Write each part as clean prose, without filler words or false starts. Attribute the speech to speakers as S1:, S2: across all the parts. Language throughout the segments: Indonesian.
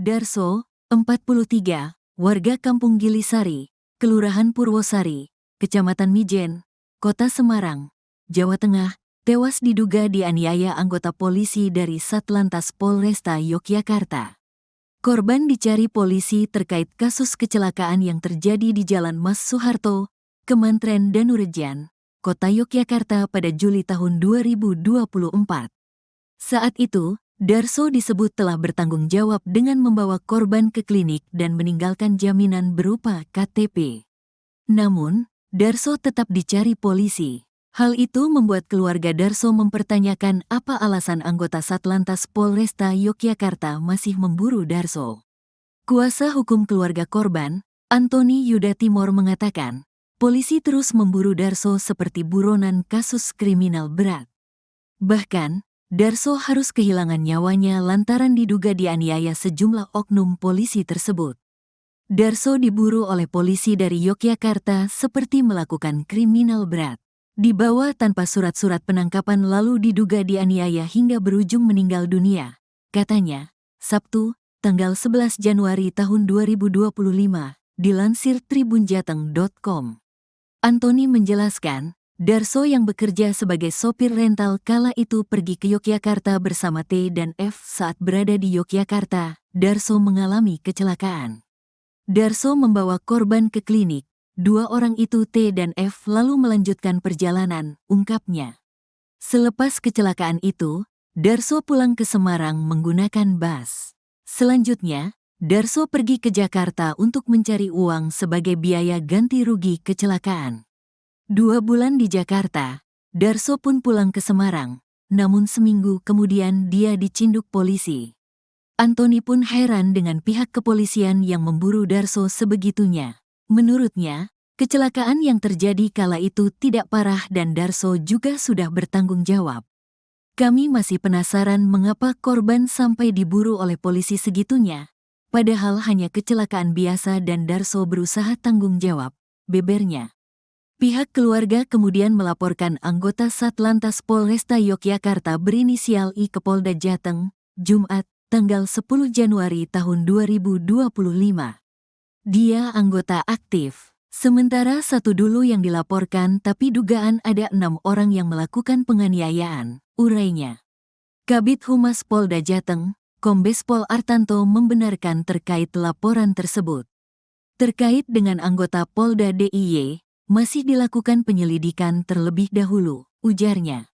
S1: Darso, 43, warga Kampung Gilisari, Kelurahan Purwosari, Kecamatan Mijen, Kota Semarang, Jawa Tengah, tewas diduga dianiaya anggota polisi dari Satlantas Polresta Yogyakarta. Korban dicari polisi terkait kasus kecelakaan yang terjadi di Jalan Mas Soeharto, Kemantren Danurejan, Kota Yogyakarta pada Juli tahun 2024. Saat itu, Darso disebut telah bertanggung jawab dengan membawa korban ke klinik dan meninggalkan jaminan berupa KTP. Namun, Darso tetap dicari polisi. Hal itu membuat keluarga Darso mempertanyakan apa alasan anggota Satlantas Polresta Yogyakarta masih memburu Darso. Kuasa hukum keluarga korban, Antoni Yuda Timor mengatakan, polisi terus memburu Darso seperti buronan kasus kriminal berat. Bahkan, Darso harus kehilangan nyawanya lantaran diduga dianiaya sejumlah oknum polisi tersebut. Darso diburu oleh polisi dari Yogyakarta seperti melakukan kriminal berat. Dibawa tanpa surat-surat penangkapan lalu diduga dianiaya hingga berujung meninggal dunia. Katanya, Sabtu, tanggal 11 Januari tahun 2025, dilansir tribunjateng.com. Antoni menjelaskan, Darso yang bekerja sebagai sopir rental kala itu pergi ke Yogyakarta bersama T dan F. Saat berada di Yogyakarta, Darso mengalami kecelakaan. Darso membawa korban ke klinik. Dua orang itu T dan F lalu melanjutkan perjalanan, ungkapnya. Selepas kecelakaan itu, Darso pulang ke Semarang menggunakan bus. Selanjutnya, Darso pergi ke Jakarta untuk mencari uang sebagai biaya ganti rugi kecelakaan. 2 bulan di Jakarta, Darso pun pulang ke Semarang, namun seminggu kemudian dia dicinduk polisi. Antoni pun heran dengan pihak kepolisian yang memburu Darso sebegitunya. Menurutnya, kecelakaan yang terjadi kala itu tidak parah dan Darso juga sudah bertanggung jawab. Kami masih penasaran mengapa korban sampai diburu oleh polisi segitunya, padahal hanya kecelakaan biasa dan Darso berusaha tanggung jawab, bebernya. Pihak keluarga kemudian melaporkan anggota Satlantas Polresta Yogyakarta berinisial I ke Polda Jateng, Jumat, tanggal 10 Januari tahun 2025. Dia anggota aktif, sementara satu dulu yang dilaporkan tapi dugaan ada 6 orang yang melakukan penganiayaan, urainya. Kabid Humas Polda Jateng, Kombes Pol Artanto membenarkan terkait laporan tersebut. Terkait dengan anggota Polda DIY, masih dilakukan penyelidikan terlebih dahulu, ujarnya.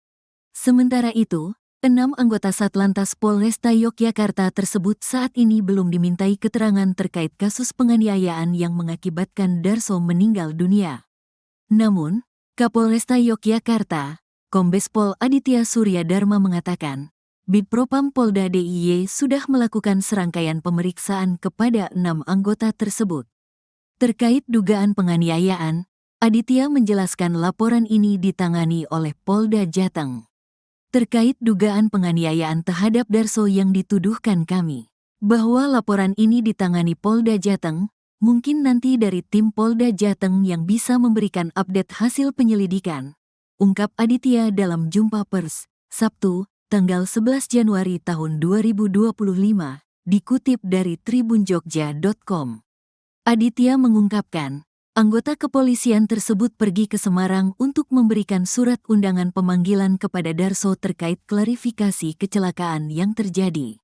S1: Sementara itu, 6 anggota Satlantas Polresta Yogyakarta tersebut saat ini belum dimintai keterangan terkait kasus penganiayaan yang mengakibatkan Darso meninggal dunia. Namun, Kapolresta Yogyakarta, Kombes Pol Aditya Surya Dharma mengatakan, Bidpropam Polda DIY sudah melakukan serangkaian pemeriksaan kepada 6 anggota tersebut. Terkait dugaan penganiayaan, Aditya menjelaskan laporan ini ditangani oleh Polda Jateng. Terkait dugaan penganiayaan terhadap Darso yang dituduhkan kami, bahwa laporan ini ditangani Polda Jateng, mungkin nanti dari tim Polda Jateng yang bisa memberikan update hasil penyelidikan, ungkap Aditya dalam jumpa pers, Sabtu, tanggal 11 Januari tahun 2025, dikutip dari tribunjogja.com. Aditya mengungkapkan, anggota kepolisian tersebut pergi ke Semarang untuk memberikan surat undangan pemanggilan kepada Darso terkait klarifikasi kecelakaan yang terjadi.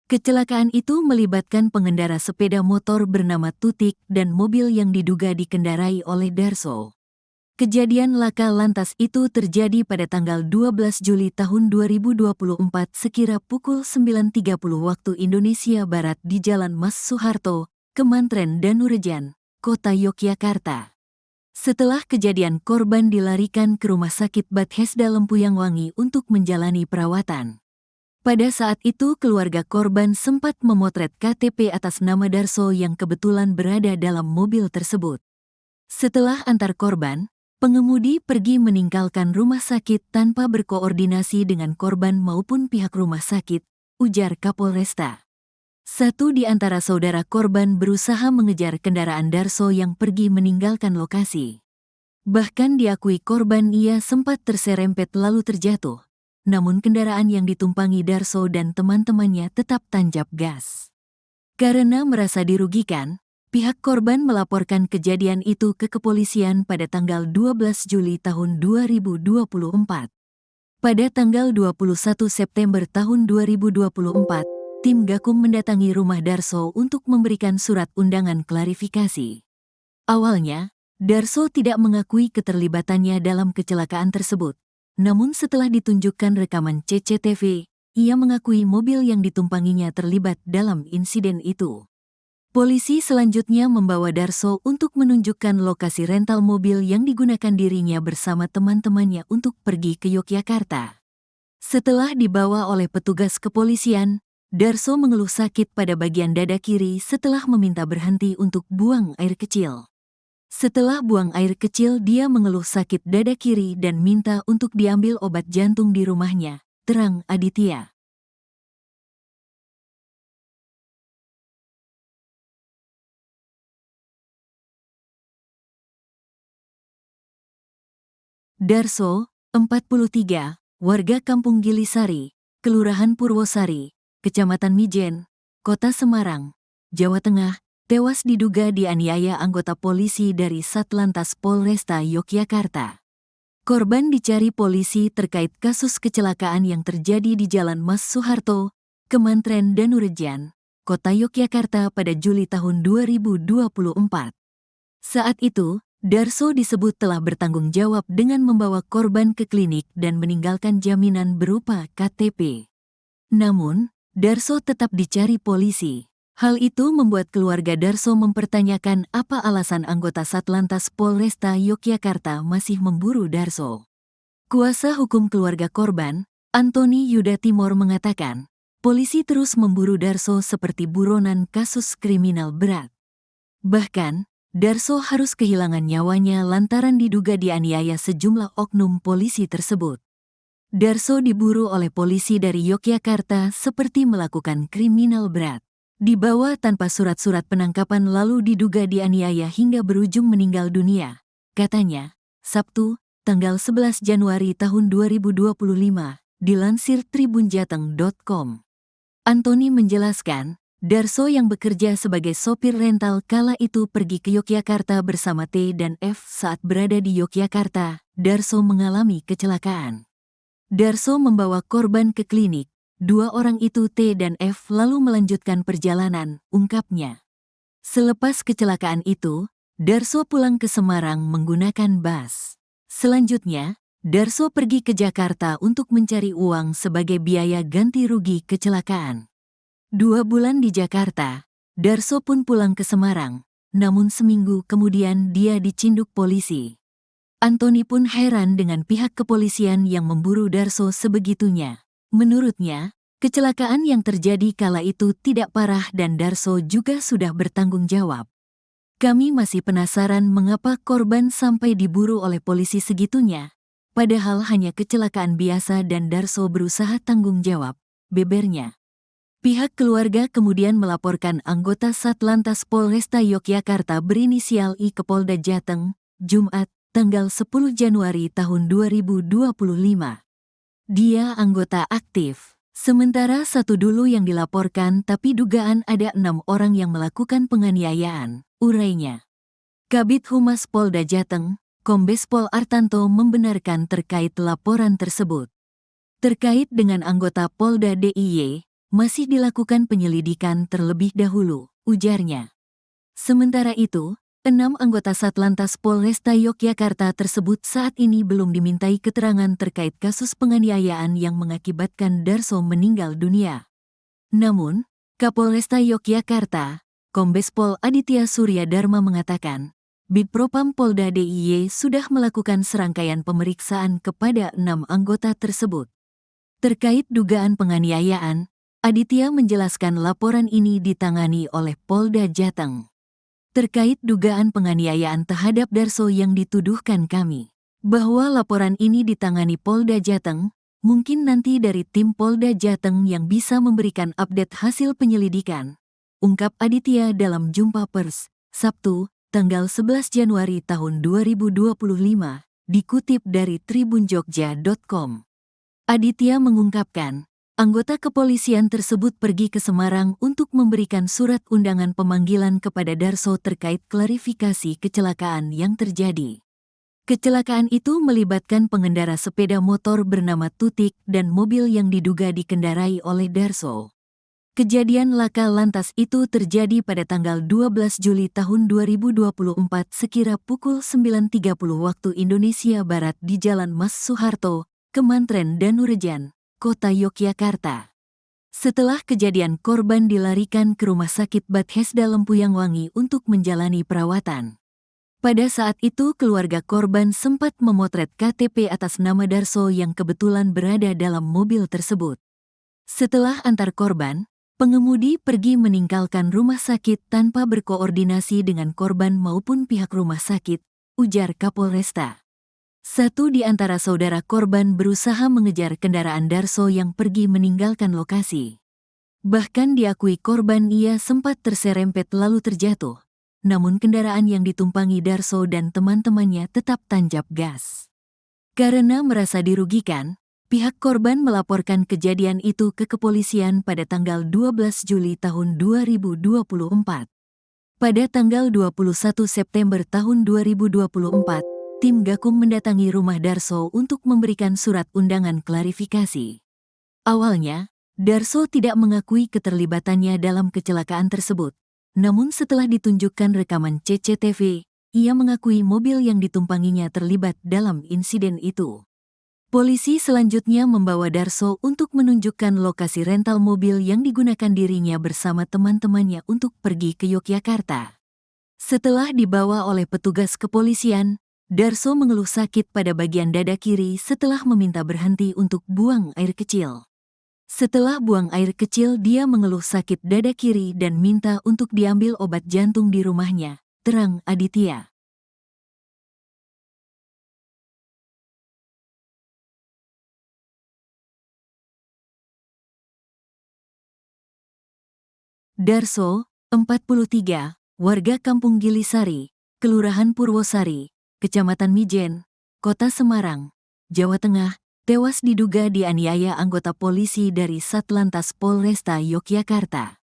S1: Kecelakaan itu melibatkan pengendara sepeda motor bernama Tutik dan mobil yang diduga dikendarai oleh Darso. Kejadian laka lantas itu terjadi pada tanggal 12 Juli tahun 2024 sekira pukul 9.30 waktu Indonesia Barat di Jalan Mas Soeharto, Kemantren Danurejan, Kota Yogyakarta. Setelah kejadian korban dilarikan ke Rumah Sakit Bethesda Lempuyang Wangi untuk menjalani perawatan. Pada saat itu keluarga korban sempat memotret KTP atas nama Darso yang kebetulan berada dalam mobil tersebut. Setelah antar korban, pengemudi pergi meninggalkan rumah sakit tanpa berkoordinasi dengan korban maupun pihak rumah sakit, ujar Kapolresta. Satu di antara saudara korban berusaha mengejar kendaraan Darso yang pergi meninggalkan lokasi. Bahkan diakui korban ia sempat terserempet lalu terjatuh, namun kendaraan yang ditumpangi Darso dan teman-temannya tetap tancap gas. Karena merasa dirugikan, pihak korban melaporkan kejadian itu ke kepolisian pada tanggal 12 Juli tahun 2024. Pada tanggal 21 September tahun 2024, tim Gakum mendatangi rumah Darso untuk memberikan surat undangan klarifikasi. Awalnya, Darso tidak mengakui keterlibatannya dalam kecelakaan tersebut. Namun setelah ditunjukkan rekaman CCTV, ia mengakui mobil yang ditumpanginya terlibat dalam insiden itu. Polisi selanjutnya membawa Darso untuk menunjukkan lokasi rental mobil yang digunakan dirinya bersama teman-temannya untuk pergi ke Yogyakarta. Setelah dibawa oleh petugas kepolisian, Darso mengeluh sakit pada bagian dada kiri setelah meminta berhenti untuk buang air kecil. Setelah buang air kecil, dia mengeluh sakit dada kiri dan minta untuk diambil obat jantung di rumahnya, terang Aditya. Darso, 43, warga Kampung Gilisari, Kelurahan Purwosari, Kecamatan Mijen, Kota Semarang, Jawa Tengah, tewas diduga dianiaya anggota polisi dari Satlantas Polresta Yogyakarta. Korban dicari polisi terkait kasus kecelakaan yang terjadi di Jalan Mas Soeharto, Kemantren Danurejan, Kota Yogyakarta pada Juli tahun 2024. Saat itu, Darso disebut telah bertanggung jawab dengan membawa korban ke klinik dan meninggalkan jaminan berupa KTP. Namun, Darso tetap dicari polisi. Hal itu membuat keluarga Darso mempertanyakan apa alasan anggota Satlantas Polresta Yogyakarta masih memburu Darso. Kuasa hukum keluarga korban, Antoni Yuda Timor mengatakan, polisi terus memburu Darso seperti buronan kasus kriminal berat. Bahkan, Darso harus kehilangan nyawanya lantaran diduga dianiaya sejumlah oknum polisi tersebut. Darso diburu oleh polisi dari Yogyakarta seperti melakukan kriminal berat. Dibawa tanpa surat-surat penangkapan lalu diduga dianiaya hingga berujung meninggal dunia, katanya, Sabtu, tanggal 11 Januari tahun 2025, dilansir tribunjateng.com. Antoni menjelaskan, Darso yang bekerja sebagai sopir rental kala itu pergi ke Yogyakarta bersama T dan F. Saat berada di Yogyakarta, Darso mengalami kecelakaan. Darso membawa korban ke klinik. Dua orang itu T dan F lalu melanjutkan perjalanan, ungkapnya. Selepas kecelakaan itu, Darso pulang ke Semarang menggunakan bus. Selanjutnya, Darso pergi ke Jakarta untuk mencari uang sebagai biaya ganti rugi kecelakaan. 2 bulan di Jakarta, Darso pun pulang ke Semarang, namun seminggu kemudian dia dicinduk polisi. Antoni pun heran dengan pihak kepolisian yang memburu Darso sebegitunya. Menurutnya, kecelakaan yang terjadi kala itu tidak parah dan Darso juga sudah bertanggung jawab. Kami masih penasaran mengapa korban sampai diburu oleh polisi segitunya, padahal hanya kecelakaan biasa dan Darso berusaha tanggung jawab, bebernya. Pihak keluarga kemudian melaporkan anggota Satlantas Polresta Yogyakarta berinisial I ke Polda Jateng, Jumat, tanggal 10 Januari tahun 2025. Dia anggota aktif, sementara satu dulu yang dilaporkan tapi dugaan ada 6 orang yang melakukan penganiayaan, urainya. Kabid Humas Polda Jateng, Kombes Pol Artanto membenarkan terkait laporan tersebut. Terkait dengan anggota Polda DIY, masih dilakukan penyelidikan terlebih dahulu, ujarnya. Sementara itu, 6 anggota Satlantas Polresta Yogyakarta tersebut saat ini belum dimintai keterangan terkait kasus penganiayaan yang mengakibatkan Darso meninggal dunia. Namun, Kapolresta Yogyakarta, Kombes Pol Aditya Surya Dharma mengatakan, Bidpropam Polda DIY sudah melakukan serangkaian pemeriksaan kepada 6 anggota tersebut. Terkait dugaan penganiayaan, Aditya menjelaskan laporan ini ditangani oleh Polda Jateng. Terkait dugaan penganiayaan terhadap Darso yang dituduhkan kami, bahwa laporan ini ditangani Polda Jateng, mungkin nanti dari tim Polda Jateng yang bisa memberikan update hasil penyelidikan, ungkap Aditya dalam jumpa pers, Sabtu, tanggal 11 Januari tahun 2025, dikutip dari tribunjogja.com. Aditya mengungkapkan, Anggota kepolisian tersebut pergi ke Semarang untuk memberikan surat undangan pemanggilan kepada Darso terkait klarifikasi kecelakaan yang terjadi. Kecelakaan itu melibatkan pengendara sepeda motor bernama Tutik dan mobil yang diduga dikendarai oleh Darso. Kejadian laka lantas itu terjadi pada tanggal 12 Juli tahun 2024 sekira pukul 9.30 waktu Indonesia Barat di Jalan Mas Soeharto, Kemantren Danurejan, Kota Yogyakarta. Setelah kejadian, korban dilarikan ke Rumah Sakit Bethesda Lempuyang Wangi untuk menjalani perawatan. Pada saat itu keluarga korban sempat memotret KTP atas nama Darso yang kebetulan berada dalam mobil tersebut. Setelah antar korban, pengemudi pergi meninggalkan rumah sakit tanpa berkoordinasi dengan korban maupun pihak rumah sakit, ujar Kapolresta. Satu di antara saudara korban berusaha mengejar kendaraan Darso yang pergi meninggalkan lokasi. Bahkan diakui korban ia sempat terserempet lalu terjatuh. Namun kendaraan yang ditumpangi Darso dan teman-temannya tetap tancap gas. Karena merasa dirugikan, pihak korban melaporkan kejadian itu ke kepolisian pada tanggal 12 Juli tahun 2024. Pada tanggal 21 September tahun 2024, tim Gakum mendatangi rumah Darso untuk memberikan surat undangan klarifikasi. Awalnya, Darso tidak mengakui keterlibatannya dalam kecelakaan tersebut. Namun setelah ditunjukkan rekaman CCTV, ia mengakui mobil yang ditumpanginya terlibat dalam insiden itu. Polisi selanjutnya membawa Darso untuk menunjukkan lokasi rental mobil yang digunakan dirinya bersama teman-temannya untuk pergi ke Yogyakarta. Setelah dibawa oleh petugas kepolisian, Darso mengeluh sakit pada bagian dada kiri setelah meminta berhenti untuk buang air kecil. Setelah buang air kecil, dia mengeluh sakit dada kiri dan minta untuk diambil obat jantung di rumahnya, terang Aditya. Darso, 43, warga Kampung Gilisari, Kelurahan Purwosari, Kecamatan Mijen, Kota Semarang, Jawa Tengah, tewas diduga dianiaya anggota polisi dari Satlantas Polresta Yogyakarta.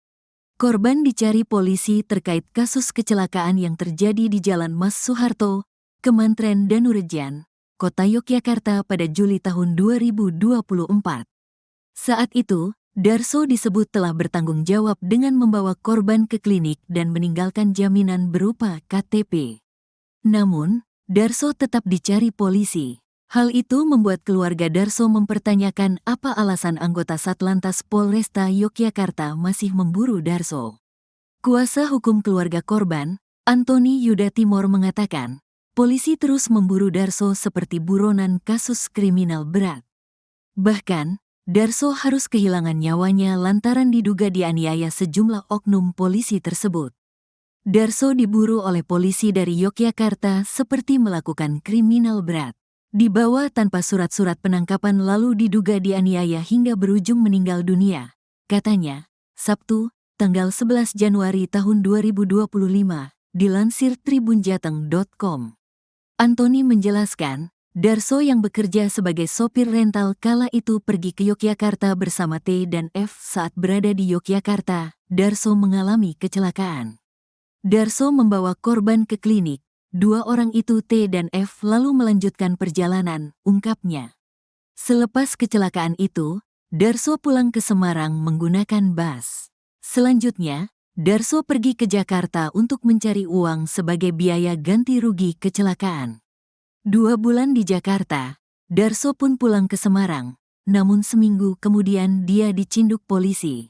S1: Korban dicari polisi terkait kasus kecelakaan yang terjadi di Jalan Mas Soeharto, Kemantren Danurejan, Kota Yogyakarta pada Juli tahun 2024. Saat itu, Darso disebut telah bertanggung jawab dengan membawa korban ke klinik dan meninggalkan jaminan berupa KTP. Namun, Darso tetap dicari polisi. Hal itu membuat keluarga Darso mempertanyakan apa alasan anggota Satlantas Polresta Yogyakarta masih memburu Darso. Kuasa hukum keluarga korban, Antoni Yuda Timor mengatakan, polisi terus memburu Darso seperti buronan kasus kriminal berat. Bahkan, Darso harus kehilangan nyawanya lantaran diduga dianiaya sejumlah oknum polisi tersebut. Darso diburu oleh polisi dari Yogyakarta seperti melakukan kriminal berat. Dibawa tanpa surat-surat penangkapan lalu diduga dianiaya hingga berujung meninggal dunia. Katanya, Sabtu, tanggal 11 Januari tahun 2025, dilansir tribunjateng.com. Antoni menjelaskan, Darso yang bekerja sebagai sopir rental kala itu pergi ke Yogyakarta bersama T dan F. Saat berada di Yogyakarta, Darso mengalami kecelakaan. Darso membawa korban ke klinik. Dua orang itu T dan F lalu melanjutkan perjalanan, ungkapnya. Selepas kecelakaan itu, Darso pulang ke Semarang menggunakan bus. Selanjutnya, Darso pergi ke Jakarta untuk mencari uang sebagai biaya ganti rugi kecelakaan. 2 bulan di Jakarta, Darso pun pulang ke Semarang, namun seminggu kemudian dia dicinduk polisi.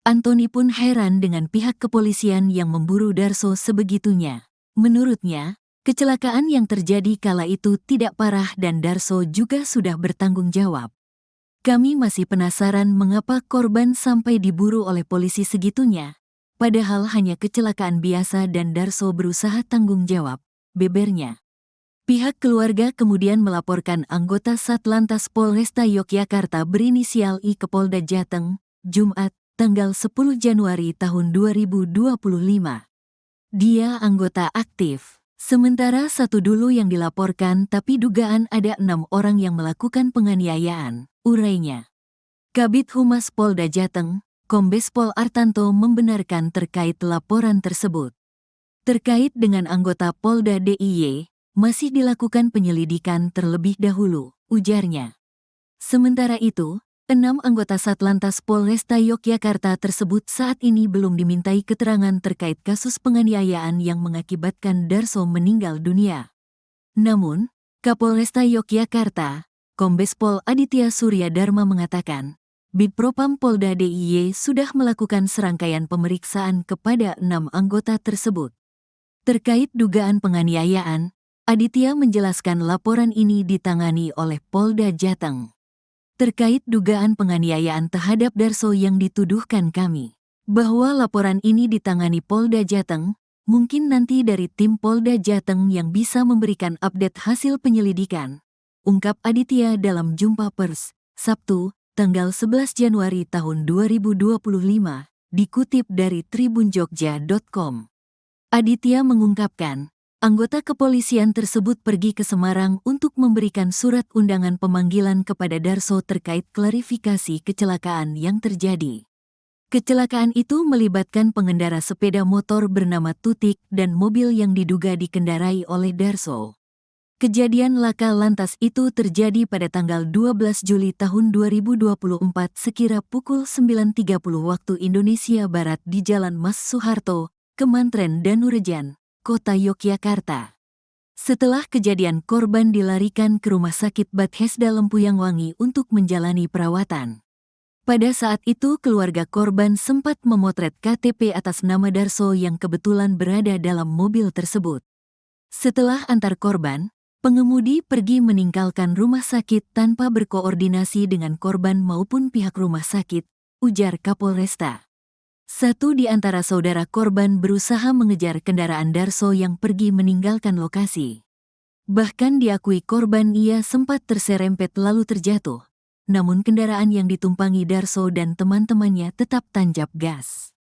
S1: Antoni pun heran dengan pihak kepolisian yang memburu Darso sebegitunya. Menurutnya, kecelakaan yang terjadi kala itu tidak parah dan Darso juga sudah bertanggung jawab. Kami masih penasaran mengapa korban sampai diburu oleh polisi segitunya, padahal hanya kecelakaan biasa dan Darso berusaha tanggung jawab, bebernya. Pihak keluarga kemudian melaporkan anggota Satlantas Polresta Yogyakarta berinisial I ke Polda Jateng, Jumat, tanggal 10 Januari tahun 2025. Dia anggota aktif. Sementara satu dulu yang dilaporkan tapi dugaan ada 6 orang yang melakukan penganiayaan, urainya. Kabid Humas Polda Jateng, Kombes Pol Artanto membenarkan terkait laporan tersebut. Terkait dengan anggota Polda DIY, masih dilakukan penyelidikan terlebih dahulu, ujarnya. Sementara itu, 6 anggota Satlantas Polresta Yogyakarta tersebut saat ini belum dimintai keterangan terkait kasus penganiayaan yang mengakibatkan Darso meninggal dunia. Namun, Kapolresta Yogyakarta, Kombes Pol Aditya Surya Dharma mengatakan, Bidpropam Polda DIY sudah melakukan serangkaian pemeriksaan kepada 6 anggota tersebut. Terkait dugaan penganiayaan, Aditya menjelaskan laporan ini ditangani oleh Polda Jateng. Terkait dugaan penganiayaan terhadap Darso yang dituduhkan kami, bahwa laporan ini ditangani Polda Jateng, mungkin nanti dari tim Polda Jateng yang bisa memberikan update hasil penyelidikan, ungkap Aditya dalam jumpa pers, Sabtu, tanggal 11 Januari tahun 2025, dikutip dari tribunjogja.com. Aditya mengungkapkan, anggota kepolisian tersebut pergi ke Semarang untuk memberikan surat undangan pemanggilan kepada Darso terkait klarifikasi kecelakaan yang terjadi. Kecelakaan itu melibatkan pengendara sepeda motor bernama Tutik dan mobil yang diduga dikendarai oleh Darso. Kejadian laka lantas itu terjadi pada tanggal 12 Juli tahun 2024 sekira pukul 9.30 waktu Indonesia Barat di Jalan Mas Soeharto, Kemantren Danurejan, Kota Yogyakarta. Setelah kejadian, korban dilarikan ke Rumah Sakit Bethesda Lempuyangwangi untuk menjalani perawatan. Pada saat itu keluarga korban sempat memotret KTP atas nama Darso yang kebetulan berada dalam mobil tersebut. Setelah antar korban, pengemudi pergi meninggalkan rumah sakit tanpa berkoordinasi dengan korban maupun pihak rumah sakit, ujar Kapolresta. Satu di antara saudara korban berusaha mengejar kendaraan Darso yang pergi meninggalkan lokasi. Bahkan diakui korban ia sempat terserempet lalu terjatuh, namun kendaraan yang ditumpangi Darso dan teman-temannya tetap tancap gas.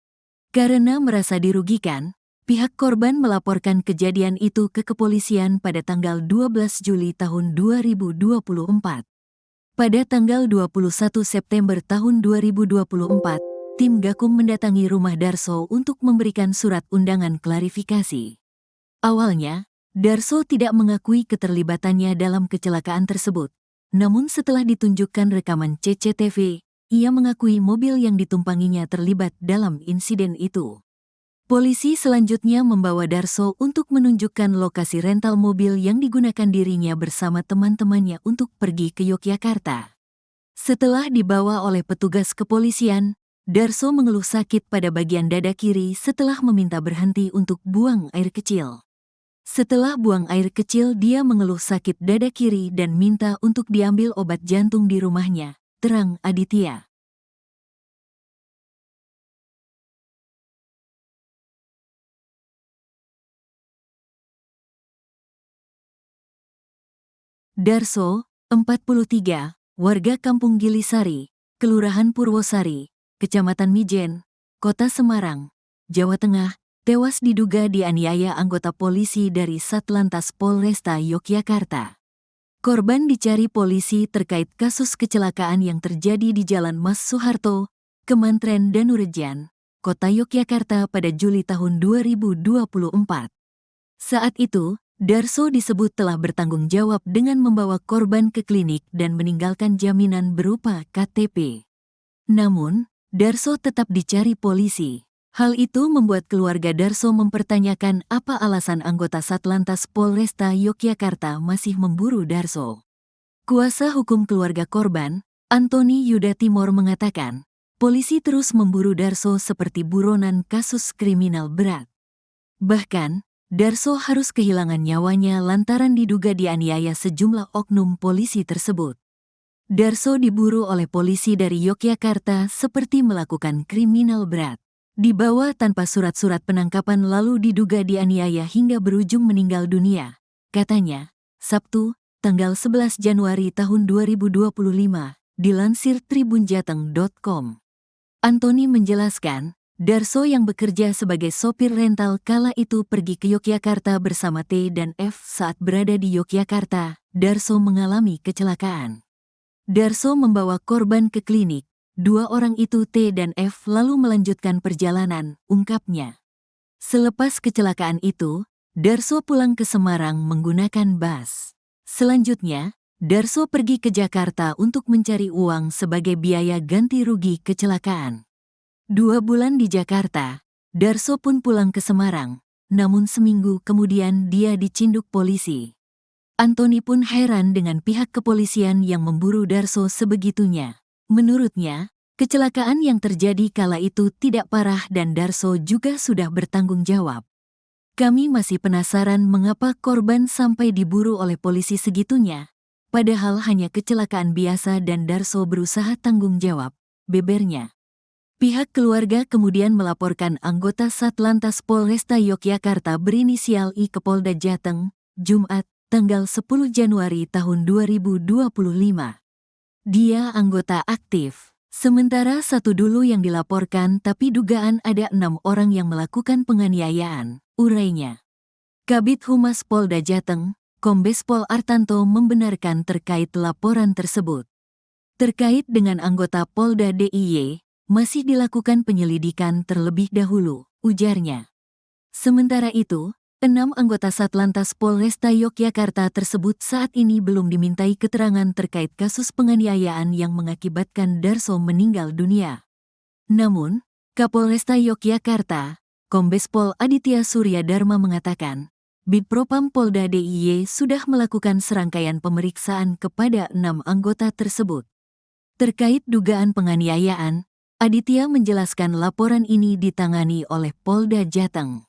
S1: Karena merasa dirugikan, pihak korban melaporkan kejadian itu ke kepolisian pada tanggal 12 Juli tahun 2024. Pada tanggal 21 September tahun 2024, tim Gakum mendatangi rumah Darso untuk memberikan surat undangan klarifikasi. Awalnya, Darso tidak mengakui keterlibatannya dalam kecelakaan tersebut, namun setelah ditunjukkan rekaman CCTV, ia mengakui mobil yang ditumpanginya terlibat dalam insiden itu. Polisi selanjutnya membawa Darso untuk menunjukkan lokasi rental mobil yang digunakan dirinya bersama teman-temannya untuk pergi ke Yogyakarta. Setelah dibawa oleh petugas kepolisian, Darso mengeluh sakit pada bagian dada kiri setelah meminta berhenti untuk buang air kecil. Setelah buang air kecil, dia mengeluh sakit dada kiri dan minta untuk diambil obat jantung di rumahnya, terang Aditya. Darso, 43, warga Kampung Gilisari, Kelurahan Purwosari, Kecamatan Mijen, Kota Semarang, Jawa Tengah, tewas diduga dianiaya anggota polisi dari Satlantas Polresta Yogyakarta. Korban dicari polisi terkait kasus kecelakaan yang terjadi di Jalan Mas Soeharto, Kemantren Danurejan, Kota Yogyakarta pada Juli tahun 2024. Saat itu, Darso disebut telah bertanggung jawab dengan membawa korban ke klinik dan meninggalkan jaminan berupa KTP. Namun, Darso tetap dicari polisi. Hal itu membuat keluarga Darso mempertanyakan apa alasan anggota Satlantas Polresta Yogyakarta masih memburu Darso. Kuasa hukum keluarga korban, Antoni Yuda Timor mengatakan, polisi terus memburu Darso seperti buronan kasus kriminal berat. Bahkan, Darso harus kehilangan nyawanya lantaran diduga dianiaya sejumlah oknum polisi tersebut. Darso diburu oleh polisi dari Yogyakarta seperti melakukan kriminal berat. Dibawa tanpa surat-surat penangkapan lalu diduga dianiaya hingga berujung meninggal dunia, katanya, Sabtu, tanggal 11 Januari tahun 2025, dilansir tribunjateng.com. Antoni menjelaskan, Darso yang bekerja sebagai sopir rental kala itu pergi ke Yogyakarta bersama T dan F. Saat berada di Yogyakarta, Darso mengalami kecelakaan. Darso membawa korban ke klinik, Dua orang itu T dan F lalu melanjutkan perjalanan, ungkapnya. Selepas kecelakaan itu, Darso pulang ke Semarang menggunakan bus. Selanjutnya, Darso pergi ke Jakarta untuk mencari uang sebagai biaya ganti rugi kecelakaan. 2 bulan di Jakarta, Darso pun pulang ke Semarang, namun seminggu kemudian dia dicinduk polisi. Antoni pun heran dengan pihak kepolisian yang memburu Darso sebegitunya. Menurutnya, kecelakaan yang terjadi kala itu tidak parah dan Darso juga sudah bertanggung jawab. Kami masih penasaran mengapa korban sampai diburu oleh polisi segitunya, padahal hanya kecelakaan biasa dan Darso berusaha tanggung jawab, bebernya. Pihak keluarga kemudian melaporkan anggota Satlantas Polresta Yogyakarta berinisial I ke Polda Jateng, Jumat, tanggal 10 Januari tahun 2025. Dia anggota aktif. Sementara satu dulu yang dilaporkan tapi dugaan ada 6 orang yang melakukan penganiayaan, urainya. Kabid Humas Polda Jateng, Kombes Pol Artanto membenarkan terkait laporan tersebut. Terkait dengan anggota Polda DIY, masih dilakukan penyelidikan terlebih dahulu, ujarnya. Sementara itu, 6 anggota Satlantas Polresta Yogyakarta tersebut saat ini belum dimintai keterangan terkait kasus penganiayaan yang mengakibatkan Darso meninggal dunia. Namun, Kapolresta Yogyakarta, Kombes Pol Aditya Surya Dharma mengatakan, Bidpropam Polda DIY sudah melakukan serangkaian pemeriksaan kepada 6 anggota tersebut. Terkait dugaan penganiayaan, Aditya menjelaskan laporan ini ditangani oleh Polda Jateng.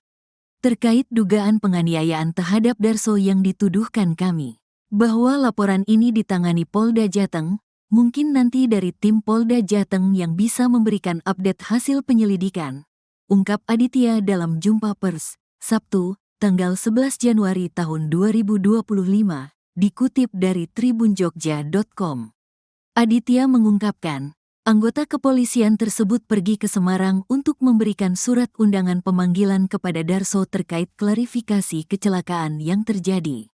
S1: Terkait dugaan penganiayaan terhadap Darso yang dituduhkan kami, bahwa laporan ini ditangani Polda Jateng, mungkin nanti dari tim Polda Jateng yang bisa memberikan update hasil penyelidikan, ungkap Aditya dalam jumpa pers, Sabtu, tanggal 11 Januari tahun 2025, dikutip dari tribunjogja.com. Aditya mengungkapkan, anggota kepolisian tersebut pergi ke Semarang untuk memberikan surat undangan pemanggilan kepada Darso terkait klarifikasi kecelakaan yang terjadi.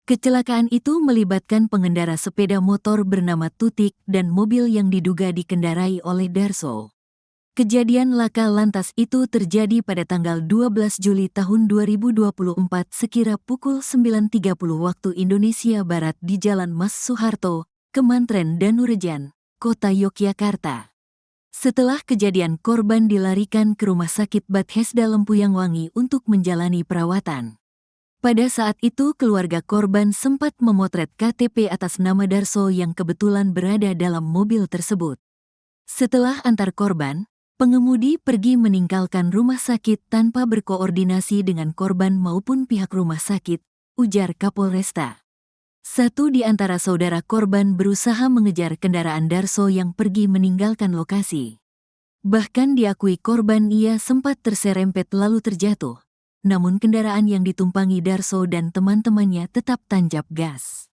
S1: Kecelakaan itu melibatkan pengendara sepeda motor bernama Tutik dan mobil yang diduga dikendarai oleh Darso. Kejadian laka lantas itu terjadi pada tanggal 12 Juli tahun 2024 sekira pukul 9.30 waktu Indonesia Barat di Jalan Mas Soeharto, Kemantren Danurejan, Kota Yogyakarta. Setelah kejadian, korban dilarikan ke Rumah Sakit Bethesda Lempuyangwangi untuk menjalani perawatan. Pada saat itu keluarga korban sempat memotret KTP atas nama Darso yang kebetulan berada dalam mobil tersebut. Setelah antar korban, pengemudi pergi meninggalkan rumah sakit tanpa berkoordinasi dengan korban maupun pihak rumah sakit, ujar Kapolresta. Satu di antara saudara korban berusaha mengejar kendaraan Darso yang pergi meninggalkan lokasi. Bahkan diakui korban ia sempat terserempet lalu terjatuh, namun kendaraan yang ditumpangi Darso dan teman-temannya tetap tancap gas.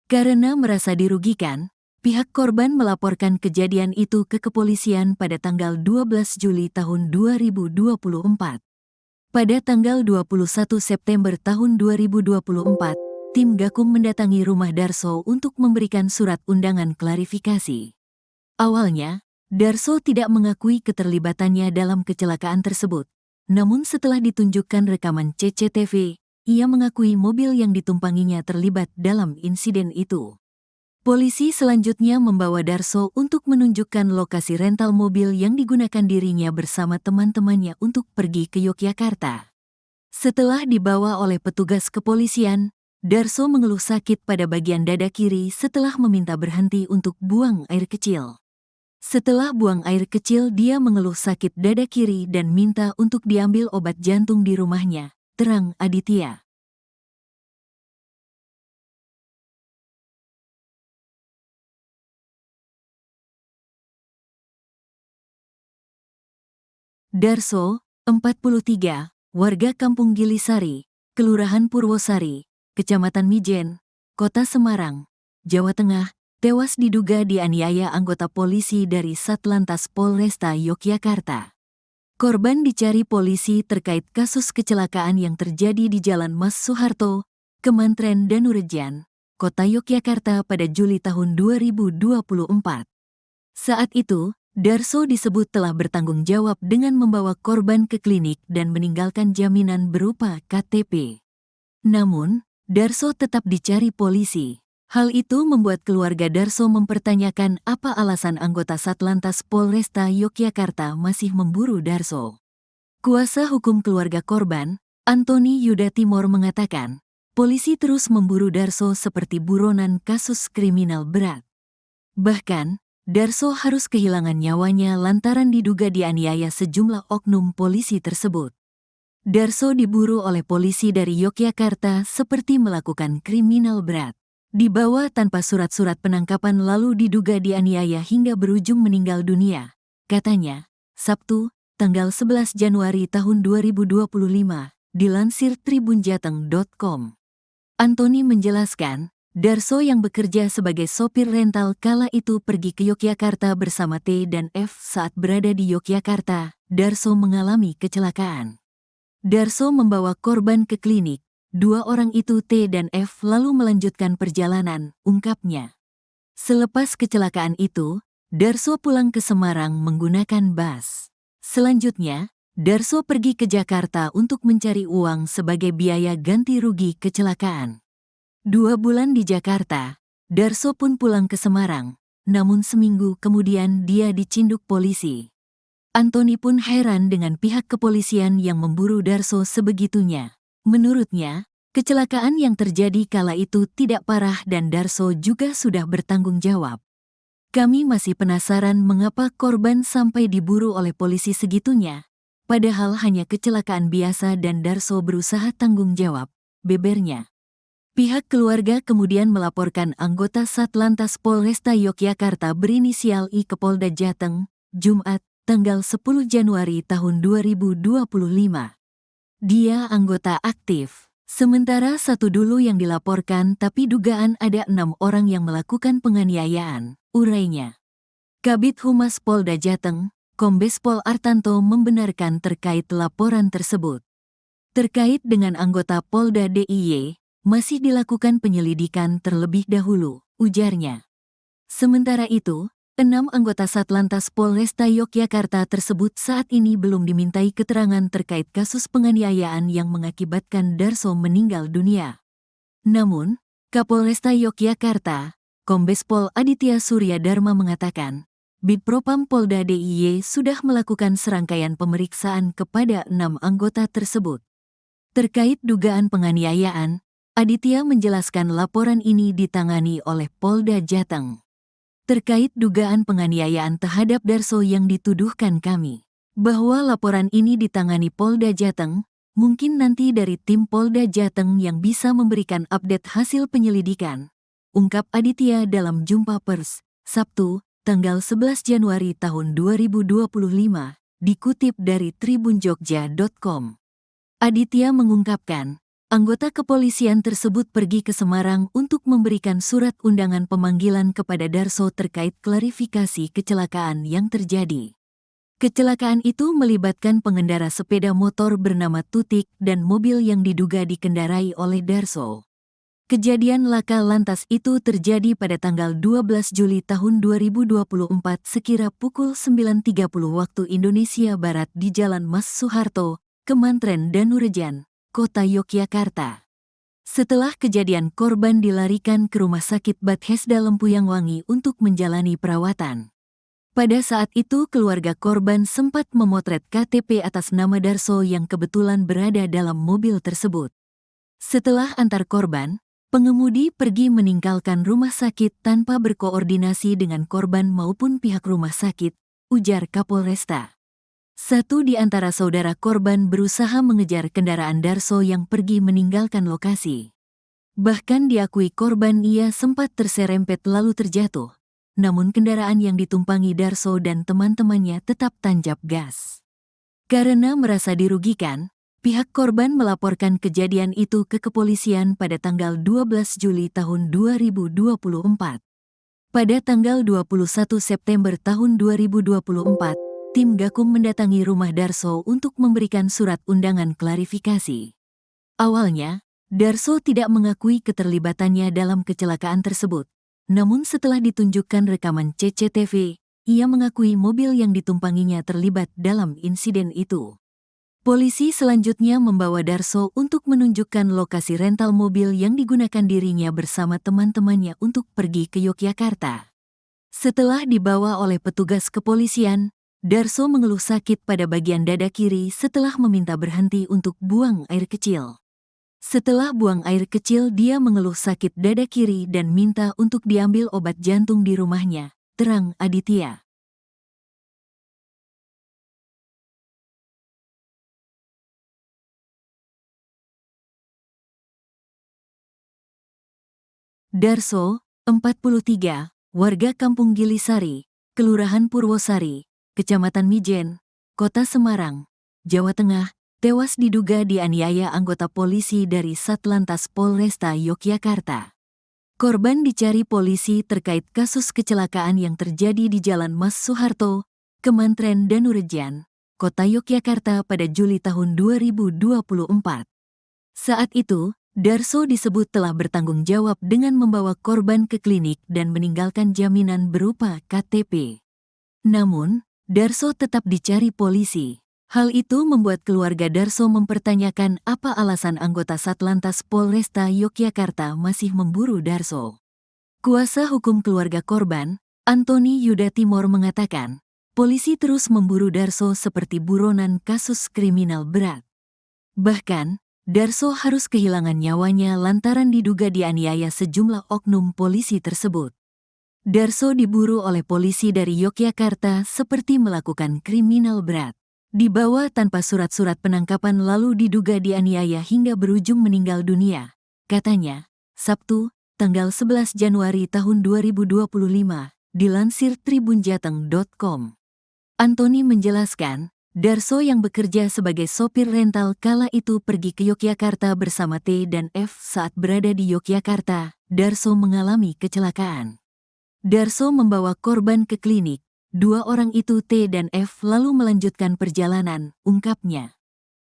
S1: Karena merasa dirugikan, pihak korban melaporkan kejadian itu ke kepolisian pada tanggal 12 Juli tahun 2024. Pada tanggal 21 September tahun 2024, tim Gakum mendatangi rumah Darso untuk memberikan surat undangan klarifikasi. Awalnya, Darso tidak mengakui keterlibatannya dalam kecelakaan tersebut. Namun setelah ditunjukkan rekaman CCTV, ia mengakui mobil yang ditumpanginya terlibat dalam insiden itu. Polisi selanjutnya membawa Darso untuk menunjukkan lokasi rental mobil yang digunakan dirinya bersama teman-temannya untuk pergi ke Yogyakarta. Setelah dibawa oleh petugas kepolisian, Darso mengeluh sakit pada bagian dada kiri setelah meminta berhenti untuk buang air kecil. Setelah buang air kecil dia mengeluh sakit dada kiri dan minta untuk diambil obat jantung di rumahnya, terang Aditya. Darso, 43, warga Kampung Gilisari, Kelurahan Purwosari, Kecamatan Mijen, Kota Semarang, Jawa Tengah, tewas diduga dianiaya anggota polisi dari Satlantas Polresta Yogyakarta. Korban dicari polisi terkait kasus kecelakaan yang terjadi di Jalan Mas Soeharto, Kemantren Danurejan, Kota Yogyakarta pada Juli tahun 2024. Saat itu, Darso disebut telah bertanggung jawab dengan membawa korban ke klinik dan meninggalkan jaminan berupa KTP. Namun, Darso tetap dicari polisi. Hal itu membuat keluarga Darso mempertanyakan apa alasan anggota Satlantas Polresta Yogyakarta masih memburu Darso. Kuasa hukum keluarga korban, Antoni Yuda Timor mengatakan, polisi terus memburu Darso seperti buronan kasus kriminal berat. Bahkan, Darso harus kehilangan nyawanya lantaran diduga dianiaya sejumlah oknum polisi tersebut. Darso diburu oleh polisi dari Yogyakarta seperti melakukan kriminal berat. Dibawa tanpa surat-surat penangkapan lalu diduga dianiaya hingga berujung meninggal dunia. Katanya, Sabtu, tanggal 11 Januari tahun 2025, dilansir tribunjateng.com. Antoni menjelaskan, Darso yang bekerja sebagai sopir rental kala itu pergi ke Yogyakarta bersama T dan F. Saat berada di Yogyakarta, Darso mengalami kecelakaan. Darso membawa korban ke klinik. Dua orang itu T dan F lalu melanjutkan perjalanan, ungkapnya. Selepas kecelakaan itu, Darso pulang ke Semarang menggunakan bus. Selanjutnya, Darso pergi ke Jakarta untuk mencari uang sebagai biaya ganti rugi kecelakaan. 2 bulan di Jakarta, Darso pun pulang ke Semarang, namun seminggu kemudian dia dicinduk polisi. Antoni pun heran dengan pihak kepolisian yang memburu Darso sebegitunya. Menurutnya, kecelakaan yang terjadi kala itu tidak parah dan Darso juga sudah bertanggung jawab. Kami masih penasaran mengapa korban sampai diburu oleh polisi segitunya, padahal hanya kecelakaan biasa dan Darso berusaha tanggung jawab, bebernya. Pihak keluarga kemudian melaporkan anggota Satlantas Polresta Yogyakarta berinisial I ke Polda Jateng, Jumat, tanggal 10 Januari tahun 2025. Dia anggota aktif. Sementara satu dulu yang dilaporkan tapi dugaan ada 6 orang yang melakukan penganiayaan, urainya. Kabid Humas Polda Jateng, Kombes Pol Artanto membenarkan terkait laporan tersebut. Terkait dengan anggota Polda DIY, masih dilakukan penyelidikan terlebih dahulu, ujarnya. Sementara itu, 6 anggota Satlantas Polresta Yogyakarta tersebut saat ini belum dimintai keterangan terkait kasus penganiayaan yang mengakibatkan Darso meninggal dunia. Namun, Kapolresta Yogyakarta, Kombes Pol Aditya Surya Dharma mengatakan, Bidpropam Polda DIY sudah melakukan serangkaian pemeriksaan kepada 6 anggota tersebut. Terkait dugaan penganiayaan, Aditya menjelaskan laporan ini ditangani oleh Polda Jateng. Terkait dugaan penganiayaan terhadap Darso yang dituduhkan kami, bahwa laporan ini ditangani Polda Jateng, mungkin nanti dari tim Polda Jateng yang bisa memberikan update hasil penyelidikan, ungkap Aditya dalam jumpa pers, Sabtu, tanggal 11 Januari tahun 2025, dikutip dari tribunjogja.com. Aditya mengungkapkan, anggota kepolisian tersebut pergi ke Semarang untuk memberikan surat undangan pemanggilan kepada Darso terkait klarifikasi kecelakaan yang terjadi. Kecelakaan itu melibatkan pengendara sepeda motor bernama Tutik dan mobil yang diduga dikendarai oleh Darso. Kejadian laka lantas itu terjadi pada tanggal 12 Juli tahun 2024 sekira pukul 9.30 waktu Indonesia Barat di Jalan Mas Soeharto, Kemantren Danurejan, Kota Yogyakarta. Setelah kejadian korban dilarikan ke Rumah Sakit Bethesda Lempuyangwangi untuk menjalani perawatan. Pada saat itu keluarga korban sempat memotret KTP atas nama Darso yang kebetulan berada dalam mobil tersebut. Setelah antar korban, pengemudi pergi meninggalkan rumah sakit tanpa berkoordinasi dengan korban maupun pihak rumah sakit, ujar Kapolresta. Satu di antara saudara korban berusaha mengejar kendaraan Darso yang pergi meninggalkan lokasi. Bahkan diakui korban ia sempat terserempet lalu terjatuh, namun kendaraan yang ditumpangi Darso dan teman-temannya tetap tancap gas. Karena merasa dirugikan, pihak korban melaporkan kejadian itu ke kepolisian pada tanggal 12 Juli tahun 2024. Pada tanggal 21 September tahun 2024, tim Gakum mendatangi rumah Darso untuk memberikan surat undangan klarifikasi. Awalnya, Darso tidak mengakui keterlibatannya dalam kecelakaan tersebut. Namun setelah ditunjukkan rekaman CCTV, ia mengakui mobil yang ditumpanginya terlibat dalam insiden itu. Polisi selanjutnya membawa Darso untuk menunjukkan lokasi rental mobil yang digunakan dirinya bersama teman-temannya untuk pergi ke Yogyakarta. Setelah dibawa oleh petugas kepolisian, Darso mengeluh sakit pada bagian dada kiri setelah meminta berhenti untuk buang air kecil. Setelah buang air kecil, dia mengeluh sakit dada kiri dan minta untuk diambil obat jantung di rumahnya, terang Aditya. Darso, 43, warga Kampung Gilisari, Kelurahan Purwosari, Kecamatan Mijen, Kota Semarang, Jawa Tengah, tewas diduga dianiaya anggota polisi dari Satlantas Polresta Yogyakarta. Korban dicari polisi terkait kasus kecelakaan yang terjadi di Jalan Mas Soeharto, Kemantren Danurejan, Kota Yogyakarta pada Juli tahun 2024. Saat itu, Darso disebut telah bertanggung jawab dengan membawa korban ke klinik dan meninggalkan jaminan berupa KTP. Namun, Darso tetap dicari polisi. Hal itu membuat keluarga Darso mempertanyakan apa alasan anggota Satlantas Polresta Yogyakarta masih memburu Darso. Kuasa hukum keluarga korban, Antoni Yuda Timor mengatakan, polisi terus memburu Darso seperti buronan kasus kriminal berat. Bahkan, Darso harus kehilangan nyawanya lantaran diduga dianiaya sejumlah oknum polisi tersebut. Darso diburu oleh polisi dari Yogyakarta seperti melakukan kriminal berat. Dibawa tanpa surat-surat penangkapan lalu diduga dianiaya hingga berujung meninggal dunia, katanya, Sabtu, tanggal 11 Januari tahun 2025, dilansir tribunjateng.com. Antoni menjelaskan, Darso yang bekerja sebagai sopir rental kala itu pergi ke Yogyakarta bersama T dan F. Saat berada di Yogyakarta, Darso mengalami kecelakaan. Darso membawa korban ke klinik. Dua orang itu T dan F lalu melanjutkan perjalanan, ungkapnya.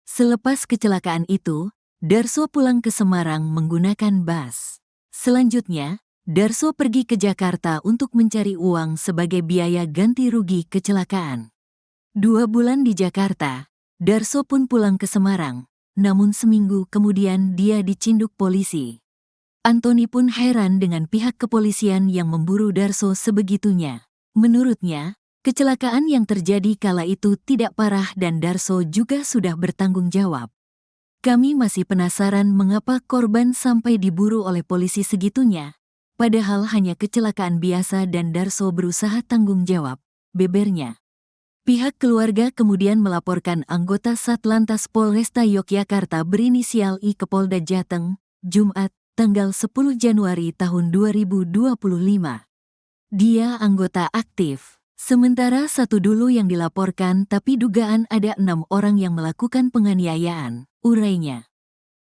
S1: Selepas kecelakaan itu, Darso pulang ke Semarang menggunakan bus. Selanjutnya, Darso pergi ke Jakarta untuk mencari uang sebagai biaya ganti rugi kecelakaan. 2 bulan di Jakarta, Darso pun pulang ke Semarang, namun seminggu kemudian dia dicinduk polisi. Antoni pun heran dengan pihak kepolisian yang memburu Darso sebegitunya. Menurutnya, kecelakaan yang terjadi kala itu tidak parah dan Darso juga sudah bertanggung jawab. Kami masih penasaran mengapa korban sampai diburu oleh polisi segitunya, padahal hanya kecelakaan biasa dan Darso berusaha tanggung jawab, bebernya. Pihak keluarga kemudian melaporkan anggota Satlantas Polresta Yogyakarta berinisial I ke Polda Jateng, Jumat, tanggal 10 Januari tahun 2025. Dia anggota aktif, sementara satu dulu yang dilaporkan tapi dugaan ada 6 orang yang melakukan penganiayaan, urainya.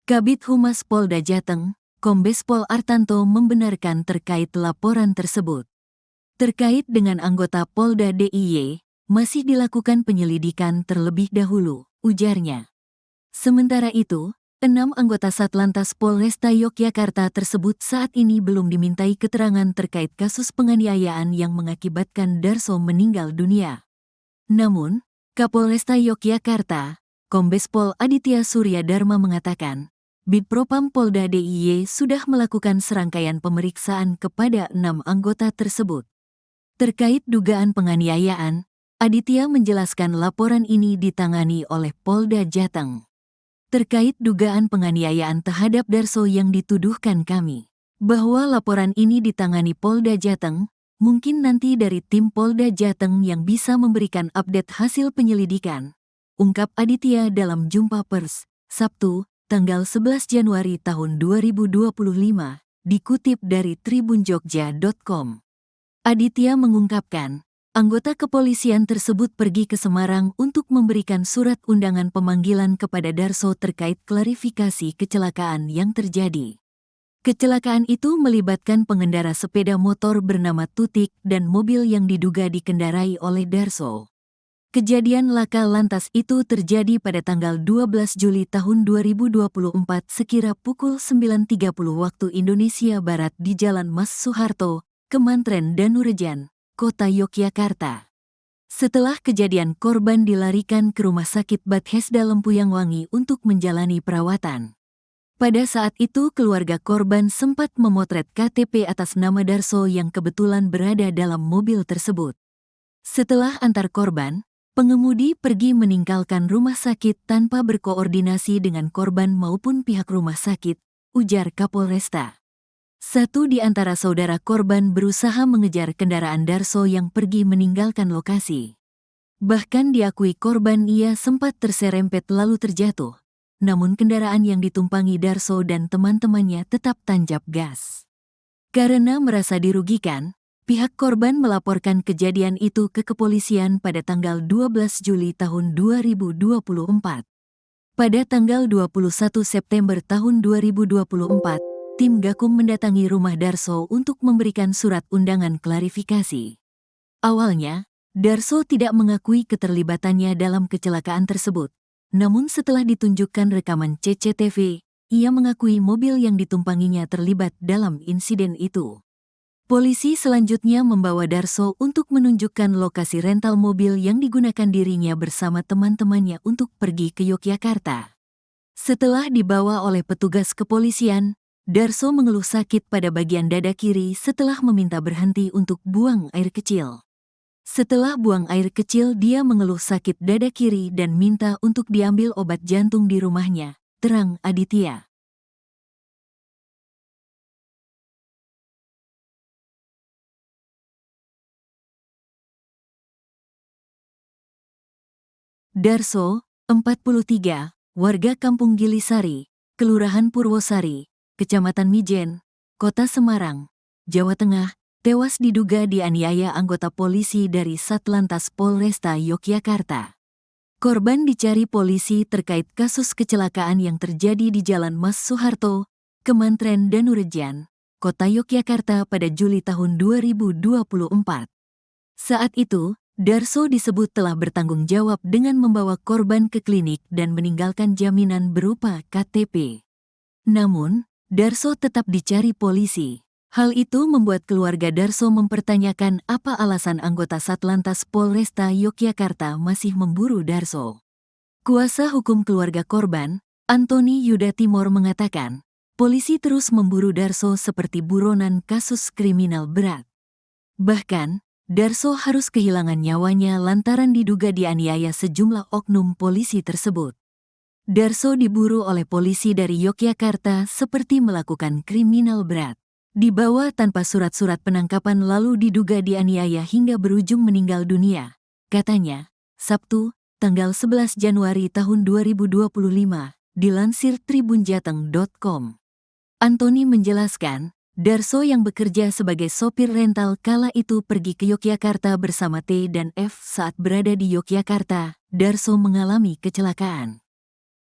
S1: Kabid Humas Polda Jateng, Kombes Pol Artanto membenarkan terkait laporan tersebut. Terkait dengan anggota Polda DIY, masih dilakukan penyelidikan terlebih dahulu, ujarnya. Sementara itu, 6 anggota Satlantas Polresta Yogyakarta tersebut saat ini belum dimintai keterangan terkait kasus penganiayaan yang mengakibatkan Darso meninggal dunia. Namun, Kapolresta Yogyakarta, Kombes Pol Aditya Surya Dharma mengatakan, Bidpropam Polda DIY sudah melakukan serangkaian pemeriksaan kepada 6 anggota tersebut. Terkait dugaan penganiayaan, Aditya menjelaskan laporan ini ditangani oleh Polda Jateng. Terkait dugaan penganiayaan terhadap Darso yang dituduhkan kami, bahwa laporan ini ditangani Polda Jateng, mungkin nanti dari tim Polda Jateng yang bisa memberikan update hasil penyelidikan, ungkap Aditya dalam jumpa pers, Sabtu, tanggal 11 Januari tahun 2025, dikutip dari tribunjogja.com. Aditya mengungkapkan, anggota kepolisian tersebut pergi ke Semarang untuk memberikan surat undangan pemanggilan kepada Darso terkait klarifikasi kecelakaan yang terjadi. Kecelakaan itu melibatkan pengendara sepeda motor bernama Tutik dan mobil yang diduga dikendarai oleh Darso. Kejadian laka lantas itu terjadi pada tanggal 12 Juli tahun 2024 sekira pukul 9.30 waktu Indonesia Barat di Jalan Mas Soeharto, Kemantren Danurejan, Kota Yogyakarta. Setelah kejadian, korban dilarikan ke Rumah Sakit Bethesda Lempuyangwangi untuk menjalani perawatan. Pada saat itu keluarga korban sempat memotret KTP atas nama Darso yang kebetulan berada dalam mobil tersebut. Setelah antar korban, pengemudi pergi meninggalkan rumah sakit tanpa berkoordinasi dengan korban maupun pihak rumah sakit, ujar Kapolresta. Satu di antara saudara korban berusaha mengejar kendaraan Darso yang pergi meninggalkan lokasi. Bahkan diakui korban ia sempat terserempet lalu terjatuh. Namun kendaraan yang ditumpangi Darso dan teman-temannya tetap tancap gas. Karena merasa dirugikan, pihak korban melaporkan kejadian itu ke kepolisian pada tanggal 12 Juli tahun 2024. Pada tanggal 21 September tahun 2024, tim Gakum mendatangi rumah Darso untuk memberikan surat undangan klarifikasi. Awalnya, Darso tidak mengakui keterlibatannya dalam kecelakaan tersebut. Namun setelah ditunjukkan rekaman CCTV, ia mengakui mobil yang ditumpanginya terlibat dalam insiden itu. Polisi selanjutnya membawa Darso untuk menunjukkan lokasi rental mobil yang digunakan dirinya bersama teman-temannya untuk pergi ke Yogyakarta. Setelah dibawa oleh petugas kepolisian, Darso mengeluh sakit pada bagian dada kiri setelah meminta berhenti untuk buang air kecil. Setelah buang air kecil, dia mengeluh sakit dada kiri dan minta untuk diambil obat jantung di rumahnya, terang Aditya. Darso, 43, warga Kampung Gilisari, Kelurahan Purwosari, Kecamatan Mijen, Kota Semarang, Jawa Tengah, tewas diduga dianiaya anggota polisi dari Satlantas Polresta Yogyakarta. Korban dicari polisi terkait kasus kecelakaan yang terjadi di Jalan Mas Soeharto, Kemantren Danurejan, Kota Yogyakarta pada Juli tahun 2024. Saat itu, Darso disebut telah bertanggung jawab dengan membawa korban ke klinik dan meninggalkan jaminan berupa KTP. Namun, Darso tetap dicari polisi. Hal itu membuat keluarga Darso mempertanyakan apa alasan anggota Satlantas Polresta Yogyakarta masih memburu Darso. Kuasa hukum keluarga korban, Antoni Yuda Timor mengatakan, polisi terus memburu Darso seperti buronan kasus kriminal berat. Bahkan, Darso harus kehilangan nyawanya lantaran diduga dianiaya sejumlah oknum polisi tersebut. Darso diburu oleh polisi dari Yogyakarta seperti melakukan kriminal berat. Dibawa tanpa surat-surat penangkapan lalu diduga dianiaya hingga berujung meninggal dunia. Katanya, Sabtu, tanggal 11 Januari tahun 2025, dilansir tribunjateng.com. Antoni menjelaskan, Darso yang bekerja sebagai sopir rental kala itu pergi ke Yogyakarta bersama T dan F. Saat berada di Yogyakarta, Darso mengalami kecelakaan.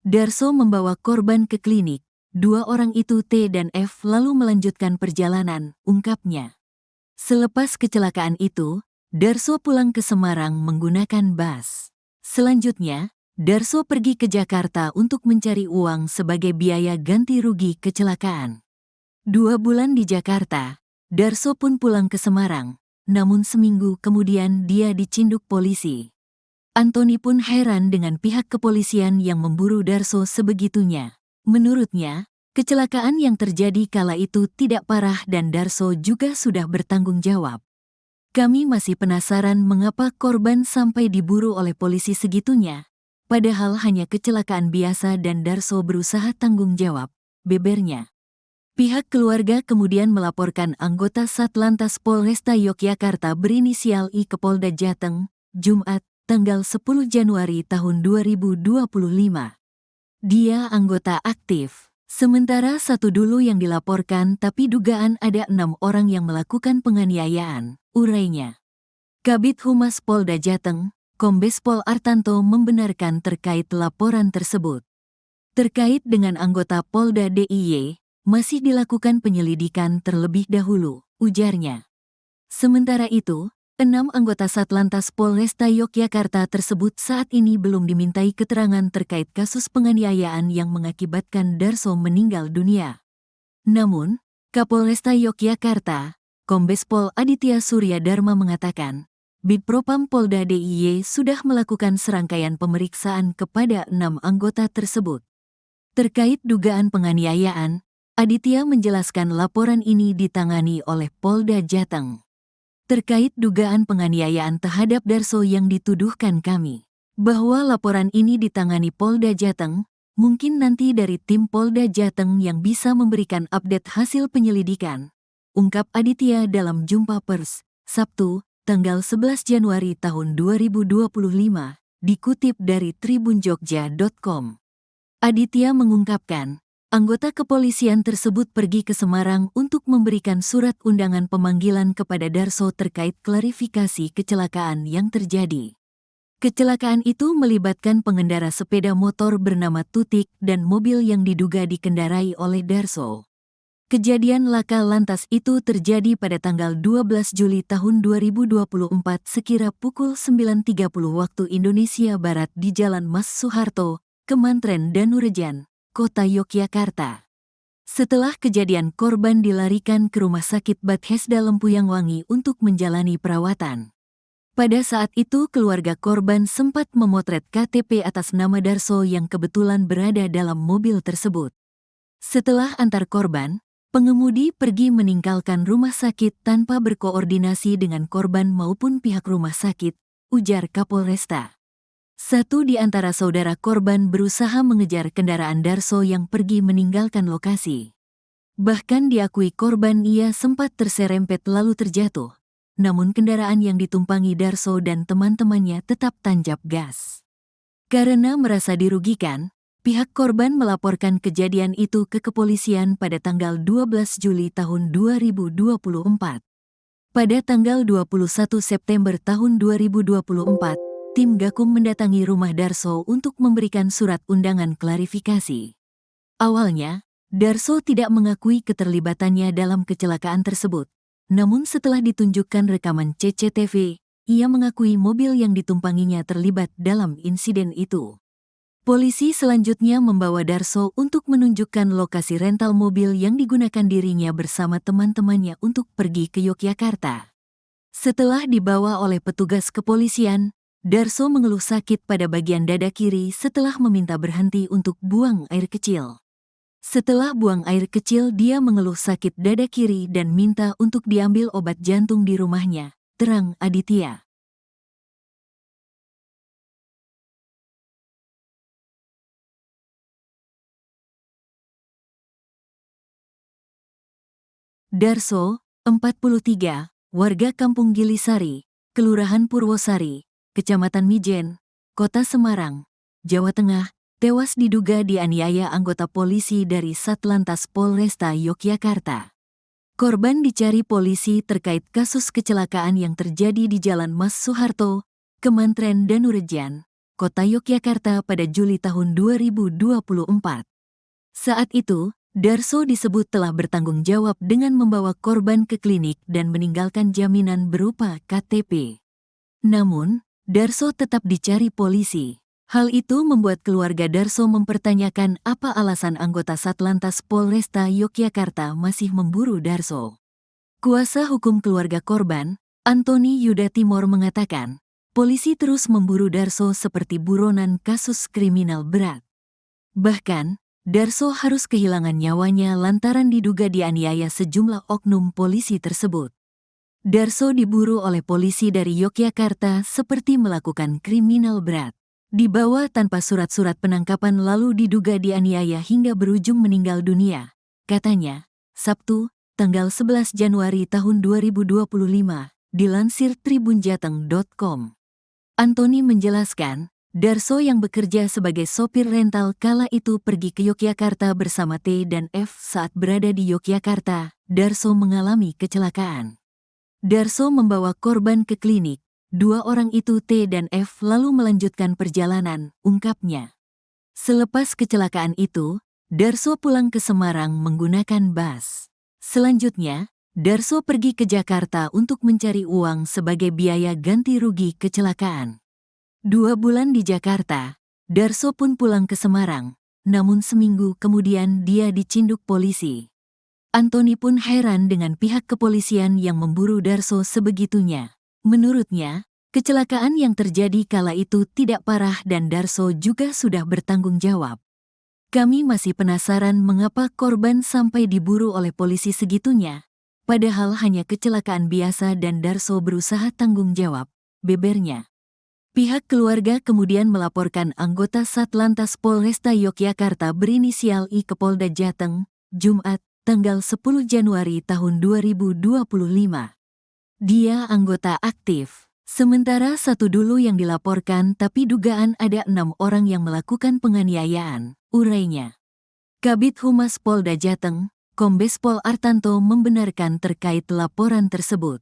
S1: Darso membawa korban ke klinik. Dua orang itu T dan F lalu melanjutkan perjalanan, ungkapnya. Selepas kecelakaan itu, Darso pulang ke Semarang menggunakan bus. Selanjutnya, Darso pergi ke Jakarta untuk mencari uang sebagai biaya ganti rugi kecelakaan. 2 bulan di Jakarta, Darso pun pulang ke Semarang, namun seminggu kemudian dia dicinduk polisi. Antoni pun heran dengan pihak kepolisian yang memburu Darso sebegitunya. Menurutnya, kecelakaan yang terjadi kala itu tidak parah dan Darso juga sudah bertanggung jawab. Kami masih penasaran mengapa korban sampai diburu oleh polisi segitunya, padahal hanya kecelakaan biasa dan Darso berusaha tanggung jawab, bebernya. Pihak keluarga kemudian melaporkan anggota Satlantas Polresta Yogyakarta berinisial I ke Polda Jateng, Jumat, tanggal 10 Januari tahun 2025. Dia anggota aktif. Sementara satu dulu yang dilaporkan tapi dugaan ada 6 orang yang melakukan penganiayaan, urainya. Kabid Humas Polda Jateng, Kombes Pol Artanto membenarkan terkait laporan tersebut. Terkait dengan anggota Polda DIY, masih dilakukan penyelidikan terlebih dahulu, ujarnya. Sementara itu, 6 anggota Satlantas Polresta Yogyakarta tersebut saat ini belum dimintai keterangan terkait kasus penganiayaan yang mengakibatkan Darso meninggal dunia. Namun, Kapolresta Yogyakarta, Kombes Pol Aditya Surya Dharma mengatakan, Bidpropam Polda DIY sudah melakukan serangkaian pemeriksaan kepada 6 anggota tersebut. Terkait dugaan penganiayaan, Aditya menjelaskan laporan ini ditangani oleh Polda Jateng. Terkait dugaan penganiayaan terhadap Darso yang dituduhkan kami, bahwa laporan ini ditangani Polda Jateng, mungkin nanti dari tim Polda Jateng yang bisa memberikan update hasil penyelidikan, ungkap Aditya dalam jumpa pers, Sabtu, tanggal 11 Januari tahun 2025, dikutip dari tribunjogja.com. Aditya mengungkapkan, anggota kepolisian tersebut pergi ke Semarang untuk memberikan surat undangan pemanggilan kepada Darso terkait klarifikasi kecelakaan yang terjadi. Kecelakaan itu melibatkan pengendara sepeda motor bernama Tutik dan mobil yang diduga dikendarai oleh Darso. Kejadian laka lantas itu terjadi pada tanggal 12 Juli tahun 2024 sekira pukul 9.30 waktu Indonesia Barat di Jalan Mas Soeharto, Kemantren Danurejan, Kota Yogyakarta. Setelah kejadian, korban dilarikan ke Rumah Sakit Bethesda Lempuyangwangi untuk menjalani perawatan. Pada saat itu keluarga korban sempat memotret KTP atas nama Darso yang kebetulan berada dalam mobil tersebut. Setelah antar korban, pengemudi pergi meninggalkan rumah sakit tanpa berkoordinasi dengan korban maupun pihak rumah sakit, ujar Kapolresta. Satu di antara saudara korban berusaha mengejar kendaraan Darso yang pergi meninggalkan lokasi. Bahkan diakui korban ia sempat terserempet lalu terjatuh. Namun kendaraan yang ditumpangi Darso dan teman-temannya tetap tancap gas. Karena merasa dirugikan, pihak korban melaporkan kejadian itu ke kepolisian pada tanggal 12 Juli tahun 2024. Pada tanggal 21 September tahun 2024, tim Gakum mendatangi rumah Darso untuk memberikan surat undangan klarifikasi. Awalnya, Darso tidak mengakui keterlibatannya dalam kecelakaan tersebut. Namun setelah ditunjukkan rekaman CCTV, ia mengakui mobil yang ditumpanginya terlibat dalam insiden itu. Polisi selanjutnya membawa Darso untuk menunjukkan lokasi rental mobil yang digunakan dirinya bersama teman-temannya untuk pergi ke Yogyakarta. Setelah dibawa oleh petugas kepolisian, Darso mengeluh sakit pada bagian dada kiri setelah meminta berhenti untuk buang air kecil. Setelah buang air kecil, dia mengeluh sakit dada kiri dan minta untuk diambil obat jantung di rumahnya, terang Aditya. Darso, 43, warga Kampung Gilisari, Kelurahan Purwosari, Kecamatan Mijen, Kota Semarang, Jawa Tengah, tewas diduga dianiaya anggota polisi dari Satlantas Polresta Yogyakarta. Korban dicari polisi terkait kasus kecelakaan yang terjadi di Jalan Mas Soeharto, Kemantren Danurejan, Kota Yogyakarta pada Juli tahun 2024. Saat itu, Darso disebut telah bertanggung jawab dengan membawa korban ke klinik dan meninggalkan jaminan berupa KTP. Namun, Darso tetap dicari polisi. Hal itu membuat keluarga Darso mempertanyakan apa alasan anggota Satlantas Polresta Yogyakarta masih memburu Darso. Kuasa hukum keluarga korban, Antoni Yuda Timor mengatakan, polisi terus memburu Darso seperti buronan kasus kriminal berat. Bahkan, Darso harus kehilangan nyawanya lantaran diduga dianiaya sejumlah oknum polisi tersebut. Darso diburu oleh polisi dari Yogyakarta seperti melakukan kriminal berat. Dibawa tanpa surat-surat penangkapan lalu diduga dianiaya hingga berujung meninggal dunia, katanya, Sabtu, tanggal 11 Januari tahun 2025, dilansir tribunjateng.com. Antoni menjelaskan, Darso yang bekerja sebagai sopir rental kala itu pergi ke Yogyakarta bersama T dan F. Saat berada di Yogyakarta, Darso mengalami kecelakaan. Darso membawa korban ke klinik. Dua orang itu T dan F lalu melanjutkan perjalanan, ungkapnya. Selepas kecelakaan itu, Darso pulang ke Semarang menggunakan bus. Selanjutnya, Darso pergi ke Jakarta untuk mencari uang sebagai biaya ganti rugi kecelakaan. 2 bulan di Jakarta, Darso pun pulang ke Semarang, namun seminggu kemudian dia dicinduk polisi. Antoni pun heran dengan pihak kepolisian yang memburu Darso sebegitunya. Menurutnya, kecelakaan yang terjadi kala itu tidak parah dan Darso juga sudah bertanggung jawab. Kami masih penasaran mengapa korban sampai diburu oleh polisi segitunya, padahal hanya kecelakaan biasa dan Darso berusaha tanggung jawab, bebernya. Pihak keluarga kemudian melaporkan anggota Satlantas Polresta Yogyakarta berinisial I ke Polda Jateng, Jumat, tanggal 10 Januari tahun 2025. Dia anggota aktif. Sementara satu dulu yang dilaporkan tapi dugaan ada 6 orang yang melakukan penganiayaan, urainya. Kabid Humas Polda Jateng, Kombes Pol Artanto membenarkan terkait laporan tersebut.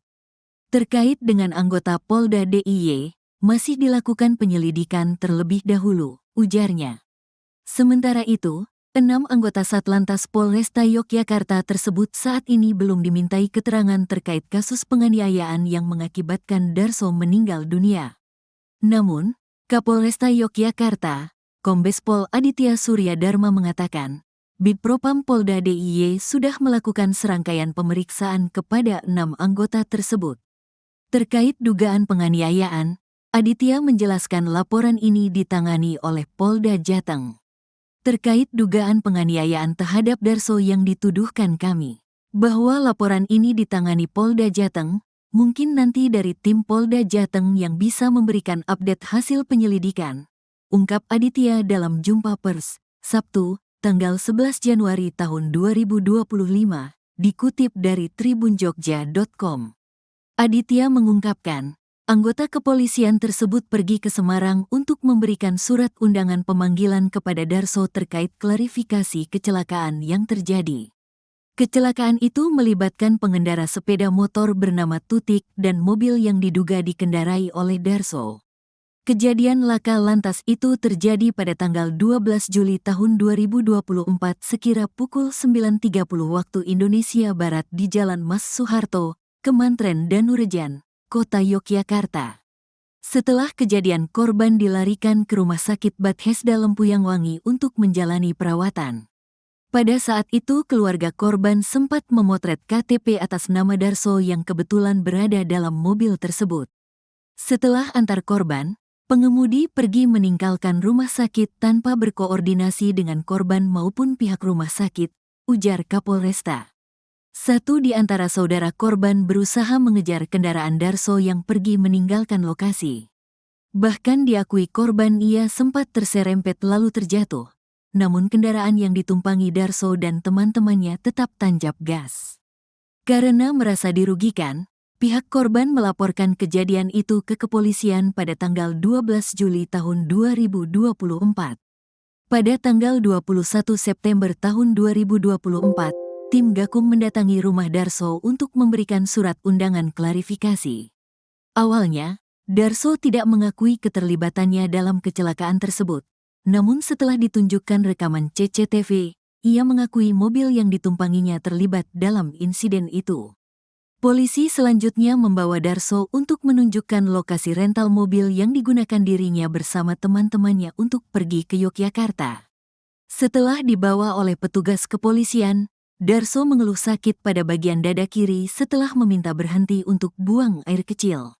S1: Terkait dengan anggota Polda DIY, masih dilakukan penyelidikan terlebih dahulu, ujarnya. Sementara itu, 6 anggota Satlantas Polresta Yogyakarta tersebut saat ini belum dimintai keterangan terkait kasus penganiayaan yang mengakibatkan Darso meninggal dunia. Namun, Kapolresta Yogyakarta, Kombes Pol Aditya Surya Dharma mengatakan, Bidpropam Polda DIY sudah melakukan serangkaian pemeriksaan kepada 6 anggota tersebut. Terkait dugaan penganiayaan, Aditya menjelaskan laporan ini ditangani oleh Polda Jateng. Terkait dugaan penganiayaan terhadap Darso yang dituduhkan kami, bahwa laporan ini ditangani Polda Jateng, mungkin nanti dari tim Polda Jateng yang bisa memberikan update hasil penyelidikan, ungkap Aditya dalam jumpa pers, Sabtu, tanggal 11 Januari tahun 2025, dikutip dari tribunjogja.com. Aditya mengungkapkan, anggota kepolisian tersebut pergi ke Semarang untuk memberikan surat undangan pemanggilan kepada Darso terkait klarifikasi kecelakaan yang terjadi. Kecelakaan itu melibatkan pengendara sepeda motor bernama Tutik dan mobil yang diduga dikendarai oleh Darso. Kejadian laka lantas itu terjadi pada tanggal 12 Juli tahun 2024 sekira pukul 9.30 waktu Indonesia Barat di Jalan Mas Soeharto, Kemantren Danurejan, Kota Yogyakarta. Setelah kejadian, korban dilarikan ke Rumah Sakit Bethesda Lempuyangwangi untuk menjalani perawatan. Pada saat itu keluarga korban sempat memotret KTP atas nama Darso yang kebetulan berada dalam mobil tersebut. Setelah antar korban, pengemudi pergi meninggalkan rumah sakit tanpa berkoordinasi dengan korban maupun pihak rumah sakit, ujar Kapolresta. Satu di antara saudara korban berusaha mengejar kendaraan Darso yang pergi meninggalkan lokasi. Bahkan diakui korban ia sempat terserempet lalu terjatuh. Namun kendaraan yang ditumpangi Darso dan teman-temannya tetap tancap gas. Karena merasa dirugikan, pihak korban melaporkan kejadian itu ke kepolisian pada tanggal 12 Juli tahun 2024. Pada tanggal 21 September tahun 2024, tim Gakum mendatangi rumah Darso untuk memberikan surat undangan klarifikasi. Awalnya, Darso tidak mengakui keterlibatannya dalam kecelakaan tersebut. Namun setelah ditunjukkan rekaman CCTV, ia mengakui mobil yang ditumpanginya terlibat dalam insiden itu. Polisi selanjutnya membawa Darso untuk menunjukkan lokasi rental mobil yang digunakan dirinya bersama teman-temannya untuk pergi ke Yogyakarta. Setelah dibawa oleh petugas kepolisian, Darso mengeluh sakit pada bagian dada kiri setelah meminta berhenti untuk buang air kecil.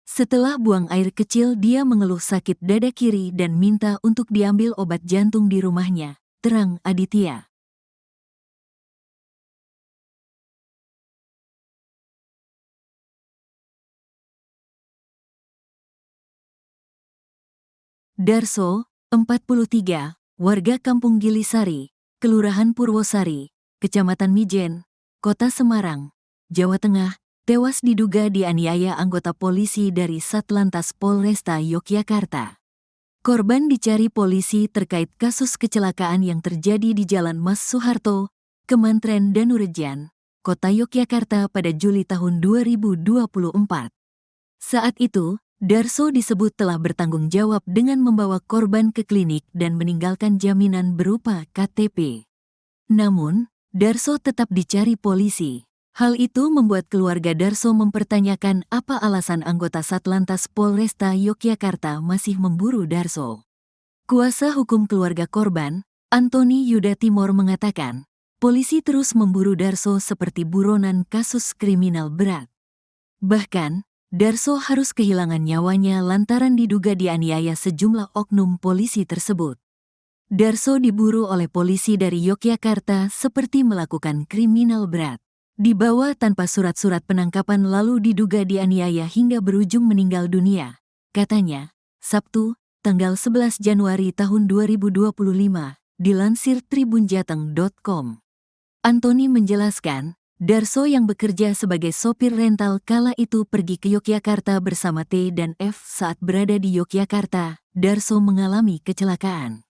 S1: Setelah buang air kecil, dia mengeluh sakit dada kiri dan minta untuk diambil obat jantung di rumahnya, terang Aditya. Darso, 43, warga Kampung Gilisari, Kelurahan Purwosari, Kecamatan Mijen, Kota Semarang, Jawa Tengah, tewas diduga dianiaya anggota polisi dari Satlantas Polresta Yogyakarta. Korban dicari polisi terkait kasus kecelakaan yang terjadi di Jalan Mas Soeharto, Kemantren Danurejan, Kota Yogyakarta pada Juli tahun 2024. Saat itu, Darso disebut telah bertanggung jawab dengan membawa korban ke klinik dan meninggalkan jaminan berupa KTP. Namun, Darso tetap dicari polisi. Hal itu membuat keluarga Darso mempertanyakan apa alasan anggota Satlantas Polresta Yogyakarta masih memburu Darso. Kuasa hukum keluarga korban, Antoni Yuda Timor mengatakan, polisi terus memburu Darso seperti buronan kasus kriminal berat. Bahkan, Darso harus kehilangan nyawanya lantaran diduga dianiaya sejumlah oknum polisi tersebut. Darso diburu oleh polisi dari Yogyakarta seperti melakukan kriminal berat. Dibawa tanpa surat-surat penangkapan lalu diduga dianiaya hingga berujung meninggal dunia. Katanya, Sabtu, tanggal 11 Januari tahun 2025, dilansir tribunjateng.com. Antoni menjelaskan, Darso yang bekerja sebagai sopir rental kala itu pergi ke Yogyakarta bersama T dan F. Saat berada di Yogyakarta, Darso mengalami kecelakaan.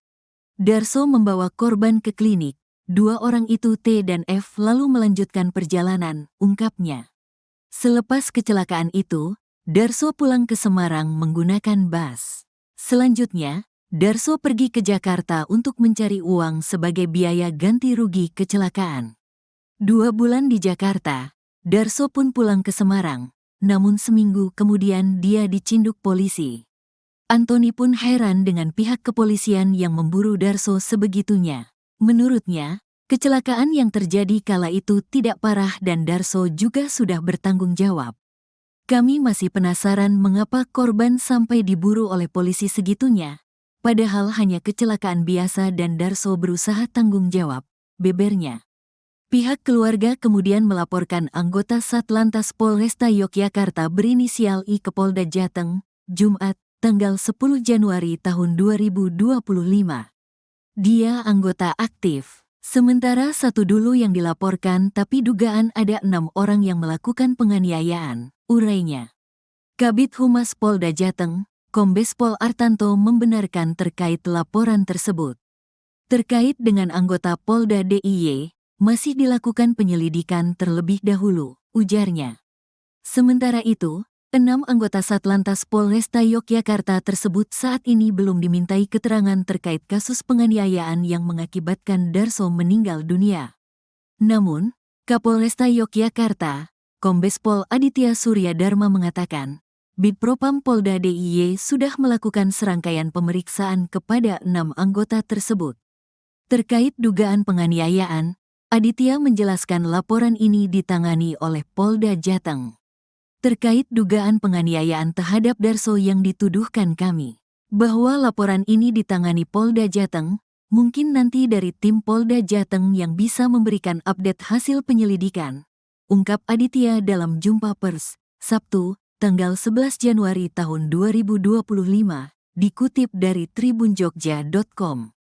S1: Darso membawa korban ke klinik. Dua orang itu T dan F lalu melanjutkan perjalanan, ungkapnya. Selepas kecelakaan itu, Darso pulang ke Semarang menggunakan bus. Selanjutnya, Darso pergi ke Jakarta untuk mencari uang sebagai biaya ganti rugi kecelakaan. 2 bulan di Jakarta, Darso pun pulang ke Semarang, namun seminggu kemudian dia dicinduk polisi. Antoni pun heran dengan pihak kepolisian yang memburu Darso sebegitunya. Menurutnya, kecelakaan yang terjadi kala itu tidak parah dan Darso juga sudah bertanggung jawab. Kami masih penasaran mengapa korban sampai diburu oleh polisi segitunya, padahal hanya kecelakaan biasa dan Darso berusaha tanggung jawab, bebernya. Pihak keluarga kemudian melaporkan anggota Satlantas Polresta Yogyakarta berinisial I ke Polda Jateng, Jumat, tanggal 10 Januari tahun 2025. Dia anggota aktif. Sementara satu dulu yang dilaporkan tapi dugaan ada 6 orang yang melakukan penganiayaan, urainya. Kabid Humas Polda Jateng, Kombes Pol Artanto membenarkan terkait laporan tersebut. Terkait dengan anggota Polda DIY, masih dilakukan penyelidikan terlebih dahulu, ujarnya. Sementara itu, 6 anggota Satlantas Polresta Yogyakarta tersebut saat ini belum dimintai keterangan terkait kasus penganiayaan yang mengakibatkan Darso meninggal dunia. Namun, Kapolresta Yogyakarta, Kombes Pol Aditya Surya Dharma mengatakan, Bidpropam Polda DIY sudah melakukan serangkaian pemeriksaan kepada 6 anggota tersebut. Terkait dugaan penganiayaan, Aditya menjelaskan laporan ini ditangani oleh Polda Jateng. Terkait dugaan penganiayaan terhadap Darso yang dituduhkan kami, bahwa laporan ini ditangani Polda Jateng, mungkin nanti dari tim Polda Jateng yang bisa memberikan update hasil penyelidikan, ungkap Aditya dalam jumpa pers, Sabtu, tanggal 11 Januari tahun 2025, dikutip dari tribunjogja.com.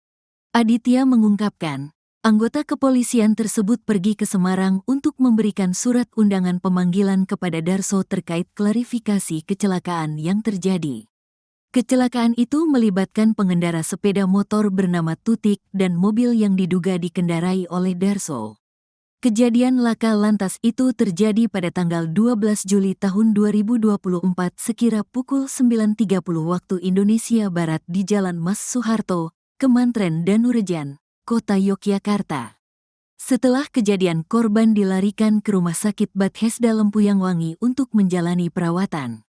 S1: Aditya mengungkapkan, anggota kepolisian tersebut pergi ke Semarang untuk memberikan surat undangan pemanggilan kepada Darso terkait klarifikasi kecelakaan yang terjadi. Kecelakaan itu melibatkan pengendara sepeda motor bernama Tutik dan mobil yang diduga dikendarai oleh Darso. Kejadian laka lantas itu terjadi pada tanggal 12 Juli tahun 2024 sekira pukul 9.30 waktu Indonesia Barat di Jalan Mas Soeharto, Kemantren Danurejan, Kota Yogyakarta. Setelah kejadian korban dilarikan ke Rumah Sakit Bethesda Lempuyangwangi untuk menjalani perawatan.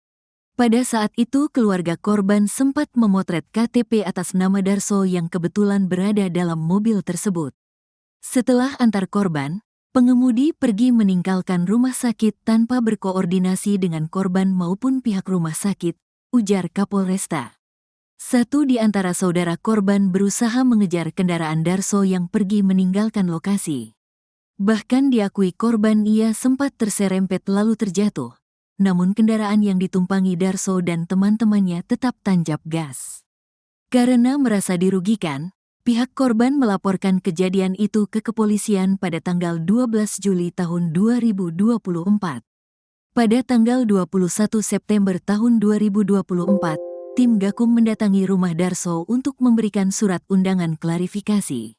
S1: Pada saat itu keluarga korban sempat memotret KTP atas nama Darso yang kebetulan berada dalam mobil tersebut. Setelah antar korban, pengemudi pergi meninggalkan rumah sakit tanpa berkoordinasi dengan korban maupun pihak rumah sakit, ujar Kapolresta. Satu di antara saudara korban berusaha mengejar kendaraan Darso yang pergi meninggalkan lokasi. Bahkan diakui korban ia sempat terserempet lalu terjatuh. Namun kendaraan yang ditumpangi Darso dan teman-temannya tetap tancap gas. Karena merasa dirugikan, pihak korban melaporkan kejadian itu ke kepolisian pada tanggal 12 Juli tahun 2024. Pada tanggal 21 September tahun 2024, tim Gakum mendatangi rumah Darso untuk memberikan surat undangan klarifikasi.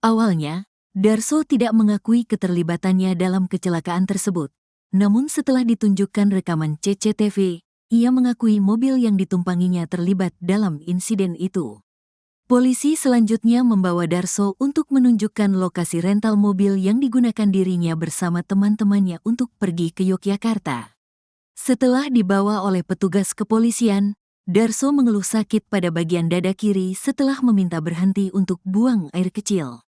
S1: Awalnya, Darso tidak mengakui keterlibatannya dalam kecelakaan tersebut. Namun setelah ditunjukkan rekaman CCTV, ia mengakui mobil yang ditumpanginya terlibat dalam insiden itu. Polisi selanjutnya membawa Darso untuk menunjukkan lokasi rental mobil yang digunakan dirinya bersama teman-temannya untuk pergi ke Yogyakarta. Setelah dibawa oleh petugas kepolisian, Darso mengeluh sakit pada bagian dada kiri setelah meminta berhenti untuk buang air kecil.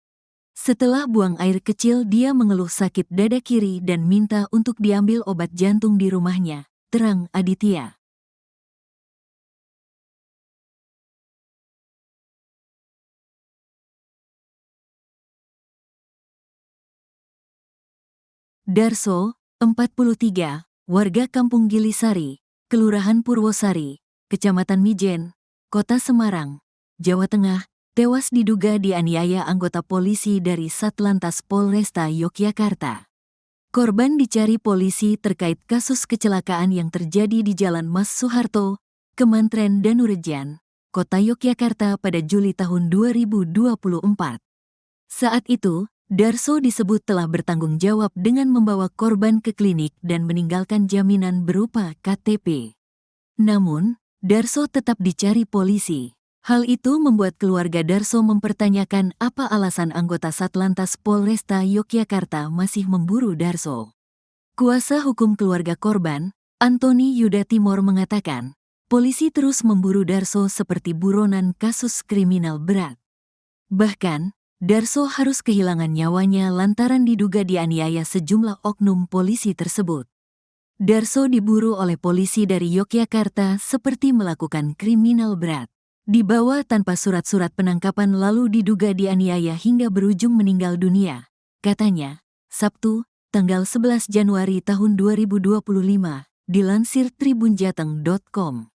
S1: Setelah buang air kecil, dia mengeluh sakit dada kiri dan minta untuk diambil obat jantung di rumahnya, terang Aditya. Darso, 43, warga Kampung Gilisari, Kelurahan Purwosari, Kecamatan Mijen, Kota Semarang, Jawa Tengah, tewas diduga dianiaya anggota polisi dari Satlantas Polresta Yogyakarta. Korban dicari polisi terkait kasus kecelakaan yang terjadi di Jalan Mas Soeharto, Kemantren Danurejan, Kota Yogyakarta pada Juli tahun 2024. Saat itu, Darso disebut telah bertanggung jawab dengan membawa korban ke klinik dan meninggalkan jaminan berupa KTP. Namun, Darso tetap dicari polisi. Hal itu membuat keluarga Darso mempertanyakan apa alasan anggota Satlantas Polresta Yogyakarta masih memburu Darso. Kuasa hukum keluarga korban, Antoni Yuda Timor mengatakan, polisi terus memburu Darso seperti buronan kasus kriminal berat. Bahkan, Darso harus kehilangan nyawanya lantaran diduga dianiaya sejumlah oknum polisi tersebut. Darso diburu oleh polisi dari Yogyakarta seperti melakukan kriminal berat. Dibawa tanpa surat-surat penangkapan lalu diduga dianiaya hingga berujung meninggal dunia, katanya, Sabtu, tanggal 11 Januari tahun 2025, dilansir tribunjateng.com.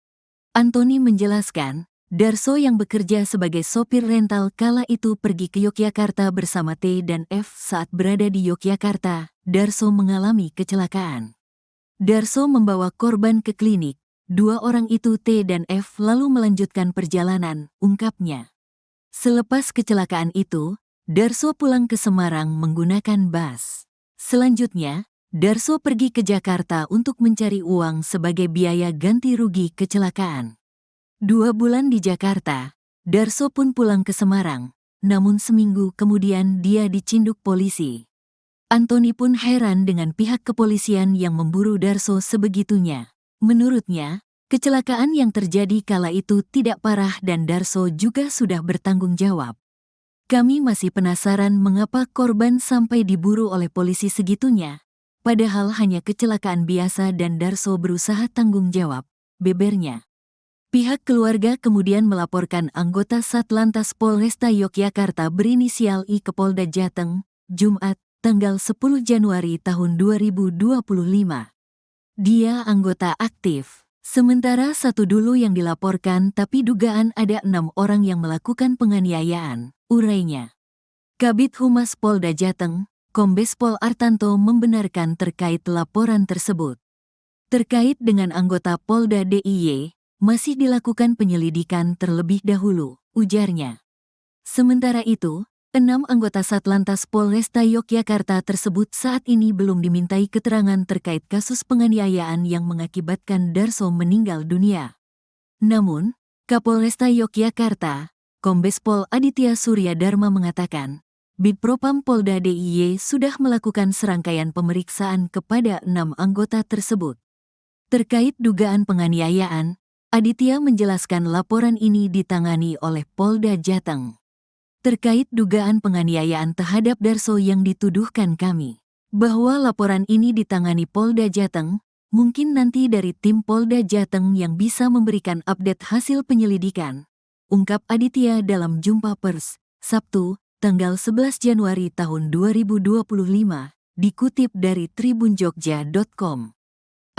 S1: Antoni menjelaskan, Darso yang bekerja sebagai sopir rental kala itu pergi ke Yogyakarta bersama T dan F. Saat berada di Yogyakarta, Darso mengalami kecelakaan. Darso membawa korban ke klinik. Dua orang itu T dan F lalu melanjutkan perjalanan, ungkapnya. Selepas kecelakaan itu, Darso pulang ke Semarang menggunakan bus. Selanjutnya, Darso pergi ke Jakarta untuk mencari uang sebagai biaya ganti rugi kecelakaan. 2 bulan di Jakarta, Darso pun pulang ke Semarang, namun seminggu kemudian dia dicinduk polisi. Antoni pun heran dengan pihak kepolisian yang memburu Darso sebegitunya. Menurutnya, kecelakaan yang terjadi kala itu tidak parah dan Darso juga sudah bertanggung jawab. Kami masih penasaran mengapa korban sampai diburu oleh polisi segitunya, padahal hanya kecelakaan biasa dan Darso berusaha tanggung jawab, bebernya. Pihak keluarga kemudian melaporkan anggota Satlantas Polresta Yogyakarta berinisial I ke Polda Jateng, Jumat, tanggal 10 Januari tahun 2025. Dia anggota aktif. Sementara satu dulu yang dilaporkan tapi dugaan ada 6 orang yang melakukan penganiayaan, urainya. Kabid Humas Polda Jateng, Kombes Pol Artanto membenarkan terkait laporan tersebut. Terkait dengan anggota Polda DIY, masih dilakukan penyelidikan terlebih dahulu, ujarnya. Sementara itu, 6 anggota Satlantas Polresta Yogyakarta tersebut saat ini belum dimintai keterangan terkait kasus penganiayaan yang mengakibatkan Darso meninggal dunia. Namun, Kapolresta Yogyakarta, Kombes Pol Aditya Surya Dharma mengatakan, Bidpropam Polda DIY sudah melakukan serangkaian pemeriksaan kepada 6 anggota tersebut. Terkait dugaan penganiayaan, Aditya menjelaskan laporan ini ditangani oleh Polda Jateng. Terkait dugaan penganiayaan terhadap Darso yang dituduhkan kami, bahwa laporan ini ditangani Polda Jateng, mungkin nanti dari tim Polda Jateng yang bisa memberikan update hasil penyelidikan, ungkap Aditya dalam jumpa pers, Sabtu, tanggal 11 Januari tahun 2025, dikutip dari tribunjogja.com.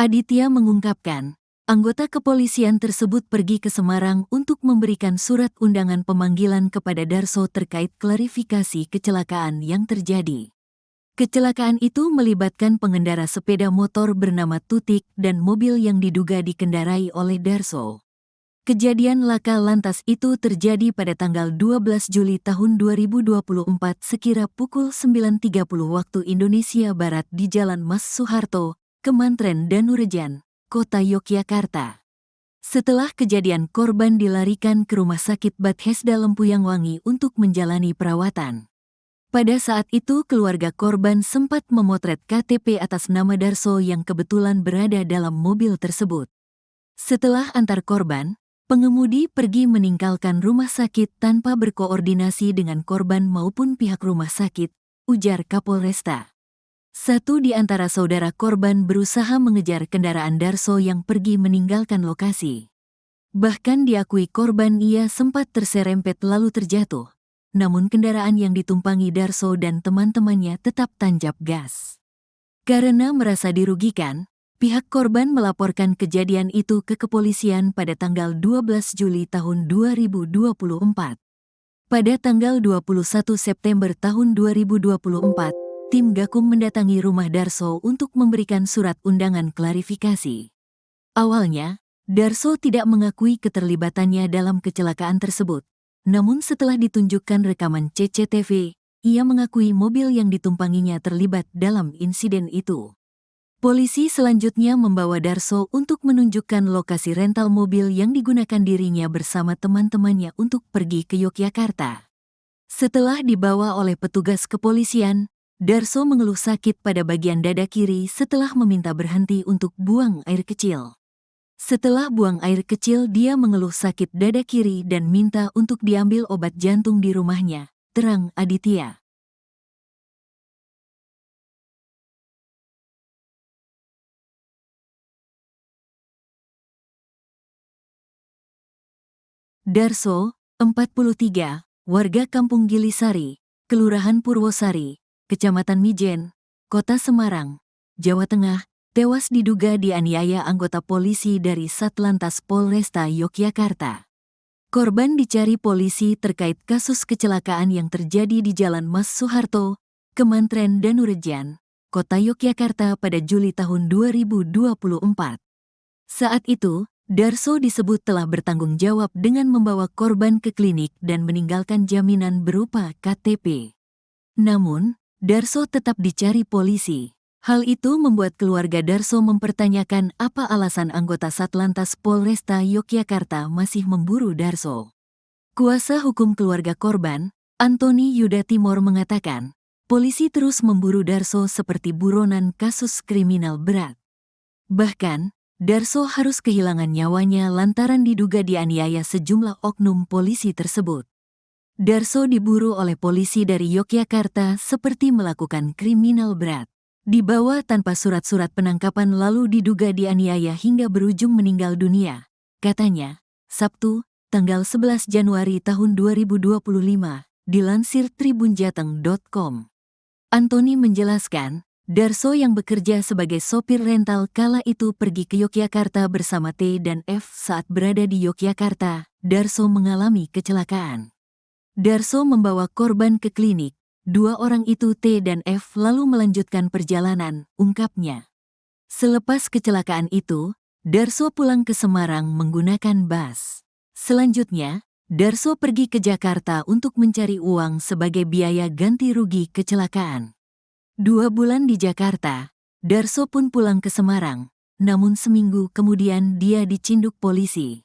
S1: Aditya mengungkapkan, anggota kepolisian tersebut pergi ke Semarang untuk memberikan surat undangan pemanggilan kepada Darso terkait klarifikasi kecelakaan yang terjadi. Kecelakaan itu melibatkan pengendara sepeda motor bernama Tutik dan mobil yang diduga dikendarai oleh Darso. Kejadian laka lantas itu terjadi pada tanggal 12 Juli tahun 2024 sekira pukul 9.30 waktu Indonesia Barat di Jalan Mas Soeharto, Kemantren Danurejan, Kota Yogyakarta. Setelah kejadian korban dilarikan ke Rumah Sakit Bethesda Lempuyang Wangi untuk menjalani perawatan. Pada saat itu keluarga korban sempat memotret KTP atas nama Darso yang kebetulan berada dalam mobil tersebut. Setelah antar korban, Pengemudi pergi meninggalkan rumah sakit tanpa berkoordinasi dengan korban maupun pihak rumah sakit, ujar Kapolresta. Satu di antara saudara korban berusaha mengejar kendaraan Darso yang pergi meninggalkan lokasi. Bahkan diakui korban ia sempat terserempet lalu terjatuh. Namun kendaraan yang ditumpangi Darso dan teman-temannya tetap tancap gas. Karena merasa dirugikan, pihak korban melaporkan kejadian itu ke kepolisian pada tanggal 12 Juli tahun 2024. Pada tanggal 21 September tahun 2024, tim Gakum mendatangi rumah Darso untuk memberikan surat undangan klarifikasi. Awalnya, Darso tidak mengakui keterlibatannya dalam kecelakaan tersebut. Namun setelah ditunjukkan rekaman CCTV, ia mengakui mobil yang ditumpanginya terlibat dalam insiden itu. Polisi selanjutnya membawa Darso untuk menunjukkan lokasi rental mobil yang digunakan dirinya bersama teman-temannya untuk pergi ke Yogyakarta. Setelah dibawa oleh petugas kepolisian, Darso mengeluh sakit pada bagian dada kiri setelah meminta berhenti untuk buang air kecil. Setelah buang air kecil, dia mengeluh sakit dada kiri dan minta untuk diambil obat jantung di rumahnya, terang Aditya. Darso, 43, warga Kampung Gilisari, Kelurahan Purwosari, Kecamatan Mijen, Kota Semarang, Jawa Tengah, tewas diduga dianiaya anggota polisi dari Satlantas Polresta Yogyakarta. Korban dicari polisi terkait kasus kecelakaan yang terjadi di Jalan Mas Soeharto, Kemantren Danurejan, Kota Yogyakarta pada Juli tahun 2024. Saat itu, Darso disebut telah bertanggung jawab dengan membawa korban ke klinik dan meninggalkan jaminan berupa KTP. Namun, Darso tetap dicari polisi. Hal itu membuat keluarga Darso mempertanyakan apa alasan anggota Satlantas Polresta Yogyakarta masih memburu Darso. Kuasa hukum keluarga korban, Antoni Yuda Timor mengatakan, polisi terus memburu Darso seperti buronan kasus kriminal berat. Bahkan, Darso harus kehilangan nyawanya lantaran diduga dianiaya sejumlah oknum polisi tersebut. Darso diburu oleh polisi dari Yogyakarta seperti melakukan kriminal berat. Dibawa tanpa surat-surat penangkapan lalu diduga dianiaya hingga berujung meninggal dunia, katanya, Sabtu, tanggal 11 Januari tahun 2025, dilansir tribunjateng.com. Antoni menjelaskan, Darso yang bekerja sebagai sopir rental kala itu pergi ke Yogyakarta bersama T dan F. Saat berada di Yogyakarta, Darso mengalami kecelakaan. Darso membawa korban ke klinik. Dua orang itu T dan F lalu melanjutkan perjalanan, ungkapnya. Selepas kecelakaan itu, Darso pulang ke Semarang menggunakan bus. Selanjutnya, Darso pergi ke Jakarta untuk mencari uang sebagai biaya ganti rugi kecelakaan. 2 bulan di Jakarta, Darso pun pulang ke Semarang, namun seminggu kemudian dia dicinduk polisi.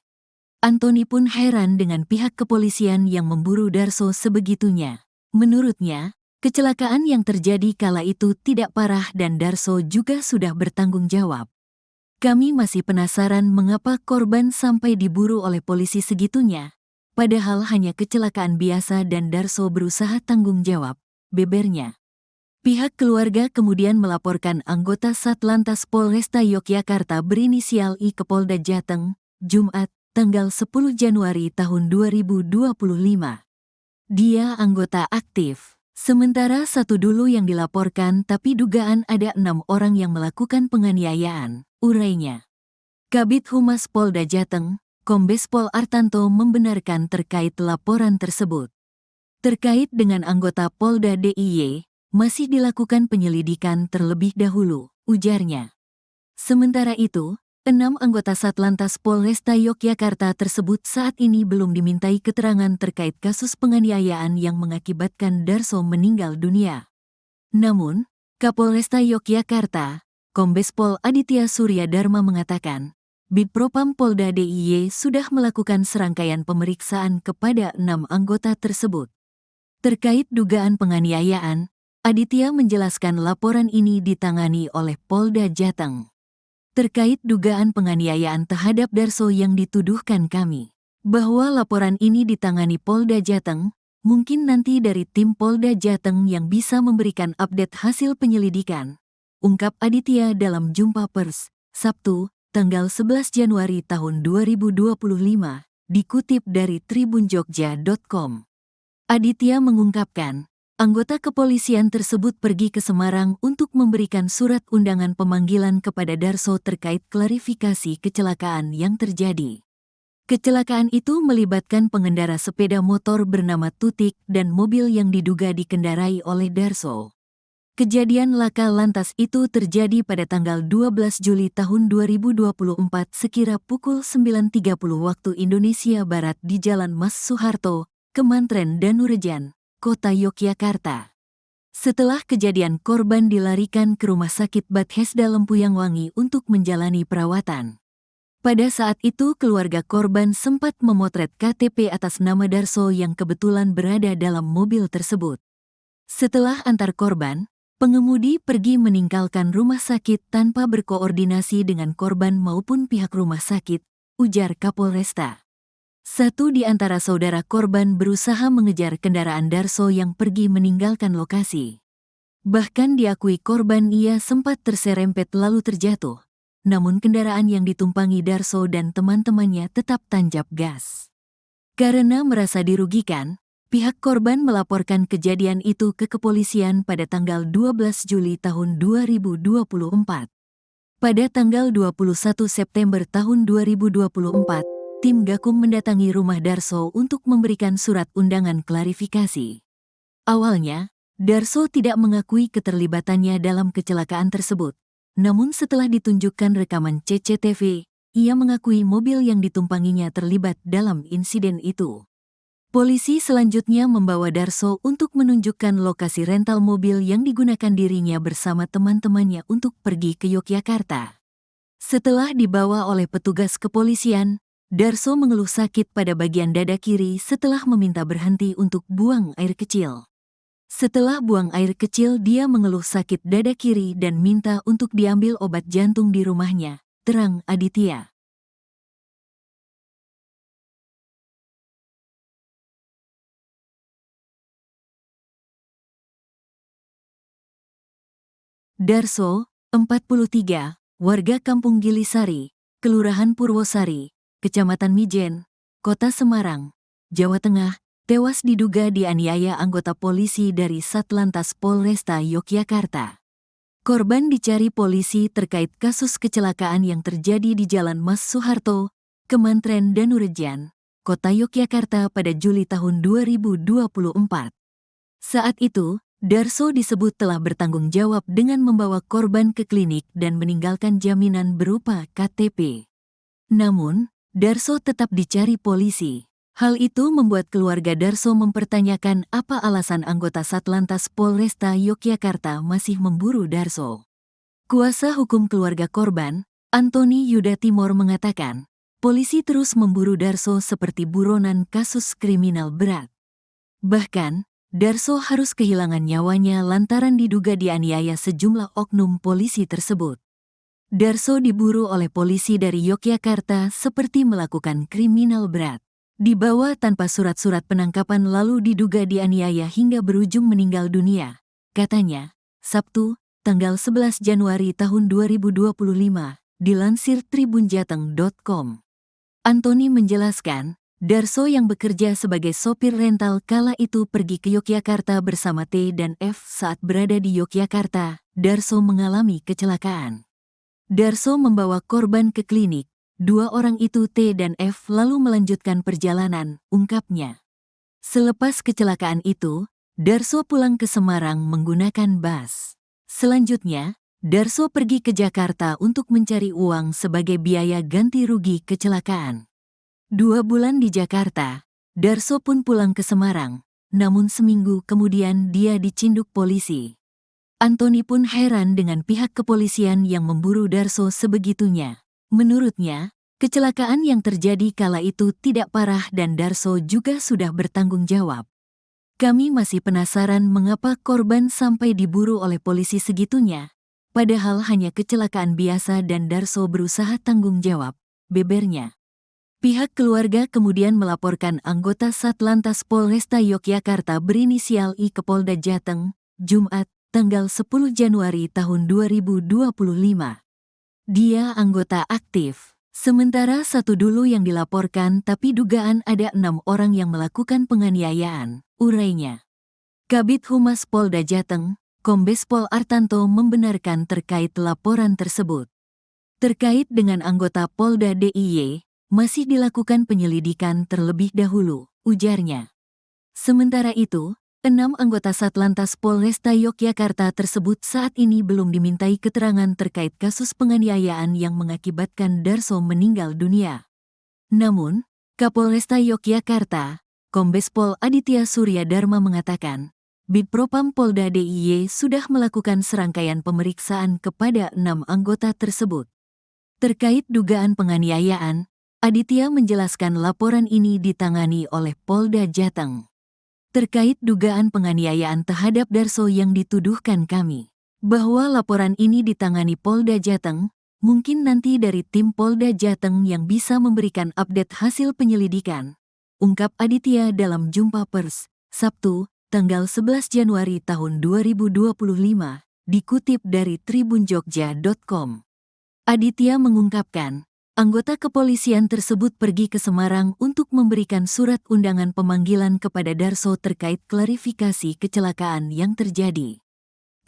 S1: Antoni pun heran dengan pihak kepolisian yang memburu Darso sebegitunya. Menurutnya, kecelakaan yang terjadi kala itu tidak parah dan Darso juga sudah bertanggung jawab. Kami masih penasaran mengapa korban sampai diburu oleh polisi segitunya, padahal hanya kecelakaan biasa dan Darso berusaha tanggung jawab, bebernya. Pihak keluarga kemudian melaporkan anggota Satlantas Polresta Yogyakarta berinisial I ke Polda Jateng, Jumat, tanggal 10 Januari tahun 2025. Dia anggota aktif, sementara satu dulu yang dilaporkan tapi dugaan ada 6 orang yang melakukan penganiayaan, urainya. Kabid Humas Polda Jateng, Kombes Pol Artanto membenarkan terkait laporan tersebut. Terkait dengan anggota Polda DIY, masih dilakukan penyelidikan terlebih dahulu, ujarnya. Sementara itu, 6 anggota Satlantas Polresta Yogyakarta tersebut saat ini belum dimintai keterangan terkait kasus penganiayaan yang mengakibatkan Darso meninggal dunia. Namun, Kapolresta Yogyakarta, Kombes Pol Aditya Surya Dharma mengatakan, Bidpropam Polda DIY sudah melakukan serangkaian pemeriksaan kepada 6 anggota tersebut. Terkait dugaan penganiayaan, Aditya menjelaskan laporan ini ditangani oleh Polda Jateng. Terkait dugaan penganiayaan terhadap Darso yang dituduhkan kami bahwa laporan ini ditangani Polda Jateng, mungkin nanti dari tim Polda Jateng yang bisa memberikan update hasil penyelidikan, ungkap Aditya dalam jumpa pers, Sabtu, tanggal 11 Januari tahun 2025, dikutip dari tribunjogja.com. Aditya mengungkapkan, anggota kepolisian tersebut pergi ke Semarang untuk memberikan surat undangan pemanggilan kepada Darso terkait klarifikasi kecelakaan yang terjadi. Kecelakaan itu melibatkan pengendara sepeda motor bernama Tutik dan mobil yang diduga dikendarai oleh Darso. Kejadian laka lantas itu terjadi pada tanggal 12 Juli tahun 2024 sekira pukul 9.30 waktu Indonesia Barat di Jalan Mas Soeharto, Kemantren Danurejan, Kota Yogyakarta. Setelah kejadian, korban dilarikan ke Rumah Sakit Bethesda Lempuyang Wangi untuk menjalani perawatan. Pada saat itu keluarga korban sempat memotret KTP atas nama Darso yang kebetulan berada dalam mobil tersebut. Setelah antar korban, pengemudi pergi meninggalkan rumah sakit tanpa berkoordinasi dengan korban maupun pihak rumah sakit, ujar Kapolresta. Satu di antara saudara korban berusaha mengejar kendaraan Darso yang pergi meninggalkan lokasi. Bahkan diakui korban ia sempat terserempet lalu terjatuh. Namun kendaraan yang ditumpangi Darso dan teman-temannya tetap tancap gas. Karena merasa dirugikan, pihak korban melaporkan kejadian itu ke kepolisian pada tanggal 12 Juli tahun 2024. Pada tanggal 21 September tahun 2024, tim Gakum mendatangi rumah Darso untuk memberikan surat undangan klarifikasi. Awalnya, Darso tidak mengakui keterlibatannya dalam kecelakaan tersebut. Namun setelah ditunjukkan rekaman CCTV, ia mengakui mobil yang ditumpanginya terlibat dalam insiden itu. Polisi selanjutnya membawa Darso untuk menunjukkan lokasi rental mobil yang digunakan dirinya bersama teman-temannya untuk pergi ke Yogyakarta. Setelah dibawa oleh petugas kepolisian, Darso mengeluh sakit pada bagian dada kiri setelah meminta berhenti untuk buang air kecil. Setelah buang air kecil, dia mengeluh sakit dada kiri dan minta untuk diambil obat jantung di rumahnya, terang Aditya. Darso, 43, warga Kampung Gilisari, Kelurahan Purwosari, Kecamatan Mijen, Kota Semarang, Jawa Tengah, tewas diduga dianiaya anggota polisi dari Satlantas Polresta Yogyakarta. Korban dicari polisi terkait kasus kecelakaan yang terjadi di Jalan Mas Soeharto, Kemantren Danurejan, Kota Yogyakarta pada Juli tahun 2024. Saat itu, Darso disebut telah bertanggung jawab dengan membawa korban ke klinik dan meninggalkan jaminan berupa KTP. Namun, Darso tetap dicari polisi. Hal itu membuat keluarga Darso mempertanyakan apa alasan anggota Satlantas Polresta Yogyakarta masih memburu Darso. Kuasa hukum keluarga korban, Antoni Yuda Timor mengatakan, polisi terus memburu Darso seperti buronan kasus kriminal berat. Bahkan, Darso harus kehilangan nyawanya lantaran diduga dianiaya sejumlah oknum polisi tersebut. Darso diburu oleh polisi dari Yogyakarta seperti melakukan kriminal berat. Dibawa tanpa surat-surat penangkapan lalu diduga dianiaya hingga berujung meninggal dunia, katanya, Sabtu, tanggal 11 Januari tahun 2025, dilansir tribunjateng.com. Antoni menjelaskan, Darso yang bekerja sebagai sopir rental kala itu pergi ke Yogyakarta bersama T dan F. Saat berada di Yogyakarta, Darso mengalami kecelakaan. Darso membawa korban ke klinik. Dua orang itu T dan F lalu melanjutkan perjalanan, ungkapnya. Selepas kecelakaan itu, Darso pulang ke Semarang menggunakan bus. Selanjutnya, Darso pergi ke Jakarta untuk mencari uang sebagai biaya ganti rugi kecelakaan. 2 bulan di Jakarta, Darso pun pulang ke Semarang, namun seminggu kemudian dia dicinduk polisi. Antoni pun heran dengan pihak kepolisian yang memburu Darso sebegitunya. Menurutnya, kecelakaan yang terjadi kala itu tidak parah dan Darso juga sudah bertanggung jawab. Kami masih penasaran mengapa korban sampai diburu oleh polisi segitunya, padahal hanya kecelakaan biasa dan Darso berusaha tanggung jawab, bebernya. Pihak keluarga kemudian melaporkan anggota Satlantas Polresta Yogyakarta berinisial I ke Polda Jateng, Jumat, tanggal 10 Januari tahun 2025. Dia anggota aktif. Sementara satu dulu yang dilaporkan tapi dugaan ada 6 orang yang melakukan penganiayaan, urainya. Kabid Humas Polda Jateng, Kombes Pol Artanto membenarkan terkait laporan tersebut. Terkait dengan anggota Polda DIY, masih dilakukan penyelidikan terlebih dahulu, ujarnya. Sementara itu, 6 anggota Satlantas Polresta Yogyakarta tersebut saat ini belum dimintai keterangan terkait kasus penganiayaan yang mengakibatkan Darso meninggal dunia. Namun, Kapolresta Yogyakarta, Kombes Pol Aditya Surya Dharma mengatakan, Bidpropam Polda DIY sudah melakukan serangkaian pemeriksaan kepada 6 anggota tersebut. Terkait dugaan penganiayaan, Aditya menjelaskan laporan ini ditangani oleh Polda Jateng. Terkait dugaan penganiayaan terhadap Darso yang dituduhkan kami, bahwa laporan ini ditangani Polda Jateng, mungkin nanti dari tim Polda Jateng yang bisa memberikan update hasil penyelidikan, ungkap Aditya dalam jumpa pers, Sabtu, tanggal 11 Januari tahun 2025, dikutip dari tribunjogja.com. Aditya mengungkapkan, anggota kepolisian tersebut pergi ke Semarang untuk memberikan surat undangan pemanggilan kepada Darso terkait klarifikasi kecelakaan yang terjadi.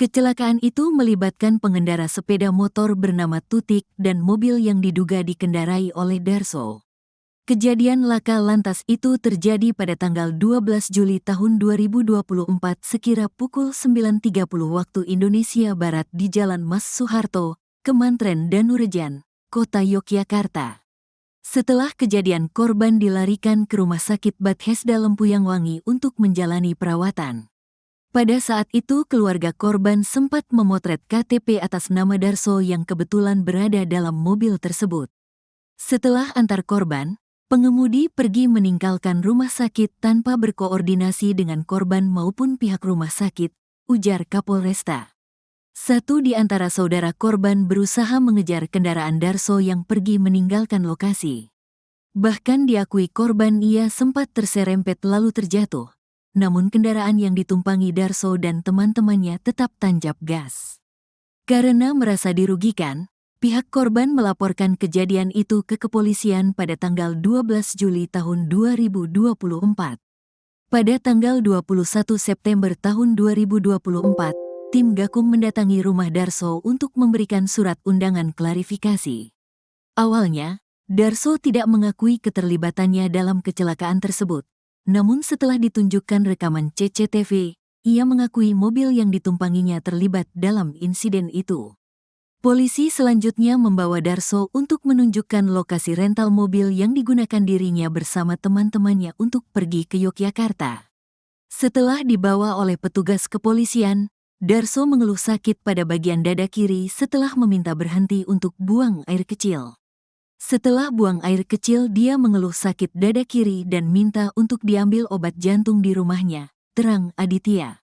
S1: Kecelakaan itu melibatkan pengendara sepeda motor bernama Tutik dan mobil yang diduga dikendarai oleh Darso. Kejadian laka lantas itu terjadi pada tanggal 12 Juli tahun 2024 sekira pukul 9.30 waktu Indonesia Barat di Jalan Mas Soeharto, Kemantren Danurejan, Kota Yogyakarta. Setelah kejadian, korban dilarikan ke Rumah Sakit Bethesda Lempuyangwangi untuk menjalani perawatan. Pada saat itu keluarga korban sempat memotret KTP atas nama Darso yang kebetulan berada dalam mobil tersebut. Setelah antar korban, pengemudi pergi meninggalkan rumah sakit tanpa berkoordinasi dengan korban maupun pihak rumah sakit, ujar Kapolresta. Satu di antara saudara korban berusaha mengejar kendaraan Darso yang pergi meninggalkan lokasi. Bahkan diakui korban ia sempat terserempet lalu terjatuh, namun kendaraan yang ditumpangi Darso dan teman-temannya tetap tancap gas. Karena merasa dirugikan, pihak korban melaporkan kejadian itu ke kepolisian pada tanggal 12 Juli tahun 2024. Pada tanggal 21 September tahun 2024, tim Gakum mendatangi rumah Darso untuk memberikan surat undangan klarifikasi. Awalnya, Darso tidak mengakui keterlibatannya dalam kecelakaan tersebut. Namun setelah ditunjukkan rekaman CCTV, ia mengakui mobil yang ditumpanginya terlibat dalam insiden itu. Polisi selanjutnya membawa Darso untuk menunjukkan lokasi rental mobil yang digunakan dirinya bersama teman-temannya untuk pergi ke Yogyakarta. Setelah dibawa oleh petugas kepolisian, Darso mengeluh sakit pada bagian dada kiri setelah meminta berhenti untuk buang air kecil. Setelah buang air kecil, dia mengeluh sakit dada kiri dan minta untuk diambil obat jantung di rumahnya, terang Aditya.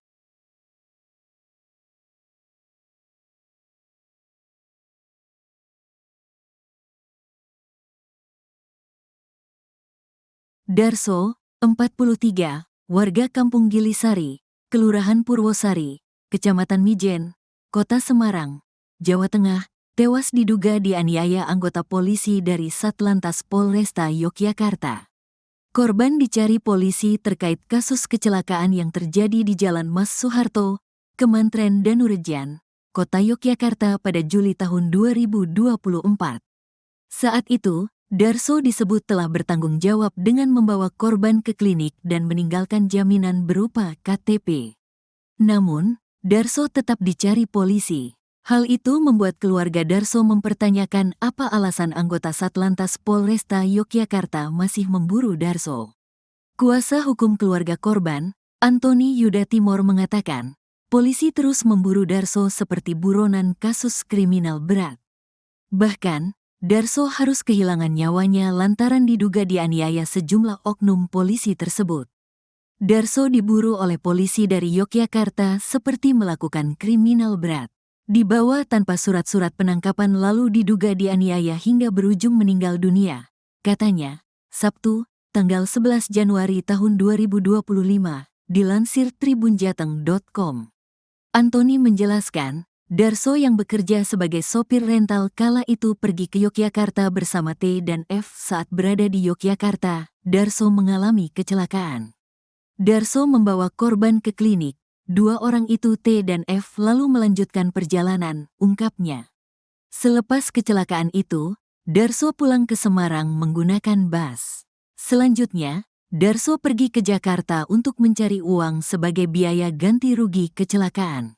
S1: Darso, 43, warga Kampung Gilisari, Kelurahan Purwosari, Kecamatan Mijen, Kota Semarang, Jawa Tengah, tewas diduga dianiaya anggota polisi dari Satlantas Polresta Yogyakarta. Korban dicari polisi terkait kasus kecelakaan yang terjadi di Jalan Mas Soeharto, Kemantren Danurejan, Kota Yogyakarta pada Juli tahun 2024. Saat itu, Darso disebut telah bertanggung jawab dengan membawa korban ke klinik dan meninggalkan jaminan berupa KTP. Namun, Darso tetap dicari polisi. Hal itu membuat keluarga Darso mempertanyakan apa alasan anggota Satlantas Polresta Yogyakarta masih memburu Darso. Kuasa hukum keluarga korban, Antoni Yuda Timor mengatakan, polisi terus memburu Darso seperti buronan kasus kriminal berat. Bahkan, Darso harus kehilangan nyawanya lantaran diduga dianiaya sejumlah oknum polisi tersebut. Darso diburu oleh polisi dari Yogyakarta seperti melakukan kriminal berat. Dibawa tanpa surat-surat penangkapan lalu diduga dianiaya hingga berujung meninggal dunia, katanya. Sabtu, tanggal 11 Januari tahun 2025, dilansir tribunjateng.com. Antoni menjelaskan, Darso yang bekerja sebagai sopir rental kala itu pergi ke Yogyakarta bersama T dan F. Saat berada di Yogyakarta, Darso mengalami kecelakaan. Darso membawa korban ke klinik. Dua orang itu T dan F lalu melanjutkan perjalanan, ungkapnya. Selepas kecelakaan itu, Darso pulang ke Semarang menggunakan bus. Selanjutnya, Darso pergi ke Jakarta untuk mencari uang sebagai biaya ganti rugi kecelakaan.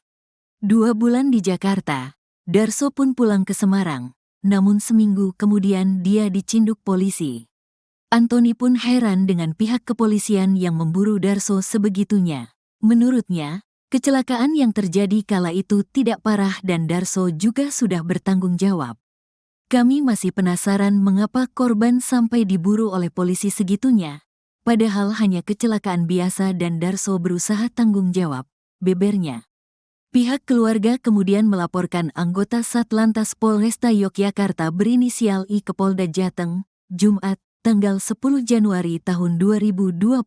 S1: 2 bulan di Jakarta, Darso pun pulang ke Semarang. Namun seminggu kemudian dia dicinduk polisi. Antoni pun heran dengan pihak kepolisian yang memburu Darso sebegitunya. Menurutnya, kecelakaan yang terjadi kala itu tidak parah dan Darso juga sudah bertanggung jawab. Kami masih penasaran mengapa korban sampai diburu oleh polisi segitunya. Padahal hanya kecelakaan biasa dan Darso berusaha tanggung jawab, bebernya. Pihak keluarga kemudian melaporkan anggota Satlantas Polresta Yogyakarta berinisial I ke Polda Jateng, Jumat, tanggal 10 Januari tahun 2025.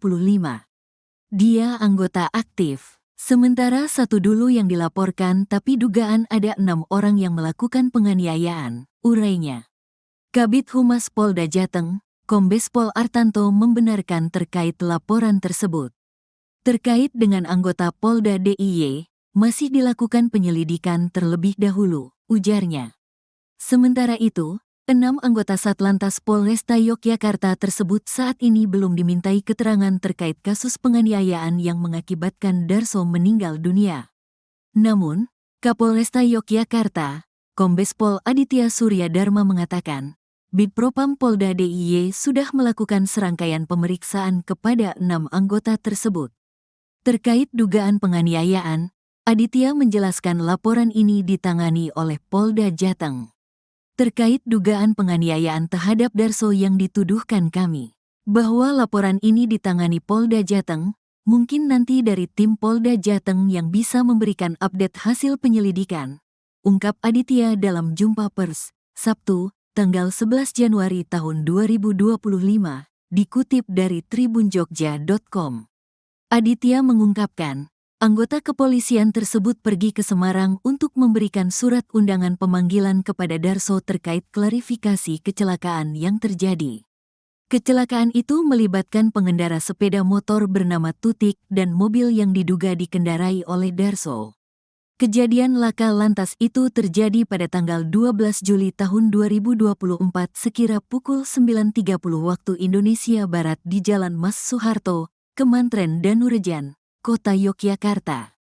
S1: Dia anggota aktif. Sementara satu dulu yang dilaporkan tapi dugaan ada 6 orang yang melakukan penganiayaan, urainya. Kabid Humas Polda Jateng, Kombes Pol Artanto membenarkan terkait laporan tersebut. Terkait dengan anggota Polda DIY, masih dilakukan penyelidikan terlebih dahulu, ujarnya. Sementara itu, 6 anggota Satlantas Polresta Yogyakarta tersebut saat ini belum dimintai keterangan terkait kasus penganiayaan yang mengakibatkan Darso meninggal dunia. Namun, Kapolresta Yogyakarta, Kombes Pol Aditya Surya Dharma mengatakan, Bidpropam Polda DIY sudah melakukan serangkaian pemeriksaan kepada 6 anggota tersebut. Terkait dugaan penganiayaan, Aditya menjelaskan laporan ini ditangani oleh Polda Jateng. Terkait dugaan penganiayaan terhadap Darso yang dituduhkan kami, bahwa laporan ini ditangani Polda Jateng, mungkin nanti dari tim Polda Jateng yang bisa memberikan update hasil penyelidikan, ungkap Aditya dalam jumpa pers, Sabtu, tanggal 11 Januari tahun 2025, dikutip dari tribunjogja.com. Aditya mengungkapkan, anggota kepolisian tersebut pergi ke Semarang untuk memberikan surat undangan pemanggilan kepada Darso terkait klarifikasi kecelakaan yang terjadi. Kecelakaan itu melibatkan pengendara sepeda motor bernama Tutik dan mobil yang diduga dikendarai oleh Darso. Kejadian laka lantas itu terjadi pada tanggal 12 Juli tahun 2024 sekira pukul 9.30 waktu Indonesia Barat di Jalan Mas Soeharto, Kemantren Danurejan, Kota Yogyakarta.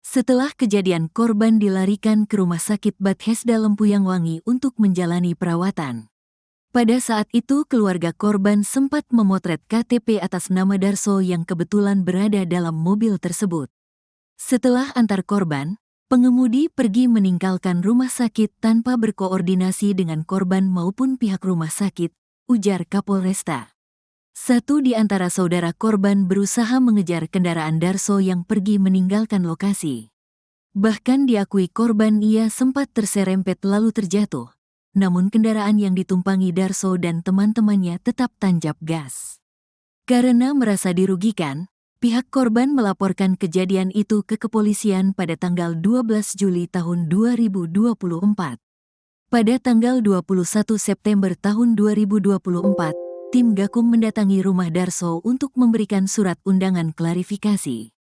S1: Setelah kejadian korban dilarikan ke Rumah Sakit Bethesda Lempuyangwangi untuk menjalani perawatan. Pada saat itu keluarga korban sempat memotret KTP atas nama Darso yang kebetulan berada dalam mobil tersebut. Setelah antar korban, pengemudi pergi meninggalkan rumah sakit tanpa berkoordinasi dengan korban maupun pihak rumah sakit, ujar Kapolresta. Satu di antara saudara korban berusaha mengejar kendaraan Darso yang pergi meninggalkan lokasi. Bahkan diakui korban ia sempat terserempet lalu terjatuh. Namun kendaraan yang ditumpangi Darso dan teman-temannya tetap tancap gas. Karena merasa dirugikan, pihak korban melaporkan kejadian itu ke kepolisian pada tanggal 12 Juli tahun 2024. Pada tanggal 21 September tahun 2024, tim Gakum mendatangi rumah Darso untuk memberikan surat undangan klarifikasi.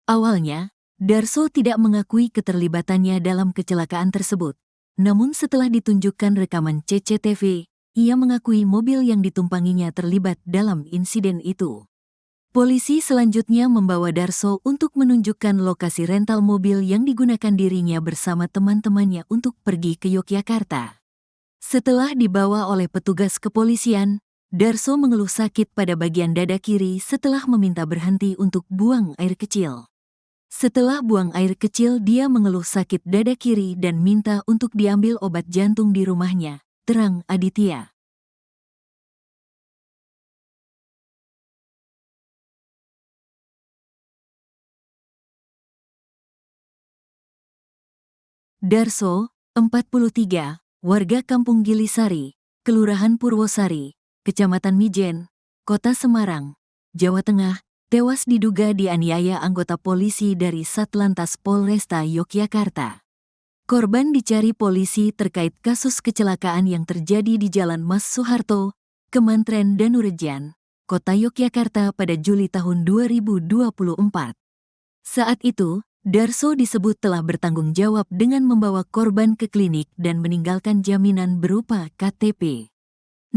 S1: Awalnya, Darso tidak mengakui keterlibatannya dalam kecelakaan tersebut. Namun setelah ditunjukkan rekaman CCTV, ia mengakui mobil yang ditumpanginya terlibat dalam insiden itu. Polisi selanjutnya membawa Darso untuk menunjukkan lokasi rental mobil yang digunakan dirinya bersama teman-temannya untuk pergi ke Yogyakarta. Setelah dibawa oleh petugas kepolisian, Darso mengeluh sakit pada bagian dada kiri setelah meminta berhenti untuk buang air kecil. Setelah buang air kecil dia mengeluh sakit dada kiri dan minta untuk diambil obat jantung di rumahnya, terang Aditya. Darso, 43, warga Kampung Gilisari, Kelurahan Purwosari, Kecamatan Mijen, Kota Semarang, Jawa Tengah, tewas diduga dianiaya anggota polisi dari Satlantas Polresta Yogyakarta. Korban dicari polisi terkait kasus kecelakaan yang terjadi di Jalan Mas Soeharto, Kemantren Danurejan, Kota Yogyakarta pada Juli tahun 2024. Saat itu, Darso disebut telah bertanggung jawab dengan membawa korban ke klinik dan meninggalkan jaminan berupa KTP.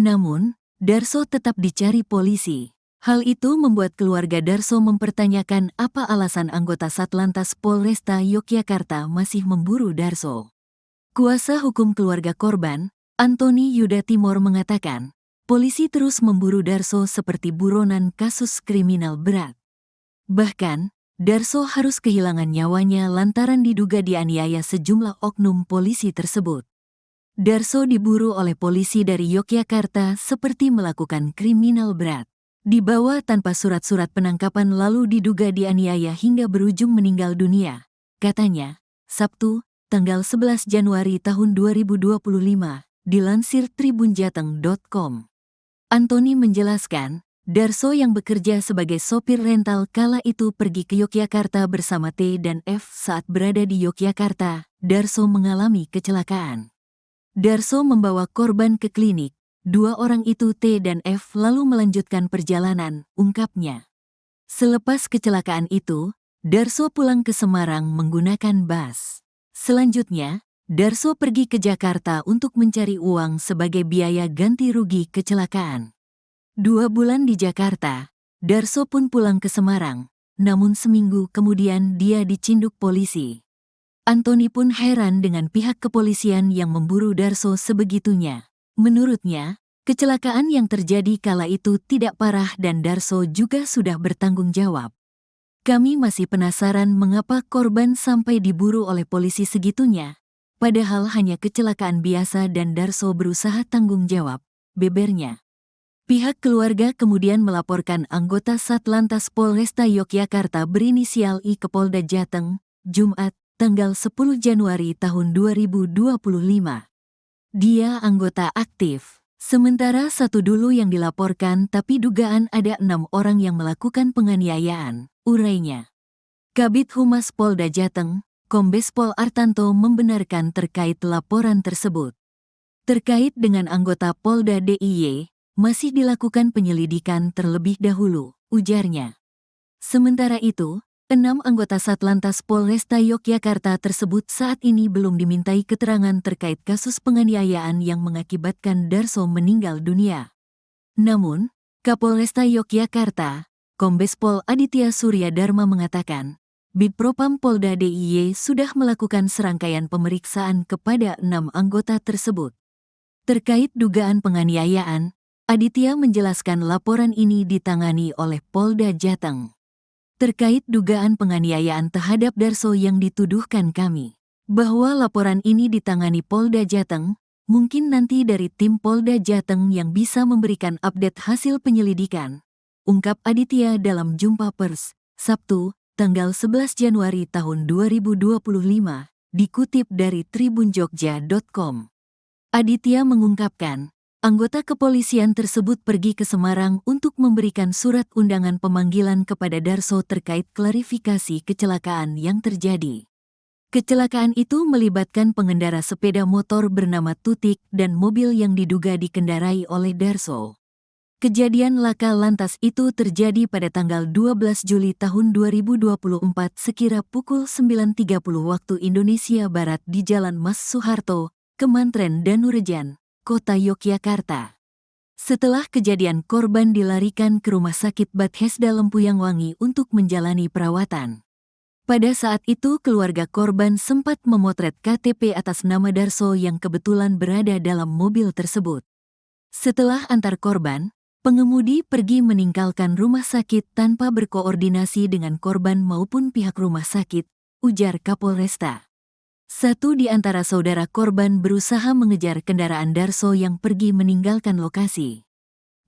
S1: Namun, Darso tetap dicari polisi. Hal itu membuat keluarga Darso mempertanyakan apa alasan anggota Satlantas Polresta Yogyakarta masih memburu Darso. Kuasa hukum keluarga korban, Antoni Yuda Timor mengatakan, polisi terus memburu Darso seperti buronan kasus kriminal berat. Bahkan, Darso harus kehilangan nyawanya lantaran diduga dianiaya sejumlah oknum polisi tersebut. Darso diburu oleh polisi dari Yogyakarta seperti melakukan kriminal berat. Dibawa tanpa surat-surat penangkapan lalu diduga dianiaya hingga berujung meninggal dunia. Katanya, Sabtu, tanggal 11 Januari tahun 2025, dilansir tribunjateng.com. Antoni menjelaskan, Darso yang bekerja sebagai sopir rental kala itu pergi ke Yogyakarta bersama T dan F. Saat berada di Yogyakarta, Darso mengalami kecelakaan. Darso membawa korban ke klinik. Dua orang itu T dan F lalu melanjutkan perjalanan, ungkapnya. Selepas kecelakaan itu, Darso pulang ke Semarang menggunakan bus. Selanjutnya, Darso pergi ke Jakarta untuk mencari uang sebagai biaya ganti rugi kecelakaan. 2 bulan di Jakarta, Darso pun pulang ke Semarang, namun seminggu kemudian dia dicinduk polisi. Antoni pun heran dengan pihak kepolisian yang memburu Darso sebegitunya. Menurutnya, kecelakaan yang terjadi kala itu tidak parah dan Darso juga sudah bertanggung jawab. Kami masih penasaran mengapa korban sampai diburu oleh polisi segitunya, padahal hanya kecelakaan biasa dan Darso berusaha tanggung jawab, bebernya. Pihak keluarga kemudian melaporkan anggota Satlantas Polresta Yogyakarta berinisial I ke Polda Jateng, Jumat, tanggal 10 Januari tahun 2025. Dia anggota aktif, sementara satu dulu yang dilaporkan tapi dugaan ada 6 orang yang melakukan penganiayaan, urainya. Kabid Humas Polda Jateng, Kombes Pol Artanto membenarkan terkait laporan tersebut. Terkait dengan anggota Polda DIY, masih dilakukan penyelidikan terlebih dahulu, ujarnya. Sementara itu, 6 anggota Satlantas Polresta Yogyakarta tersebut saat ini belum dimintai keterangan terkait kasus penganiayaan yang mengakibatkan Darso meninggal dunia. Namun, Kapolresta Yogyakarta, Kombes Pol Aditya Surya Dharma mengatakan, Bidpropam Polda DIY sudah melakukan serangkaian pemeriksaan kepada 6 anggota tersebut. Terkait dugaan penganiayaan, Aditya menjelaskan laporan ini ditangani oleh Polda Jateng. Terkait dugaan penganiayaan terhadap Darso yang dituduhkan kami, bahwa laporan ini ditangani Polda Jateng, mungkin nanti dari tim Polda Jateng yang bisa memberikan update hasil penyelidikan, ungkap Aditya dalam jumpa pers, Sabtu, tanggal 11 Januari tahun 2025, dikutip dari tribunjogja.com. Aditya mengungkapkan, anggota kepolisian tersebut pergi ke Semarang untuk memberikan surat undangan pemanggilan kepada Darso terkait klarifikasi kecelakaan yang terjadi. Kecelakaan itu melibatkan pengendara sepeda motor bernama Tutik dan mobil yang diduga dikendarai oleh Darso. Kejadian laka lantas itu terjadi pada tanggal 12 Juli tahun 2024 sekira pukul 9.30 waktu Indonesia Barat di Jalan Mas Soeharto, Kemantren Danurejan, Kota Yogyakarta. Setelah kejadian korban dilarikan ke Rumah Sakit Bethesda Lempuyangwangi untuk menjalani perawatan. Pada saat itu keluarga korban sempat memotret KTP atas nama Darso yang kebetulan berada dalam mobil tersebut. Setelah antar korban, pengemudi pergi meninggalkan rumah sakit tanpa berkoordinasi dengan korban maupun pihak rumah sakit, ujar Kapolresta. Satu di antara saudara korban berusaha mengejar kendaraan Darso yang pergi meninggalkan lokasi.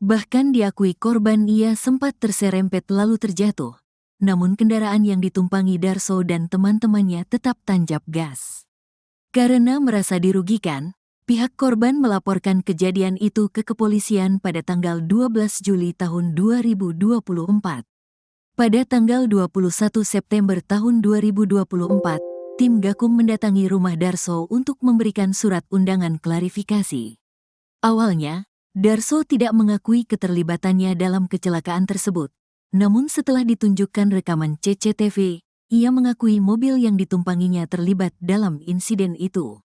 S1: Bahkan diakui korban ia sempat terserempet lalu terjatuh, namun kendaraan yang ditumpangi Darso dan teman-temannya tetap tancap gas. Karena merasa dirugikan, Pihak korban melaporkan kejadian itu ke kepolisian pada tanggal 12 Juli tahun 2024. Pada tanggal 21 September tahun 2024, tim Gakum mendatangi rumah Darso untuk memberikan surat undangan klarifikasi. Awalnya, Darso tidak mengakui keterlibatannya dalam kecelakaan tersebut. Namun setelah ditunjukkan rekaman CCTV, ia mengakui mobil yang ditumpanginya terlibat dalam insiden itu.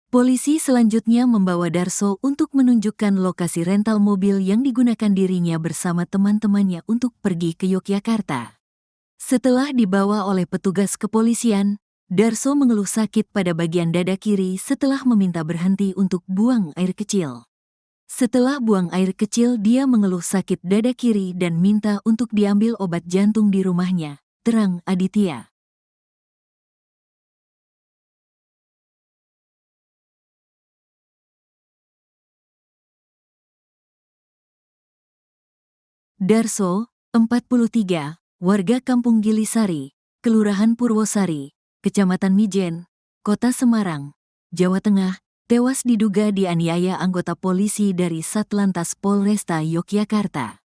S1: Polisi selanjutnya membawa Darso untuk menunjukkan lokasi rental mobil yang digunakan dirinya bersama teman-temannya untuk pergi ke Yogyakarta. Setelah dibawa oleh petugas kepolisian, Darso mengeluh sakit pada bagian dada kiri setelah meminta berhenti untuk buang air kecil. Setelah buang air kecil, dia mengeluh sakit dada kiri dan minta untuk diambil obat jantung di rumahnya, terang Aditya. Darso, 43, warga Kampung Gilisari, Kelurahan Purwosari, Kecamatan Mijen, Kota Semarang, Jawa Tengah, tewas diduga dianiaya anggota polisi dari Satlantas Polresta Yogyakarta.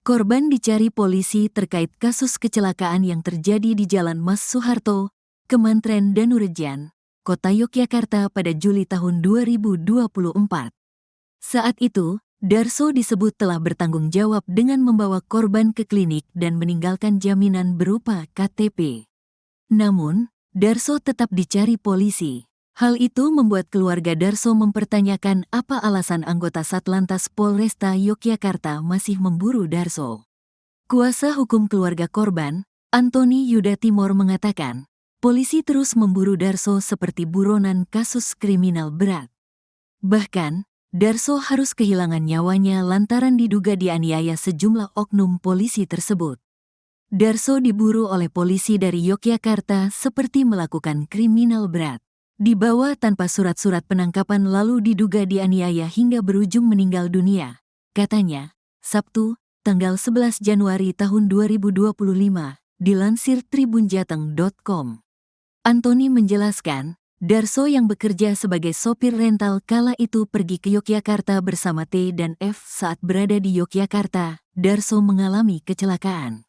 S1: Korban dicari polisi terkait kasus kecelakaan yang terjadi di Jalan Mas Soeharto, Kemantren Danurejan, Kota Yogyakarta pada Juli tahun 2024. Saat itu, Darso disebut telah bertanggung jawab dengan membawa korban ke klinik dan meninggalkan jaminan berupa KTP. Namun, Darso tetap dicari polisi. Hal itu membuat keluarga Darso mempertanyakan apa alasan anggota Satlantas Polresta Yogyakarta masih memburu Darso. Kuasa hukum keluarga korban, Antoni Yuda Timor mengatakan, polisi terus memburu Darso seperti buronan kasus kriminal berat. Bahkan, Darso harus kehilangan nyawanya lantaran diduga dianiaya sejumlah oknum polisi tersebut. Darso diburu oleh polisi dari Yogyakarta seperti melakukan kriminal berat. Dibawa tanpa surat-surat penangkapan lalu diduga dianiaya hingga berujung meninggal dunia, katanya, Sabtu, tanggal 11 Januari tahun 2025, dilansir tribunjateng.com. Antoni menjelaskan, Darso yang bekerja sebagai sopir rental kala itu pergi ke Yogyakarta bersama T dan F. Saat berada di Yogyakarta, Darso mengalami kecelakaan.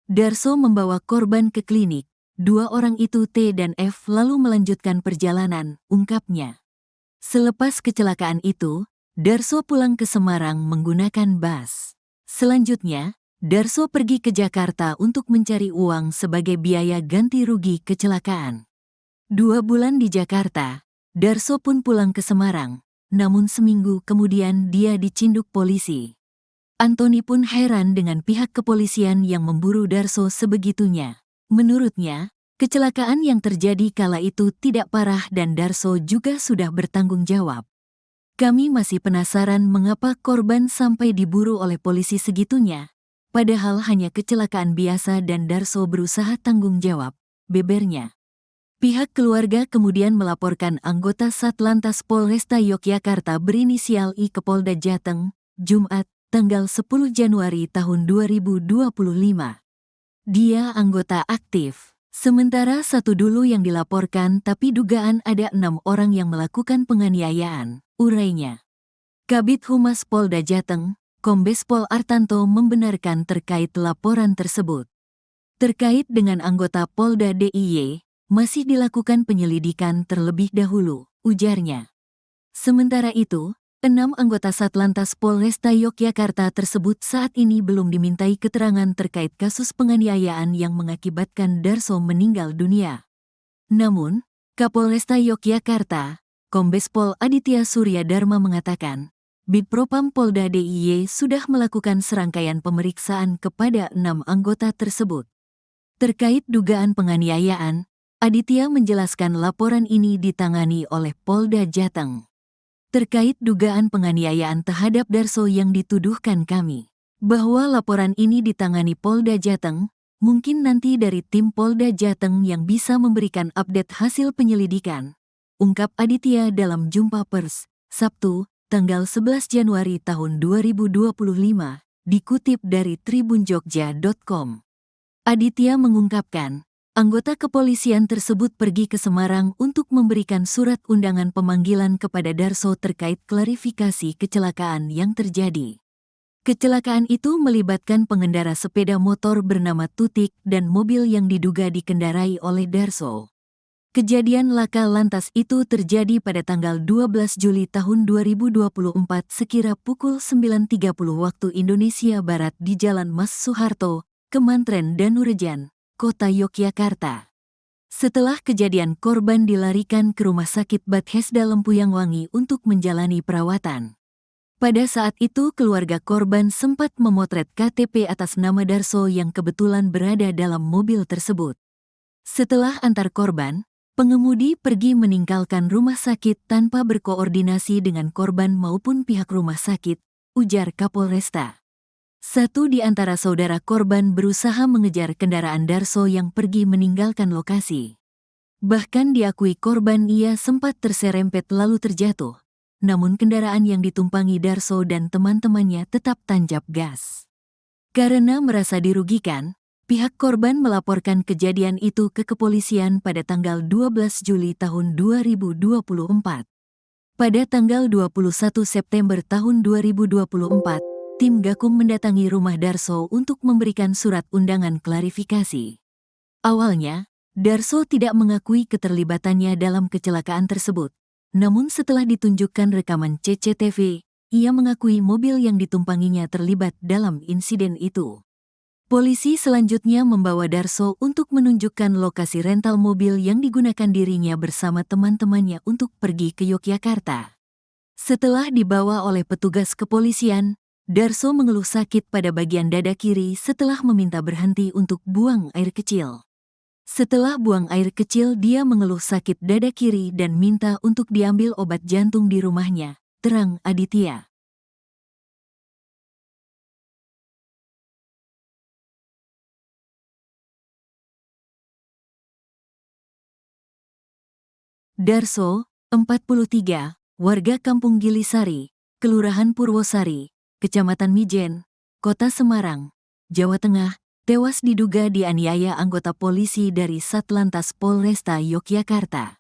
S1: Darso membawa korban ke klinik. Dua orang itu T dan F lalu melanjutkan perjalanan, ungkapnya. Selepas kecelakaan itu, Darso pulang ke Semarang menggunakan bus. Selanjutnya, Darso pergi ke Jakarta untuk mencari uang sebagai biaya ganti rugi kecelakaan. 2 bulan di Jakarta, Darso pun pulang ke Semarang, namun seminggu kemudian dia dicinduk polisi. Antoni pun heran dengan pihak kepolisian yang memburu Darso sebegitunya. Menurutnya, kecelakaan yang terjadi kala itu tidak parah dan Darso juga sudah bertanggung jawab. Kami masih penasaran mengapa korban sampai diburu oleh polisi segitunya, padahal hanya kecelakaan biasa dan Darso berusaha tanggung jawab, bebernya. Pihak keluarga kemudian melaporkan anggota Satlantas Polresta Yogyakarta berinisial I ke Polda Jateng, Jumat, tanggal 10 Januari tahun 2025. Dia anggota aktif. Sementara satu dulu yang dilaporkan tapi dugaan ada 6 orang yang melakukan penganiayaan, urainya. Kabid Humas Polda Jateng, Kombes Pol Artanto membenarkan terkait laporan tersebut. Terkait dengan anggota Polda DIY, masih dilakukan penyelidikan terlebih dahulu, ujarnya. Sementara itu, 6 anggota Satlantas Polresta Yogyakarta tersebut saat ini belum dimintai keterangan terkait kasus penganiayaan yang mengakibatkan Darso meninggal dunia. Namun, Kapolresta Yogyakarta, Kombes Pol Aditya Surya Dharma mengatakan, Bidpropam Polda DIY sudah melakukan serangkaian pemeriksaan kepada 6 anggota tersebut. Terkait dugaan penganiayaan, Aditya menjelaskan laporan ini ditangani oleh Polda Jateng. Terkait dugaan penganiayaan terhadap Darso yang dituduhkan kami, bahwa laporan ini ditangani Polda Jateng, mungkin nanti dari tim Polda Jateng yang bisa memberikan update hasil penyelidikan, ungkap Aditya dalam jumpa pers, Sabtu, tanggal 11 Januari tahun 2025, dikutip dari tribunjogja.com. Aditya mengungkapkan, Anggota kepolisian tersebut pergi ke Semarang untuk memberikan surat undangan pemanggilan kepada Darso terkait klarifikasi kecelakaan yang terjadi. Kecelakaan itu melibatkan pengendara sepeda motor bernama Tutik dan mobil yang diduga dikendarai oleh Darso. Kejadian laka lantas itu terjadi pada tanggal 12 Juli tahun 2024 sekira pukul 9.30 waktu Indonesia Barat di Jalan Mas Soeharto, Kemantren Danurejan, Kota Yogyakarta. Setelah kejadian, korban dilarikan ke Rumah Sakit Bethesda Lempuyang Wangi untuk menjalani perawatan. Pada saat itu keluarga korban sempat memotret KTP atas nama Darso yang kebetulan berada dalam mobil tersebut. Setelah antar korban, pengemudi pergi meninggalkan rumah sakit tanpa berkoordinasi dengan korban maupun pihak rumah sakit, ujar Kapolresta. Satu di antara saudara korban berusaha mengejar kendaraan Darso yang pergi meninggalkan lokasi. Bahkan diakui korban ia sempat terserempet lalu terjatuh. Namun kendaraan yang ditumpangi Darso dan teman-temannya tetap tancap gas. Karena merasa dirugikan, pihak korban melaporkan kejadian itu ke kepolisian pada tanggal 12 Juli tahun 2024. Pada tanggal 21 September tahun 2024, tim Gakum mendatangi rumah Darso untuk memberikan surat undangan klarifikasi. Awalnya, Darso tidak mengakui keterlibatannya dalam kecelakaan tersebut. Namun setelah ditunjukkan rekaman CCTV, ia mengakui mobil yang ditumpanginya terlibat dalam insiden itu. Polisi selanjutnya membawa Darso untuk menunjukkan lokasi rental mobil yang digunakan dirinya bersama teman-temannya untuk pergi ke Yogyakarta. Setelah dibawa oleh petugas kepolisian, Darso mengeluh sakit pada bagian dada kiri setelah meminta berhenti untuk buang air kecil. Setelah buang air kecil, dia mengeluh sakit dada kiri dan minta untuk diambil obat jantung di rumahnya, terang Aditya. Darso, 43, warga Kampung Gilisari, Kelurahan Purwosari, Kecamatan Mijen, Kota Semarang, Jawa Tengah, tewas diduga dianiaya anggota polisi dari Satlantas Polresta Yogyakarta.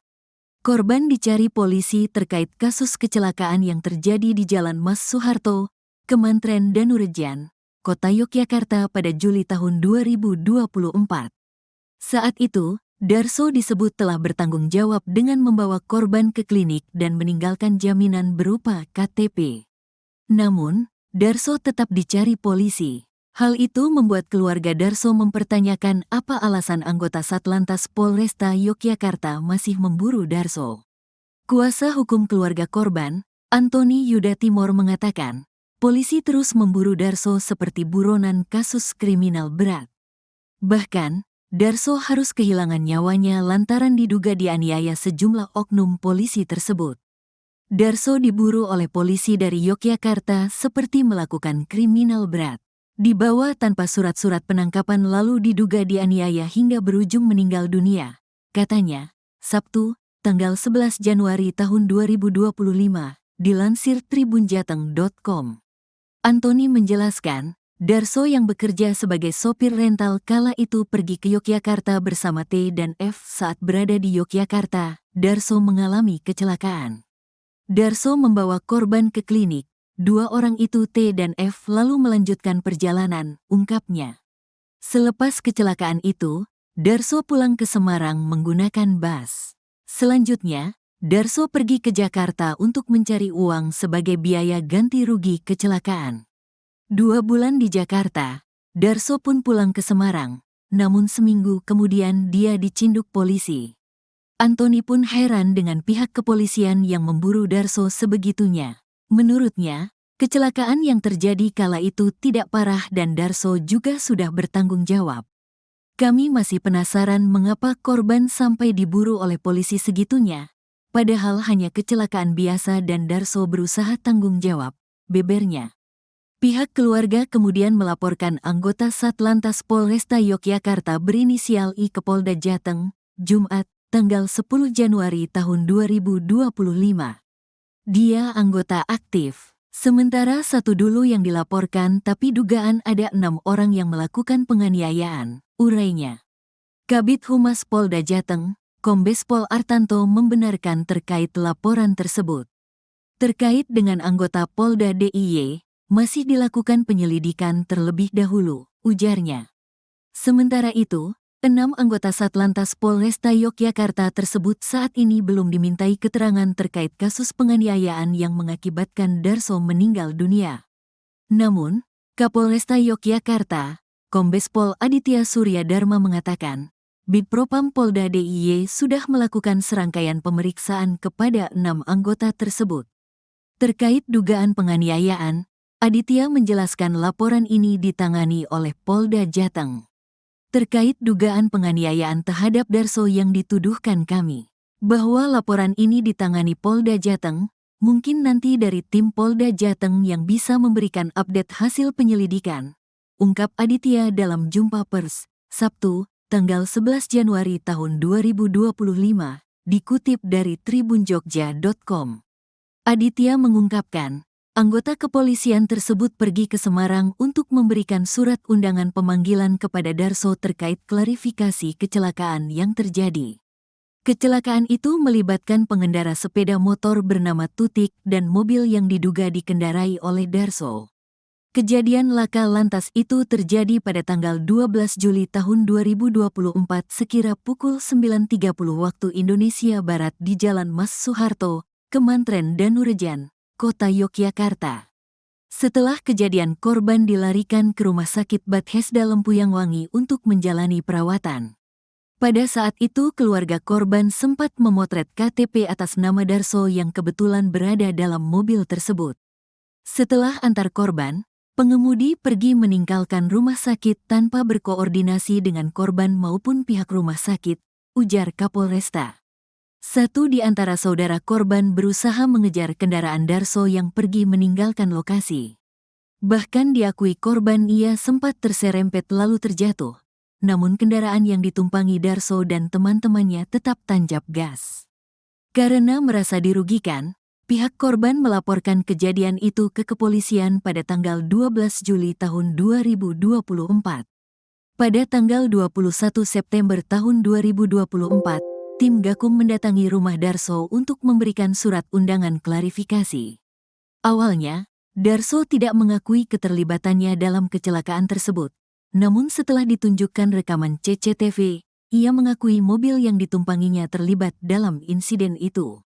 S1: Korban dicari polisi terkait kasus kecelakaan yang terjadi di Jalan Mas Soeharto, Kemantren Danurejan, Kota Yogyakarta pada Juli tahun 2024. Saat itu, Darso disebut telah bertanggung jawab dengan membawa korban ke klinik dan meninggalkan jaminan berupa KTP. Namun, Darso tetap dicari polisi. Hal itu membuat keluarga Darso mempertanyakan apa alasan anggota Satlantas Polresta Yogyakarta masih memburu Darso. Kuasa hukum keluarga korban, Antoni Yuda Timor mengatakan, polisi terus memburu Darso seperti buronan kasus kriminal berat. Bahkan, Darso harus kehilangan nyawanya lantaran diduga dianiaya sejumlah oknum polisi tersebut. Darso diburu oleh polisi dari Yogyakarta seperti melakukan kriminal berat. Dibawa tanpa surat-surat penangkapan lalu diduga dianiaya hingga berujung meninggal dunia. Katanya, Sabtu, tanggal 11 Januari tahun 2025, dilansir tribunjateng.com. Antoni menjelaskan, Darso yang bekerja sebagai sopir rental kala itu pergi ke Yogyakarta bersama T dan F. Saat berada di Yogyakarta, Darso mengalami kecelakaan. Darso membawa korban ke klinik. Dua orang itu T dan F lalu melanjutkan perjalanan, ungkapnya. Selepas kecelakaan itu, Darso pulang ke Semarang menggunakan bus. Selanjutnya, Darso pergi ke Jakarta untuk mencari uang sebagai biaya ganti rugi kecelakaan. 2 bulan di Jakarta, Darso pun pulang ke Semarang, namun seminggu kemudian dia dicinduk polisi. Antoni pun heran dengan pihak kepolisian yang memburu Darso sebegitunya. Menurutnya, kecelakaan yang terjadi kala itu tidak parah dan Darso juga sudah bertanggung jawab. Kami masih penasaran mengapa korban sampai diburu oleh polisi segitunya, padahal hanya kecelakaan biasa dan Darso berusaha tanggung jawab, bebernya. Pihak keluarga kemudian melaporkan anggota Satlantas Polresta Yogyakarta berinisial I ke Polda Jateng, Jumat, tanggal 10 Januari tahun 2025. Dia anggota aktif, sementara satu dulu yang dilaporkan tapi dugaan ada 6 orang yang melakukan penganiayaan, urainya. Kabid Humas Polda Jateng, Kombes Pol Artanto membenarkan terkait laporan tersebut. Terkait dengan anggota Polda DIY, masih dilakukan penyelidikan terlebih dahulu, ujarnya. Sementara itu, 6 anggota Satlantas Polresta Yogyakarta tersebut saat ini belum dimintai keterangan terkait kasus penganiayaan yang mengakibatkan Darso meninggal dunia. Namun, Kapolresta Yogyakarta, Kombes Pol Aditya Surya Dharma mengatakan, Bidpropam Polda DIY sudah melakukan serangkaian pemeriksaan kepada 6 anggota tersebut. Terkait dugaan penganiayaan, Aditya menjelaskan laporan ini ditangani oleh Polda Jateng. Terkait dugaan penganiayaan terhadap Darso yang dituduhkan kami, bahwa laporan ini ditangani Polda Jateng, mungkin nanti dari tim Polda Jateng yang bisa memberikan update hasil penyelidikan, ungkap Aditya dalam jumpa pers, Sabtu, tanggal 11 Januari tahun 2025, dikutip dari tribunjogja.com. Aditya mengungkapkan, anggota kepolisian tersebut pergi ke Semarang untuk memberikan surat undangan pemanggilan kepada Darso terkait klarifikasi kecelakaan yang terjadi. Kecelakaan itu melibatkan pengendara sepeda motor bernama Tutik dan mobil yang diduga dikendarai oleh Darso. Kejadian laka lantas itu terjadi pada tanggal 12 Juli tahun 2024 sekira pukul 9.30 waktu Indonesia Barat di Jalan Mas Soeharto, Kemantren Danurejan, Kota Yogyakarta. Setelah kejadian, korban dilarikan ke Rumah Sakit Bethesda Lempuyangwangi untuk menjalani perawatan. Pada saat itu keluarga korban sempat memotret KTP atas nama Darso yang kebetulan berada dalam mobil tersebut. Setelah antar korban, pengemudi pergi meninggalkan rumah sakit tanpa berkoordinasi dengan korban maupun pihak rumah sakit, ujar Kapolresta. Satu di antara saudara korban berusaha mengejar kendaraan Darso yang pergi meninggalkan lokasi. Bahkan diakui korban ia sempat terserempet lalu terjatuh, namun kendaraan yang ditumpangi Darso dan teman-temannya tetap tancap gas. Karena merasa dirugikan, pihak korban melaporkan kejadian itu ke kepolisian pada tanggal 12 Juli tahun 2024. Pada tanggal 21 September tahun 2024, tim Gakum mendatangi rumah Darso untuk memberikan surat undangan klarifikasi. Awalnya, Darso tidak mengakui keterlibatannya dalam kecelakaan tersebut, namun setelah ditunjukkan rekaman CCTV, ia mengakui mobil yang ditumpanginya terlibat dalam insiden itu.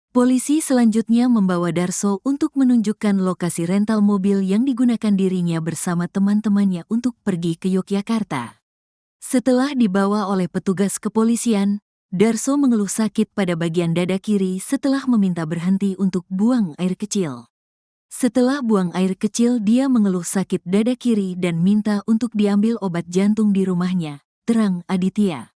S1: Polisi selanjutnya membawa Darso untuk menunjukkan lokasi rental mobil yang digunakan dirinya bersama teman-temannya untuk pergi ke Yogyakarta. Setelah dibawa oleh petugas kepolisian, Darso mengeluh sakit pada bagian dada kiri setelah meminta berhenti untuk buang air kecil. Setelah buang air kecil, dia mengeluh sakit dada kiri dan minta untuk diambil obat jantung di rumahnya, terang Aditya.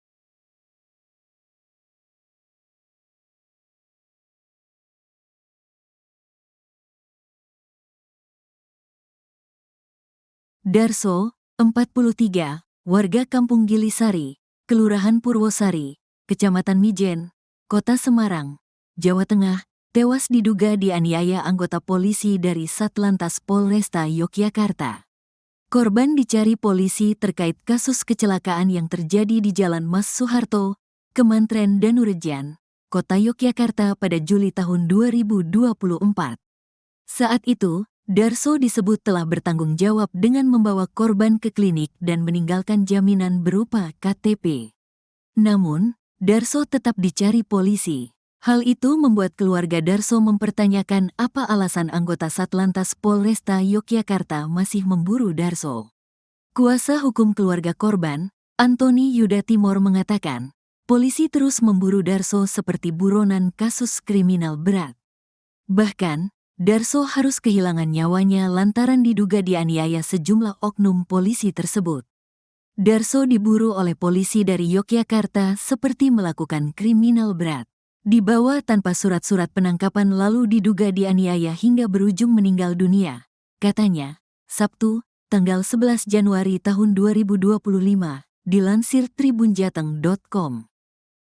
S1: Darso, 43, warga Kampung Gilisari, Kelurahan Purwosari, Kecamatan Mijen, Kota Semarang, Jawa Tengah, tewas diduga dianiaya anggota polisi dari Satlantas Polresta Yogyakarta. Korban dicari polisi terkait kasus kecelakaan yang terjadi di Jalan Mas Soeharto, Kemantren Danurejan, Kota Yogyakarta pada Juli tahun 2024. Saat itu, Darso disebut telah bertanggung jawab dengan membawa korban ke klinik dan meninggalkan jaminan berupa KTP. Namun, Darso tetap dicari polisi. Hal itu membuat keluarga Darso mempertanyakan apa alasan anggota Satlantas Polresta Yogyakarta masih memburu Darso. Kuasa hukum keluarga korban, Antoni Yuda Timor mengatakan, polisi terus memburu Darso seperti buronan kasus kriminal berat. Bahkan, Darso harus kehilangan nyawanya lantaran diduga dianiaya sejumlah oknum polisi tersebut. Darso diburu oleh polisi dari Yogyakarta seperti melakukan kriminal berat. Dibawa tanpa surat-surat penangkapan lalu diduga dianiaya hingga berujung meninggal dunia, katanya, Sabtu, tanggal 11 Januari tahun 2025, dilansir tribunjateng.com.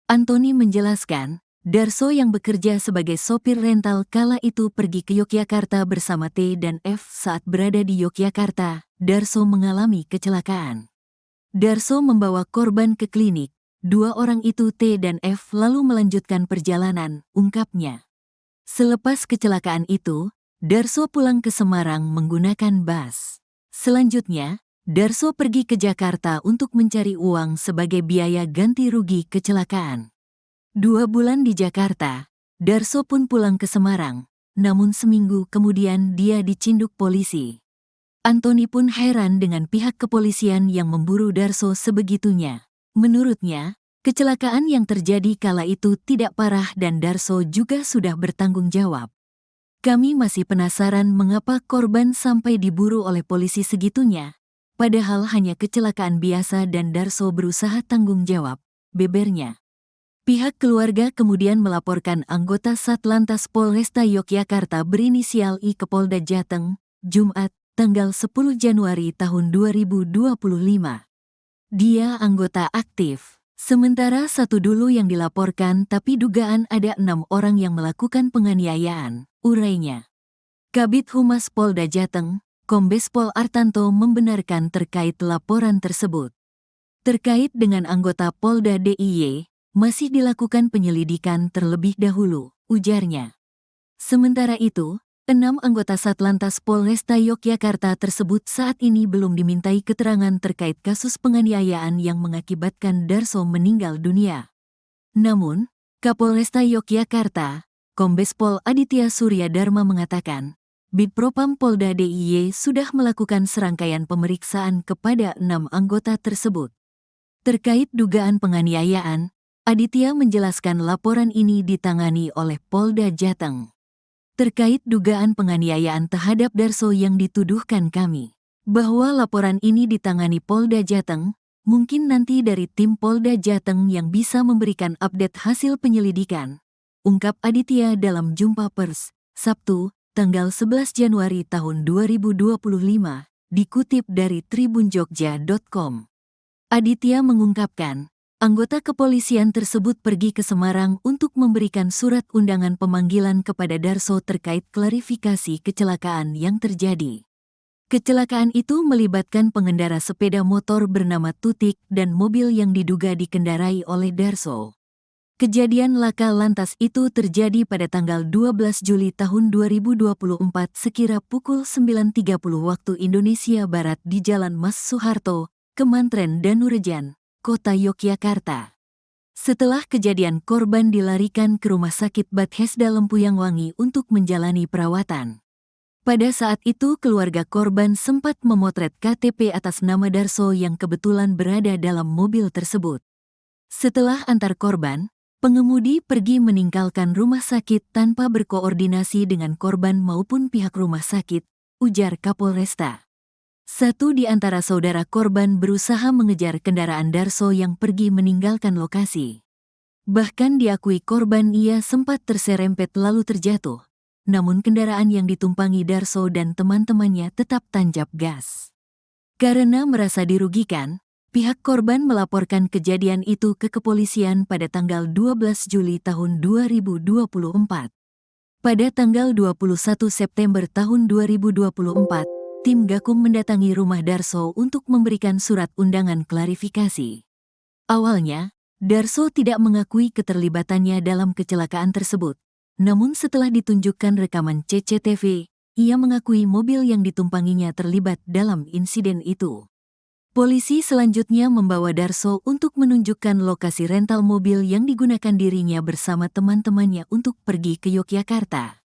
S1: Antoni menjelaskan, Darso yang bekerja sebagai sopir rental kala itu pergi ke Yogyakarta bersama T dan F. Saat berada di Yogyakarta, Darso mengalami kecelakaan. Darso membawa korban ke klinik, Dua orang itu T dan F lalu melanjutkan perjalanan, ungkapnya. Selepas kecelakaan itu, Darso pulang ke Semarang menggunakan bus. Selanjutnya, Darso pergi ke Jakarta untuk mencari uang sebagai biaya ganti rugi kecelakaan. 2 bulan di Jakarta, Darso pun pulang ke Semarang, namun seminggu kemudian dia dicinduk polisi. Antoni pun heran dengan pihak kepolisian yang memburu Darso sebegitunya. Menurutnya, kecelakaan yang terjadi kala itu tidak parah dan Darso juga sudah bertanggung jawab. Kami masih penasaran mengapa korban sampai diburu oleh polisi segitunya, padahal hanya kecelakaan biasa dan Darso berusaha tanggung jawab, bebernya. Pihak keluarga kemudian melaporkan anggota Satlantas Polresta Yogyakarta berinisial I ke Polda Jateng, Jumat, tanggal 10 Januari tahun 2025. Dia anggota aktif. Sementara satu dulu yang dilaporkan tapi dugaan ada 6 orang yang melakukan penganiayaan, urainya. Kabid Humas Polda Jateng, Kombes Pol Artanto membenarkan terkait laporan tersebut. Terkait dengan anggota Polda DIY, masih dilakukan penyelidikan terlebih dahulu, ujarnya. Sementara itu, 6 anggota Satlantas Polresta Yogyakarta tersebut saat ini belum dimintai keterangan terkait kasus penganiayaan yang mengakibatkan Darso meninggal dunia. Namun, Kapolresta Yogyakarta, Kombes Pol Aditya Surya Dharma mengatakan, Bidpropam Polda DIY sudah melakukan serangkaian pemeriksaan kepada 6 anggota tersebut. Terkait dugaan penganiayaan, Aditya menjelaskan laporan ini ditangani oleh Polda Jateng. Terkait dugaan penganiayaan terhadap Darso yang dituduhkan kami, bahwa laporan ini ditangani Polda Jateng, mungkin nanti dari tim Polda Jateng yang bisa memberikan update hasil penyelidikan, ungkap Aditya dalam jumpa pers, Sabtu, tanggal 11 Januari tahun 2025, dikutip dari tribunjogja.com. Aditya mengungkapkan, anggota kepolisian tersebut pergi ke Semarang untuk memberikan surat undangan pemanggilan kepada Darso terkait klarifikasi kecelakaan yang terjadi. Kecelakaan itu melibatkan pengendara sepeda motor bernama Tutik dan mobil yang diduga dikendarai oleh Darso. Kejadian laka lantas itu terjadi pada tanggal 12 Juli tahun 2024 sekira pukul 9.30 waktu Indonesia Barat di Jalan Mas Soeharto, Kemantren Danurejan, Kota Yogyakarta. Setelah kejadian, korban dilarikan ke Rumah Sakit Bethesda Lempuyangwangi untuk menjalani perawatan. Pada saat itu keluarga korban sempat memotret KTP atas nama Darso yang kebetulan berada dalam mobil tersebut. Setelah antar korban, pengemudi pergi meninggalkan rumah sakit tanpa berkoordinasi dengan korban maupun pihak rumah sakit, ujar Kapolresta. Satu di antara saudara korban berusaha mengejar kendaraan Darso yang pergi meninggalkan lokasi. Bahkan diakui korban ia sempat terserempet lalu terjatuh, namun kendaraan yang ditumpangi Darso dan teman-temannya tetap tancap gas. Karena merasa dirugikan, pihak korban melaporkan kejadian itu ke kepolisian pada tanggal 12 Juli tahun 2024. Pada tanggal 21 September tahun 2024, tim Gakum mendatangi rumah Darso untuk memberikan surat undangan klarifikasi. Awalnya, Darso tidak mengakui keterlibatannya dalam kecelakaan tersebut. Namun setelah ditunjukkan rekaman CCTV, ia mengakui mobil yang ditumpanginya terlibat dalam insiden itu. Polisi selanjutnya membawa Darso untuk menunjukkan lokasi rental mobil yang digunakan dirinya bersama teman-temannya untuk pergi ke Yogyakarta.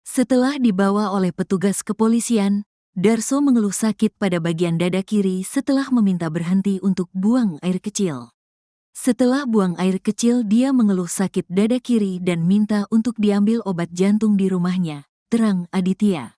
S1: Setelah dibawa oleh petugas kepolisian, Darso mengeluh sakit pada bagian dada kiri setelah meminta berhenti untuk buang air kecil. Setelah buang air kecil, dia mengeluh sakit dada kiri dan minta untuk diambil obat jantung di rumahnya, terang Aditya.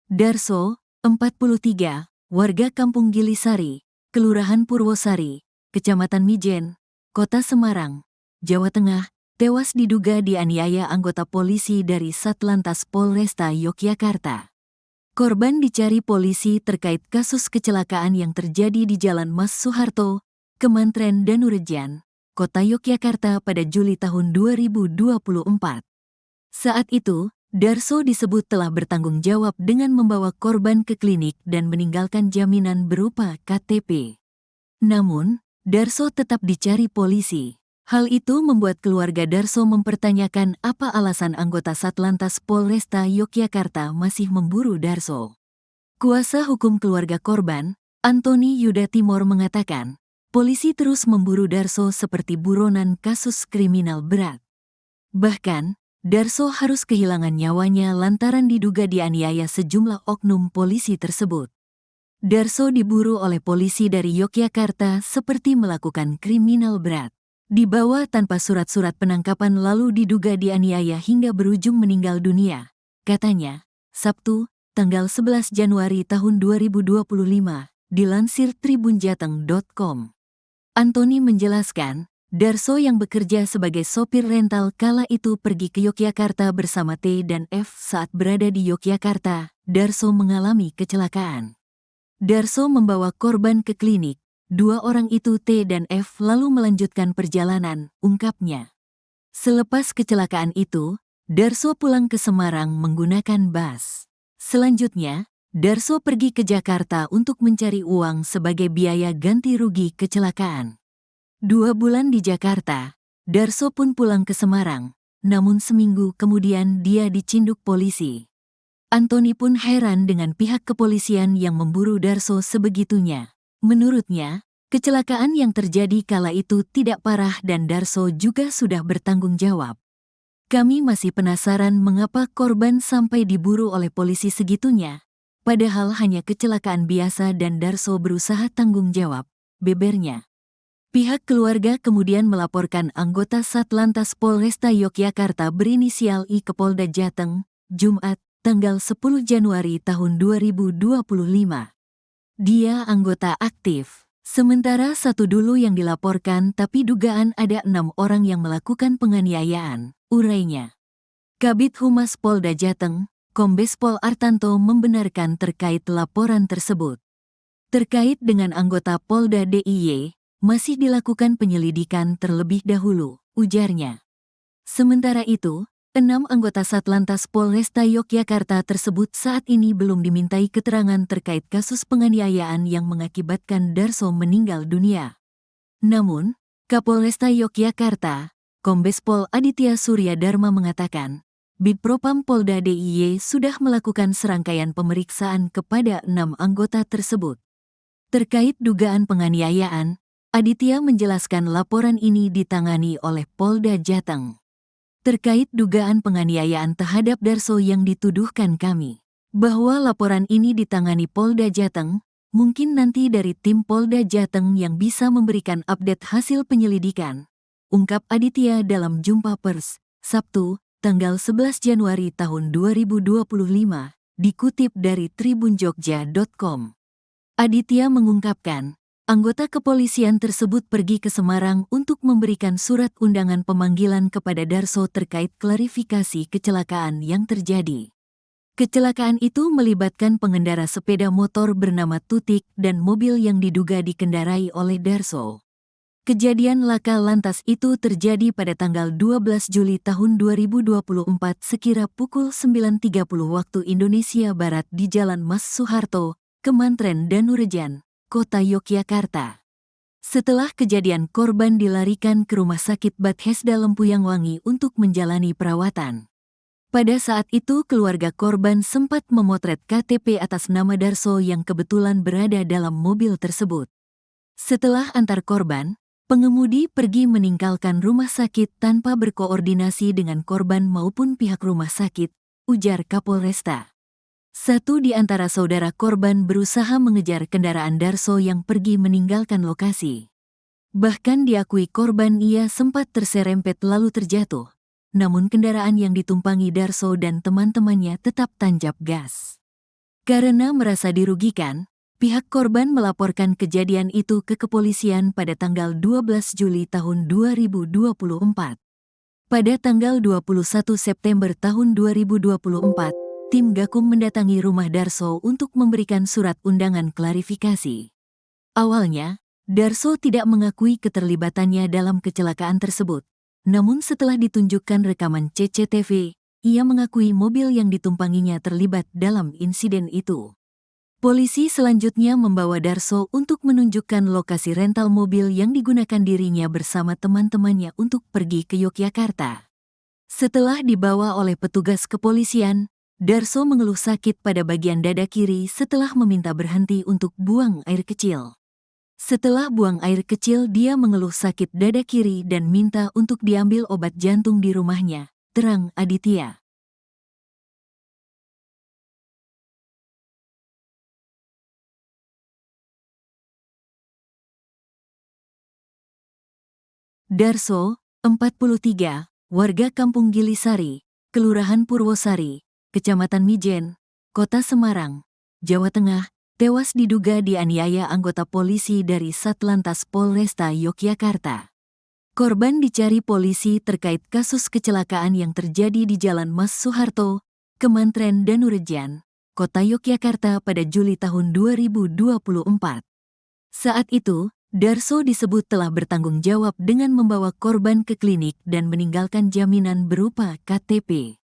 S1: Darso, 43, warga Kampung Gilisari, Kelurahan Purwosari, Kecamatan Mijen, Kota Semarang, Jawa Tengah, tewas diduga dianiaya anggota polisi dari Satlantas Polresta Yogyakarta. Korban dicari polisi terkait kasus kecelakaan yang terjadi di Jalan Mas Soeharto, Kemantren Danurejan, Kota Yogyakarta pada Juli tahun 2024. Saat itu, Darso disebut telah bertanggung jawab dengan membawa korban ke klinik dan meninggalkan jaminan berupa KTP. Namun, Darso tetap dicari polisi. Hal itu membuat keluarga Darso mempertanyakan apa alasan anggota Satlantas Polresta Yogyakarta masih memburu Darso. Kuasa hukum keluarga korban, Antoni Yuda Timor mengatakan, polisi terus memburu Darso seperti buronan kasus kriminal berat. Bahkan, Darso harus kehilangan nyawanya lantaran diduga dianiaya sejumlah oknum polisi tersebut. Darso diburu oleh polisi dari Yogyakarta seperti melakukan kriminal berat. Dibawa tanpa surat-surat penangkapan lalu diduga dianiaya hingga berujung meninggal dunia. Katanya, Sabtu, tanggal 11 Januari tahun 2025, dilansir tribunjateng.com. Antoni menjelaskan, Darso yang bekerja sebagai sopir rental kala itu pergi ke Yogyakarta bersama T dan F. Saat berada di Yogyakarta, Darso mengalami kecelakaan. Darso membawa korban ke klinik. Dua orang itu T dan F lalu melanjutkan perjalanan, ungkapnya. Selepas kecelakaan itu, Darso pulang ke Semarang menggunakan bus. Selanjutnya, Darso pergi ke Jakarta untuk mencari uang sebagai biaya ganti rugi kecelakaan. 2 bulan di Jakarta, Darso pun pulang ke Semarang, namun seminggu kemudian dia dicinduk polisi. Antoni pun heran dengan pihak kepolisian yang memburu Darso sebegitunya. Menurutnya, kecelakaan yang terjadi kala itu tidak parah dan Darso juga sudah bertanggung jawab. Kami masih penasaran mengapa korban sampai diburu oleh polisi segitunya, padahal hanya kecelakaan biasa dan Darso berusaha tanggung jawab, bebernya. Pihak keluarga kemudian melaporkan anggota Satlantas Polresta Yogyakarta berinisial I ke Polda Jateng, Jumat, tanggal 10 Januari tahun 2025. Dia anggota aktif. Sementara satu dulu yang dilaporkan tapi dugaan ada 6 orang yang melakukan penganiayaan, urainya. Kabid Humas Polda Jateng, Kombes Pol Artanto membenarkan terkait laporan tersebut. Terkait dengan anggota Polda DIY, masih dilakukan penyelidikan terlebih dahulu, ujarnya. Sementara itu, 6 anggota Satlantas Polresta Yogyakarta tersebut saat ini belum dimintai keterangan terkait kasus penganiayaan yang mengakibatkan Darso meninggal dunia. Namun, Kapolresta Yogyakarta, Kombes Pol Aditya Surya Dharma mengatakan, Bidpropam Polda DIY sudah melakukan serangkaian pemeriksaan kepada 6 anggota tersebut. Terkait dugaan penganiayaan, Aditya menjelaskan laporan ini ditangani oleh Polda Jateng. Terkait dugaan penganiayaan terhadap Darso yang dituduhkan kami, bahwa laporan ini ditangani Polda Jateng, mungkin nanti dari tim Polda Jateng yang bisa memberikan update hasil penyelidikan, ungkap Aditya dalam jumpa pers, Sabtu, tanggal 11 Januari tahun 2025, dikutip dari tribunjogja.com. Aditya mengungkapkan, anggota kepolisian tersebut pergi ke Semarang untuk memberikan surat undangan pemanggilan kepada Darso terkait klarifikasi kecelakaan yang terjadi. Kecelakaan itu melibatkan pengendara sepeda motor bernama Tutik dan mobil yang diduga dikendarai oleh Darso. Kejadian laka lantas itu terjadi pada tanggal 12 Juli tahun 2024 sekira pukul 9.30 waktu Indonesia Barat di Jalan Mas Soeharto, Kemantren Danurejan, Kota Yogyakarta. Setelah kejadian korban dilarikan ke Rumah Sakit Bethesda Lempuyangwangi untuk menjalani perawatan. Pada saat itu keluarga korban sempat memotret KTP atas nama Darso yang kebetulan berada dalam mobil tersebut. Setelah antar korban, pengemudi pergi meninggalkan rumah sakit tanpa berkoordinasi dengan korban maupun pihak rumah sakit, ujar Kapolresta. Satu di antara saudara korban berusaha mengejar kendaraan Darso yang pergi meninggalkan lokasi. Bahkan diakui korban ia sempat terserempet lalu terjatuh, namun kendaraan yang ditumpangi Darso dan teman-temannya tetap tancap gas. Karena merasa dirugikan, pihak korban melaporkan kejadian itu ke kepolisian pada tanggal 12 Juli tahun 2024. Pada tanggal 21 September tahun 2024, tim Gakum mendatangi rumah Darso untuk memberikan surat undangan klarifikasi. Awalnya, Darso tidak mengakui keterlibatannya dalam kecelakaan tersebut. Namun setelah ditunjukkan rekaman CCTV, ia mengakui mobil yang ditumpanginya terlibat dalam insiden itu. Polisi selanjutnya membawa Darso untuk menunjukkan lokasi rental mobil yang digunakan dirinya bersama teman-temannya untuk pergi ke Yogyakarta. Setelah dibawa oleh petugas kepolisian, Darso mengeluh sakit pada bagian dada kiri setelah meminta berhenti untuk buang air kecil. Setelah buang air kecil, dia mengeluh sakit dada kiri dan minta untuk diambil obat jantung di rumahnya, terang Aditya. Darso, 43, warga Kampung Gilisari, Kelurahan Purwosari, Kecamatan Mijen, Kota Semarang, Jawa Tengah, tewas diduga dianiaya anggota polisi dari Satlantas Polresta Yogyakarta. Korban dicari polisi terkait kasus kecelakaan yang terjadi di Jalan Mas Soeharto, Kemantren Danurejan, Kota Yogyakarta pada Juli tahun 2024. Saat itu, Darso disebut telah bertanggung jawab dengan membawa korban ke klinik dan meninggalkan jaminan berupa KTP.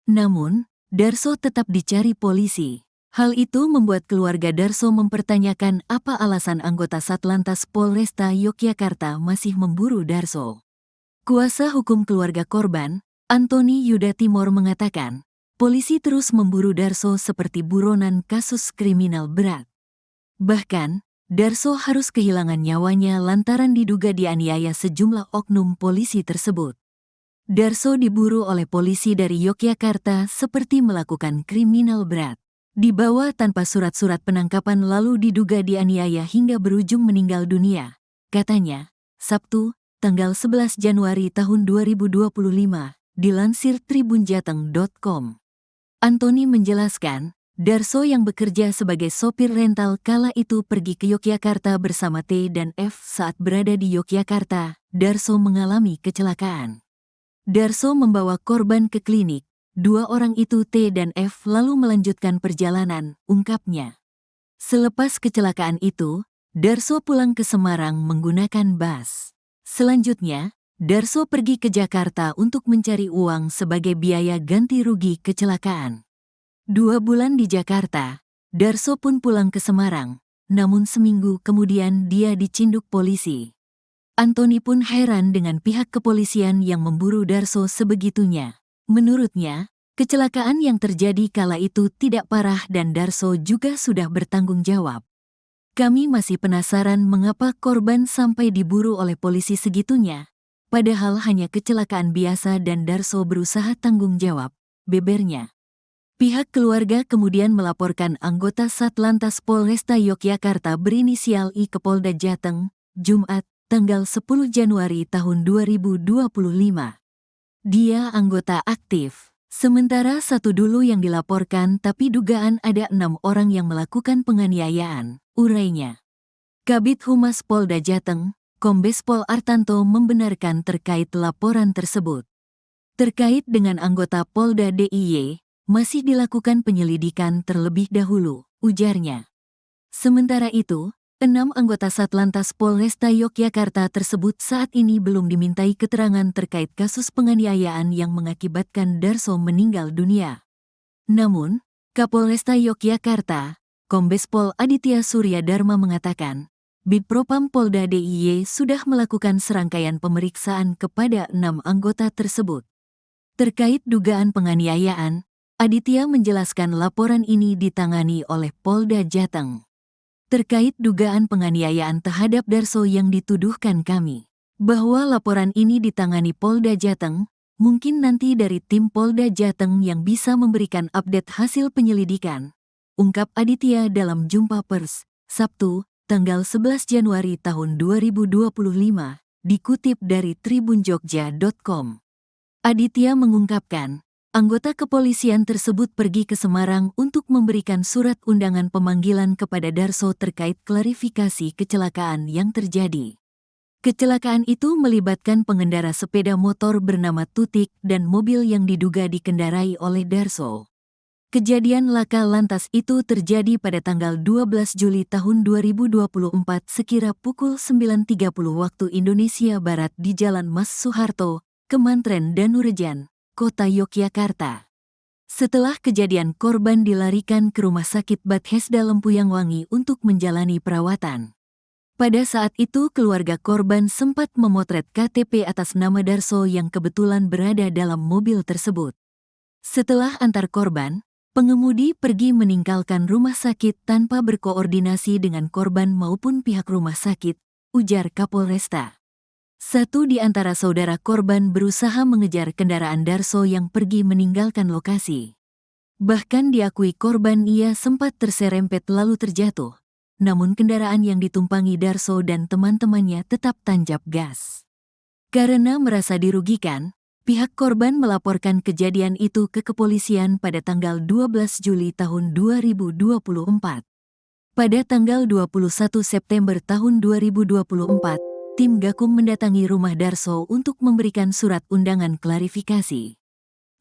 S1: Namun, Darso tetap dicari polisi. Hal itu membuat keluarga Darso mempertanyakan apa alasan anggota Satlantas Polresta Yogyakarta masih memburu Darso. Kuasa hukum keluarga korban, Antoni Yuda Timor mengatakan, polisi terus memburu Darso seperti buronan kasus kriminal berat. Bahkan, Darso harus kehilangan nyawanya lantaran diduga dianiaya sejumlah oknum polisi tersebut. Darso diburu oleh polisi dari Yogyakarta seperti melakukan kriminal berat. Dibawa tanpa surat-surat penangkapan lalu diduga dianiaya hingga berujung meninggal dunia, katanya, Sabtu, tanggal 11 Januari tahun 2025, dilansir tribunjateng.com. Antoni menjelaskan, Darso yang bekerja sebagai sopir rental kala itu pergi ke Yogyakarta bersama T dan F. Saat berada di Yogyakarta, Darso mengalami kecelakaan. Darso membawa korban ke klinik. Dua orang itu T dan F lalu melanjutkan perjalanan, ungkapnya. Selepas kecelakaan itu, Darso pulang ke Semarang menggunakan bus. Selanjutnya, Darso pergi ke Jakarta untuk mencari uang sebagai biaya ganti rugi kecelakaan. 2 bulan di Jakarta, Darso pun pulang ke Semarang, namun seminggu kemudian dia dicinduk polisi. Antoni pun heran dengan pihak kepolisian yang memburu Darso sebegitunya. Menurutnya, kecelakaan yang terjadi kala itu tidak parah dan Darso juga sudah bertanggung jawab. Kami masih penasaran mengapa korban sampai diburu oleh polisi segitunya, padahal hanya kecelakaan biasa dan Darso berusaha tanggung jawab, bebernya. Pihak keluarga kemudian melaporkan anggota Satlantas Polresta Yogyakarta berinisial I ke Polda Jateng, Jumat, tanggal 10 Januari tahun 2025. Dia anggota aktif, sementara satu dulu yang dilaporkan tapi dugaan ada 6 orang yang melakukan penganiayaan, urainya. Kabid Humas Polda Jateng, Kombes Pol Artanto membenarkan terkait laporan tersebut. Terkait dengan anggota Polda DIY, masih dilakukan penyelidikan terlebih dahulu, ujarnya. Sementara itu, 6 anggota Satlantas Polresta Yogyakarta tersebut saat ini belum dimintai keterangan terkait kasus penganiayaan yang mengakibatkan Darso meninggal dunia. Namun, Kapolresta Yogyakarta, Kombes Pol Aditya Surya Dharma mengatakan, Bidpropam Polda DIY sudah melakukan serangkaian pemeriksaan kepada 6 anggota tersebut. Terkait dugaan penganiayaan, Aditya menjelaskan laporan ini ditangani oleh Polda Jateng. Terkait dugaan penganiayaan terhadap Darso yang dituduhkan kami, bahwa laporan ini ditangani Polda Jateng, mungkin nanti dari tim Polda Jateng yang bisa memberikan update hasil penyelidikan, ungkap Aditya dalam jumpa pers, Sabtu, tanggal 11 Januari tahun 2025, dikutip dari tribunjogja.com. Aditya mengungkapkan, anggota kepolisian tersebut pergi ke Semarang untuk memberikan surat undangan pemanggilan kepada Darso terkait klarifikasi kecelakaan yang terjadi. Kecelakaan itu melibatkan pengendara sepeda motor bernama Tutik dan mobil yang diduga dikendarai oleh Darso. Kejadian laka lantas itu terjadi pada tanggal 12 Juli tahun 2024 sekira pukul 9.30 waktu Indonesia Barat di Jalan Mas Soeharto, Kemantren Danurejan, Kota Yogyakarta. Setelah kejadian, korban dilarikan ke Rumah Sakit Bethesda Lempuyangwangi untuk menjalani perawatan. Pada saat itu keluarga korban sempat memotret KTP atas nama Darso yang kebetulan berada dalam mobil tersebut. Setelah antar korban, pengemudi pergi meninggalkan rumah sakit tanpa berkoordinasi dengan korban maupun pihak rumah sakit, ujar Kapolresta. Satu di antara saudara korban berusaha mengejar kendaraan Darso yang pergi meninggalkan lokasi. Bahkan diakui korban ia sempat terserempet lalu terjatuh. Namun kendaraan yang ditumpangi Darso dan teman-temannya tetap tancap gas. Karena merasa dirugikan, pihak korban melaporkan kejadian itu ke kepolisian pada tanggal 12 Juli tahun 2024. Pada tanggal 21 September tahun 2024, tim Gakum mendatangi rumah Darso untuk memberikan surat undangan klarifikasi.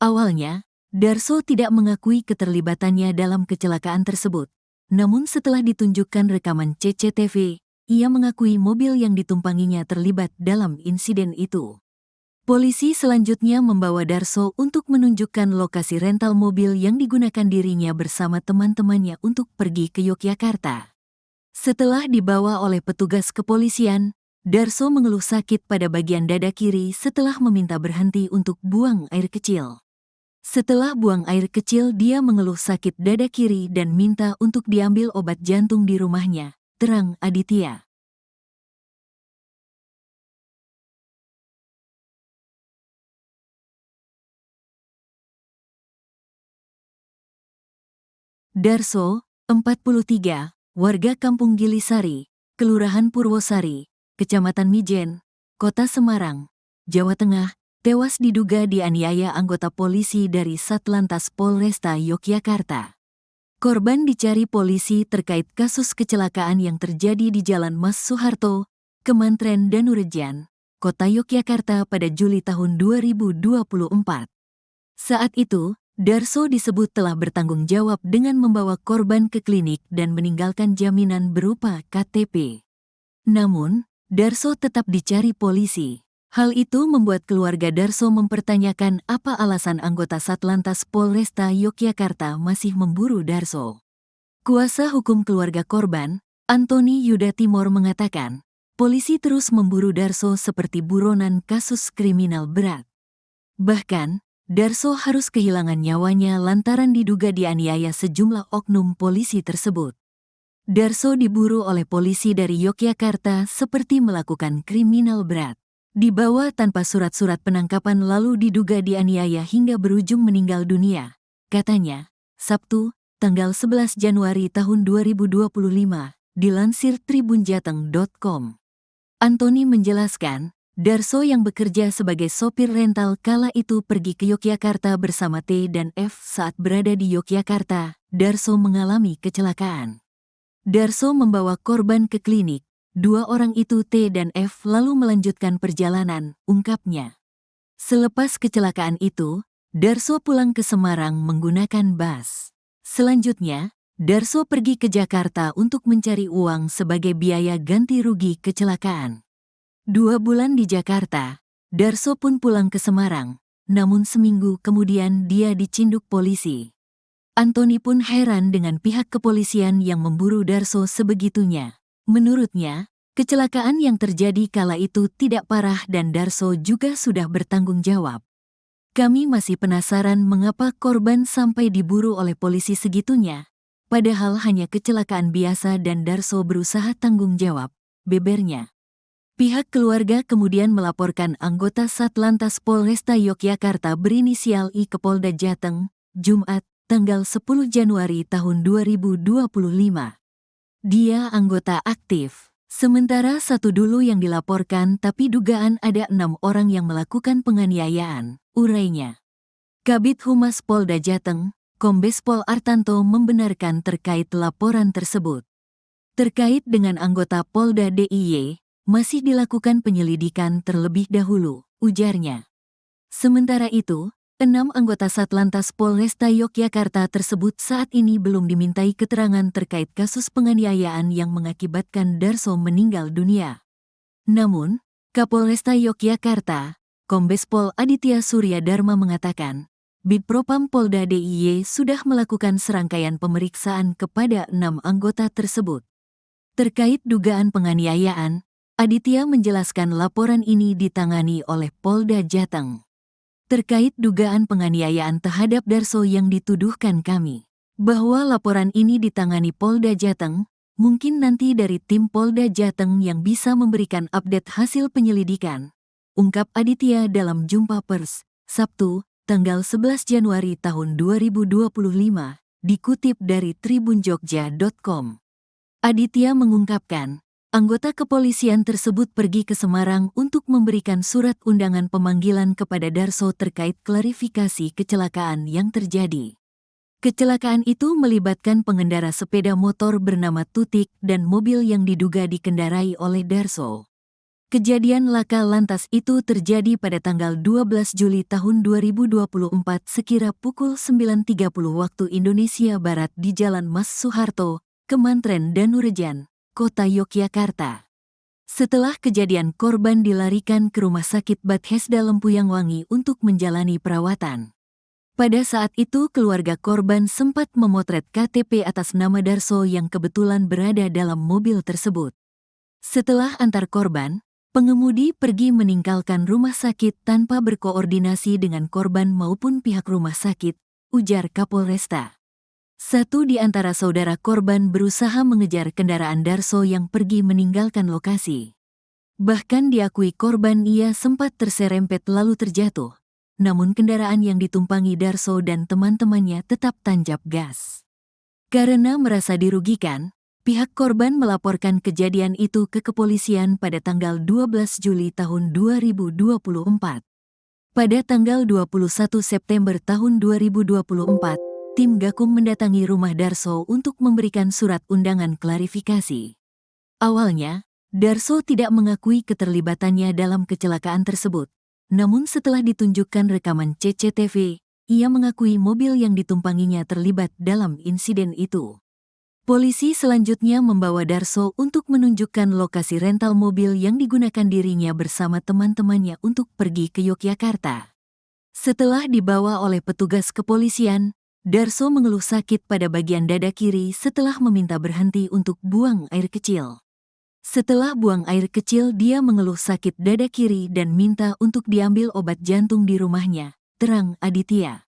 S1: Awalnya, Darso tidak mengakui keterlibatannya dalam kecelakaan tersebut. Namun setelah ditunjukkan rekaman CCTV, ia mengakui mobil yang ditumpanginya terlibat dalam insiden itu. Polisi selanjutnya membawa Darso untuk menunjukkan lokasi rental mobil yang digunakan dirinya bersama teman-temannya untuk pergi ke Yogyakarta. Setelah dibawa oleh petugas kepolisian, Darso mengeluh sakit pada bagian dada kiri setelah meminta berhenti untuk buang air kecil. Setelah buang air kecil, dia mengeluh sakit dada kiri dan minta untuk diambil obat jantung di rumahnya, terang Aditya. Darso, 43, warga Kampung Gilisari, Kelurahan Purwosari, Kecamatan Mijen, Kota Semarang, Jawa Tengah, tewas diduga dianiaya anggota polisi dari Satlantas Polresta Yogyakarta. Korban dicari polisi terkait kasus kecelakaan yang terjadi di Jalan Mas Soeharto, Kemantren Danurejan, Kota Yogyakarta pada Juli tahun 2024. Saat itu, Darso disebut telah bertanggung jawab dengan membawa korban ke klinik dan meninggalkan jaminan berupa KTP. Namun, Darso tetap dicari polisi. Hal itu membuat keluarga Darso mempertanyakan apa alasan anggota Satlantas Polresta Yogyakarta masih memburu Darso. Kuasa hukum keluarga korban, Antoni Yuda Timor mengatakan, polisi terus memburu Darso seperti buronan kasus kriminal berat. Bahkan, Darso harus kehilangan nyawanya lantaran diduga dianiaya sejumlah oknum polisi tersebut. Darso diburu oleh polisi dari Yogyakarta seperti melakukan kriminal berat. Dibawa tanpa surat-surat penangkapan lalu diduga dianiaya hingga berujung meninggal dunia, katanya, Sabtu, tanggal 11 Januari tahun 2025, dilansir tribunjateng.com. Antoni menjelaskan, Darso yang bekerja sebagai sopir rental kala itu pergi ke Yogyakarta bersama T dan F. Saat berada di Yogyakarta, Darso mengalami kecelakaan. Darso membawa korban ke klinik. Dua orang itu T dan F lalu melanjutkan perjalanan, ungkapnya. Selepas kecelakaan itu, Darso pulang ke Semarang menggunakan bus. Selanjutnya, Darso pergi ke Jakarta untuk mencari uang sebagai biaya ganti rugi kecelakaan. 2 bulan di Jakarta, Darso pun pulang ke Semarang, namun seminggu kemudian dia dicinduk polisi. Antoni pun heran dengan pihak kepolisian yang memburu Darso sebegitunya. Menurutnya, kecelakaan yang terjadi kala itu tidak parah dan Darso juga sudah bertanggung jawab. Kami masih penasaran mengapa korban sampai diburu oleh polisi segitunya, padahal hanya kecelakaan biasa dan Darso berusaha tanggung jawab, bebernya. Pihak keluarga kemudian melaporkan anggota Satlantas Polresta Yogyakarta berinisial I ke Polda Jateng, Jumat, tanggal 10 Januari tahun 2025. Dia anggota aktif. Sementara satu dulu yang dilaporkan tapi dugaan ada 6 orang yang melakukan penganiayaan, urainya. Kabid Humas Polda Jateng, Kombes Pol Artanto membenarkan terkait laporan tersebut. Terkait dengan anggota Polda DIY, masih dilakukan penyelidikan terlebih dahulu, ujarnya. Sementara itu, 6 anggota Satlantas Polresta Yogyakarta tersebut saat ini belum dimintai keterangan terkait kasus penganiayaan yang mengakibatkan Darso meninggal dunia. Namun, Kapolresta Yogyakarta, Kombes Pol Aditya Surya Dharma mengatakan, Bitpropam Polda DIY sudah melakukan serangkaian pemeriksaan kepada 6 anggota tersebut. Terkait dugaan penganiayaan, Aditya menjelaskan laporan ini ditangani oleh Polda Jateng. Terkait dugaan penganiayaan terhadap Darso yang dituduhkan kami, bahwa laporan ini ditangani Polda Jateng, mungkin nanti dari tim Polda Jateng yang bisa memberikan update hasil penyelidikan, ungkap Aditya dalam jumpa pers, Sabtu, tanggal 11 Januari tahun 2025, dikutip dari tribunjogja.com. Aditya mengungkapkan, anggota kepolisian tersebut pergi ke Semarang untuk memberikan surat undangan pemanggilan kepada Darso terkait klarifikasi kecelakaan yang terjadi. Kecelakaan itu melibatkan pengendara sepeda motor bernama Tutik dan mobil yang diduga dikendarai oleh Darso. Kejadian laka lantas itu terjadi pada tanggal 12 Juli tahun 2024 sekira pukul 9.30 waktu Indonesia Barat di Jalan Mas Soeharto, Kemantren Danurejan, Kota Yogyakarta. Setelah kejadian, korban dilarikan ke Rumah Sakit Bethesda Lempuyang Wangi untuk menjalani perawatan. Pada saat itu keluarga korban sempat memotret KTP atas nama Darso yang kebetulan berada dalam mobil tersebut. Setelah antar korban, pengemudi pergi meninggalkan rumah sakit tanpa berkoordinasi dengan korban maupun pihak rumah sakit, ujar Kapolresta. Satu di antara saudara korban berusaha mengejar kendaraan Darso yang pergi meninggalkan lokasi. Bahkan diakui korban ia sempat terserempet lalu terjatuh, namun kendaraan yang ditumpangi Darso dan teman-temannya tetap tancap gas. Karena merasa dirugikan, pihak korban melaporkan kejadian itu ke kepolisian pada tanggal 12 Juli tahun 2024. Pada tanggal 21 September tahun 2024, tim Gakum mendatangi rumah Darso untuk memberikan surat undangan klarifikasi. Awalnya, Darso tidak mengakui keterlibatannya dalam kecelakaan tersebut, namun setelah ditunjukkan rekaman CCTV, ia mengakui mobil yang ditumpanginya terlibat dalam insiden itu. Polisi selanjutnya membawa Darso untuk menunjukkan lokasi rental mobil yang digunakan dirinya bersama teman-temannya untuk pergi ke Yogyakarta. Setelah dibawa oleh petugas kepolisian, Darso mengeluh sakit pada bagian dada kiri setelah meminta berhenti untuk buang air kecil. Setelah buang air kecil, dia mengeluh sakit dada kiri dan minta untuk diambil obat jantung di rumahnya, terang Aditya.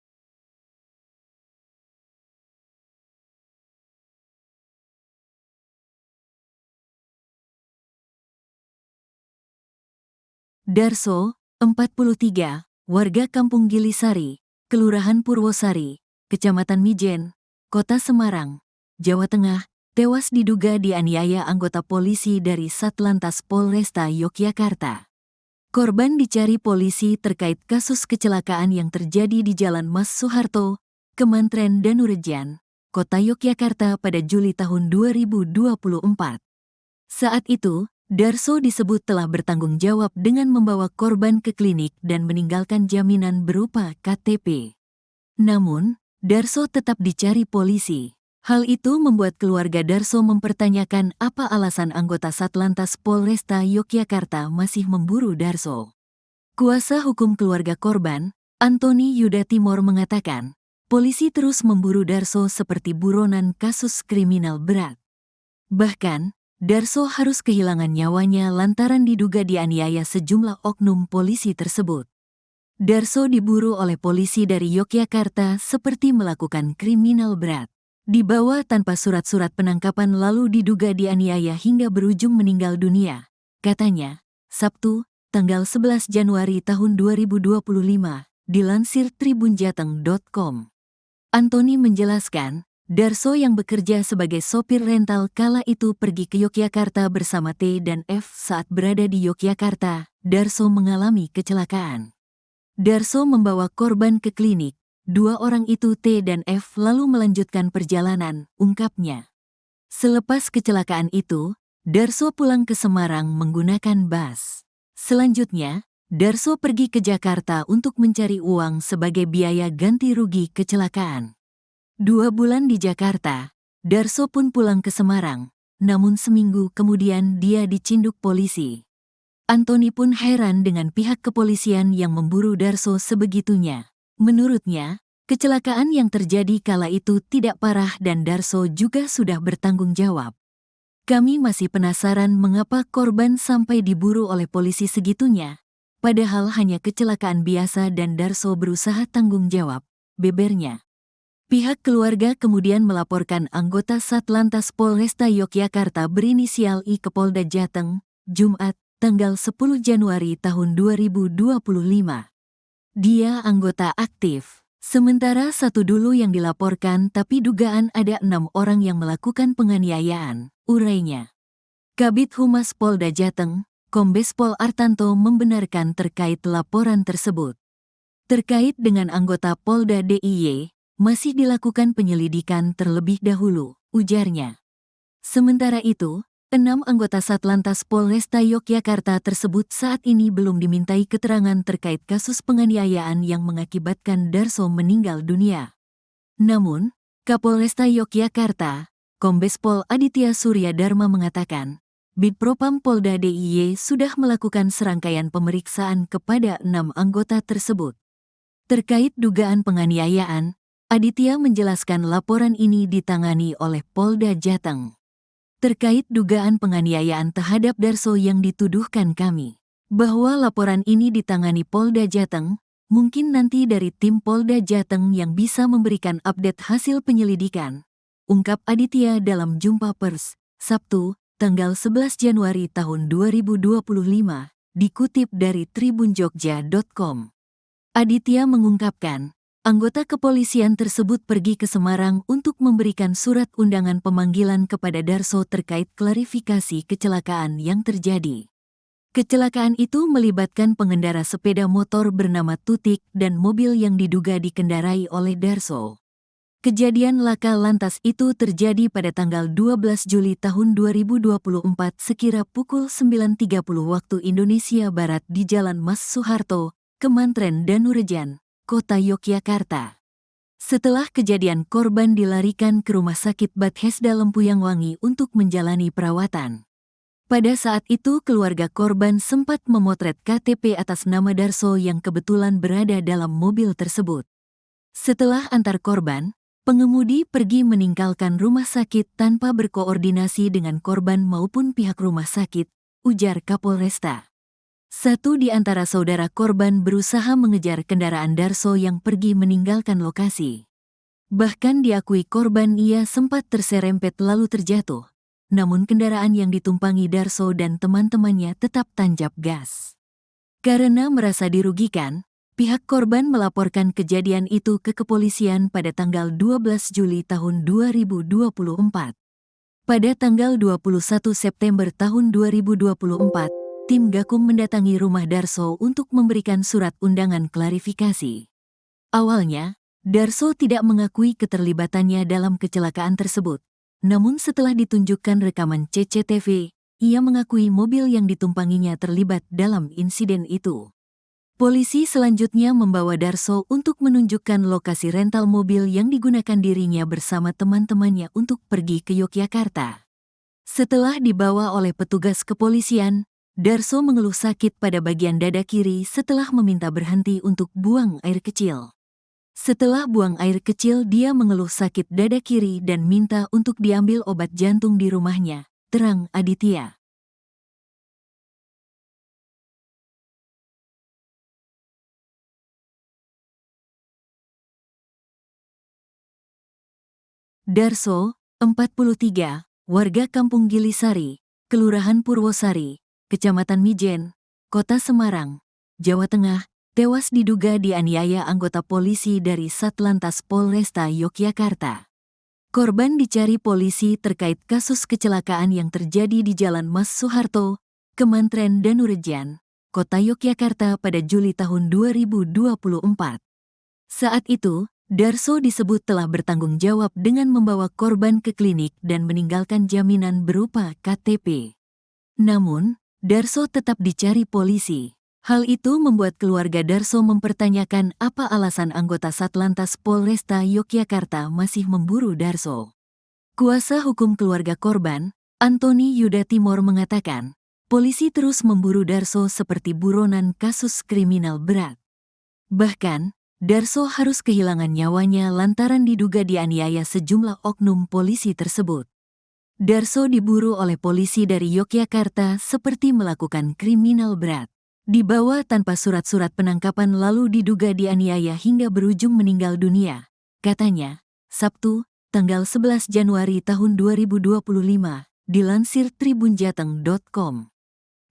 S1: Darso, 43, warga Kampung Gilisari, Kelurahan Purwosari, Kecamatan Mijen, Kota Semarang, Jawa Tengah, tewas diduga dianiaya anggota polisi dari Satlantas Polresta Yogyakarta. Korban dicari polisi terkait kasus kecelakaan yang terjadi di Jalan Mas Soeharto, Kemantren Danurejan, Kota Yogyakarta pada Juli tahun 2024. Saat itu, Darso disebut telah bertanggung jawab dengan membawa korban ke klinik dan meninggalkan jaminan berupa KTP. Namun, Darso tetap dicari polisi. Hal itu membuat keluarga Darso mempertanyakan apa alasan anggota Satlantas Polresta Yogyakarta masih memburu Darso. Kuasa hukum keluarga korban, Antoni Yuda Timor mengatakan, polisi terus memburu Darso seperti buronan kasus kriminal berat. Bahkan, Darso harus kehilangan nyawanya lantaran diduga dianiaya sejumlah oknum polisi tersebut. Darso diburu oleh polisi dari Yogyakarta seperti melakukan kriminal berat. Dibawa tanpa surat-surat penangkapan lalu diduga dianiaya hingga berujung meninggal dunia, katanya, Sabtu, tanggal 11 Januari tahun 2025, dilansir tribunjateng.com. Antoni menjelaskan, Darso yang bekerja sebagai sopir rental kala itu pergi ke Yogyakarta bersama T dan F. Saat berada di Yogyakarta, Darso mengalami kecelakaan. Darso membawa korban ke klinik. Dua orang itu T dan F lalu melanjutkan perjalanan, ungkapnya. Selepas kecelakaan itu, Darso pulang ke Semarang menggunakan bus. Selanjutnya, Darso pergi ke Jakarta untuk mencari uang sebagai biaya ganti rugi kecelakaan. 2 bulan di Jakarta, Darso pun pulang ke Semarang, namun seminggu kemudian dia dicinduk polisi. Antoni pun heran dengan pihak kepolisian yang memburu Darso sebegitunya. Menurutnya, kecelakaan yang terjadi kala itu tidak parah dan Darso juga sudah bertanggung jawab. Kami masih penasaran mengapa korban sampai diburu oleh polisi segitunya, padahal hanya kecelakaan biasa dan Darso berusaha tanggung jawab, bebernya. Pihak keluarga kemudian melaporkan anggota Satlantas Polresta Yogyakarta berinisial I ke Polda Jateng, Jumat, tanggal 10 Januari tahun 2025. Dia anggota aktif. Sementara satu dulu yang dilaporkan tapi dugaan ada 6 orang yang melakukan penganiayaan, urainya. Kabid Humas Polda Jateng, Kombes Pol Artanto membenarkan terkait laporan tersebut. Terkait dengan anggota Polda DIY, masih dilakukan penyelidikan terlebih dahulu, ujarnya. Sementara itu, 6 anggota Satlantas Polresta Yogyakarta tersebut saat ini belum dimintai keterangan terkait kasus penganiayaan yang mengakibatkan Darso meninggal dunia. Namun, Kapolresta Yogyakarta, Kombes Pol Aditya Surya Dharma mengatakan, Bidpropam Polda DIY sudah melakukan serangkaian pemeriksaan kepada 6 anggota tersebut. Terkait dugaan penganiayaan, Aditya menjelaskan laporan ini ditangani oleh Polda Jateng. Terkait dugaan penganiayaan terhadap Darso yang dituduhkan kami, bahwa laporan ini ditangani Polda Jateng, mungkin nanti dari tim Polda Jateng yang bisa memberikan update hasil penyelidikan, ungkap Aditya dalam jumpa pers, Sabtu, tanggal 11 Januari tahun 2025, dikutip dari tribunjogja.com. Aditya mengungkapkan, anggota kepolisian tersebut pergi ke Semarang untuk memberikan surat undangan pemanggilan kepada Darso terkait klarifikasi kecelakaan yang terjadi. Kecelakaan itu melibatkan pengendara sepeda motor bernama Tutik dan mobil yang diduga dikendarai oleh Darso. Kejadian laka lantas itu terjadi pada tanggal 12 Juli tahun 2024 sekira pukul 9.30 waktu Indonesia Barat di Jalan Mas Soeharto, Kemantren Danurejan, Kota Yogyakarta. Setelah kejadian, korban dilarikan ke Rumah Sakit Bethesda Lempuyangwangi untuk menjalani perawatan. Pada saat itu keluarga korban sempat memotret KTP atas nama Darso yang kebetulan berada dalam mobil tersebut. Setelah antar korban, pengemudi pergi meninggalkan rumah sakit tanpa berkoordinasi dengan korban maupun pihak rumah sakit, ujar Kapolresta. Satu di antara saudara korban berusaha mengejar kendaraan Darso yang pergi meninggalkan lokasi. Bahkan diakui korban ia sempat terserempet lalu terjatuh, namun kendaraan yang ditumpangi Darso dan teman-temannya tetap tancap gas. Karena merasa dirugikan, pihak korban melaporkan kejadian itu ke kepolisian pada tanggal 12 Juli tahun 2024. Pada tanggal 21 September tahun 2024, tim Gakum mendatangi rumah Darso untuk memberikan surat undangan klarifikasi. Awalnya, Darso tidak mengakui keterlibatannya dalam kecelakaan tersebut. Namun setelah ditunjukkan rekaman CCTV, ia mengakui mobil yang ditumpanginya terlibat dalam insiden itu. Polisi selanjutnya membawa Darso untuk menunjukkan lokasi rental mobil yang digunakan dirinya bersama teman-temannya untuk pergi ke Yogyakarta. Setelah dibawa oleh petugas kepolisian, Darso mengeluh sakit pada bagian dada kiri setelah meminta berhenti untuk buang air kecil. Setelah buang air kecil, dia mengeluh sakit dada kiri dan minta untuk diambil obat jantung di rumahnya, terang Aditya. Darso, 43, warga Kampung Gilisari, Kelurahan Purwosari, Kecamatan Mijen, Kota Semarang, Jawa Tengah, tewas diduga dianiaya anggota polisi dari Satlantas Polresta Yogyakarta. Korban dicari polisi terkait kasus kecelakaan yang terjadi di Jalan Mas Soeharto, Kemantren Danurejan, Kota Yogyakarta pada Juli tahun 2024. Saat itu, Darso disebut telah bertanggung jawab dengan membawa korban ke klinik dan meninggalkan jaminan berupa KTP. Namun, Darso tetap dicari polisi. Hal itu membuat keluarga Darso mempertanyakan apa alasan anggota Satlantas Polresta Yogyakarta masih memburu Darso. Kuasa hukum keluarga korban, Antoni Yuda Timor mengatakan, polisi terus memburu Darso seperti buronan kasus kriminal berat. Bahkan, Darso harus kehilangan nyawanya lantaran diduga dianiaya sejumlah oknum polisi tersebut. Darso diburu oleh polisi dari Yogyakarta seperti melakukan kriminal berat. Dibawa tanpa surat-surat penangkapan lalu diduga dianiaya hingga berujung meninggal dunia. Katanya, Sabtu, tanggal 11 Januari tahun 2025, dilansir tribunjateng.com.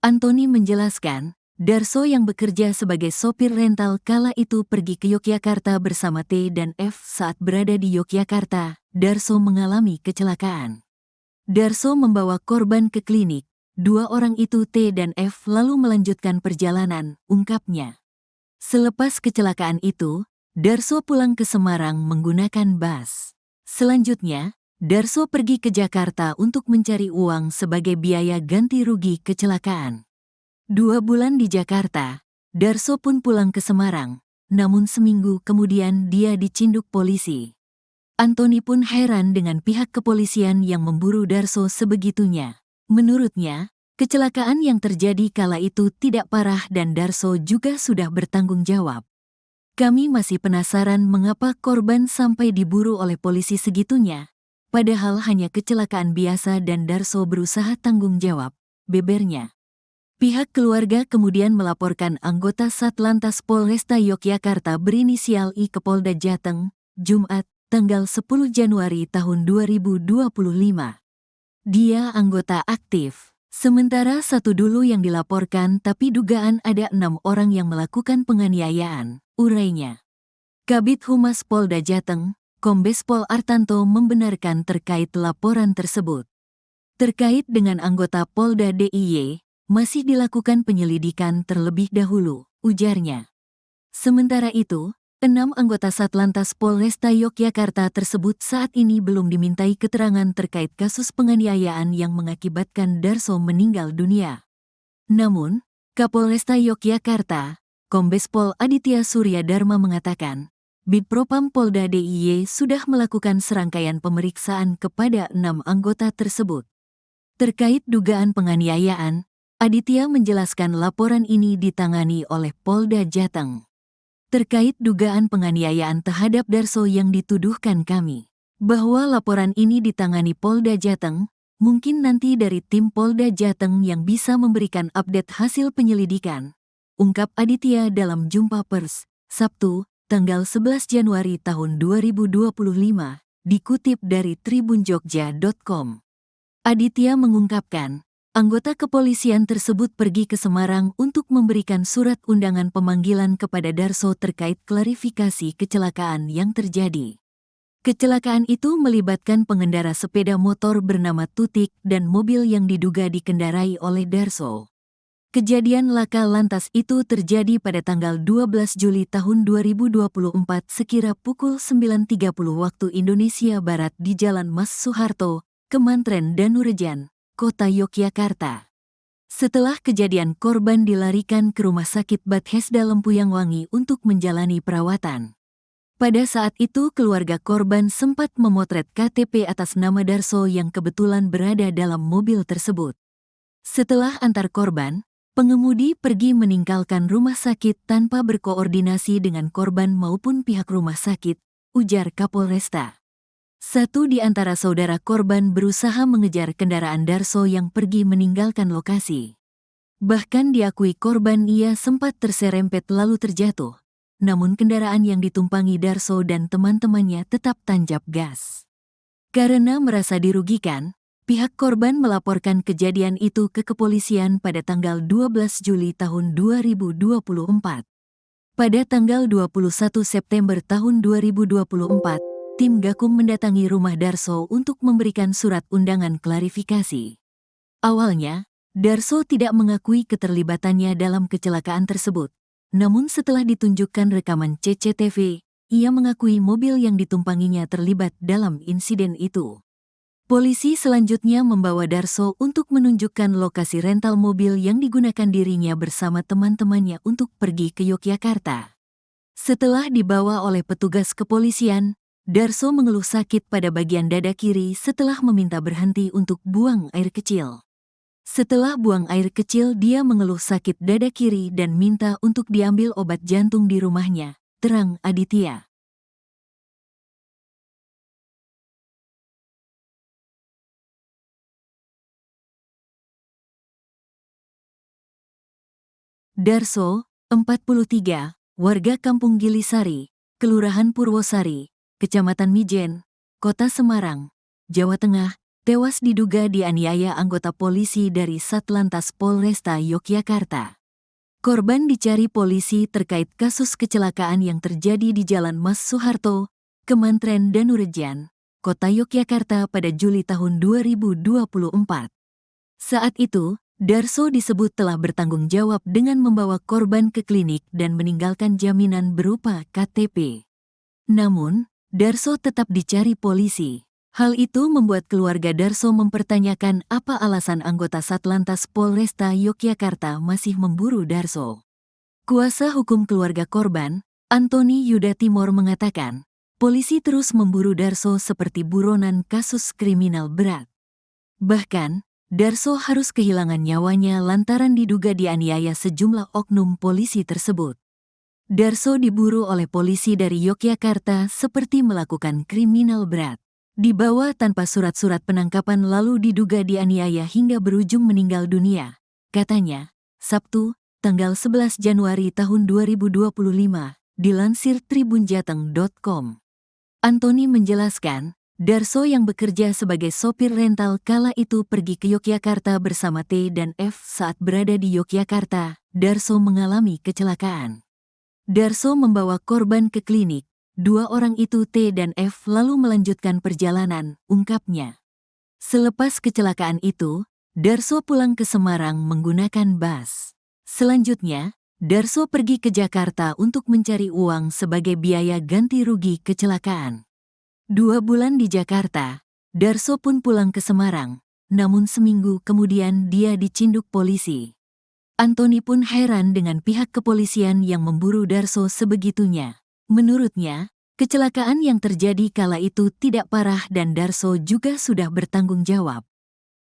S1: Antoni menjelaskan, Darso yang bekerja sebagai sopir rental kala itu pergi ke Yogyakarta bersama T dan F. Saat berada di Yogyakarta, Darso mengalami kecelakaan. Darso membawa korban ke klinik. Dua orang itu T dan F lalu melanjutkan perjalanan, ungkapnya. Selepas kecelakaan itu, Darso pulang ke Semarang menggunakan bus. Selanjutnya, Darso pergi ke Jakarta untuk mencari uang sebagai biaya ganti rugi kecelakaan. 2 bulan di Jakarta, Darso pun pulang ke Semarang, namun seminggu kemudian dia dicinduk polisi. Antoni pun heran dengan pihak kepolisian yang memburu Darso sebegitunya. Menurutnya, kecelakaan yang terjadi kala itu tidak parah dan Darso juga sudah bertanggung jawab. Kami masih penasaran mengapa korban sampai diburu oleh polisi segitunya, padahal hanya kecelakaan biasa dan Darso berusaha tanggung jawab, bebernya. Pihak keluarga kemudian melaporkan anggota Satlantas Polresta Yogyakarta berinisial I ke Polda Jateng, Jumat, tanggal 10 Januari tahun 2025. Dia anggota aktif, sementara satu dulu yang dilaporkan tapi dugaan ada 6 orang yang melakukan penganiayaan, urainya. Kabid Humas Polda Jateng, Kombes Pol Artanto membenarkan terkait laporan tersebut. Terkait dengan anggota Polda DIY, masih dilakukan penyelidikan terlebih dahulu, ujarnya. Sementara itu, 6 anggota Satlantas Polresta Yogyakarta tersebut saat ini belum dimintai keterangan terkait kasus penganiayaan yang mengakibatkan Darso meninggal dunia. Namun, Kapolresta Yogyakarta, Kombes Pol Aditya Surya Dharma mengatakan, Bidpropam Polda DIY sudah melakukan serangkaian pemeriksaan kepada 6 anggota tersebut. Terkait dugaan penganiayaan, Aditya menjelaskan laporan ini ditangani oleh Polda Jateng. Terkait dugaan penganiayaan terhadap Darso yang dituduhkan kami, bahwa laporan ini ditangani Polda Jateng, mungkin nanti dari tim Polda Jateng yang bisa memberikan update hasil penyelidikan, ungkap Aditya dalam jumpa pers, Sabtu, tanggal 11 Januari tahun 2025, dikutip dari tribunjogja.com. Aditya mengungkapkan, anggota kepolisian tersebut pergi ke Semarang untuk memberikan surat undangan pemanggilan kepada Darso terkait klarifikasi kecelakaan yang terjadi. Kecelakaan itu melibatkan pengendara sepeda motor bernama Tutik dan mobil yang diduga dikendarai oleh Darso. Kejadian laka lantas itu terjadi pada tanggal 12 Juli tahun 2024 sekira pukul 9.30 waktu Indonesia Barat di Jalan Mas Soeharto, Kemantren Danurejan, Kota Yogyakarta. Setelah kejadian korban dilarikan ke Rumah Sakit Bethesda Lempuyangwangi untuk menjalani perawatan. Pada saat itu keluarga korban sempat memotret KTP atas nama Darso yang kebetulan berada dalam mobil tersebut. Setelah antar korban, pengemudi pergi meninggalkan rumah sakit tanpa berkoordinasi dengan korban maupun pihak rumah sakit, ujar Kapolresta. Satu di antara saudara korban berusaha mengejar kendaraan Darso yang pergi meninggalkan lokasi. Bahkan diakui korban ia sempat terserempet lalu terjatuh, namun kendaraan yang ditumpangi Darso dan teman-temannya tetap tancap gas. Karena merasa dirugikan, pihak korban melaporkan kejadian itu ke kepolisian pada tanggal 12 Juli tahun 2024. Pada tanggal 21 September tahun 2024, tim Gakum mendatangi rumah Darso untuk memberikan surat undangan klarifikasi. Awalnya, Darso tidak mengakui keterlibatannya dalam kecelakaan tersebut. Namun setelah ditunjukkan rekaman CCTV, ia mengakui mobil yang ditumpanginya terlibat dalam insiden itu. Polisi selanjutnya membawa Darso untuk menunjukkan lokasi rental mobil yang digunakan dirinya bersama teman-temannya untuk pergi ke Yogyakarta. Setelah dibawa oleh petugas kepolisian, Darso mengeluh sakit pada bagian dada kiri setelah meminta berhenti untuk buang air kecil. Setelah buang air kecil, dia mengeluh sakit dada kiri dan minta untuk diambil obat jantung di rumahnya, terang Aditya. Darso, 43, warga Kampung Gilisari, Kelurahan Purwosari, Kecamatan Mijen, Kota Semarang, Jawa Tengah, tewas diduga dianiaya anggota polisi dari Satlantas Polresta Yogyakarta. Korban dicari polisi terkait kasus kecelakaan yang terjadi di Jalan Mas Soeharto, Kemantren Danurejan, Kota Yogyakarta pada Juli tahun 2024. Saat itu, Darso disebut telah bertanggung jawab dengan membawa korban ke klinik dan meninggalkan jaminan berupa KTP. Namun, Darso tetap dicari polisi. Hal itu membuat keluarga Darso mempertanyakan apa alasan anggota Satlantas Polresta Yogyakarta masih memburu Darso. Kuasa hukum keluarga korban, Antoni Yuda Timor mengatakan, polisi terus memburu Darso seperti buronan kasus kriminal berat. Bahkan, Darso harus kehilangan nyawanya lantaran diduga dianiaya sejumlah oknum polisi tersebut. Darso diburu oleh polisi dari Yogyakarta seperti melakukan kriminal berat. Dibawa tanpa surat-surat penangkapan lalu diduga dianiaya hingga berujung meninggal dunia. Katanya, Sabtu, tanggal 11 Januari tahun 2025, dilansir tribunjateng.com. Antoni menjelaskan, Darso yang bekerja sebagai sopir rental kala itu pergi ke Yogyakarta bersama T dan F. Saat berada di Yogyakarta, Darso mengalami kecelakaan. Darso membawa korban ke klinik. Dua orang itu T dan F lalu melanjutkan perjalanan, ungkapnya. Selepas kecelakaan itu, Darso pulang ke Semarang menggunakan bus. Selanjutnya, Darso pergi ke Jakarta untuk mencari uang sebagai biaya ganti rugi kecelakaan. 2 bulan di Jakarta, Darso pun pulang ke Semarang, namun seminggu kemudian dia dicinduk polisi. Antoni pun heran dengan pihak kepolisian yang memburu Darso sebegitunya. Menurutnya, kecelakaan yang terjadi kala itu tidak parah dan Darso juga sudah bertanggung jawab.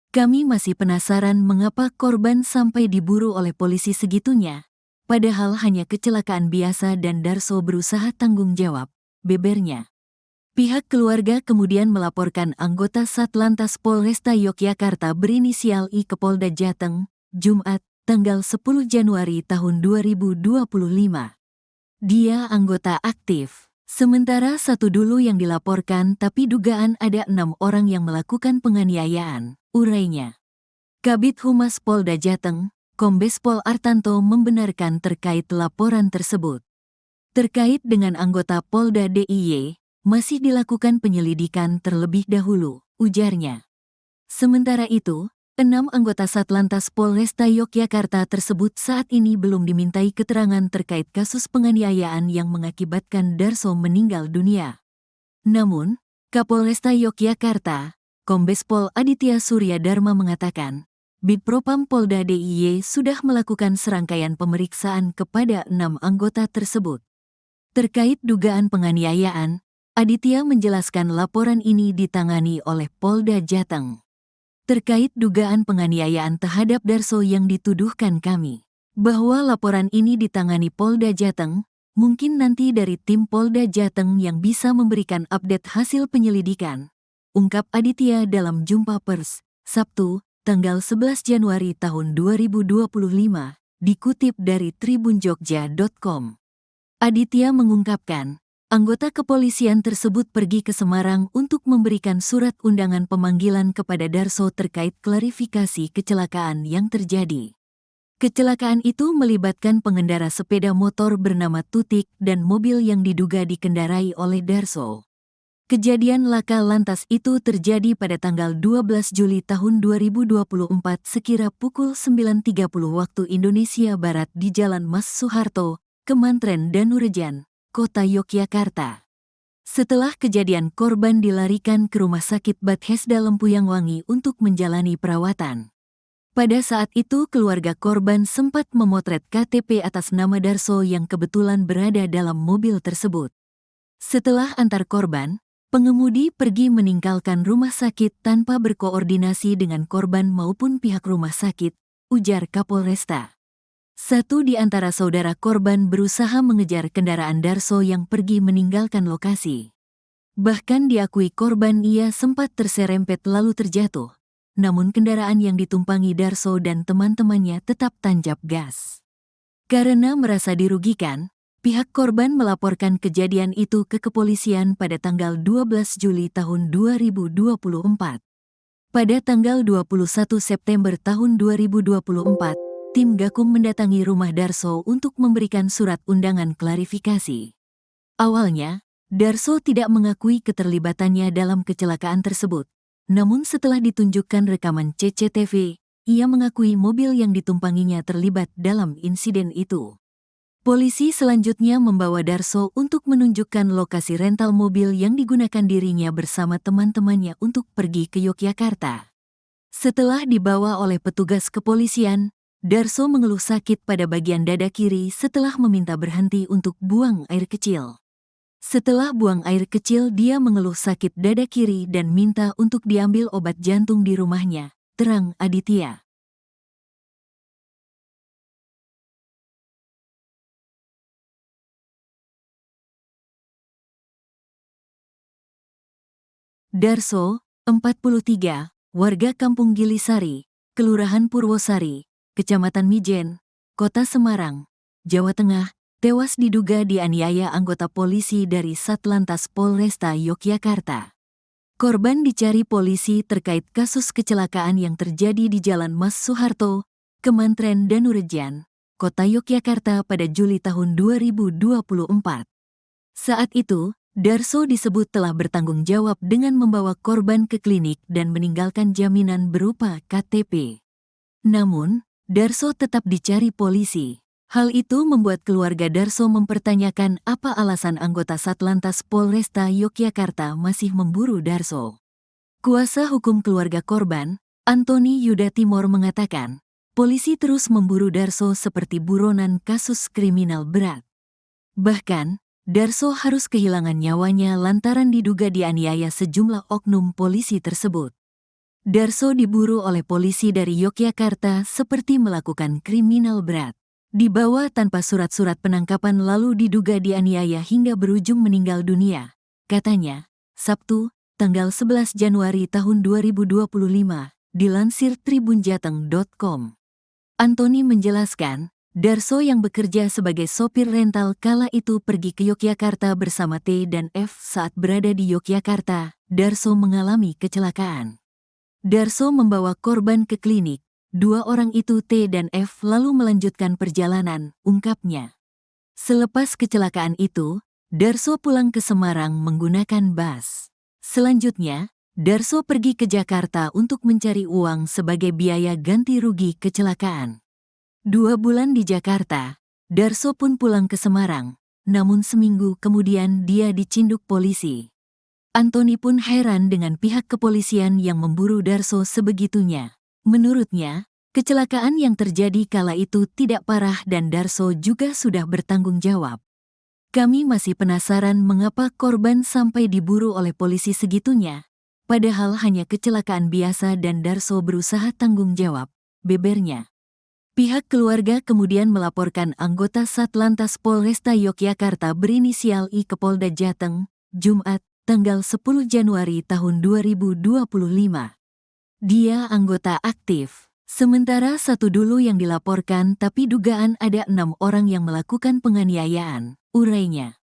S1: Kami masih penasaran mengapa korban sampai diburu oleh polisi segitunya, padahal hanya kecelakaan biasa dan Darso berusaha tanggung jawab, bebernya. Pihak keluarga kemudian melaporkan anggota Satlantas Polresta Yogyakarta berinisial I ke Polda Jateng, Jumat, tanggal 10 Januari tahun 2025. Dia anggota aktif. Sementara satu dulu yang dilaporkan tapi dugaan ada 6 orang yang melakukan penganiayaan, urainya. Kabid Humas Polda Jateng, Kombes Pol Artanto membenarkan terkait laporan tersebut. Terkait dengan anggota Polda DIY, masih dilakukan penyelidikan terlebih dahulu, ujarnya. Sementara itu, 6 anggota Satlantas Polresta Yogyakarta tersebut saat ini belum dimintai keterangan terkait kasus penganiayaan yang mengakibatkan Darso meninggal dunia. Namun, Kapolresta Yogyakarta, Kombes Pol Aditya Surya Dharma mengatakan, Bidpropam Polda DIY sudah melakukan serangkaian pemeriksaan kepada 6 anggota tersebut. Terkait dugaan penganiayaan, Aditya menjelaskan laporan ini ditangani oleh Polda Jateng. Terkait dugaan penganiayaan terhadap Darso yang dituduhkan kami, bahwa laporan ini ditangani Polda Jateng, mungkin nanti dari tim Polda Jateng yang bisa memberikan update hasil penyelidikan, ungkap Aditya dalam jumpa pers, Sabtu, tanggal 11 Januari tahun 2025, dikutip dari tribunjogja.com. Aditya mengungkapkan, anggota kepolisian tersebut pergi ke Semarang untuk memberikan surat undangan pemanggilan kepada Darso terkait klarifikasi kecelakaan yang terjadi. Kecelakaan itu melibatkan pengendara sepeda motor bernama Tutik dan mobil yang diduga dikendarai oleh Darso. Kejadian laka lantas itu terjadi pada tanggal 12 Juli tahun 2024 sekira pukul 9.30 waktu Indonesia Barat di Jalan Mas Soeharto, Kemantren Danurejan, Kota Yogyakarta. Setelah kejadian korban dilarikan ke Rumah Sakit Bethesda Lempuyangwangi untuk menjalani perawatan. Pada saat itu keluarga korban sempat memotret KTP atas nama Darso yang kebetulan berada dalam mobil tersebut. Setelah antar korban, Pengemudi pergi meninggalkan rumah sakit tanpa berkoordinasi dengan korban maupun pihak rumah sakit, ujar Kapolresta. Satu di antara saudara korban berusaha mengejar kendaraan Darso yang pergi meninggalkan lokasi. Bahkan diakui korban ia sempat terserempet lalu terjatuh. Namun kendaraan yang ditumpangi Darso dan teman-temannya tetap tancap gas. Karena merasa dirugikan, pihak korban melaporkan kejadian itu ke kepolisian pada tanggal 12 Juli tahun 2024. Pada tanggal 21 September tahun 2024, tim Gakum mendatangi rumah Darso untuk memberikan surat undangan klarifikasi. Awalnya, Darso tidak mengakui keterlibatannya dalam kecelakaan tersebut. Namun setelah ditunjukkan rekaman CCTV, ia mengakui mobil yang ditumpanginya terlibat dalam insiden itu. Polisi selanjutnya membawa Darso untuk menunjukkan lokasi rental mobil yang digunakan dirinya bersama teman-temannya untuk pergi ke Yogyakarta. Setelah dibawa oleh petugas kepolisian, Darso mengeluh sakit pada bagian dada kiri setelah meminta berhenti untuk buang air kecil. Setelah buang air kecil, dia mengeluh sakit dada kiri dan minta untuk diambil obat jantung di rumahnya, terang Aditya. Darso, 43, warga Kampung Gilisari, Kelurahan Purwosari, Kecamatan Mijen, Kota Semarang, Jawa Tengah, tewas diduga dianiaya anggota polisi dari Satlantas Polresta Yogyakarta. Korban dicari polisi terkait kasus kecelakaan yang terjadi di Jalan Mas Soeharto, Kemantren Danurejan, Kota Yogyakarta pada Juli tahun 2024. Saat itu, Darso disebut telah bertanggung jawab dengan membawa korban ke klinik dan meninggalkan jaminan berupa KTP. Namun, Darso tetap dicari polisi. Hal itu membuat keluarga Darso mempertanyakan apa alasan anggota Satlantas Polresta Yogyakarta masih memburu Darso. Kuasa hukum keluarga korban, Antoni Yuda Timor mengatakan, polisi terus memburu Darso seperti buronan kasus kriminal berat. Bahkan, Darso harus kehilangan nyawanya lantaran diduga dianiaya sejumlah oknum polisi tersebut. Darso diburu oleh polisi dari Yogyakarta seperti melakukan kriminal berat. Dibawa tanpa surat-surat penangkapan lalu diduga dianiaya hingga berujung meninggal dunia. Katanya, Sabtu, tanggal 11 Januari tahun 2025, dilansir tribunjateng.com. Antoni menjelaskan, Darso yang bekerja sebagai sopir rental kala itu pergi ke Yogyakarta bersama T dan F. Saat berada di Yogyakarta, Darso mengalami kecelakaan. Darso membawa korban ke klinik. Dua orang itu T dan F lalu melanjutkan perjalanan, ungkapnya. Selepas kecelakaan itu, Darso pulang ke Semarang menggunakan bus. Selanjutnya, Darso pergi ke Jakarta untuk mencari uang sebagai biaya ganti rugi kecelakaan. 2 bulan di Jakarta, Darso pun pulang ke Semarang, namun seminggu kemudian dia dicinduk polisi. Antoni pun heran dengan pihak kepolisian yang memburu Darso sebegitunya. Menurutnya, kecelakaan yang terjadi kala itu tidak parah dan Darso juga sudah bertanggung jawab. Kami masih penasaran mengapa korban sampai diburu oleh polisi segitunya, padahal hanya kecelakaan biasa dan Darso berusaha tanggung jawab, bebernya. Pihak keluarga kemudian melaporkan anggota Satlantas Polresta Yogyakarta berinisial I ke Polda Jateng, Jumat, tanggal 10 Januari tahun 2025. Dia anggota aktif, sementara satu dulu yang dilaporkan tapi dugaan ada 6 orang yang melakukan penganiayaan, urainya.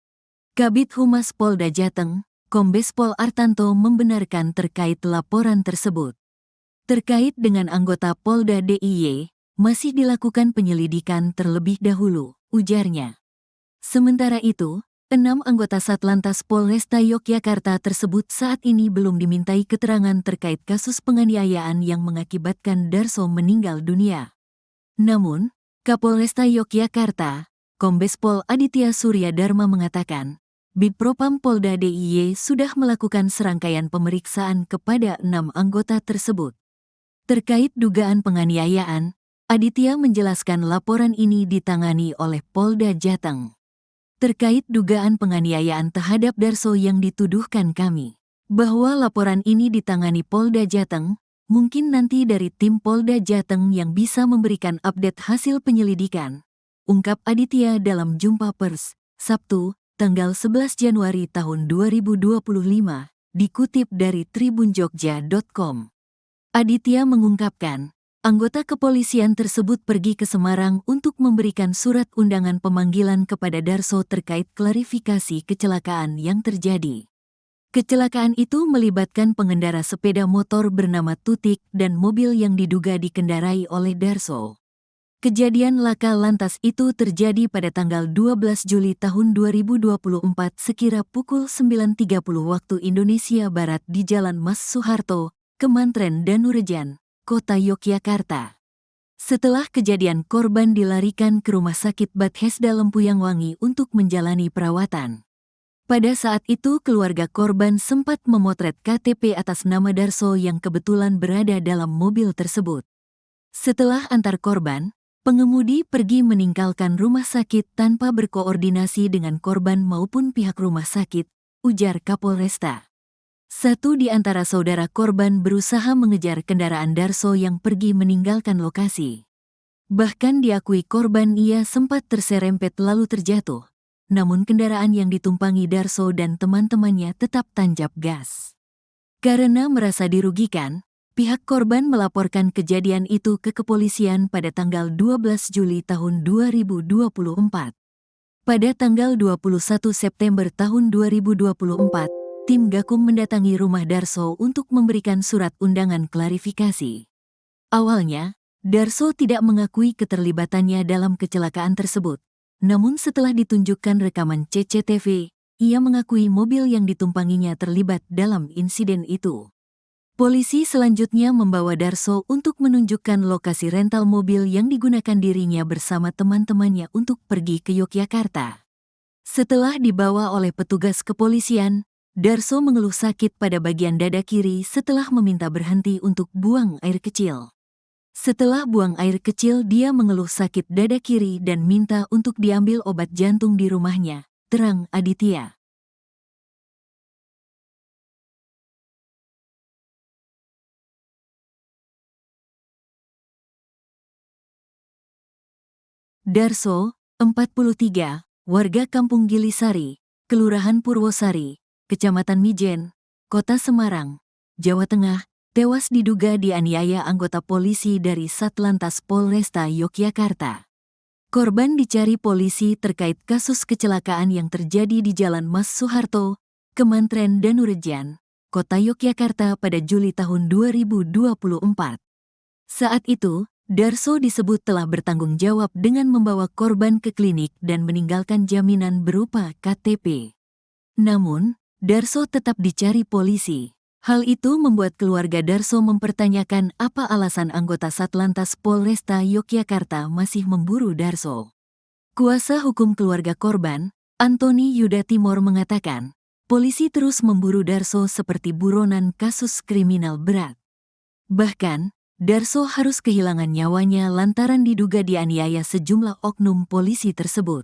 S1: Kabid Humas Polda Jateng, Kombes Pol Artanto membenarkan terkait laporan tersebut. Terkait dengan anggota Polda DIY, masih dilakukan penyelidikan terlebih dahulu, ujarnya. Sementara itu, 6 anggota Satlantas Polresta Yogyakarta tersebut saat ini belum dimintai keterangan terkait kasus penganiayaan yang mengakibatkan Darso meninggal dunia. Namun, Kapolresta Yogyakarta, Kombes Pol Aditya Surya Dharma mengatakan, Bidpropam Polda DIY sudah melakukan serangkaian pemeriksaan kepada 6 anggota tersebut. Terkait dugaan penganiayaan, Aditya menjelaskan laporan ini ditangani oleh Polda Jateng. terkait dugaan penganiayaan terhadap Darso yang dituduhkan kami. Bahwa laporan ini ditangani Polda Jateng, mungkin nanti dari tim Polda Jateng yang bisa memberikan update hasil penyelidikan. Ungkap Aditya dalam jumpa pers, Sabtu, tanggal 11 Januari tahun 2025, dikutip dari tribunjogja.com. Aditya mengungkapkan, anggota kepolisian tersebut pergi ke Semarang untuk memberikan surat undangan pemanggilan kepada Darso terkait klarifikasi kecelakaan yang terjadi. Kecelakaan itu melibatkan pengendara sepeda motor bernama Tutik dan mobil yang diduga dikendarai oleh Darso. Kejadian laka lantas itu terjadi pada tanggal 12 Juli tahun 2024 sekira pukul 9.30 waktu Indonesia Barat di Jalan Mas Soeharto, Kemantren Danurejan, Kota Yogyakarta. Setelah kejadian, korban dilarikan ke Rumah Sakit Bethesda Lempuyang Wangi untuk menjalani perawatan. Pada saat itu keluarga korban sempat memotret KTP atas nama Darso yang kebetulan berada dalam mobil tersebut. Setelah antar korban, pengemudi pergi meninggalkan rumah sakit tanpa berkoordinasi dengan korban maupun pihak rumah sakit, ujar Kapolresta. Satu di antara saudara korban berusaha mengejar kendaraan Darso yang pergi meninggalkan lokasi. Bahkan diakui korban ia sempat terserempet lalu terjatuh. Namun kendaraan yang ditumpangi Darso dan teman-temannya tetap tancap gas. Karena merasa dirugikan, pihak korban melaporkan kejadian itu ke kepolisian pada tanggal 12 Juli tahun 2024. Pada tanggal 21 September tahun 2024, tim Gakum mendatangi rumah Darso untuk memberikan surat undangan klarifikasi. Awalnya, Darso tidak mengakui keterlibatannya dalam kecelakaan tersebut. Namun setelah ditunjukkan rekaman CCTV, ia mengakui mobil yang ditumpanginya terlibat dalam insiden itu. Polisi selanjutnya membawa Darso untuk menunjukkan lokasi rental mobil yang digunakan dirinya bersama teman-temannya untuk pergi ke Yogyakarta. Setelah dibawa oleh petugas kepolisian, Darso mengeluh sakit pada bagian dada kiri setelah meminta berhenti untuk buang air kecil. Setelah buang air kecil, dia mengeluh sakit dada kiri dan minta untuk diambil obat jantung di rumahnya, terang Aditya. Darso, 43, warga Kampung Gilisari, Kelurahan Purwosari, Kecamatan Mijen, Kota Semarang, Jawa Tengah, tewas diduga dianiaya anggota polisi dari Satlantas Polresta Yogyakarta. Korban dicari polisi terkait kasus kecelakaan yang terjadi di Jalan Mas Soeharto, Kemantren Danurejan, Kota Yogyakarta pada Juli tahun 2024. Saat itu, Darso disebut telah bertanggung jawab dengan membawa korban ke klinik dan meninggalkan jaminan berupa KTP. Namun, Darso tetap dicari polisi. Hal itu membuat keluarga Darso mempertanyakan apa alasan anggota Satlantas Polresta Yogyakarta masih memburu Darso. Kuasa hukum keluarga korban, Antoni Yuda Timor mengatakan, polisi terus memburu Darso seperti buronan kasus kriminal berat. Bahkan, Darso harus kehilangan nyawanya lantaran diduga dianiaya sejumlah oknum polisi tersebut.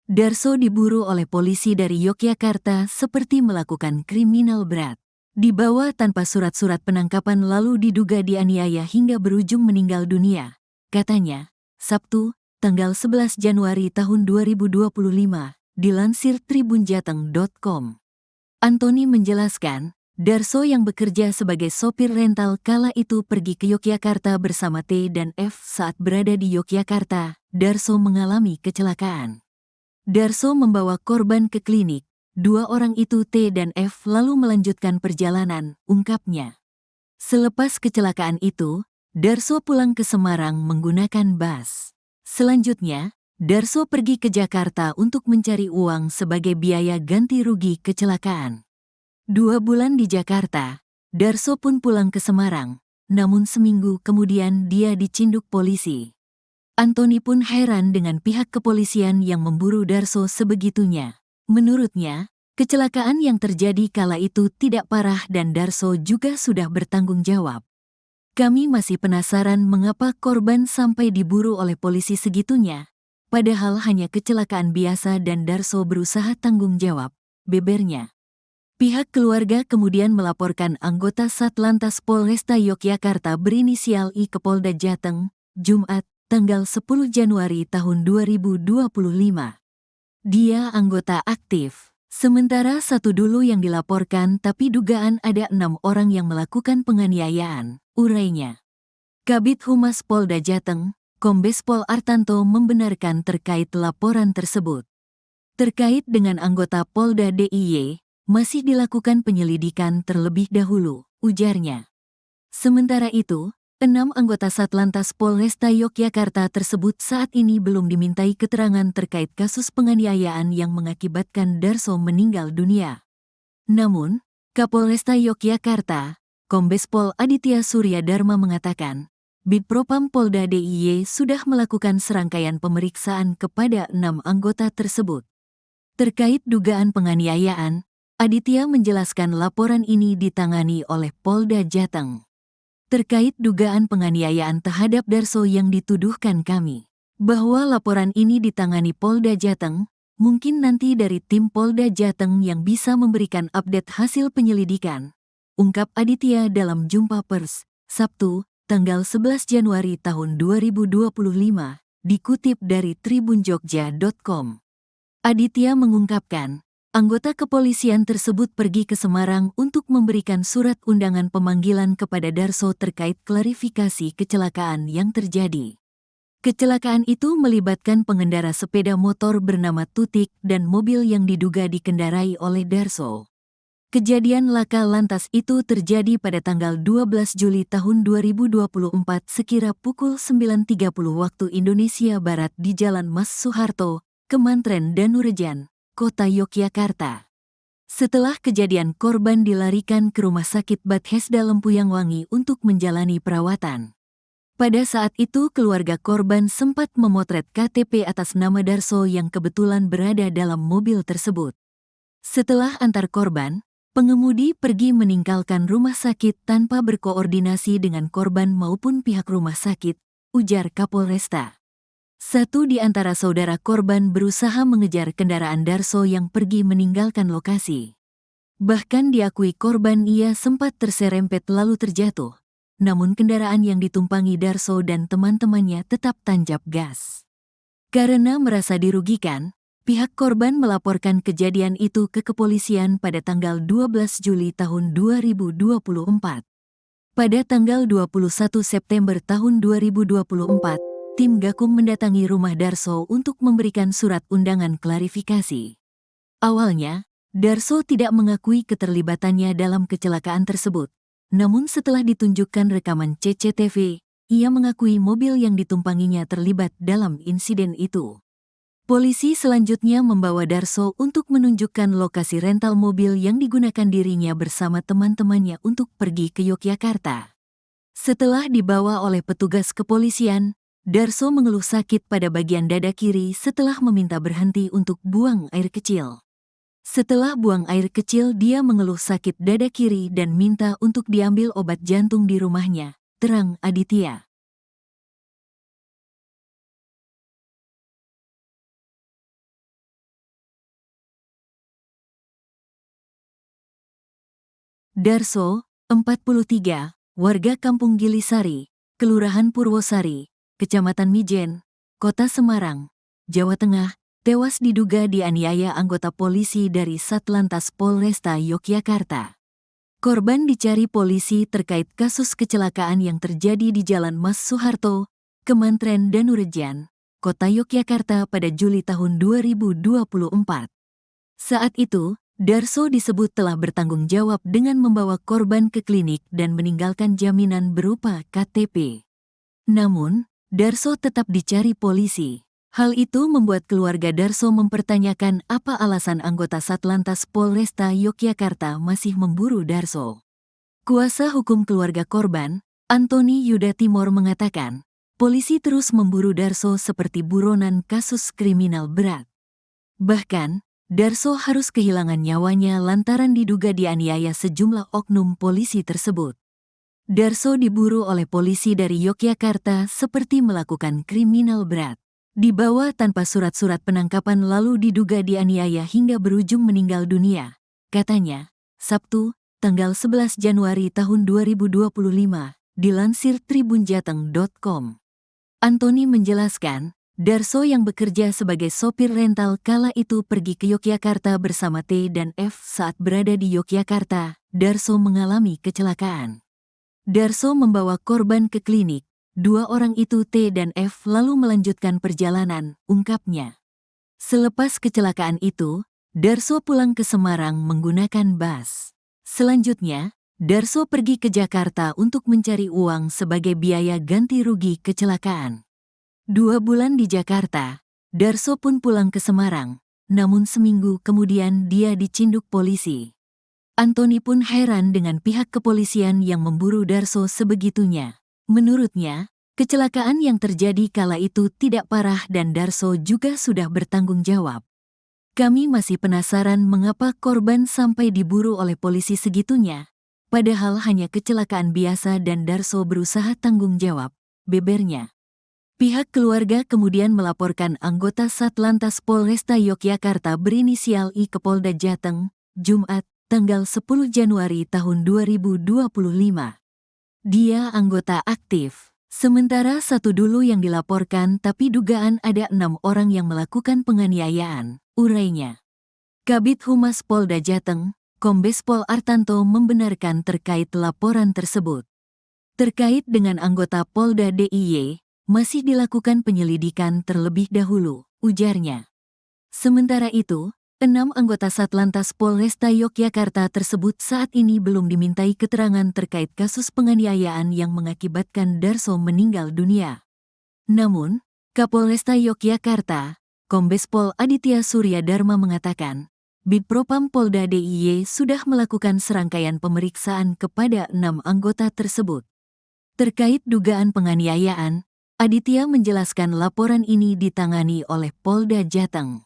S1: Darso diburu oleh polisi dari Yogyakarta seperti melakukan kriminal berat. Dibawa tanpa surat-surat penangkapan lalu diduga dianiaya hingga berujung meninggal dunia, katanya, Sabtu, tanggal 11 Januari tahun 2025, dilansir tribunjateng.com. Antoni menjelaskan, Darso yang bekerja sebagai sopir rental kala itu pergi ke Yogyakarta bersama T dan F. Saat berada di Yogyakarta, Darso mengalami kecelakaan. Darso membawa korban ke klinik. Dua orang itu T dan F lalu melanjutkan perjalanan, ungkapnya. Selepas kecelakaan itu, Darso pulang ke Semarang menggunakan bus. Selanjutnya, Darso pergi ke Jakarta untuk mencari uang sebagai biaya ganti rugi kecelakaan. 2 bulan di Jakarta, Darso pun pulang ke Semarang, namun seminggu kemudian dia dicinduk polisi. Antoni pun heran dengan pihak kepolisian yang memburu Darso sebegitunya. Menurutnya, kecelakaan yang terjadi kala itu tidak parah dan Darso juga sudah bertanggung jawab. Kami masih penasaran mengapa korban sampai diburu oleh polisi segitunya, padahal hanya kecelakaan biasa dan Darso berusaha tanggung jawab, bebernya. Pihak keluarga kemudian melaporkan anggota Satlantas Polresta Yogyakarta berinisial I ke Polda Jateng, Jumat, tanggal 10 Januari tahun 2025. Dia anggota aktif. Sementara satu dulu yang dilaporkan tapi dugaan ada 6 orang yang melakukan penganiayaan, urainya. Kabid Humas Polda Jateng, Kombes Pol Artanto membenarkan terkait laporan tersebut. Terkait dengan anggota Polda DIY, masih dilakukan penyelidikan terlebih dahulu, ujarnya. Sementara itu, 6 anggota Satlantas Polresta Yogyakarta tersebut saat ini belum dimintai keterangan terkait kasus penganiayaan yang mengakibatkan Darso meninggal dunia. Namun, Kapolresta Yogyakarta, Kombes Pol Aditya Surya Dharma mengatakan, Bidpropam Polda DIY sudah melakukan serangkaian pemeriksaan kepada 6 anggota tersebut. Terkait dugaan penganiayaan, Aditya menjelaskan laporan ini ditangani oleh Polda Jateng. Terkait dugaan penganiayaan terhadap Darso yang dituduhkan kami, bahwa laporan ini ditangani Polda Jateng, mungkin nanti dari tim Polda Jateng yang bisa memberikan update hasil penyelidikan, ungkap Aditya dalam jumpa pers, Sabtu, tanggal 11 Januari tahun 2025, dikutip dari tribunjogja.com. Aditya mengungkapkan, anggota kepolisian tersebut pergi ke Semarang untuk memberikan surat undangan pemanggilan kepada Darso terkait klarifikasi kecelakaan yang terjadi. Kecelakaan itu melibatkan pengendara sepeda motor bernama Tutik dan mobil yang diduga dikendarai oleh Darso. Kejadian laka lantas itu terjadi pada tanggal 12 Juli tahun 2024 sekira pukul 9.30 waktu Indonesia Barat di Jalan Mas Soeharto, Kemantren Danurejan, Kota Yogyakarta. Setelah kejadian, korban dilarikan ke Rumah Sakit Bethesda Lempuyangwangi untuk menjalani perawatan. Pada saat itu keluarga korban sempat memotret KTP atas nama Darso yang kebetulan berada dalam mobil tersebut. Setelah antar korban, pengemudi pergi meninggalkan rumah sakit tanpa berkoordinasi dengan korban maupun pihak rumah sakit, ujar Kapolresta. Satu di antara saudara korban berusaha mengejar kendaraan Darso yang pergi meninggalkan lokasi. Bahkan diakui korban ia sempat terserempet lalu terjatuh, namun kendaraan yang ditumpangi Darso dan teman-temannya tetap tancap gas. Karena merasa dirugikan, pihak korban melaporkan kejadian itu ke kepolisian pada tanggal 12 Juli tahun 2024. Pada tanggal 21 September tahun 2024, tim Gakum mendatangi rumah Darso untuk memberikan surat undangan klarifikasi. Awalnya, Darso tidak mengakui keterlibatannya dalam kecelakaan tersebut. Namun setelah ditunjukkan rekaman CCTV, ia mengakui mobil yang ditumpanginya terlibat dalam insiden itu. Polisi selanjutnya membawa Darso untuk menunjukkan lokasi rental mobil yang digunakan dirinya bersama teman-temannya untuk pergi ke Yogyakarta. Setelah dibawa oleh petugas kepolisian, Darso mengeluh sakit pada bagian dada kiri setelah meminta berhenti untuk buang air kecil. Setelah buang air kecil, dia mengeluh sakit dada kiri dan minta untuk diambil obat jantung di rumahnya, terang Aditya. Darso, 43, warga Kampung Gilisari, Kelurahan Purwosari, Kecamatan Mijen, Kota Semarang, Jawa Tengah, tewas diduga dianiaya anggota polisi dari Satlantas Polresta Yogyakarta. Korban dicari polisi terkait kasus kecelakaan yang terjadi di Jalan Mas Soeharto, Kemantren Danurejan, Kota Yogyakarta pada Juli tahun 2024. Saat itu, Darso disebut telah bertanggung jawab dengan membawa korban ke klinik dan meninggalkan jaminan berupa KTP. Namun, Darso tetap dicari polisi. Hal itu membuat keluarga Darso mempertanyakan apa alasan anggota Satlantas Polresta Yogyakarta masih memburu Darso. Kuasa hukum keluarga korban, Antoni Yuda Timor mengatakan, polisi terus memburu Darso seperti buronan kasus kriminal berat. Bahkan, Darso harus kehilangan nyawanya lantaran diduga dianiaya sejumlah oknum polisi tersebut. Darso diburu oleh polisi dari Yogyakarta seperti melakukan kriminal berat. Dibawa tanpa surat-surat penangkapan lalu diduga dianiaya hingga berujung meninggal dunia, katanya, Sabtu, tanggal 11 Januari tahun 2025, dilansir tribunjateng.com. Antoni menjelaskan, Darso yang bekerja sebagai sopir rental kala itu pergi ke Yogyakarta bersama T dan F. Saat berada di Yogyakarta, Darso mengalami kecelakaan. Darso membawa korban ke klinik. Dua orang itu T dan F lalu melanjutkan perjalanan, ungkapnya. Selepas kecelakaan itu, Darso pulang ke Semarang menggunakan bus. Selanjutnya, Darso pergi ke Jakarta untuk mencari uang sebagai biaya ganti rugi kecelakaan. 2 bulan di Jakarta, Darso pun pulang ke Semarang, namun seminggu kemudian dia dicinduk polisi. Antoni pun heran dengan pihak kepolisian yang memburu Darso sebegitunya. Menurutnya, kecelakaan yang terjadi kala itu tidak parah dan Darso juga sudah bertanggung jawab. Kami masih penasaran mengapa korban sampai diburu oleh polisi segitunya, padahal hanya kecelakaan biasa dan Darso berusaha tanggung jawab, bebernya. Pihak keluarga kemudian melaporkan anggota Satlantas Polresta Yogyakarta berinisial I ke Polda Jateng, Jumat, tanggal 10 Januari tahun 2025. Dia anggota aktif. Sementara satu dulu yang dilaporkan tapi dugaan ada 6 orang yang melakukan penganiayaan, urainya. Kabid Humas Polda Jateng, Kombes Pol Artanto membenarkan terkait laporan tersebut. Terkait dengan anggota Polda DIY, masih dilakukan penyelidikan terlebih dahulu, ujarnya. Sementara itu, 6 anggota Satlantas Polresta Yogyakarta tersebut saat ini belum dimintai keterangan terkait kasus penganiayaan yang mengakibatkan Darso meninggal dunia. Namun, Kapolresta Yogyakarta, Kombes Pol Aditya Surya Dharma mengatakan, Bidpropam Polda DIY sudah melakukan serangkaian pemeriksaan kepada 6 anggota tersebut. Terkait dugaan penganiayaan, Aditya menjelaskan laporan ini ditangani oleh Polda Jateng.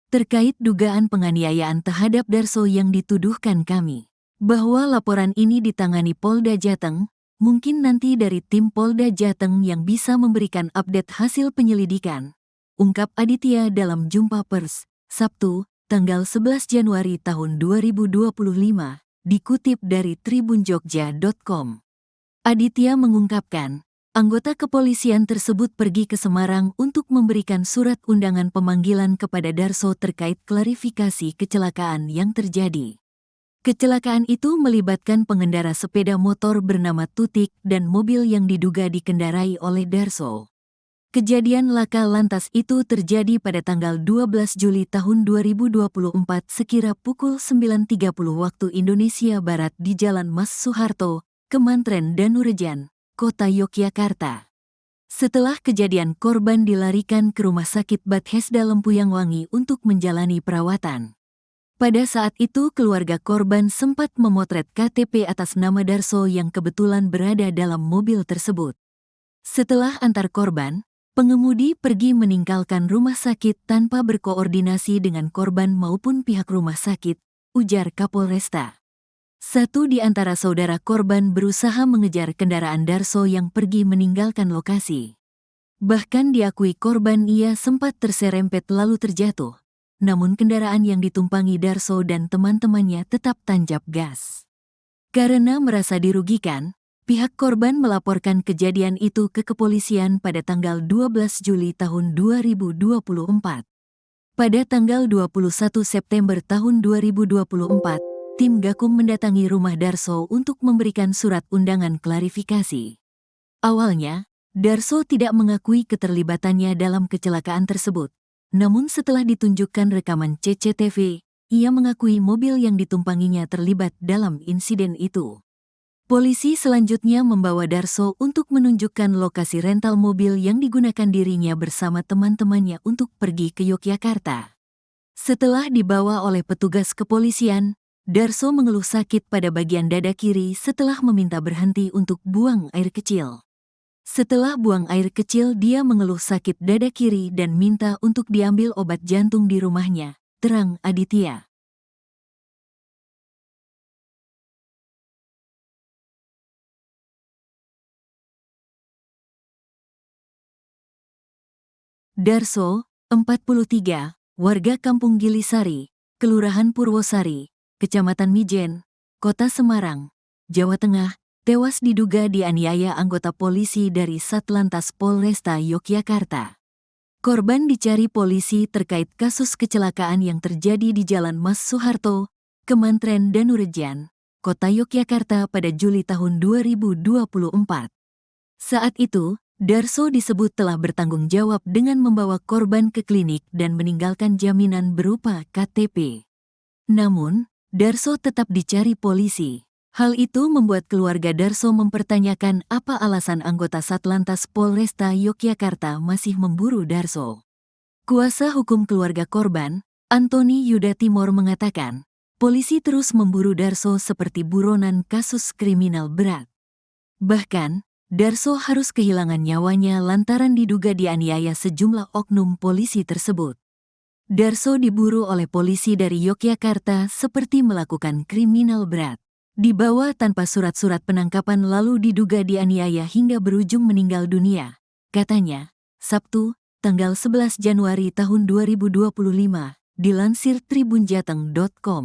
S1: Terkait dugaan penganiayaan terhadap Darso yang dituduhkan kami, bahwa laporan ini ditangani Polda Jateng, mungkin nanti dari tim Polda Jateng yang bisa memberikan update hasil penyelidikan, ungkap Aditya dalam jumpa pers, Sabtu, tanggal 11 Januari tahun 2025, dikutip dari tribunjogja.com. Aditya mengungkapkan, anggota kepolisian tersebut pergi ke Semarang untuk memberikan surat undangan pemanggilan kepada Darso terkait klarifikasi kecelakaan yang terjadi. Kecelakaan itu melibatkan pengendara sepeda motor bernama Tutik dan mobil yang diduga dikendarai oleh Darso. Kejadian laka lantas itu terjadi pada tanggal 12 Juli tahun 2024 sekira pukul 9.30 waktu Indonesia Barat di Jalan Mas Soeharto, Kemantren Danurejan, Kota Yogyakarta. Setelah kejadian korban dilarikan ke Rumah Sakit Bethesda Lempuyangwangi untuk menjalani perawatan. Pada saat itu keluarga korban sempat memotret KTP atas nama Darso yang kebetulan berada dalam mobil tersebut. Setelah antar korban, pengemudi pergi meninggalkan rumah sakit tanpa berkoordinasi dengan korban maupun pihak rumah sakit, ujar Kapolresta. Satu di antara saudara korban berusaha mengejar kendaraan Darso yang pergi meninggalkan lokasi. Bahkan diakui korban ia sempat terserempet lalu terjatuh. Namun kendaraan yang ditumpangi Darso dan teman-temannya tetap tancap gas. Karena merasa dirugikan, pihak korban melaporkan kejadian itu ke kepolisian pada tanggal 12 Juli tahun 2024. Pada tanggal 21 September tahun 2024, tim Gakum mendatangi rumah Darso untuk memberikan surat undangan klarifikasi. Awalnya, Darso tidak mengakui keterlibatannya dalam kecelakaan tersebut. Namun setelah ditunjukkan rekaman CCTV, ia mengakui mobil yang ditumpanginya terlibat dalam insiden itu. Polisi selanjutnya membawa Darso untuk menunjukkan lokasi rental mobil yang digunakan dirinya bersama teman-temannya untuk pergi ke Yogyakarta. Setelah dibawa oleh petugas kepolisian, Darso mengeluh sakit pada bagian dada kiri setelah meminta berhenti untuk buang air kecil. Setelah buang air kecil dia mengeluh sakit dada kiri dan minta untuk diambil obat jantung di rumahnya, terang Aditya. Darso, 43, warga Kampung Gilisari, Kelurahan Purwosari, Kecamatan Mijen, Kota Semarang, Jawa Tengah, tewas diduga dianiaya anggota polisi dari Satlantas Polresta Yogyakarta. Korban dicari polisi terkait kasus kecelakaan yang terjadi di Jalan Mas Soeharto, Kemantren Danurejan, Kota Yogyakarta pada Juli tahun 2024. Saat itu, Darso disebut telah bertanggung jawab dengan membawa korban ke klinik dan meninggalkan jaminan berupa KTP. Namun, Darso tetap dicari polisi. Hal itu membuat keluarga Darso mempertanyakan apa alasan anggota Satlantas Polresta Yogyakarta masih memburu Darso. Kuasa hukum keluarga korban, Antoni Yuda Timor mengatakan, polisi terus memburu Darso seperti buronan kasus kriminal berat. Bahkan, Darso harus kehilangan nyawanya lantaran diduga dianiaya sejumlah oknum polisi tersebut. Darso diburu oleh polisi dari Yogyakarta seperti melakukan kriminal berat. Dibawa tanpa surat-surat penangkapan lalu diduga dianiaya hingga berujung meninggal dunia. Katanya, Sabtu, tanggal 11 Januari tahun 2025, dilansir tribunjateng.com.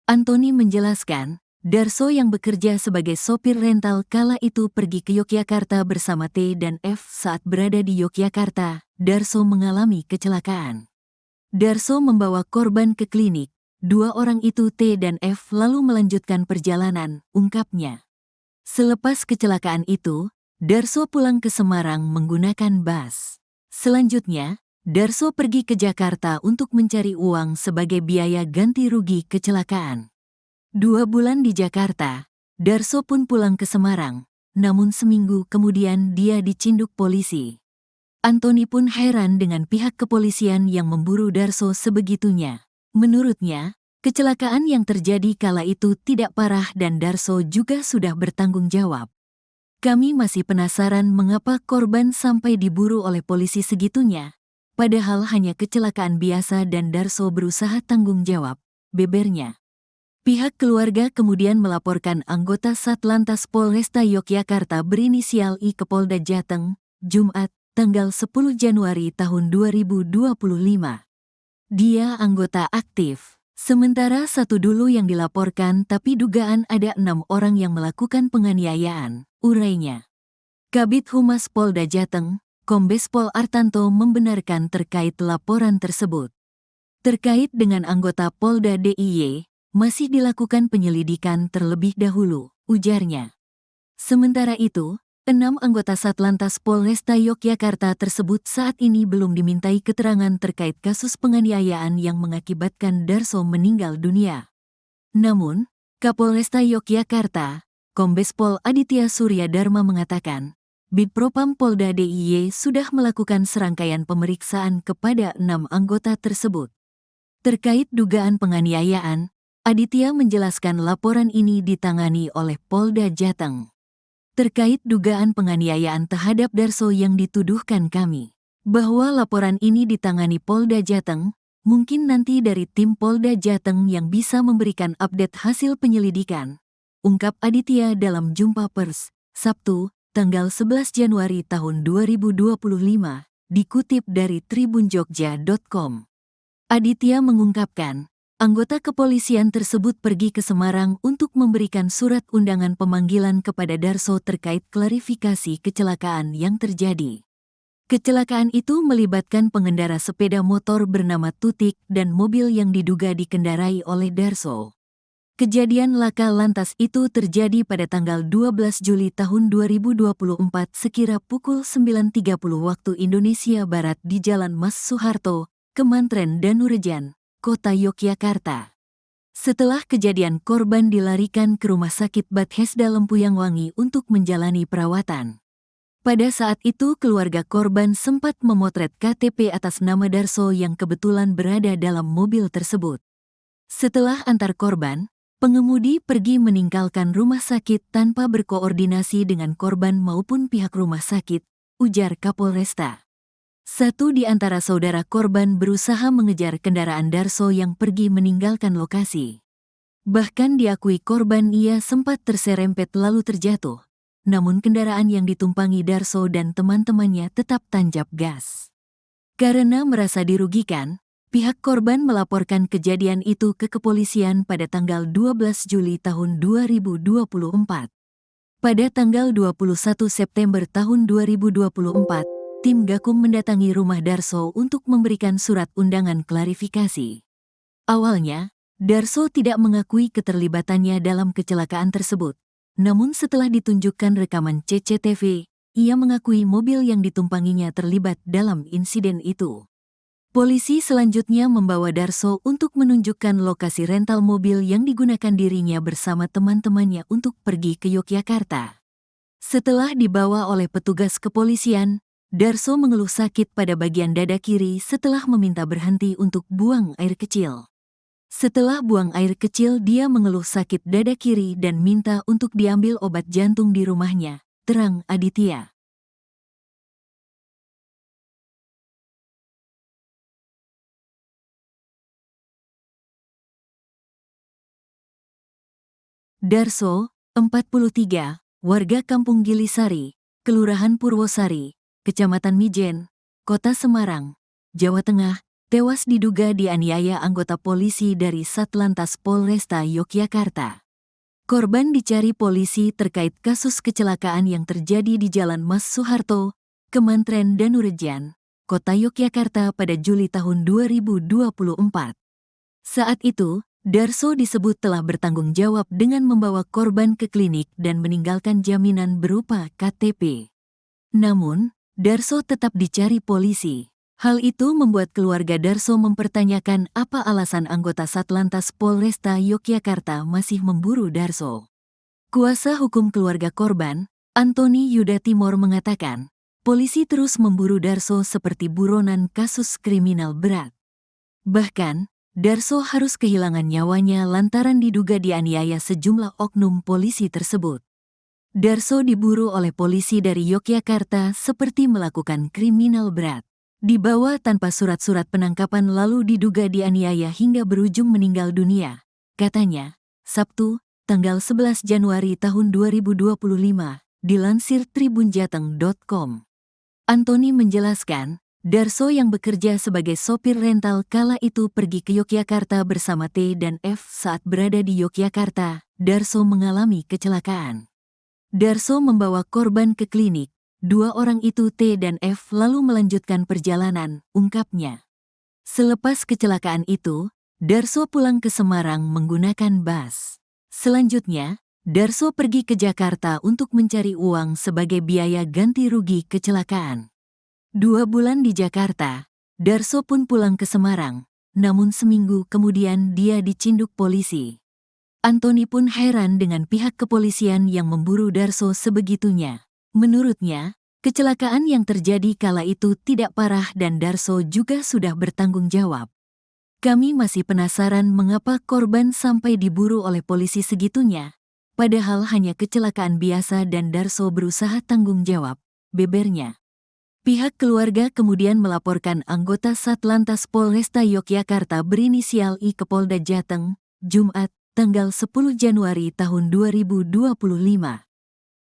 S1: Antoni menjelaskan, Darso yang bekerja sebagai sopir rental kala itu pergi ke Yogyakarta bersama T dan F. Saat berada di Yogyakarta, Darso mengalami kecelakaan. Darso membawa korban ke klinik. Dua orang itu T dan F lalu melanjutkan perjalanan, ungkapnya. Selepas kecelakaan itu, Darso pulang ke Semarang menggunakan bus. Selanjutnya, Darso pergi ke Jakarta untuk mencari uang sebagai biaya ganti rugi kecelakaan. 2 bulan di Jakarta, Darso pun pulang ke Semarang, namun seminggu kemudian dia dicinduk polisi. Antoni pun heran dengan pihak kepolisian yang memburu Darso sebegitunya. Menurutnya, kecelakaan yang terjadi kala itu tidak parah dan Darso juga sudah bertanggung jawab. Kami masih penasaran mengapa korban sampai diburu oleh polisi segitunya, padahal hanya kecelakaan biasa dan Darso berusaha tanggung jawab, bebernya. Pihak keluarga kemudian melaporkan anggota Satlantas Polresta Yogyakarta berinisial I ke Polda Jateng, Jumat, tanggal 10 Januari tahun 2025. Dia anggota aktif. Sementara satu dulu yang dilaporkan tapi dugaan ada 6 orang yang melakukan penganiayaan, urainya. Kabid Humas Polda Jateng, Kombes Pol Artanto membenarkan terkait laporan tersebut. Terkait dengan anggota Polda DIY, masih dilakukan penyelidikan terlebih dahulu, ujarnya. Sementara itu, 6 anggota Satlantas Polresta Yogyakarta tersebut saat ini belum dimintai keterangan terkait kasus penganiayaan yang mengakibatkan Darso meninggal dunia. Namun, Kapolresta Yogyakarta, Kombes Pol Aditya Surya Dharma mengatakan, Bidpropam Polda DIY sudah melakukan serangkaian pemeriksaan kepada 6 anggota tersebut. Terkait dugaan penganiayaan, Aditya menjelaskan laporan ini ditangani oleh Polda Jateng. Terkait dugaan penganiayaan terhadap Darso yang dituduhkan kami, bahwa laporan ini ditangani Polda Jateng, mungkin nanti dari tim Polda Jateng yang bisa memberikan update hasil penyelidikan, ungkap Aditya dalam jumpa pers, Sabtu, tanggal 11 Januari tahun 2025, dikutip dari tribunjogja.com. Aditya mengungkapkan, anggota kepolisian tersebut pergi ke Semarang untuk memberikan surat undangan pemanggilan kepada Darso terkait klarifikasi kecelakaan yang terjadi. Kecelakaan itu melibatkan pengendara sepeda motor bernama Tutik dan mobil yang diduga dikendarai oleh Darso. Kejadian laka lantas itu terjadi pada tanggal 12 Juli tahun 2024 sekira pukul 9.30 waktu Indonesia Barat di Jalan Mas Soeharto, Kemantren Danurejan, Kota Yogyakarta. Setelah kejadian korban dilarikan ke Rumah Sakit Bethesda Lempuyangwangi untuk menjalani perawatan. Pada saat itu keluarga korban sempat memotret KTP atas nama Darso yang kebetulan berada dalam mobil tersebut. Setelah antar korban, pengemudi pergi meninggalkan rumah sakit tanpa berkoordinasi dengan korban maupun pihak rumah sakit, ujar Kapolresta. Satu di antara saudara korban berusaha mengejar kendaraan Darso yang pergi meninggalkan lokasi. Bahkan diakui korban ia sempat terserempet lalu terjatuh, namun kendaraan yang ditumpangi Darso dan teman-temannya tetap tancap gas. Karena merasa dirugikan, pihak korban melaporkan kejadian itu ke kepolisian pada tanggal 12 Juli tahun 2024. Pada tanggal 21 September tahun 2024, tim Gakum mendatangi rumah Darso untuk memberikan surat undangan klarifikasi. Awalnya, Darso tidak mengakui keterlibatannya dalam kecelakaan tersebut. Namun setelah ditunjukkan rekaman CCTV, ia mengakui mobil yang ditumpanginya terlibat dalam insiden itu. Polisi selanjutnya membawa Darso untuk menunjukkan lokasi rental mobil yang digunakan dirinya bersama teman-temannya untuk pergi ke Yogyakarta. Setelah dibawa oleh petugas kepolisian, Darso mengeluh sakit pada bagian dada kiri setelah meminta berhenti untuk buang air kecil. Setelah buang air kecil, dia mengeluh sakit dada kiri dan minta untuk diambil obat jantung di rumahnya, terang Aditya. Darso, 43, warga Kampung Gilisari, Kelurahan Purwosari, Kecamatan Mijen, Kota Semarang, Jawa Tengah, tewas diduga dianiaya anggota polisi dari Satlantas Polresta Yogyakarta. Korban dicari polisi terkait kasus kecelakaan yang terjadi di Jalan Mas Soeharto, Kemantren Danurejan, Kota Yogyakarta pada Juli tahun 2024. Saat itu, Darso disebut telah bertanggung jawab dengan membawa korban ke klinik dan meninggalkan jaminan berupa KTP. Namun, Darso tetap dicari polisi. Hal itu membuat keluarga Darso mempertanyakan apa alasan anggota Satlantas Polresta Yogyakarta masih memburu Darso. Kuasa hukum keluarga korban, Antoni Yuda Timor mengatakan, polisi terus memburu Darso seperti buronan kasus kriminal berat. Bahkan, Darso harus kehilangan nyawanya lantaran diduga dianiaya sejumlah oknum polisi tersebut. Darso diburu oleh polisi dari Yogyakarta seperti melakukan kriminal berat. Dibawa tanpa surat-surat penangkapan lalu diduga dianiaya hingga berujung meninggal dunia, katanya, Sabtu, tanggal 11 Januari tahun 2025, dilansir tribunjateng.com. Antoni menjelaskan, Darso yang bekerja sebagai sopir rental kala itu pergi ke Yogyakarta bersama T dan F. Saat berada di Yogyakarta, Darso mengalami kecelakaan. Darso membawa korban ke klinik. Dua orang itu T dan F lalu melanjutkan perjalanan, ungkapnya. Selepas kecelakaan itu, Darso pulang ke Semarang menggunakan bus. Selanjutnya, Darso pergi ke Jakarta untuk mencari uang sebagai biaya ganti rugi kecelakaan. 2 bulan di Jakarta, Darso pun pulang ke Semarang, namun seminggu kemudian dia dicinduk polisi. Antoni pun heran dengan pihak kepolisian yang memburu Darso sebegitunya. Menurutnya, kecelakaan yang terjadi kala itu tidak parah dan Darso juga sudah bertanggung jawab. Kami masih penasaran mengapa korban sampai diburu oleh polisi segitunya, padahal hanya kecelakaan biasa dan Darso berusaha tanggung jawab, bebernya. Pihak keluarga kemudian melaporkan anggota Satlantas Polresta Yogyakarta berinisial I ke Polda Jateng, Jumat, tanggal 10 Januari tahun 2025.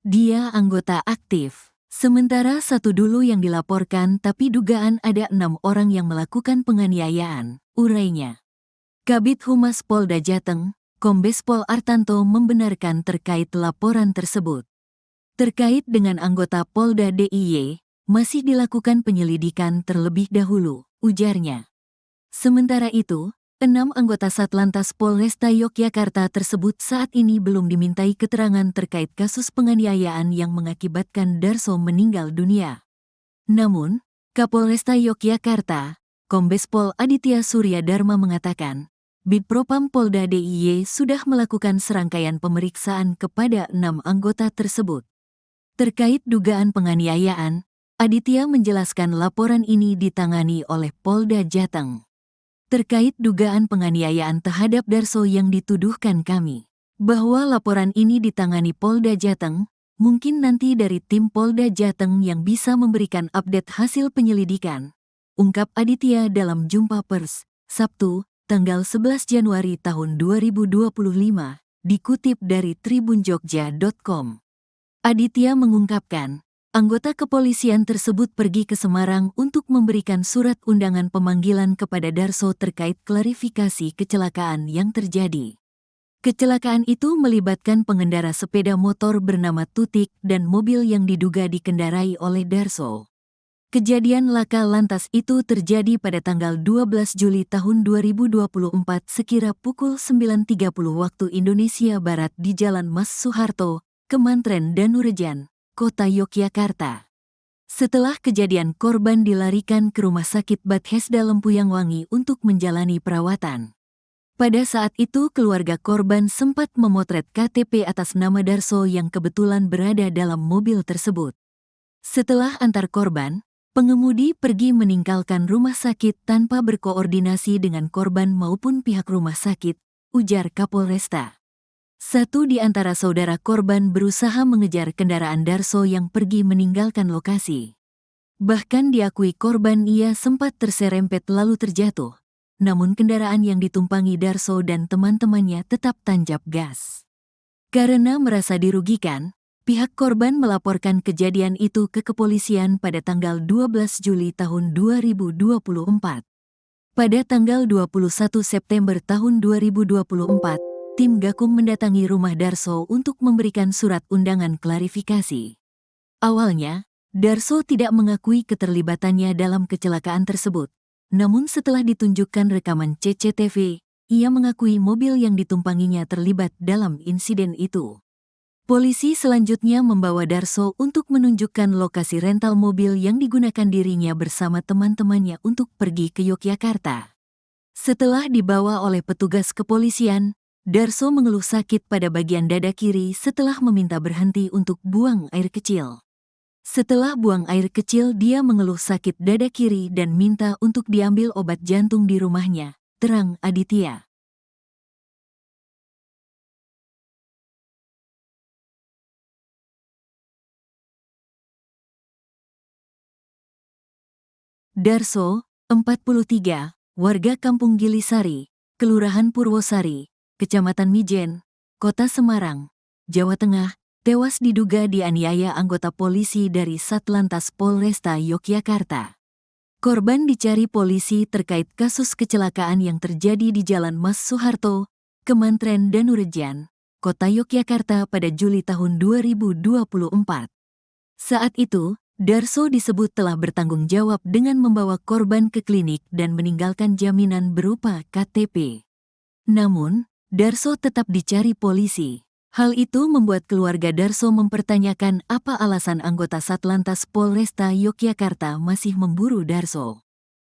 S1: Dia anggota aktif, sementara satu dulu yang dilaporkan tapi dugaan ada 6 orang yang melakukan penganiayaan, urainya. Kabid Humas Polda Jateng, Kombes Pol Artanto membenarkan terkait laporan tersebut. Terkait dengan anggota Polda DIY, masih dilakukan penyelidikan terlebih dahulu, ujarnya. Sementara itu, 6 anggota Satlantas Polresta Yogyakarta tersebut saat ini belum dimintai keterangan terkait kasus penganiayaan yang mengakibatkan Darso meninggal dunia. Namun, Kapolresta Yogyakarta, Kombes Pol Aditya Surya Dharma mengatakan, Bidpropam Polda DIY sudah melakukan serangkaian pemeriksaan kepada 6 anggota tersebut. Terkait dugaan penganiayaan, Aditya menjelaskan laporan ini ditangani oleh Polda Jateng. Terkait dugaan penganiayaan terhadap Darso yang dituduhkan kami, bahwa laporan ini ditangani Polda Jateng, mungkin nanti dari tim Polda Jateng yang bisa memberikan update hasil penyelidikan, ungkap Aditya dalam jumpa pers, Sabtu, tanggal 11 Januari tahun 2025, dikutip dari tribunjogja.com. Aditya mengungkapkan, Anggota kepolisian tersebut pergi ke Semarang untuk memberikan surat undangan pemanggilan kepada Darso terkait klarifikasi kecelakaan yang terjadi. Kecelakaan itu melibatkan pengendara sepeda motor bernama Tutik dan mobil yang diduga dikendarai oleh Darso. Kejadian laka lantas itu terjadi pada tanggal 12 Juli tahun 2024 sekira pukul 9.30 waktu Indonesia Barat di Jalan Mas Soeharto, Kemantren Danurejan, Kota Yogyakarta. Setelah kejadian, korban dilarikan ke Rumah Sakit Bethesda Lempuyang Wangi untuk menjalani perawatan. Pada saat itu keluarga korban sempat memotret KTP atas nama Darso yang kebetulan berada dalam mobil tersebut. Setelah antar korban, pengemudi pergi meninggalkan rumah sakit tanpa berkoordinasi dengan korban maupun pihak rumah sakit, ujar Kapolresta. Satu di antara saudara korban berusaha mengejar kendaraan Darso yang pergi meninggalkan lokasi. Bahkan diakui korban ia sempat terserempet lalu terjatuh. Namun kendaraan yang ditumpangi Darso dan teman-temannya tetap tancap gas. Karena merasa dirugikan, pihak korban melaporkan kejadian itu ke kepolisian pada tanggal 12 Juli tahun 2024. Pada tanggal 21 September tahun 2024, tim Gakum mendatangi rumah Darso untuk memberikan surat undangan klarifikasi. Awalnya, Darso tidak mengakui keterlibatannya dalam kecelakaan tersebut. Namun setelah ditunjukkan rekaman CCTV, ia mengakui mobil yang ditumpanginya terlibat dalam insiden itu. Polisi selanjutnya membawa Darso untuk menunjukkan lokasi rental mobil yang digunakan dirinya bersama teman-temannya untuk pergi ke Yogyakarta. Setelah dibawa oleh petugas kepolisian, Darso mengeluh sakit pada bagian dada kiri setelah meminta berhenti untuk buang air kecil. Setelah buang air kecil, dia mengeluh sakit dada kiri dan minta untuk diambil obat jantung di rumahnya, terang Aditya. Darso, 43, warga Kampung Gilisari, Kelurahan Purwosari, Kecamatan Mijen, Kota Semarang, Jawa Tengah, tewas diduga dianiaya anggota polisi dari Satlantas Polresta Yogyakarta. Korban dicari polisi terkait kasus kecelakaan yang terjadi di Jalan Mas Soeharto, Kemantren Danurejan, Kota Yogyakarta pada Juli tahun 2024. Saat itu, Darso disebut telah bertanggung jawab dengan membawa korban ke klinik dan meninggalkan jaminan berupa KTP. Namun, Darso tetap dicari polisi. Hal itu membuat keluarga Darso mempertanyakan apa alasan anggota Satlantas Polresta Yogyakarta masih memburu Darso.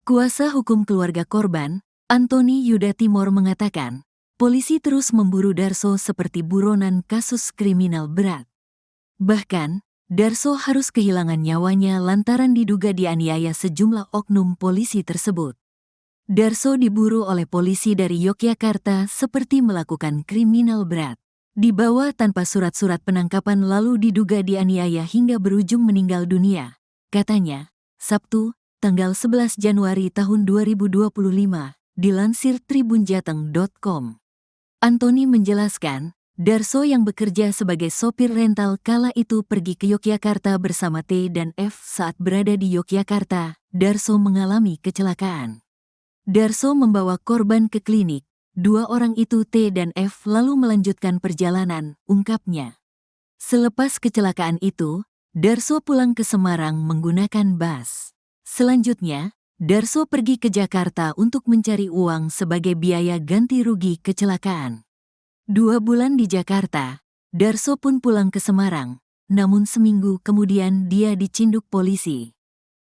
S1: Kuasa hukum keluarga korban, Antoni Yuda Timor mengatakan, polisi terus memburu Darso seperti buronan kasus kriminal berat. Bahkan, Darso harus kehilangan nyawanya lantaran diduga dianiaya sejumlah oknum polisi tersebut. Darso diburu oleh polisi dari Yogyakarta seperti melakukan kriminal berat. Dibawa tanpa surat-surat penangkapan lalu diduga dianiaya hingga berujung meninggal dunia. Katanya, Sabtu, tanggal 11 Januari tahun 2025, dilansir tribunjateng.com. Antoni menjelaskan, Darso yang bekerja sebagai sopir rental kala itu pergi ke Yogyakarta bersama T dan F. Saat berada di Yogyakarta, Darso mengalami kecelakaan. Darso membawa korban ke klinik. Dua orang itu T dan F lalu melanjutkan perjalanan, ungkapnya. Selepas kecelakaan itu, Darso pulang ke Semarang menggunakan bus. Selanjutnya, Darso pergi ke Jakarta untuk mencari uang sebagai biaya ganti rugi kecelakaan. 2 bulan di Jakarta, Darso pun pulang ke Semarang, namun seminggu kemudian dia dicinduk polisi.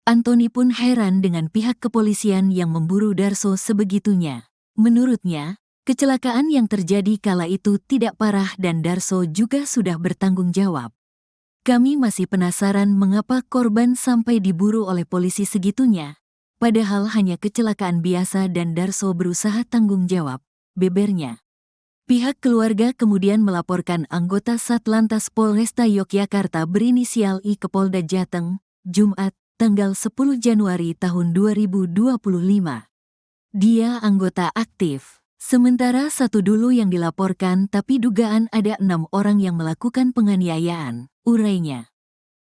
S1: Antoni pun heran dengan pihak kepolisian yang memburu Darso sebegitunya. Menurutnya, kecelakaan yang terjadi kala itu tidak parah dan Darso juga sudah bertanggung jawab. Kami masih penasaran mengapa korban sampai diburu oleh polisi segitunya, padahal hanya kecelakaan biasa dan Darso berusaha tanggung jawab, bebernya. Pihak keluarga kemudian melaporkan anggota Satlantas Polresta Yogyakarta berinisial I ke Polda Jateng, Jumat, tanggal 10 Januari tahun 2025. Dia anggota aktif. Sementara satu dulu yang dilaporkan tapi dugaan ada 6 orang yang melakukan penganiayaan, urainya.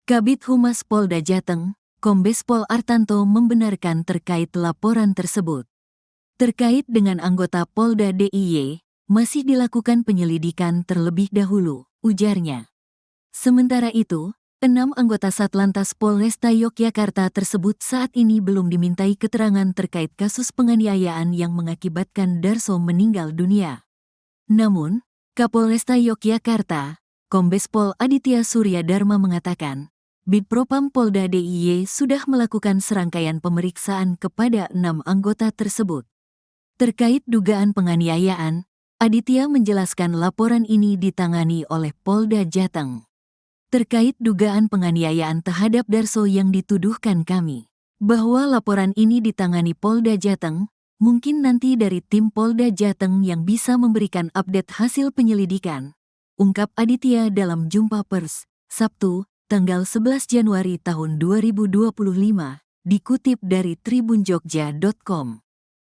S1: Kabid Humas Polda Jateng, Kombes Pol Artanto membenarkan terkait laporan tersebut. Terkait dengan anggota Polda DIY, masih dilakukan penyelidikan terlebih dahulu, ujarnya. Sementara itu, 6 anggota Satlantas Polresta Yogyakarta tersebut saat ini belum dimintai keterangan terkait kasus penganiayaan yang mengakibatkan Darso meninggal dunia. Namun, Kapolresta Yogyakarta, Kombes Pol Aditya Surya Dharma mengatakan, Bidpropam Polda DIY sudah melakukan serangkaian pemeriksaan kepada 6 anggota tersebut. Terkait dugaan penganiayaan, Aditya menjelaskan laporan ini ditangani oleh Polda Jateng. Terkait dugaan penganiayaan terhadap Darso yang dituduhkan kami, bahwa laporan ini ditangani Polda Jateng, mungkin nanti dari tim Polda Jateng yang bisa memberikan update hasil penyelidikan, ungkap Aditya dalam jumpa pers, Sabtu, tanggal 11 Januari tahun 2025, dikutip dari tribunjogja.com.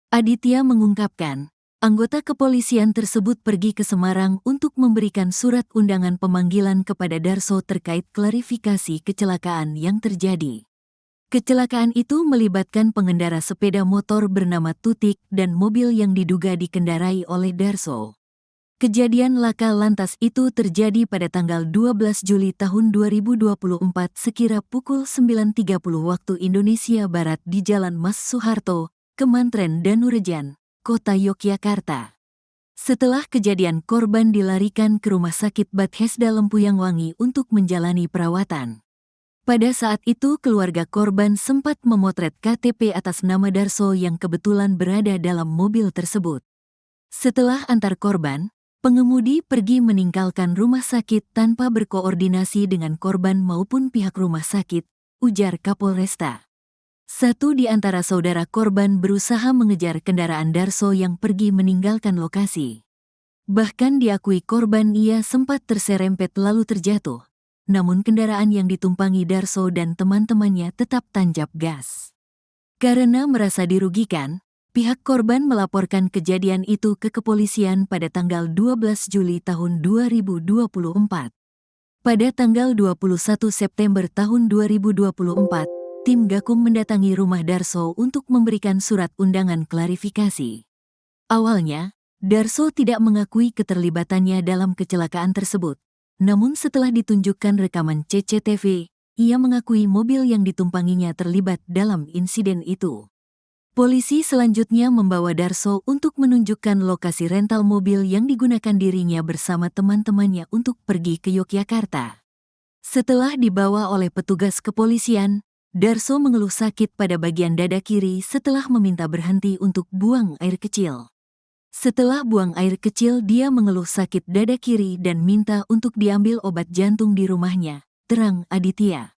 S1: Aditya mengungkapkan, anggota kepolisian tersebut pergi ke Semarang untuk memberikan surat undangan pemanggilan kepada Darso terkait klarifikasi kecelakaan yang terjadi. Kecelakaan itu melibatkan pengendara sepeda motor bernama Tutik dan mobil yang diduga dikendarai oleh Darso. Kejadian laka lantas itu terjadi pada tanggal 12 Juli tahun 2024 sekira pukul 9.30 waktu Indonesia Barat di Jalan Mas Soeharto, Kemantren Danurejan, Kota Yogyakarta. Setelah kejadian, korban dilarikan ke Rumah Sakit Bethesda Lempuyangwangi untuk menjalani perawatan. Pada saat itu keluarga korban sempat memotret KTP atas nama Darso yang kebetulan berada dalam mobil tersebut. Setelah antar korban, pengemudi pergi meninggalkan rumah sakit tanpa berkoordinasi dengan korban maupun pihak rumah sakit, ujar Kapolresta. Satu di antara saudara korban berusaha mengejar kendaraan Darso yang pergi meninggalkan lokasi. Bahkan diakui korban ia sempat terserempet lalu terjatuh, namun kendaraan yang ditumpangi Darso dan teman-temannya tetap tancap gas. Karena merasa dirugikan, pihak korban melaporkan kejadian itu ke kepolisian pada tanggal 12 Juli tahun 2024. Pada tanggal 21 September tahun 2024, tim Gakum mendatangi rumah Darso untuk memberikan surat undangan klarifikasi. Awalnya, Darso tidak mengakui keterlibatannya dalam kecelakaan tersebut, namun setelah ditunjukkan rekaman CCTV, ia mengakui mobil yang ditumpanginya terlibat dalam insiden itu. Polisi selanjutnya membawa Darso untuk menunjukkan lokasi rental mobil yang digunakan dirinya bersama teman-temannya untuk pergi ke Yogyakarta. Setelah dibawa oleh petugas kepolisian, Darso mengeluh sakit pada bagian dada kiri setelah meminta berhenti untuk buang air kecil. Setelah buang air kecil, dia mengeluh sakit dada kiri dan minta untuk diambil obat jantung di rumahnya, terang Aditya.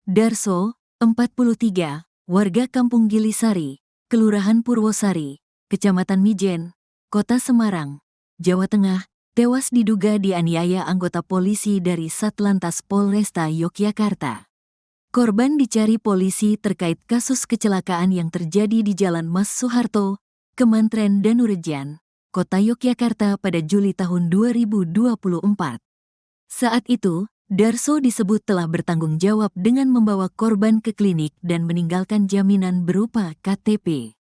S1: Darso, 43, warga Kampung Gilisari, Kelurahan Purwosari, Kecamatan Mijen, Kota Semarang, Jawa Tengah, tewas diduga dianiaya anggota polisi dari Satlantas Polresta Yogyakarta. Korban dicari polisi terkait kasus kecelakaan yang terjadi di Jalan Mas Soeharto, Kemantren Danurejan, Kota Yogyakarta pada Juli tahun 2024. Saat itu, Darso disebut telah bertanggung jawab dengan membawa korban ke klinik dan meninggalkan jaminan berupa KTP.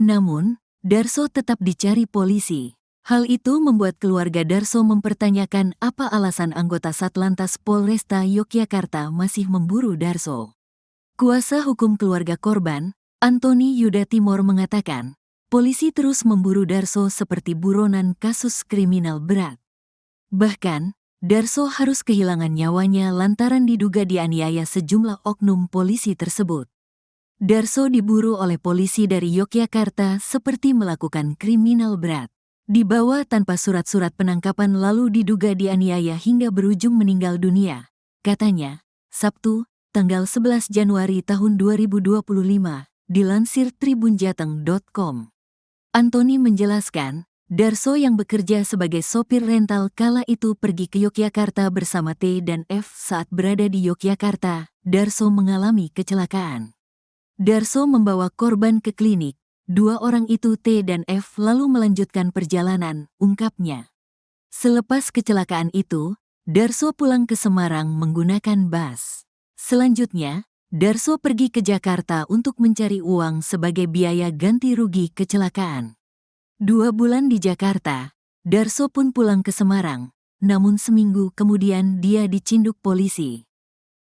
S1: Namun, Darso tetap dicari polisi. Hal itu membuat keluarga Darso mempertanyakan apa alasan anggota Satlantas Polresta Yogyakarta masih memburu Darso. Kuasa hukum keluarga korban, Antoni Yuda Timor mengatakan, polisi terus memburu Darso seperti buronan kasus kriminal berat. Bahkan, Darso harus kehilangan nyawanya lantaran diduga dianiaya sejumlah oknum polisi tersebut. Darso diburu oleh polisi dari Yogyakarta seperti melakukan kriminal berat. Dibawa tanpa surat-surat penangkapan lalu diduga dianiaya hingga berujung meninggal dunia, katanya, Sabtu, tanggal 11 Januari tahun 2025, dilansir tribunjateng.com. Antoni menjelaskan, Darso yang bekerja sebagai sopir rental kala itu pergi ke Yogyakarta bersama T dan F. Saat berada di Yogyakarta, Darso mengalami kecelakaan. Darso membawa korban ke klinik, Dua orang itu T dan F lalu melanjutkan perjalanan, ungkapnya. Selepas kecelakaan itu, Darso pulang ke Semarang menggunakan bus. Selanjutnya, Darso pergi ke Jakarta untuk mencari uang sebagai biaya ganti rugi kecelakaan. 2 bulan di Jakarta, Darso pun pulang ke Semarang, namun seminggu kemudian dia dicinduk polisi.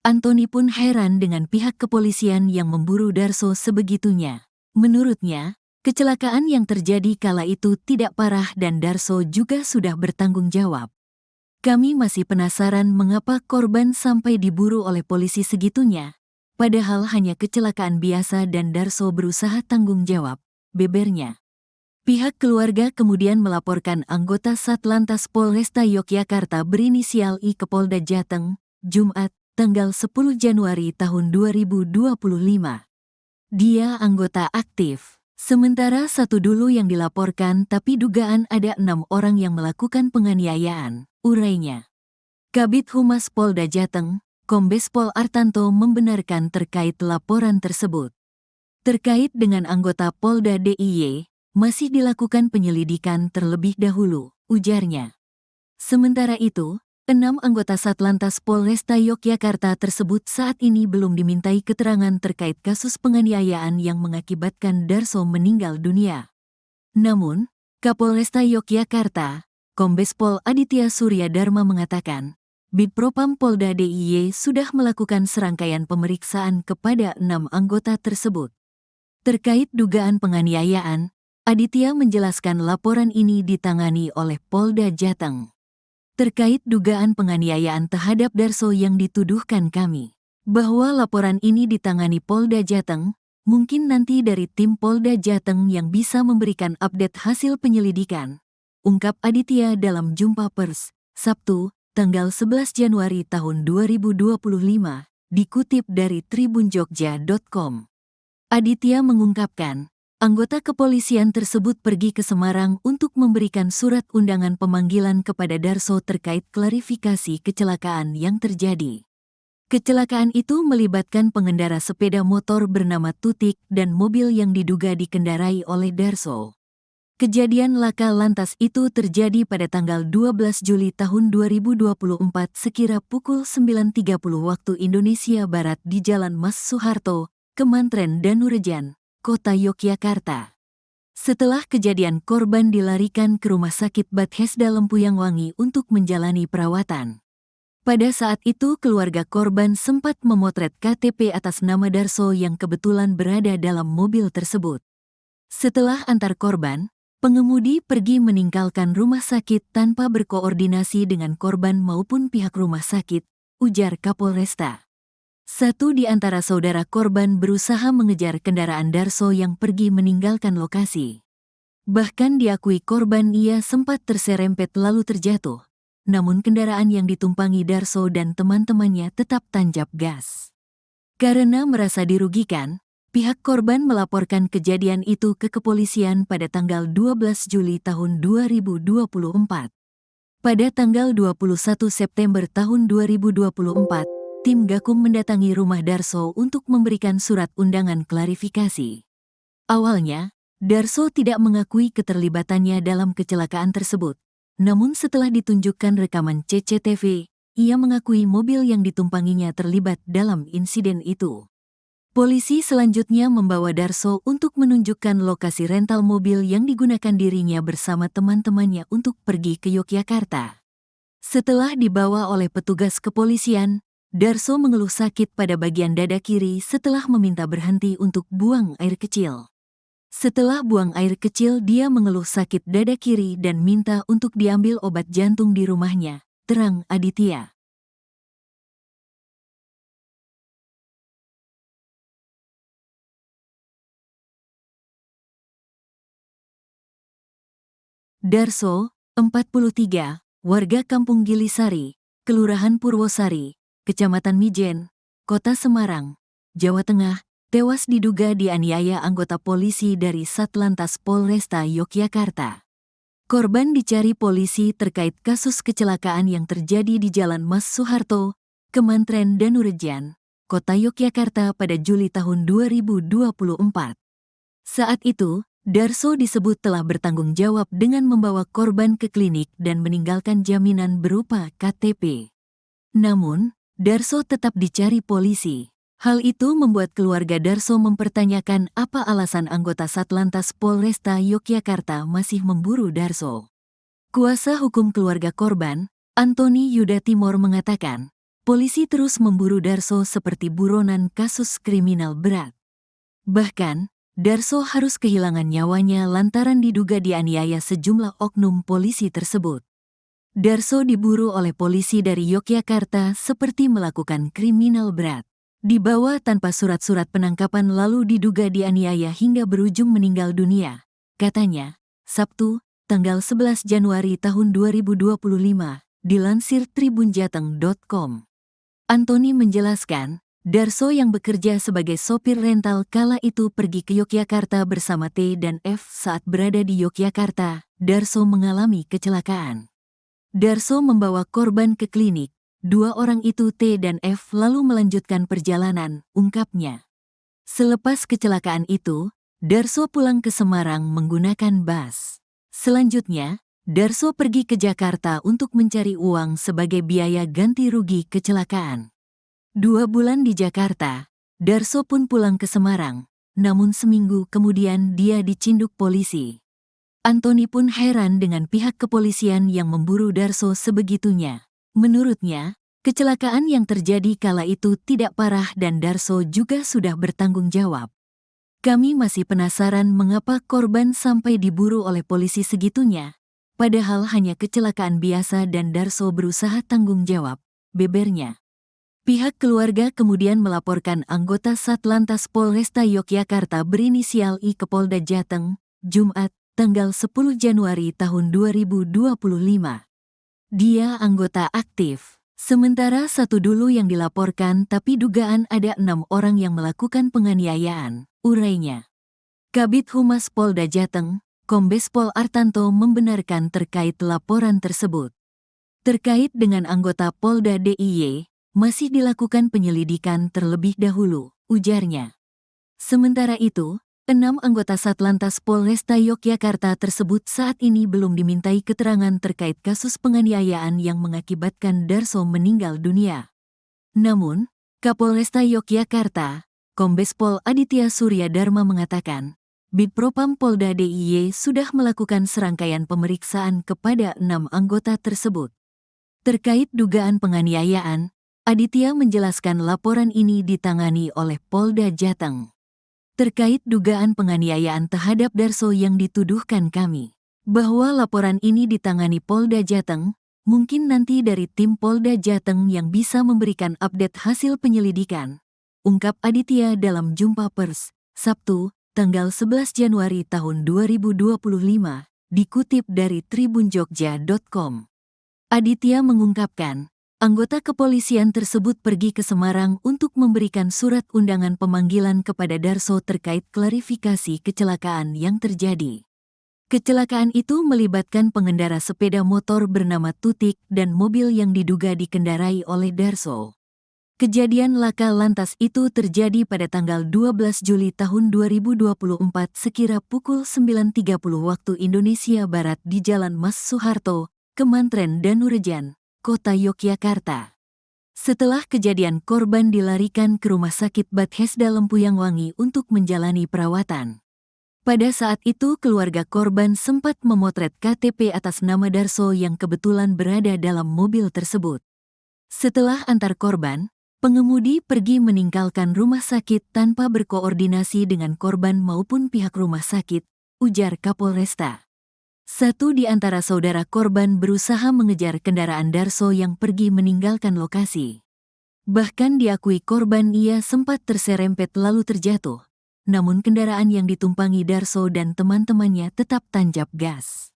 S1: Antoni pun heran dengan pihak kepolisian yang memburu Darso sebegitunya. Menurutnya, kecelakaan yang terjadi kala itu tidak parah dan Darso juga sudah bertanggung jawab. Kami masih penasaran mengapa korban sampai diburu oleh polisi segitunya, padahal hanya kecelakaan biasa dan Darso berusaha tanggung jawab, bebernya. Pihak keluarga kemudian melaporkan anggota Satlantas Polresta Yogyakarta berinisial I ke Polda Jateng, Jumat, tanggal 10 Januari tahun 2025. Dia anggota aktif. Sementara satu dulu yang dilaporkan tapi dugaan ada 6 orang yang melakukan penganiayaan, urainya. Kabid Humas Polda Jateng, Kombes Pol Artanto membenarkan terkait laporan tersebut. Terkait dengan anggota Polda DIY, masih dilakukan penyelidikan terlebih dahulu, ujarnya. Sementara itu, 6 anggota Satlantas Polresta Yogyakarta tersebut saat ini belum dimintai keterangan terkait kasus penganiayaan yang mengakibatkan Darso meninggal dunia. Namun, Kapolresta Yogyakarta, Kombes Pol Aditya Surya Dharma mengatakan, Bidpropam Polda DIY sudah melakukan serangkaian pemeriksaan kepada 6 anggota tersebut. Terkait dugaan penganiayaan, Aditya menjelaskan laporan ini ditangani oleh Polda Jateng. Terkait dugaan penganiayaan terhadap Darso yang dituduhkan kami, bahwa laporan ini ditangani Polda Jateng, mungkin nanti dari tim Polda Jateng yang bisa memberikan update hasil penyelidikan, ungkap Aditya dalam jumpa pers, Sabtu, tanggal 11 Januari tahun 2025, dikutip dari tribunjogja.com. Aditya mengungkapkan, anggota kepolisian tersebut pergi ke Semarang untuk memberikan surat undangan pemanggilan kepada Darso terkait klarifikasi kecelakaan yang terjadi. Kecelakaan itu melibatkan pengendara sepeda motor bernama Tutik dan mobil yang diduga dikendarai oleh Darso. Kejadian laka lantas itu terjadi pada tanggal 12 Juli tahun 2024 sekira pukul 9.30 waktu Indonesia Barat di Jalan Mas Soeharto, Kemantren Danurejan, Kota Yogyakarta. Setelah kejadian, korban dilarikan ke Rumah Sakit Bethesda Lempuyangwangi untuk menjalani perawatan. Pada saat itu keluarga korban sempat memotret KTP atas nama Darso yang kebetulan berada dalam mobil tersebut. Setelah antar korban, pengemudi pergi meninggalkan rumah sakit tanpa berkoordinasi dengan korban maupun pihak rumah sakit, ujar Kapolresta. Satu di antara saudara korban berusaha mengejar kendaraan Darso yang pergi meninggalkan lokasi. Bahkan diakui korban ia sempat terserempet lalu terjatuh, namun kendaraan yang ditumpangi Darso dan teman-temannya tetap tancap gas. Karena merasa dirugikan, pihak korban melaporkan kejadian itu ke kepolisian pada tanggal 12 Juli tahun 2024. Pada tanggal 21 September tahun 2024, tim Gakum mendatangi rumah Darso untuk memberikan surat undangan klarifikasi. Awalnya, Darso tidak mengakui keterlibatannya dalam kecelakaan tersebut. Namun setelah ditunjukkan rekaman CCTV, ia mengakui mobil yang ditumpanginya terlibat dalam insiden itu. Polisi selanjutnya membawa Darso untuk menunjukkan lokasi rental mobil yang digunakan dirinya bersama teman-temannya untuk pergi ke Yogyakarta. Setelah dibawa oleh petugas kepolisian, Darso mengeluh sakit pada bagian dada kiri setelah meminta berhenti untuk buang air kecil. Setelah buang air kecil, dia mengeluh sakit dada kiri dan minta untuk diambil obat jantung di rumahnya, terang Aditya. Darso, 43, warga Kampung Gilisari, Kelurahan Purwosari, Kecamatan Mijen, Kota Semarang, Jawa Tengah, tewas diduga dianiaya anggota polisi dari Satlantas Polresta Yogyakarta. Korban dicari polisi terkait kasus kecelakaan yang terjadi di Jalan Mas Soeharto, Kemantren Danurejan, Kota Yogyakarta pada Juli tahun 2024. Saat itu, Darso disebut telah bertanggung jawab dengan membawa korban ke klinik dan meninggalkan jaminan berupa KTP. Namun, Darso tetap dicari polisi. Hal itu membuat keluarga Darso mempertanyakan apa alasan anggota Satlantas Polresta Yogyakarta masih memburu Darso. Kuasa hukum keluarga korban, Antoni Yuda Timor mengatakan, polisi terus memburu Darso seperti buronan kasus kriminal berat. Bahkan, Darso harus kehilangan nyawanya lantaran diduga dianiaya sejumlah oknum polisi tersebut. Darso diburu oleh polisi dari Yogyakarta seperti melakukan kriminal berat. Dibawa tanpa surat-surat penangkapan lalu diduga dianiaya hingga berujung meninggal dunia. Katanya, Sabtu, tanggal 11 Januari tahun 2025, dilansir tribunjateng.com. Antoni menjelaskan, Darso yang bekerja sebagai sopir rental kala itu pergi ke Yogyakarta bersama T dan F. Saat berada di Yogyakarta, Darso mengalami kecelakaan. Darso membawa korban ke klinik. Dua orang itu T dan F lalu melanjutkan perjalanan, ungkapnya. Selepas kecelakaan itu, Darso pulang ke Semarang menggunakan bus. Selanjutnya, Darso pergi ke Jakarta untuk mencari uang sebagai biaya ganti rugi kecelakaan. 2 bulan di Jakarta, Darso pun pulang ke Semarang, namun seminggu kemudian dia dicinduk polisi. Antoni pun heran dengan pihak kepolisian yang memburu Darso sebegitunya. Menurutnya, kecelakaan yang terjadi kala itu tidak parah dan Darso juga sudah bertanggung jawab. Kami masih penasaran mengapa korban sampai diburu oleh polisi segitunya, padahal hanya kecelakaan biasa dan Darso berusaha tanggung jawab, bebernya. Pihak keluarga kemudian melaporkan anggota Satlantas Polresta Yogyakarta berinisial I ke Polda Jateng, Jumat, tanggal 10 Januari tahun 2025. Dia anggota aktif. Sementara satu dulu yang dilaporkan tapi dugaan ada 6 orang yang melakukan penganiayaan, urainya. Kabid Humas Polda Jateng, Kombes Pol Artanto membenarkan terkait laporan tersebut. Terkait dengan anggota Polda DIY, masih dilakukan penyelidikan terlebih dahulu, ujarnya. Sementara itu, 6 anggota Satlantas Polresta Yogyakarta tersebut saat ini belum dimintai keterangan terkait kasus penganiayaan yang mengakibatkan Darso meninggal dunia. Namun, Kapolresta Yogyakarta, Kombes Pol Aditya Surya Dharma mengatakan, Bidpropam Polda DIY sudah melakukan serangkaian pemeriksaan kepada 6 anggota tersebut. Terkait dugaan penganiayaan, Aditya menjelaskan laporan ini ditangani oleh Polda Jateng. Terkait dugaan penganiayaan terhadap Darso yang dituduhkan kami, bahwa laporan ini ditangani Polda Jateng, mungkin nanti dari tim Polda Jateng yang bisa memberikan update hasil penyelidikan, ungkap Aditya dalam jumpa pers, Sabtu, tanggal 11 Januari tahun 2025, dikutip dari tribunjogja.com. Aditya mengungkapkan, anggota kepolisian tersebut pergi ke Semarang untuk memberikan surat undangan pemanggilan kepada Darso terkait klarifikasi kecelakaan yang terjadi. Kecelakaan itu melibatkan pengendara sepeda motor bernama Tutik dan mobil yang diduga dikendarai oleh Darso. Kejadian laka lantas itu terjadi pada tanggal 12 Juli tahun 2024 sekira pukul 9.30 waktu Indonesia Barat di Jalan Mas Soeharto, Kemantren Danurejan, Kota Yogyakarta. Setelah kejadian korban dilarikan ke Rumah Sakit Bethesda Lempuyangwangi untuk menjalani perawatan. Pada saat itu keluarga korban sempat memotret KTP atas nama Darso yang kebetulan berada dalam mobil tersebut. Setelah antar korban, pengemudi pergi meninggalkan rumah sakit tanpa berkoordinasi dengan korban maupun pihak rumah sakit, ujar Kapolresta. Satu di antara saudara korban berusaha mengejar kendaraan Darso yang pergi meninggalkan lokasi. Bahkan diakui korban ia sempat terserempet lalu terjatuh, namun kendaraan yang ditumpangi Darso dan teman-temannya tetap tancap gas.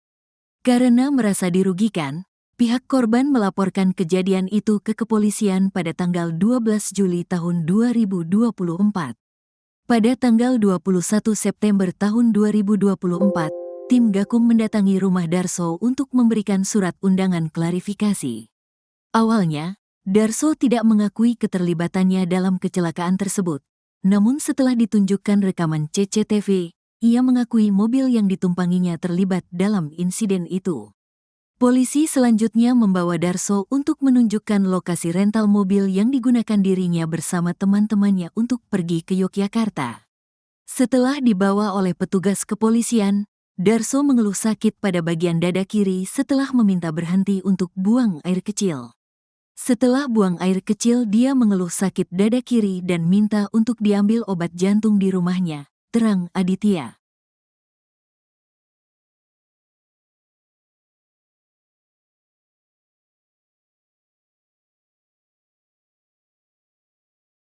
S1: Karena merasa dirugikan, pihak korban melaporkan kejadian itu ke kepolisian pada tanggal 12 Juli tahun 2024. Pada tanggal 21 September tahun 2024, tim Gakum mendatangi rumah Darso untuk memberikan surat undangan klarifikasi. Awalnya, Darso tidak mengakui keterlibatannya dalam kecelakaan tersebut. Namun setelah ditunjukkan rekaman CCTV, ia mengakui mobil yang ditumpanginya terlibat dalam insiden itu. Polisi selanjutnya membawa Darso untuk menunjukkan lokasi rental mobil yang digunakan dirinya bersama teman-temannya untuk pergi ke Yogyakarta. Setelah dibawa oleh petugas kepolisian, Darso mengeluh sakit pada bagian dada kiri setelah meminta berhenti untuk buang air kecil. Setelah buang air kecil, dia mengeluh sakit dada kiri dan minta untuk diambil obat jantung di rumahnya, terang Aditya.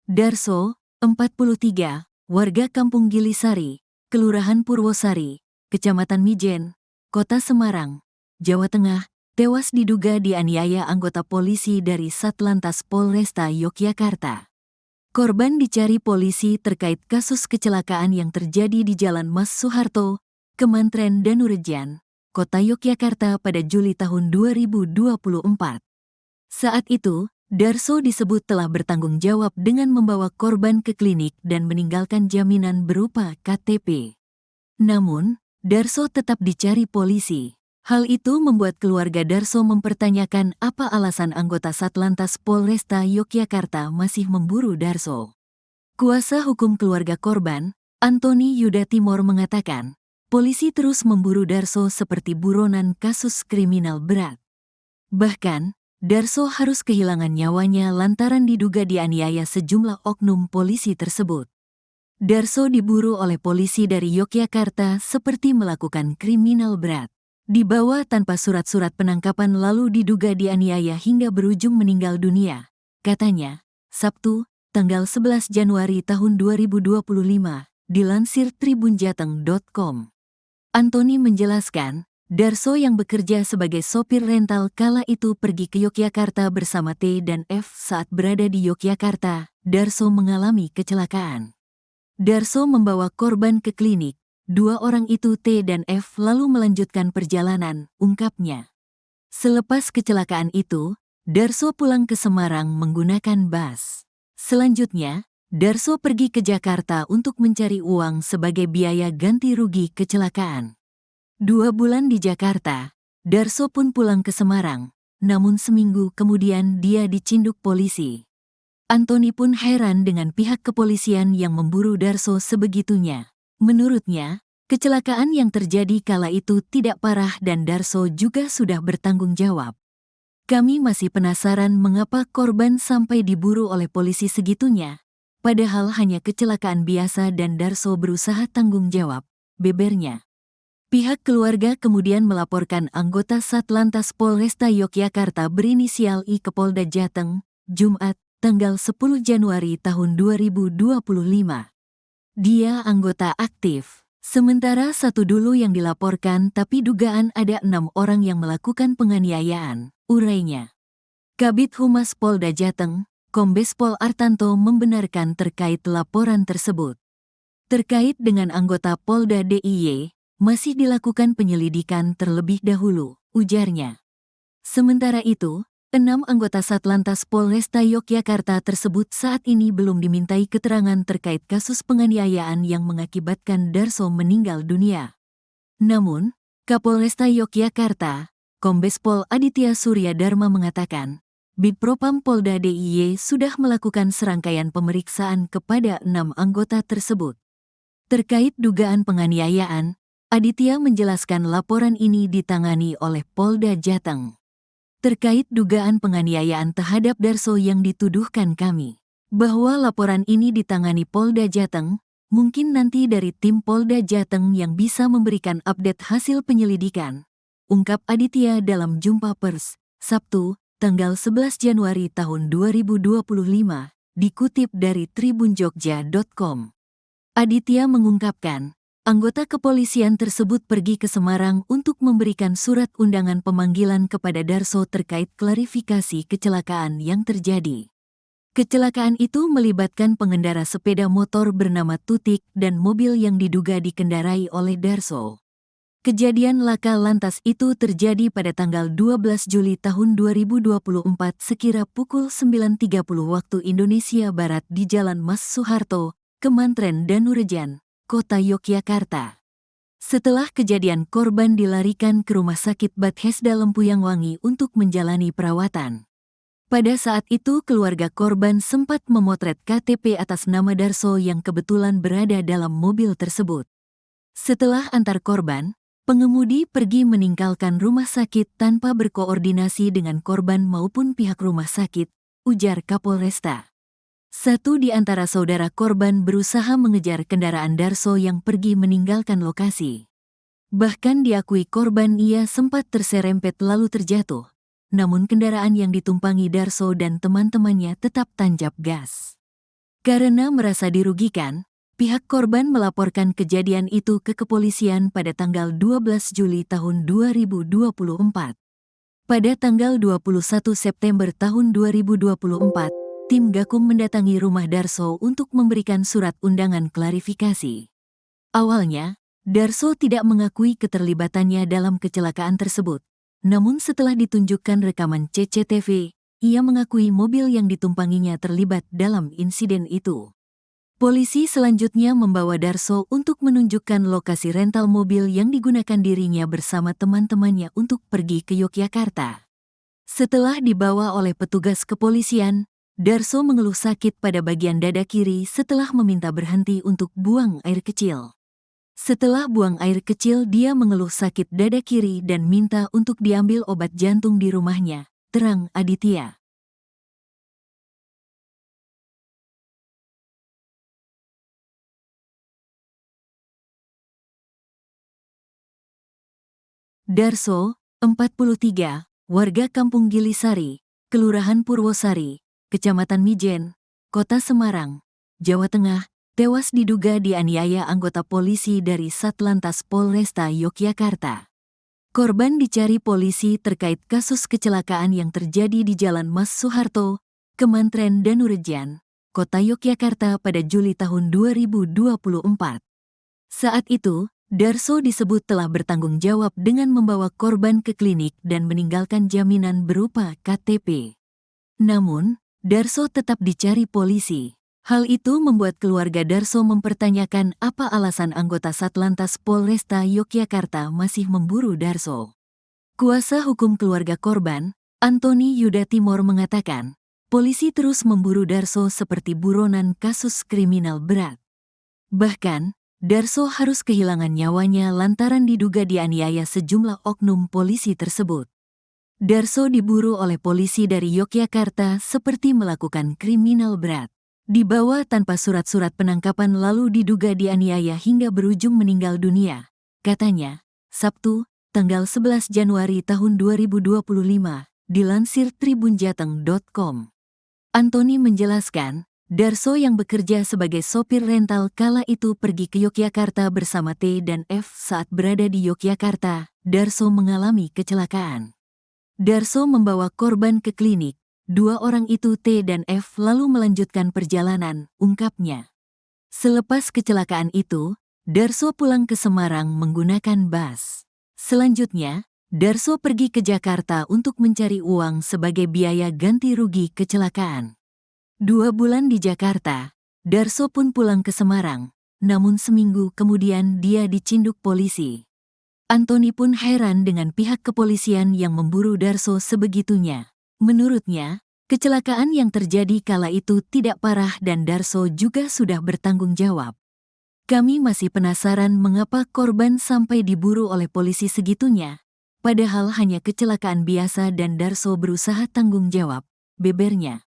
S1: Darso, 43, warga Kampung Gilisari, Kelurahan Purwosari, Kecamatan Mijen, Kota Semarang, Jawa Tengah, tewas diduga dianiaya anggota polisi dari Satlantas Polresta Yogyakarta. Korban dicari polisi terkait kasus kecelakaan yang terjadi di Jalan Mas Soeharto, Kemantren Danurejan, Kota Yogyakarta pada Juli tahun 2024. Saat itu, Darso disebut telah bertanggung jawab dengan membawa korban ke klinik dan meninggalkan jaminan berupa KTP. Namun, Darso tetap dicari polisi. Hal itu membuat keluarga Darso mempertanyakan apa alasan anggota Satlantas Polresta Yogyakarta masih memburu Darso. Kuasa hukum keluarga korban, Antoni Yuda Timor mengatakan, polisi terus memburu Darso seperti buronan kasus kriminal berat. Bahkan, Darso harus kehilangan nyawanya lantaran diduga dianiaya sejumlah oknum polisi tersebut. Darso diburu oleh polisi dari Yogyakarta seperti melakukan kriminal berat. Dibawa tanpa surat-surat penangkapan lalu diduga dianiaya hingga berujung meninggal dunia, katanya, Sabtu, tanggal 11 Januari tahun 2025, dilansir tribunjateng.com. Antoni menjelaskan, Darso yang bekerja sebagai sopir rental kala itu pergi ke Yogyakarta bersama T dan F. Saat berada di Yogyakarta, Darso mengalami kecelakaan. Darso membawa korban ke klinik. Dua orang itu T dan F lalu melanjutkan perjalanan, ungkapnya. Selepas kecelakaan itu, Darso pulang ke Semarang menggunakan bus. Selanjutnya, Darso pergi ke Jakarta untuk mencari uang sebagai biaya ganti rugi kecelakaan. 2 bulan di Jakarta, Darso pun pulang ke Semarang, namun seminggu kemudian dia dicinduk polisi. Antoni pun heran dengan pihak kepolisian yang memburu Darso sebegitunya. Menurutnya, kecelakaan yang terjadi kala itu tidak parah dan Darso juga sudah bertanggung jawab. Kami masih penasaran mengapa korban sampai diburu oleh polisi segitunya, padahal hanya kecelakaan biasa dan Darso berusaha tanggung jawab, bebernya. Pihak keluarga kemudian melaporkan anggota Satlantas Polresta Yogyakarta berinisial I ke Polda Jateng, Jumat, tanggal 10 Januari tahun 2025. Dia anggota aktif, sementara satu dulu yang dilaporkan tapi dugaan ada 6 orang yang melakukan penganiayaan, urainya. Kabid Humas Polda Jateng, Kombes Pol Artanto membenarkan terkait laporan tersebut. Terkait dengan anggota Polda DIY, masih dilakukan penyelidikan terlebih dahulu, ujarnya. Sementara itu, 6 anggota Satlantas Polresta Yogyakarta tersebut saat ini belum dimintai keterangan terkait kasus penganiayaan yang mengakibatkan Darso meninggal dunia. Namun, Kapolresta Yogyakarta, Kombes Pol Aditya Surya Dharma mengatakan, Bidpropam Polda DIY sudah melakukan serangkaian pemeriksaan kepada 6 anggota tersebut. Terkait dugaan penganiayaan, Aditya menjelaskan laporan ini ditangani oleh Polda Jateng. Terkait dugaan penganiayaan terhadap Darso yang dituduhkan kami, bahwa laporan ini ditangani Polda Jateng, mungkin nanti dari tim Polda Jateng yang bisa memberikan update hasil penyelidikan, ungkap Aditya dalam jumpa pers, Sabtu, tanggal 11 Januari tahun 2025, dikutip dari tribunjogja.com. Aditya mengungkapkan, anggota kepolisian tersebut pergi ke Semarang untuk memberikan surat undangan pemanggilan kepada Darso terkait klarifikasi kecelakaan yang terjadi. Kecelakaan itu melibatkan pengendara sepeda motor bernama Tutik dan mobil yang diduga dikendarai oleh Darso. Kejadian laka lantas itu terjadi pada tanggal 12 Juli tahun 2024 sekira pukul 9.30 waktu Indonesia Barat di Jalan Mas Soeharto, Kemantren Danurejan, Kota Yogyakarta. Setelah kejadian, korban dilarikan ke Rumah Sakit Bethesda Lempuyangwangi untuk menjalani perawatan. Pada saat itu keluarga korban sempat memotret KTP atas nama Darso yang kebetulan berada dalam mobil tersebut. Setelah antar korban, pengemudi pergi meninggalkan rumah sakit tanpa berkoordinasi dengan korban maupun pihak rumah sakit, ujar Kapolresta. Satu di antara saudara korban berusaha mengejar kendaraan Darso yang pergi meninggalkan lokasi. Bahkan diakui korban ia sempat terserempet lalu terjatuh. Namun kendaraan yang ditumpangi Darso dan teman-temannya tetap tancap gas. Karena merasa dirugikan, pihak korban melaporkan kejadian itu ke kepolisian pada tanggal 12 Juli tahun 2024. Pada tanggal 21 September tahun 2024, tim Gakum mendatangi rumah Darso untuk memberikan surat undangan klarifikasi. Awalnya, Darso tidak mengakui keterlibatannya dalam kecelakaan tersebut. Namun setelah ditunjukkan rekaman CCTV, ia mengakui mobil yang ditumpanginya terlibat dalam insiden itu. Polisi selanjutnya membawa Darso untuk menunjukkan lokasi rental mobil yang digunakan dirinya bersama teman-temannya untuk pergi ke Yogyakarta. Setelah dibawa oleh petugas kepolisian, Darso mengeluh sakit pada bagian dada kiri setelah meminta berhenti untuk buang air kecil. Setelah buang air kecil, dia mengeluh sakit dada kiri dan minta untuk diambil obat jantung di rumahnya, terang Aditya. Darso, 43, warga Kampung Gilisari, Kelurahan Purwosari, Kecamatan Mijen, Kota Semarang, Jawa Tengah, tewas diduga dianiaya anggota polisi dari Satlantas Polresta Yogyakarta. Korban dicari polisi terkait kasus kecelakaan yang terjadi di Jalan Mas Soeharto, Kemantren Danurejan, Kota Yogyakarta pada Juli tahun 2024. Saat itu, Darso disebut telah bertanggung jawab dengan membawa korban ke klinik dan meninggalkan jaminan berupa KTP. Namun, Darso tetap dicari polisi. Hal itu membuat keluarga Darso mempertanyakan apa alasan anggota Satlantas Polresta Yogyakarta masih memburu Darso. Kuasa hukum keluarga korban, Antoni Yuda Timor mengatakan, polisi terus memburu Darso seperti buronan kasus kriminal berat. Bahkan, Darso harus kehilangan nyawanya lantaran diduga dianiaya sejumlah oknum polisi tersebut. Darso diburu oleh polisi dari Yogyakarta seperti melakukan kriminal berat. Dibawa tanpa surat-surat penangkapan lalu diduga dianiaya hingga berujung meninggal dunia, katanya, Sabtu, tanggal 11 Januari tahun 2025, dilansir tribunjateng.com. Antoni menjelaskan, Darso yang bekerja sebagai sopir rental kala itu pergi ke Yogyakarta bersama T dan F. Saat berada di Yogyakarta, Darso mengalami kecelakaan. Darso membawa korban ke klinik. Dua orang itu T dan F lalu melanjutkan perjalanan, ungkapnya. Selepas kecelakaan itu, Darso pulang ke Semarang menggunakan bus. Selanjutnya, Darso pergi ke Jakarta untuk mencari uang sebagai biaya ganti rugi kecelakaan. 2 bulan di Jakarta, Darso pun pulang ke Semarang, namun seminggu kemudian dia dicinduk polisi. Antoni pun heran dengan pihak kepolisian yang memburu Darso sebegitunya. Menurutnya, kecelakaan yang terjadi kala itu tidak parah dan Darso juga sudah bertanggung jawab. Kami masih penasaran mengapa korban sampai diburu oleh polisi segitunya, padahal hanya kecelakaan biasa dan Darso berusaha tanggung jawab, bebernya.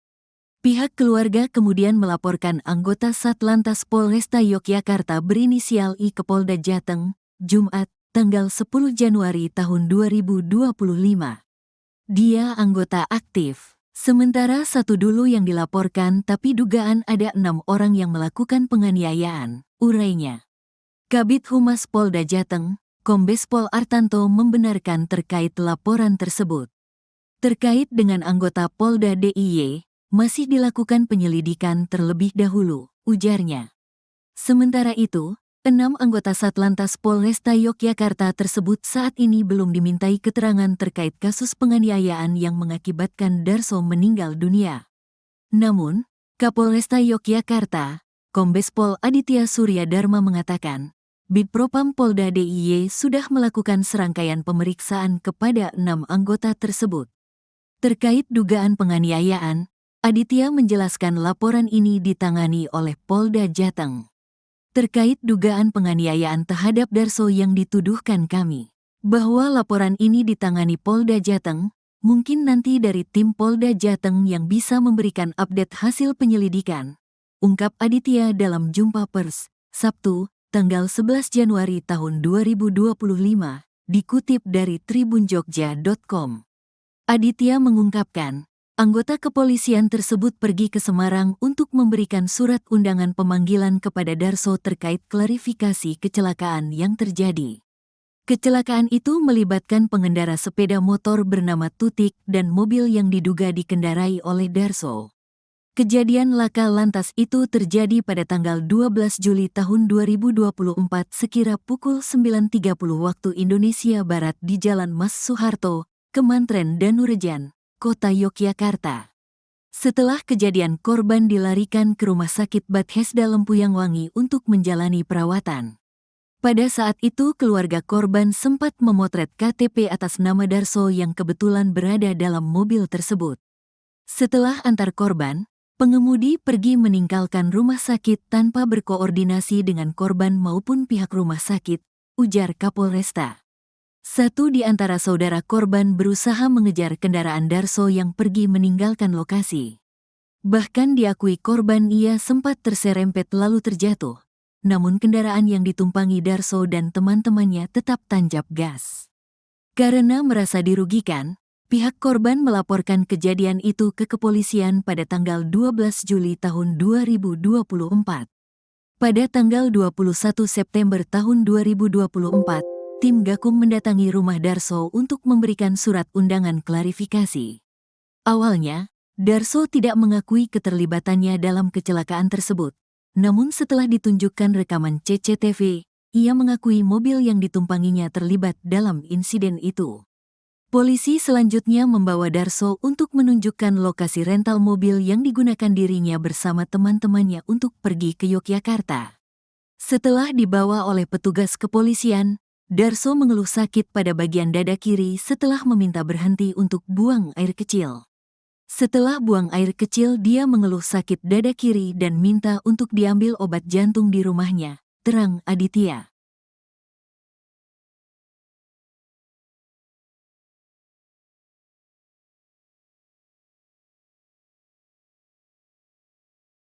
S1: Pihak keluarga kemudian melaporkan anggota Satlantas Polresta Yogyakarta berinisial I ke Polda Jateng, Jumat, tanggal 10 Januari tahun 2025. Dia anggota aktif. Sementara satu dulu yang dilaporkan tapi dugaan ada 6 orang yang melakukan penganiayaan, urainya. Kabid Humas Polda Jateng, Kombes Pol Artanto membenarkan terkait laporan tersebut. Terkait dengan anggota Polda DIY, masih dilakukan penyelidikan terlebih dahulu, ujarnya. Sementara itu, 6 anggota Satlantas Polresta Yogyakarta tersebut saat ini belum dimintai keterangan terkait kasus penganiayaan yang mengakibatkan Darso meninggal dunia. Namun, Kapolresta Yogyakarta, Kombes Pol Aditya Surya Dharma mengatakan, Bitpropam Polda DIY sudah melakukan serangkaian pemeriksaan kepada 6 anggota tersebut. Terkait dugaan penganiayaan, Aditya menjelaskan laporan ini ditangani oleh Polda Jateng. Terkait dugaan penganiayaan terhadap Darso yang dituduhkan kami, bahwa laporan ini ditangani Polda Jateng, mungkin nanti dari tim Polda Jateng yang bisa memberikan update hasil penyelidikan, ungkap Aditya dalam jumpa pers, Sabtu, tanggal 11 Januari tahun 2025, dikutip dari tribunjogja.com. Aditya mengungkapkan, anggota kepolisian tersebut pergi ke Semarang untuk memberikan surat undangan pemanggilan kepada Darso terkait klarifikasi kecelakaan yang terjadi. Kecelakaan itu melibatkan pengendara sepeda motor bernama Tutik dan mobil yang diduga dikendarai oleh Darso. Kejadian laka lantas itu terjadi pada tanggal 12 Juli tahun 2024 sekira pukul 9.30 waktu Indonesia Barat di Jalan Mas Soeharto, Kemantren Danurejan, Kota Yogyakarta. Setelah kejadian, korban dilarikan ke Rumah Sakit Bethesda Lempuyang Wangi untuk menjalani perawatan. Pada saat itu keluarga korban sempat memotret KTP atas nama Darso yang kebetulan berada dalam mobil tersebut. Setelah antar korban, pengemudi pergi meninggalkan rumah sakit tanpa berkoordinasi dengan korban maupun pihak rumah sakit, ujar Kapolresta. Satu di antara saudara korban berusaha mengejar kendaraan Darso yang pergi meninggalkan lokasi. Bahkan diakui korban ia sempat terserempet lalu terjatuh. Namun kendaraan yang ditumpangi Darso dan teman-temannya tetap tancap gas. Karena merasa dirugikan, pihak korban melaporkan kejadian itu ke kepolisian pada tanggal 12 Juli tahun 2024. Pada tanggal 21 September tahun 2024, tim Gakum mendatangi rumah Darso untuk memberikan surat undangan klarifikasi. Awalnya, Darso tidak mengakui keterlibatannya dalam kecelakaan tersebut. Namun setelah ditunjukkan rekaman CCTV, ia mengakui mobil yang ditumpanginya terlibat dalam insiden itu. Polisi selanjutnya membawa Darso untuk menunjukkan lokasi rental mobil yang digunakan dirinya bersama teman-temannya untuk pergi ke Yogyakarta. Setelah dibawa oleh petugas kepolisian, Darso mengeluh sakit pada bagian dada kiri setelah meminta berhenti untuk buang air kecil. Setelah buang air kecil, dia mengeluh sakit dada kiri dan minta untuk diambil obat jantung di rumahnya, terang Aditya.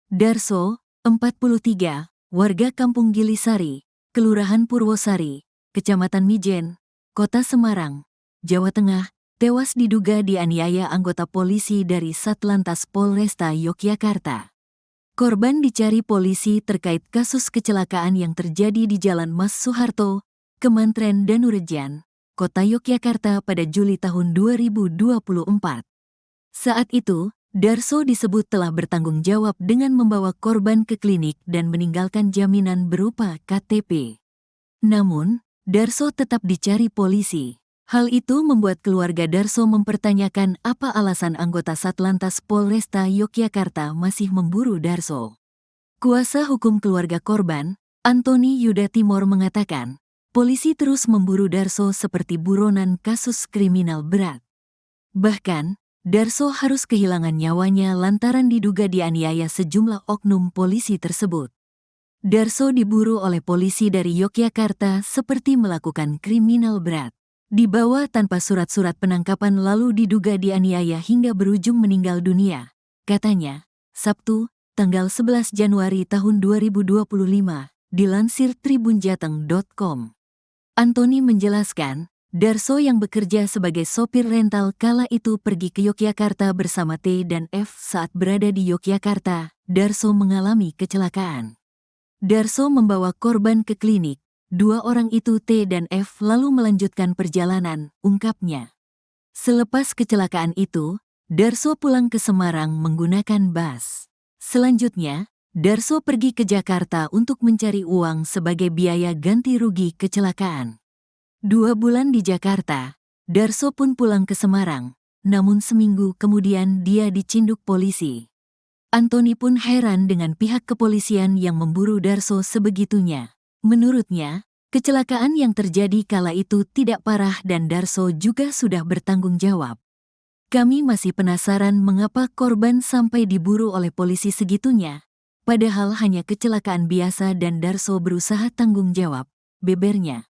S1: Darso, 43, warga Kampung Gilisari, Kelurahan Purwosari, Kecamatan Mijen, Kota Semarang, Jawa Tengah, tewas diduga dianiaya anggota polisi dari Satlantas Polresta Yogyakarta. Korban dicari polisi terkait kasus kecelakaan yang terjadi di Jalan Mas Soeharto, Kemantren Danurejan, Kota Yogyakarta pada Juli tahun 2024. Saat itu, Darso disebut telah bertanggung jawab dengan membawa korban ke klinik dan meninggalkan jaminan berupa KTP. Namun, Darso tetap dicari polisi. Hal itu membuat keluarga Darso mempertanyakan apa alasan anggota Satlantas Polresta Yogyakarta masih memburu Darso. Kuasa hukum keluarga korban, Antoni Yuda Timor mengatakan, polisi terus memburu Darso seperti buronan kasus kriminal berat. Bahkan, Darso harus kehilangan nyawanya lantaran diduga dianiaya sejumlah oknum polisi tersebut. Darso diburu oleh polisi dari Yogyakarta seperti melakukan kriminal berat. Dibawa tanpa surat-surat penangkapan lalu diduga dianiaya hingga berujung meninggal dunia, katanya, Sabtu, tanggal 11 Januari tahun 2025, dilansir tribunjateng.com. Antoni menjelaskan, Darso yang bekerja sebagai sopir rental kala itu pergi ke Yogyakarta bersama T dan F. Saat berada di Yogyakarta, Darso mengalami kecelakaan. Darso membawa korban ke klinik. Dua orang itu T dan F lalu melanjutkan perjalanan, ungkapnya. Selepas kecelakaan itu, Darso pulang ke Semarang menggunakan bus. Selanjutnya, Darso pergi ke Jakarta untuk mencari uang sebagai biaya ganti rugi kecelakaan. 2 bulan di Jakarta, Darso pun pulang ke Semarang, namun seminggu kemudian dia dicinduk polisi. Antoni pun heran dengan pihak kepolisian yang memburu Darso sebegitunya. Menurutnya, kecelakaan yang terjadi kala itu tidak parah dan Darso juga sudah bertanggung jawab. Kami masih penasaran mengapa korban sampai diburu oleh polisi segitunya, padahal hanya kecelakaan biasa dan Darso berusaha tanggung jawab, bebernya.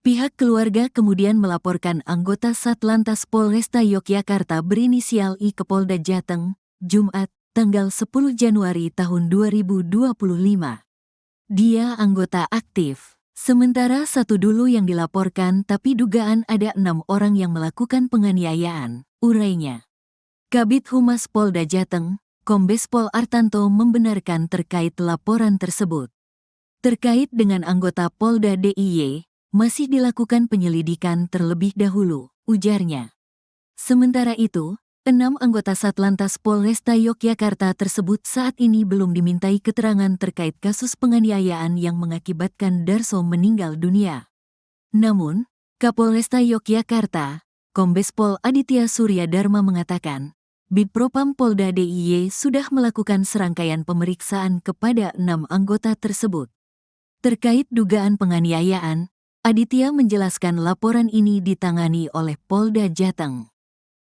S1: Pihak keluarga kemudian melaporkan anggota Satlantas Polresta Yogyakarta berinisial I ke Polda Jateng, Jumat, tanggal 10 Januari tahun 2025. Dia anggota aktif. Sementara satu dulu yang dilaporkan tapi dugaan ada 6 orang yang melakukan penganiayaan, urainya. Kabid Humas Polda Jateng, Kombes Pol Artanto membenarkan terkait laporan tersebut. Terkait dengan anggota Polda DIY, masih dilakukan penyelidikan terlebih dahulu, ujarnya. Sementara itu, 6 anggota Satlantas Polresta Yogyakarta tersebut saat ini belum dimintai keterangan terkait kasus penganiayaan yang mengakibatkan Darso meninggal dunia. Namun, Kapolresta Yogyakarta, Kombes Pol Aditya Surya Dharma mengatakan, Bidpropam Polda DIY sudah melakukan serangkaian pemeriksaan kepada 6 anggota tersebut. Terkait dugaan penganiayaan, Aditya menjelaskan laporan ini ditangani oleh Polda Jateng.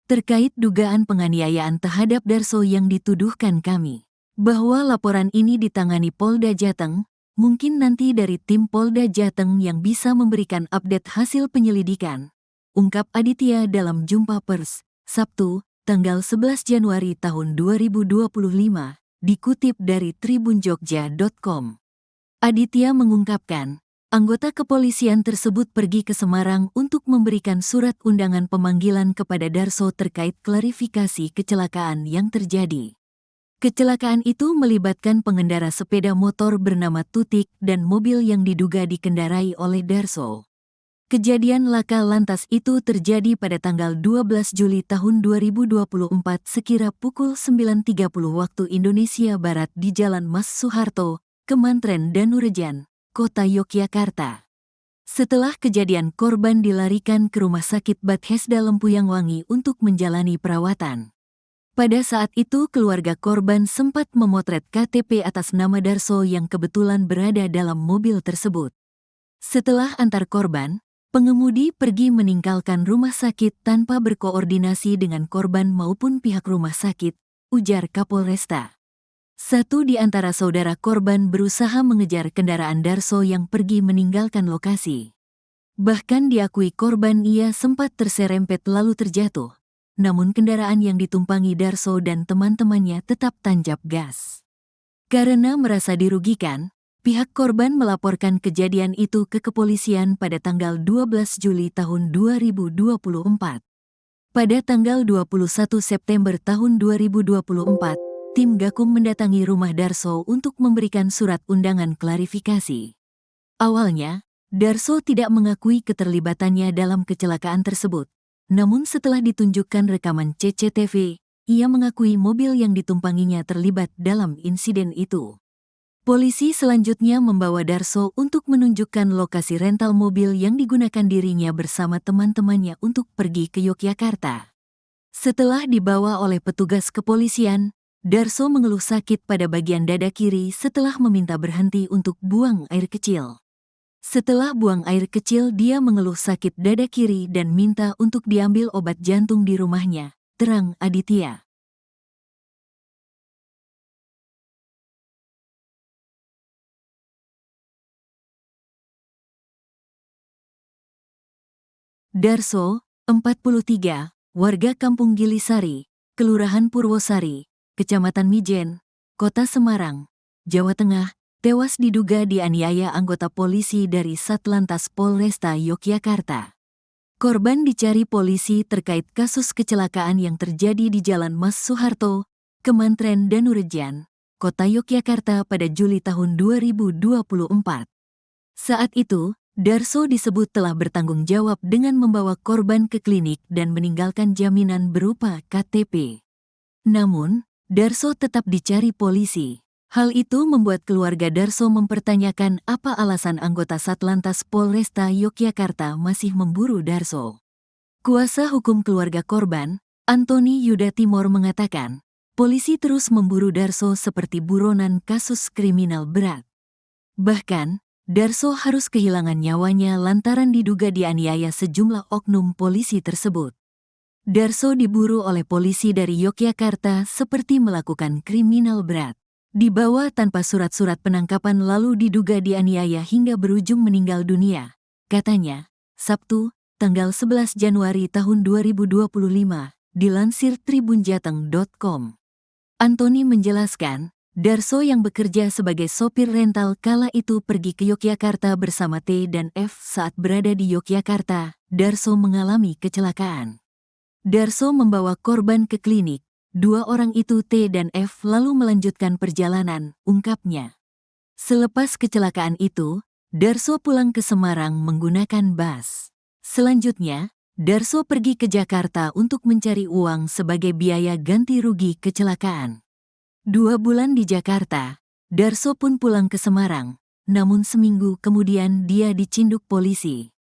S1: Terkait dugaan penganiayaan terhadap Darso yang dituduhkan kami, bahwa laporan ini ditangani Polda Jateng, mungkin nanti dari tim Polda Jateng yang bisa memberikan update hasil penyelidikan, ungkap Aditya dalam jumpa pers, Sabtu, tanggal 11 Januari tahun 2025, dikutip dari tribunjogja.com. Aditya mengungkapkan, anggota kepolisian tersebut pergi ke Semarang untuk memberikan surat undangan pemanggilan kepada Darso terkait klarifikasi kecelakaan yang terjadi. Kecelakaan itu melibatkan pengendara sepeda motor bernama Tutik dan mobil yang diduga dikendarai oleh Darso. Kejadian laka lantas itu terjadi pada tanggal 12 Juli tahun 2024 sekira pukul 9.30 waktu Indonesia Barat di Jalan Mas Soeharto, Kemantren Danurejan, Kota Yogyakarta. Setelah kejadian, korban dilarikan ke Rumah Sakit Bethesda Lempuyangwangi untuk menjalani perawatan. Pada saat itu keluarga korban sempat memotret KTP atas nama Darso yang kebetulan berada dalam mobil tersebut. Setelah antar korban, pengemudi pergi meninggalkan rumah sakit tanpa berkoordinasi dengan korban maupun pihak rumah sakit, ujar Kapolresta. Satu di antara saudara korban berusaha mengejar kendaraan Darso yang pergi meninggalkan lokasi. Bahkan diakui korban ia sempat terserempet lalu terjatuh, namun kendaraan yang ditumpangi Darso dan teman-temannya tetap tancap gas. Karena merasa dirugikan, pihak korban melaporkan kejadian itu ke kepolisian pada tanggal 12 Juli tahun 2024. Pada tanggal 21 September tahun 2024, tim Gakum mendatangi rumah Darso untuk memberikan surat undangan klarifikasi. Awalnya, Darso tidak mengakui keterlibatannya dalam kecelakaan tersebut. Namun setelah ditunjukkan rekaman CCTV, ia mengakui mobil yang ditumpanginya terlibat dalam insiden itu. Polisi selanjutnya membawa Darso untuk menunjukkan lokasi rental mobil yang digunakan dirinya bersama teman-temannya untuk pergi ke Yogyakarta. Setelah dibawa oleh petugas kepolisian, Darso mengeluh sakit pada bagian dada kiri setelah meminta berhenti untuk buang air kecil. Setelah buang air kecil, dia mengeluh sakit dada kiri dan minta untuk diambil obat jantung di rumahnya, terang Aditya. Darso, 43, warga Kampung Gilisari, Kelurahan Purwosari, Kecamatan Mijen, Kota Semarang, Jawa Tengah, tewas diduga dianiaya anggota polisi dari Satlantas Polresta Yogyakarta. Korban dicari polisi terkait kasus kecelakaan yang terjadi di Jalan Mas Soeharto, Kemantren Danurejan, Kota Yogyakarta pada Juli tahun 2024. Saat itu, Darso disebut telah bertanggung jawab dengan membawa korban ke klinik dan meninggalkan jaminan berupa KTP. Namun, Darso tetap dicari polisi. Hal itu membuat keluarga Darso mempertanyakan apa alasan anggota Satlantas Polresta Yogyakarta masih memburu Darso. Kuasa hukum keluarga korban, Antoni Yuda Timor mengatakan, polisi terus memburu Darso seperti buronan kasus kriminal berat. Bahkan, Darso harus kehilangan nyawanya lantaran diduga dianiaya sejumlah oknum polisi tersebut. Darso diburu oleh polisi dari Yogyakarta seperti melakukan kriminal berat. Dibawa tanpa surat-surat penangkapan lalu diduga dianiaya hingga berujung meninggal dunia. Katanya, Sabtu, tanggal 11 Januari tahun 2025, dilansir tribunjateng.com. Antoni menjelaskan, Darso yang bekerja sebagai sopir rental kala itu pergi ke Yogyakarta bersama T dan F. Saat berada di Yogyakarta, Darso mengalami kecelakaan. Darso membawa korban ke klinik. Dua orang itu T dan F lalu melanjutkan perjalanan, ungkapnya. Selepas kecelakaan itu, Darso pulang ke Semarang menggunakan bus. Selanjutnya, Darso pergi ke Jakarta untuk mencari uang sebagai biaya ganti rugi kecelakaan. 2 bulan di Jakarta, Darso pun pulang ke Semarang, namun seminggu kemudian dia dicinduk polisi.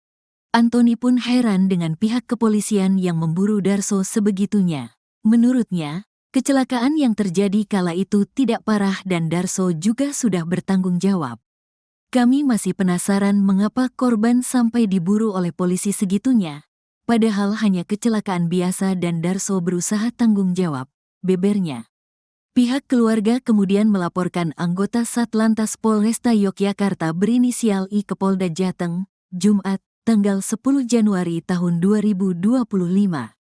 S1: Antoni pun heran dengan pihak kepolisian yang memburu Darso sebegitunya. Menurutnya, kecelakaan yang terjadi kala itu tidak parah dan Darso juga sudah bertanggung jawab. Kami masih penasaran mengapa korban sampai diburu oleh polisi segitunya, padahal hanya kecelakaan biasa dan Darso berusaha tanggung jawab, bebernya. Pihak keluarga kemudian melaporkan anggota Satlantas Polresta Yogyakarta berinisial I ke Polda Jateng, Jumat, tanggal 10 Januari tahun 2025.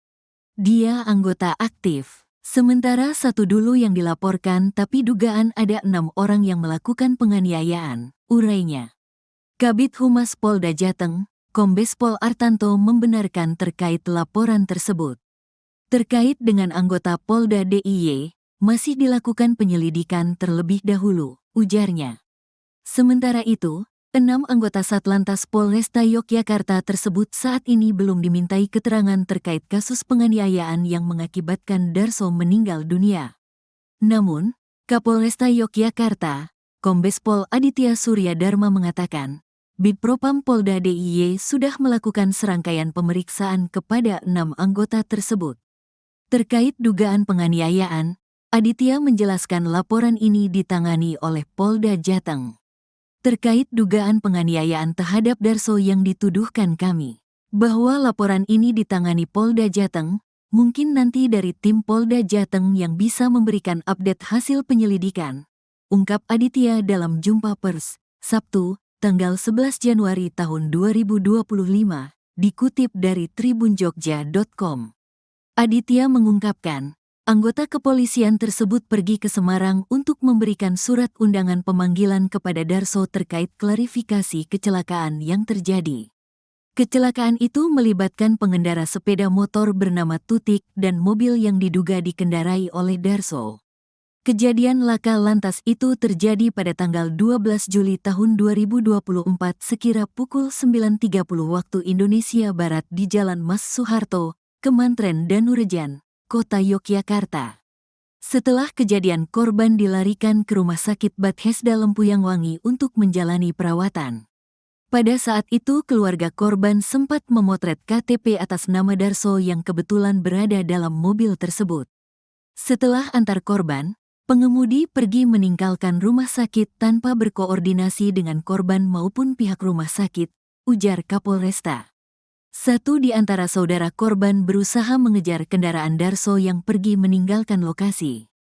S1: Dia anggota aktif, sementara satu dulu yang dilaporkan tapi dugaan ada 6 orang yang melakukan penganiayaan, urainya. Kabid Humas Polda Jateng, Kombes Pol Artanto membenarkan terkait laporan tersebut. Terkait dengan anggota Polda DIY, masih dilakukan penyelidikan terlebih dahulu, ujarnya. Sementara itu, 6 anggota Satlantas Polresta Yogyakarta tersebut saat ini belum dimintai keterangan terkait kasus penganiayaan yang mengakibatkan Darso meninggal dunia. Namun, Kapolresta Yogyakarta, Kombes Pol Aditya Surya Dharma mengatakan, Bidpropam Polda DIY sudah melakukan serangkaian pemeriksaan kepada 6 anggota tersebut. Terkait dugaan penganiayaan, Aditya menjelaskan laporan ini ditangani oleh Polda Jateng. Terkait dugaan penganiayaan terhadap Darso yang dituduhkan kami, bahwa laporan ini ditangani Polda Jateng, mungkin nanti dari tim Polda Jateng yang bisa memberikan update hasil penyelidikan, ungkap Aditya dalam jumpa pers, Sabtu, tanggal 11 Januari tahun 2025, dikutip dari tribunjogja.com. Aditya mengungkapkan, anggota kepolisian tersebut pergi ke Semarang untuk memberikan surat undangan pemanggilan kepada Darso terkait klarifikasi kecelakaan yang terjadi. Kecelakaan itu melibatkan pengendara sepeda motor bernama Tutik dan mobil yang diduga dikendarai oleh Darso. Kejadian laka lantas itu terjadi pada tanggal 12 Juli tahun 2024 sekira pukul 9.30 waktu Indonesia Barat di Jalan Mas Soeharto, Kemantren Danurejan, Kota Yogyakarta. Setelah kejadian korban dilarikan ke Rumah Sakit Bethesda Lempuyangwangi untuk menjalani perawatan. Pada saat itu keluarga korban sempat memotret KTP atas nama Darso yang kebetulan berada dalam mobil tersebut. Setelah antar korban, pengemudi pergi meninggalkan rumah sakit tanpa berkoordinasi dengan korban maupun pihak rumah sakit, ujar Kapolresta. Satu di antara saudara korban berusaha mengejar kendaraan Darso yang pergi meninggalkan lokasi.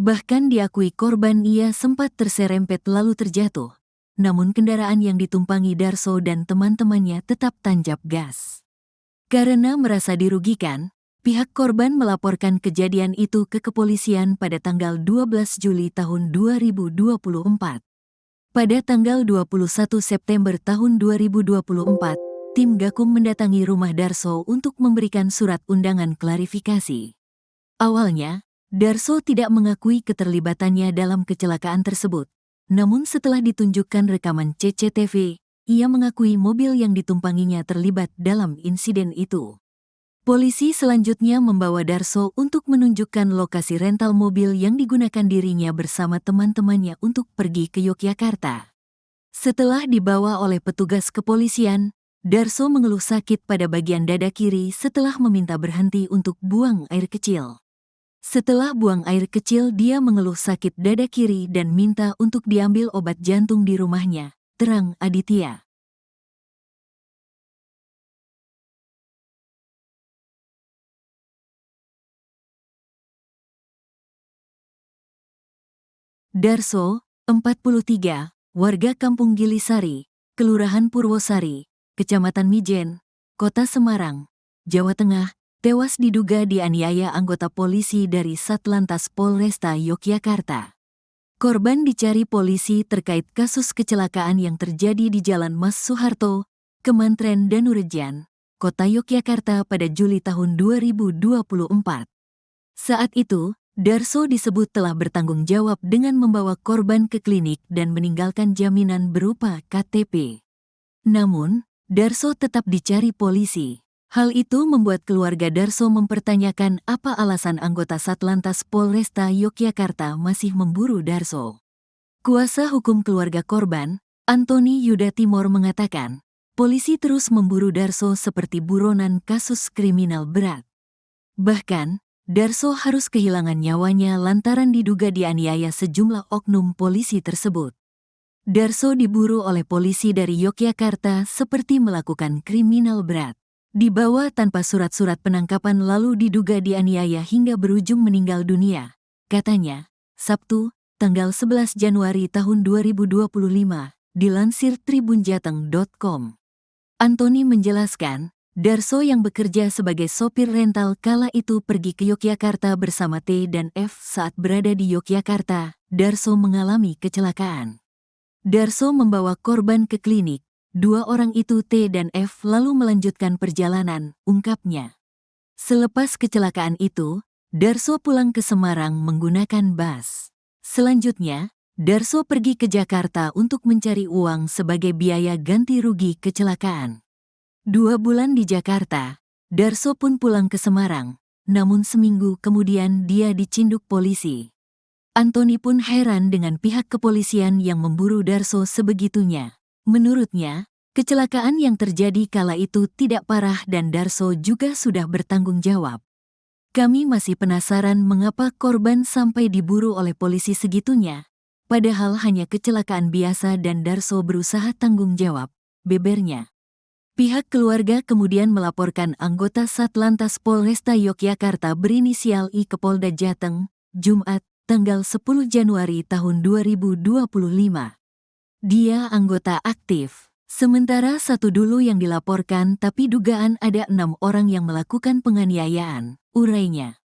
S1: Bahkan diakui korban ia sempat terserempet lalu terjatuh, namun kendaraan yang ditumpangi Darso dan teman-temannya tetap tancap gas. Karena merasa dirugikan, pihak korban melaporkan kejadian itu ke kepolisian pada tanggal 12 Juli tahun 2024. Pada tanggal 21 September tahun 2024, tim Gakum mendatangi rumah Darso untuk memberikan surat undangan klarifikasi. Awalnya, Darso tidak mengakui keterlibatannya dalam kecelakaan tersebut. Namun setelah ditunjukkan rekaman CCTV, ia mengakui mobil yang ditumpanginya terlibat dalam insiden itu. Polisi selanjutnya membawa Darso untuk menunjukkan lokasi rental mobil yang digunakan dirinya bersama teman-temannya untuk pergi ke Yogyakarta. Setelah dibawa oleh petugas kepolisian, Darso mengeluh sakit pada bagian dada kiri setelah meminta berhenti untuk buang air kecil. Setelah buang air kecil, dia mengeluh sakit dada kiri dan minta untuk diambil obat jantung di rumahnya, terang Aditya. Darso, 43, warga Kampung Gilisari, Kelurahan Purwosari, Kecamatan Mijen, Kota Semarang, Jawa Tengah, tewas diduga dianiaya anggota polisi dari Satlantas Polresta Yogyakarta. Korban dicari polisi terkait kasus kecelakaan yang terjadi di Jalan Mas Soeharto, Kemantren Danurejan, Kota Yogyakarta pada Juli tahun 2024. Saat itu, Darso disebut telah bertanggung jawab dengan membawa korban ke klinik dan meninggalkan jaminan berupa KTP. Namun, Darso tetap dicari polisi. Hal itu membuat keluarga Darso mempertanyakan apa alasan anggota Satlantas Polresta Yogyakarta masih memburu Darso. Kuasa hukum keluarga korban, Antoni Yuda Timor mengatakan, polisi terus memburu Darso seperti buronan kasus kriminal berat. Bahkan, Darso harus kehilangan nyawanya lantaran diduga dianiaya sejumlah oknum polisi tersebut. Darso diburu oleh polisi dari Yogyakarta seperti melakukan kriminal berat. Dibawa tanpa surat-surat penangkapan lalu diduga dianiaya hingga berujung meninggal dunia. Katanya, Sabtu, tanggal 11 Januari tahun 2025, dilansir tribunjateng.com. Antoni menjelaskan, Darso yang bekerja sebagai sopir rental kala itu pergi ke Yogyakarta bersama T dan F. Saat berada di Yogyakarta, Darso mengalami kecelakaan. Darso membawa korban ke klinik. Dua orang itu T dan F lalu melanjutkan perjalanan, ungkapnya. Selepas kecelakaan itu, Darso pulang ke Semarang menggunakan bus. Selanjutnya, Darso pergi ke Jakarta untuk mencari uang sebagai biaya ganti rugi kecelakaan. 2 bulan di Jakarta, Darso pun pulang ke Semarang, namun seminggu kemudian dia dicinduk polisi. Antoni pun heran dengan pihak kepolisian yang memburu Darso sebegitunya. Menurutnya, kecelakaan yang terjadi kala itu tidak parah dan Darso juga sudah bertanggung jawab. Kami masih penasaran mengapa korban sampai diburu oleh polisi segitunya, padahal hanya kecelakaan biasa dan Darso berusaha tanggung jawab, bebernya. Pihak keluarga kemudian melaporkan anggota Satlantas Polresta Yogyakarta berinisial I ke Polda Jateng, Jumat, tanggal 10 Januari tahun 2025. Dia anggota aktif. Sementara satu dulu yang dilaporkan tapi dugaan ada 6 orang yang melakukan penganiayaan, urainya.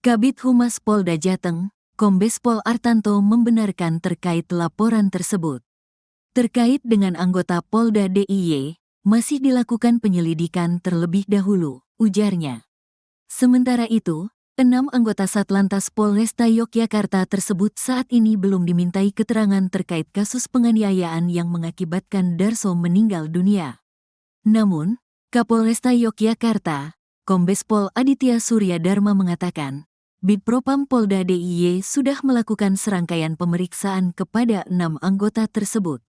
S1: Kabid Humas Polda Jateng, Kombes Pol Artanto membenarkan terkait laporan tersebut. Terkait dengan anggota Polda DIY, masih dilakukan penyelidikan terlebih dahulu, ujarnya. Sementara itu, 6 anggota Satlantas Polresta Yogyakarta tersebut saat ini belum dimintai keterangan terkait kasus penganiayaan yang mengakibatkan Darso meninggal dunia. Namun, Kapolresta Yogyakarta, Kombes Pol Aditya Surya Dharma mengatakan, Bidpropam Polda DIY sudah melakukan serangkaian pemeriksaan kepada 6 anggota tersebut.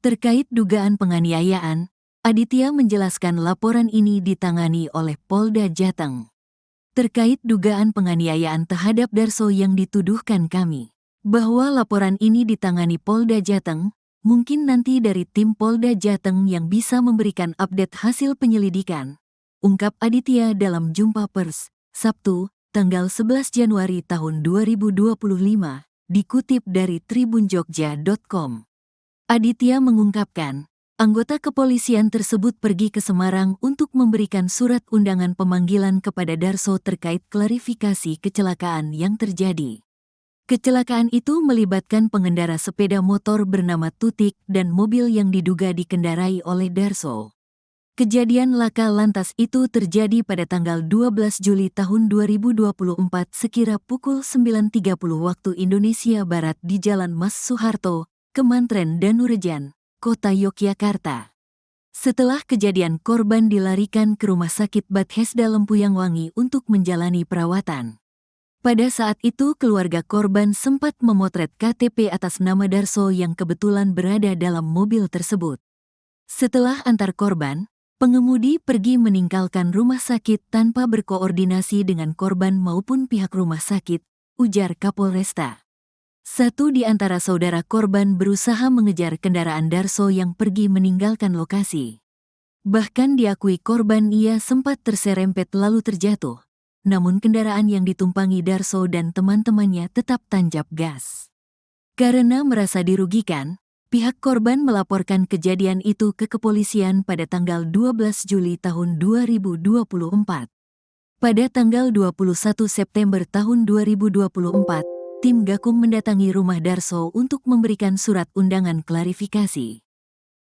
S1: Terkait dugaan penganiayaan, Aditya menjelaskan laporan ini ditangani oleh Polda Jateng. Terkait dugaan penganiayaan terhadap Darso yang dituduhkan kami, bahwa laporan ini ditangani Polda Jateng, mungkin nanti dari tim Polda Jateng yang bisa memberikan update hasil penyelidikan, ungkap Aditya dalam jumpa pers, Sabtu, tanggal 11 Januari tahun 2025, dikutip dari tribunjogja.com. Aditya mengungkapkan, anggota kepolisian tersebut pergi ke Semarang untuk memberikan surat undangan pemanggilan kepada Darso terkait klarifikasi kecelakaan yang terjadi. Kecelakaan itu melibatkan pengendara sepeda motor bernama Tutik dan mobil yang diduga dikendarai oleh Darso. Kejadian laka lantas itu terjadi pada tanggal 12 Juli tahun 2024 sekira pukul 9.30 waktu Indonesia Barat di Jalan Mas Soeharto, Kemantren Danurejan, Kota Yogyakarta. Setelah kejadian korban dilarikan ke Rumah Sakit Bethesda Lempuyangwangi untuk menjalani perawatan. Pada saat itu keluarga korban sempat memotret KTP atas nama Darso yang kebetulan berada dalam mobil tersebut. Setelah antar korban, Pengemudi pergi meninggalkan rumah sakit tanpa berkoordinasi dengan korban maupun pihak rumah sakit, ujar Kapolresta. Satu di antara saudara korban berusaha mengejar kendaraan Darso yang pergi meninggalkan lokasi. Bahkan diakui korban ia sempat terserempet lalu terjatuh. Namun kendaraan yang ditumpangi Darso dan teman-temannya tetap tancap gas. Karena merasa dirugikan, pihak korban melaporkan kejadian itu ke kepolisian pada tanggal 12 Juli tahun 2024. Pada tanggal 21 September tahun 2024, tim Gakum mendatangi rumah Darso untuk memberikan surat undangan klarifikasi.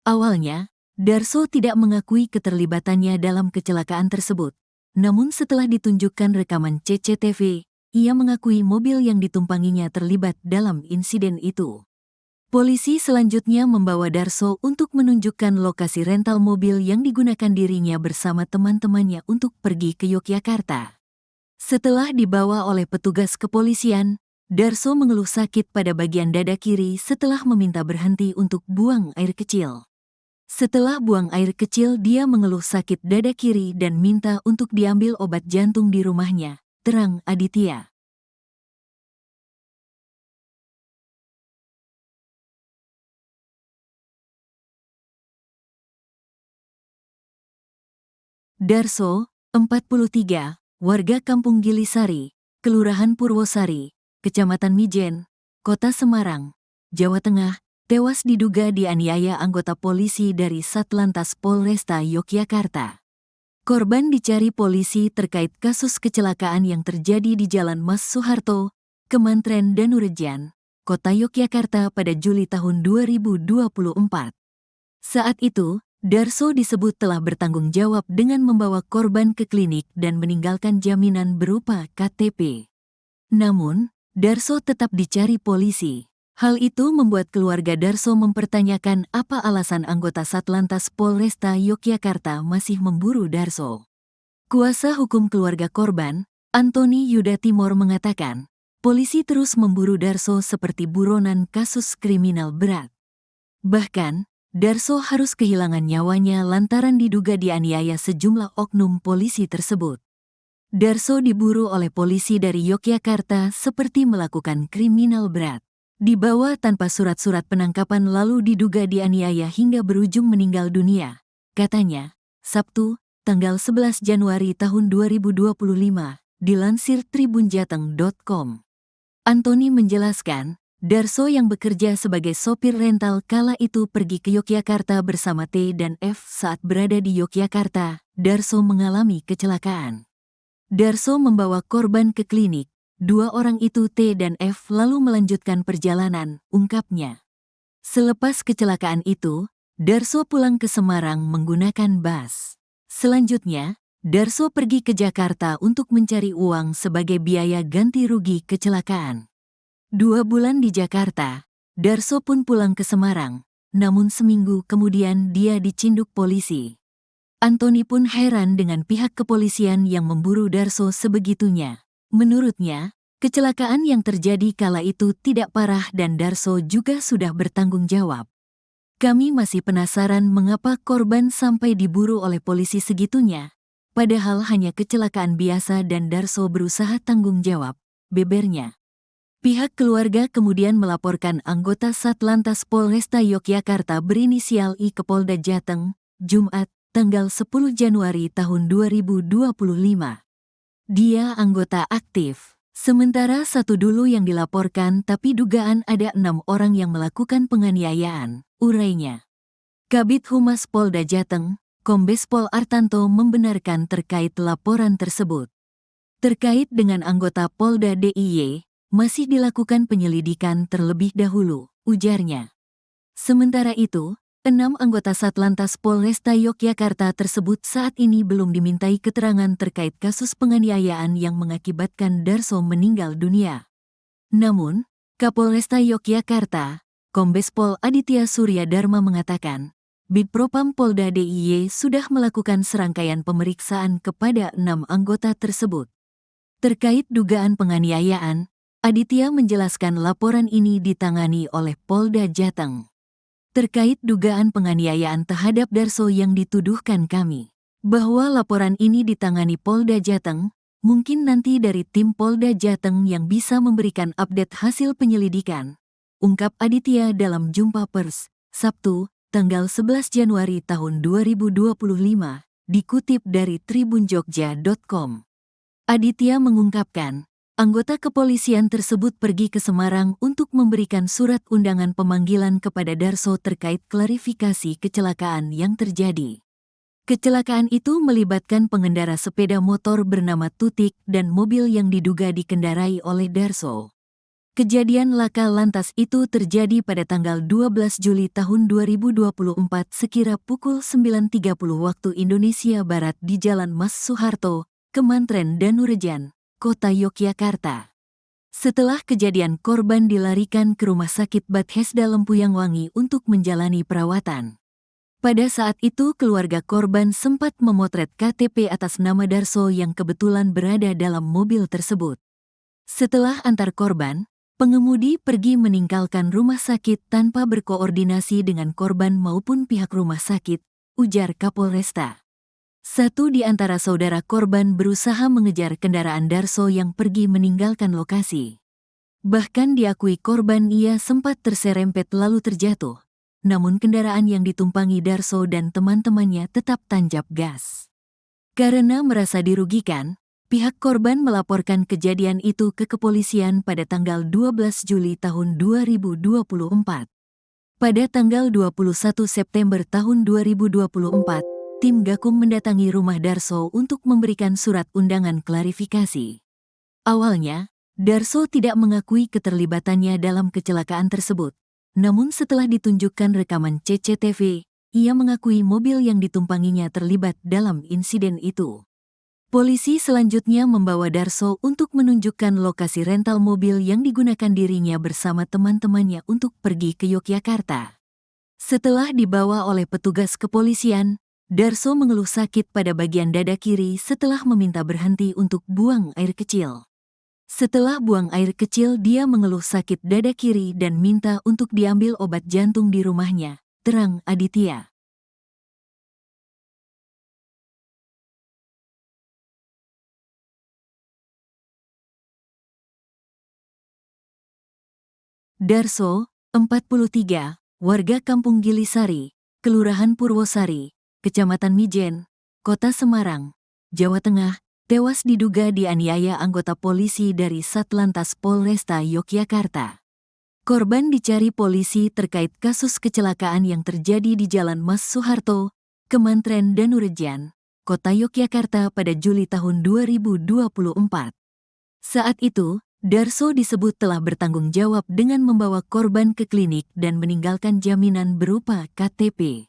S1: Awalnya, Darso tidak mengakui keterlibatannya dalam kecelakaan tersebut. Namun setelah ditunjukkan rekaman CCTV, ia mengakui mobil yang ditumpanginya terlibat dalam insiden itu. Polisi selanjutnya membawa Darso untuk menunjukkan lokasi rental mobil yang digunakan dirinya bersama teman-temannya untuk pergi ke Yogyakarta. Setelah dibawa oleh petugas kepolisian, Darso mengeluh sakit pada bagian dada kiri setelah meminta berhenti untuk buang air kecil. Setelah buang air kecil, dia mengeluh sakit dada kiri dan minta untuk diambil obat jantung di rumahnya, terang Aditya. Darso, 43, warga Kampung Gilisari, Kelurahan Purwosari, Kecamatan Mijen, Kota Semarang, Jawa Tengah, tewas diduga dianiaya anggota polisi dari Satlantas Polresta Yogyakarta. Korban dicari polisi terkait kasus kecelakaan yang terjadi di Jalan Mas Soeharto, Kemantren Danurejan, Kota Yogyakarta pada Juli tahun 2024. Saat itu, Darso disebut telah bertanggung jawab dengan membawa korban ke klinik dan meninggalkan jaminan berupa KTP. Namun, Darso tetap dicari polisi. Hal itu membuat keluarga Darso mempertanyakan apa alasan anggota Satlantas Polresta Yogyakarta masih memburu Darso. Kuasa hukum keluarga korban, Antoni Yuda Timor mengatakan, polisi terus memburu Darso seperti buronan kasus kriminal berat. Bahkan, Darso harus kehilangan nyawanya lantaran diduga dianiaya sejumlah oknum polisi tersebut. Darso diburu oleh polisi dari Yogyakarta seperti melakukan kriminal berat. Dibawa tanpa surat-surat penangkapan lalu diduga dianiaya hingga berujung meninggal dunia, katanya, Sabtu, tanggal 11 Januari tahun 2025, dilansir tribunjateng.com. Antoni menjelaskan, Darso yang bekerja sebagai sopir rental kala itu pergi ke Yogyakarta bersama T dan F. Saat berada di Yogyakarta, Darso mengalami kecelakaan. Darso membawa korban ke klinik. Dua orang itu T dan F lalu melanjutkan perjalanan, ungkapnya. Selepas kecelakaan itu, Darso pulang ke Semarang menggunakan bus. Selanjutnya, Darso pergi ke Jakarta untuk mencari uang sebagai biaya ganti rugi kecelakaan. 2 bulan di Jakarta, Darso pun pulang ke Semarang, namun seminggu kemudian dia dicinduk polisi. Antoni pun heran dengan pihak kepolisian yang memburu Darso sebegitunya. Menurutnya, kecelakaan yang terjadi kala itu tidak parah dan Darso juga sudah bertanggung jawab. Kami masih penasaran mengapa korban sampai diburu oleh polisi segitunya, padahal hanya kecelakaan biasa dan Darso berusaha tanggung jawab, bebernya. Pihak keluarga kemudian melaporkan anggota Satlantas Polresta Yogyakarta berinisial I ke Polda Jateng, Jumat, tanggal 10 Januari tahun 2025. Dia anggota aktif. Sementara satu dulu yang dilaporkan tapi dugaan ada 6 orang yang melakukan penganiayaan, urainya. Kabid Humas Polda Jateng, Kombes Pol Artanto membenarkan terkait laporan tersebut. Terkait dengan anggota Polda DIY, masih dilakukan penyelidikan terlebih dahulu, ujarnya. Sementara itu, 6 anggota Satlantas Polresta Yogyakarta tersebut saat ini belum dimintai keterangan terkait kasus penganiayaan yang mengakibatkan Darso meninggal dunia. Namun, Kapolresta Yogyakarta, Kombes Pol Aditya Surya Dharma mengatakan, Bidpropam Polda DIY sudah melakukan serangkaian pemeriksaan kepada 6 anggota tersebut. Terkait dugaan penganiayaan, Aditya menjelaskan laporan ini ditangani oleh Polda Jateng. terkait dugaan penganiayaan terhadap Darso yang dituduhkan kami. Bahwa laporan ini ditangani Polda Jateng, mungkin nanti dari tim Polda Jateng yang bisa memberikan update hasil penyelidikan. Ungkap Aditya dalam jumpa pers, Sabtu, tanggal 11 Januari tahun 2025, dikutip dari tribunjogja.com. Aditya mengungkapkan, anggota kepolisian tersebut pergi ke Semarang untuk memberikan surat undangan pemanggilan kepada Darso terkait klarifikasi kecelakaan yang terjadi. Kecelakaan itu melibatkan pengendara sepeda motor bernama Tutik dan mobil yang diduga dikendarai oleh Darso. Kejadian laka lantas itu terjadi pada tanggal 12 Juli tahun 2024 sekira pukul 9.30 waktu Indonesia Barat di Jalan Mas Soeharto, Kemantren Danurejan, Kota Yogyakarta. Setelah kejadian, korban dilarikan ke Rumah Sakit Bethesda Lempuyang Wangi untuk menjalani perawatan. Pada saat itu keluarga korban sempat memotret KTP atas nama Darso yang kebetulan berada dalam mobil tersebut. Setelah antar korban, pengemudi pergi meninggalkan rumah sakit tanpa berkoordinasi dengan korban maupun pihak rumah sakit, ujar Kapolresta. Satu di antara saudara korban berusaha mengejar kendaraan Darso yang pergi meninggalkan lokasi. Bahkan diakui korban ia sempat terserempet lalu terjatuh. Namun kendaraan yang ditumpangi Darso dan teman-temannya tetap tancap gas. Karena merasa dirugikan, pihak korban melaporkan kejadian itu ke kepolisian pada tanggal 12 Juli tahun 2024. Pada tanggal 21 September tahun 2024, tim Gakum mendatangi rumah Darso untuk memberikan surat undangan klarifikasi. Awalnya, Darso tidak mengakui keterlibatannya dalam kecelakaan tersebut. Namun setelah ditunjukkan rekaman CCTV, ia mengakui mobil yang ditumpanginya terlibat dalam insiden itu. Polisi selanjutnya membawa Darso untuk menunjukkan lokasi rental mobil yang digunakan dirinya bersama teman-temannya untuk pergi ke Yogyakarta. Setelah dibawa oleh petugas kepolisian, Darso mengeluh sakit pada bagian dada kiri setelah meminta berhenti untuk buang air kecil. Setelah buang air kecil, dia mengeluh sakit dada kiri dan minta untuk diambil obat jantung di rumahnya, terang Aditya. Darso, 43, warga Kampung Gilisari, Kelurahan Purwosari, Kecamatan Mijen, Kota Semarang, Jawa Tengah, tewas diduga dianiaya anggota polisi dari Satlantas Polresta Yogyakarta. Korban dicari polisi terkait kasus kecelakaan yang terjadi di Jalan Mas Soeharto, Kemantren Danurejan, Kota Yogyakarta pada Juli tahun 2024. Saat itu, Darso disebut telah bertanggung jawab dengan membawa korban ke klinik dan meninggalkan jaminan berupa KTP.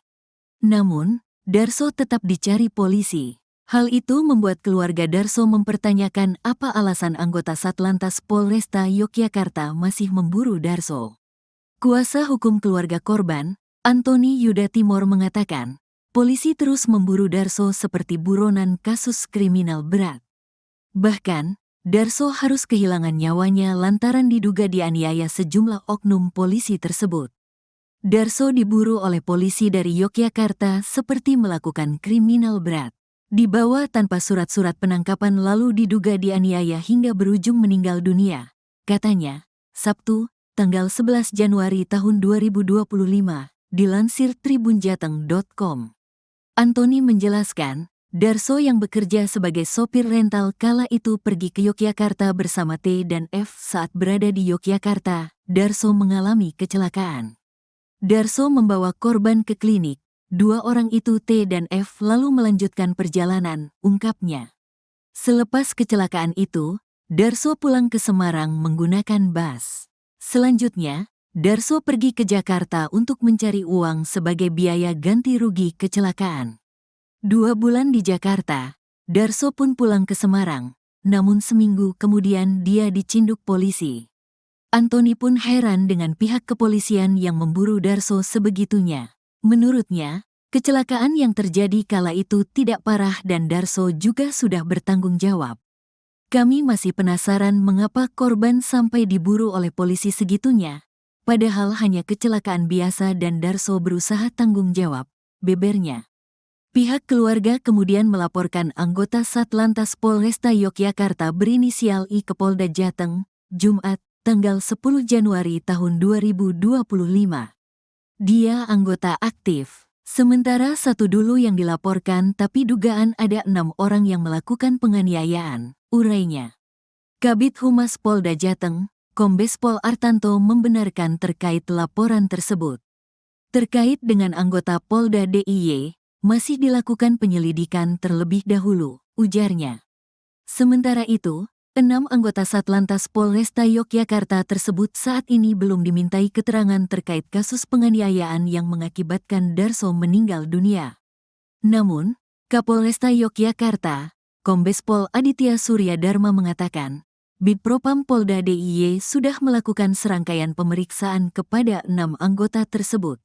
S1: Namun, Darso tetap dicari polisi. Hal itu membuat keluarga Darso mempertanyakan apa alasan anggota Satlantas Polresta Yogyakarta masih memburu Darso. Kuasa hukum keluarga korban, Antoni Yuda Timor mengatakan, polisi terus memburu Darso seperti buronan kasus kriminal berat. Bahkan, Darso harus kehilangan nyawanya lantaran diduga dianiaya sejumlah oknum polisi tersebut. Darso diburu oleh polisi dari Yogyakarta seperti melakukan kriminal berat. Dibawa tanpa surat-surat penangkapan lalu diduga dianiaya hingga berujung meninggal dunia, katanya, Sabtu, tanggal 11 Januari tahun 2025, dilansir tribunjateng.com. Antoni menjelaskan, Darso yang bekerja sebagai sopir rental kala itu pergi ke Yogyakarta bersama T dan F. Saat berada di Yogyakarta, Darso mengalami kecelakaan. Darso membawa korban ke klinik. Dua orang itu T dan F lalu melanjutkan perjalanan, ungkapnya. Selepas kecelakaan itu, Darso pulang ke Semarang menggunakan bus. Selanjutnya, Darso pergi ke Jakarta untuk mencari uang sebagai biaya ganti rugi kecelakaan. 2 bulan di Jakarta, Darso pun pulang ke Semarang, namun seminggu kemudian dia dicinduk polisi. Antoni pun heran dengan pihak kepolisian yang memburu Darso sebegitunya. Menurutnya, kecelakaan yang terjadi kala itu tidak parah dan Darso juga sudah bertanggung jawab. Kami masih penasaran mengapa korban sampai diburu oleh polisi segitunya, padahal hanya kecelakaan biasa dan Darso berusaha tanggung jawab, bebernya. Pihak keluarga kemudian melaporkan anggota Satlantas Polresta Yogyakarta berinisial I ke Polda Jateng, Jumat, tanggal 10 Januari tahun 2025. Dia anggota aktif. Sementara satu dulu yang dilaporkan tapi dugaan ada 6 orang yang melakukan penganiayaan, urainya. Kabid Humas Polda Jateng, Kombes Pol Artanto membenarkan terkait laporan tersebut. Terkait dengan anggota Polda DIY, masih dilakukan penyelidikan terlebih dahulu, ujarnya. Sementara itu, 6 anggota Satlantas Polresta Yogyakarta tersebut saat ini belum dimintai keterangan terkait kasus penganiayaan yang mengakibatkan Darso meninggal dunia. Namun, Kapolresta Yogyakarta, Kombes Pol Aditya Surya Dharma mengatakan, Bidpropam Polda DIY sudah melakukan serangkaian pemeriksaan kepada 6 anggota tersebut.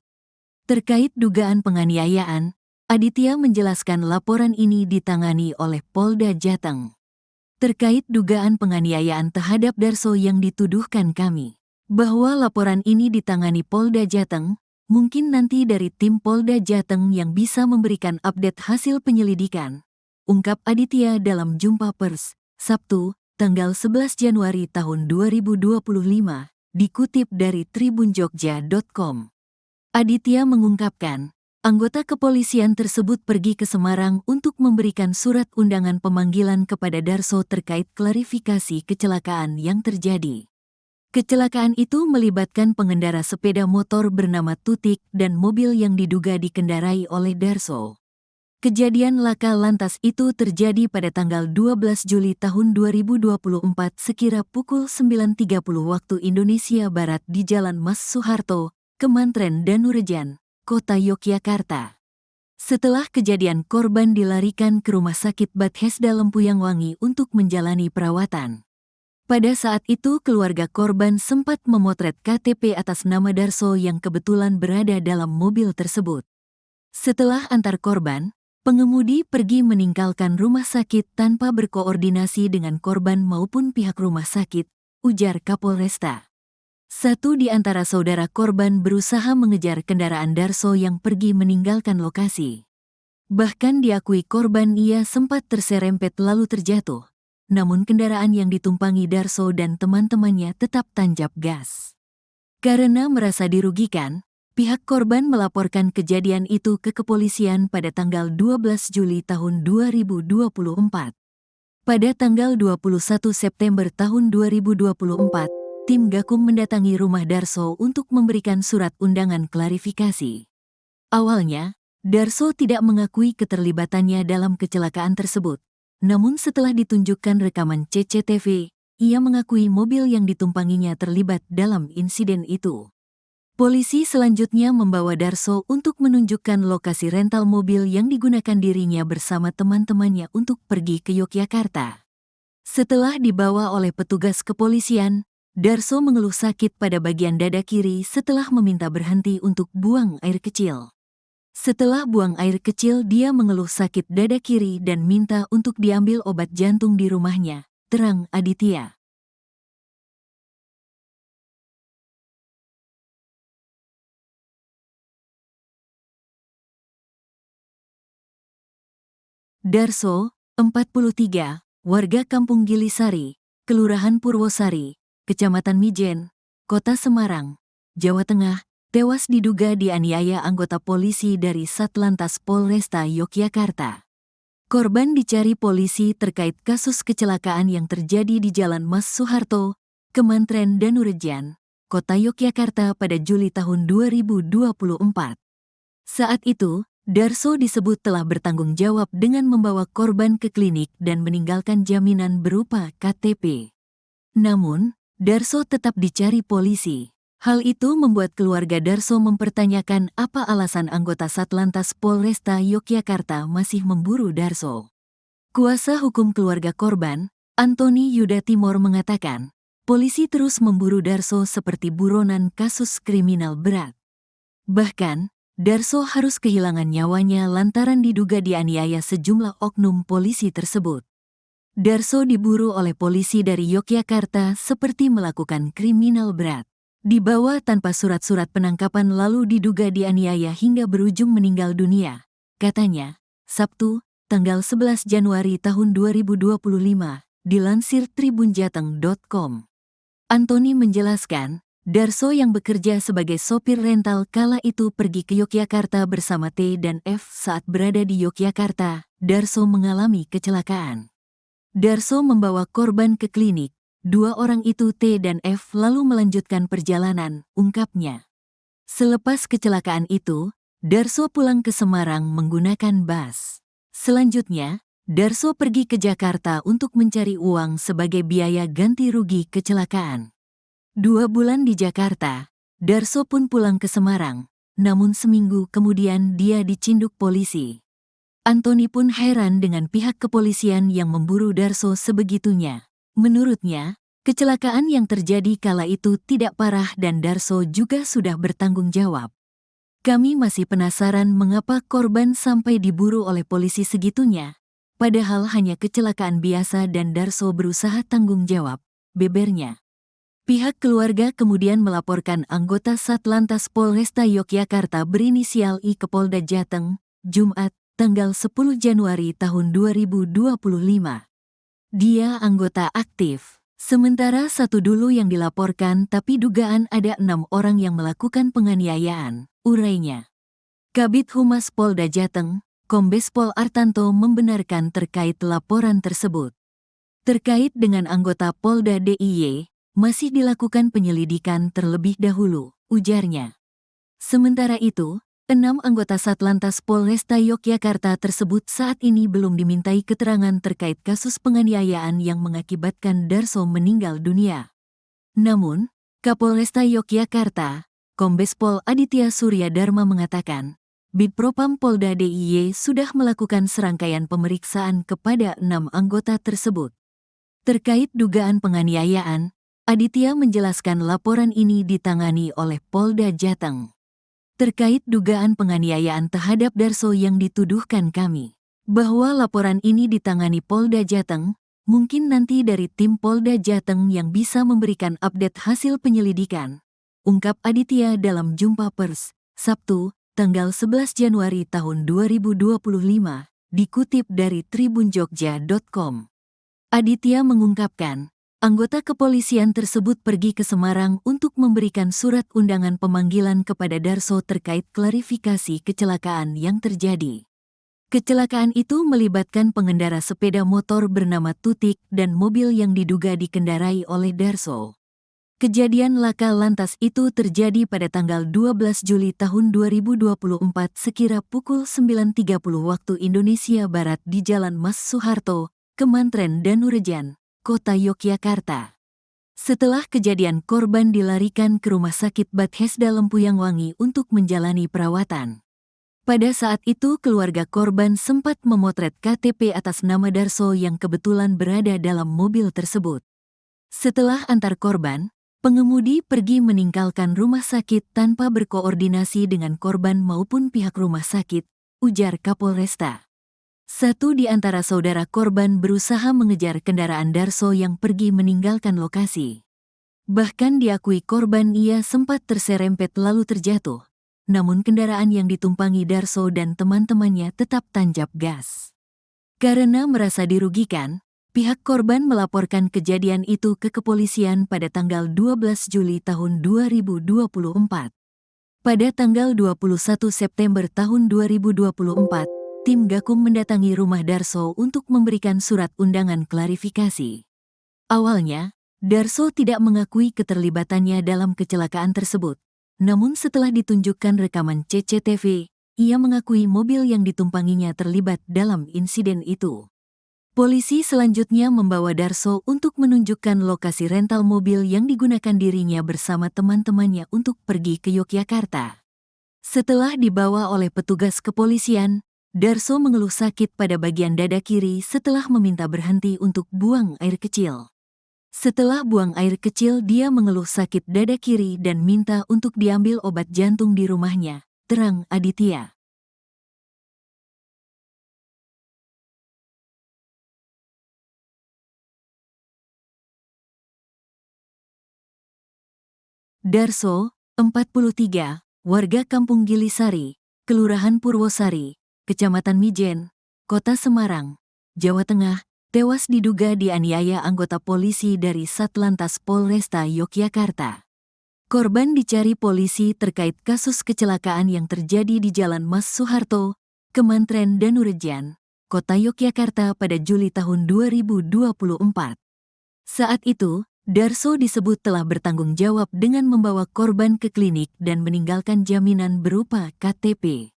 S1: Terkait dugaan penganiayaan, Aditya menjelaskan laporan ini ditangani oleh Polda Jateng. Terkait dugaan penganiayaan terhadap Darso yang dituduhkan kami, bahwa laporan ini ditangani Polda Jateng, mungkin nanti dari tim Polda Jateng yang bisa memberikan update hasil penyelidikan, ungkap Aditya dalam jumpa pers, Sabtu, tanggal 11 Januari tahun 2025, dikutip dari tribunjogja.com. Aditya mengungkapkan, anggota kepolisian tersebut pergi ke Semarang untuk memberikan surat undangan pemanggilan kepada Darso terkait klarifikasi kecelakaan yang terjadi. Kecelakaan itu melibatkan pengendara sepeda motor bernama Tutik dan mobil yang diduga dikendarai oleh Darso. Kejadian laka lantas itu terjadi pada tanggal 12 Juli tahun 2024 sekira pukul 9.30 waktu Indonesia Barat di Jalan Mas Soeharto, Kemantren Danurejan, Kota Yogyakarta. Setelah kejadian, korban dilarikan ke Rumah Sakit Bethesda Lempuyangwangi untuk menjalani perawatan. Pada saat itu keluarga korban sempat memotret KTP atas nama Darso yang kebetulan berada dalam mobil tersebut. Setelah antar korban, pengemudi pergi meninggalkan rumah sakit tanpa berkoordinasi dengan korban maupun pihak rumah sakit, ujar Kapolresta. Satu di antara saudara korban berusaha mengejar kendaraan Darso yang pergi meninggalkan lokasi. Bahkan diakui korban ia sempat terserempet lalu terjatuh. Namun kendaraan yang ditumpangi Darso dan teman-temannya tetap tancap gas. Karena merasa dirugikan, pihak korban melaporkan kejadian itu ke kepolisian pada tanggal 12 Juli tahun 2024. Pada tanggal 21 September tahun 2024, tim Gakum mendatangi rumah Darso untuk memberikan surat undangan klarifikasi. Awalnya, Darso tidak mengakui keterlibatannya dalam kecelakaan tersebut. Namun setelah ditunjukkan rekaman CCTV, ia mengakui mobil yang ditumpanginya terlibat dalam insiden itu. Polisi selanjutnya membawa Darso untuk menunjukkan lokasi rental mobil yang digunakan dirinya bersama teman-temannya untuk pergi ke Yogyakarta. Setelah dibawa oleh petugas kepolisian, Darso mengeluh sakit pada bagian dada kiri setelah meminta berhenti untuk buang air kecil. Setelah buang air kecil, dia mengeluh sakit dada kiri dan minta untuk diambil obat jantung di rumahnya, terang Aditya. Darso, 43, warga Kampung Gilisari, Kelurahan Purwosari, Kecamatan Mijen, Kota Semarang, Jawa Tengah, tewas diduga dianiaya anggota polisi dari Satlantas Polresta Yogyakarta. Korban dicari polisi terkait kasus kecelakaan yang terjadi di Jalan Mas Soeharto, Kemantren Danurejan, Kota Yogyakarta pada Juli tahun 2024. Saat itu, Darso disebut telah bertanggung jawab dengan membawa korban ke klinik dan meninggalkan jaminan berupa KTP. Namun, Darso tetap dicari polisi. Hal itu membuat keluarga Darso mempertanyakan apa alasan anggota Satlantas Polresta Yogyakarta masih memburu Darso. Kuasa hukum keluarga korban, Antoni Yuda Timor mengatakan, polisi terus memburu Darso seperti buronan kasus kriminal berat. Bahkan, Darso harus kehilangan nyawanya lantaran diduga dianiaya sejumlah oknum polisi tersebut. Darso diburu oleh polisi dari Yogyakarta seperti melakukan kriminal berat. Dibawa tanpa surat-surat penangkapan lalu diduga dianiaya hingga berujung meninggal dunia, katanya, Sabtu, tanggal 11 Januari tahun 2025, dilansir tribunjateng.com. Antoni menjelaskan, Darso yang bekerja sebagai sopir rental kala itu pergi ke Yogyakarta bersama T dan F. Saat berada di Yogyakarta, Darso mengalami kecelakaan. Darso membawa korban ke klinik. Dua orang itu T dan F lalu melanjutkan perjalanan, ungkapnya. Selepas kecelakaan itu, Darso pulang ke Semarang menggunakan bus. Selanjutnya, Darso pergi ke Jakarta untuk mencari uang sebagai biaya ganti rugi kecelakaan. 2 bulan di Jakarta, Darso pun pulang ke Semarang, namun seminggu kemudian dia dicinduk polisi. Antoni pun heran dengan pihak kepolisian yang memburu Darso sebegitunya. Menurutnya, kecelakaan yang terjadi kala itu tidak parah dan Darso juga sudah bertanggung jawab. Kami masih penasaran mengapa korban sampai diburu oleh polisi segitunya, padahal hanya kecelakaan biasa dan Darso berusaha tanggung jawab, bebernya. Pihak keluarga kemudian melaporkan anggota Satlantas Polresta Yogyakarta berinisial I ke Polda Jateng, Jumat, tanggal 10 Januari tahun 2025. Dia anggota aktif. Sementara satu dulu yang dilaporkan tapi dugaan ada 6 orang yang melakukan penganiayaan, urainya. Kabid Humas Polda Jateng, Kombes Pol Artanto membenarkan terkait laporan tersebut. Terkait dengan anggota Polda DIY, masih dilakukan penyelidikan terlebih dahulu, ujarnya. Sementara itu, 6 anggota Satlantas Polresta Yogyakarta tersebut saat ini belum dimintai keterangan terkait kasus penganiayaan yang mengakibatkan Darso meninggal dunia. Namun, Kapolresta Yogyakarta, Kombes Pol Aditya Surya Dharma mengatakan, Bidpropam Polda DIY sudah melakukan serangkaian pemeriksaan kepada 6 anggota tersebut. Terkait dugaan penganiayaan, Aditya menjelaskan laporan ini ditangani oleh Polda Jateng. Terkait dugaan penganiayaan terhadap Darso yang dituduhkan kami, bahwa laporan ini ditangani Polda Jateng, mungkin nanti dari tim Polda Jateng yang bisa memberikan update hasil penyelidikan, ungkap Aditya dalam jumpa pers, Sabtu, tanggal 11 Januari tahun 2025, dikutip dari tribunjogja.com. Aditya mengungkapkan, anggota kepolisian tersebut pergi ke Semarang untuk memberikan surat undangan pemanggilan kepada Darso terkait klarifikasi kecelakaan yang terjadi. Kecelakaan itu melibatkan pengendara sepeda motor bernama Tutik dan mobil yang diduga dikendarai oleh Darso. Kejadian laka lantas itu terjadi pada tanggal 12 Juli tahun 2024 sekira pukul 9.30 waktu Indonesia Barat di Jalan Mas Soeharto, Kemantren Danurejan, Kota Yogyakarta. Setelah kejadian korban dilarikan ke Rumah Sakit Bethesda Lempuyangwangi untuk menjalani perawatan. Pada saat itu keluarga korban sempat memotret KTP atas nama Darso yang kebetulan berada dalam mobil tersebut. Setelah antar korban, pengemudi pergi meninggalkan rumah sakit tanpa berkoordinasi dengan korban maupun pihak rumah sakit, ujar Kapolresta. Satu di antara saudara korban berusaha mengejar kendaraan Darso yang pergi meninggalkan lokasi. Bahkan diakui korban ia sempat terserempet lalu terjatuh. Namun kendaraan yang ditumpangi Darso dan teman-temannya tetap tancap gas. Karena merasa dirugikan, pihak korban melaporkan kejadian itu ke kepolisian pada tanggal 12 Juli tahun 2024. Pada tanggal 21 September tahun 2024, tim Gakum mendatangi rumah Darso untuk memberikan surat undangan klarifikasi. Awalnya, Darso tidak mengakui keterlibatannya dalam kecelakaan tersebut. Namun setelah ditunjukkan rekaman CCTV, ia mengakui mobil yang ditumpanginya terlibat dalam insiden itu. Polisi selanjutnya membawa Darso untuk menunjukkan lokasi rental mobil yang digunakan dirinya bersama teman-temannya untuk pergi ke Yogyakarta. Setelah dibawa oleh petugas kepolisian, Darso mengeluh sakit pada bagian dada kiri setelah meminta berhenti untuk buang air kecil. Setelah buang air kecil dia mengeluh sakit dada kiri dan minta untuk diambil obat jantung di rumahnya, terang Aditya. Darso, 43, warga Kampung Gilisari, Kelurahan Purwosari, Kecamatan Mijen, Kota Semarang, Jawa Tengah, tewas diduga dianiaya anggota polisi dari Satlantas Polresta Yogyakarta. Korban dicari polisi terkait kasus kecelakaan yang terjadi di Jalan Mas Soeharto, Kemantren Danurejan, Kota Yogyakarta pada Juli tahun 2024. Saat itu, Darso disebut telah bertanggung jawab dengan membawa korban ke klinik dan meninggalkan jaminan berupa KTP.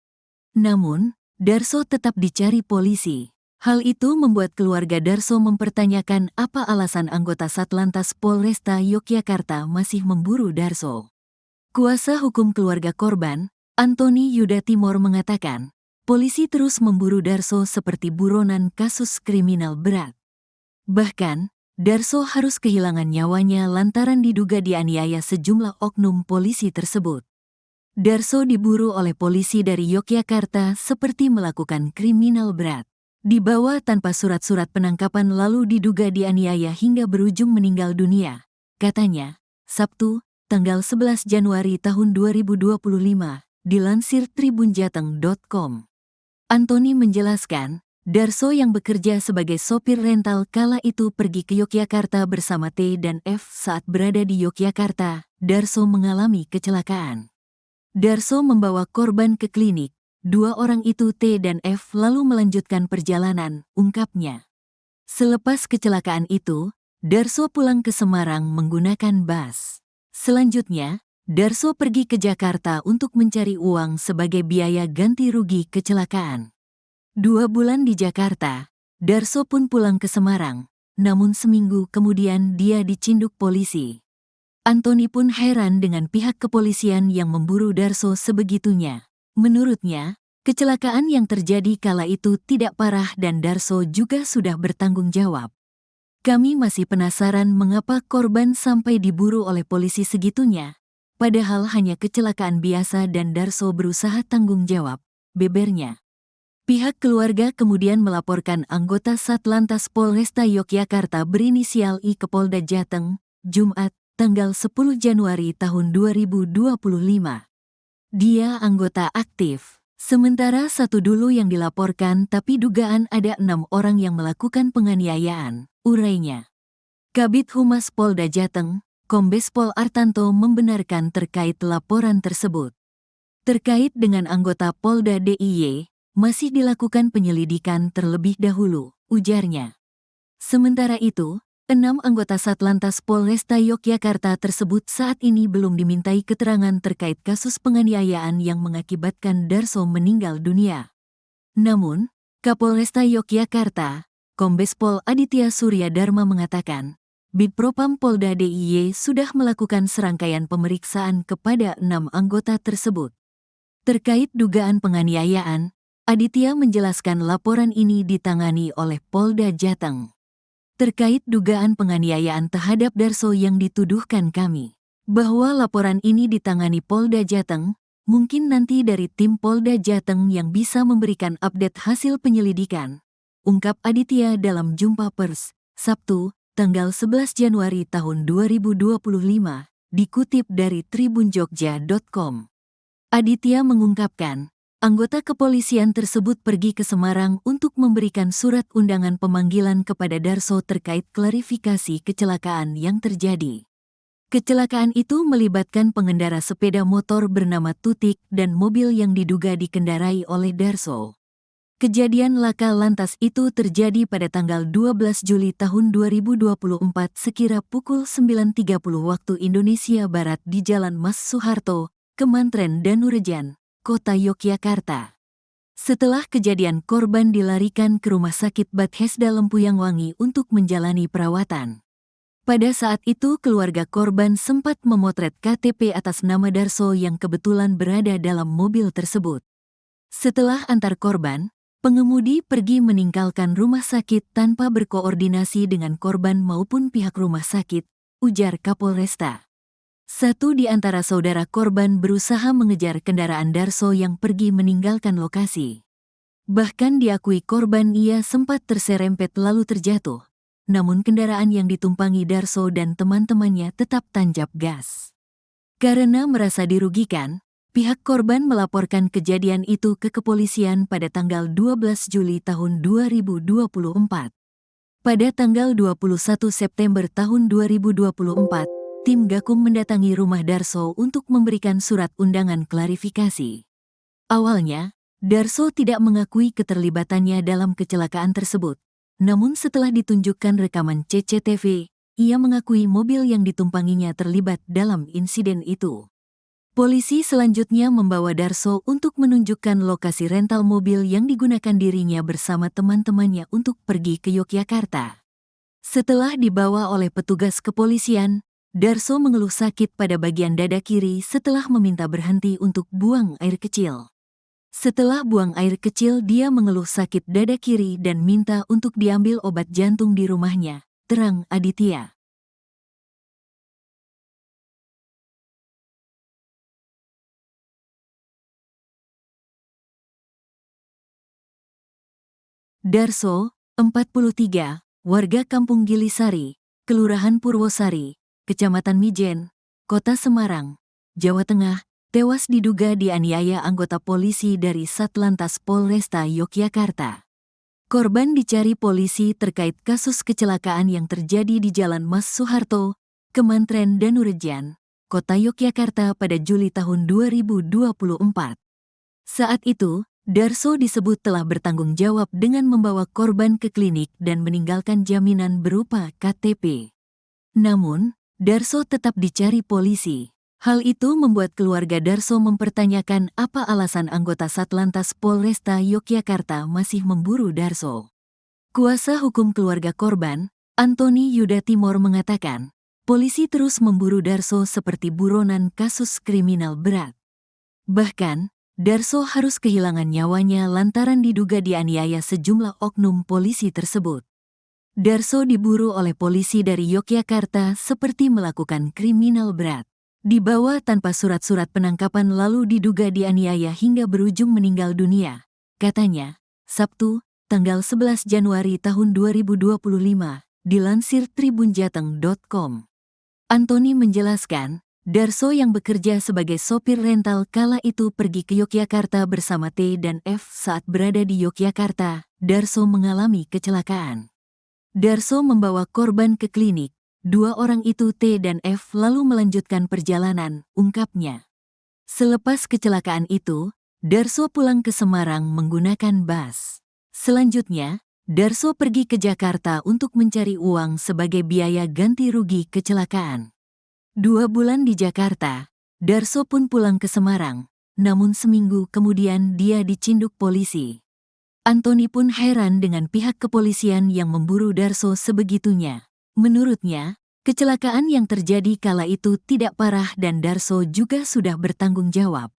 S1: Namun, Darso tetap dicari polisi. Hal itu membuat keluarga Darso mempertanyakan apa alasan anggota Satlantas Polresta Yogyakarta masih memburu Darso. Kuasa hukum keluarga korban, Antoni Yuda Timor mengatakan, polisi terus memburu Darso seperti buronan kasus kriminal berat. Bahkan, Darso harus kehilangan nyawanya lantaran diduga dianiaya sejumlah oknum polisi tersebut. Darso diburu oleh polisi dari Yogyakarta seperti melakukan kriminal berat. Dibawa tanpa surat-surat penangkapan lalu diduga dianiaya hingga berujung meninggal dunia, katanya, Sabtu, tanggal 11 Januari tahun 2025, dilansir tribunjateng.com. Antoni menjelaskan, Darso yang bekerja sebagai sopir rental kala itu pergi ke Yogyakarta bersama T dan F. Saat berada di Yogyakarta, Darso mengalami kecelakaan. Darso membawa korban ke klinik. Dua orang itu T dan F lalu melanjutkan perjalanan, ungkapnya. Selepas kecelakaan itu, Darso pulang ke Semarang menggunakan bus. Selanjutnya, Darso pergi ke Jakarta untuk mencari uang sebagai biaya ganti rugi kecelakaan. 2 bulan di Jakarta, Darso pun pulang ke Semarang, namun seminggu kemudian dia dicinduk polisi. Antoni pun heran dengan pihak kepolisian yang memburu Darso sebegitunya. Menurutnya, kecelakaan yang terjadi kala itu tidak parah dan Darso juga sudah bertanggung jawab. Kami masih penasaran mengapa korban sampai diburu oleh polisi segitunya, padahal hanya kecelakaan biasa dan Darso berusaha tanggung jawab, bebernya. Pihak keluarga kemudian melaporkan anggota Satlantas Polresta Yogyakarta berinisial I ke Polda Jateng, Jumat, tanggal 10 Januari tahun 2025. Dia anggota aktif. Sementara satu dulu yang dilaporkan tapi dugaan ada 6 orang yang melakukan penganiayaan, urainya. Kabid Humas Polda Jateng, Kombes Pol Artanto membenarkan terkait laporan tersebut. Terkait dengan anggota Polda DIY, masih dilakukan penyelidikan terlebih dahulu, ujarnya. Sementara itu, 6 anggota Satlantas Polresta Yogyakarta tersebut saat ini belum dimintai keterangan terkait kasus penganiayaan yang mengakibatkan Darso meninggal dunia. Namun, Kapolresta Yogyakarta, Kombes Pol Aditya Surya Dharma mengatakan, Bidpropam Polda DIY sudah melakukan serangkaian pemeriksaan kepada 6 anggota tersebut. Terkait dugaan penganiayaan, Aditya menjelaskan laporan ini ditangani oleh Polda Jateng. Terkait dugaan penganiayaan terhadap Darso yang dituduhkan kami, bahwa laporan ini ditangani Polda Jateng, mungkin nanti dari tim Polda Jateng yang bisa memberikan update hasil penyelidikan, ungkap Aditya dalam jumpa pers, Sabtu, tanggal 11 Januari tahun 2025, dikutip dari tribunjogja.com. Aditya mengungkapkan, anggota kepolisian tersebut pergi ke Semarang untuk memberikan surat undangan pemanggilan kepada Darso terkait klarifikasi kecelakaan yang terjadi. Kecelakaan itu melibatkan pengendara sepeda motor bernama Tutik dan mobil yang diduga dikendarai oleh Darso. Kejadian laka lantas itu terjadi pada tanggal 12 Juli tahun 2024 sekira pukul 9.30 waktu Indonesia Barat di Jalan Mas Soeharto, Kemantren Danurejan, Kota Yogyakarta. Setelah kejadian korban dilarikan ke Rumah Sakit Bethesda Lempuyangwangi untuk menjalani perawatan. Pada saat itu keluarga korban sempat memotret KTP atas nama Darso yang kebetulan berada dalam mobil tersebut. Setelah antar korban, pengemudi pergi meninggalkan rumah sakit tanpa berkoordinasi dengan korban maupun pihak rumah sakit, ujar Kapolresta. Satu di antara saudara korban berusaha mengejar kendaraan Darso yang pergi meninggalkan lokasi. Bahkan diakui korban ia sempat terserempet lalu terjatuh, namun kendaraan yang ditumpangi Darso dan teman-temannya tetap tancap gas. Karena merasa dirugikan, pihak korban melaporkan kejadian itu ke kepolisian pada tanggal 12 Juli tahun 2024. Pada tanggal 21 September tahun 2024, tim Gakum mendatangi rumah Darso untuk memberikan surat undangan klarifikasi. Awalnya, Darso tidak mengakui keterlibatannya dalam kecelakaan tersebut. Namun setelah ditunjukkan rekaman CCTV, ia mengakui mobil yang ditumpanginya terlibat dalam insiden itu. Polisi selanjutnya membawa Darso untuk menunjukkan lokasi rental mobil yang digunakan dirinya bersama teman-temannya untuk pergi ke Yogyakarta. Setelah dibawa oleh petugas kepolisian, Darso mengeluh sakit pada bagian dada kiri setelah meminta berhenti untuk buang air kecil. Setelah buang air kecil, dia mengeluh sakit dada kiri dan minta untuk diambil obat jantung di rumahnya, terang Aditya. Darso, 43, warga Kampung Gilisari, Kelurahan Purwosari, Kecamatan Mijen, Kota Semarang, Jawa Tengah, tewas diduga dianiaya anggota polisi dari Satlantas Polresta Yogyakarta. Korban dicari polisi terkait kasus kecelakaan yang terjadi di Jalan Mas Soeharto, Kemantren Danurejan, Kota Yogyakarta pada Juli tahun 2024. Saat itu, Darso disebut telah bertanggung jawab dengan membawa korban ke klinik dan meninggalkan jaminan berupa KTP. Namun, Darso tetap dicari polisi. Hal itu membuat keluarga Darso mempertanyakan apa alasan anggota Satlantas Polresta Yogyakarta masih memburu Darso. Kuasa hukum keluarga korban, Antoni Yuda Timor mengatakan, polisi terus memburu Darso seperti buronan kasus kriminal berat. Bahkan, Darso harus kehilangan nyawanya lantaran diduga dianiaya sejumlah oknum polisi tersebut. Darso diburu oleh polisi dari Yogyakarta seperti melakukan kriminal berat. Dibawa tanpa surat-surat penangkapan lalu diduga dianiaya hingga berujung meninggal dunia, katanya, Sabtu, tanggal 11 Januari tahun 2025, dilansir tribunjateng.com. Antoni menjelaskan, Darso yang bekerja sebagai sopir rental kala itu pergi ke Yogyakarta bersama T dan F. Saat berada di Yogyakarta, Darso mengalami kecelakaan. Darso membawa korban ke klinik. Dua orang itu T dan F lalu melanjutkan perjalanan, ungkapnya. Selepas kecelakaan itu, Darso pulang ke Semarang menggunakan bus. Selanjutnya, Darso pergi ke Jakarta untuk mencari uang sebagai biaya ganti rugi kecelakaan. 2 bulan di Jakarta, Darso pun pulang ke Semarang, namun seminggu kemudian dia dicinduk polisi. Antoni pun heran dengan pihak kepolisian yang memburu Darso sebegitunya. Menurutnya, kecelakaan yang terjadi kala itu tidak parah dan Darso juga sudah bertanggung jawab.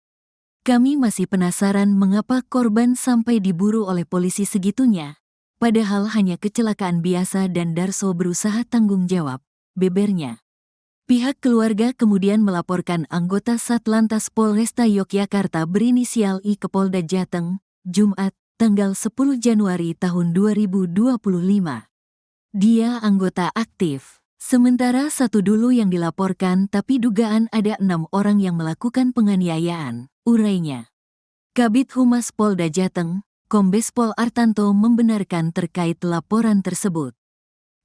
S1: Kami masih penasaran mengapa korban sampai diburu oleh polisi segitunya, padahal hanya kecelakaan biasa dan Darso berusaha tanggung jawab, bebernya. Pihak keluarga kemudian melaporkan anggota Satlantas Polresta Yogyakarta berinisial I ke Polda Jateng, Jumat, tanggal 10 Januari tahun 2025. Dia anggota aktif. Sementara satu dulu yang dilaporkan tapi dugaan ada 6 orang yang melakukan penganiayaan, urainya. Kabid Humas Polda Jateng, Kombes Pol Artanto membenarkan terkait laporan tersebut.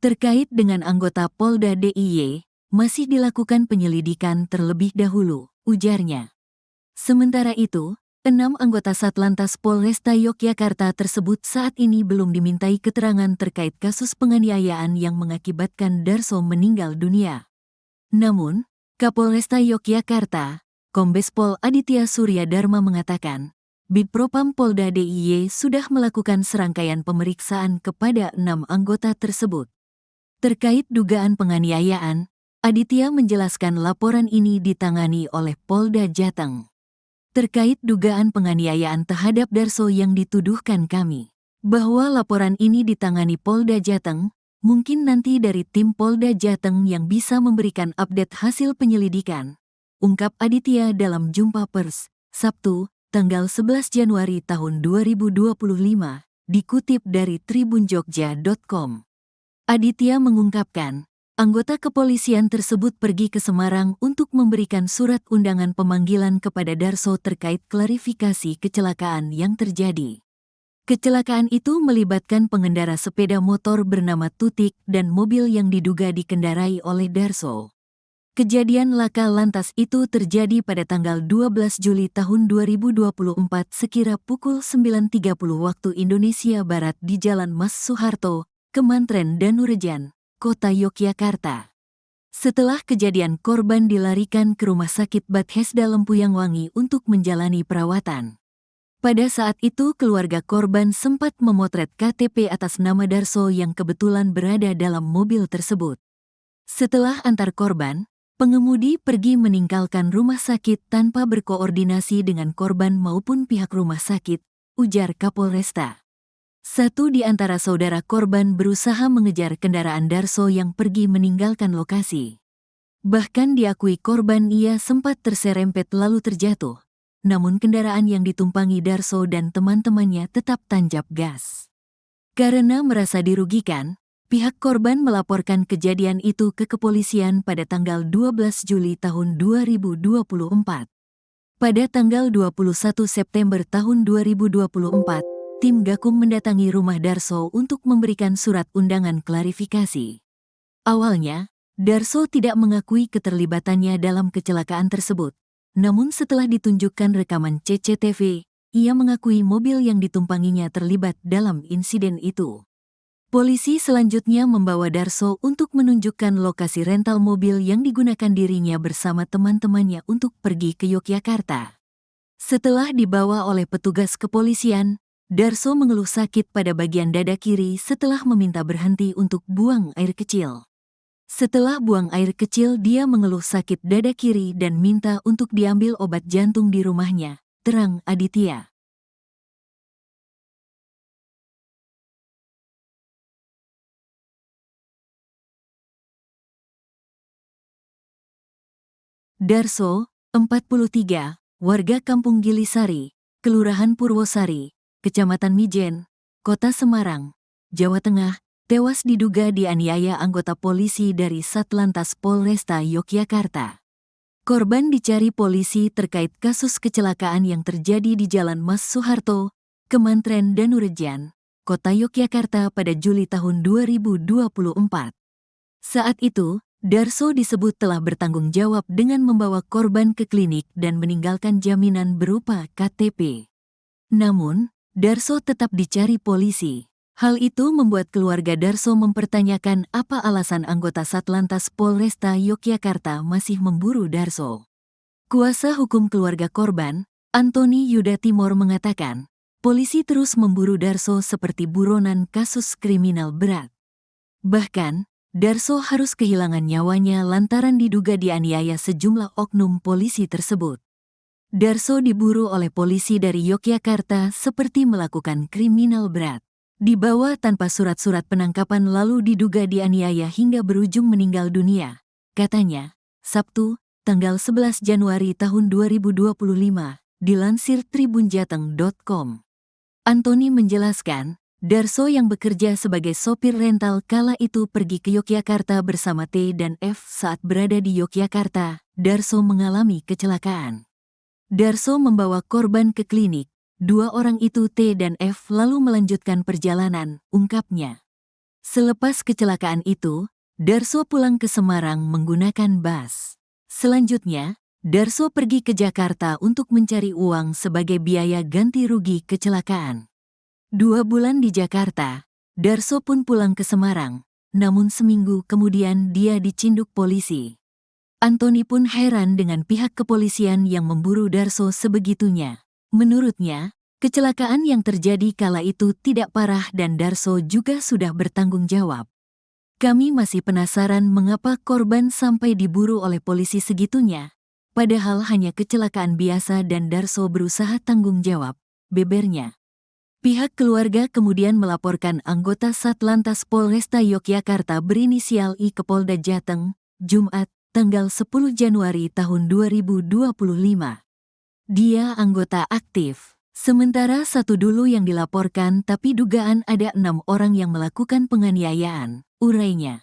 S1: Terkait dengan anggota Polda DIY, masih dilakukan penyelidikan terlebih dahulu, ujarnya. Sementara itu, 6 anggota Satlantas Polresta Yogyakarta tersebut saat ini belum dimintai keterangan terkait kasus penganiayaan yang mengakibatkan Darso meninggal dunia. Namun, Kapolresta Yogyakarta, Kombes Pol Aditya Surya Dharma mengatakan, Bidpropam Polda DIY sudah melakukan serangkaian pemeriksaan kepada 6 anggota tersebut. Terkait dugaan penganiayaan, Aditya menjelaskan laporan ini ditangani oleh Polda Jateng. Terkait dugaan penganiayaan terhadap Darso yang dituduhkan kami, bahwa laporan ini ditangani Polda Jateng, mungkin nanti dari tim Polda Jateng yang bisa memberikan update hasil penyelidikan, ungkap Aditya dalam jumpa pers, Sabtu, tanggal 11 Januari tahun 2025, dikutip dari tribunjogja.com. Aditya mengungkapkan, Anggota kepolisian tersebut pergi ke Semarang untuk memberikan surat undangan pemanggilan kepada Darso terkait klarifikasi kecelakaan yang terjadi. Kecelakaan itu melibatkan pengendara sepeda motor bernama Tutik dan mobil yang diduga dikendarai oleh Darso. Kejadian laka lantas itu terjadi pada tanggal 12 Juli tahun 2024 sekira pukul 9.30 waktu Indonesia Barat di Jalan Mas Soeharto, Kemantren Danurejan, Kota Yogyakarta. Setelah kejadian, korban dilarikan ke Rumah Sakit Bethesda Lempuyangwangi untuk menjalani perawatan. Pada saat itu keluarga korban sempat memotret KTP atas nama Darso yang kebetulan berada dalam mobil tersebut. Setelah antar korban, pengemudi pergi meninggalkan rumah sakit tanpa berkoordinasi dengan korban maupun pihak rumah sakit, ujar Kapolresta. Satu di antara saudara korban berusaha mengejar kendaraan Darso yang pergi meninggalkan lokasi. Bahkan diakui korban ia sempat terserempet lalu terjatuh. Namun kendaraan yang ditumpangi Darso dan teman-temannya tetap tancap gas. Karena merasa dirugikan, pihak korban melaporkan kejadian itu ke kepolisian pada tanggal 12 Juli tahun 2024. Pada tanggal 21 September tahun 2024, tim Gakum mendatangi rumah Darso untuk memberikan surat undangan klarifikasi. Awalnya, Darso tidak mengakui keterlibatannya dalam kecelakaan tersebut. Namun setelah ditunjukkan rekaman CCTV, ia mengakui mobil yang ditumpanginya terlibat dalam insiden itu. Polisi selanjutnya membawa Darso untuk menunjukkan lokasi rental mobil yang digunakan dirinya bersama teman-temannya untuk pergi ke Yogyakarta. Setelah dibawa oleh petugas kepolisian, Darso mengeluh sakit pada bagian dada kiri setelah meminta berhenti untuk buang air kecil. Setelah buang air kecil, dia mengeluh sakit dada kiri dan minta untuk diambil obat jantung di rumahnya, terang Aditya. Darso, 43, warga Kampung Gilisari, Kelurahan Purwosari, Kecamatan Mijen, Kota Semarang, Jawa Tengah, tewas diduga dianiaya anggota polisi dari Satlantas Polresta Yogyakarta. Korban dicari polisi terkait kasus kecelakaan yang terjadi di Jalan Mas Soeharto, Kemantren Danurejan, Kota Yogyakarta pada Juli tahun 2024. Saat itu, Darso disebut telah bertanggung jawab dengan membawa korban ke klinik dan meninggalkan jaminan berupa KTP. Namun, Darso tetap dicari polisi. Hal itu membuat keluarga Darso mempertanyakan apa alasan anggota Satlantas Polresta Yogyakarta masih memburu Darso. Kuasa hukum keluarga korban, Antoni Yuda Timor mengatakan, polisi terus memburu Darso seperti buronan kasus kriminal berat. Bahkan, Darso harus kehilangan nyawanya lantaran diduga dianiaya sejumlah oknum polisi tersebut. Darso diburu oleh polisi dari Yogyakarta seperti melakukan kriminal berat. Dibawa tanpa surat-surat penangkapan lalu diduga dianiaya hingga berujung meninggal dunia, katanya, Sabtu, tanggal 11 Januari tahun 2025, dilansir tribunjateng.com. Antoni menjelaskan, Darso yang bekerja sebagai sopir rental kala itu pergi ke Yogyakarta bersama T dan F. Saat berada di Yogyakarta, Darso mengalami kecelakaan. Darso membawa korban ke klinik. Dua orang itu T dan F lalu melanjutkan perjalanan, ungkapnya. Selepas kecelakaan itu, Darso pulang ke Semarang menggunakan bus. Selanjutnya, Darso pergi ke Jakarta untuk mencari uang sebagai biaya ganti rugi kecelakaan. 2 bulan di Jakarta, Darso pun pulang ke Semarang, namun seminggu kemudian dia dicinduk polisi. Antoni pun heran dengan pihak kepolisian yang memburu Darso sebegitunya. Menurutnya, kecelakaan yang terjadi kala itu tidak parah dan Darso juga sudah bertanggung jawab. Kami masih penasaran mengapa korban sampai diburu oleh polisi segitunya, padahal hanya kecelakaan biasa dan Darso berusaha tanggung jawab, bebernya. Pihak keluarga kemudian melaporkan anggota Satlantas Polresta Yogyakarta berinisial I ke Polda Jateng, Jumat, tanggal 10 Januari tahun 2025. Dia anggota aktif. Sementara satu dulu yang dilaporkan tapi dugaan ada 6 orang yang melakukan penganiayaan, urainya.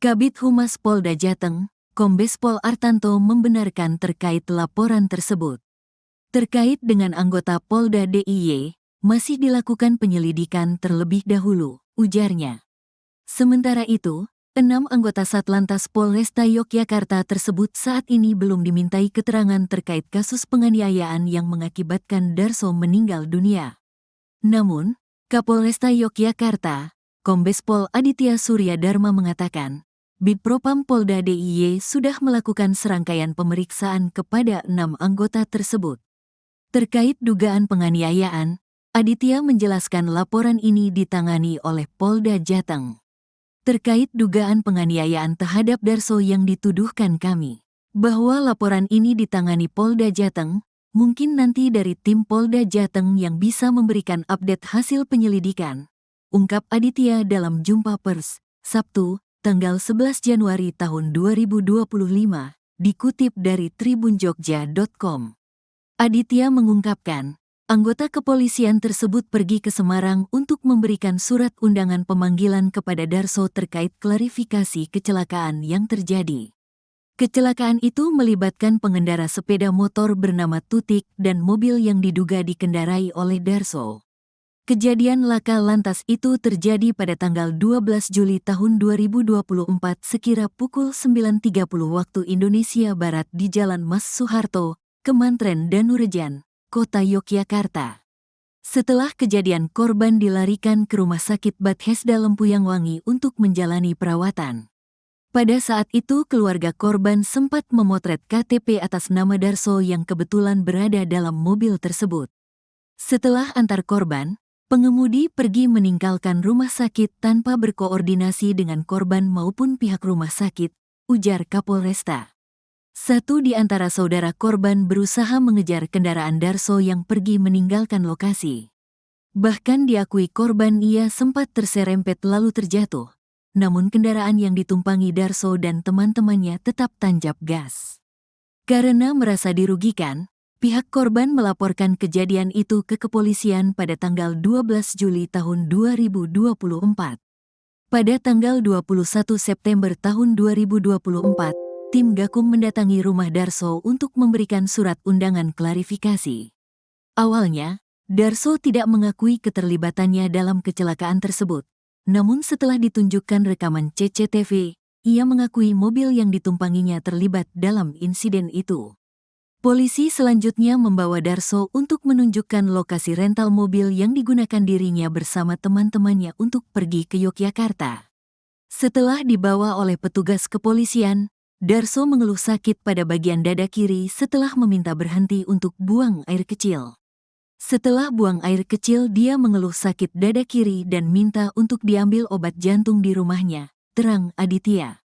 S1: Kabid Humas Polda Jateng, Kombes Pol Artanto membenarkan terkait laporan tersebut. Terkait dengan anggota Polda DIY, masih dilakukan penyelidikan terlebih dahulu, ujarnya. Sementara itu, 6 anggota Satlantas Polresta Yogyakarta tersebut saat ini belum dimintai keterangan terkait kasus penganiayaan yang mengakibatkan Darso meninggal dunia. Namun, Kapolresta Yogyakarta, Kombes Pol Aditya Surya Dharma mengatakan, Bidpropam Polda DIY sudah melakukan serangkaian pemeriksaan kepada 6 anggota tersebut. Terkait dugaan penganiayaan, Aditya menjelaskan laporan ini ditangani oleh Polda Jateng. Terkait dugaan penganiayaan terhadap Darso yang dituduhkan kami, bahwa laporan ini ditangani Polda Jateng, mungkin nanti dari tim Polda Jateng yang bisa memberikan update hasil penyelidikan, ungkap Aditya dalam jumpa pers, Sabtu, tanggal 11 Januari tahun 2025, dikutip dari tribunjogja.com. Aditya mengungkapkan, anggota kepolisian tersebut pergi ke Semarang untuk memberikan surat undangan pemanggilan kepada Darso terkait klarifikasi kecelakaan yang terjadi. Kecelakaan itu melibatkan pengendara sepeda motor bernama Tutik dan mobil yang diduga dikendarai oleh Darso. Kejadian laka lantas itu terjadi pada tanggal 12 Juli tahun 2024 sekira pukul 9.30 waktu Indonesia Barat di Jalan Mas Soeharto, Kemantren Danurejan, Kota Yogyakarta. Setelah kejadian, korban dilarikan ke Rumah Sakit Bethesda Lempuyangwangi untuk menjalani perawatan. Pada saat itu keluarga korban sempat memotret KTP atas nama Darso yang kebetulan berada dalam mobil tersebut. Setelah antar korban, pengemudi pergi meninggalkan rumah sakit tanpa berkoordinasi dengan korban maupun pihak rumah sakit, ujar Kapolresta. Satu di antara saudara korban berusaha mengejar kendaraan Darso yang pergi meninggalkan lokasi. Bahkan diakui korban ia sempat terserempet lalu terjatuh, namun kendaraan yang ditumpangi Darso dan teman-temannya tetap tancap gas. Karena merasa dirugikan, pihak korban melaporkan kejadian itu ke kepolisian pada tanggal 12 Juli tahun 2024. Pada tanggal 21 September tahun 2024, tim Gakum mendatangi rumah Darso untuk memberikan surat undangan klarifikasi. Awalnya, Darso tidak mengakui keterlibatannya dalam kecelakaan tersebut, namun setelah ditunjukkan rekaman CCTV, ia mengakui mobil yang ditumpanginya terlibat dalam insiden itu. Polisi selanjutnya membawa Darso untuk menunjukkan lokasi rental mobil yang digunakan dirinya bersama teman-temannya untuk pergi ke Yogyakarta. Setelah dibawa oleh petugas kepolisian, Darso mengeluh sakit pada bagian dada kiri setelah meminta berhenti untuk buang air kecil. Setelah buang air kecil, dia mengeluh sakit dada kiri dan minta untuk diambil obat jantung di rumahnya, terang Aditya.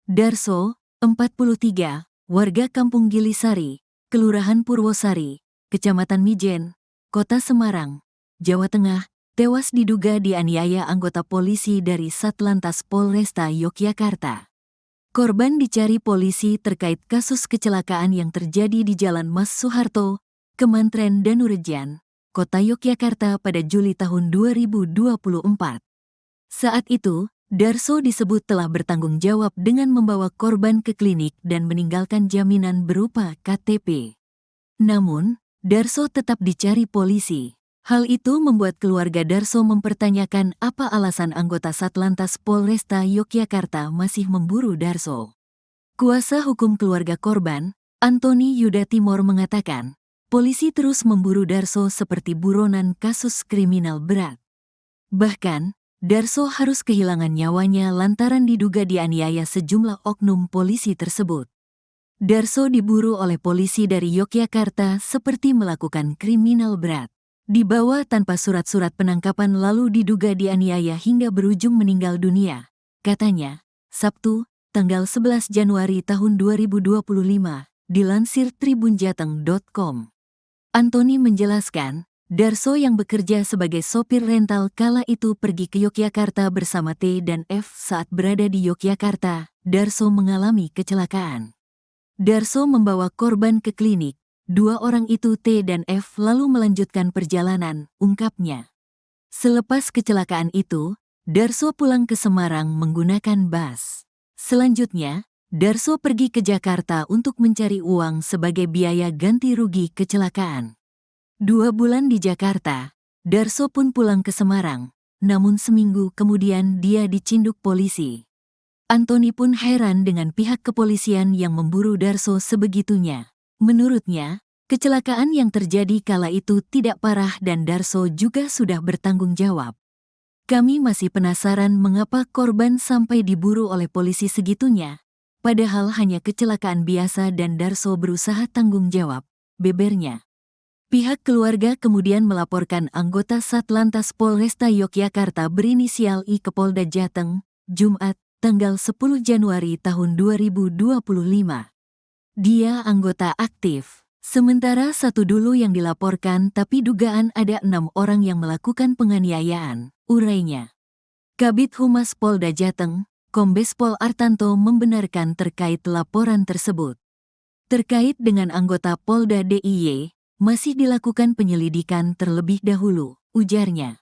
S1: Darso, 43, warga Kampung Gilisari, Kelurahan Purwosari, Kecamatan Mijen, Kota Semarang, Jawa Tengah, tewas diduga dianiaya anggota polisi dari Satlantas Polresta Yogyakarta. Korban dicari polisi terkait kasus kecelakaan yang terjadi di Jalan Mas Soeharto, Kemantren Danurejan, Kota Yogyakarta pada Juli tahun 2024. Saat itu, Darso disebut telah bertanggung jawab dengan membawa korban ke klinik dan meninggalkan jaminan berupa KTP. Namun, Darso tetap dicari polisi. Hal itu membuat keluarga Darso mempertanyakan apa alasan anggota Satlantas Polresta Yogyakarta masih memburu Darso. Kuasa hukum keluarga korban, Antoni Yuda Timor mengatakan, polisi terus memburu Darso seperti buronan kasus kriminal berat. Bahkan, Darso harus kehilangan nyawanya lantaran diduga dianiaya sejumlah oknum polisi tersebut. Darso diburu oleh polisi dari Yogyakarta seperti melakukan kriminal berat. Dibawa tanpa surat-surat penangkapan lalu diduga dianiaya hingga berujung meninggal dunia, katanya, Sabtu, tanggal 11 Januari tahun 2025, dilansir tribunjateng.com. Antoni menjelaskan, Darso yang bekerja sebagai sopir rental kala itu pergi ke Yogyakarta bersama T dan F. Saat berada di Yogyakarta, Darso mengalami kecelakaan. Darso membawa korban ke klinik, Dua orang itu T dan F lalu melanjutkan perjalanan, ungkapnya. Selepas kecelakaan itu, Darso pulang ke Semarang menggunakan bus. Selanjutnya, Darso pergi ke Jakarta untuk mencari uang sebagai biaya ganti rugi kecelakaan. 2 bulan di Jakarta, Darso pun pulang ke Semarang, namun seminggu kemudian dia dicinduk polisi. Antoni pun heran dengan pihak kepolisian yang memburu Darso sebegitunya. Menurutnya, kecelakaan yang terjadi kala itu tidak parah dan Darso juga sudah bertanggung jawab. Kami masih penasaran mengapa korban sampai diburu oleh polisi segitunya, padahal hanya kecelakaan biasa dan Darso berusaha tanggung jawab, bebernya. Pihak keluarga kemudian melaporkan anggota Satlantas Polresta Yogyakarta berinisial I ke Polda Jateng, Jumat, tanggal 10 Januari tahun 2025. Dia anggota aktif. Sementara satu dulu yang dilaporkan tapi dugaan ada 6 orang yang melakukan penganiayaan, urainya. Kabid Humas Polda Jateng, Kombes Pol Artanto membenarkan terkait laporan tersebut. Terkait dengan anggota Polda DIY, masih dilakukan penyelidikan terlebih dahulu, ujarnya.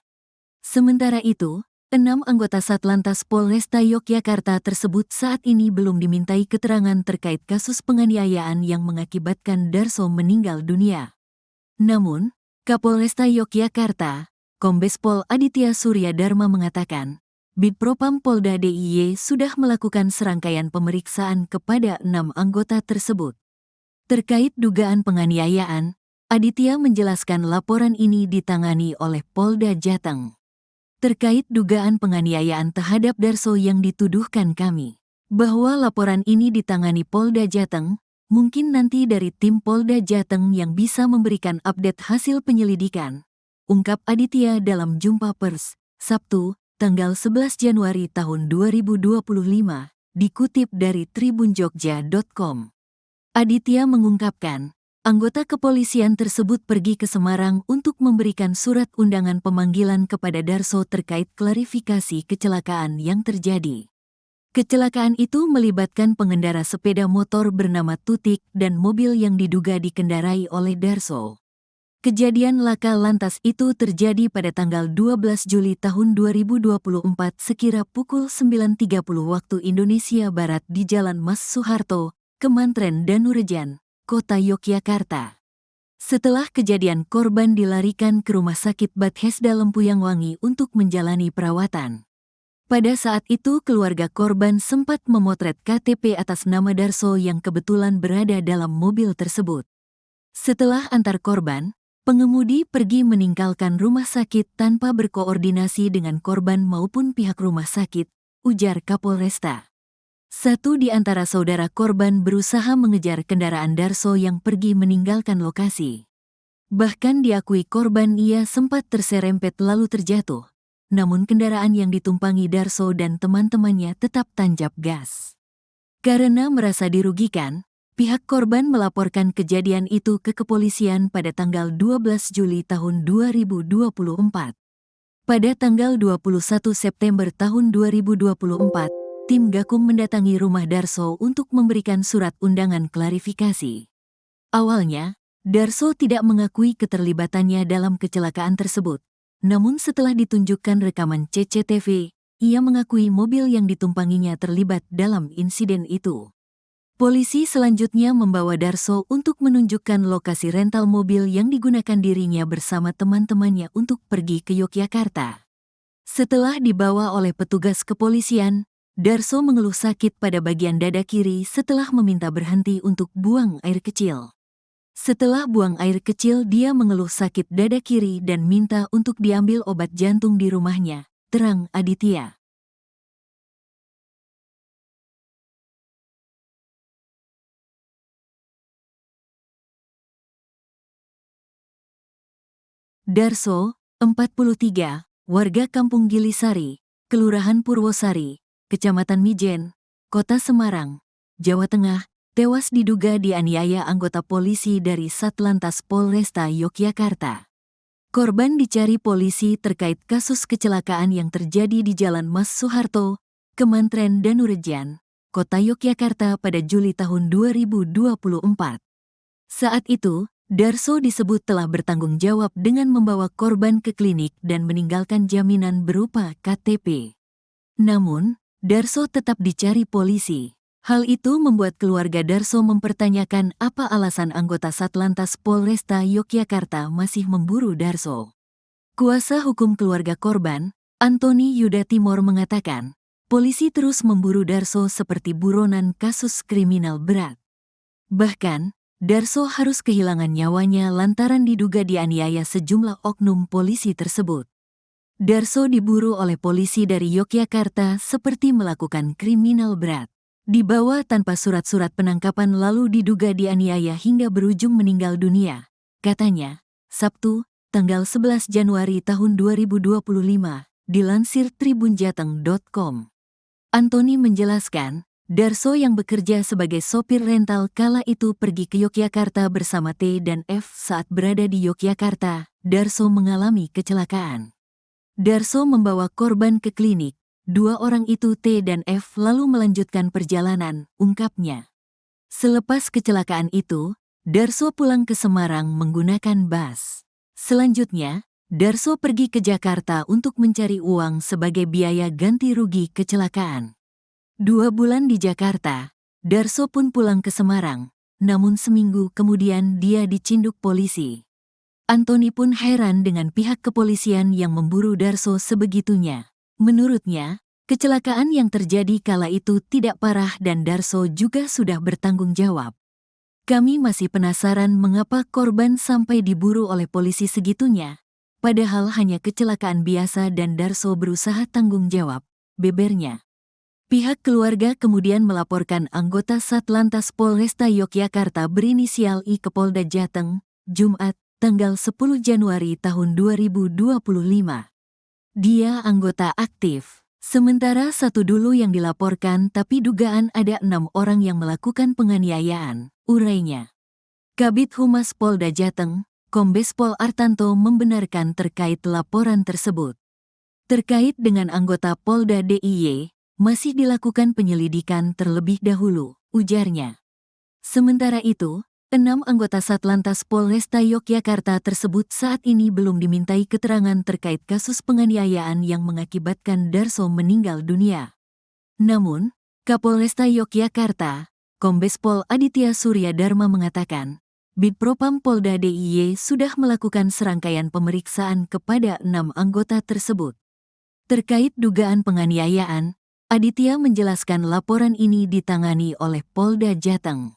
S1: Sementara itu, 6 anggota Satlantas Polresta Yogyakarta tersebut saat ini belum dimintai keterangan terkait kasus penganiayaan yang mengakibatkan Darso meninggal dunia. Namun, Kapolresta Yogyakarta, Kombes Pol Aditya Surya Dharma mengatakan, Bidpropam Polda DIY sudah melakukan serangkaian pemeriksaan kepada 6 anggota tersebut. Terkait dugaan penganiayaan, Aditya menjelaskan laporan ini ditangani oleh Polda Jateng. Terkait dugaan penganiayaan terhadap Darso yang dituduhkan kami, bahwa laporan ini ditangani Polda Jateng, mungkin nanti dari tim Polda Jateng yang bisa memberikan update hasil penyelidikan, ungkap Aditya dalam jumpa pers, Sabtu, tanggal 11 Januari tahun 2025, dikutip dari tribunjogja.com. Aditya mengungkapkan, anggota kepolisian tersebut pergi ke Semarang untuk memberikan surat undangan pemanggilan kepada Darso terkait klarifikasi kecelakaan yang terjadi. Kecelakaan itu melibatkan pengendara sepeda motor bernama Tutik dan mobil yang diduga dikendarai oleh Darso. Kejadian laka lantas itu terjadi pada tanggal 12 Juli tahun 2024 sekira pukul 9.30 waktu Indonesia Barat di Jalan Mas Soeharto, Kemantren Danurejan, Kota Yogyakarta. Setelah kejadian korban dilarikan ke Rumah Sakit Bethesda Lempuyangwangi untuk menjalani perawatan. Pada saat itu keluarga korban sempat memotret KTP atas nama Darso yang kebetulan berada dalam mobil tersebut. Setelah antar korban, pengemudi pergi meninggalkan rumah sakit tanpa berkoordinasi dengan korban maupun pihak rumah sakit, ujar Kapolresta. Satu di antara saudara korban berusaha mengejar kendaraan Darso yang pergi meninggalkan lokasi. Bahkan diakui korban ia sempat terserempet lalu terjatuh, namun kendaraan yang ditumpangi Darso dan teman-temannya tetap tancap gas. Karena merasa dirugikan, pihak korban melaporkan kejadian itu ke kepolisian pada tanggal 12 Juli tahun 2024. Pada tanggal 21 September tahun 2024, tim Gakum mendatangi rumah Darso untuk memberikan surat undangan klarifikasi. Awalnya, Darso tidak mengakui keterlibatannya dalam kecelakaan tersebut. Namun setelah ditunjukkan rekaman CCTV, ia mengakui mobil yang ditumpanginya terlibat dalam insiden itu. Polisi selanjutnya membawa Darso untuk menunjukkan lokasi rental mobil yang digunakan dirinya bersama teman-temannya untuk pergi ke Yogyakarta. Setelah dibawa oleh petugas kepolisian, Darso mengeluh sakit pada bagian dada kiri setelah meminta berhenti untuk buang air kecil. Setelah buang air kecil dia mengeluh sakit dada kiri dan minta untuk diambil obat jantung di rumahnya, terang Aditya. Darso, 43, warga Kampung Gilisari, Kelurahan Purwosari, Kecamatan Mijen, Kota Semarang, Jawa Tengah, tewas diduga dianiaya anggota polisi dari Satlantas Polresta Yogyakarta. Korban dicari polisi terkait kasus kecelakaan yang terjadi di Jalan Mas Soeharto, Kemantren Danurejan, Kota Yogyakarta pada Juli tahun 2024. Saat itu, Darso disebut telah bertanggung jawab dengan membawa korban ke klinik dan meninggalkan jaminan berupa KTP. Namun, Darso tetap dicari polisi. Hal itu membuat keluarga Darso mempertanyakan apa alasan anggota Satlantas Polresta Yogyakarta masih memburu Darso. Kuasa hukum keluarga korban, Antoni Yuda Timor mengatakan, polisi terus memburu Darso seperti buronan kasus kriminal berat. Bahkan, Darso harus kehilangan nyawanya lantaran diduga dianiaya sejumlah oknum polisi tersebut. Darso diburu oleh polisi dari Yogyakarta seperti melakukan kriminal berat. Dibawa tanpa surat-surat penangkapan lalu diduga dianiaya hingga berujung meninggal dunia. Katanya, Sabtu, tanggal 11 Januari tahun 2025, dilansir tribunjateng.com. Antoni menjelaskan, Darso yang bekerja sebagai sopir rental kala itu pergi ke Yogyakarta bersama T dan F. Saat berada di Yogyakarta, Darso mengalami kecelakaan. Darso membawa korban ke klinik. Dua orang itu T dan F lalu melanjutkan perjalanan, ungkapnya. Selepas kecelakaan itu, Darso pulang ke Semarang menggunakan bus. Selanjutnya, Darso pergi ke Jakarta untuk mencari uang sebagai biaya ganti rugi kecelakaan. 2 bulan di Jakarta, Darso pun pulang ke Semarang, namun seminggu kemudian dia dicinduk polisi. Antoni pun heran dengan pihak kepolisian yang memburu Darso sebegitunya. Menurutnya, kecelakaan yang terjadi kala itu tidak parah dan Darso juga sudah bertanggung jawab. Kami masih penasaran mengapa korban sampai diburu oleh polisi segitunya, padahal hanya kecelakaan biasa dan Darso berusaha tanggung jawab, bebernya. Pihak keluarga kemudian melaporkan anggota Satlantas Polresta Yogyakarta berinisial I ke Polda Jateng, Jumat, tanggal 10 Januari tahun 2025. Dia anggota aktif. Sementara satu dulu yang dilaporkan tapi dugaan ada 6 orang yang melakukan penganiayaan, urainya. Kabid Humas Polda Jateng, Kombes Pol Artanto membenarkan terkait laporan tersebut. Terkait dengan anggota Polda DIY, masih dilakukan penyelidikan terlebih dahulu, ujarnya. Sementara itu, 6 anggota Satlantas Polresta Yogyakarta tersebut saat ini belum dimintai keterangan terkait kasus penganiayaan yang mengakibatkan Darso meninggal dunia. Namun, Kapolresta Yogyakarta, Kombes Pol Aditya Surya Dharma mengatakan, Bidpropam Polda DIY sudah melakukan serangkaian pemeriksaan kepada 6 anggota tersebut. Terkait dugaan penganiayaan, Aditya menjelaskan laporan ini ditangani oleh Polda Jateng.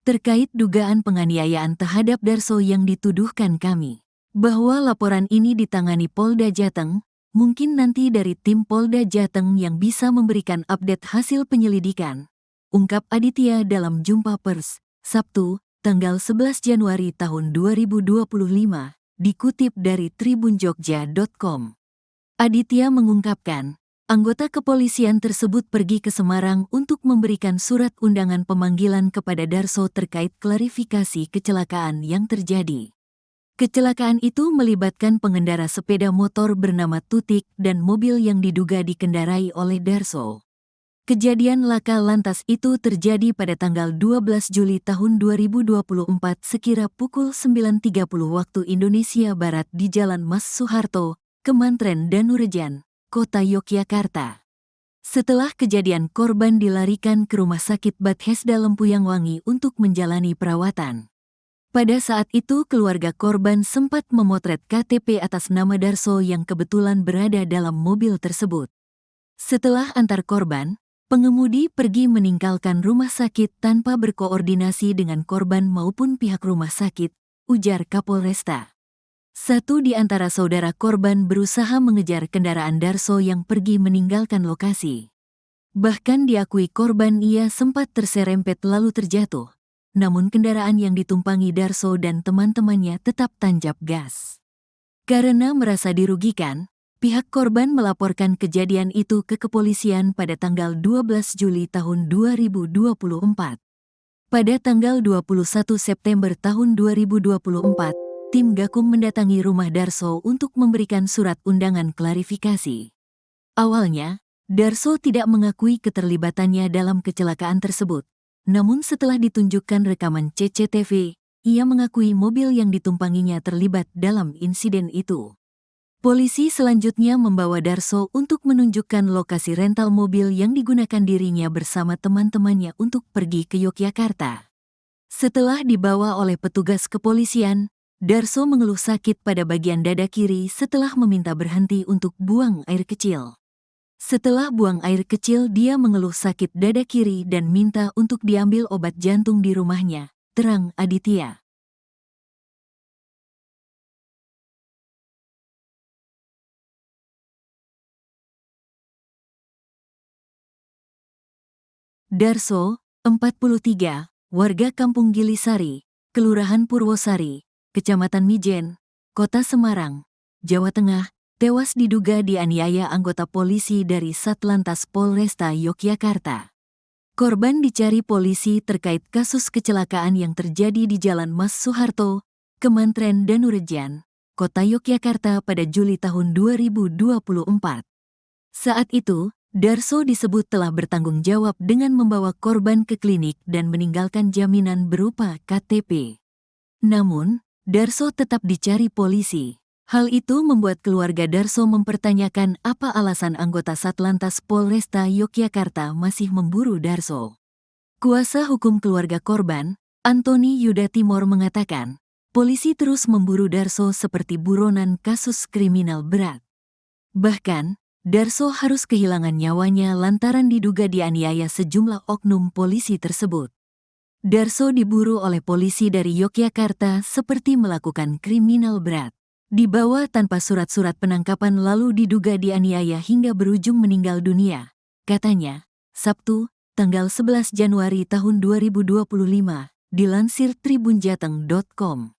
S1: Terkait dugaan penganiayaan terhadap Darso yang dituduhkan kami, bahwa laporan ini ditangani Polda Jateng, mungkin nanti dari tim Polda Jateng yang bisa memberikan update hasil penyelidikan, ungkap Aditya dalam jumpa pers, Sabtu, tanggal 11 Januari tahun 2025, dikutip dari tribunjogja.com. Aditya mengungkapkan, anggota kepolisian tersebut pergi ke Semarang untuk memberikan surat undangan pemanggilan kepada Darso terkait klarifikasi kecelakaan yang terjadi. Kecelakaan itu melibatkan pengendara sepeda motor bernama Tutik dan mobil yang diduga dikendarai oleh Darso. Kejadian laka lantas itu terjadi pada tanggal 12 Juli tahun 2024 sekira pukul 9.30 waktu Indonesia Barat di Jalan Mas Soeharto, Kemantren Danurejan, Kota Yogyakarta. Setelah kejadian korban dilarikan ke Rumah Sakit Bethesda Lempuyangwangi untuk menjalani perawatan. Pada saat itu keluarga korban sempat memotret KTP atas nama Darso yang kebetulan berada dalam mobil tersebut. Setelah antar korban, pengemudi pergi meninggalkan rumah sakit tanpa berkoordinasi dengan korban maupun pihak rumah sakit, ujar Kapolresta. Satu di antara saudara korban berusaha mengejar kendaraan Darso yang pergi meninggalkan lokasi. Bahkan diakui korban ia sempat terserempet lalu terjatuh. Namun kendaraan yang ditumpangi Darso dan teman-temannya tetap tancap gas. Karena merasa dirugikan, pihak korban melaporkan kejadian itu ke kepolisian pada tanggal 12 Juli tahun 2024. Pada tanggal 21 September tahun 2024, tim Gakum mendatangi rumah Darso untuk memberikan surat undangan klarifikasi. Awalnya, Darso tidak mengakui keterlibatannya dalam kecelakaan tersebut. Namun setelah ditunjukkan rekaman CCTV, ia mengakui mobil yang ditumpanginya terlibat dalam insiden itu. Polisi selanjutnya membawa Darso untuk menunjukkan lokasi rental mobil yang digunakan dirinya bersama teman-temannya untuk pergi ke Yogyakarta. Setelah dibawa oleh petugas kepolisian, Darso mengeluh sakit pada bagian dada kiri setelah meminta berhenti untuk buang air kecil. Setelah buang air kecil, dia mengeluh sakit dada kiri dan minta untuk diambil obat jantung di rumahnya, terang Aditya. Darso, 43, warga Kampung Gilisari, Kelurahan Purwosari, Kecamatan Mijen, Kota Semarang, Jawa Tengah, tewas diduga dianiaya anggota polisi dari Satlantas Polresta Yogyakarta. Korban dicari polisi terkait kasus kecelakaan yang terjadi di Jalan Mas Soeharto, Kemantren Danurejan, Kota Yogyakarta pada Juli tahun 2024. Saat itu, Darso disebut telah bertanggung jawab dengan membawa korban ke klinik dan meninggalkan jaminan berupa KTP. Namun, Darso tetap dicari polisi. Hal itu membuat keluarga Darso mempertanyakan apa alasan anggota Satlantas Polresta Yogyakarta masih memburu Darso. Kuasa hukum keluarga korban, Antoni Yuda Timor mengatakan, polisi terus memburu Darso seperti buronan kasus kriminal berat. Bahkan, Darso harus kehilangan nyawanya lantaran diduga dianiaya sejumlah oknum polisi tersebut. Darso diburu oleh polisi dari Yogyakarta seperti melakukan kriminal berat. Dibawa tanpa surat-surat penangkapan lalu diduga dianiaya hingga berujung meninggal dunia, katanya, Sabtu, tanggal 11 Januari tahun 2025, dilansir tribunjateng.com.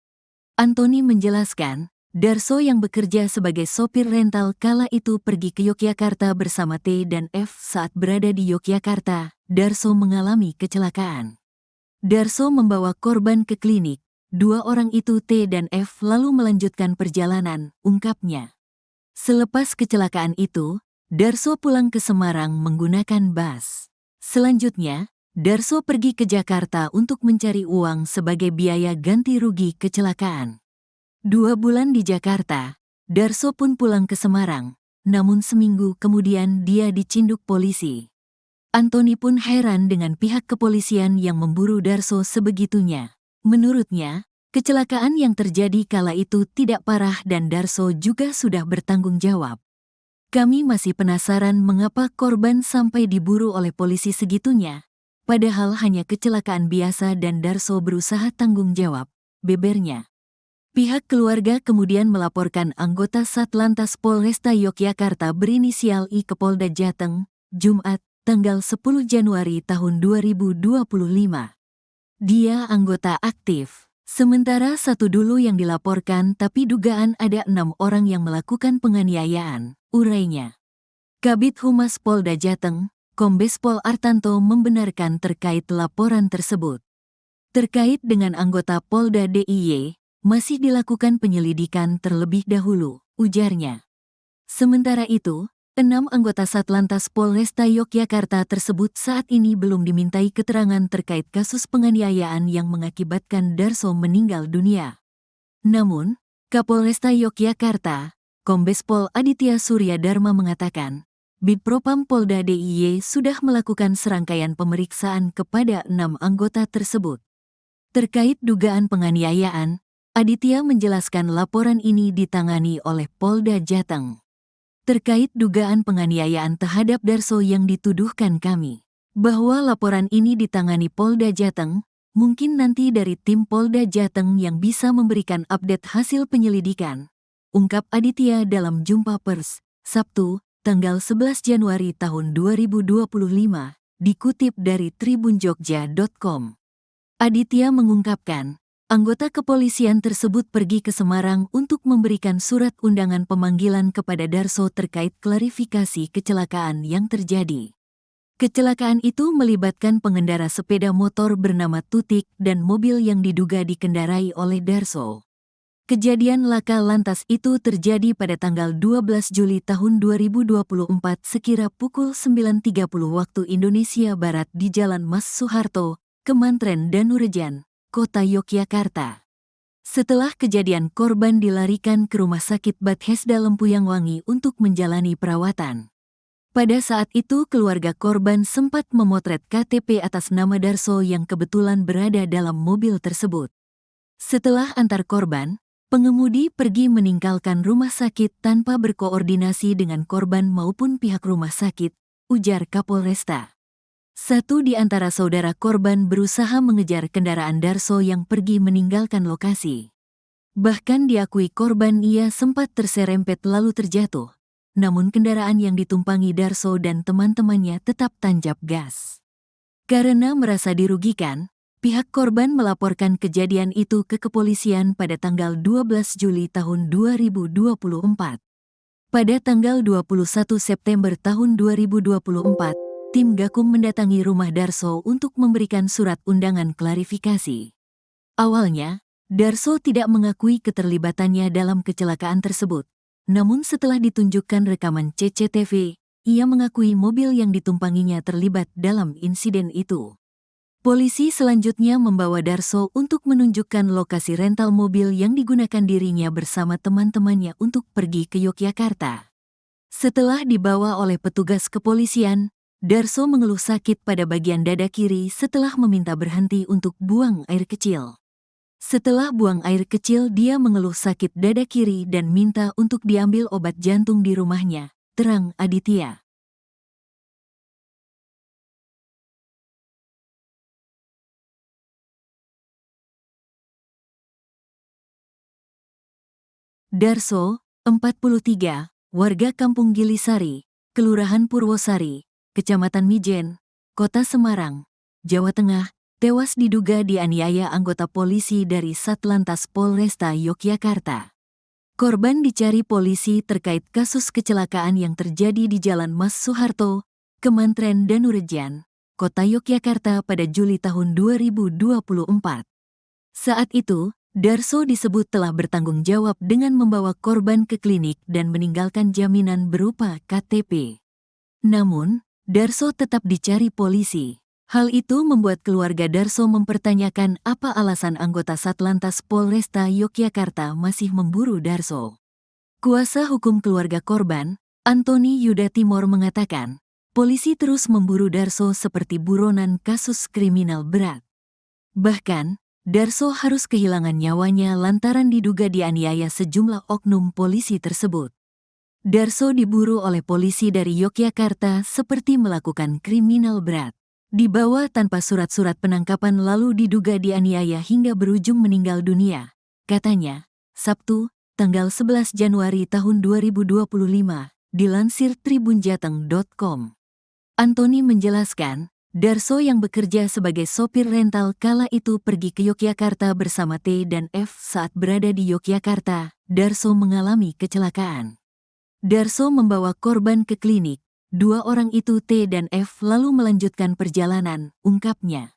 S1: Antoni menjelaskan, Darso yang bekerja sebagai sopir rental kala itu pergi ke Yogyakarta bersama T dan F. Saat berada di Yogyakarta, Darso mengalami kecelakaan. Darso membawa korban ke klinik. Dua orang itu T dan F lalu melanjutkan perjalanan, ungkapnya. Selepas kecelakaan itu, Darso pulang ke Semarang menggunakan bus. Selanjutnya, Darso pergi ke Jakarta untuk mencari uang sebagai biaya ganti rugi kecelakaan. 2 bulan di Jakarta, Darso pun pulang ke Semarang, namun seminggu kemudian dia dicinduk polisi. Antoni pun heran dengan pihak kepolisian yang memburu Darso sebegitunya. Menurutnya, kecelakaan yang terjadi kala itu tidak parah dan Darso juga sudah bertanggung jawab. Kami masih penasaran mengapa korban sampai diburu oleh polisi segitunya, padahal hanya kecelakaan biasa dan Darso berusaha tanggung jawab, bebernya. Pihak keluarga kemudian melaporkan anggota Satlantas Polresta Yogyakarta berinisial I ke Polda Jateng, Jumat, tanggal 10 Januari tahun 2025. Dia anggota aktif. Sementara satu dulu yang dilaporkan tapi dugaan ada 6 orang yang melakukan penganiayaan, urainya. Kabid Humas Polda Jateng, Kombes Pol Artanto membenarkan terkait laporan tersebut. Terkait dengan anggota Polda DIY, masih dilakukan penyelidikan terlebih dahulu, ujarnya. Sementara itu, 6 anggota Satlantas Polresta Yogyakarta tersebut saat ini belum dimintai keterangan terkait kasus penganiayaan yang mengakibatkan Darso meninggal dunia. Namun, Kapolresta Yogyakarta, Kombes Pol Aditya Surya Dharma mengatakan, Bidpropam Polda DIY sudah melakukan serangkaian pemeriksaan kepada 6 anggota tersebut. Terkait dugaan penganiayaan, Aditya menjelaskan laporan ini ditangani oleh Polda Jateng. Terkait dugaan penganiayaan terhadap Darso yang dituduhkan kami, bahwa laporan ini ditangani Polda Jateng, mungkin nanti dari tim Polda Jateng yang bisa memberikan update hasil penyelidikan, ungkap Aditya dalam jumpa pers, Sabtu, tanggal 11 Januari tahun 2025, dikutip dari tribunjogja.com. Aditya mengungkapkan, anggota kepolisian tersebut pergi ke Semarang untuk memberikan surat undangan pemanggilan kepada Darso terkait klarifikasi kecelakaan yang terjadi. Kecelakaan itu melibatkan pengendara sepeda motor bernama Tutik dan mobil yang diduga dikendarai oleh Darso. Kejadian laka lantas itu terjadi pada tanggal 12 Juli tahun 2024 sekira pukul 9.30 waktu Indonesia Barat di Jalan Mas Soeharto, Kemantren Danurejan, Kota Yogyakarta. Setelah kejadian, korban dilarikan ke Rumah Sakit Bethesda Lempuyangwangi untuk menjalani perawatan. Pada saat itu keluarga korban sempat memotret KTP atas nama Darso yang kebetulan berada dalam mobil tersebut. Setelah antar korban, pengemudi pergi meninggalkan rumah sakit tanpa berkoordinasi dengan korban maupun pihak rumah sakit, ujar Kapolresta. Satu di antara saudara korban berusaha mengejar kendaraan Darso yang pergi meninggalkan lokasi. Bahkan diakui korban ia sempat terserempet lalu terjatuh. Namun kendaraan yang ditumpangi Darso dan teman-temannya tetap tancap gas. Karena merasa dirugikan, pihak korban melaporkan kejadian itu ke kepolisian pada tanggal 12 Juli tahun 2024. Pada tanggal 21 September tahun 2024, tim Gakum mendatangi rumah Darso untuk memberikan surat undangan klarifikasi. Awalnya, Darso tidak mengakui keterlibatannya dalam kecelakaan tersebut. Namun setelah ditunjukkan rekaman CCTV, ia mengakui mobil yang ditumpanginya terlibat dalam insiden itu. Polisi selanjutnya membawa Darso untuk menunjukkan lokasi rental mobil yang digunakan dirinya bersama teman-temannya untuk pergi ke Yogyakarta. Setelah dibawa oleh petugas kepolisian, Darso mengeluh sakit pada bagian dada kiri setelah meminta berhenti untuk buang air kecil. Setelah buang air kecil, dia mengeluh sakit dada kiri dan minta untuk diambil obat jantung di rumahnya, terang Aditya. Darso, 43, warga Kampung Gilisari, Kelurahan Purwosari, Kecamatan Mijen, Kota Semarang, Jawa Tengah, tewas diduga dianiaya anggota polisi dari Satlantas Polresta Yogyakarta. Korban dicari polisi terkait kasus kecelakaan yang terjadi di Jalan Mas Soeharto, Kemantren Danurejan, Kota Yogyakarta pada Juli tahun 2024. Saat itu, Darso disebut telah bertanggung jawab dengan membawa korban ke klinik dan meninggalkan jaminan berupa KTP. Namun, Darso tetap dicari polisi. Hal itu membuat keluarga Darso mempertanyakan apa alasan anggota Satlantas Polresta Yogyakarta masih memburu Darso. Kuasa hukum keluarga korban, Antoni Yuda Timor mengatakan, polisi terus memburu Darso seperti buronan kasus kriminal berat. Bahkan, Darso harus kehilangan nyawanya lantaran diduga dianiaya sejumlah oknum polisi tersebut. Darso diburu oleh polisi dari Yogyakarta seperti melakukan kriminal berat. Dibawa tanpa surat-surat penangkapan lalu diduga dianiaya hingga berujung meninggal dunia, katanya, Sabtu, tanggal 11 Januari tahun 2025, dilansir tribunjateng.com. Antoni menjelaskan, Darso yang bekerja sebagai sopir rental kala itu pergi ke Yogyakarta bersama T dan F. Saat berada di Yogyakarta, Darso mengalami kecelakaan. Darso membawa korban ke klinik. Dua orang itu T dan F lalu melanjutkan perjalanan, ungkapnya.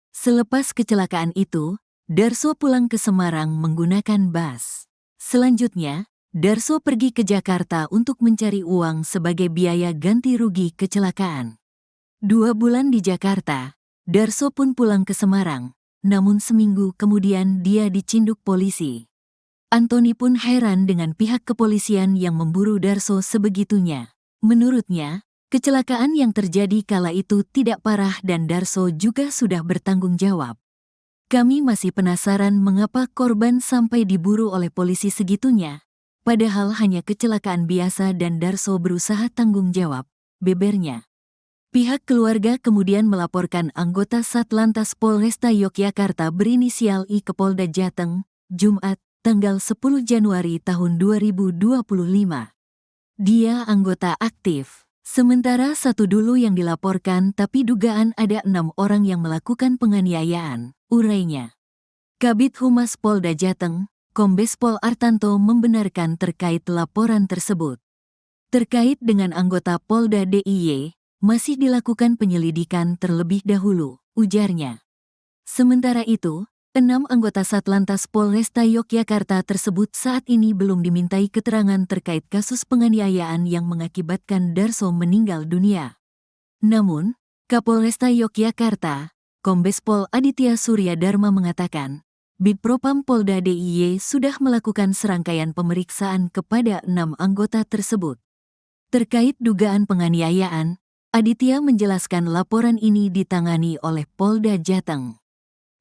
S1: Selepas kecelakaan itu, Darso pulang ke Semarang menggunakan bus. Selanjutnya, Darso pergi ke Jakarta untuk mencari uang sebagai biaya ganti rugi kecelakaan. 2 bulan di Jakarta, Darso pun pulang ke Semarang, namun seminggu kemudian dia dicinduk polisi. Antoni pun heran dengan pihak kepolisian yang memburu Darso sebegitunya. Menurutnya, kecelakaan yang terjadi kala itu tidak parah dan Darso juga sudah bertanggung jawab. Kami masih penasaran mengapa korban sampai diburu oleh polisi segitunya, padahal hanya kecelakaan biasa dan Darso berusaha tanggung jawab, bebernya. Pihak keluarga kemudian melaporkan anggota Satlantas Polresta Yogyakarta berinisial I ke Polda Jateng, Jumat, tanggal 10 Januari tahun 2025. Dia anggota aktif. Sementara satu dulu yang dilaporkan tapi dugaan ada 6 orang yang melakukan penganiayaan, urainya. Kabid Humas Polda Jateng, Kombes Pol Artanto membenarkan terkait laporan tersebut. Terkait dengan anggota Polda DIY, masih dilakukan penyelidikan terlebih dahulu, ujarnya. Sementara itu, 6 anggota Satlantas Polresta Yogyakarta tersebut saat ini belum dimintai keterangan terkait kasus penganiayaan yang mengakibatkan Darso meninggal dunia. Namun, Kapolresta Yogyakarta, Kombes Pol Aditya Surya Dharma mengatakan, Bitpropam Polda DIY sudah melakukan serangkaian pemeriksaan kepada 6 anggota tersebut. Terkait dugaan penganiayaan, Aditya menjelaskan laporan ini ditangani oleh Polda Jateng.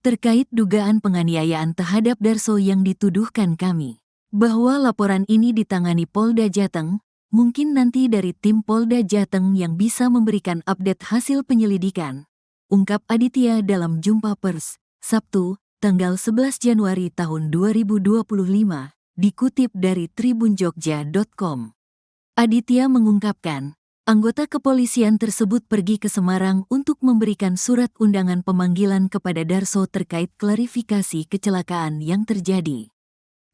S1: Terkait dugaan penganiayaan terhadap Darso yang dituduhkan kami, bahwa laporan ini ditangani Polda Jateng, mungkin nanti dari tim Polda Jateng yang bisa memberikan update hasil penyelidikan, ungkap Aditya dalam jumpa pers, Sabtu, tanggal 11 Januari tahun 2025, dikutip dari tribunjogja.com. Aditya mengungkapkan, anggota kepolisian tersebut pergi ke Semarang untuk memberikan surat undangan pemanggilan kepada Darso terkait klarifikasi kecelakaan yang terjadi.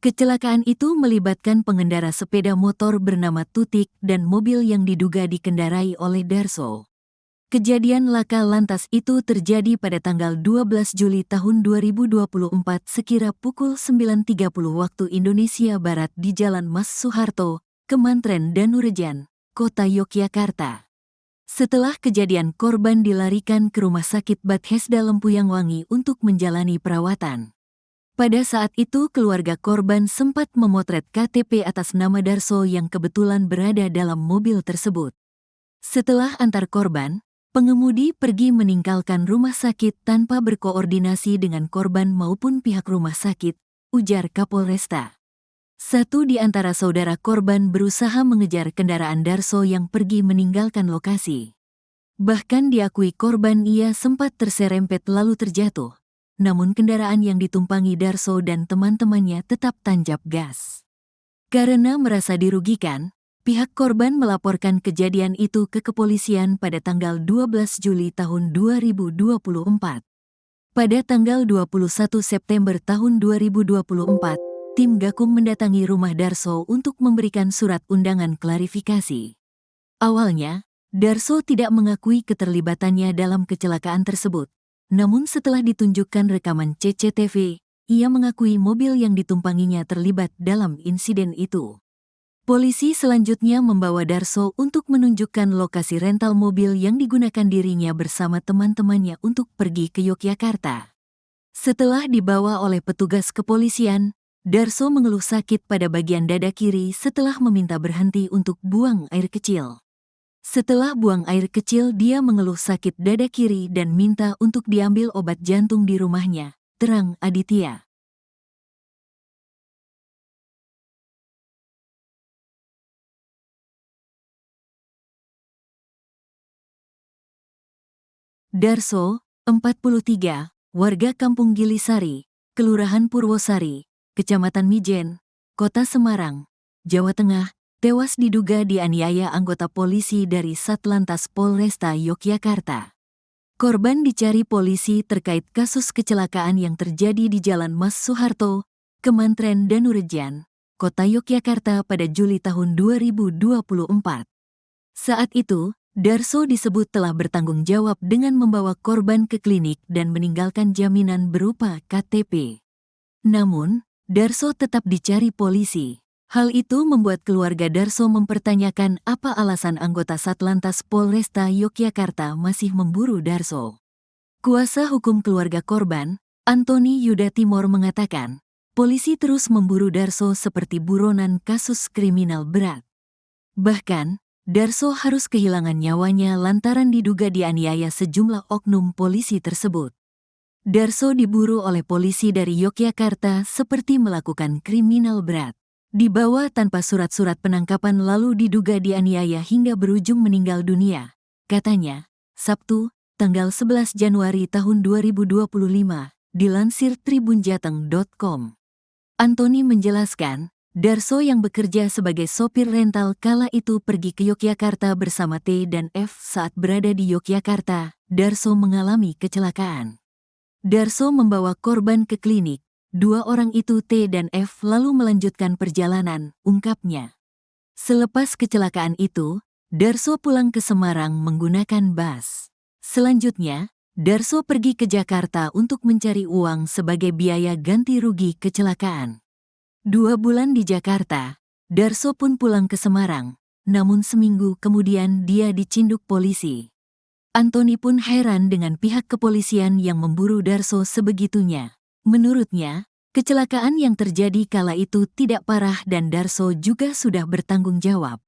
S1: Kecelakaan itu melibatkan pengendara sepeda motor bernama Tutik dan mobil yang diduga dikendarai oleh Darso. Kejadian laka lantas itu terjadi pada tanggal 12 Juli tahun 2024 sekira pukul 9.30 waktu Indonesia Barat di Jalan Mas Soeharto, Kemantren Danurejan, Kota Yogyakarta. Setelah kejadian, korban dilarikan ke Rumah Sakit Bethesda Lempuyangwangi untuk menjalani perawatan. Pada saat itu keluarga korban sempat memotret KTP atas nama Darso yang kebetulan berada dalam mobil tersebut. Setelah antar korban, pengemudi pergi meninggalkan rumah sakit tanpa berkoordinasi dengan korban maupun pihak rumah sakit, ujar Kapolresta. Satu di antara saudara korban berusaha mengejar kendaraan Darso yang pergi meninggalkan lokasi. Bahkan diakui korban ia sempat terserempet lalu terjatuh. Namun kendaraan yang ditumpangi Darso dan teman-temannya tetap tancap gas. Karena merasa dirugikan, pihak korban melaporkan kejadian itu ke kepolisian pada tanggal 12 Juli tahun 2024. Pada tanggal 21 September tahun 2024, tim Gakum mendatangi rumah Darso untuk memberikan surat undangan klarifikasi. Awalnya, Darso tidak mengakui keterlibatannya dalam kecelakaan tersebut. Namun setelah ditunjukkan rekaman CCTV, ia mengakui mobil yang ditumpanginya terlibat dalam insiden itu. Polisi selanjutnya membawa Darso untuk menunjukkan lokasi rental mobil yang digunakan dirinya bersama teman-temannya untuk pergi ke Yogyakarta. Setelah dibawa oleh petugas kepolisian, Darso mengeluh sakit pada bagian dada kiri setelah meminta berhenti untuk buang air kecil. Setelah buang air kecil, dia mengeluh sakit dada kiri dan minta untuk diambil obat jantung di rumahnya, terang Aditya. Darso, 43, warga Kampung Gilisari, Kelurahan Purwosari, Kecamatan Mijen, Kota Semarang, Jawa Tengah, tewas diduga dianiaya anggota polisi dari Satlantas Polresta Yogyakarta. Korban dicari polisi terkait kasus kecelakaan yang terjadi di Jalan Mas Soeharto, Kemantren Danurejan, Kota Yogyakarta pada Juli tahun 2024. Saat itu, Darso disebut telah bertanggung jawab dengan membawa korban ke klinik dan meninggalkan jaminan berupa KTP. Namun, Darso tetap dicari polisi. Hal itu membuat keluarga Darso mempertanyakan apa alasan anggota Satlantas Polresta Yogyakarta masih memburu Darso. Kuasa hukum keluarga korban, Antoni Yuda Timor mengatakan, polisi terus memburu Darso seperti buronan kasus kriminal berat. Bahkan, Darso harus kehilangan nyawanya lantaran diduga dianiaya sejumlah oknum polisi tersebut. Darso diburu oleh polisi dari Yogyakarta seperti melakukan kriminal berat. Dibawa tanpa surat-surat penangkapan lalu diduga dianiaya hingga berujung meninggal dunia, katanya, Sabtu, tanggal 11 Januari tahun 2025, dilansir tribunjateng.com. Antoni menjelaskan, Darso yang bekerja sebagai sopir rental kala itu pergi ke Yogyakarta bersama T dan F. Saat berada di Yogyakarta, Darso mengalami kecelakaan. Darso membawa korban ke klinik. Dua orang itu T dan F lalu melanjutkan perjalanan, ungkapnya. Selepas kecelakaan itu, Darso pulang ke Semarang menggunakan bus. Selanjutnya, Darso pergi ke Jakarta untuk mencari uang sebagai biaya ganti rugi kecelakaan. 2 bulan di Jakarta, Darso pun pulang ke Semarang, namun seminggu kemudian dia dicinduk polisi. Antoni pun heran dengan pihak kepolisian yang memburu Darso sebegitunya. Menurutnya, kecelakaan yang terjadi kala itu tidak parah dan Darso juga sudah bertanggung jawab.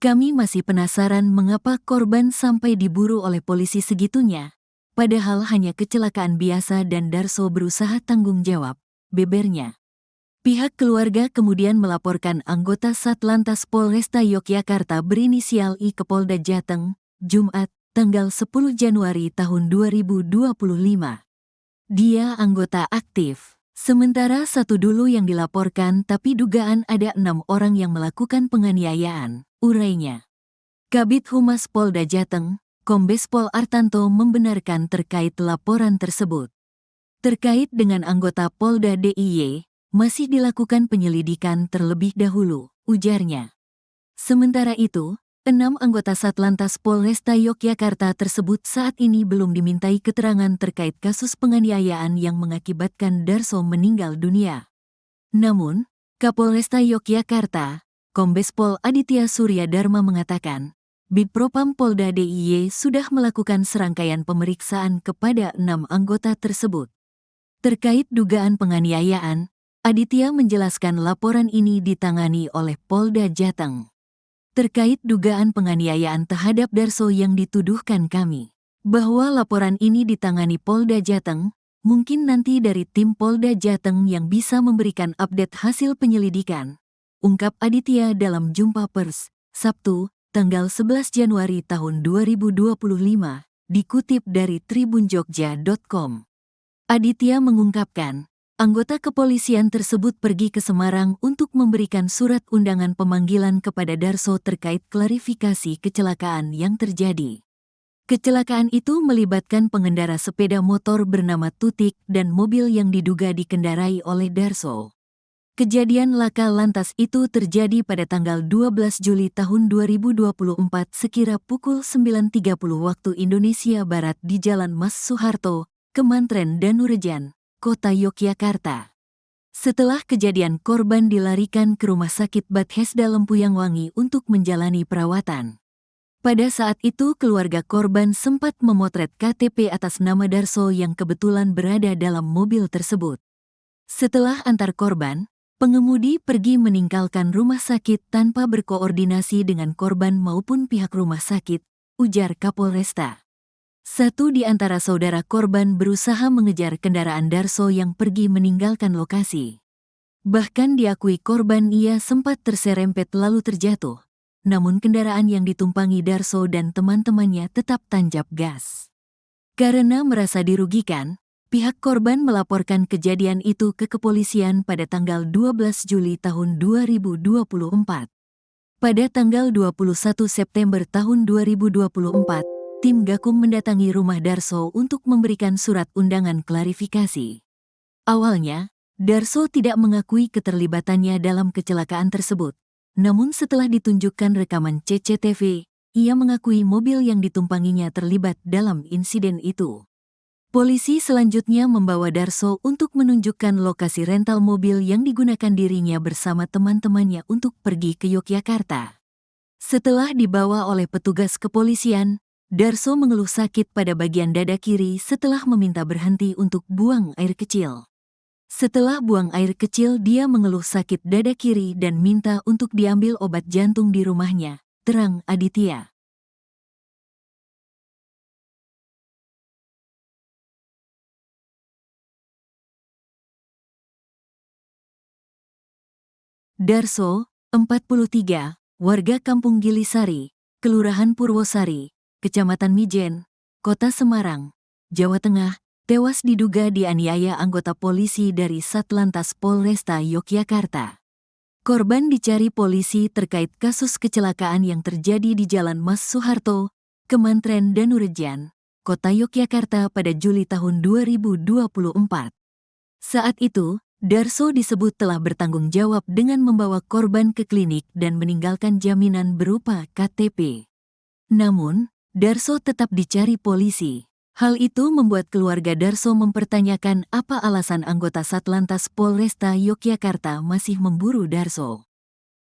S1: Kami masih penasaran mengapa korban sampai diburu oleh polisi segitunya, padahal hanya kecelakaan biasa dan Darso berusaha tanggung jawab, bebernya. Pihak keluarga kemudian melaporkan anggota Satlantas Polresta Yogyakarta berinisial I ke Polda Jateng, Jumat, tanggal 10 Januari tahun 2025. Dia anggota aktif. Sementara satu dulu yang dilaporkan tapi dugaan ada 6 orang yang melakukan penganiayaan, urainya. Kabid Humas Polda Jateng, Kombes Pol Artanto membenarkan terkait laporan tersebut. Terkait dengan anggota Polda DIY, masih dilakukan penyelidikan terlebih dahulu, ujarnya. Sementara itu, 6 anggota Satlantas Polresta Yogyakarta tersebut saat ini belum dimintai keterangan terkait kasus penganiayaan yang mengakibatkan Darso meninggal dunia. Namun, Kapolresta Yogyakarta, Kombes Pol Aditya Surya Dharma mengatakan, Bidpropam Polda DIY sudah melakukan serangkaian pemeriksaan kepada 6 anggota tersebut. Terkait dugaan penganiayaan, Aditya menjelaskan laporan ini ditangani oleh Polda Jateng. Terkait dugaan penganiayaan terhadap Darso yang dituduhkan kami, bahwa laporan ini ditangani Polda Jateng, mungkin nanti dari tim Polda Jateng yang bisa memberikan update hasil penyelidikan, ungkap Aditya dalam jumpa pers, Sabtu, tanggal 11 Januari tahun 2025, dikutip dari tribunjogja.com. Aditya mengungkapkan, anggota kepolisian tersebut pergi ke Semarang untuk memberikan surat undangan pemanggilan kepada Darso terkait klarifikasi kecelakaan yang terjadi. Kecelakaan itu melibatkan pengendara sepeda motor bernama Tutik dan mobil yang diduga dikendarai oleh Darso. Kejadian laka lantas itu terjadi pada tanggal 12 Juli tahun 2024 sekira pukul 9.30 waktu Indonesia Barat di Jalan Mas Soeharto, Kemantren Danurejan, Kota Yogyakarta. Setelah kejadian, korban dilarikan ke Rumah Sakit Bethesda Lempuyangwangi untuk menjalani perawatan. Pada saat itu keluarga korban sempat memotret KTP atas nama Darso yang kebetulan berada dalam mobil tersebut. Setelah antar korban, pengemudi pergi meninggalkan rumah sakit tanpa berkoordinasi dengan korban maupun pihak rumah sakit, ujar Kapolresta. Satu di antara saudara korban berusaha mengejar kendaraan Darso yang pergi meninggalkan lokasi. Bahkan diakui korban ia sempat terserempet lalu terjatuh. Namun kendaraan yang ditumpangi Darso dan teman-temannya tetap tancap gas. Karena merasa dirugikan, pihak korban melaporkan kejadian itu ke kepolisian pada tanggal 12 Juli tahun 2024. Pada tanggal 21 September tahun 2024, tim Gakum mendatangi rumah Darso untuk memberikan surat undangan klarifikasi. Awalnya, Darso tidak mengakui keterlibatannya dalam kecelakaan tersebut. Namun setelah ditunjukkan rekaman CCTV, ia mengakui mobil yang ditumpanginya terlibat dalam insiden itu. Polisi selanjutnya membawa Darso untuk menunjukkan lokasi rental mobil yang digunakan dirinya bersama teman-temannya untuk pergi ke Yogyakarta. Setelah dibawa oleh petugas kepolisian, Darso mengeluh sakit pada bagian dada kiri setelah meminta berhenti untuk buang air kecil. Setelah buang air kecil, dia mengeluh sakit dada kiri dan minta untuk diambil obat jantung di rumahnya, terang Aditya. Darso, 43, warga Kampung Gilisari, Kelurahan Purwosari, Kecamatan Mijen, Kota Semarang, Jawa Tengah, tewas diduga dianiaya anggota polisi dari Satlantas Polresta Yogyakarta. Korban dicari polisi terkait kasus kecelakaan yang terjadi di Jalan Mas Soeharto, Kemantren Danurejan, Kota Yogyakarta pada Juli tahun 2024. Saat itu, Darso disebut telah bertanggung jawab dengan membawa korban ke klinik dan meninggalkan jaminan berupa KTP. Namun, Darso tetap dicari polisi. Hal itu membuat keluarga Darso mempertanyakan apa alasan anggota Satlantas Polresta Yogyakarta masih memburu Darso.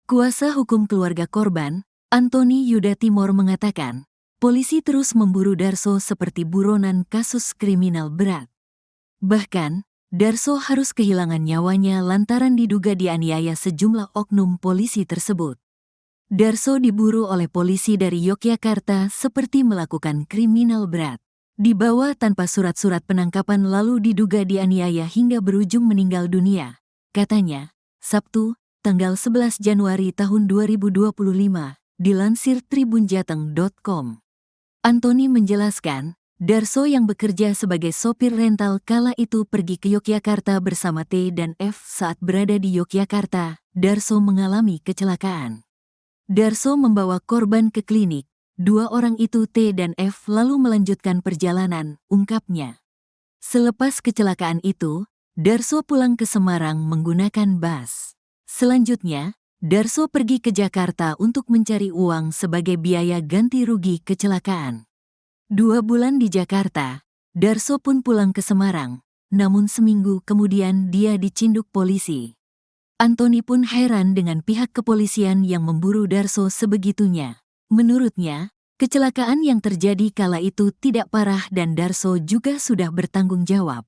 S1: Kuasa hukum keluarga korban, Antoni Yuda Timor mengatakan, polisi terus memburu Darso seperti buronan kasus kriminal berat. Bahkan, Darso harus kehilangan nyawanya lantaran diduga dianiaya sejumlah oknum polisi tersebut. Darso diburu oleh polisi dari Yogyakarta seperti melakukan kriminal berat. Dibawa tanpa surat-surat penangkapan lalu diduga dianiaya hingga berujung meninggal dunia. Katanya, Sabtu, tanggal 11 Januari tahun 2025, dilansir tribunjateng.com. Antoni menjelaskan, Darso yang bekerja sebagai sopir rental kala itu pergi ke Yogyakarta bersama T dan F. Saat berada di Yogyakarta, Darso mengalami kecelakaan. Darso membawa korban ke klinik. Dua orang itu T dan F lalu melanjutkan perjalanan, ungkapnya. Selepas kecelakaan itu, Darso pulang ke Semarang menggunakan bus. Selanjutnya, Darso pergi ke Jakarta untuk mencari uang sebagai biaya ganti rugi kecelakaan. 2 bulan di Jakarta, Darso pun pulang ke Semarang, namun seminggu kemudian dia dicinduk polisi. Antoni pun heran dengan pihak kepolisian yang memburu Darso sebegitunya. Menurutnya, kecelakaan yang terjadi kala itu tidak parah dan Darso juga sudah bertanggung jawab.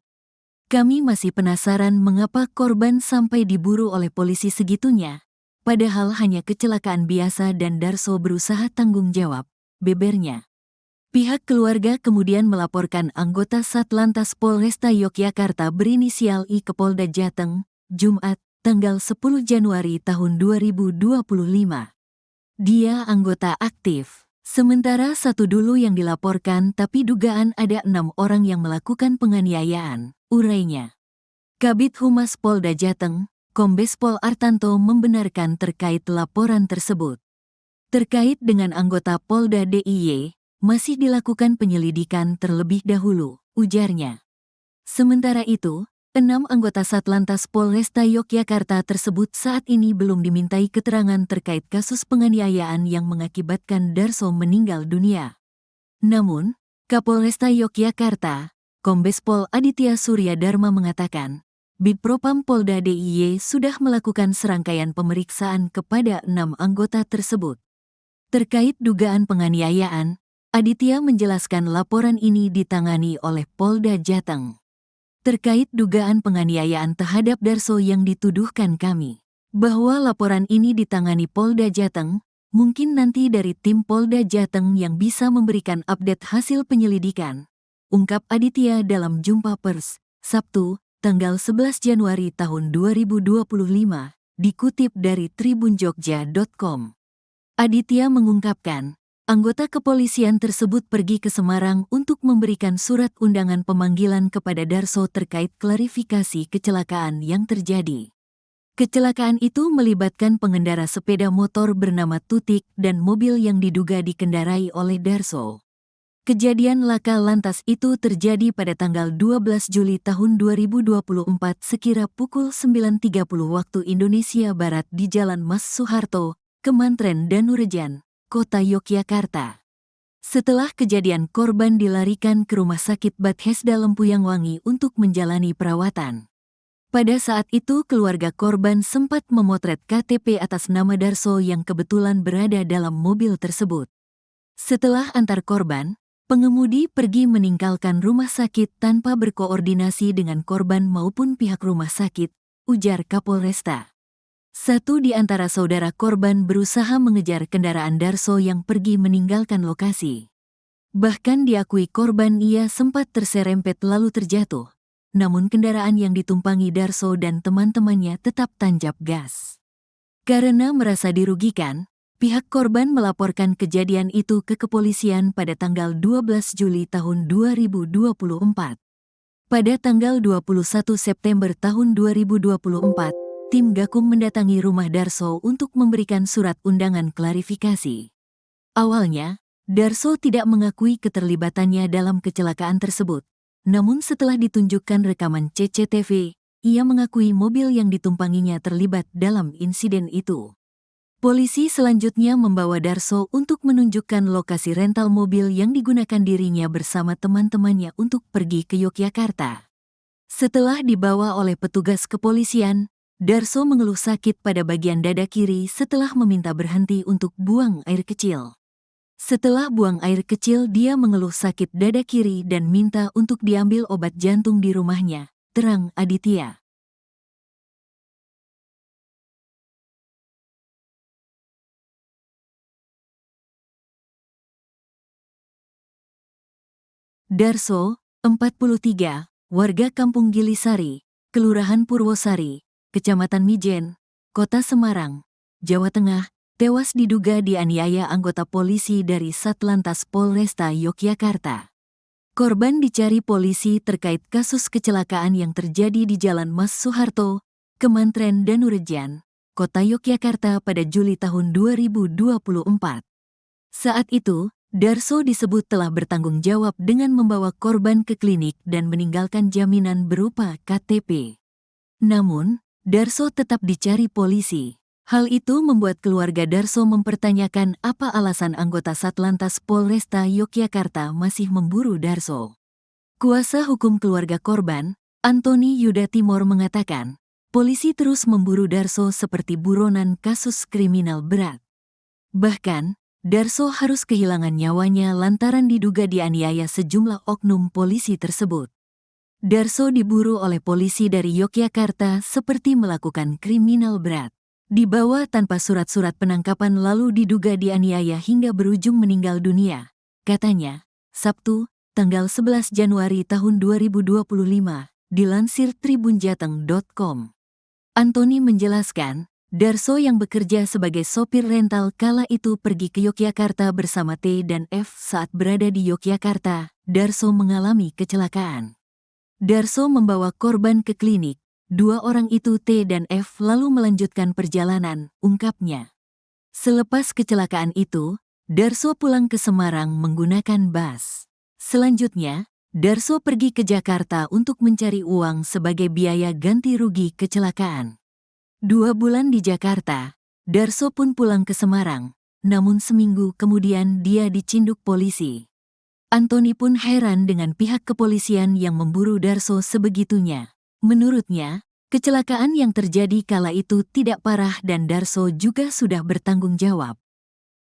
S1: Kami masih penasaran mengapa korban sampai diburu oleh polisi segitunya, padahal hanya kecelakaan biasa dan Darso berusaha tanggung jawab, bebernya. Pihak keluarga kemudian melaporkan anggota Satlantas Polresta Yogyakarta berinisial I ke Polda Jateng, Jumat, tanggal 10 Januari tahun 2025. Dia anggota aktif, sementara satu dulu yang dilaporkan tapi dugaan ada 6 orang yang melakukan penganiayaan, urainya. Kabid Humas Polda Jateng, Kombes Pol Artanto membenarkan terkait laporan tersebut. Terkait dengan anggota Polda DIY, masih dilakukan penyelidikan terlebih dahulu, ujarnya. Sementara itu, 6 anggota Satlantas Polresta Yogyakarta tersebut saat ini belum dimintai keterangan terkait kasus penganiayaan yang mengakibatkan Darso meninggal dunia. Namun, Kapolresta Yogyakarta, Kombes Pol Aditya Surya Dharma mengatakan, Bidpropam Polda DIY sudah melakukan serangkaian pemeriksaan kepada 6 anggota tersebut. Terkait dugaan penganiayaan, Aditya menjelaskan laporan ini ditangani oleh Polda Jateng. Terkait dugaan penganiayaan terhadap Darso yang dituduhkan kami, bahwa laporan ini ditangani Polda Jateng, mungkin nanti dari tim Polda Jateng yang bisa memberikan update hasil penyelidikan, ungkap Aditya dalam jumpa pers, Sabtu, tanggal 11 Januari tahun 2025, dikutip dari tribunjogja.com. Aditya mengungkapkan, anggota kepolisian tersebut pergi ke Semarang untuk memberikan surat undangan pemanggilan kepada Darso terkait klarifikasi kecelakaan yang terjadi. Kecelakaan itu melibatkan pengendara sepeda motor bernama Tutik dan mobil yang diduga dikendarai oleh Darso. Kejadian laka lantas itu terjadi pada tanggal 12 Juli tahun 2024 sekira pukul 9.30 waktu Indonesia Barat di Jalan Mas Soeharto, Kemantren Danurejan, Kota Yogyakarta. Setelah kejadian korban dilarikan ke Rumah Sakit Bethesda Lempuyang Wangi untuk menjalani perawatan. Pada saat itu keluarga korban sempat memotret KTP atas nama Darso yang kebetulan berada dalam mobil tersebut. Setelah antar korban, pengemudi pergi meninggalkan rumah sakit tanpa berkoordinasi dengan korban maupun pihak rumah sakit, ujar Kapolresta. Satu di antara saudara korban berusaha mengejar kendaraan Darso yang pergi meninggalkan lokasi. Bahkan diakui korban ia sempat terserempet lalu terjatuh, namun kendaraan yang ditumpangi Darso dan teman-temannya tetap tancap gas. Karena merasa dirugikan, pihak korban melaporkan kejadian itu ke kepolisian pada tanggal 12 Juli tahun 2024. Pada tanggal 21 September tahun 2024, tim Gakum mendatangi rumah Darso untuk memberikan surat undangan klarifikasi. Awalnya, Darso tidak mengakui keterlibatannya dalam kecelakaan tersebut. Namun setelah ditunjukkan rekaman CCTV, ia mengakui mobil yang ditumpanginya terlibat dalam insiden itu. Polisi selanjutnya membawa Darso untuk menunjukkan lokasi rental mobil yang digunakan dirinya bersama teman-temannya untuk pergi ke Yogyakarta. Setelah dibawa oleh petugas kepolisian, Darso mengeluh sakit pada bagian dada kiri setelah meminta berhenti untuk buang air kecil. Setelah buang air kecil, dia mengeluh sakit dada kiri dan minta untuk diambil obat jantung di rumahnya, terang Aditya. Darso, 43, warga Kampung Gilisari, Kelurahan Purwosari, Kecamatan Mijen, Kota Semarang, Jawa Tengah, tewas diduga dianiaya anggota polisi dari Satlantas Polresta Yogyakarta. Korban dicari polisi terkait kasus kecelakaan yang terjadi di Jalan Mas Soeharto, Kemantren Danurejan, Kota Yogyakarta pada Juli tahun 2024. Saat itu, Darso disebut telah bertanggung jawab dengan membawa korban ke klinik dan meninggalkan jaminan berupa KTP. Namun, Darso tetap dicari polisi. Hal itu membuat keluarga Darso mempertanyakan apa alasan anggota Satlantas Polresta Yogyakarta masih memburu Darso. Kuasa hukum keluarga korban, Antoni Yuda Timor mengatakan, polisi terus memburu Darso seperti buronan kasus kriminal berat. Bahkan, Darso harus kehilangan nyawanya lantaran diduga dianiaya sejumlah oknum polisi tersebut. Darso diburu oleh polisi dari Yogyakarta seperti melakukan kriminal berat. Dibawa tanpa surat-surat penangkapan lalu diduga dianiaya hingga berujung meninggal dunia, katanya, Sabtu, tanggal 11 Januari tahun 2025, dilansir tribunjateng.com. Antoni menjelaskan, Darso yang bekerja sebagai sopir rental kala itu pergi ke Yogyakarta bersama T dan F. Saat berada di Yogyakarta, Darso mengalami kecelakaan. Darso membawa korban ke klinik. Dua orang itu T dan F lalu melanjutkan perjalanan, ungkapnya. Selepas kecelakaan itu, Darso pulang ke Semarang menggunakan bus. Selanjutnya, Darso pergi ke Jakarta untuk mencari uang sebagai biaya ganti rugi kecelakaan. 2 bulan di Jakarta, Darso pun pulang ke Semarang, namun seminggu kemudian dia dicinduk polisi. Antoni pun heran dengan pihak kepolisian yang memburu Darso sebegitunya. Menurutnya, kecelakaan yang terjadi kala itu tidak parah dan Darso juga sudah bertanggung jawab.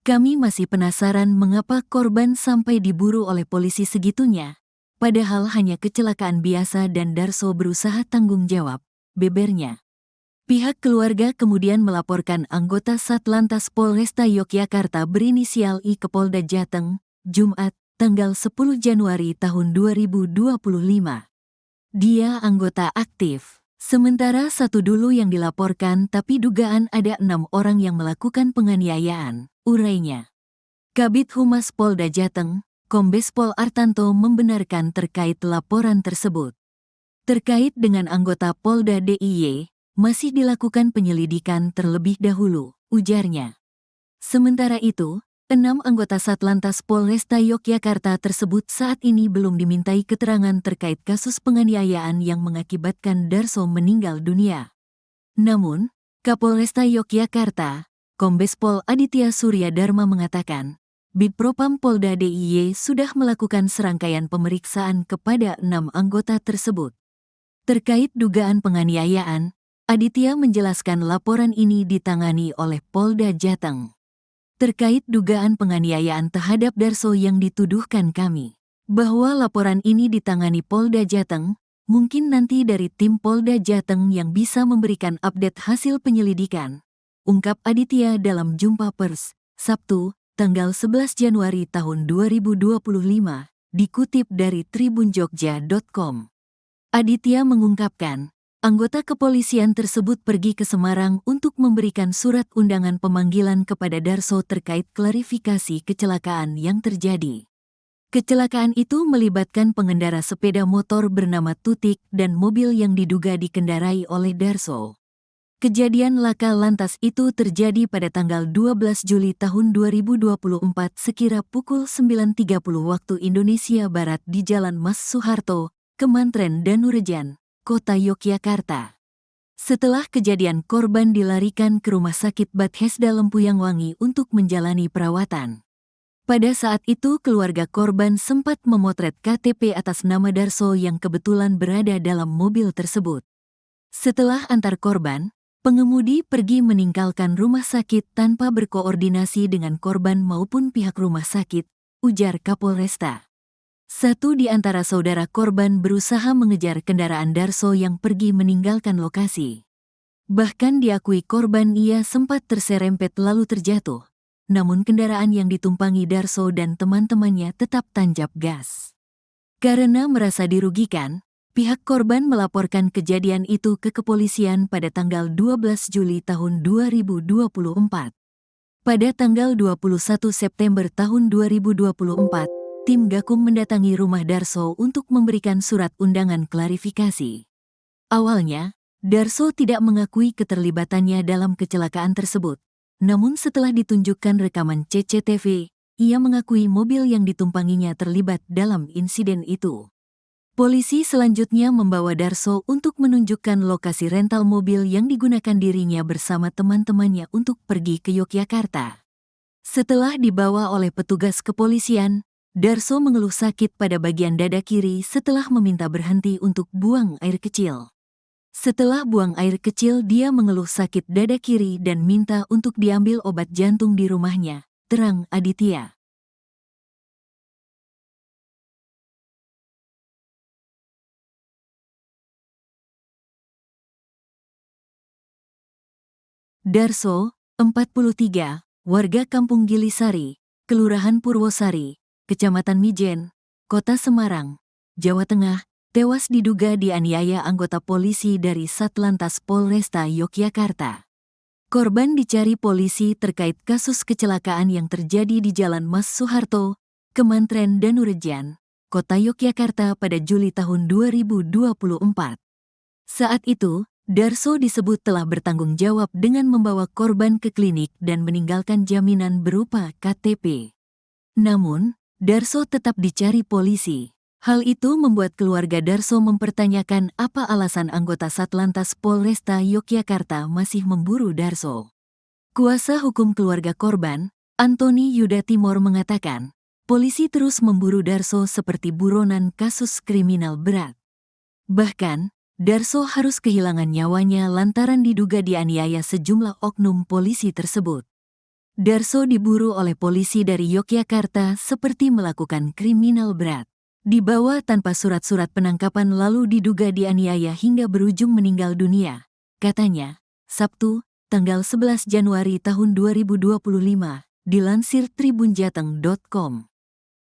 S1: Kami masih penasaran mengapa korban sampai diburu oleh polisi segitunya, padahal hanya kecelakaan biasa dan Darso berusaha tanggung jawab, bebernya. Pihak keluarga kemudian melaporkan anggota Satlantas Polresta Yogyakarta berinisial I ke Polda Jateng, Jumat, tanggal 10 Januari tahun 2025. Dia anggota aktif, sementara satu dulu yang dilaporkan tapi dugaan ada 6 orang yang melakukan penganiayaan, urainya. Kabid Humas Polda Jateng, Kombes Pol Artanto membenarkan terkait laporan tersebut. Terkait dengan anggota Polda DIY, masih dilakukan penyelidikan terlebih dahulu, ujarnya. Sementara itu, 6 anggota Satlantas Polresta Yogyakarta tersebut saat ini belum dimintai keterangan terkait kasus penganiayaan yang mengakibatkan Darso meninggal dunia. Namun, Kapolresta Yogyakarta, Kombes Pol Aditya Surya Dharma mengatakan, Bidpropam Polda DIY sudah melakukan serangkaian pemeriksaan kepada 6 anggota tersebut. Terkait dugaan penganiayaan, Aditya menjelaskan laporan ini ditangani oleh Polda Jateng. Terkait dugaan penganiayaan terhadap Darso yang dituduhkan kami, bahwa laporan ini ditangani Polda Jateng, mungkin nanti dari tim Polda Jateng yang bisa memberikan update hasil penyelidikan, ungkap Aditya dalam jumpa pers, Sabtu, tanggal 11 Januari tahun 2025, dikutip dari tribunjogja.com. Aditya mengungkapkan, anggota kepolisian tersebut pergi ke Semarang untuk memberikan surat undangan pemanggilan kepada Darso terkait klarifikasi kecelakaan yang terjadi. Kecelakaan itu melibatkan pengendara sepeda motor bernama Tutik dan mobil yang diduga dikendarai oleh Darso. Kejadian laka lantas itu terjadi pada tanggal 12 Juli tahun 2024 sekira pukul 9.30 waktu Indonesia Barat di Jalan Mas Soeharto, Kemantren Danurejan, Kota Yogyakarta. Setelah kejadian korban dilarikan ke Rumah Sakit Bethesda Lempuyang Wangi untuk menjalani perawatan. Pada saat itu keluarga korban sempat memotret KTP atas nama Darso yang kebetulan berada dalam mobil tersebut. Setelah antar korban, Pengemudi pergi meninggalkan rumah sakit tanpa berkoordinasi dengan korban maupun pihak rumah sakit, ujar Kapolresta. Satu di antara saudara korban berusaha mengejar kendaraan Darso yang pergi meninggalkan lokasi. Bahkan diakui korban ia sempat terserempet lalu terjatuh. Namun kendaraan yang ditumpangi Darso dan teman-temannya tetap tancap gas. Karena merasa dirugikan, pihak korban melaporkan kejadian itu ke kepolisian pada tanggal 12 Juli tahun 2024. Pada tanggal 21 September tahun 2024, tim Gakum mendatangi rumah Darso untuk memberikan surat undangan klarifikasi. Awalnya, Darso tidak mengakui keterlibatannya dalam kecelakaan tersebut. Namun setelah ditunjukkan rekaman CCTV, ia mengakui mobil yang ditumpanginya terlibat dalam insiden itu. Polisi selanjutnya membawa Darso untuk menunjukkan lokasi rental mobil yang digunakan dirinya bersama teman-temannya untuk pergi ke Yogyakarta. Setelah dibawa oleh petugas kepolisian, Darso mengeluh sakit pada bagian dada kiri setelah meminta berhenti untuk buang air kecil. Setelah buang air kecil, dia mengeluh sakit dada kiri dan minta untuk diambil obat jantung di rumahnya, terang Aditya. Darso, 43, warga Kampung Gilisari, Kelurahan Purwosari, Kecamatan Mijen, Kota Semarang, Jawa Tengah, tewas diduga dianiaya anggota polisi dari Satlantas Polresta Yogyakarta. Korban dicari polisi terkait kasus kecelakaan yang terjadi di Jalan Mas Soeharto, Kemantren Danurejan, Kota Yogyakarta pada Juli tahun 2024. Saat itu, Darso disebut telah bertanggung jawab dengan membawa korban ke klinik dan meninggalkan jaminan berupa KTP. Namun, Darso tetap dicari polisi. Hal itu membuat keluarga Darso mempertanyakan apa alasan anggota Satlantas Polresta Yogyakarta masih memburu Darso. Kuasa hukum keluarga korban, Antoni Yuda Timor mengatakan, polisi terus memburu Darso seperti buronan kasus kriminal berat. Bahkan, Darso harus kehilangan nyawanya lantaran diduga dianiaya sejumlah oknum polisi tersebut. Darso diburu oleh polisi dari Yogyakarta seperti melakukan kriminal berat. Dibawa tanpa surat-surat penangkapan lalu diduga dianiaya hingga berujung meninggal dunia, katanya, Sabtu, tanggal 11 Januari tahun 2025, dilansir tribunjateng.com.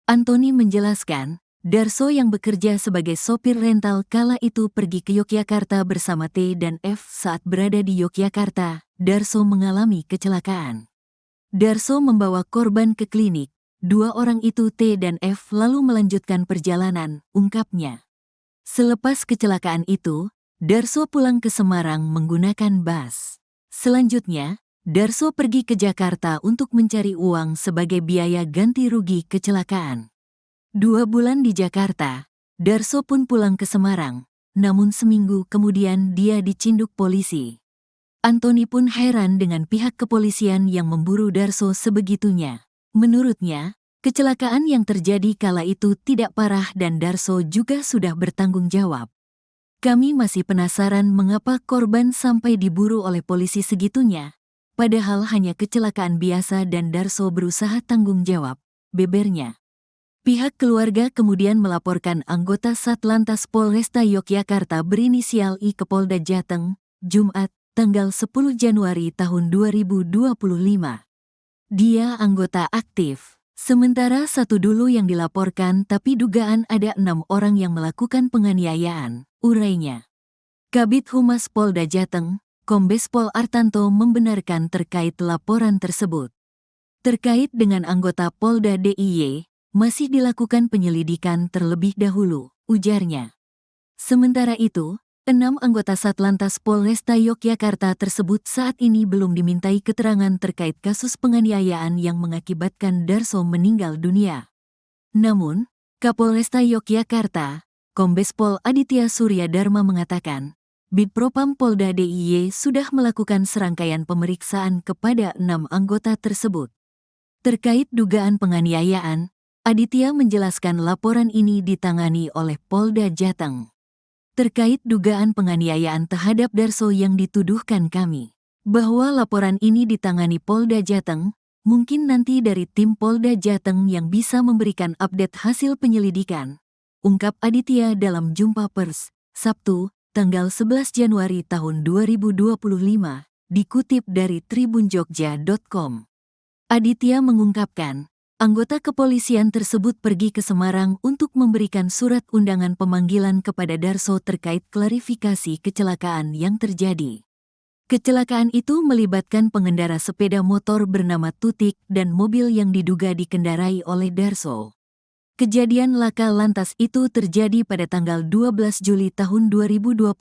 S1: Antoni menjelaskan, Darso yang bekerja sebagai sopir rental kala itu pergi ke Yogyakarta bersama T dan F. Saat berada di Yogyakarta, Darso mengalami kecelakaan. Darso membawa korban ke klinik. Dua orang itu T dan F lalu melanjutkan perjalanan, ungkapnya. Selepas kecelakaan itu, Darso pulang ke Semarang menggunakan bus. Selanjutnya, Darso pergi ke Jakarta untuk mencari uang sebagai biaya ganti rugi kecelakaan. 2 bulan di Jakarta, Darso pun pulang ke Semarang, namun seminggu kemudian dia dicinduk polisi. Antoni pun heran dengan pihak kepolisian yang memburu Darso sebegitunya. Menurutnya, kecelakaan yang terjadi kala itu tidak parah dan Darso juga sudah bertanggung jawab. Kami masih penasaran mengapa korban sampai diburu oleh polisi segitunya, padahal hanya kecelakaan biasa dan Darso berusaha tanggung jawab, bebernya. Pihak keluarga kemudian melaporkan anggota Satlantas Polresta Yogyakarta berinisial I ke Polda Jateng, Jumat, tanggal 10 Januari tahun 2025. Dia anggota aktif, sementara satu dulu yang dilaporkan tapi dugaan ada 6 orang yang melakukan penganiayaan, urainya. Kabid Humas Polda Jateng, Kombes Pol Artanto membenarkan terkait laporan tersebut. Terkait dengan anggota Polda DIY, masih dilakukan penyelidikan terlebih dahulu, ujarnya. Sementara itu, 6 anggota Satlantas Polresta Yogyakarta tersebut saat ini belum dimintai keterangan terkait kasus penganiayaan yang mengakibatkan Darso meninggal dunia. Namun, Kapolresta Yogyakarta, Kombes Pol Aditya Surya Dharma mengatakan, Bidpropam Polda DIY sudah melakukan serangkaian pemeriksaan kepada 6 anggota tersebut. Terkait dugaan penganiayaan, Aditya menjelaskan laporan ini ditangani oleh Polda Jateng. terkait dugaan penganiayaan terhadap Darso yang dituduhkan kami. Bahwa laporan ini ditangani Polda Jateng, mungkin nanti dari tim Polda Jateng yang bisa memberikan update hasil penyelidikan. Ungkap Aditya dalam jumpa pers, Sabtu, tanggal 11 Januari tahun 2025, dikutip dari tribunjogja.com. Aditya mengungkapkan, anggota kepolisian tersebut pergi ke Semarang untuk memberikan surat undangan pemanggilan kepada Darso terkait klarifikasi kecelakaan yang terjadi. Kecelakaan itu melibatkan pengendara sepeda motor bernama Tutik dan mobil yang diduga dikendarai oleh Darso. Kejadian laka lantas itu terjadi pada tanggal 12 Juli tahun 2024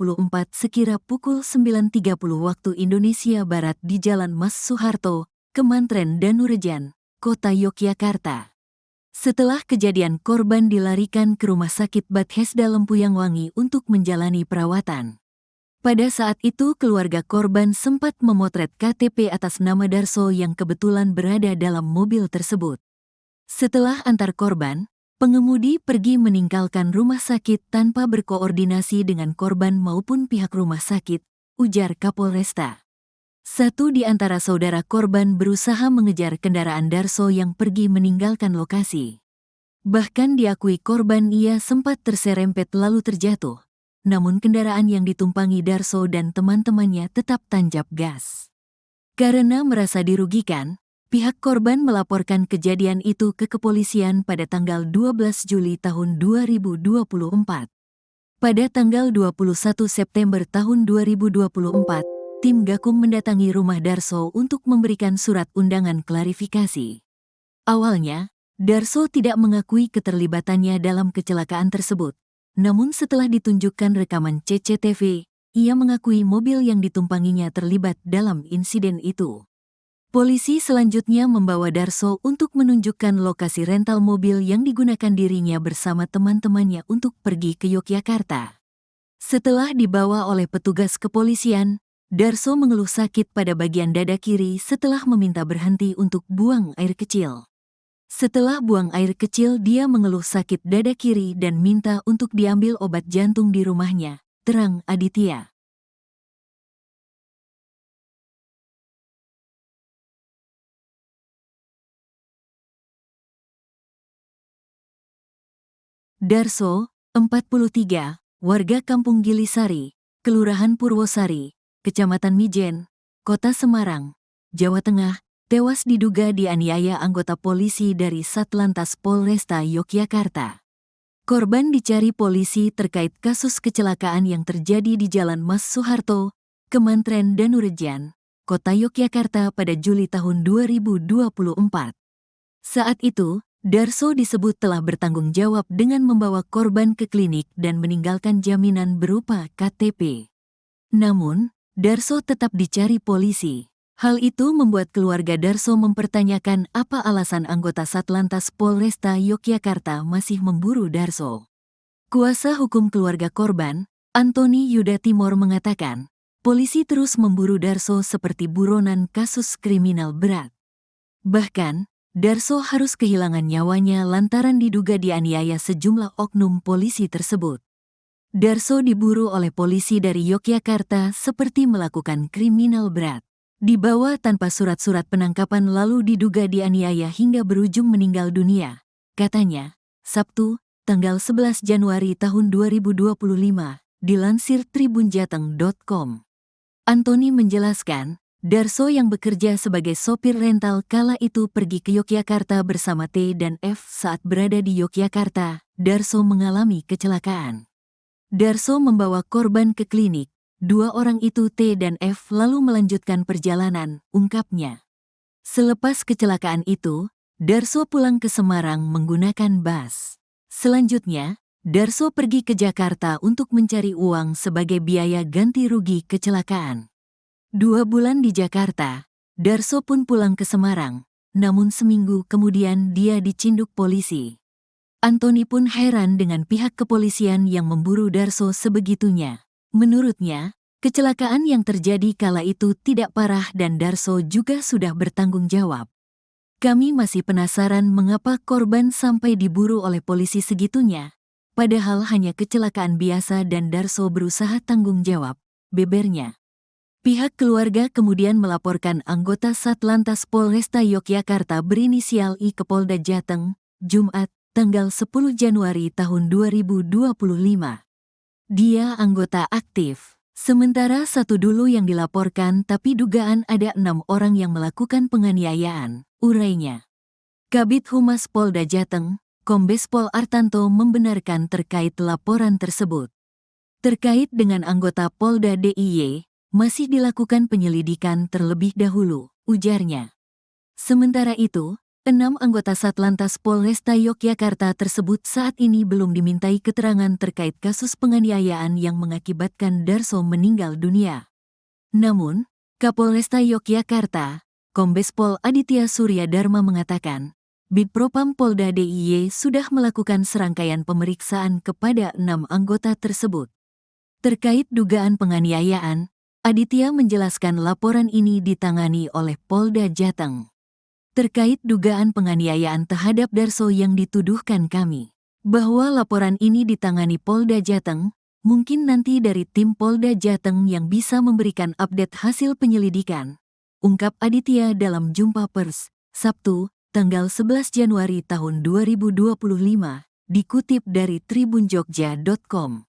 S1: sekira pukul 9.30 waktu Indonesia Barat di Jalan Mas Soeharto, Kemantren Danurejan, Kota Yogyakarta. Setelah kejadian, korban dilarikan ke Rumah Sakit Bethesda Lempuyang Wangi untuk menjalani perawatan. Pada saat itu keluarga korban sempat memotret KTP atas nama Darso yang kebetulan berada dalam mobil tersebut. Setelah antar korban, pengemudi pergi meninggalkan rumah sakit tanpa berkoordinasi dengan korban maupun pihak rumah sakit, ujar Kapolresta. Satu di antara saudara korban berusaha mengejar kendaraan Darso yang pergi meninggalkan lokasi. Bahkan diakui korban ia sempat terserempet lalu terjatuh. Namun kendaraan yang ditumpangi Darso dan teman-temannya tetap tancap gas. Karena merasa dirugikan, pihak korban melaporkan kejadian itu ke kepolisian pada tanggal 12 Juli tahun 2024. Pada tanggal 21 September tahun 2024, tim Gakum mendatangi rumah Darso untuk memberikan surat undangan klarifikasi. Awalnya, Darso tidak mengakui keterlibatannya dalam kecelakaan tersebut. Namun setelah ditunjukkan rekaman CCTV, ia mengakui mobil yang ditumpanginya terlibat dalam insiden itu. Polisi selanjutnya membawa Darso untuk menunjukkan lokasi rental mobil yang digunakan dirinya bersama teman-temannya untuk pergi ke Yogyakarta. Setelah dibawa oleh petugas kepolisian, Darso mengeluh sakit pada bagian dada kiri setelah meminta berhenti untuk buang air kecil. Setelah buang air kecil, dia mengeluh sakit dada kiri dan minta untuk diambil obat jantung di rumahnya, terang Aditya. Darso, 43, warga Kampung Gilisari, Kelurahan Purwosari, Kecamatan Mijen, Kota Semarang, Jawa Tengah, tewas diduga dianiaya anggota polisi dari Satlantas Polresta Yogyakarta. Korban dicari polisi terkait kasus kecelakaan yang terjadi di Jalan Mas Soeharto, Kemantren Danurejan, Kota Yogyakarta pada Juli tahun 2024. Saat itu, Darso disebut telah bertanggung jawab dengan membawa korban ke klinik dan meninggalkan jaminan berupa KTP. Namun, Darso tetap dicari polisi. Hal itu membuat keluarga Darso mempertanyakan apa alasan anggota Satlantas Polresta Yogyakarta masih memburu Darso. Kuasa hukum keluarga korban, Antoni Yuda Timor mengatakan, polisi terus memburu Darso seperti buronan kasus kriminal berat. Bahkan, Darso harus kehilangan nyawanya lantaran diduga dianiaya sejumlah oknum polisi tersebut. Darso diburu oleh polisi dari Yogyakarta seperti melakukan kriminal berat. Dibawa tanpa surat-surat penangkapan lalu diduga dianiaya hingga berujung meninggal dunia, katanya, Sabtu, tanggal 11 Januari tahun 2025, dilansir tribunjateng.com. Antoni menjelaskan, Darso yang bekerja sebagai sopir rental kala itu pergi ke Yogyakarta bersama T dan F. Saat berada di Yogyakarta, Darso mengalami kecelakaan. Darso membawa korban ke klinik. Dua orang itu T dan F lalu melanjutkan perjalanan, ungkapnya. Selepas kecelakaan itu, Darso pulang ke Semarang menggunakan bus. Selanjutnya, Darso pergi ke Jakarta untuk mencari uang sebagai biaya ganti rugi kecelakaan. 2 bulan di Jakarta, Darso pun pulang ke Semarang, namun seminggu kemudian dia dicinduk polisi. Antoni pun heran dengan pihak kepolisian yang memburu Darso sebegitunya. Menurutnya, kecelakaan yang terjadi kala itu tidak parah dan Darso juga sudah bertanggung jawab. Kami masih penasaran mengapa korban sampai diburu oleh polisi segitunya, padahal hanya kecelakaan biasa dan Darso berusaha tanggung jawab, bebernya. Pihak keluarga kemudian melaporkan anggota Satlantas Polresta Yogyakarta berinisial I ke Polda Jateng, Jumat, tanggal 10 Januari tahun 2025. Dia anggota aktif. Sementara satu dulu yang dilaporkan tapi dugaan ada 6 orang yang melakukan penganiayaan, urainya. Kabid Humas Polda Jateng, Kombes Pol Artanto membenarkan terkait laporan tersebut. Terkait dengan anggota Polda DIY, masih dilakukan penyelidikan terlebih dahulu, ujarnya. Sementara itu, 6 anggota Satlantas Polresta Yogyakarta tersebut saat ini belum dimintai keterangan terkait kasus penganiayaan yang mengakibatkan Darso meninggal dunia. Namun, Kapolresta Yogyakarta, Kombes Pol Aditya Surya Dharma mengatakan, Bidpropam Polda DIY sudah melakukan serangkaian pemeriksaan kepada 6 anggota tersebut. Terkait dugaan penganiayaan, Aditya menjelaskan laporan ini ditangani oleh Polda Jateng. Terkait dugaan penganiayaan terhadap Darso yang dituduhkan kami, bahwa laporan ini ditangani Polda Jateng, mungkin nanti dari tim Polda Jateng yang bisa memberikan update hasil penyelidikan, ungkap Aditya dalam jumpa pers, Sabtu, tanggal 11 Januari tahun 2025, dikutip dari tribunjogja.com.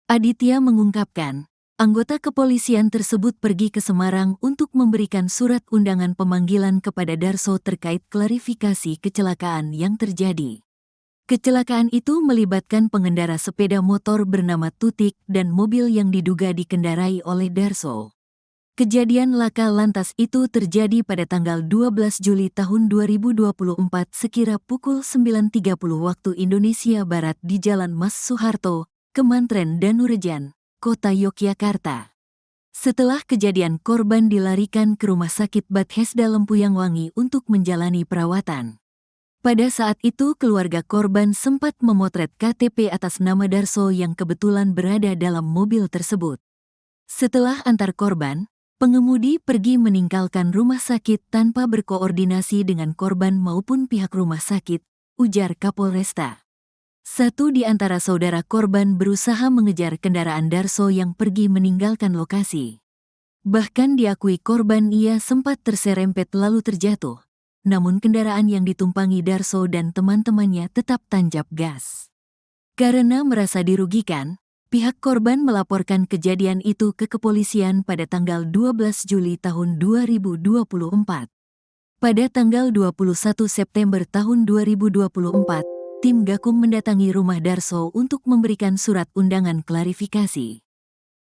S1: Aditya mengungkapkan, anggota kepolisian tersebut pergi ke Semarang untuk memberikan surat undangan pemanggilan kepada Darso terkait klarifikasi kecelakaan yang terjadi. Kecelakaan itu melibatkan pengendara sepeda motor bernama Tutik dan mobil yang diduga dikendarai oleh Darso. Kejadian laka lantas itu terjadi pada tanggal 12 Juli tahun 2024 sekira pukul 9.30 waktu Indonesia Barat di Jalan Mas Soeharto, Kemantren Danurejan, Kota Yogyakarta. Setelah kejadian, korban dilarikan ke Rumah Sakit Bethesda Lempuyang Wangi untuk menjalani perawatan. Pada saat itu keluarga korban sempat memotret KTP atas nama Darso yang kebetulan berada dalam mobil tersebut. Setelah antar korban, pengemudi pergi meninggalkan rumah sakit tanpa berkoordinasi dengan korban maupun pihak rumah sakit, ujar Kapolresta. Satu di antara saudara korban berusaha mengejar kendaraan Darso yang pergi meninggalkan lokasi. Bahkan diakui korban ia sempat terserempet lalu terjatuh, namun kendaraan yang ditumpangi Darso dan teman-temannya tetap tancap gas. Karena merasa dirugikan, pihak korban melaporkan kejadian itu ke kepolisian pada tanggal 12 Juli tahun 2024. Pada tanggal 21 September tahun 2024, tim Gakum mendatangi rumah Darso untuk memberikan surat undangan klarifikasi.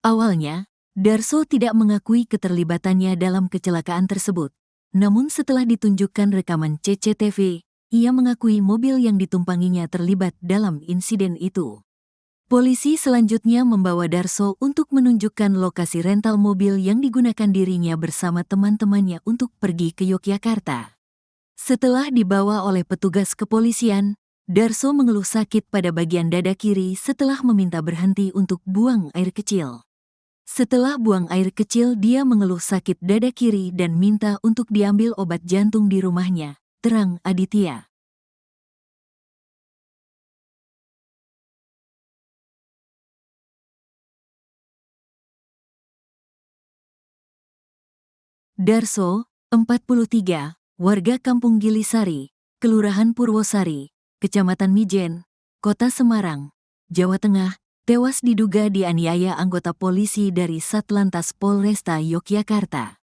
S1: Awalnya, Darso tidak mengakui keterlibatannya dalam kecelakaan tersebut. Namun setelah ditunjukkan rekaman CCTV, ia mengakui mobil yang ditumpanginya terlibat dalam insiden itu. Polisi selanjutnya membawa Darso untuk menunjukkan lokasi rental mobil yang digunakan dirinya bersama teman-temannya untuk pergi ke Yogyakarta. Setelah dibawa oleh petugas kepolisian, Darso mengeluh sakit pada bagian dada kiri setelah meminta berhenti untuk buang air kecil. Setelah buang air kecil, dia mengeluh sakit dada kiri dan minta untuk diambil obat jantung di rumahnya, terang Aditya. Darso, 43, warga Kampung Gilisari, Kelurahan Purwosari, Kecamatan Mijen, Kota Semarang, Jawa Tengah, tewas diduga dianiaya anggota polisi dari Satlantas Polresta Yogyakarta.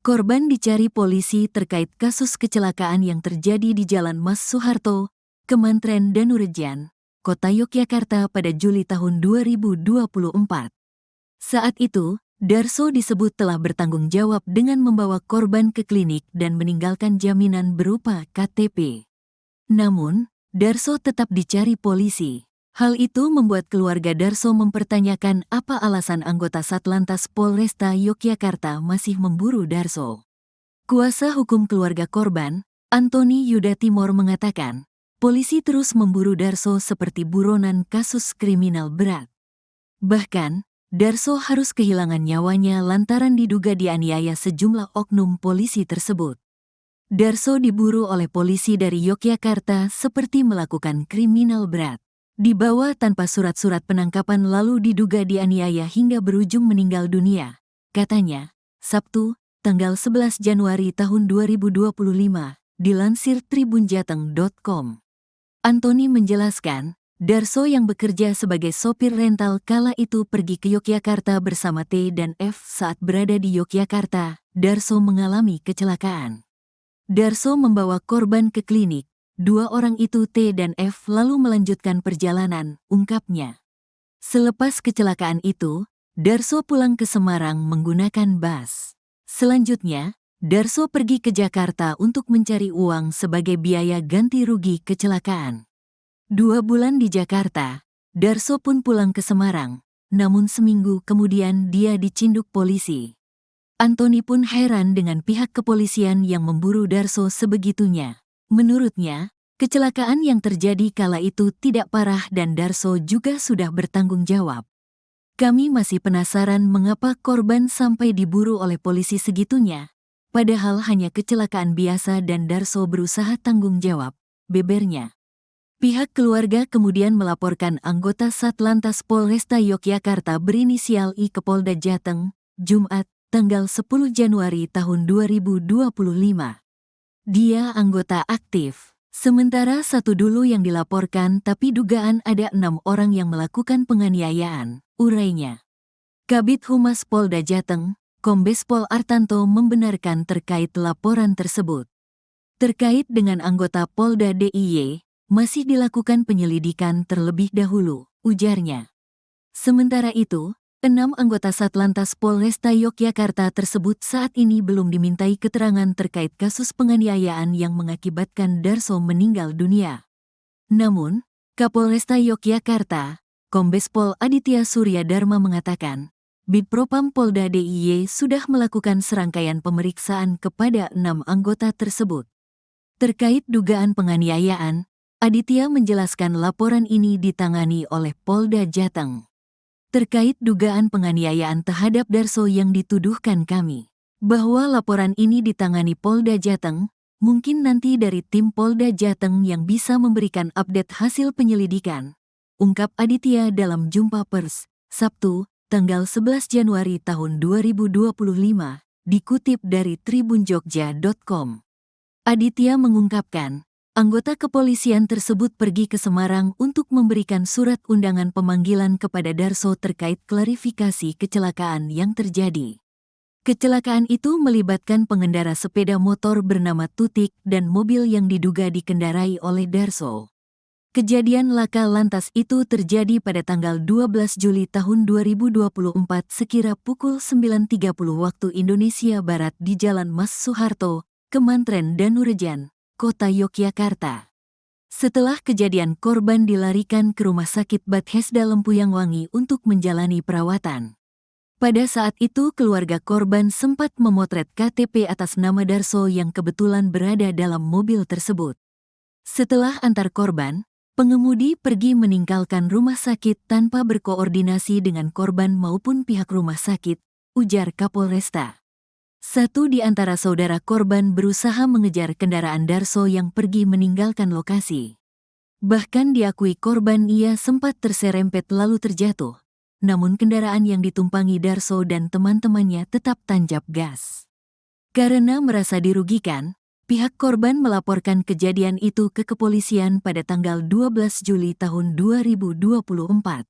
S1: Korban dicari polisi terkait kasus kecelakaan yang terjadi di Jalan Mas Soeharto, Kemantren Danurejan, Kota Yogyakarta pada Juli tahun 2024. Saat itu, Darso disebut telah bertanggung jawab dengan membawa korban ke klinik dan meninggalkan jaminan berupa KTP. Namun, Darso tetap dicari polisi. Hal itu membuat keluarga Darso mempertanyakan apa alasan anggota Satlantas Polresta Yogyakarta masih memburu Darso. Kuasa hukum keluarga korban, Antoni Yuda Timor mengatakan, polisi terus memburu Darso seperti buronan kasus kriminal berat. Bahkan, Darso harus kehilangan nyawanya lantaran diduga dianiaya sejumlah oknum polisi tersebut. Darso diburu oleh polisi dari Yogyakarta seperti melakukan kriminal berat. Dibawa tanpa surat-surat penangkapan lalu diduga dianiaya hingga berujung meninggal dunia, katanya, Sabtu, tanggal 11 Januari tahun 2025, dilansir tribunjateng.com. Antoni menjelaskan, Darso yang bekerja sebagai sopir rental kala itu pergi ke Yogyakarta bersama T dan F. Saat berada di Yogyakarta, Darso mengalami kecelakaan. Darso membawa korban ke klinik. Dua orang itu T dan F lalu melanjutkan perjalanan, ungkapnya. Selepas kecelakaan itu, Darso pulang ke Semarang menggunakan bus. Selanjutnya, Darso pergi ke Jakarta untuk mencari uang sebagai biaya ganti rugi kecelakaan. 2 bulan di Jakarta, Darso pun pulang ke Semarang, namun seminggu kemudian dia dicinduk polisi. Antoni pun heran dengan pihak kepolisian yang memburu Darso sebegitunya. Menurutnya, kecelakaan yang terjadi kala itu tidak parah dan Darso juga sudah bertanggung jawab. Kami masih penasaran mengapa korban sampai diburu oleh polisi segitunya, padahal hanya kecelakaan biasa dan Darso berusaha tanggung jawab, bebernya. Pihak keluarga kemudian melaporkan anggota Satlantas Polresta Yogyakarta berinisial I ke Polda Jateng, Jumat, tanggal 10 Januari tahun 2025. Dia anggota aktif. Sementara satu dulu yang dilaporkan tapi dugaan ada 6 orang yang melakukan penganiayaan, urainya. Kabid Humas Polda Jateng, Kombes Pol Artanto membenarkan terkait laporan tersebut. Terkait dengan anggota Polda DIY, masih dilakukan penyelidikan terlebih dahulu, ujarnya. Sementara itu, 6 anggota Satlantas Polresta Yogyakarta tersebut saat ini belum dimintai keterangan terkait kasus penganiayaan yang mengakibatkan Darso meninggal dunia. Namun, Kapolresta Yogyakarta, Kombes Pol Aditya Surya Dharma mengatakan, Bidpropam Polda DIY sudah melakukan serangkaian pemeriksaan kepada 6 anggota tersebut. Terkait dugaan penganiayaan, Aditya menjelaskan laporan ini ditangani oleh Polda Jateng. Terkait dugaan penganiayaan terhadap Darso yang dituduhkan kami, bahwa laporan ini ditangani Polda Jateng, mungkin nanti dari tim Polda Jateng yang bisa memberikan update hasil penyelidikan, ungkap Aditya dalam jumpa pers, Sabtu, tanggal 11 Januari tahun 2025, dikutip dari tribunjogja.com. Aditya mengungkapkan, anggota kepolisian tersebut pergi ke Semarang untuk memberikan surat undangan pemanggilan kepada Darso terkait klarifikasi kecelakaan yang terjadi. Kecelakaan itu melibatkan pengendara sepeda motor bernama Tutik dan mobil yang diduga dikendarai oleh Darso. Kejadian laka lantas itu terjadi pada tanggal 12 Juli tahun 2024 sekira pukul 9.30 waktu Indonesia Barat di Jalan Mas Soeharto, Kemantren Danurejan, Kota Yogyakarta. Setelah kejadian korban dilarikan ke Rumah Sakit Bethesda Lempuyangwangi untuk menjalani perawatan. Pada saat itu keluarga korban sempat memotret KTP atas nama Darso yang kebetulan berada dalam mobil tersebut. Setelah antar korban, pengemudi pergi meninggalkan rumah sakit tanpa berkoordinasi dengan korban maupun pihak rumah sakit, ujar Kapolresta. Satu di antara saudara korban berusaha mengejar kendaraan Darso yang pergi meninggalkan lokasi. Bahkan diakui korban ia sempat terserempet lalu terjatuh. Namun kendaraan yang ditumpangi Darso dan teman-temannya tetap tancap gas. Karena merasa dirugikan, pihak korban melaporkan kejadian itu ke kepolisian pada tanggal 12 Juli tahun 2024.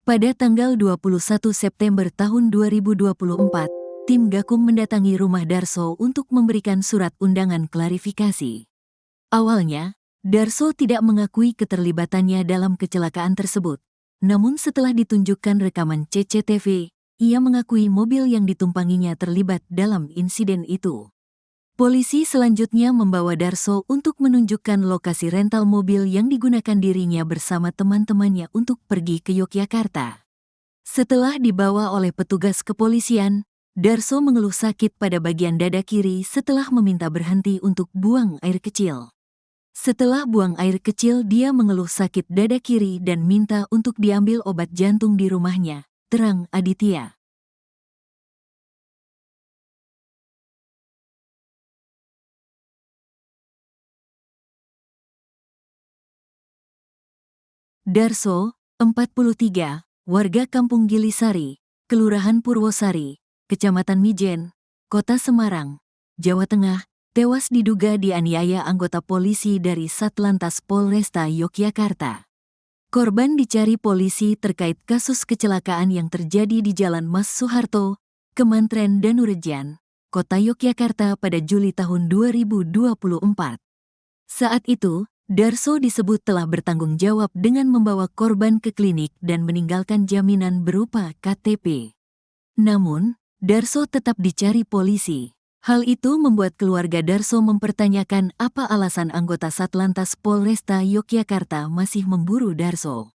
S1: Pada tanggal 21 September tahun 2024, tim Gakum mendatangi rumah Darso untuk memberikan surat undangan klarifikasi. Awalnya, Darso tidak mengakui keterlibatannya dalam kecelakaan tersebut. Namun setelah ditunjukkan rekaman CCTV, ia mengakui mobil yang ditumpanginya terlibat dalam insiden itu. Polisi selanjutnya membawa Darso untuk menunjukkan lokasi rental mobil yang digunakan dirinya bersama teman-temannya untuk pergi ke Yogyakarta. Setelah dibawa oleh petugas kepolisian, Darso mengeluh sakit pada bagian dada kiri setelah meminta berhenti untuk buang air kecil. Setelah buang air kecil dia mengeluh sakit dada kiri dan minta untuk diambil obat jantung di rumahnya, terang Aditya. Darso, 43, warga Kampung Gilisari, Kelurahan Purwosari, Kecamatan Mijen, Kota Semarang, Jawa Tengah, tewas diduga dianiaya anggota polisi dari Satlantas Polresta Yogyakarta. Korban dicari polisi terkait kasus kecelakaan yang terjadi di Jalan Mas Soeharto, Kemantren Danurejan, Kota Yogyakarta pada Juli tahun 2024. Saat itu, Darso disebut telah bertanggung jawab dengan membawa korban ke klinik dan meninggalkan jaminan berupa KTP. Namun, Darso tetap dicari polisi. Hal itu membuat keluarga Darso mempertanyakan apa alasan anggota Satlantas Polresta Yogyakarta masih memburu Darso.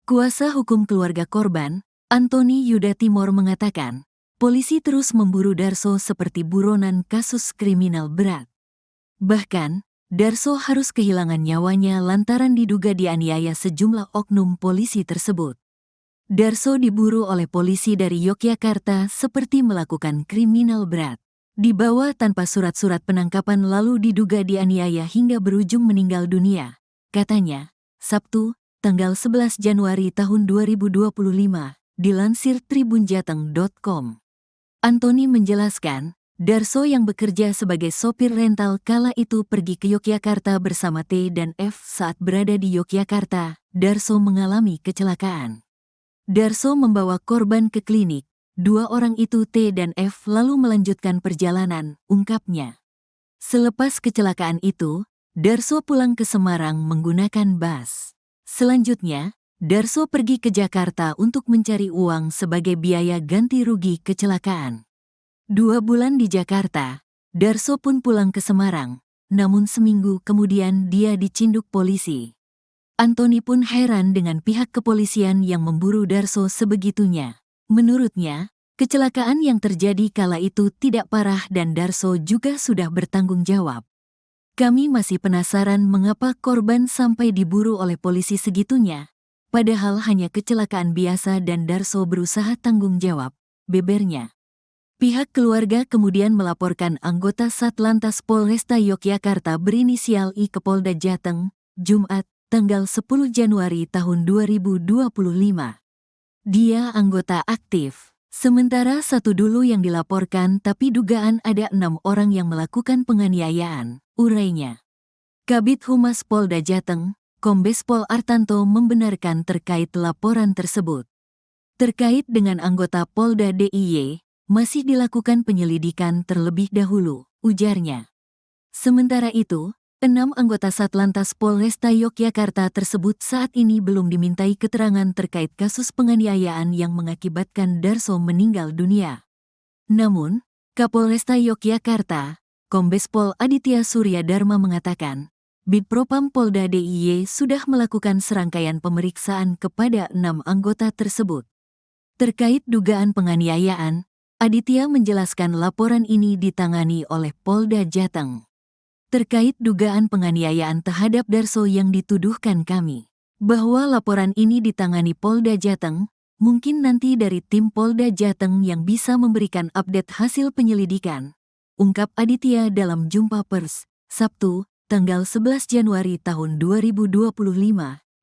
S1: Kuasa hukum keluarga korban, Antoni Yuda Timor mengatakan, polisi terus memburu Darso seperti buronan kasus kriminal berat. Bahkan, Darso harus kehilangan nyawanya lantaran diduga dianiaya sejumlah oknum polisi tersebut. Darso diburu oleh polisi dari Yogyakarta seperti melakukan kriminal berat. Dibawa tanpa surat-surat penangkapan lalu diduga dianiaya hingga berujung meninggal dunia. Katanya, Sabtu, tanggal 11 Januari tahun 2025, dilansir tribunjateng.com. Antoni menjelaskan, Darso yang bekerja sebagai sopir rental kala itu pergi ke Yogyakarta bersama T dan F. Saat berada di Yogyakarta, Darso mengalami kecelakaan. Darso membawa korban ke klinik. Dua orang itu T dan F lalu melanjutkan perjalanan, ungkapnya. Selepas kecelakaan itu, Darso pulang ke Semarang menggunakan bus. Selanjutnya, Darso pergi ke Jakarta untuk mencari uang sebagai biaya ganti rugi kecelakaan. 2 bulan di Jakarta, Darso pun pulang ke Semarang, namun seminggu kemudian dia dicinduk polisi. Antoni pun heran dengan pihak kepolisian yang memburu Darso sebegitunya. Menurutnya, kecelakaan yang terjadi kala itu tidak parah dan Darso juga sudah bertanggung jawab. Kami masih penasaran mengapa korban sampai diburu oleh polisi segitunya, padahal hanya kecelakaan biasa dan Darso berusaha tanggung jawab, bebernya. Pihak keluarga kemudian melaporkan anggota Satlantas Polresta Yogyakarta berinisial I ke Polda Jateng, Jumat, tanggal 10 Januari tahun 2025. Dia anggota aktif, sementara satu dulu yang dilaporkan tapi dugaan ada 6 orang yang melakukan penganiayaan, urainya. Kabid Humas Polda Jateng, Kombes Pol Artanto membenarkan terkait laporan tersebut. Terkait dengan anggota Polda DIY, masih dilakukan penyelidikan terlebih dahulu, ujarnya. Sementara itu, 6 anggota Satlantas Polresta Yogyakarta tersebut saat ini belum dimintai keterangan terkait kasus penganiayaan yang mengakibatkan Darso meninggal dunia. Namun, Kapolresta Yogyakarta, Kombes Pol Aditya Surya Dharma mengatakan, Bidpropam Polda DIY sudah melakukan serangkaian pemeriksaan kepada 6 anggota tersebut. Terkait dugaan penganiayaan, Aditya menjelaskan laporan ini ditangani oleh Polda Jateng. Terkait dugaan penganiayaan terhadap Darso yang dituduhkan kami, bahwa laporan ini ditangani Polda Jateng, mungkin nanti dari tim Polda Jateng yang bisa memberikan update hasil penyelidikan, ungkap Aditya dalam jumpa pers, Sabtu, tanggal 11 Januari tahun 2025,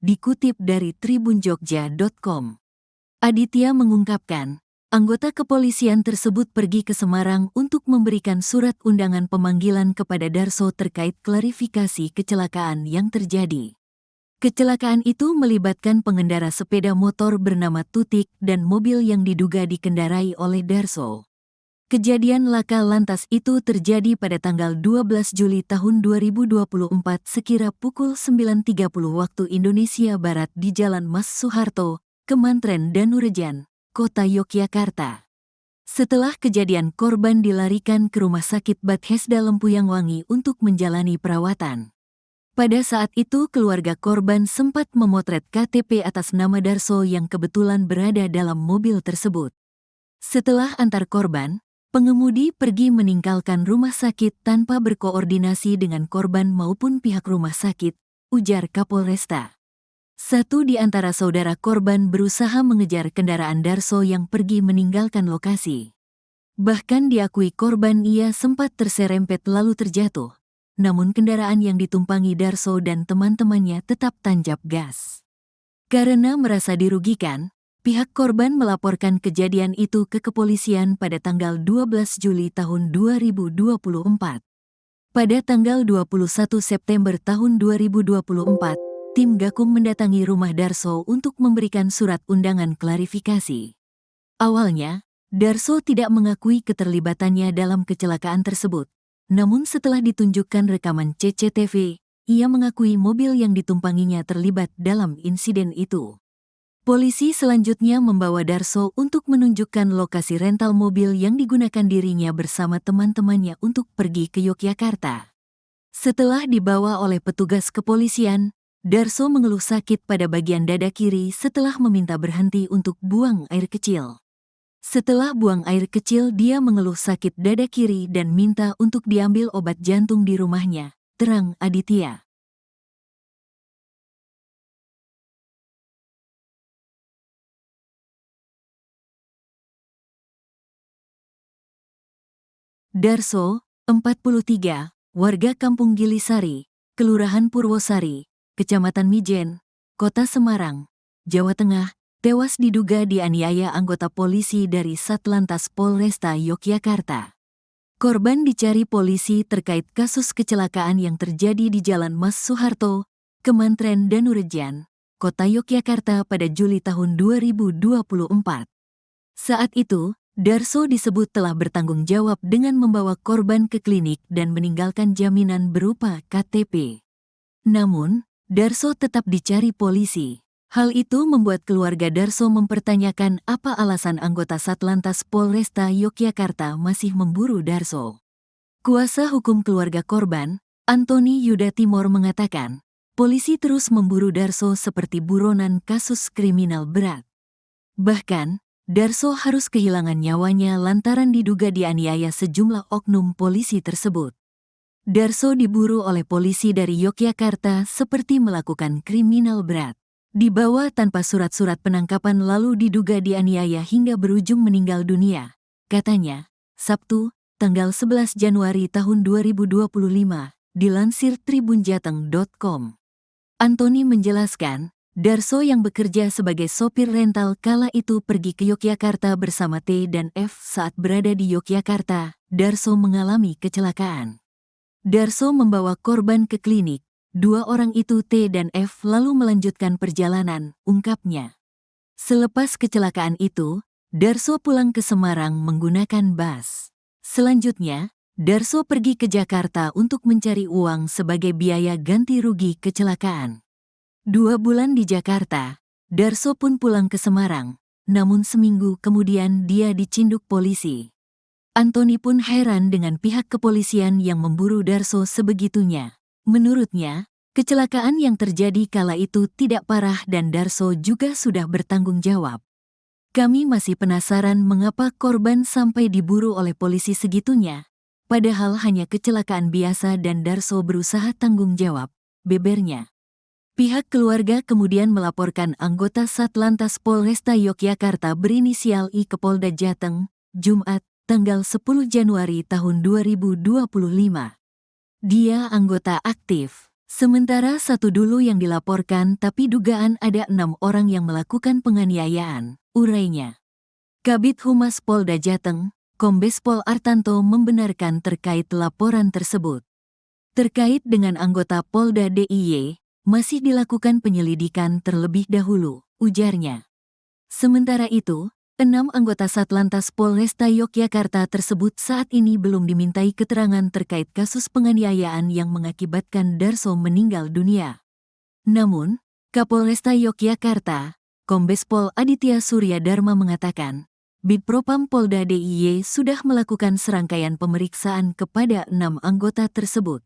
S1: dikutip dari tribunjogja.com. Aditya mengungkapkan, anggota kepolisian tersebut pergi ke Semarang untuk memberikan surat undangan pemanggilan kepada Darso terkait klarifikasi kecelakaan yang terjadi. Kecelakaan itu melibatkan pengendara sepeda motor bernama Tutik dan mobil yang diduga dikendarai oleh Darso. Kejadian laka lantas itu terjadi pada tanggal 12 Juli tahun 2024 sekira pukul 9.30 waktu Indonesia Barat di Jalan Mas Soeharto, Kemantren Danurejan, Kota Yogyakarta. Setelah kejadian korban dilarikan ke Rumah Sakit Bethesda Lempuyang Wangi untuk menjalani perawatan. Pada saat itu keluarga korban sempat memotret KTP atas nama Darso yang kebetulan berada dalam mobil tersebut. Setelah antar korban, pengemudi pergi meninggalkan rumah sakit tanpa berkoordinasi dengan korban maupun pihak rumah sakit, ujar Kapolresta. Satu di antara saudara korban berusaha mengejar kendaraan Darso yang pergi meninggalkan lokasi. Bahkan diakui korban ia sempat terserempet lalu terjatuh, namun kendaraan yang ditumpangi Darso dan teman-temannya tetap tancap gas. Karena merasa dirugikan, pihak korban melaporkan kejadian itu ke kepolisian pada tanggal 12 Juli tahun 2024. Pada tanggal 21 September tahun 2024, tim Gakum mendatangi rumah Darso untuk memberikan surat undangan klarifikasi. Awalnya, Darso tidak mengakui keterlibatannya dalam kecelakaan tersebut. Namun setelah ditunjukkan rekaman CCTV, ia mengakui mobil yang ditumpanginya terlibat dalam insiden itu. Polisi selanjutnya membawa Darso untuk menunjukkan lokasi rental mobil yang digunakan dirinya bersama teman-temannya untuk pergi ke Yogyakarta. Setelah dibawa oleh petugas kepolisian, Darso mengeluh sakit pada bagian dada kiri setelah meminta berhenti untuk buang air kecil. Setelah buang air kecil, dia mengeluh sakit dada kiri dan minta untuk diambil obat jantung di rumahnya, terang Aditya. Darso, 43, warga Kampung Gilisari, Kelurahan Purwosari, Kecamatan Mijen, Kota Semarang, Jawa Tengah, tewas diduga dianiaya anggota polisi dari Satlantas Polresta Yogyakarta. Korban dicari polisi terkait kasus kecelakaan yang terjadi di Jalan Mas Soeharto, Kemantren Danurejan, Kota Yogyakarta pada Juli tahun 2024. Saat itu, Darso disebut telah bertanggung jawab dengan membawa korban ke klinik dan meninggalkan jaminan berupa KTP. Namun, Darso tetap dicari polisi. Hal itu membuat keluarga Darso mempertanyakan apa alasan anggota Satlantas Polresta Yogyakarta masih memburu Darso. Kuasa hukum keluarga korban, Antoni Yuda Timor mengatakan, polisi terus memburu Darso seperti buronan kasus kriminal berat. Bahkan, Darso harus kehilangan nyawanya lantaran diduga dianiaya sejumlah oknum polisi tersebut. Darso diburu oleh polisi dari Yogyakarta seperti melakukan kriminal berat. Dibawa tanpa surat-surat penangkapan lalu diduga dianiaya hingga berujung meninggal dunia, katanya, Sabtu, tanggal 11 Januari tahun 2025, dilansir tribunjateng.com. Antoni menjelaskan, Darso yang bekerja sebagai sopir rental kala itu pergi ke Yogyakarta bersama T dan F. Saat berada di Yogyakarta, Darso mengalami kecelakaan. Darso membawa korban ke klinik. Dua orang itu T dan F lalu melanjutkan perjalanan, ungkapnya. Selepas kecelakaan itu, Darso pulang ke Semarang menggunakan bus. Selanjutnya, Darso pergi ke Jakarta untuk mencari uang sebagai biaya ganti rugi kecelakaan. 2 bulan di Jakarta, Darso pun pulang ke Semarang, namun seminggu kemudian dia dicinduk polisi. Antoni pun heran dengan pihak kepolisian yang memburu Darso sebegitunya. Menurutnya, kecelakaan yang terjadi kala itu tidak parah dan Darso juga sudah bertanggung jawab. Kami masih penasaran mengapa korban sampai diburu oleh polisi segitunya, padahal hanya kecelakaan biasa dan Darso berusaha tanggung jawab, bebernya. Pihak keluarga kemudian melaporkan anggota Satlantas Polresta Yogyakarta berinisial I ke Polda Jateng, Jumat, tanggal 10 Januari tahun 2025. Dia anggota aktif, sementara satu dulu yang dilaporkan tapi dugaan ada 6 orang yang melakukan penganiayaan, urainya. Kabid Humas Polda Jateng, Kombes Pol Artanto membenarkan terkait laporan tersebut. Terkait dengan anggota Polda DIY, masih dilakukan penyelidikan terlebih dahulu, ujarnya. Sementara itu, 6 anggota Satlantas Polresta Yogyakarta tersebut saat ini belum dimintai keterangan terkait kasus penganiayaan yang mengakibatkan Darso meninggal dunia. Namun, Kapolresta Yogyakarta, Kombes Pol Aditya Surya Dharma mengatakan, Bidpropam Polda DIY sudah melakukan serangkaian pemeriksaan kepada 6 anggota tersebut.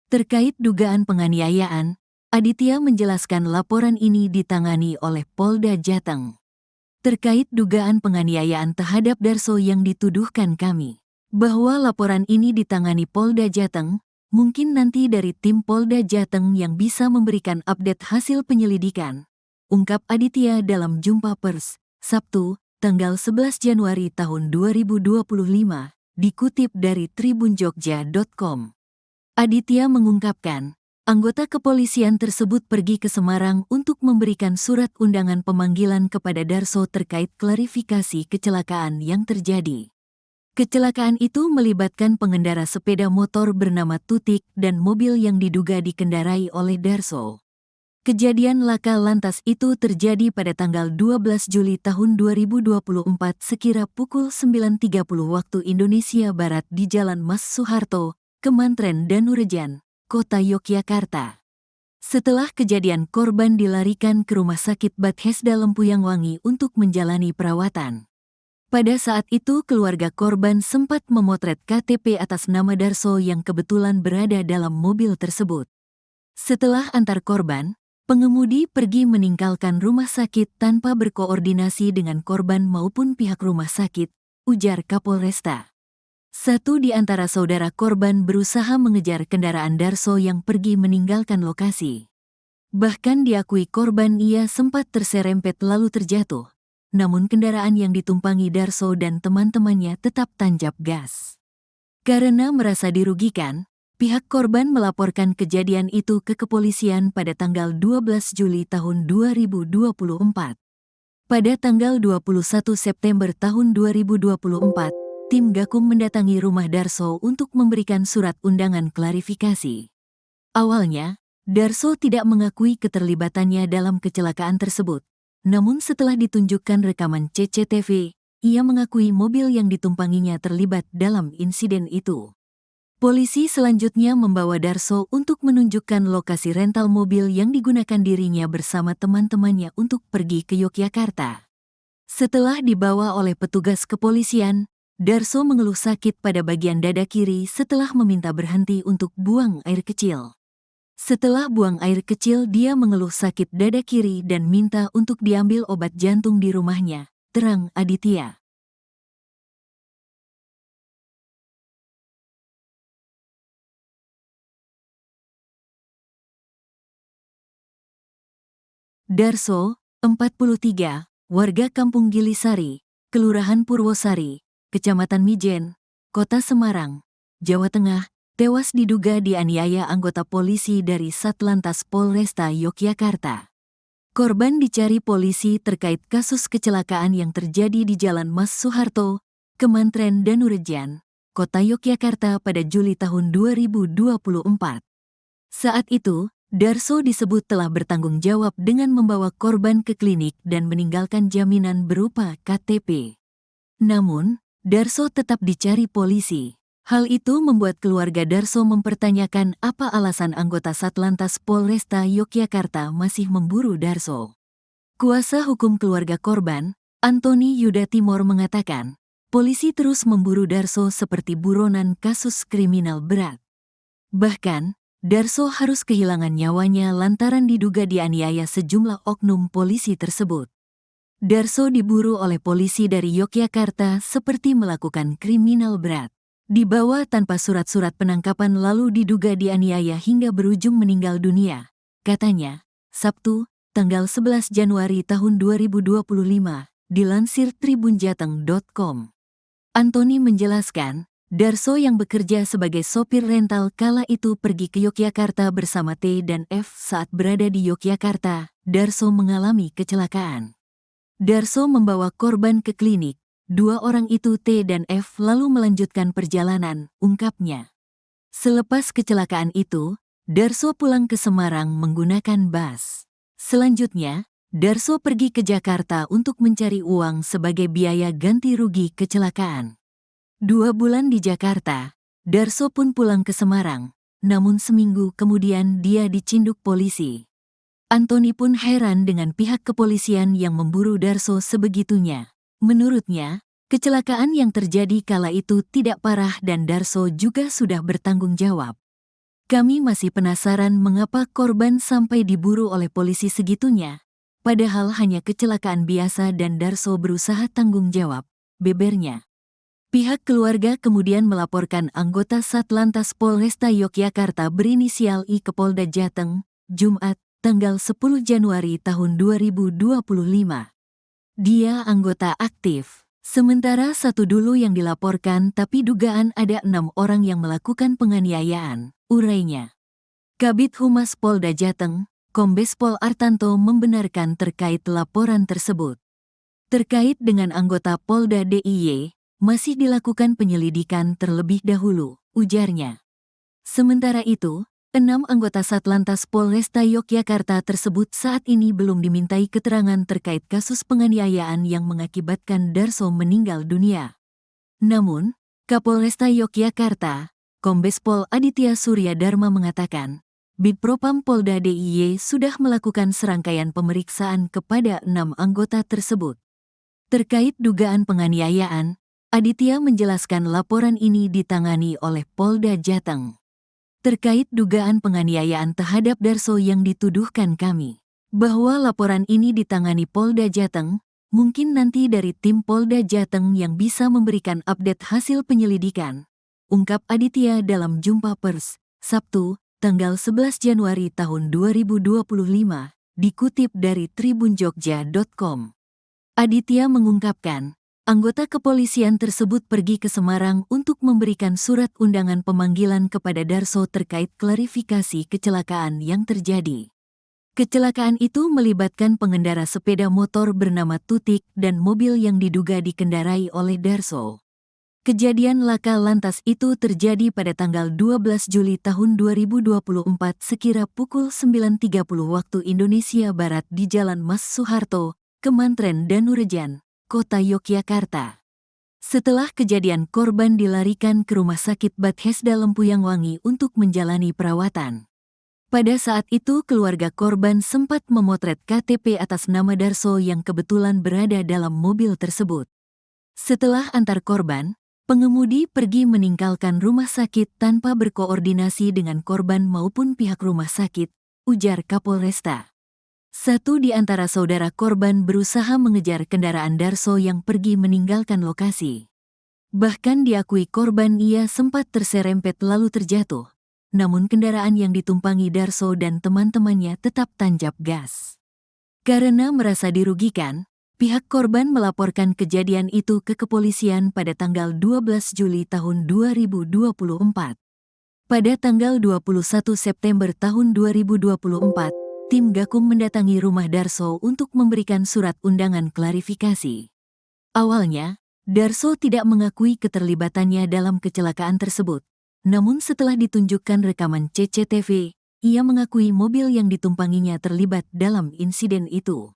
S1: Terkait dugaan penganiayaan, Aditya menjelaskan laporan ini ditangani oleh Polda Jateng. Terkait dugaan penganiayaan terhadap Darso yang dituduhkan kami, bahwa laporan ini ditangani Polda Jateng, mungkin nanti dari tim Polda Jateng yang bisa memberikan update hasil penyelidikan, ungkap Aditya dalam jumpa pers, Sabtu, tanggal 11 Januari tahun 2025, dikutip dari tribunjogja.com. Aditya mengungkapkan, Anggota kepolisian tersebut pergi ke Semarang untuk memberikan surat undangan pemanggilan kepada Darso terkait klarifikasi kecelakaan yang terjadi. Kecelakaan itu melibatkan pengendara sepeda motor bernama Tutik dan mobil yang diduga dikendarai oleh Darso. Kejadian laka lantas itu terjadi pada tanggal 12 Juli tahun 2024 sekira pukul 9.30 waktu Indonesia Barat di Jalan Mas Soeharto, Kemantren Danurejan, Kota Yogyakarta. Setelah kejadian, korban dilarikan ke Rumah Sakit Bethesda Lempuyang Wangi untuk menjalani perawatan. Pada saat itu keluarga korban sempat memotret KTP atas nama Darso yang kebetulan berada dalam mobil tersebut. Setelah antar korban, pengemudi pergi meninggalkan rumah sakit tanpa berkoordinasi dengan korban maupun pihak rumah sakit, ujar Kapolresta. Satu di antara saudara korban berusaha mengejar kendaraan Darso yang pergi meninggalkan lokasi. Bahkan diakui korban ia sempat terserempet lalu terjatuh. Namun kendaraan yang ditumpangi Darso dan teman-temannya tetap tancap gas. Karena merasa dirugikan, pihak korban melaporkan kejadian itu ke kepolisian pada tanggal 12 Juli tahun 2024. Pada tanggal 21 September tahun 2024, tim Gakum mendatangi rumah Darso untuk memberikan surat undangan klarifikasi. Awalnya, Darso tidak mengakui keterlibatannya dalam kecelakaan tersebut. Namun setelah ditunjukkan rekaman CCTV, ia mengakui mobil yang ditumpanginya terlibat dalam insiden itu. Polisi selanjutnya membawa Darso untuk menunjukkan lokasi rental mobil yang digunakan dirinya bersama teman-temannya untuk pergi ke Yogyakarta. Setelah dibawa oleh petugas kepolisian, Darso mengeluh sakit pada bagian dada kiri setelah meminta berhenti untuk buang air kecil. Setelah buang air kecil, dia mengeluh sakit dada kiri dan minta untuk diambil obat jantung di rumahnya, terang Aditya. Darso, 43, warga Kampung Gilisari, Kelurahan Purwosari, Kecamatan Mijen, Kota Semarang, Jawa Tengah, tewas diduga dianiaya anggota polisi dari Satlantas Polresta Yogyakarta. Korban dicari polisi terkait kasus kecelakaan yang terjadi di Jalan Mas Soeharto, Kemantren Danurejan, Kota Yogyakarta pada Juli tahun 2024. Saat itu, Darso disebut telah bertanggung jawab dengan membawa korban ke klinik dan meninggalkan jaminan berupa KTP. Namun, Darso tetap dicari polisi. Hal itu membuat keluarga Darso mempertanyakan apa alasan anggota Satlantas Polresta Yogyakarta masih memburu Darso. Kuasa hukum keluarga korban, Antoni Yuda Timor mengatakan, polisi terus memburu Darso seperti buronan kasus kriminal berat. Bahkan, Darso harus kehilangan nyawanya lantaran diduga dianiaya sejumlah oknum polisi tersebut. Darso diburu oleh polisi dari Yogyakarta seperti melakukan kriminal berat. Dibawa tanpa surat-surat penangkapan lalu diduga dianiaya hingga berujung meninggal dunia, katanya, Sabtu, tanggal 11 Januari tahun 2025, dilansir tribunjateng.com. Antoni menjelaskan, Darso yang bekerja sebagai sopir rental kala itu pergi ke Yogyakarta bersama T dan F. Saat berada di Yogyakarta, Darso mengalami kecelakaan. Darso membawa korban ke klinik. Dua orang itu T dan F lalu melanjutkan perjalanan, ungkapnya. Selepas kecelakaan itu, Darso pulang ke Semarang menggunakan bus. Selanjutnya, Darso pergi ke Jakarta untuk mencari uang sebagai biaya ganti rugi kecelakaan. 2 bulan di Jakarta, Darso pun pulang ke Semarang, namun seminggu kemudian dia dicinduk polisi. Antoni pun heran dengan pihak kepolisian yang memburu Darso sebegitunya. Menurutnya, kecelakaan yang terjadi kala itu tidak parah dan Darso juga sudah bertanggung jawab. Kami masih penasaran mengapa korban sampai diburu oleh polisi segitunya, padahal hanya kecelakaan biasa dan Darso berusaha tanggung jawab, bebernya. Pihak keluarga kemudian melaporkan anggota Satlantas Polresta Yogyakarta berinisial I ke Polda Jateng, Jumat, tanggal 10 Januari tahun 2025. Dia anggota aktif. Sementara satu dulu yang dilaporkan tapi dugaan ada 6 orang yang melakukan penganiayaan, urainya. Kabid Humas Polda Jateng, Kombes Pol Artanto membenarkan terkait laporan tersebut. Terkait dengan anggota Polda DIY, masih dilakukan penyelidikan terlebih dahulu, ujarnya. Sementara itu, 6 anggota Satlantas Polresta Yogyakarta tersebut saat ini belum dimintai keterangan terkait kasus penganiayaan yang mengakibatkan Darso meninggal dunia. Namun, Kapolresta Yogyakarta, Kombes Pol Aditya Surya Dharma mengatakan, Bidpropam Polda DIY sudah melakukan serangkaian pemeriksaan kepada 6 anggota tersebut. Terkait dugaan penganiayaan, Aditya menjelaskan laporan ini ditangani oleh Polda Jateng. Terkait dugaan penganiayaan terhadap Darso yang dituduhkan kami, bahwa laporan ini ditangani Polda Jateng, mungkin nanti dari tim Polda Jateng yang bisa memberikan update hasil penyelidikan, ungkap Aditya dalam jumpa pers, Sabtu, tanggal 11 Januari tahun 2025, dikutip dari tribunjogja.com. Aditya mengungkapkan, anggota kepolisian tersebut pergi ke Semarang untuk memberikan surat undangan pemanggilan kepada Darso terkait klarifikasi kecelakaan yang terjadi. Kecelakaan itu melibatkan pengendara sepeda motor bernama Tutik dan mobil yang diduga dikendarai oleh Darso. Kejadian laka lantas itu terjadi pada tanggal 12 Juli tahun 2024 sekira pukul 9.30 waktu Indonesia Barat di Jalan Mas Soeharto, Kemantren Danurejan, Kota Yogyakarta. Setelah kejadian, korban dilarikan ke Rumah Sakit Bethesda Lempuyangwangi untuk menjalani perawatan. Pada saat itu keluarga korban sempat memotret KTP atas nama Darso yang kebetulan berada dalam mobil tersebut. Setelah antar korban, pengemudi pergi meninggalkan rumah sakit tanpa berkoordinasi dengan korban maupun pihak rumah sakit, ujar Kapolresta. Satu di antara saudara korban berusaha mengejar kendaraan Darso yang pergi meninggalkan lokasi. Bahkan diakui korban ia sempat terserempet lalu terjatuh, namun kendaraan yang ditumpangi Darso dan teman-temannya tetap tancap gas. Karena merasa dirugikan, pihak korban melaporkan kejadian itu ke kepolisian pada tanggal 12 Juli tahun 2024. Pada tanggal 21 September tahun 2024, tim Gakum mendatangi rumah Darso untuk memberikan surat undangan klarifikasi. Awalnya, Darso tidak mengakui keterlibatannya dalam kecelakaan tersebut. Namun setelah ditunjukkan rekaman CCTV, ia mengakui mobil yang ditumpanginya terlibat dalam insiden itu.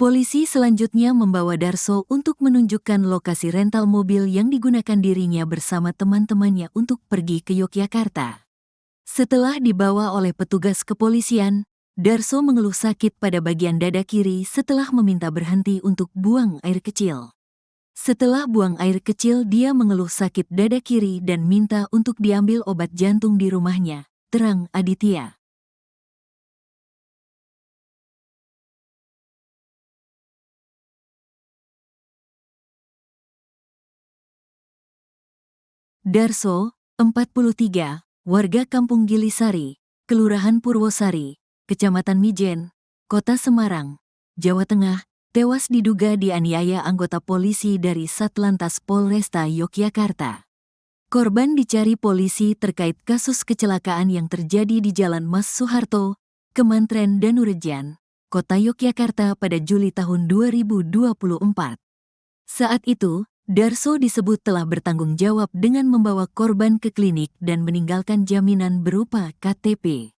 S1: Polisi selanjutnya membawa Darso untuk menunjukkan lokasi rental mobil yang digunakan dirinya bersama teman-temannya untuk pergi ke Yogyakarta. Setelah dibawa oleh petugas kepolisian, Darso mengeluh sakit pada bagian dada kiri setelah meminta berhenti untuk buang air kecil. Setelah buang air kecil, dia mengeluh sakit dada kiri dan minta untuk diambil obat jantung di rumahnya, terang Aditya. Darso, 43, warga Kampung Gilisari, Kelurahan Purwosari, Kecamatan Mijen, Kota Semarang, Jawa Tengah, tewas diduga dianiaya anggota polisi dari Satlantas Polresta Yogyakarta. Korban dicari polisi terkait kasus kecelakaan yang terjadi di Jalan Mas Soeharto, Kemantren Danurejan, Kota Yogyakarta pada Juli tahun 2024. Saat itu, Darso disebut telah bertanggung jawab dengan membawa korban ke klinik dan meninggalkan jaminan berupa KTP.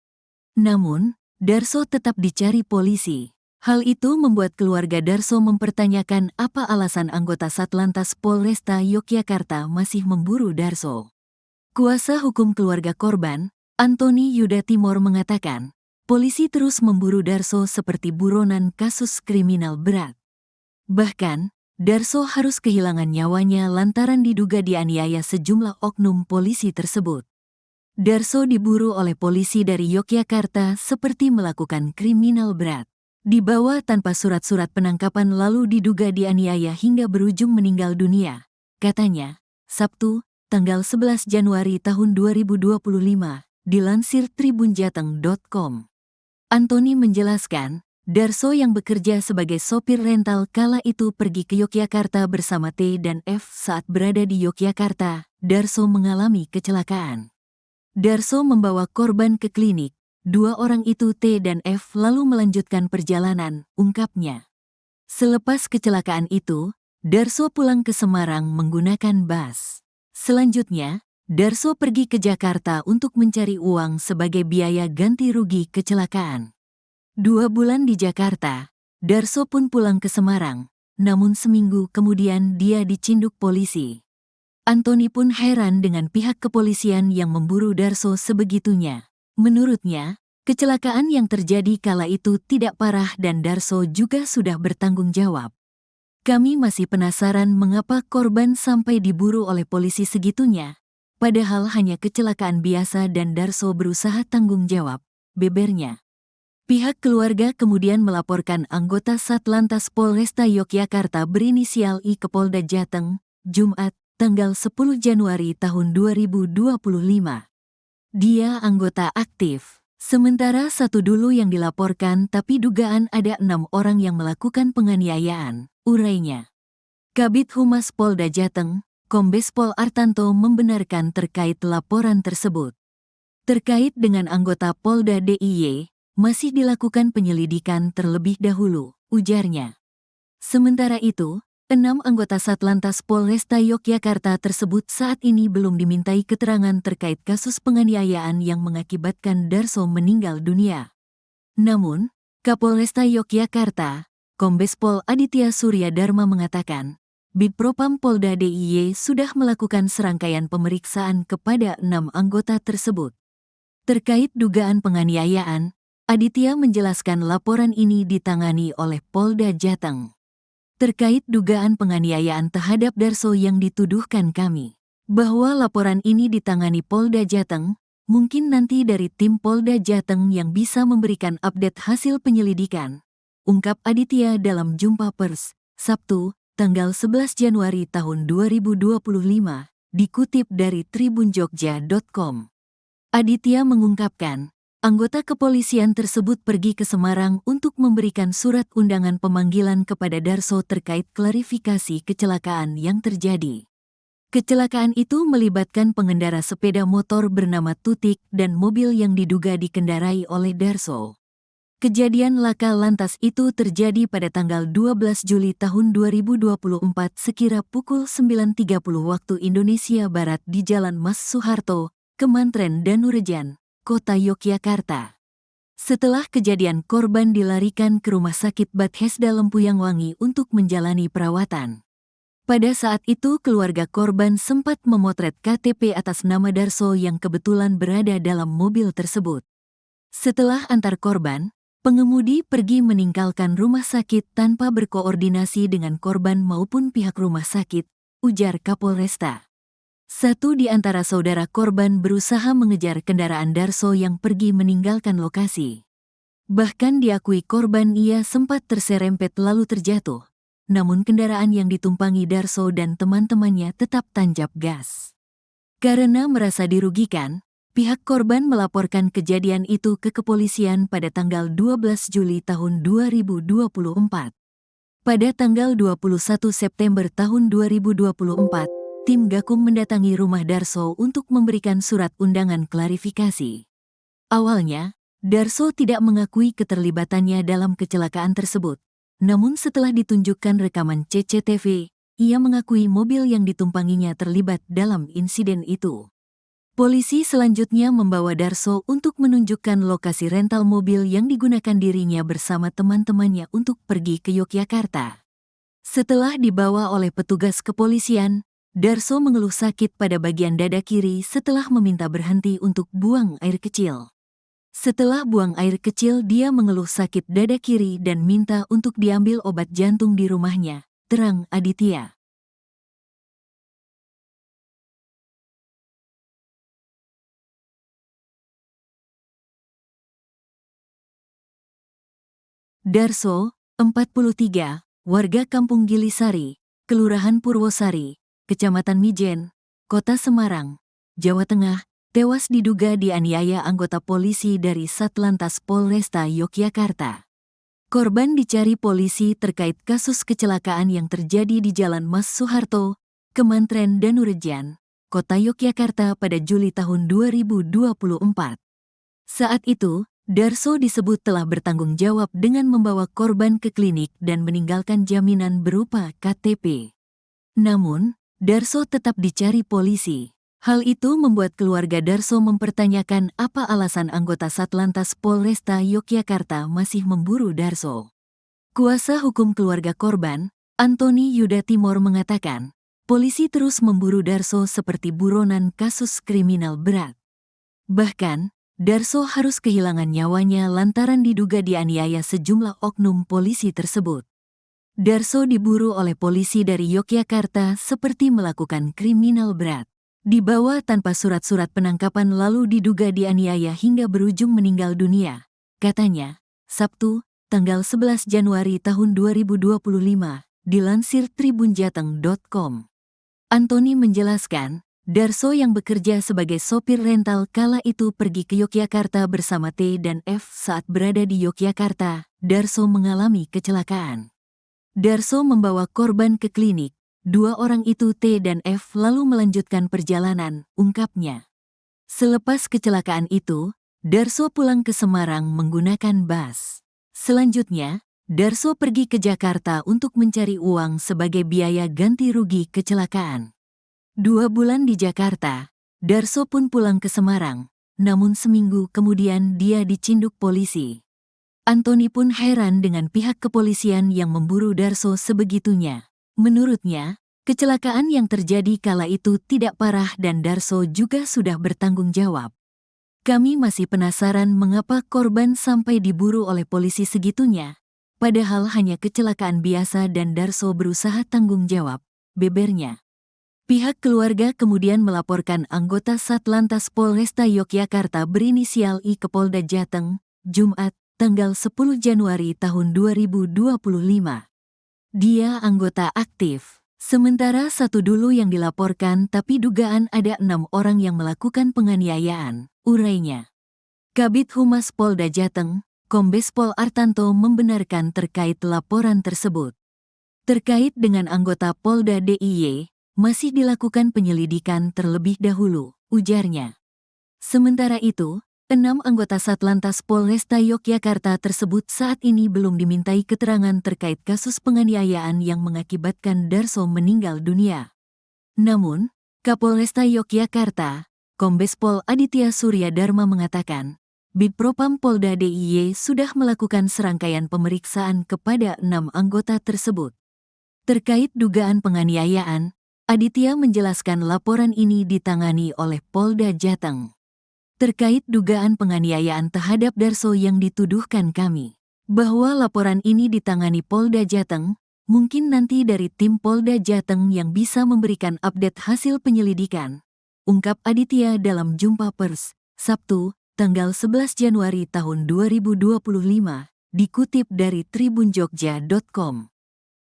S1: Namun, Darso tetap dicari polisi. Hal itu membuat keluarga Darso mempertanyakan apa alasan anggota Satlantas Polresta Yogyakarta masih memburu Darso. Kuasa hukum keluarga korban, Antoni Yuda Timor mengatakan, polisi terus memburu Darso seperti buronan kasus kriminal berat. Bahkan, Darso harus kehilangan nyawanya lantaran diduga dianiaya sejumlah oknum polisi tersebut. Darso diburu oleh polisi dari Yogyakarta seperti melakukan kriminal berat. Dibawa tanpa surat-surat penangkapan lalu diduga dianiaya hingga berujung meninggal dunia, katanya, Sabtu, tanggal 11 Januari tahun 2025, dilansir tribunjateng.com. Antoni menjelaskan, Darso yang bekerja sebagai sopir rental kala itu pergi ke Yogyakarta bersama T dan F. Saat berada di Yogyakarta, Darso mengalami kecelakaan. Darso membawa korban ke klinik, Dua orang itu T dan F lalu melanjutkan perjalanan, ungkapnya. Selepas kecelakaan itu, Darso pulang ke Semarang menggunakan bus. Selanjutnya, Darso pergi ke Jakarta untuk mencari uang sebagai biaya ganti rugi kecelakaan. 2 bulan di Jakarta, Darso pun pulang ke Semarang, namun seminggu kemudian dia dicinduk polisi. Antoni pun heran dengan pihak kepolisian yang memburu Darso sebegitunya. Menurutnya, kecelakaan yang terjadi kala itu tidak parah dan Darso juga sudah bertanggung jawab. Kami masih penasaran mengapa korban sampai diburu oleh polisi segitunya, padahal hanya kecelakaan biasa dan Darso berusaha tanggung jawab, bebernya. Pihak keluarga kemudian melaporkan anggota Satlantas Polresta Yogyakarta berinisial I ke Polda Jateng, Jumat, tanggal 10 Januari tahun 2025. Dia anggota aktif. Sementara satu dulu yang dilaporkan tapi dugaan ada 6 orang yang melakukan penganiayaan, urainya. Kabid Humas Polda Jateng, Kombes Pol Artanto membenarkan terkait laporan tersebut. Terkait dengan anggota Polda DIY, masih dilakukan penyelidikan terlebih dahulu, ujarnya. Sementara itu, 6 anggota Satlantas Polresta Yogyakarta tersebut saat ini belum dimintai keterangan terkait kasus penganiayaan yang mengakibatkan Darso meninggal dunia. Namun, Kapolresta Yogyakarta, Kombes Pol Aditya Surya Dharma mengatakan, Bidpropam Polda DIY sudah melakukan serangkaian pemeriksaan kepada 6 anggota tersebut. Terkait dugaan penganiayaan, Aditya menjelaskan laporan ini ditangani oleh Polda Jateng. Terkait dugaan penganiayaan terhadap Darso yang dituduhkan kami, bahwa laporan ini ditangani Polda Jateng, mungkin nanti dari tim Polda Jateng yang bisa memberikan update hasil penyelidikan, ungkap Aditya dalam jumpa pers, Sabtu, tanggal 11 Januari tahun 2025, dikutip dari tribunjogja.com. Aditya mengungkapkan, anggota kepolisian tersebut pergi ke Semarang untuk memberikan surat undangan pemanggilan kepada Darso terkait klarifikasi kecelakaan yang terjadi. Kecelakaan itu melibatkan pengendara sepeda motor bernama Tutik dan mobil yang diduga dikendarai oleh Darso. Kejadian laka lantas itu terjadi pada tanggal 12 Juli tahun 2024 sekira pukul 9.30 waktu Indonesia Barat di Jalan Mas Soeharto, Kemantren Danurejan, Kota Yogyakarta. Setelah kejadian korban dilarikan ke Rumah Sakit Bethesda Lempuyang Wangi untuk menjalani perawatan. Pada saat itu keluarga korban sempat memotret KTP atas nama Darso yang kebetulan berada dalam mobil tersebut. Setelah antar korban, pengemudi pergi meninggalkan rumah sakit tanpa berkoordinasi dengan korban maupun pihak rumah sakit, ujar Kapolresta. Satu di antara saudara korban berusaha mengejar kendaraan Darso yang pergi meninggalkan lokasi. Bahkan diakui korban ia sempat terserempet lalu terjatuh, namun kendaraan yang ditumpangi Darso dan teman-temannya tetap tancap gas. Karena merasa dirugikan, pihak korban melaporkan kejadian itu ke kepolisian pada tanggal 12 Juli tahun 2024. Pada tanggal 21 September tahun 2024, tim Gakum mendatangi rumah Darso untuk memberikan surat undangan klarifikasi. Awalnya, Darso tidak mengakui keterlibatannya dalam kecelakaan tersebut. Namun setelah ditunjukkan rekaman CCTV, ia mengakui mobil yang ditumpanginya terlibat dalam insiden itu. Polisi selanjutnya membawa Darso untuk menunjukkan lokasi rental mobil yang digunakan dirinya bersama teman-temannya untuk pergi ke Yogyakarta. Setelah dibawa oleh petugas kepolisian, Darso mengeluh sakit pada bagian dada kiri setelah meminta berhenti untuk buang air kecil. Setelah buang air kecil dia mengeluh sakit dada kiri dan minta untuk diambil obat jantung di rumahnya, terang Aditya. Darso, 43, warga Kampung Gilisari, Kelurahan Purwosari, Kecamatan Mijen, Kota Semarang, Jawa Tengah, tewas diduga dianiaya anggota polisi dari Satlantas Polresta Yogyakarta. Korban dicari polisi terkait kasus kecelakaan yang terjadi di Jalan Mas Soeharto, Kemantren Danurejan, Kota Yogyakarta pada Juli tahun 2024. Saat itu, Darso disebut telah bertanggung jawab dengan membawa korban ke klinik dan meninggalkan jaminan berupa KTP. Namun, Darso tetap dicari polisi. Hal itu membuat keluarga Darso mempertanyakan apa alasan anggota Satlantas Polresta Yogyakarta masih memburu Darso. Kuasa hukum keluarga korban, Antoni Yuda Timor mengatakan, polisi terus memburu Darso seperti buronan kasus kriminal berat. Bahkan, Darso harus kehilangan nyawanya lantaran diduga dianiaya sejumlah oknum polisi tersebut. Darso diburu oleh polisi dari Yogyakarta seperti melakukan kriminal berat. Dibawa tanpa surat-surat penangkapan lalu diduga dianiaya hingga berujung meninggal dunia. Katanya, Sabtu, tanggal 11 Januari tahun 2025, dilansir tribunjateng.com. Antoni menjelaskan, Darso yang bekerja sebagai sopir rental kala itu pergi ke Yogyakarta bersama T dan F. Saat berada di Yogyakarta, Darso mengalami kecelakaan. Darso membawa korban ke klinik. Dua orang itu T dan F lalu melanjutkan perjalanan, ungkapnya. Selepas kecelakaan itu, Darso pulang ke Semarang menggunakan bus. Selanjutnya, Darso pergi ke Jakarta untuk mencari uang sebagai biaya ganti rugi kecelakaan. 2 bulan di Jakarta, Darso pun pulang ke Semarang, namun seminggu kemudian dia dicinduk polisi. Antoni pun heran dengan pihak kepolisian yang memburu Darso sebegitunya. Menurutnya, kecelakaan yang terjadi kala itu tidak parah dan Darso juga sudah bertanggung jawab. Kami masih penasaran mengapa korban sampai diburu oleh polisi segitunya, padahal hanya kecelakaan biasa dan Darso berusaha tanggung jawab, bebernya. Pihak keluarga kemudian melaporkan anggota Satlantas Polresta Yogyakarta berinisial I ke Polda Jateng, Jumat, tanggal 10 Januari tahun 2025. Dia anggota aktif, sementara satu dulu yang dilaporkan tapi dugaan ada 6 orang yang melakukan penganiayaan, urainya. Kabid Humas Polda Jateng, Kombes Pol Artanto membenarkan terkait laporan tersebut. Terkait dengan anggota Polda DIY, masih dilakukan penyelidikan terlebih dahulu, ujarnya. Sementara itu, 6 anggota Satlantas Polresta Yogyakarta tersebut saat ini belum dimintai keterangan terkait kasus penganiayaan yang mengakibatkan Darso meninggal dunia. Namun, Kapolresta Yogyakarta, Kombes Pol Aditya Surya Dharma mengatakan, Bidpropam Polda DIY sudah melakukan serangkaian pemeriksaan kepada 6 anggota tersebut. Terkait dugaan penganiayaan, Aditya menjelaskan laporan ini ditangani oleh Polda Jateng. Terkait dugaan penganiayaan terhadap Darso yang dituduhkan kami, bahwa laporan ini ditangani Polda Jateng, mungkin nanti dari tim Polda Jateng yang bisa memberikan update hasil penyelidikan, ungkap Aditya dalam jumpa pers, Sabtu, tanggal 11 Januari tahun 2025, dikutip dari tribunjogja.com.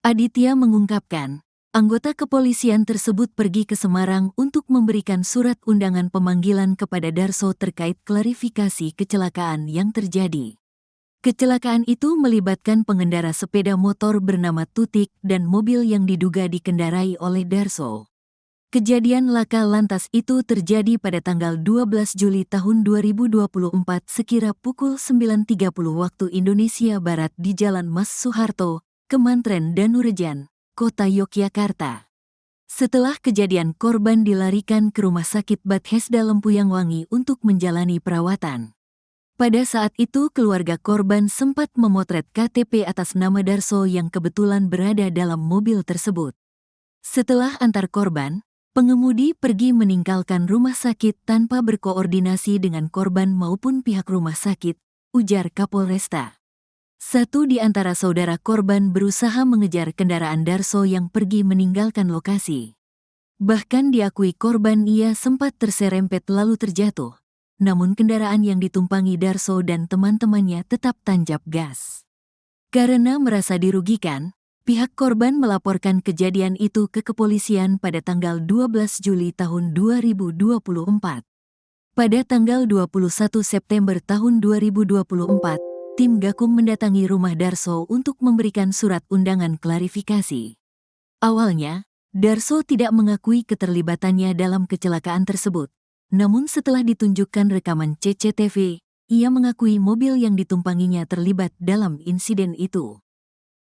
S1: Aditya mengungkapkan, anggota kepolisian tersebut pergi ke Semarang untuk memberikan surat undangan pemanggilan kepada Darso terkait klarifikasi kecelakaan yang terjadi. Kecelakaan itu melibatkan pengendara sepeda motor bernama Tutik dan mobil yang diduga dikendarai oleh Darso. Kejadian laka lantas itu terjadi pada tanggal 12 Juli tahun 2024 sekira pukul 9.30 waktu Indonesia Barat di Jalan Mas Soeharto, Kemantren Danurejan, Kota Yogyakarta. Setelah kejadian korban dilarikan ke Rumah Sakit Bethesda Lempuyang Wangi untuk menjalani perawatan. Pada saat itu keluarga korban sempat memotret KTP atas nama Darso yang kebetulan berada dalam mobil tersebut. Setelah antar korban, pengemudi pergi meninggalkan rumah sakit tanpa berkoordinasi dengan korban maupun pihak rumah sakit, ujar Kapolresta. Satu di antara saudara korban berusaha mengejar kendaraan Darso yang pergi meninggalkan lokasi. Bahkan diakui korban ia sempat terserempet lalu terjatuh, namun kendaraan yang ditumpangi Darso dan teman-temannya tetap tancap gas. Karena merasa dirugikan, pihak korban melaporkan kejadian itu ke kepolisian pada tanggal 12 Juli tahun 2024. Pada tanggal 21 September tahun 2024, tim Gakum mendatangi rumah Darso untuk memberikan surat undangan klarifikasi. Awalnya, Darso tidak mengakui keterlibatannya dalam kecelakaan tersebut. Namun setelah ditunjukkan rekaman CCTV, ia mengakui mobil yang ditumpanginya terlibat dalam insiden itu.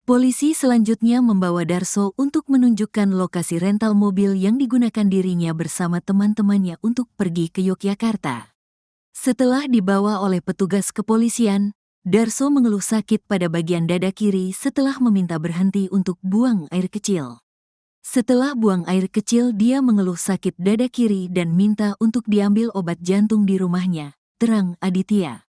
S1: Polisi selanjutnya membawa Darso untuk menunjukkan lokasi rental mobil yang digunakan dirinya bersama teman-temannya untuk pergi ke Yogyakarta. Setelah dibawa oleh petugas kepolisian, Darso mengeluh sakit pada bagian dada kiri setelah meminta berhenti untuk buang air kecil. Setelah buang air kecil, dia mengeluh sakit dada kiri dan minta untuk diambil obat jantung di rumahnya, terang Aditya.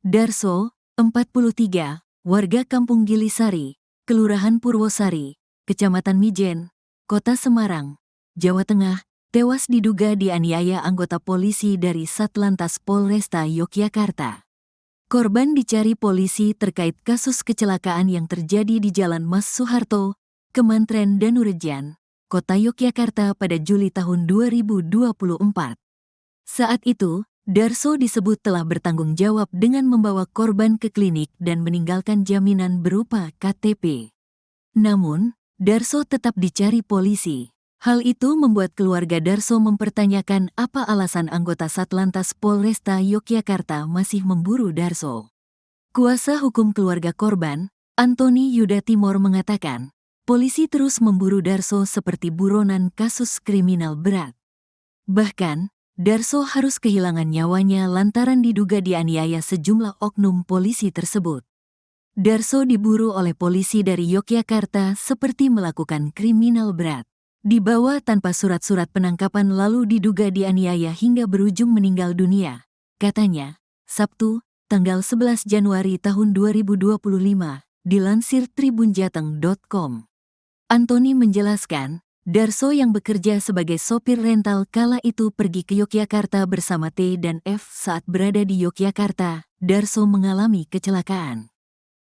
S1: Darso, 43, warga Kampung Gilisari, Kelurahan Purwosari, Kecamatan Mijen, Kota Semarang, Jawa Tengah, tewas diduga dianiaya anggota polisi dari Satlantas Polresta Yogyakarta. Korban dicari polisi terkait kasus kecelakaan yang terjadi di Jalan Mas Soeharto, Kemantren Danurejan, Kota Yogyakarta pada Juli tahun 2024. Saat itu, Darso disebut telah bertanggung jawab dengan membawa korban ke klinik dan meninggalkan jaminan berupa KTP. Namun, Darso tetap dicari polisi. Hal itu membuat keluarga Darso mempertanyakan apa alasan anggota Satlantas Polresta Yogyakarta masih memburu Darso. Kuasa hukum keluarga korban, Antoni Yuda Timor mengatakan, polisi terus memburu Darso seperti buronan kasus kriminal berat. Bahkan, Darso harus kehilangan nyawanya lantaran diduga dianiaya sejumlah oknum polisi tersebut. Darso diburu oleh polisi dari Yogyakarta seperti melakukan kriminal berat. Dibawa tanpa surat-surat penangkapan lalu diduga dianiaya hingga berujung meninggal dunia, katanya, Sabtu, tanggal 11 Januari tahun 2025, dilansir tribunjateng.com. Antoni menjelaskan, Darso yang bekerja sebagai sopir rental kala itu pergi ke Yogyakarta bersama T dan F. Saat berada di Yogyakarta, Darso mengalami kecelakaan.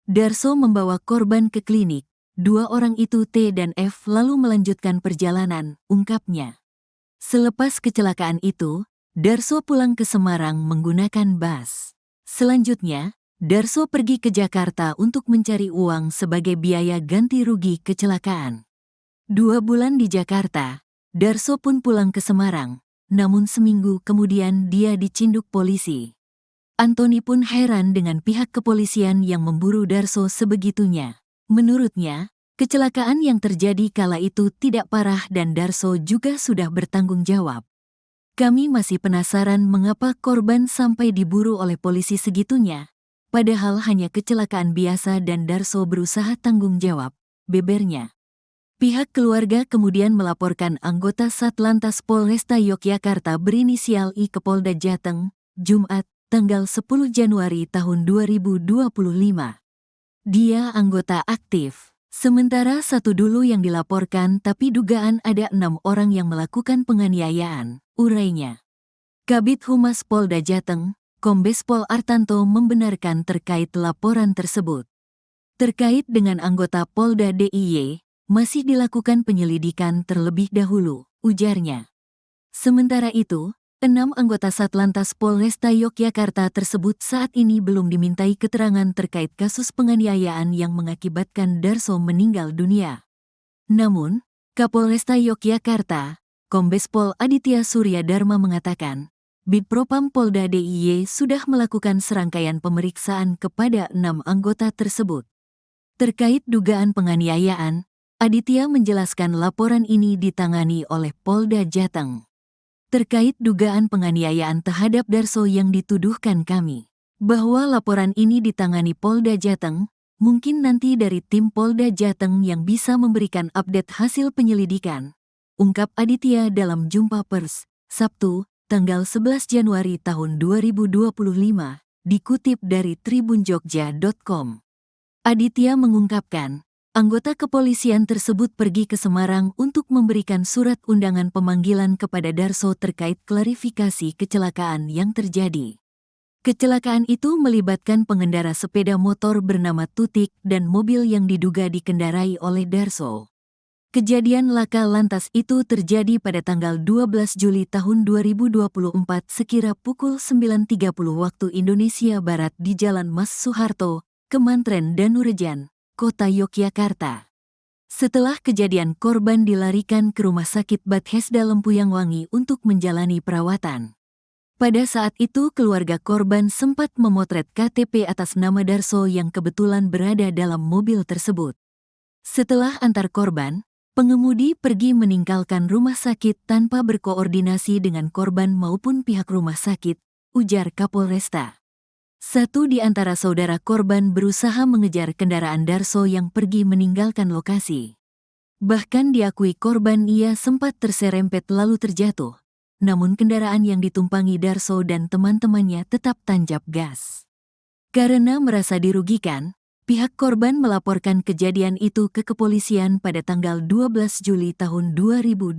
S1: Darso membawa korban ke klinik. Dua orang itu T dan F lalu melanjutkan perjalanan, ungkapnya. Selepas kecelakaan itu, Darso pulang ke Semarang menggunakan bus. Selanjutnya, Darso pergi ke Jakarta untuk mencari uang sebagai biaya ganti rugi kecelakaan. 2 bulan di Jakarta, Darso pun pulang ke Semarang, namun seminggu kemudian dia dicinduk polisi. Antoni pun heran dengan pihak kepolisian yang memburu Darso sebegitunya. Menurutnya, kecelakaan yang terjadi kala itu tidak parah dan Darso juga sudah bertanggung jawab. Kami masih penasaran mengapa korban sampai diburu oleh polisi segitunya, padahal hanya kecelakaan biasa dan Darso berusaha tanggung jawab, bebernya. Pihak keluarga kemudian melaporkan anggota Satlantas Polresta Yogyakarta berinisial I ke Polda Jateng, Jumat, tanggal 10 Januari tahun 2025. Dia anggota aktif, sementara satu dulu yang dilaporkan tapi dugaan ada 6 orang yang melakukan penganiayaan, urainya. Kabid Humas Polda Jateng, Kombes Pol Artanto membenarkan terkait laporan tersebut. Terkait dengan anggota Polda DIY, masih dilakukan penyelidikan terlebih dahulu, ujarnya. Sementara itu, 6 anggota Satlantas Polresta Yogyakarta tersebut saat ini belum dimintai keterangan terkait kasus penganiayaan yang mengakibatkan Darso meninggal dunia. Namun, Kapolresta Yogyakarta, Kombes Pol Aditya Surya Dharma mengatakan, Bidpropam Polda DIY sudah melakukan serangkaian pemeriksaan kepada 6 anggota tersebut. Terkait dugaan penganiayaan, Aditya menjelaskan laporan ini ditangani oleh Polda Jateng. Terkait dugaan penganiayaan terhadap Darso yang dituduhkan kami, bahwa laporan ini ditangani Polda Jateng, mungkin nanti dari tim Polda Jateng yang bisa memberikan update hasil penyelidikan, ungkap Aditya dalam jumpa pers, Sabtu, tanggal 11 Januari tahun 2025, dikutip dari tribunjogja.com. Aditya mengungkapkan, anggota kepolisian tersebut pergi ke Semarang untuk memberikan surat undangan pemanggilan kepada Darso terkait klarifikasi kecelakaan yang terjadi. Kecelakaan itu melibatkan pengendara sepeda motor bernama Tutik dan mobil yang diduga dikendarai oleh Darso. Kejadian laka lantas itu terjadi pada tanggal 12 Juli tahun 2024 sekira pukul 9.30 waktu Indonesia Barat di Jalan Mas Soeharto, Kemantren Danurejan, Kota Yogyakarta. Setelah kejadian, korban dilarikan ke Rumah Sakit Bethesda Lempuyangwangi untuk menjalani perawatan. Pada saat itu keluarga korban sempat memotret KTP atas nama Darso yang kebetulan berada dalam mobil tersebut. Setelah antar korban, pengemudi pergi meninggalkan rumah sakit tanpa berkoordinasi dengan korban maupun pihak rumah sakit, ujar Kapolresta. Satu di antara saudara korban berusaha mengejar kendaraan Darso yang pergi meninggalkan lokasi. Bahkan diakui korban ia sempat terserempet lalu terjatuh. Namun kendaraan yang ditumpangi Darso dan teman-temannya tetap tancap gas. Karena merasa dirugikan, pihak korban melaporkan kejadian itu ke kepolisian pada tanggal 12 Juli tahun 2024.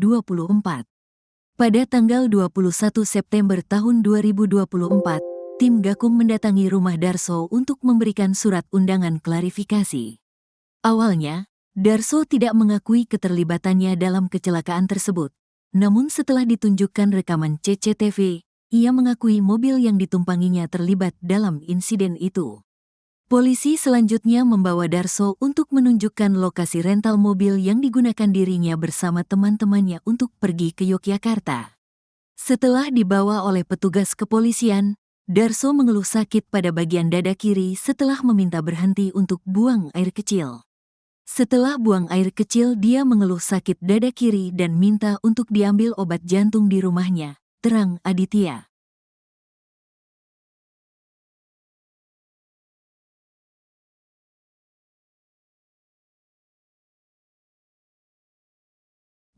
S1: Pada tanggal 21 September tahun 2024, tim Gakum mendatangi rumah Darso untuk memberikan surat undangan klarifikasi. Awalnya, Darso tidak mengakui keterlibatannya dalam kecelakaan tersebut. Namun setelah ditunjukkan rekaman CCTV, ia mengakui mobil yang ditumpanginya terlibat dalam insiden itu. Polisi selanjutnya membawa Darso untuk menunjukkan lokasi rental mobil yang digunakan dirinya bersama teman-temannya untuk pergi ke Yogyakarta. Setelah dibawa oleh petugas kepolisian, Darso mengeluh sakit pada bagian dada kiri setelah meminta berhenti untuk buang air kecil. Setelah buang air kecil, dia mengeluh sakit dada kiri dan minta untuk diambil obat jantung di rumahnya, terang Aditya.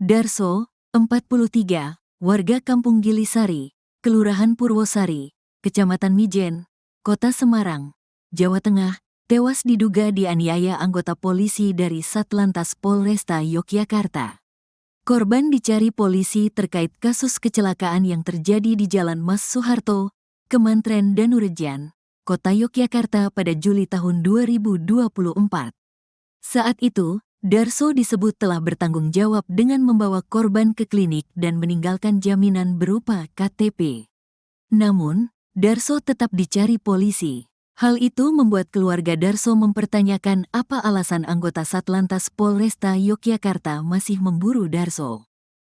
S1: Darso, 43, warga Kampung Gilisari, Kelurahan Purwosari, Kecamatan Mijen, Kota Semarang, Jawa Tengah, tewas diduga dianiaya anggota polisi dari Satlantas Polresta Yogyakarta. Korban dicari polisi terkait kasus kecelakaan yang terjadi di Jalan Mas Soeharto, Kemantren Danurejan, Kota Yogyakarta pada Juli tahun 2024. Saat itu, Darso disebut telah bertanggung jawab dengan membawa korban ke klinik dan meninggalkan jaminan berupa KTP. Namun, Darso tetap dicari polisi. Hal itu membuat keluarga Darso mempertanyakan apa alasan anggota Satlantas Polresta Yogyakarta masih memburu Darso.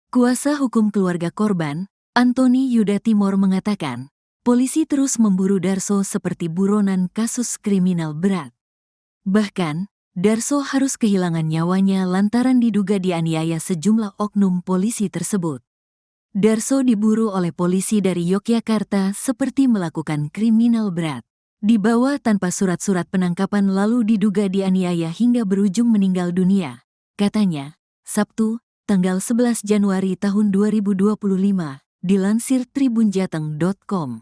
S1: Kuasa hukum keluarga korban, Antoni Yuda Timor mengatakan, polisi terus memburu Darso seperti buronan kasus kriminal berat. Bahkan, Darso harus kehilangan nyawanya lantaran diduga dianiaya sejumlah oknum polisi tersebut. Darso diburu oleh polisi dari Yogyakarta seperti melakukan kriminal berat. Dibawa tanpa surat-surat penangkapan lalu diduga dianiaya hingga berujung meninggal dunia, katanya, Sabtu, tanggal 11 Januari tahun 2025, dilansir tribunjateng.com.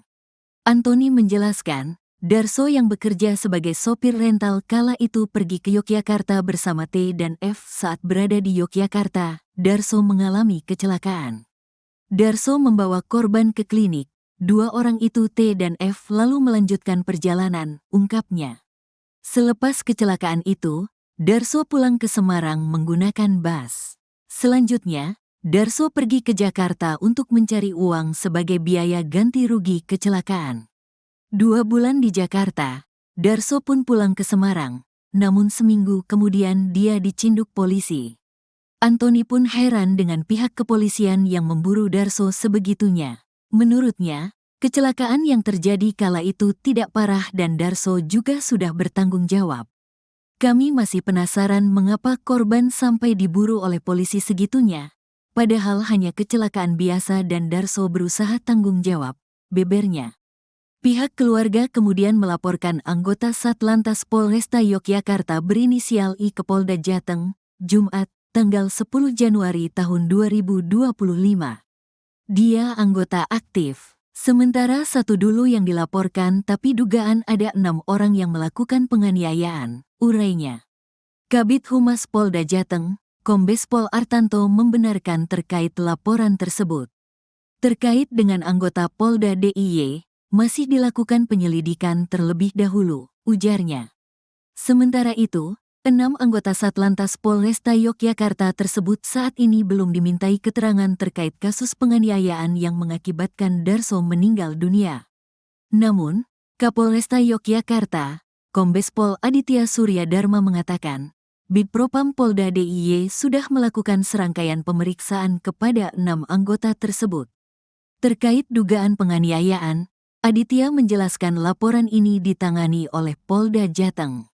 S1: Antoni menjelaskan, Darso yang bekerja sebagai sopir rental kala itu pergi ke Yogyakarta bersama T dan F. Saat berada di Yogyakarta, Darso mengalami kecelakaan. Darso membawa korban ke klinik. Dua orang itu T dan F lalu melanjutkan perjalanan, ungkapnya. Selepas kecelakaan itu, Darso pulang ke Semarang menggunakan bus. Selanjutnya, Darso pergi ke Jakarta untuk mencari uang sebagai biaya ganti rugi kecelakaan. 2 bulan di Jakarta, Darso pun pulang ke Semarang, namun seminggu kemudian dia dicinduk polisi. Antoni pun heran dengan pihak kepolisian yang memburu Darso sebegitunya. Menurutnya, kecelakaan yang terjadi kala itu tidak parah dan Darso juga sudah bertanggung jawab. Kami masih penasaran mengapa korban sampai diburu oleh polisi segitunya, padahal hanya kecelakaan biasa dan Darso berusaha tanggung jawab, bebernya. Pihak keluarga kemudian melaporkan anggota Satlantas Polresta Yogyakarta berinisial I ke Polda Jateng, Jumat, tanggal 10 Januari tahun 2025. Dia anggota aktif. Sementara satu dulu yang dilaporkan tapi dugaan ada 6 orang yang melakukan penganiayaan, urainya. Kabid Humas Polda Jateng, Kombes Pol Artanto membenarkan terkait laporan tersebut. Terkait dengan anggota Polda DIY, masih dilakukan penyelidikan terlebih dahulu, ujarnya. Sementara itu, 6 anggota Satlantas Polresta Yogyakarta tersebut saat ini belum dimintai keterangan terkait kasus penganiayaan yang mengakibatkan Darso meninggal dunia. Namun, Kapolresta Yogyakarta, Kombes Pol Aditya Surya Dharma mengatakan, Bidpropam Polda DIY sudah melakukan serangkaian pemeriksaan kepada 6 anggota tersebut. Terkait dugaan penganiayaan, Aditya menjelaskan laporan ini ditangani oleh Polda Jateng.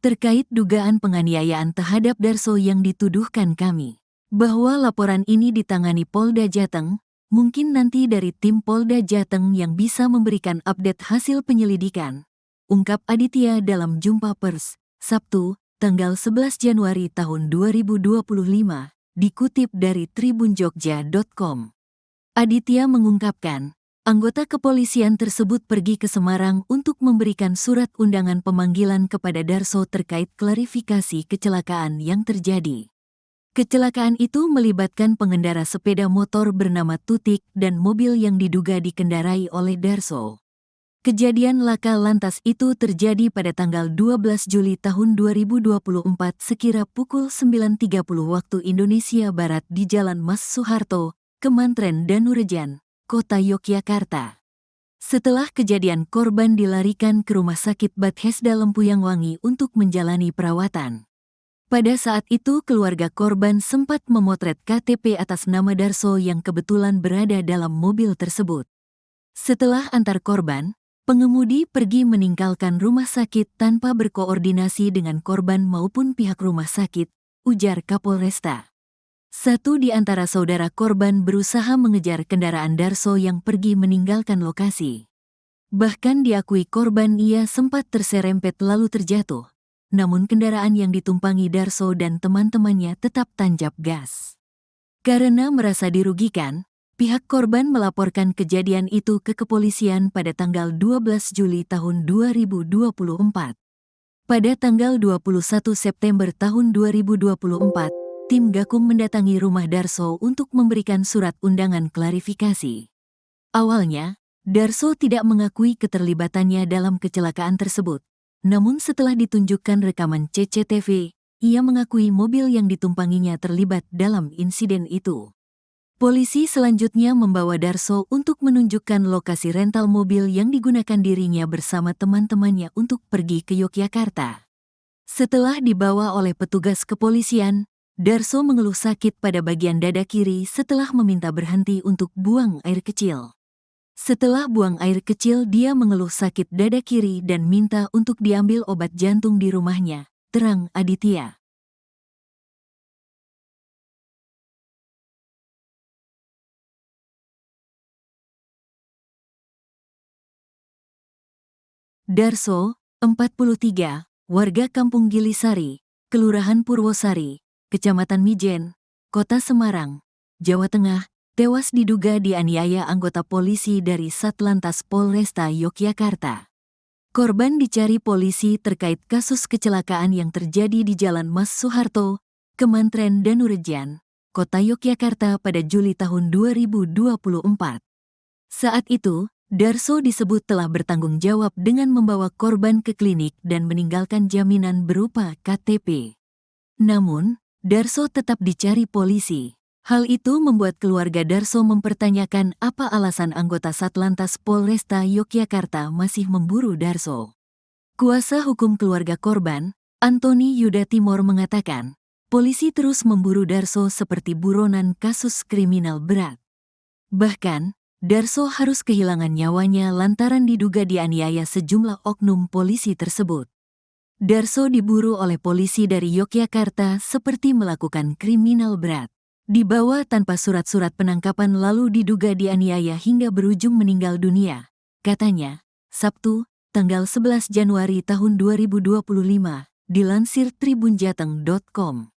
S1: Terkait dugaan penganiayaan terhadap Darso yang dituduhkan kami, bahwa laporan ini ditangani Polda Jateng, mungkin nanti dari tim Polda Jateng yang bisa memberikan update hasil penyelidikan, ungkap Aditya dalam jumpa pers, Sabtu, tanggal 11 Januari tahun 2025, dikutip dari tribunjogja.com. Aditya mengungkapkan, anggota kepolisian tersebut pergi ke Semarang untuk memberikan surat undangan pemanggilan kepada Darso terkait klarifikasi kecelakaan yang terjadi. Kecelakaan itu melibatkan pengendara sepeda motor bernama Tutik dan mobil yang diduga dikendarai oleh Darso. Kejadian laka lantas itu terjadi pada tanggal 12 Juli tahun 2024 sekira pukul 9.30 waktu Indonesia Barat di Jalan Mas Soeharto, Kemantren Danurejan, Kota Yogyakarta. Setelah kejadian, korban dilarikan ke Rumah Sakit Bethesda Lempuyang Wangi untuk menjalani perawatan. Pada saat itu keluarga korban sempat memotret KTP atas nama Darso yang kebetulan berada dalam mobil tersebut. Setelah antar korban, pengemudi pergi meninggalkan rumah sakit tanpa berkoordinasi dengan korban maupun pihak rumah sakit, ujar Kapolresta. Satu di antara saudara korban berusaha mengejar kendaraan Darso yang pergi meninggalkan lokasi. Bahkan diakui korban ia sempat terserempet lalu terjatuh, namun kendaraan yang ditumpangi Darso dan teman-temannya tetap tancap gas. Karena merasa dirugikan, pihak korban melaporkan kejadian itu ke kepolisian pada tanggal 12 Juli tahun 2024. Pada tanggal 21 September tahun 2024, tim Gakum mendatangi rumah Darso untuk memberikan surat undangan klarifikasi. Awalnya, Darso tidak mengakui keterlibatannya dalam kecelakaan tersebut. Namun setelah ditunjukkan rekaman CCTV, ia mengakui mobil yang ditumpanginya terlibat dalam insiden itu. Polisi selanjutnya membawa Darso untuk menunjukkan lokasi rental mobil yang digunakan dirinya bersama teman-temannya untuk pergi ke Yogyakarta. Setelah dibawa oleh petugas kepolisian, Darso mengeluh sakit pada bagian dada kiri setelah meminta berhenti untuk buang air kecil. Setelah buang air kecil, dia mengeluh sakit dada kiri dan minta untuk diambil obat jantung di rumahnya, terang Aditya. Darso, 43, warga Kampung Gilisari, Kelurahan Purwosari, Kecamatan Mijen, Kota Semarang, Jawa Tengah, tewas diduga dianiaya anggota polisi dari Satlantas Polresta Yogyakarta. Korban dicari polisi terkait kasus kecelakaan yang terjadi di Jalan Mas Soeharto, Kemantren Danurejan, Kota Yogyakarta pada Juli tahun 2024. Saat itu, Darso disebut telah bertanggung jawab dengan membawa korban ke klinik dan meninggalkan jaminan berupa KTP. Namun, Darso tetap dicari polisi. Hal itu membuat keluarga Darso mempertanyakan apa alasan anggota Satlantas Polresta Yogyakarta masih memburu Darso. Kuasa hukum keluarga korban, Antoni Yuda Timor mengatakan, polisi terus memburu Darso seperti buronan kasus kriminal berat. Bahkan, Darso harus kehilangan nyawanya lantaran diduga dianiaya sejumlah oknum polisi tersebut. Darso diburu oleh polisi dari Yogyakarta seperti melakukan kriminal berat. Dibawa tanpa surat-surat penangkapan lalu diduga dianiaya hingga berujung meninggal dunia, katanya, Sabtu, tanggal 11 Januari tahun 2025, dilansir tribunjateng.com.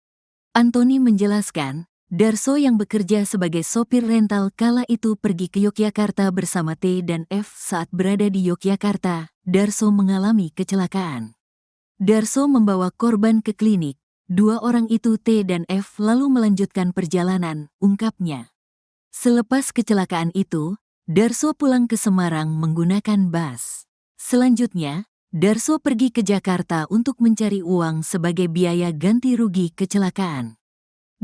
S1: Antoni menjelaskan, Darso yang bekerja sebagai sopir rental kala itu pergi ke Yogyakarta bersama T dan F. Saat berada di Yogyakarta, Darso mengalami kecelakaan. Darso membawa korban ke klinik. Dua orang itu T dan F lalu melanjutkan perjalanan, ungkapnya. Selepas kecelakaan itu, Darso pulang ke Semarang menggunakan bus. Selanjutnya, Darso pergi ke Jakarta untuk mencari uang sebagai biaya ganti rugi kecelakaan.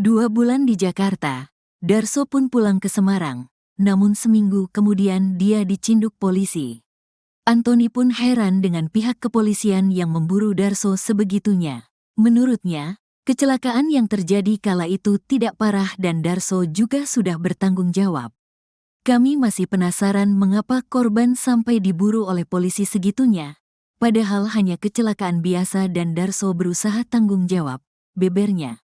S1: 2 bulan di Jakarta, Darso pun pulang ke Semarang, namun seminggu kemudian dia dicinduk polisi. Antoni pun heran dengan pihak kepolisian yang memburu Darso sebegitunya. Menurutnya, kecelakaan yang terjadi kala itu tidak parah dan Darso juga sudah bertanggung jawab. Kami masih penasaran mengapa korban sampai diburu oleh polisi segitunya, padahal hanya kecelakaan biasa dan Darso berusaha tanggung jawab, bebernya.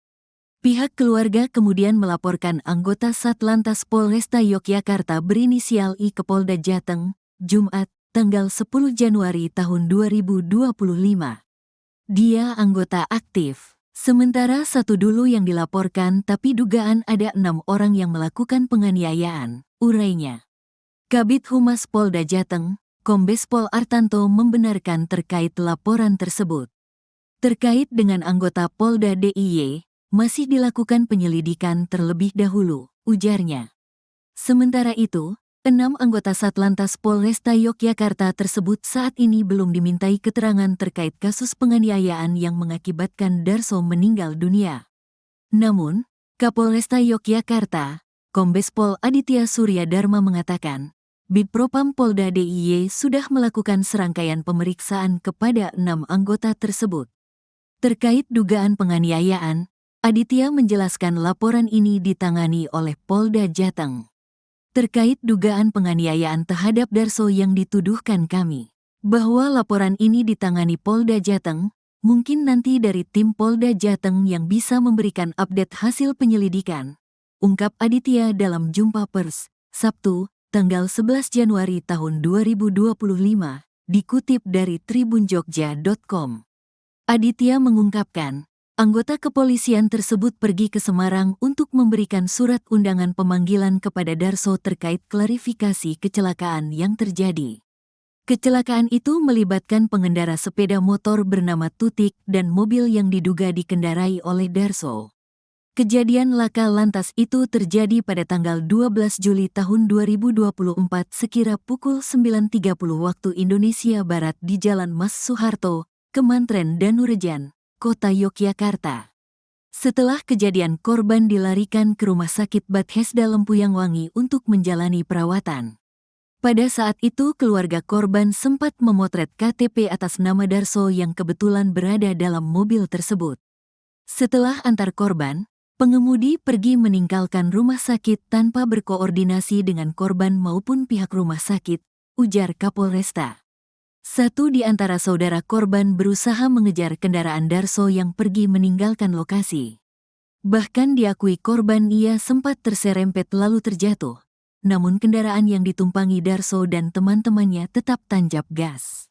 S1: Pihak keluarga kemudian melaporkan anggota Satlantas Polresta Yogyakarta berinisial I ke Polda Jateng, Jumat, tanggal 10 Januari tahun 2025. Dia anggota aktif. Sementara satu dulu yang dilaporkan tapi dugaan ada 6 orang yang melakukan penganiayaan, urainya. Kabid Humas Polda Jateng, Kombes Pol Artanto membenarkan terkait laporan tersebut. Terkait dengan anggota Polda DIY, masih dilakukan penyelidikan terlebih dahulu, ujarnya. Sementara itu, 6 anggota Satlantas Polresta Yogyakarta tersebut saat ini belum dimintai keterangan terkait kasus penganiayaan yang mengakibatkan Darso meninggal dunia. Namun, Kapolresta Yogyakarta, Kombes Pol Aditya Surya Dharma mengatakan, Bidpropam Polda DIY sudah melakukan serangkaian pemeriksaan kepada 6 anggota tersebut. Terkait dugaan penganiayaan, Aditya menjelaskan laporan ini ditangani oleh Polda Jateng. Terkait dugaan penganiayaan terhadap Darso yang dituduhkan kami, bahwa laporan ini ditangani Polda Jateng, mungkin nanti dari tim Polda Jateng yang bisa memberikan update hasil penyelidikan, ungkap Aditya dalam jumpa pers, Sabtu, tanggal 11 Januari tahun 2025, dikutip dari tribunjogja.com. Aditya mengungkapkan, anggota kepolisian tersebut pergi ke Semarang untuk memberikan surat undangan pemanggilan kepada Darso terkait klarifikasi kecelakaan yang terjadi. Kecelakaan itu melibatkan pengendara sepeda motor bernama Tutik dan mobil yang diduga dikendarai oleh Darso. Kejadian laka lantas itu terjadi pada tanggal 12 Juli tahun 2024 sekira pukul 9.30 waktu Indonesia Barat di Jalan Mas Soeharto, Kemantren Danurejan, Kota Yogyakarta. Setelah kejadian, korban dilarikan ke Rumah Sakit Bethesda Lempuyang Wangi untuk menjalani perawatan. Pada saat itu keluarga korban sempat memotret KTP atas nama Darso yang kebetulan berada dalam mobil tersebut. Setelah antar korban, pengemudi pergi meninggalkan rumah sakit tanpa berkoordinasi dengan korban maupun pihak rumah sakit, ujar Kapolresta. Satu di antara saudara korban berusaha mengejar kendaraan Darso yang pergi meninggalkan lokasi. Bahkan diakui korban ia sempat terserempet lalu terjatuh, namun kendaraan yang ditumpangi Darso dan teman-temannya tetap tancap gas.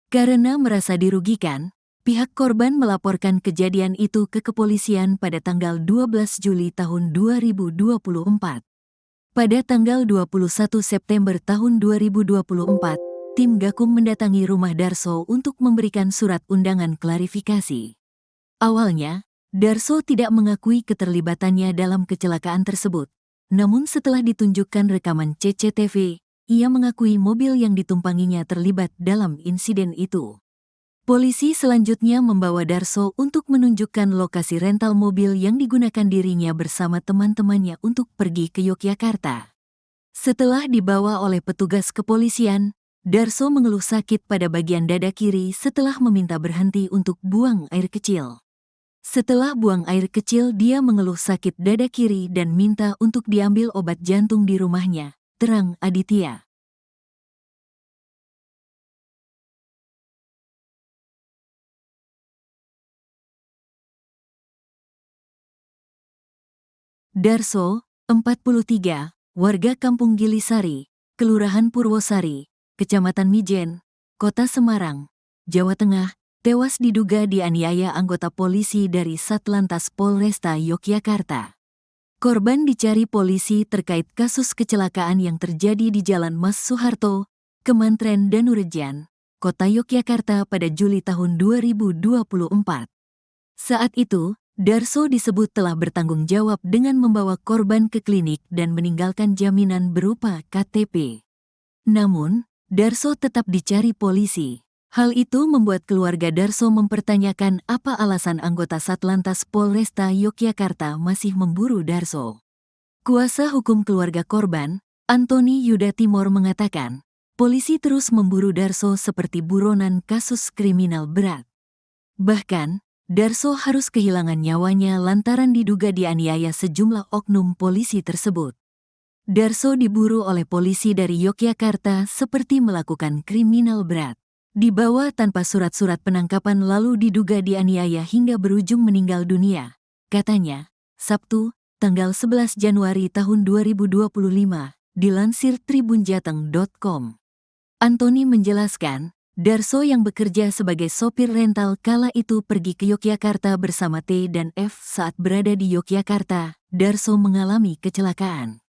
S1: Karena merasa dirugikan, pihak korban melaporkan kejadian itu ke kepolisian pada tanggal 12 Juli tahun 2024. Pada tanggal 21 September tahun 2024, tim Gakum mendatangi rumah Darso untuk memberikan surat undangan klarifikasi. Awalnya, Darso tidak mengakui keterlibatannya dalam kecelakaan tersebut. Namun setelah ditunjukkan rekaman CCTV, ia mengakui mobil yang ditumpanginya terlibat dalam insiden itu. Polisi selanjutnya membawa Darso untuk menunjukkan lokasi rental mobil yang digunakan dirinya bersama teman-temannya untuk pergi ke Yogyakarta. Setelah dibawa oleh petugas kepolisian, Darso mengeluh sakit pada bagian dada kiri setelah meminta berhenti untuk buang air kecil. Setelah buang air kecil, dia mengeluh sakit dada kiri dan minta untuk diambil obat jantung di rumahnya, terang Aditya. Darso, 43, warga Kampung Gilisari, Kelurahan Purwosari, Kecamatan Mijen, Kota Semarang, Jawa Tengah, tewas diduga dianiaya anggota polisi dari Satlantas Polresta Yogyakarta. Korban dicari polisi terkait kasus kecelakaan yang terjadi di Jalan Mas Soeharto, Kemantren Danurejan, Kota Yogyakarta pada Juli tahun 2024. Saat itu, Darso disebut telah bertanggung jawab dengan membawa korban ke klinik dan meninggalkan jaminan berupa KTP. Namun, Darso tetap dicari polisi. Hal itu membuat keluarga Darso mempertanyakan apa alasan anggota Satlantas Polresta Yogyakarta masih memburu Darso. Kuasa hukum keluarga korban, Antoni Yuda Timor mengatakan, polisi terus memburu Darso seperti buronan kasus kriminal berat. Bahkan, Darso harus kehilangan nyawanya lantaran diduga dianiaya sejumlah oknum polisi tersebut. Darso diburu oleh polisi dari Yogyakarta seperti melakukan kriminal berat. Dibawa tanpa surat-surat penangkapan lalu diduga dianiaya hingga berujung meninggal dunia. Katanya, Sabtu, tanggal 11 Januari tahun 2025, dilansir tribunjateng.com. Antoni menjelaskan, Darso yang bekerja sebagai sopir rental kala itu pergi ke Yogyakarta bersama T dan F. Saat berada di Yogyakarta, Darso mengalami kecelakaan.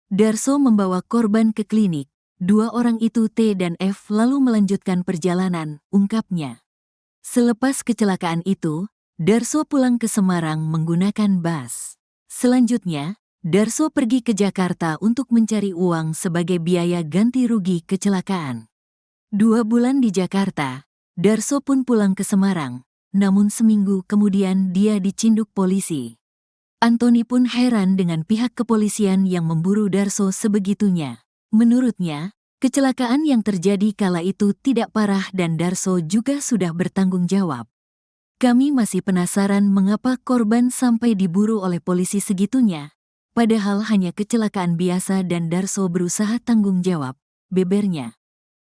S1: Darso membawa korban ke klinik. Dua orang itu T dan F lalu melanjutkan perjalanan, ungkapnya. Selepas kecelakaan itu, Darso pulang ke Semarang menggunakan bus. Selanjutnya, Darso pergi ke Jakarta untuk mencari uang sebagai biaya ganti rugi kecelakaan. 2 bulan di Jakarta, Darso pun pulang ke Semarang, namun seminggu kemudian dia dicinduk polisi. Antoni pun heran dengan pihak kepolisian yang memburu Darso sebegitunya. Menurutnya, kecelakaan yang terjadi kala itu tidak parah dan Darso juga sudah bertanggung jawab. Kami masih penasaran mengapa korban sampai diburu oleh polisi segitunya. Padahal hanya kecelakaan biasa dan Darso berusaha tanggung jawab, bebernya.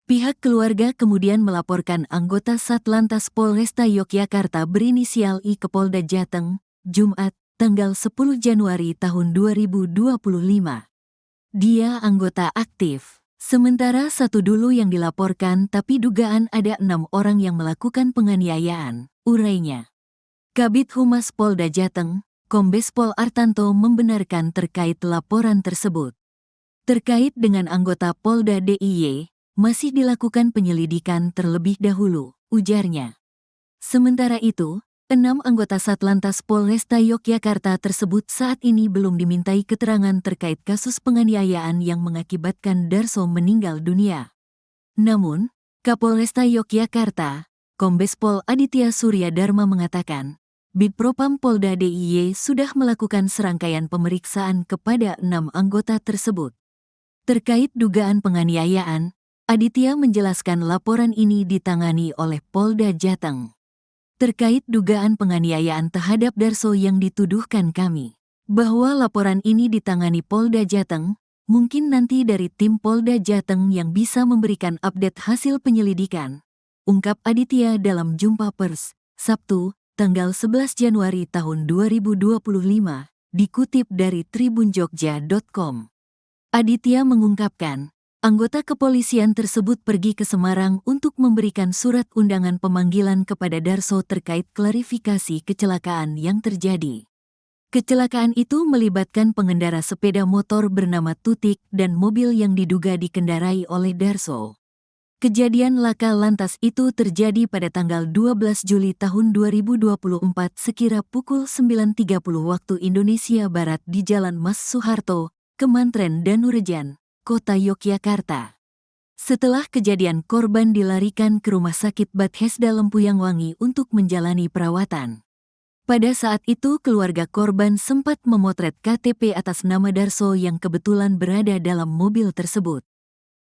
S1: Pihak keluarga kemudian melaporkan anggota Satlantas Polresta Yogyakarta berinisial I ke Polda Jateng, Jumat, tanggal 10 Januari tahun 2025. Dia anggota aktif, sementara satu dulu yang dilaporkan tapi dugaan ada 6 orang yang melakukan penganiayaan, urainya. Kabid Humas Polda Jateng, Kombes Pol Artanto membenarkan terkait laporan tersebut. Terkait dengan anggota Polda DIY, masih dilakukan penyelidikan terlebih dahulu, ujarnya. Sementara itu, 6 anggota Satlantas Polresta Yogyakarta tersebut saat ini belum dimintai keterangan terkait kasus penganiayaan yang mengakibatkan Darso meninggal dunia. Namun, Kapolresta Yogyakarta, Kombes Pol Aditya Surya Dharma mengatakan, Bidpropam Polda DIY sudah melakukan serangkaian pemeriksaan kepada 6 anggota tersebut. Terkait dugaan penganiayaan, Aditya menjelaskan laporan ini ditangani oleh Polda Jateng. Terkait dugaan penganiayaan terhadap Darso yang dituduhkan kami, bahwa laporan ini ditangani Polda Jateng, mungkin nanti dari tim Polda Jateng yang bisa memberikan update hasil penyelidikan, ungkap Aditya dalam jumpa pers, Sabtu, tanggal 11 Januari tahun 2025, dikutip dari tribunjogja.com. Aditya mengungkapkan, anggota kepolisian tersebut pergi ke Semarang untuk memberikan surat undangan pemanggilan kepada Darso terkait klarifikasi kecelakaan yang terjadi. Kecelakaan itu melibatkan pengendara sepeda motor bernama Tutik dan mobil yang diduga dikendarai oleh Darso. Kejadian laka lantas itu terjadi pada tanggal 12 Juli tahun 2024 sekira pukul 9.30 waktu Indonesia Barat di Jalan Mas Soeharto, Kemantren Danurejan, Kota Yogyakarta. Setelah kejadian korban dilarikan ke Rumah Sakit Bethesda Lempuyangwangi untuk menjalani perawatan. Pada saat itu keluarga korban sempat memotret KTP atas nama Darso yang kebetulan berada dalam mobil tersebut.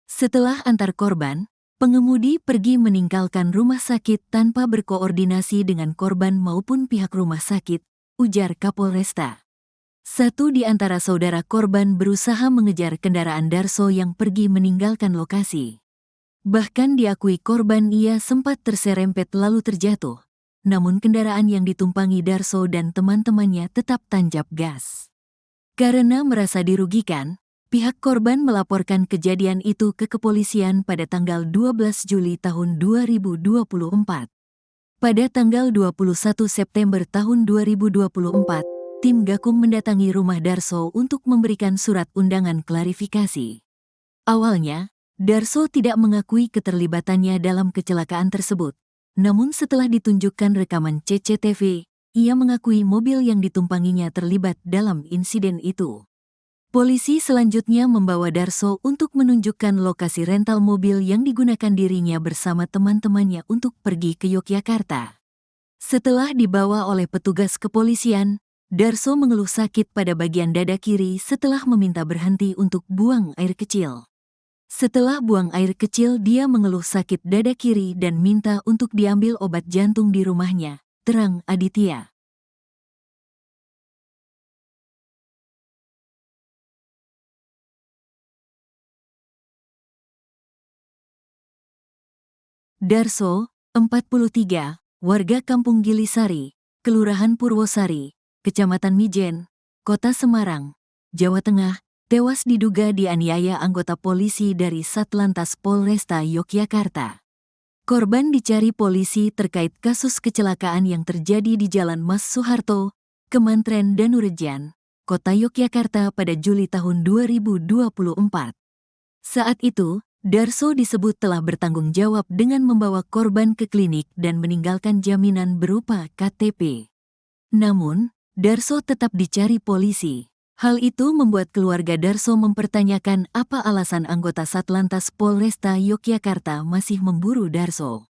S1: Setelah antar korban, pengemudi pergi meninggalkan rumah sakit tanpa berkoordinasi dengan korban maupun pihak rumah sakit, ujar Kapolresta. Satu di antara saudara korban berusaha mengejar kendaraan Darso yang pergi meninggalkan lokasi. Bahkan diakui korban ia sempat terserempet lalu terjatuh, namun kendaraan yang ditumpangi Darso dan teman-temannya tetap tancap gas. Karena merasa dirugikan, pihak korban melaporkan kejadian itu ke kepolisian pada tanggal 12 Juli tahun 2024. Pada tanggal 21 September tahun 2024, tim Gakum mendatangi rumah Darso untuk memberikan surat undangan klarifikasi. Awalnya, Darso tidak mengakui keterlibatannya dalam kecelakaan tersebut. Namun setelah ditunjukkan rekaman CCTV, ia mengakui mobil yang ditumpanginya terlibat dalam insiden itu. Polisi selanjutnya membawa Darso untuk menunjukkan lokasi rental mobil yang digunakan dirinya bersama teman-temannya untuk pergi ke Yogyakarta. Setelah dibawa oleh petugas kepolisian, Darso mengeluh sakit pada bagian dada kiri setelah meminta berhenti untuk buang air kecil. Setelah buang air kecil, dia mengeluh sakit dada kiri dan minta untuk diambil obat jantung di rumahnya, terang Aditya. Darso, 43, warga Kampung Gilisari, Kelurahan Purwosari, Kecamatan Mijen, Kota Semarang, Jawa Tengah, tewas diduga dianiaya anggota polisi dari Satlantas Polresta Yogyakarta. Korban dicari polisi terkait kasus kecelakaan yang terjadi di Jalan Mas Soeharto, Kemantren Danurejan, Kota Yogyakarta pada Juli tahun 2024. Saat itu, Darso disebut telah bertanggung jawab dengan membawa korban ke klinik dan meninggalkan jaminan berupa KTP. Namun, Darso tetap dicari polisi. Hal itu membuat keluarga Darso mempertanyakan apa alasan anggota Satlantas Polresta Yogyakarta masih memburu Darso.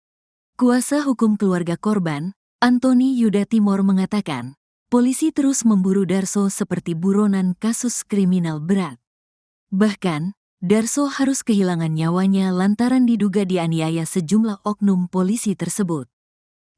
S1: Kuasa hukum keluarga korban, Antoni Yuda Timor mengatakan, polisi terus memburu Darso seperti buronan kasus kriminal berat. Bahkan, Darso harus kehilangan nyawanya lantaran diduga dianiaya sejumlah oknum polisi tersebut.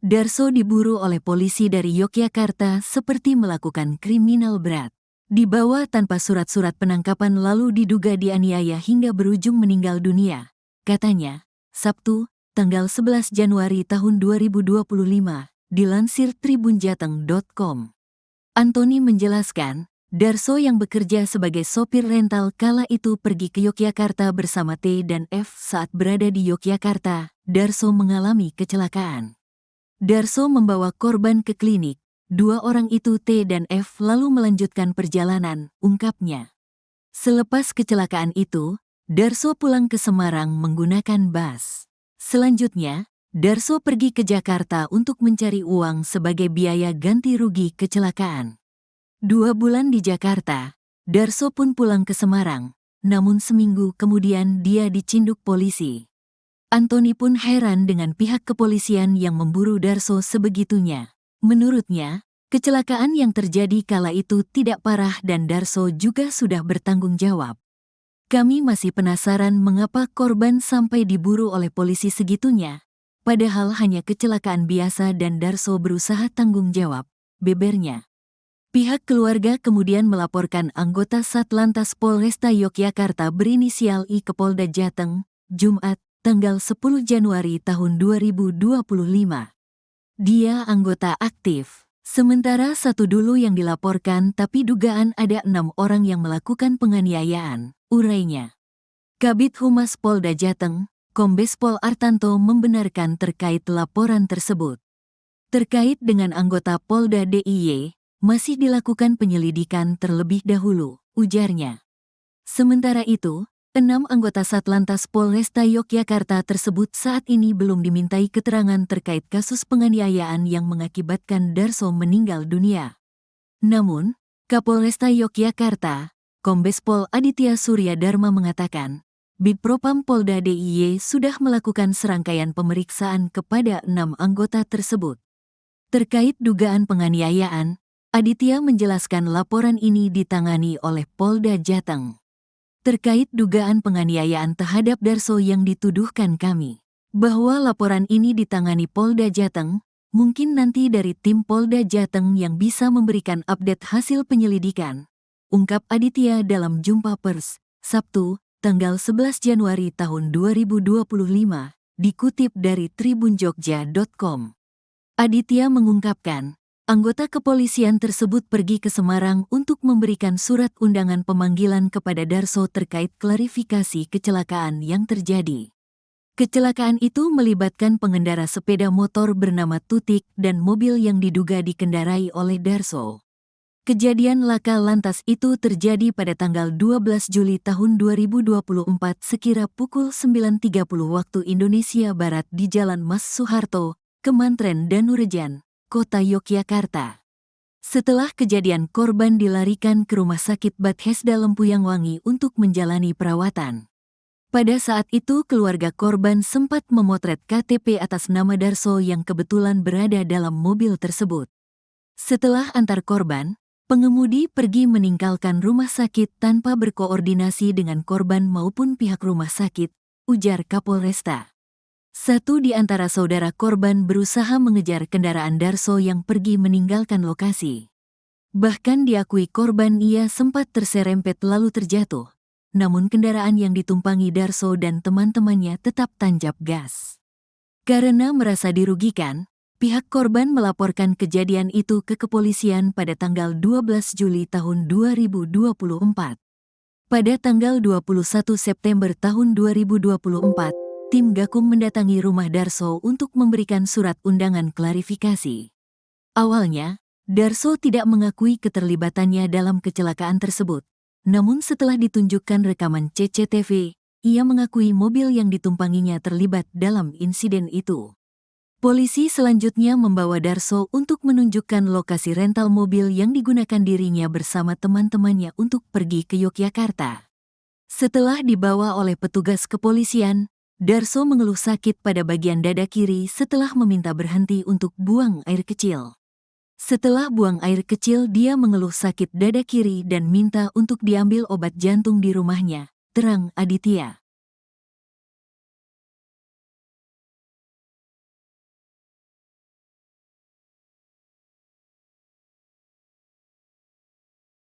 S1: Darso diburu oleh polisi dari Yogyakarta seperti melakukan kriminal berat. Dibawa tanpa surat-surat penangkapan lalu diduga dianiaya hingga berujung meninggal dunia, katanya, Sabtu, tanggal 11 Januari tahun 2025, dilansir tribunjateng.com. Antoni menjelaskan, Darso yang bekerja sebagai sopir rental kala itu pergi ke Yogyakarta bersama T dan F. Saat berada di Yogyakarta, Darso mengalami kecelakaan. Darso membawa korban ke klinik. Dua orang itu T dan F lalu melanjutkan perjalanan, ungkapnya. Selepas kecelakaan itu, Darso pulang ke Semarang menggunakan bus. Selanjutnya, Darso pergi ke Jakarta untuk mencari uang sebagai biaya ganti rugi kecelakaan. 2 bulan di Jakarta, Darso pun pulang ke Semarang, namun seminggu kemudian dia dicinduk polisi. Antoni pun heran dengan pihak kepolisian yang memburu Darso sebegitunya. Menurutnya, kecelakaan yang terjadi kala itu tidak parah dan Darso juga sudah bertanggung jawab. Kami masih penasaran mengapa korban sampai diburu oleh polisi segitunya, padahal hanya kecelakaan biasa dan Darso berusaha tanggung jawab, bebernya. Pihak keluarga kemudian melaporkan anggota Satlantas Polresta Yogyakarta berinisial I ke Polda Jateng, Jumat, tanggal 10 Januari tahun 2025. Dia anggota aktif, sementara satu dulu yang dilaporkan tapi dugaan ada 6 orang yang melakukan penganiayaan, urainya. Kabid Humas Polda Jateng, Kombes Pol Artanto membenarkan terkait laporan tersebut. Terkait dengan anggota Polda DIY, masih dilakukan penyelidikan terlebih dahulu, ujarnya. Sementara itu, 6 anggota Satlantas Polresta Yogyakarta tersebut saat ini belum dimintai keterangan terkait kasus penganiayaan yang mengakibatkan Darso meninggal dunia. Namun, Kapolresta Yogyakarta, Kombes Pol Aditya Surya Dharma mengatakan, Bidpropam Polda DIY sudah melakukan serangkaian pemeriksaan kepada 6 anggota tersebut. Terkait dugaan penganiayaan, Aditya menjelaskan laporan ini ditangani oleh Polda Jateng. Terkait dugaan penganiayaan terhadap Darso yang dituduhkan kami, bahwa laporan ini ditangani Polda Jateng, mungkin nanti dari tim Polda Jateng yang bisa memberikan update hasil penyelidikan, ungkap Aditya dalam jumpa pers, Sabtu, tanggal 11 Januari tahun 2025, dikutip dari tribunjogja.com. Aditya mengungkapkan, anggota kepolisian tersebut pergi ke Semarang untuk memberikan surat undangan pemanggilan kepada Darso terkait klarifikasi kecelakaan yang terjadi. Kecelakaan itu melibatkan pengendara sepeda motor bernama Tutik dan mobil yang diduga dikendarai oleh Darso. Kejadian laka lantas itu terjadi pada tanggal 12 Juli tahun 2024 sekira pukul 9.30 waktu Indonesia Barat di Jalan Mas Soeharto, Kemantren Danurejan, Kota Yogyakarta. Setelah kejadian korban dilarikan ke Rumah Sakit Bethesda Lempuyangwangi untuk menjalani perawatan. Pada saat itu keluarga korban sempat memotret KTP atas nama Darso yang kebetulan berada dalam mobil tersebut. Setelah antar korban, Pengemudi pergi meninggalkan rumah sakit tanpa berkoordinasi dengan korban maupun pihak rumah sakit, ujar Kapolresta. Satu di antara saudara korban berusaha mengejar kendaraan Darso yang pergi meninggalkan lokasi. Bahkan diakui korban ia sempat terserempet lalu terjatuh. Namun kendaraan yang ditumpangi Darso dan teman-temannya tetap tancap gas. Karena merasa dirugikan, pihak korban melaporkan kejadian itu ke kepolisian pada tanggal 12 Juli tahun 2024. Pada tanggal 21 September tahun 2024, tim Gakum mendatangi rumah Darso untuk memberikan surat undangan klarifikasi. Awalnya, Darso tidak mengakui keterlibatannya dalam kecelakaan tersebut. Namun setelah ditunjukkan rekaman CCTV, ia mengakui mobil yang ditumpanginya terlibat dalam insiden itu. Polisi selanjutnya membawa Darso untuk menunjukkan lokasi rental mobil yang digunakan dirinya bersama teman-temannya untuk pergi ke Yogyakarta. Setelah dibawa oleh petugas kepolisian, Darso mengeluh sakit pada bagian dada kiri setelah meminta berhenti untuk buang air kecil. Setelah buang air kecil, dia mengeluh sakit dada kiri dan minta untuk diambil obat jantung di rumahnya, terang Aditya.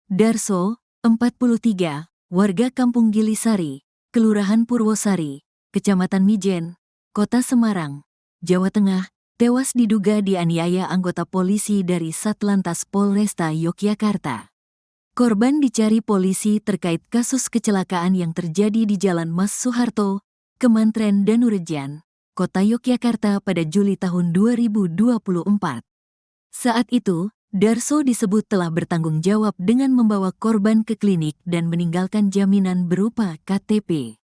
S1: Darso, 43, warga Kampung Gilisari, Kelurahan Purwosari, Kecamatan Mijen, Kota Semarang, Jawa Tengah, tewas diduga dianiaya anggota polisi dari Satlantas Polresta Yogyakarta. Korban dicari polisi terkait kasus kecelakaan yang terjadi di Jalan Mas Soeharto, Kemantren Danurejan, Kota Yogyakarta pada Juli tahun 2024. Saat itu, Darso disebut telah bertanggung jawab dengan membawa korban ke klinik dan meninggalkan jaminan berupa KTP.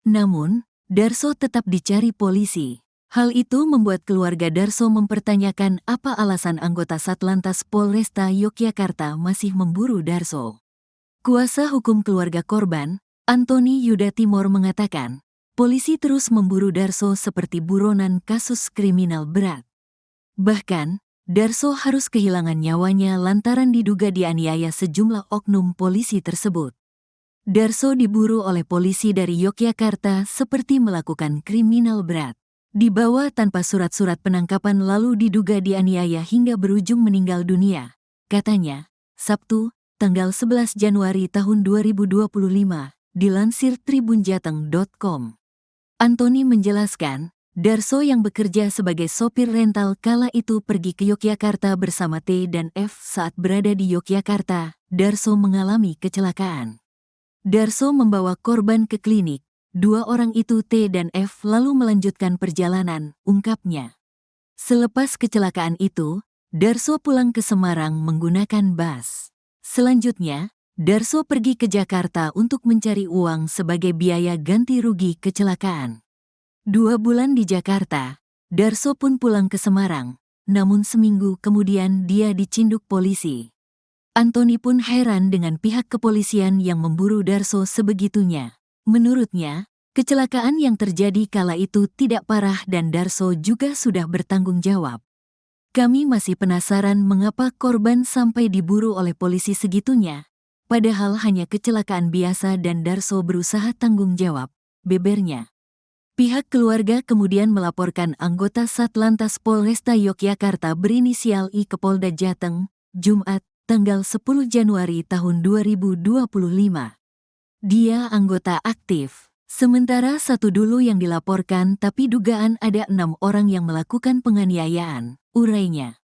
S1: Namun, Darso tetap dicari polisi. Hal itu membuat keluarga Darso mempertanyakan apa alasan anggota Satlantas Polresta Yogyakarta masih memburu Darso. Kuasa hukum keluarga korban, Antoni Yuda Timor mengatakan, polisi terus memburu Darso seperti buronan kasus kriminal berat. Bahkan, Darso harus kehilangan nyawanya lantaran diduga dianiaya sejumlah oknum polisi tersebut. Darso diburu oleh polisi dari Yogyakarta seperti melakukan kriminal berat. Dibawa tanpa surat-surat penangkapan lalu diduga dianiaya hingga berujung meninggal dunia, katanya, Sabtu, tanggal 11 Januari tahun 2025, dilansir tribunjateng.com. Antoni menjelaskan, Darso yang bekerja sebagai sopir rental kala itu pergi ke Yogyakarta bersama T dan F. Saat berada di Yogyakarta, Darso mengalami kecelakaan. Darso membawa korban ke klinik. Dua orang itu T dan F lalu melanjutkan perjalanan, ungkapnya. Selepas kecelakaan itu, Darso pulang ke Semarang menggunakan bus. Selanjutnya, Darso pergi ke Jakarta untuk mencari uang sebagai biaya ganti rugi kecelakaan. 2 bulan di Jakarta, Darso pun pulang ke Semarang, namun seminggu kemudian dia dicinduk polisi. Antoni pun heran dengan pihak kepolisian yang memburu Darso sebegitunya. Menurutnya, kecelakaan yang terjadi kala itu tidak parah dan Darso juga sudah bertanggung jawab. Kami masih penasaran mengapa korban sampai diburu oleh polisi segitunya, padahal hanya kecelakaan biasa dan Darso berusaha tanggung jawab, bebernya. Pihak keluarga kemudian melaporkan anggota Satlantas Polresta Yogyakarta berinisial I ke Polda Jateng, Jumat, tanggal 10 Januari tahun 2025. Dia anggota aktif, sementara satu dulu yang dilaporkan tapi dugaan ada 6 orang yang melakukan penganiayaan, urainya.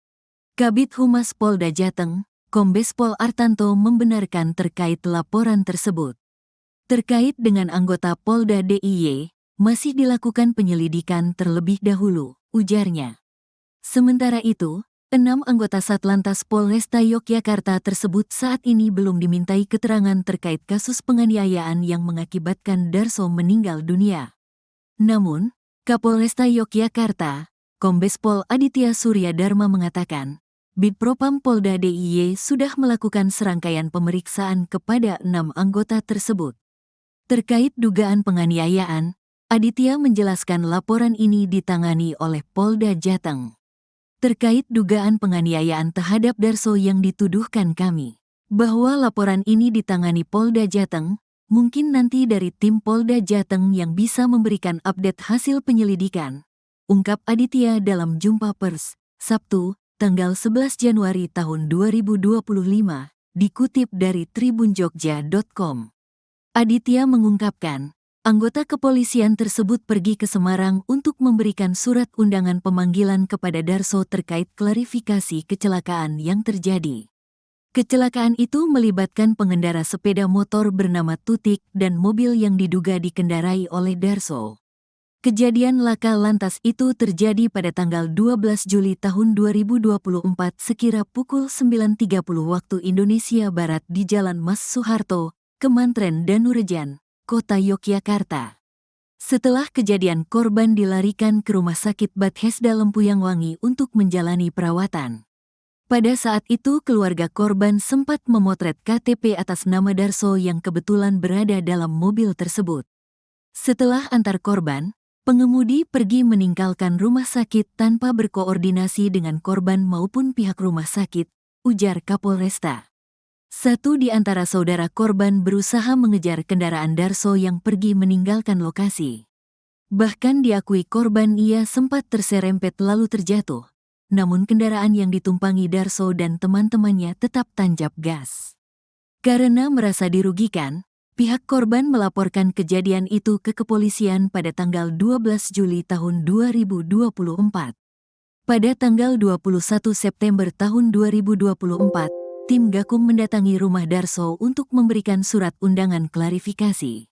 S1: Kabid Humas Polda Jateng, Kombes Pol Artanto membenarkan terkait laporan tersebut. Terkait dengan anggota Polda DIY, masih dilakukan penyelidikan terlebih dahulu, ujarnya. Sementara itu, 6 anggota Satlantas Polresta Yogyakarta tersebut saat ini belum dimintai keterangan terkait kasus penganiayaan yang mengakibatkan Darso meninggal dunia. Namun, Kapolresta Yogyakarta, Kombes Pol Aditya Surya Dharma mengatakan, Bidpropam Polda DIY sudah melakukan serangkaian pemeriksaan kepada 6 anggota tersebut. Terkait dugaan penganiayaan, Aditya menjelaskan laporan ini ditangani oleh Polda Jateng. terkait dugaan penganiayaan terhadap Darso yang dituduhkan kami. Bahwa laporan ini ditangani Polda Jateng, mungkin nanti dari tim Polda Jateng yang bisa memberikan update hasil penyelidikan. Ungkap Aditya dalam jumpa pers, Sabtu, tanggal 11 Januari tahun 2025, dikutip dari tribunjogja.com. Aditya mengungkapkan, anggota kepolisian tersebut pergi ke Semarang untuk memberikan surat undangan pemanggilan kepada Darso terkait klarifikasi kecelakaan yang terjadi. Kecelakaan itu melibatkan pengendara sepeda motor bernama Tutik dan mobil yang diduga dikendarai oleh Darso. Kejadian laka lantas itu terjadi pada tanggal 12 Juli tahun 2024 sekira pukul 9.30 waktu Indonesia Barat di Jalan Mas Soeharto, Kemantren Danurejan, Kota Yogyakarta. Setelah kejadian, korban dilarikan ke Rumah Sakit Bethesda Lempuyang Wangi untuk menjalani perawatan. Pada saat itu keluarga korban sempat memotret KTP atas nama Darso yang kebetulan berada dalam mobil tersebut. Setelah antar korban, pengemudi pergi meninggalkan rumah sakit tanpa berkoordinasi dengan korban maupun pihak rumah sakit, ujar Kapolresta. Satu di antara saudara korban berusaha mengejar kendaraan Darso yang pergi meninggalkan lokasi. Bahkan diakui korban ia sempat terserempet lalu terjatuh. Namun kendaraan yang ditumpangi Darso dan teman-temannya tetap tancap gas. Karena merasa dirugikan, pihak korban melaporkan kejadian itu ke kepolisian pada tanggal 12 Juli tahun 2024. Pada tanggal 21 September tahun 2024, tim Gakum mendatangi rumah Darso untuk memberikan surat undangan klarifikasi.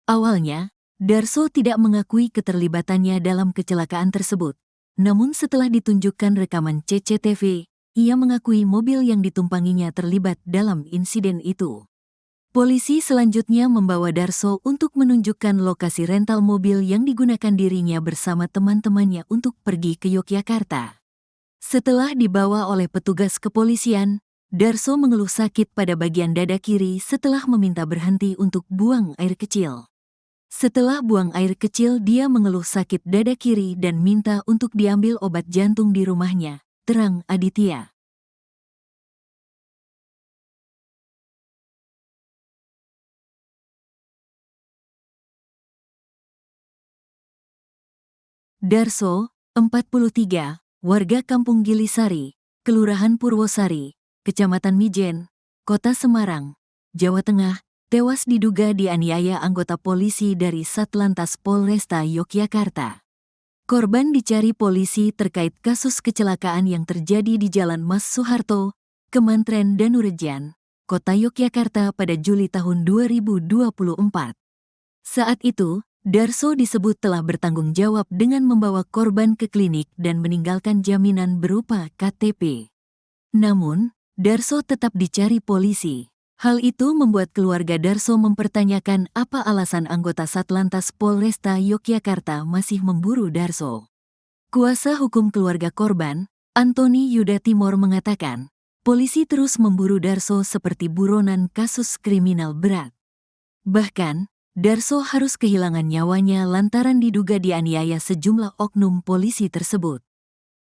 S1: Awalnya, Darso tidak mengakui keterlibatannya dalam kecelakaan tersebut. Namun setelah ditunjukkan rekaman CCTV, ia mengakui mobil yang ditumpanginya terlibat dalam insiden itu. Polisi selanjutnya membawa Darso untuk menunjukkan lokasi rental mobil yang digunakan dirinya bersama teman-temannya untuk pergi ke Yogyakarta. Setelah dibawa oleh petugas kepolisian, Darso mengeluh sakit pada bagian dada kiri setelah meminta berhenti untuk buang air kecil. Setelah buang air kecil, dia mengeluh sakit dada kiri dan minta untuk diambil obat jantung di rumahnya, terang Aditya. Darso, 43, warga Kampung Gilisari, Kelurahan Purwosari, Kecamatan Mijen, Kota Semarang, Jawa Tengah, tewas diduga dianiaya anggota polisi dari Satlantas Polresta Yogyakarta. Korban dicari polisi terkait kasus kecelakaan yang terjadi di Jalan Mas Soeharto, Kemantren Danurejan, Kota Yogyakarta pada Juli tahun 2024. Saat itu, Darso disebut telah bertanggung jawab dengan membawa korban ke klinik dan meninggalkan jaminan berupa KTP. Namun, Darso tetap dicari polisi. Hal itu membuat keluarga Darso mempertanyakan apa alasan anggota Satlantas Polresta Yogyakarta masih memburu Darso. Kuasa hukum keluarga korban, Antoni Yuda Timor mengatakan, polisi terus memburu Darso seperti buronan kasus kriminal berat. Bahkan, Darso harus kehilangan nyawanya lantaran diduga dianiaya sejumlah oknum polisi tersebut.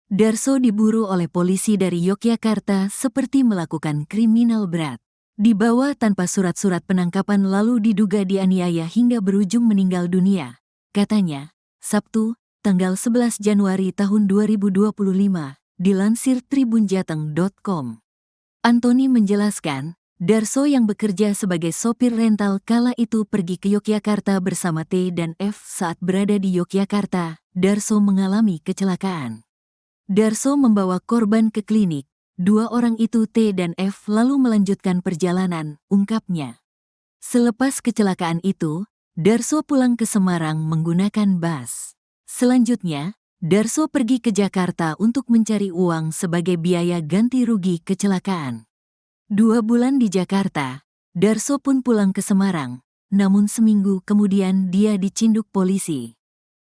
S1: Darso diburu oleh polisi dari Yogyakarta seperti melakukan kriminal berat. Dibawa tanpa surat-surat penangkapan lalu diduga dianiaya hingga berujung meninggal dunia, katanya, Sabtu, tanggal 11 Januari tahun 2025, dilansir tribunjateng.com. Antoni menjelaskan, Darso yang bekerja sebagai sopir rental kala itu pergi ke Yogyakarta bersama T dan F. Saat berada di Yogyakarta, Darso mengalami kecelakaan. Darso membawa korban ke klinik. Dua orang itu T dan F lalu melanjutkan perjalanan, ungkapnya. Selepas kecelakaan itu, Darso pulang ke Semarang menggunakan bus. Selanjutnya, Darso pergi ke Jakarta untuk mencari uang sebagai biaya ganti rugi kecelakaan. 2 bulan di Jakarta, Darso pun pulang ke Semarang, namun seminggu kemudian dia dicinduk polisi.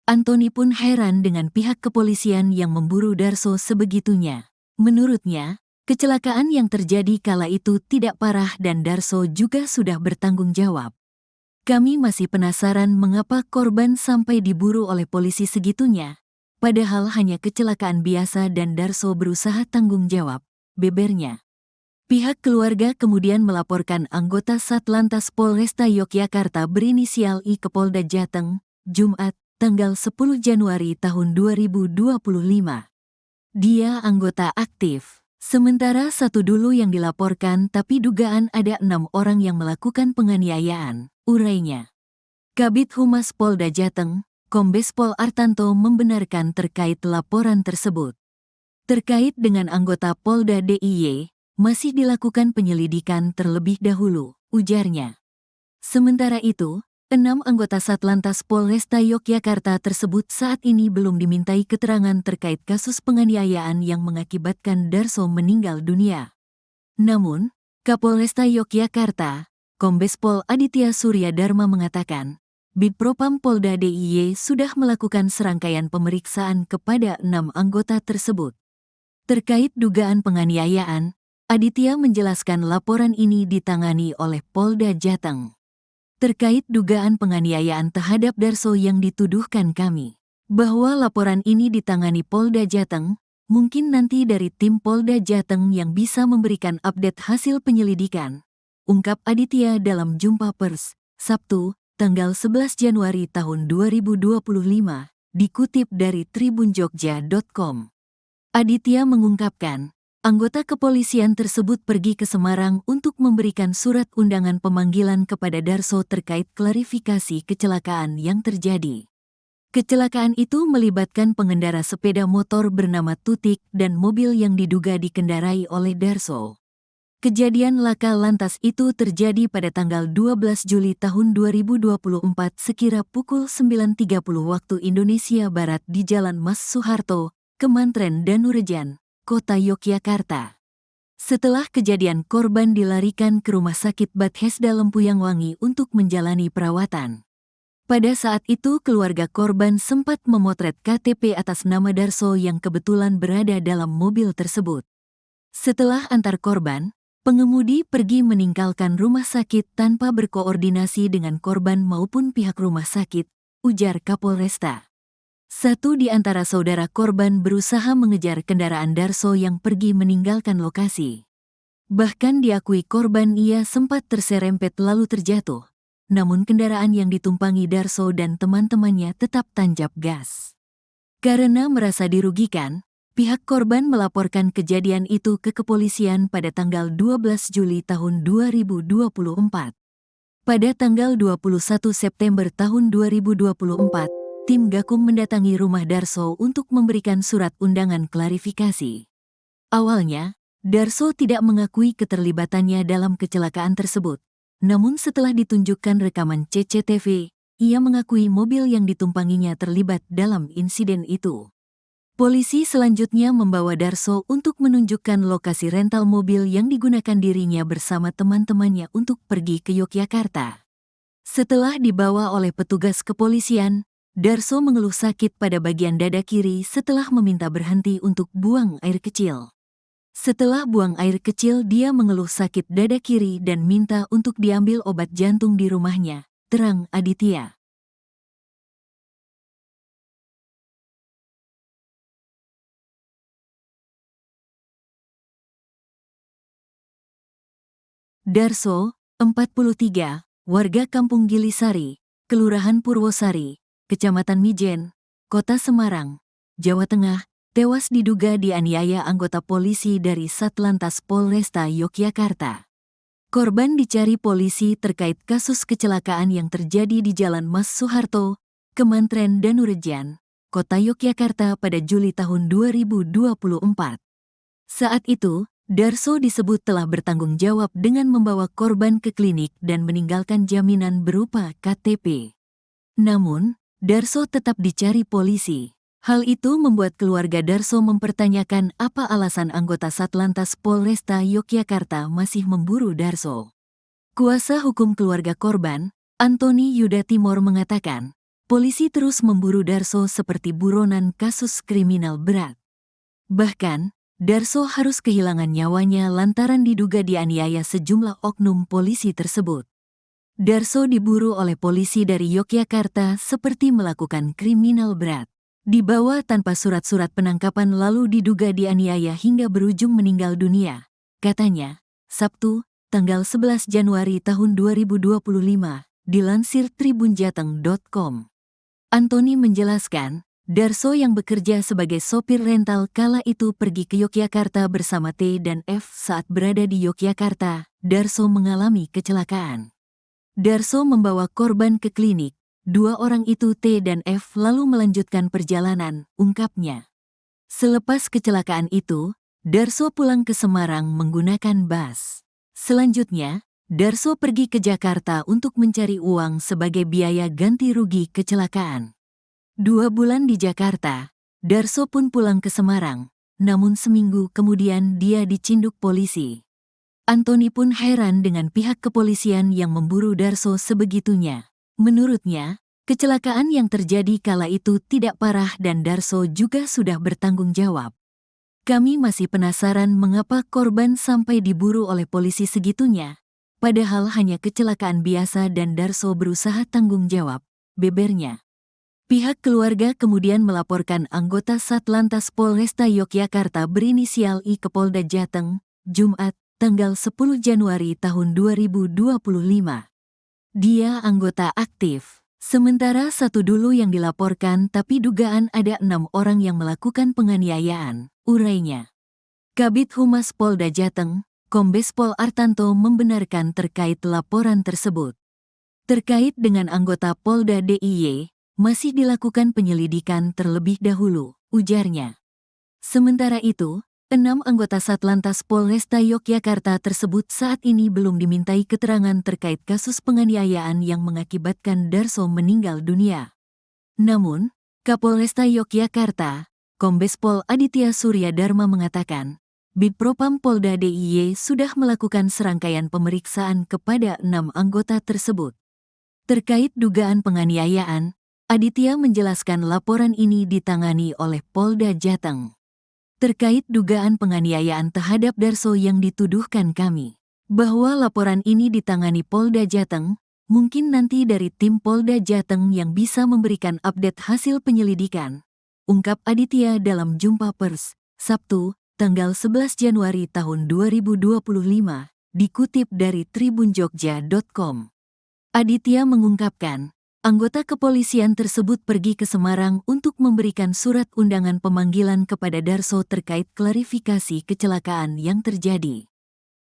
S1: Antoni pun heran dengan pihak kepolisian yang memburu Darso sebegitunya. Menurutnya, kecelakaan yang terjadi kala itu tidak parah dan Darso juga sudah bertanggung jawab. Kami masih penasaran mengapa korban sampai diburu oleh polisi segitunya, padahal hanya kecelakaan biasa dan Darso berusaha tanggung jawab, bebernya. Pihak keluarga kemudian melaporkan anggota Satlantas Polresta Yogyakarta berinisial I ke Polda Jateng, Jumat, tanggal 10 Januari tahun 2025. Dia anggota aktif. Sementara satu dulu yang dilaporkan tapi dugaan ada 6 orang yang melakukan penganiayaan, urainya. Kabid Humas Polda Jateng, Kombes Pol Artanto membenarkan terkait laporan tersebut. Terkait dengan anggota Polda DIY, masih dilakukan penyelidikan terlebih dahulu, ujarnya. Sementara itu, 6 anggota Satlantas Polresta Yogyakarta tersebut saat ini belum dimintai keterangan terkait kasus penganiayaan yang mengakibatkan Darso meninggal dunia. Namun, Kapolresta Yogyakarta, Kombes Pol Aditya Surya Dharma mengatakan, Bidpropam Polda DIY sudah melakukan serangkaian pemeriksaan kepada 6 anggota tersebut. Terkait dugaan penganiayaan, Aditya menjelaskan laporan ini ditangani oleh Polda Jateng. Terkait dugaan penganiayaan terhadap Darso yang dituduhkan kami, bahwa laporan ini ditangani Polda Jateng, mungkin nanti dari tim Polda Jateng yang bisa memberikan update hasil penyelidikan, ungkap Aditya dalam jumpa pers, Sabtu, tanggal 11 Januari tahun 2025, dikutip dari tribunjogja.com. Aditya mengungkapkan, anggota kepolisian tersebut pergi ke Semarang untuk memberikan surat undangan pemanggilan kepada Darso terkait klarifikasi kecelakaan yang terjadi. Kecelakaan itu melibatkan pengendara sepeda motor bernama Tutik dan mobil yang diduga dikendarai oleh Darso. Kejadian laka lantas itu terjadi pada tanggal 12 Juli tahun 2024 sekira pukul 9.30 waktu Indonesia Barat di Jalan Mas Soeharto, Kemantren Danurejan, Kota Yogyakarta. Setelah kejadian, korban dilarikan ke Rumah Sakit Bethesda Lempuyang Wangi untuk menjalani perawatan. Pada saat itu keluarga korban sempat memotret KTP atas nama Darso yang kebetulan berada dalam mobil tersebut. Setelah antar korban, pengemudi pergi meninggalkan rumah sakit tanpa berkoordinasi dengan korban maupun pihak rumah sakit, ujar Kapolresta. Satu di antara saudara korban berusaha mengejar kendaraan Darso yang pergi meninggalkan lokasi. Bahkan diakui korban ia sempat terserempet lalu terjatuh, namun kendaraan yang ditumpangi Darso dan teman-temannya tetap tancap gas. Karena merasa dirugikan, pihak korban melaporkan kejadian itu ke kepolisian pada tanggal 12 Juli tahun 2024. Pada tanggal 21 September tahun 2024, tim Gakum mendatangi rumah Darso untuk memberikan surat undangan klarifikasi. Awalnya, Darso tidak mengakui keterlibatannya dalam kecelakaan tersebut. Namun setelah ditunjukkan rekaman CCTV, ia mengakui mobil yang ditumpanginya terlibat dalam insiden itu. Polisi selanjutnya membawa Darso untuk menunjukkan lokasi rental mobil yang digunakan dirinya bersama teman-temannya untuk pergi ke Yogyakarta. Setelah dibawa oleh petugas kepolisian, Darso mengeluh sakit pada bagian dada kiri setelah meminta berhenti untuk buang air kecil. Setelah buang air kecil, dia mengeluh sakit dada kiri dan minta untuk diambil obat jantung di rumahnya, terang Aditya. Darso, 43, warga Kampung Gilisari, Kelurahan Purwosari, Kecamatan Mijen, Kota Semarang, Jawa Tengah, tewas diduga dianiaya anggota polisi dari Satlantas Polresta Yogyakarta. Korban dicari polisi terkait kasus kecelakaan yang terjadi di Jalan Mas Soeharto, Kemantren Danurejan, Kota Yogyakarta pada Juli tahun 2024. Saat itu, Darso disebut telah bertanggung jawab dengan membawa korban ke klinik dan meninggalkan jaminan berupa KTP. Namun, Darso tetap dicari polisi. Hal itu membuat keluarga Darso mempertanyakan apa alasan anggota Satlantas Polresta Yogyakarta masih memburu Darso. Kuasa hukum keluarga korban, Antoni Yuda Timor mengatakan, polisi terus memburu Darso seperti buronan kasus kriminal berat. Bahkan, Darso harus kehilangan nyawanya lantaran diduga dianiaya sejumlah oknum polisi tersebut. Darso diburu oleh polisi dari Yogyakarta seperti melakukan kriminal berat. Dibawa tanpa surat-surat penangkapan lalu diduga dianiaya hingga berujung meninggal dunia, katanya, Sabtu, tanggal 11 Januari tahun 2025, dilansir tribunjateng.com. Antoni menjelaskan, Darso yang bekerja sebagai sopir rental kala itu pergi ke Yogyakarta bersama T dan F. Saat berada di Yogyakarta, Darso mengalami kecelakaan. Darso membawa korban ke klinik. Dua orang itu T dan F lalu melanjutkan perjalanan, ungkapnya. Selepas kecelakaan itu, Darso pulang ke Semarang menggunakan bus. Selanjutnya, Darso pergi ke Jakarta untuk mencari uang sebagai biaya ganti rugi kecelakaan. 2 bulan di Jakarta, Darso pun pulang ke Semarang, namun seminggu kemudian dia dicinduk polisi. Antoni pun heran dengan pihak kepolisian yang memburu Darso sebegitunya. Menurutnya, kecelakaan yang terjadi kala itu tidak parah dan Darso juga sudah bertanggung jawab. Kami masih penasaran mengapa korban sampai diburu oleh polisi segitunya, padahal hanya kecelakaan biasa dan Darso berusaha tanggung jawab, bebernya. Pihak keluarga kemudian melaporkan anggota Satlantas Polresta Yogyakarta berinisial I ke Polda Jateng, Jumat, tanggal 10 Januari tahun 2025. Dia anggota aktif. Sementara satu dulu yang dilaporkan tapi dugaan ada 6 orang yang melakukan penganiayaan, urainya. Kabid Humas Polda Jateng, Kombes Pol Artanto membenarkan terkait laporan tersebut. Terkait dengan anggota Polda DIY, masih dilakukan penyelidikan terlebih dahulu, ujarnya. Sementara itu, 6 anggota Satlantas Polresta Yogyakarta tersebut saat ini belum dimintai keterangan terkait kasus penganiayaan yang mengakibatkan Darso meninggal dunia. Namun, Kapolresta Yogyakarta, Kombes Pol Aditya Surya Dharma mengatakan, Bidpropam Polda DIY sudah melakukan serangkaian pemeriksaan kepada 6 anggota tersebut. Terkait dugaan penganiayaan, Aditya menjelaskan laporan ini ditangani oleh Polda Jateng. Terkait dugaan penganiayaan terhadap Darso yang dituduhkan kami, bahwa laporan ini ditangani Polda Jateng, mungkin nanti dari tim Polda Jateng yang bisa memberikan update hasil penyelidikan, ungkap Aditya dalam jumpa pers, Sabtu, tanggal 11 Januari tahun 2025, dikutip dari tribunjogja.com. Aditya mengungkapkan, anggota kepolisian tersebut pergi ke Semarang untuk memberikan surat undangan pemanggilan kepada Darso terkait klarifikasi kecelakaan yang terjadi.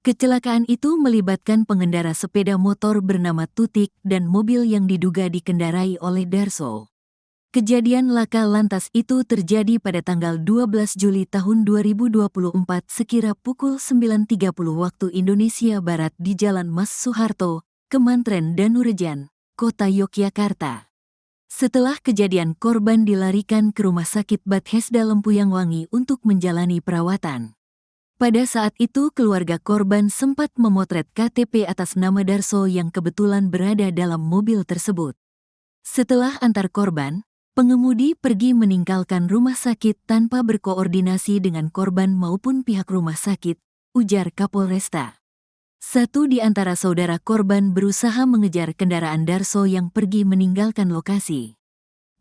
S1: Kecelakaan itu melibatkan pengendara sepeda motor bernama Tutik dan mobil yang diduga dikendarai oleh Darso. Kejadian laka lantas itu terjadi pada tanggal 12 Juli tahun 2024 sekira pukul 9.30 waktu Indonesia Barat di Jalan Mas Soeharto, Kemantren Danurejan, Kota Yogyakarta. Setelah kejadian korban dilarikan ke Rumah Sakit Bethesda Lempuyang Wangi untuk menjalani perawatan. Pada saat itu keluarga korban sempat memotret KTP atas nama Darso yang kebetulan berada dalam mobil tersebut. Setelah antar korban, pengemudi pergi meninggalkan rumah sakit tanpa berkoordinasi dengan korban maupun pihak rumah sakit, ujar Kapolresta. Satu di antara saudara korban berusaha mengejar kendaraan Darso yang pergi meninggalkan lokasi.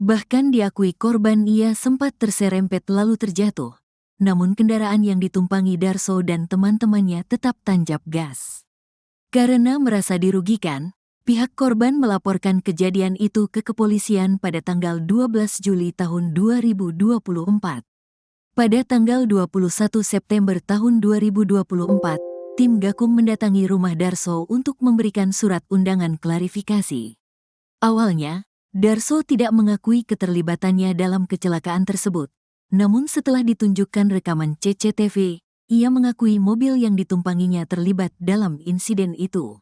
S1: Bahkan diakui korban ia sempat terserempet lalu terjatuh. Namun kendaraan yang ditumpangi Darso dan teman-temannya tetap tancap gas. Karena merasa dirugikan, pihak korban melaporkan kejadian itu ke kepolisian pada tanggal 12 Juli tahun 2024. Pada tanggal 21 September tahun 2024, tim Gakum mendatangi rumah Darso untuk memberikan surat undangan klarifikasi. Awalnya, Darso tidak mengakui keterlibatannya dalam kecelakaan tersebut. Namun setelah ditunjukkan rekaman CCTV, ia mengakui mobil yang ditumpanginya terlibat dalam insiden itu.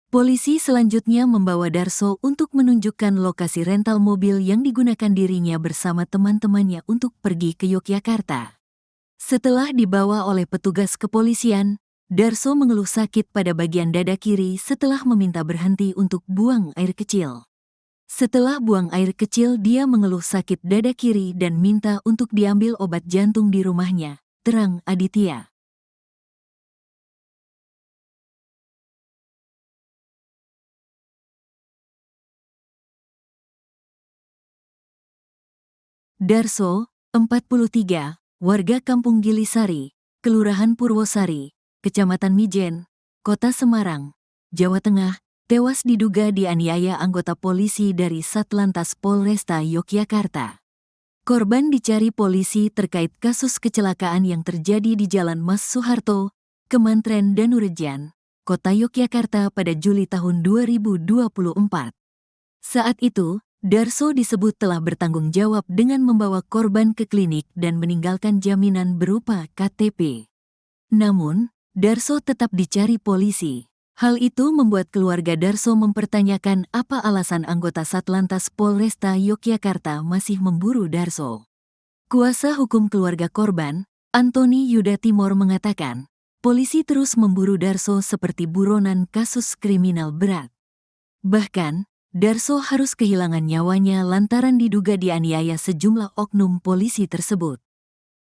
S1: Polisi selanjutnya membawa Darso untuk menunjukkan lokasi rental mobil yang digunakan dirinya bersama teman-temannya untuk pergi ke Yogyakarta. Setelah dibawa oleh petugas kepolisian, Darso mengeluh sakit pada bagian dada kiri setelah meminta berhenti untuk buang air kecil. Setelah buang air kecil dia mengeluh sakit dada kiri dan minta untuk diambil obat jantung di rumahnya, terang Aditya. Darso, 43, warga Kampung Gilisari, Kelurahan Purwosari, Kecamatan Mijen, Kota Semarang, Jawa Tengah, tewas diduga dianiaya anggota polisi dari Satlantas Polresta Yogyakarta. Korban dicari polisi terkait kasus kecelakaan yang terjadi di Jalan Mas Soeharto, Kemantren Danurejan, Kota Yogyakarta pada Juli tahun 2024. Saat itu, Darso disebut telah bertanggung jawab dengan membawa korban ke klinik dan meninggalkan jaminan berupa KTP. Namun, Darso tetap dicari polisi. Hal itu membuat keluarga Darso mempertanyakan apa alasan anggota Satlantas Polresta Yogyakarta masih memburu Darso. Kuasa hukum keluarga korban, Antoni Yuda Timor mengatakan, polisi terus memburu Darso seperti buronan kasus kriminal berat. Bahkan, Darso harus kehilangan nyawanya lantaran diduga dianiaya sejumlah oknum polisi tersebut.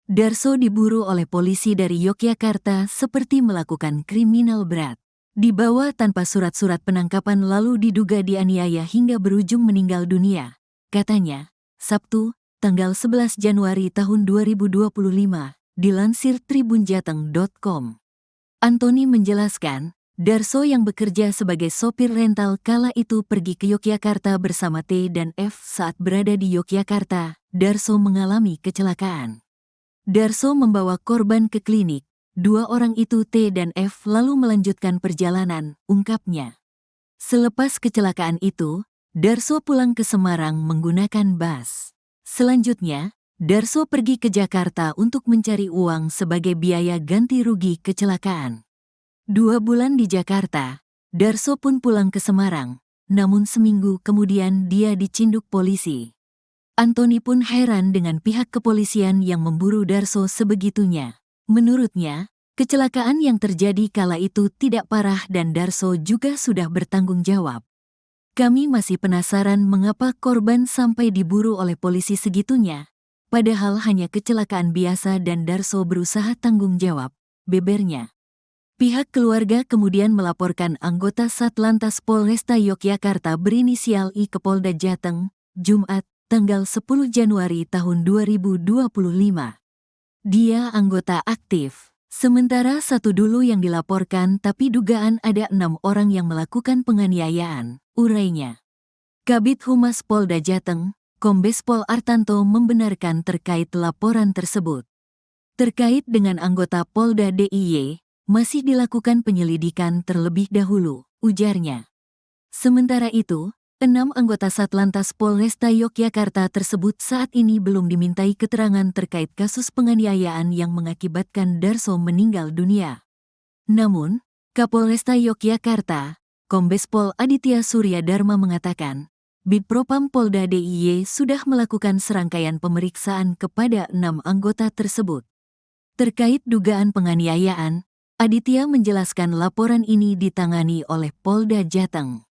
S1: Darso diburu oleh polisi dari Yogyakarta seperti melakukan kriminal berat. Dibawa tanpa surat-surat penangkapan lalu diduga dianiaya hingga berujung meninggal dunia, katanya, Sabtu, tanggal 11 Januari tahun 2025, dilansir tribunjateng.com. Antoni menjelaskan, Darso yang bekerja sebagai sopir rental kala itu pergi ke Yogyakarta bersama T dan F. Saat berada di Yogyakarta, Darso mengalami kecelakaan. Darso membawa korban ke klinik. Dua orang itu T dan F lalu melanjutkan perjalanan, ungkapnya. Selepas kecelakaan itu, Darso pulang ke Semarang menggunakan bus. Selanjutnya, Darso pergi ke Jakarta untuk mencari uang sebagai biaya ganti rugi kecelakaan. 2 bulan di Jakarta, Darso pun pulang ke Semarang, namun seminggu kemudian dia dicinduk polisi. Antoni pun heran dengan pihak kepolisian yang memburu Darso sebegitunya. Menurutnya, kecelakaan yang terjadi kala itu tidak parah dan Darso juga sudah bertanggung jawab. Kami masih penasaran mengapa korban sampai diburu oleh polisi segitunya, padahal hanya kecelakaan biasa dan Darso berusaha tanggung jawab, bebernya. Pihak keluarga kemudian melaporkan anggota Satlantas Polresta Yogyakarta berinisial I ke Polda Jateng, Jumat, tanggal 10 Januari tahun 2025. Dia anggota aktif, sementara satu dulu yang dilaporkan tapi dugaan ada 6 orang yang melakukan penganiayaan, urainya. Kabid Humas Polda Jateng, Kombes Pol Artanto membenarkan terkait laporan tersebut. Terkait dengan anggota Polda DIY, masih dilakukan penyelidikan terlebih dahulu, ujarnya. Sementara itu, 6 anggota Satlantas Polresta Yogyakarta tersebut saat ini belum dimintai keterangan terkait kasus penganiayaan yang mengakibatkan Darso meninggal dunia. Namun, Kapolresta Yogyakarta, Kombes Pol Aditya Surya Dharma mengatakan, Bidpropam Polda DIY sudah melakukan serangkaian pemeriksaan kepada 6 anggota tersebut. Terkait dugaan penganiayaan, Aditya menjelaskan laporan ini ditangani oleh Polda Jateng.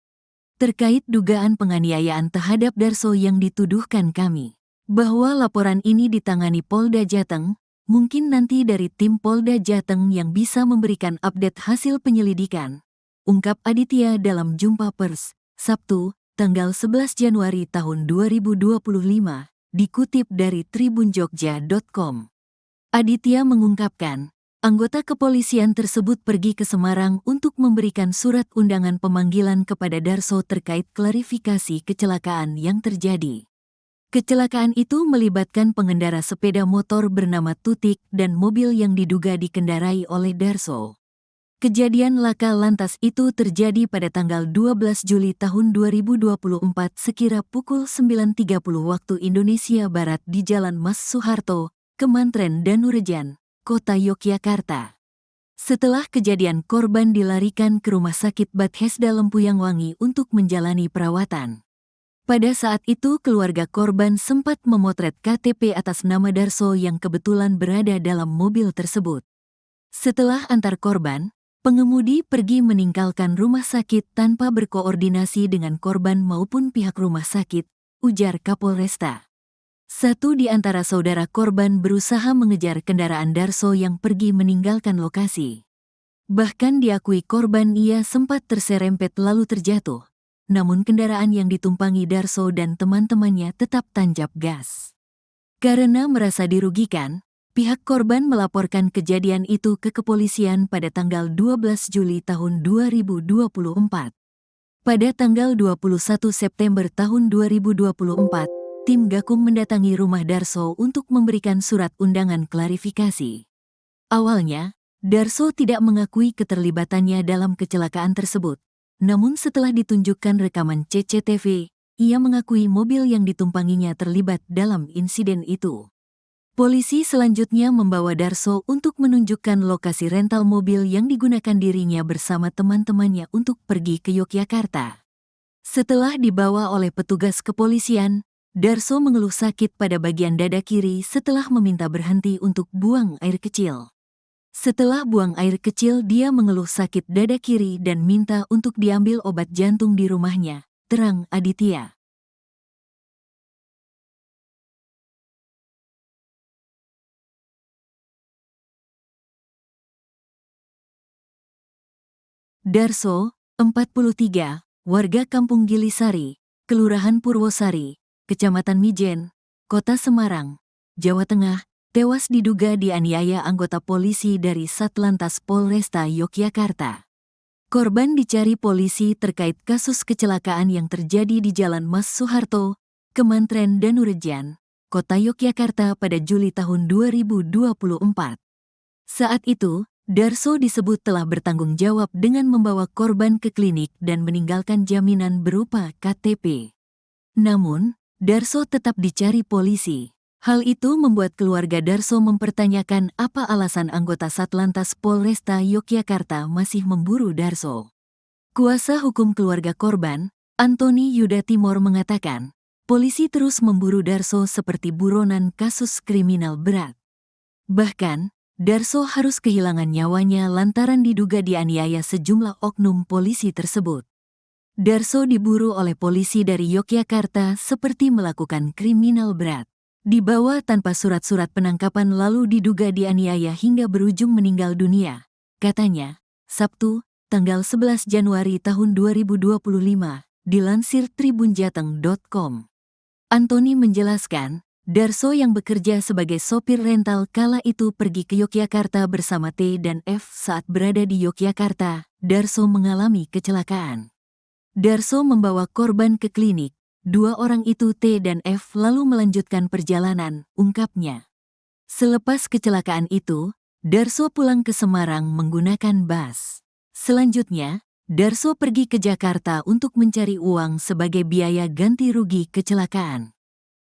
S1: Terkait dugaan penganiayaan terhadap Darso yang dituduhkan kami, bahwa laporan ini ditangani Polda Jateng, mungkin nanti dari tim Polda Jateng yang bisa memberikan update hasil penyelidikan, ungkap Aditya dalam jumpa pers, Sabtu, tanggal 11 Januari tahun 2025, dikutip dari tribunjogja.com. Aditya mengungkapkan, anggota kepolisian tersebut pergi ke Semarang untuk memberikan surat undangan pemanggilan kepada Darso terkait klarifikasi kecelakaan yang terjadi. Kecelakaan itu melibatkan pengendara sepeda motor bernama Tutik dan mobil yang diduga dikendarai oleh Darso. Kejadian laka lantas itu terjadi pada tanggal 12 Juli tahun 2024 sekira pukul 9.30 waktu Indonesia Barat di Jalan Mas Soeharto, Kemantren Danurejan, Kota Yogyakarta. Setelah kejadian korban dilarikan ke Rumah Sakit Bethesda Lempuyang Wangi untuk menjalani perawatan. Pada saat itu keluarga korban sempat memotret KTP atas nama Darso yang kebetulan berada dalam mobil tersebut. Setelah antar korban, pengemudi pergi meninggalkan rumah sakit tanpa berkoordinasi dengan korban maupun pihak rumah sakit, ujar Kapolresta. Satu di antara saudara korban berusaha mengejar kendaraan Darso yang pergi meninggalkan lokasi. Bahkan diakui korban ia sempat terserempet lalu terjatuh, namun kendaraan yang ditumpangi Darso dan teman-temannya tetap tancap gas. Karena merasa dirugikan, pihak korban melaporkan kejadian itu ke kepolisian pada tanggal 12 Juli tahun 2024. Pada tanggal 21 September tahun 2024, tim Gakum mendatangi rumah Darso untuk memberikan surat undangan klarifikasi. Awalnya, Darso tidak mengakui keterlibatannya dalam kecelakaan tersebut. Namun setelah ditunjukkan rekaman CCTV, ia mengakui mobil yang ditumpanginya terlibat dalam insiden itu. Polisi selanjutnya membawa Darso untuk menunjukkan lokasi rental mobil yang digunakan dirinya bersama teman-temannya untuk pergi ke Yogyakarta. Setelah dibawa oleh petugas kepolisian, Darso mengeluh sakit pada bagian dada kiri setelah meminta berhenti untuk buang air kecil. Setelah buang air kecil, dia mengeluh sakit dada kiri dan minta untuk diambil obat jantung di rumahnya, terang Aditya. Darso, 43, warga Kampung Gilisari, Kelurahan Purwosari, Kecamatan Mijen, Kota Semarang, Jawa Tengah, tewas diduga dianiaya anggota polisi dari Satlantas Polresta Yogyakarta. Korban dicari polisi terkait kasus kecelakaan yang terjadi di Jalan Mas Soeharto, Kemantren Danurejan, Kota Yogyakarta pada Juli tahun 2024. Saat itu, Darso disebut telah bertanggung jawab dengan membawa korban ke klinik dan meninggalkan jaminan berupa KTP. Namun, Darso tetap dicari polisi. Hal itu membuat keluarga Darso mempertanyakan apa alasan anggota Satlantas Polresta Yogyakarta masih memburu Darso. Kuasa hukum keluarga korban, Antoni Yuda Timor mengatakan, polisi terus memburu Darso seperti buronan kasus kriminal berat. Bahkan, Darso harus kehilangan nyawanya lantaran diduga dianiaya sejumlah oknum polisi tersebut. Darso diburu oleh polisi dari Yogyakarta seperti melakukan kriminal berat. Dibawa tanpa surat-surat penangkapan lalu diduga dianiaya hingga berujung meninggal dunia, katanya, Sabtu, tanggal 11 Januari tahun 2025, dilansir tribunjateng.com. Antoni menjelaskan, Darso yang bekerja sebagai sopir rental kala itu pergi ke Yogyakarta bersama T dan F. Saat berada di Yogyakarta, Darso mengalami kecelakaan. Darso membawa korban ke klinik. Dua orang itu T dan F lalu melanjutkan perjalanan, ungkapnya. Selepas kecelakaan itu, Darso pulang ke Semarang menggunakan bus. Selanjutnya, Darso pergi ke Jakarta untuk mencari uang sebagai biaya ganti rugi kecelakaan.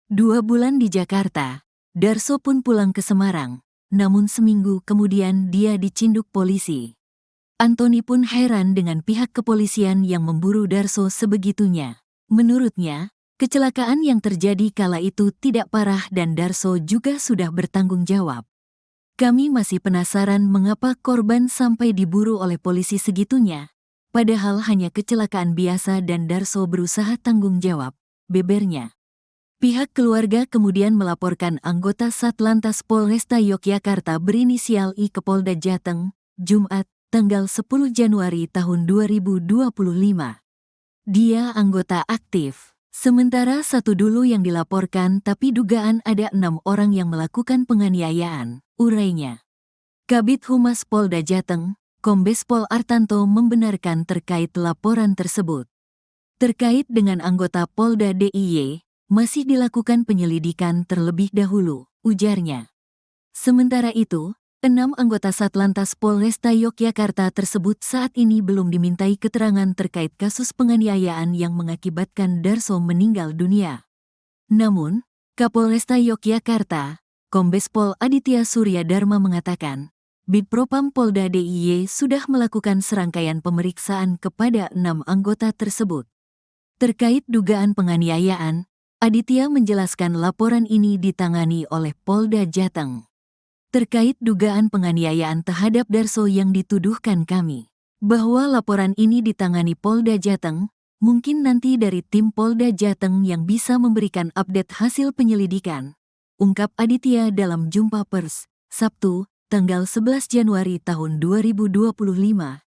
S1: 2 bulan di Jakarta, Darso pun pulang ke Semarang, namun seminggu kemudian dia dicinduk polisi. Antoni pun heran dengan pihak kepolisian yang memburu Darso sebegitunya. Menurutnya, kecelakaan yang terjadi kala itu tidak parah dan Darso juga sudah bertanggung jawab. Kami masih penasaran mengapa korban sampai diburu oleh polisi segitunya, padahal hanya kecelakaan biasa dan Darso berusaha tanggung jawab, bebernya. Pihak keluarga kemudian melaporkan anggota Satlantas Polresta Yogyakarta berinisial I ke Polda Jateng, Jumat, tanggal 10 Januari tahun 2025. Dia anggota aktif, sementara satu dulu yang dilaporkan tapi dugaan ada 6 orang yang melakukan penganiayaan, urainya. Kabid Humas Polda Jateng, Kombes Pol Artanto membenarkan terkait laporan tersebut. Terkait dengan anggota Polda DIY, masih dilakukan penyelidikan terlebih dahulu, ujarnya. Sementara itu, 6 anggota Satlantas Polresta Yogyakarta tersebut saat ini belum dimintai keterangan terkait kasus penganiayaan yang mengakibatkan Darso meninggal dunia. Namun, Kapolresta Yogyakarta, Kombes Pol Aditya Surya Dharma mengatakan, Bidpropam Polda DIY sudah melakukan serangkaian pemeriksaan kepada 6 anggota tersebut. Terkait dugaan penganiayaan, Aditya menjelaskan laporan ini ditangani oleh Polda Jateng. Terkait dugaan penganiayaan terhadap Darso yang dituduhkan kami, bahwa laporan ini ditangani Polda Jateng, mungkin nanti dari tim Polda Jateng yang bisa memberikan update hasil penyelidikan, ungkap Aditya dalam jumpa pers, Sabtu, tanggal 11 Januari tahun 2025,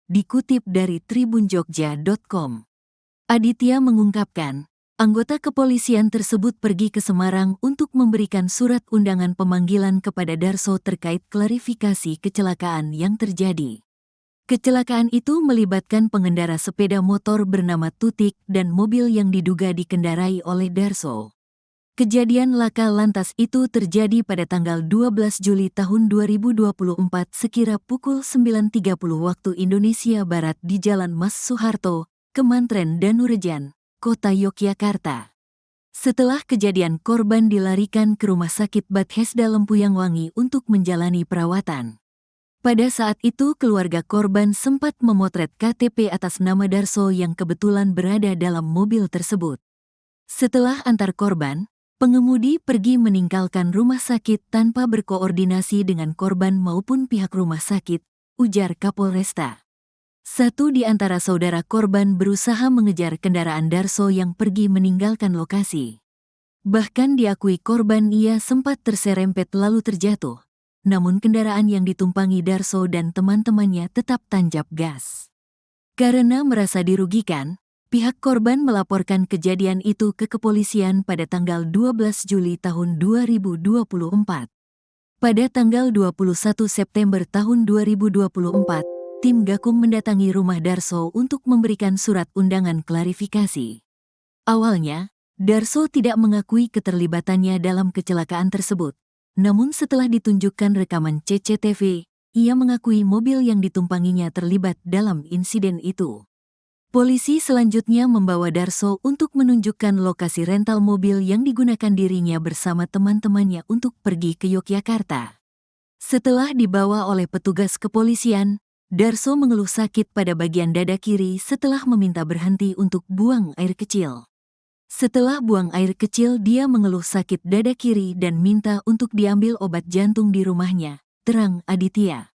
S1: dikutip dari tribunjogja.com. Aditya mengungkapkan, Anggota kepolisian tersebut pergi ke Semarang untuk memberikan surat undangan pemanggilan kepada Darso terkait klarifikasi kecelakaan yang terjadi. Kecelakaan itu melibatkan pengendara sepeda motor bernama Tutik dan mobil yang diduga dikendarai oleh Darso. Kejadian laka lantas itu terjadi pada tanggal 12 Juli tahun 2024 sekira pukul 9.30 waktu Indonesia Barat di Jalan Mas Soeharto, Kemantren Danurejan, Kota Yogyakarta. Setelah kejadian, korban dilarikan ke Rumah Sakit Bethesda Lempuyang Wangi untuk menjalani perawatan. Pada saat itu keluarga korban sempat memotret KTP atas nama Darso yang kebetulan berada dalam mobil tersebut. Setelah antar korban, pengemudi pergi meninggalkan rumah sakit tanpa berkoordinasi dengan korban maupun pihak rumah sakit, ujar Kapolresta. Satu di antara saudara korban berusaha mengejar kendaraan Darso yang pergi meninggalkan lokasi. Bahkan diakui korban ia sempat terserempet lalu terjatuh. Namun kendaraan yang ditumpangi Darso dan teman-temannya tetap tancap gas. Karena merasa dirugikan, pihak korban melaporkan kejadian itu ke kepolisian pada tanggal 12 Juli tahun 2024. Pada tanggal 21 September tahun 2024, tim Gakum mendatangi rumah Darso untuk memberikan surat undangan klarifikasi. Awalnya, Darso tidak mengakui keterlibatannya dalam kecelakaan tersebut. Namun setelah ditunjukkan rekaman CCTV, ia mengakui mobil yang ditumpanginya terlibat dalam insiden itu. Polisi selanjutnya membawa Darso untuk menunjukkan lokasi rental mobil yang digunakan dirinya bersama teman-temannya untuk pergi ke Yogyakarta. Setelah dibawa oleh petugas kepolisian, Darso mengeluh sakit pada bagian dada kiri setelah meminta berhenti untuk buang air kecil. Setelah buang air kecil, dia mengeluh sakit dada kiri dan minta untuk diambil obat jantung di rumahnya, terang Aditya.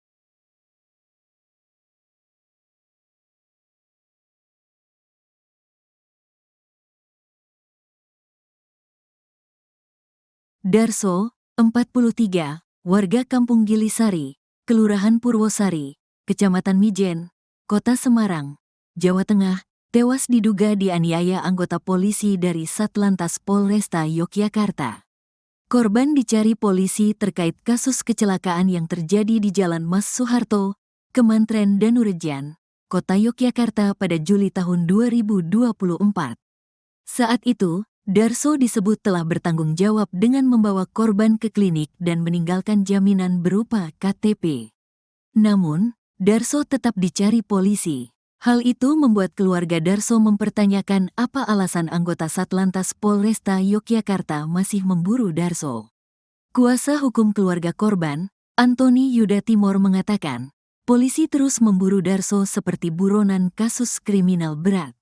S1: Darso, 43, warga Kampung Gilisari, Kelurahan Purwosari, Kecamatan Mijen, Kota Semarang, Jawa Tengah, tewas diduga dianiaya anggota polisi dari Satlantas Polresta Yogyakarta. Korban dicari polisi terkait kasus kecelakaan yang terjadi di Jalan Mas Soeharto, Kemantren Danurejan, Kota Yogyakarta pada Juli tahun 2024. Saat itu, Darso disebut telah bertanggung jawab dengan membawa korban ke klinik dan meninggalkan jaminan berupa KTP. Namun, Darso tetap dicari polisi. Hal itu membuat keluarga Darso mempertanyakan apa alasan anggota Satlantas Polresta Yogyakarta masih memburu Darso. Kuasa hukum keluarga korban, Antoni Yuda Timor mengatakan, polisi terus memburu Darso seperti buronan kasus kriminal berat.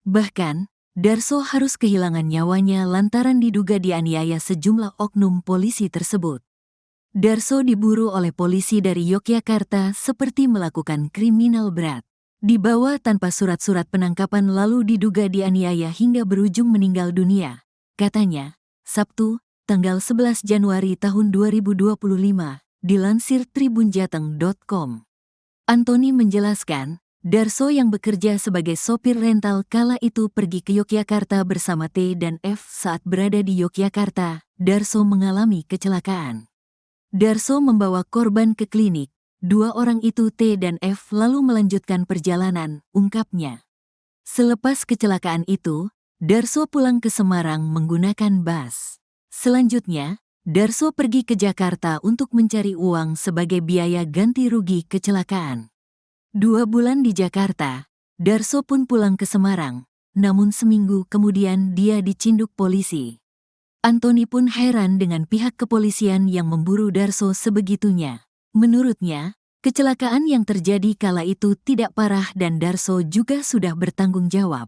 S1: Bahkan, Darso harus kehilangan nyawanya lantaran diduga dianiaya sejumlah oknum polisi tersebut. Darso diburu oleh polisi dari Yogyakarta seperti melakukan kriminal berat. Dibawa tanpa surat-surat penangkapan lalu diduga dianiaya hingga berujung meninggal dunia, katanya, Sabtu, tanggal 11 Januari tahun 2025, dilansir tribunjateng.com. Antoni menjelaskan, Darso yang bekerja sebagai sopir rental kala itu pergi ke Yogyakarta bersama T dan F. Saat berada di Yogyakarta, Darso mengalami kecelakaan. Darso membawa korban ke klinik. Dua orang itu T dan F lalu melanjutkan perjalanan, ungkapnya. Selepas kecelakaan itu, Darso pulang ke Semarang menggunakan bus. Selanjutnya, Darso pergi ke Jakarta untuk mencari uang sebagai biaya ganti rugi kecelakaan. 2 bulan di Jakarta, Darso pun pulang ke Semarang, namun seminggu kemudian dia dicinduk polisi. Antoni pun heran dengan pihak kepolisian yang memburu Darso sebegitunya. Menurutnya, kecelakaan yang terjadi kala itu tidak parah dan Darso juga sudah bertanggung jawab.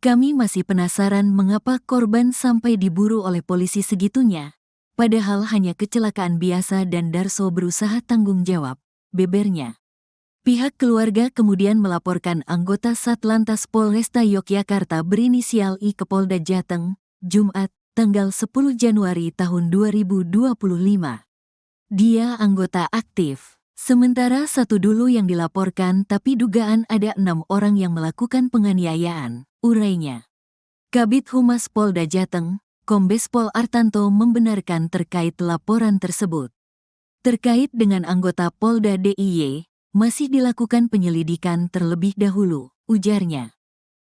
S1: Kami masih penasaran mengapa korban sampai diburu oleh polisi segitunya, padahal hanya kecelakaan biasa dan Darso berusaha tanggung jawab, bebernya. Pihak keluarga kemudian melaporkan anggota Satlantas Polresta Yogyakarta berinisial I ke Polda Jateng, Jumat, tanggal 10 Januari tahun 2025. Dia anggota aktif. Sementara satu dulu yang dilaporkan tapi dugaan ada 6 orang yang melakukan penganiayaan, urainya. Kabid Humas Polda Jateng, Kombes Pol Artanto membenarkan terkait laporan tersebut. Terkait dengan anggota Polda DIY, masih dilakukan penyelidikan terlebih dahulu, ujarnya.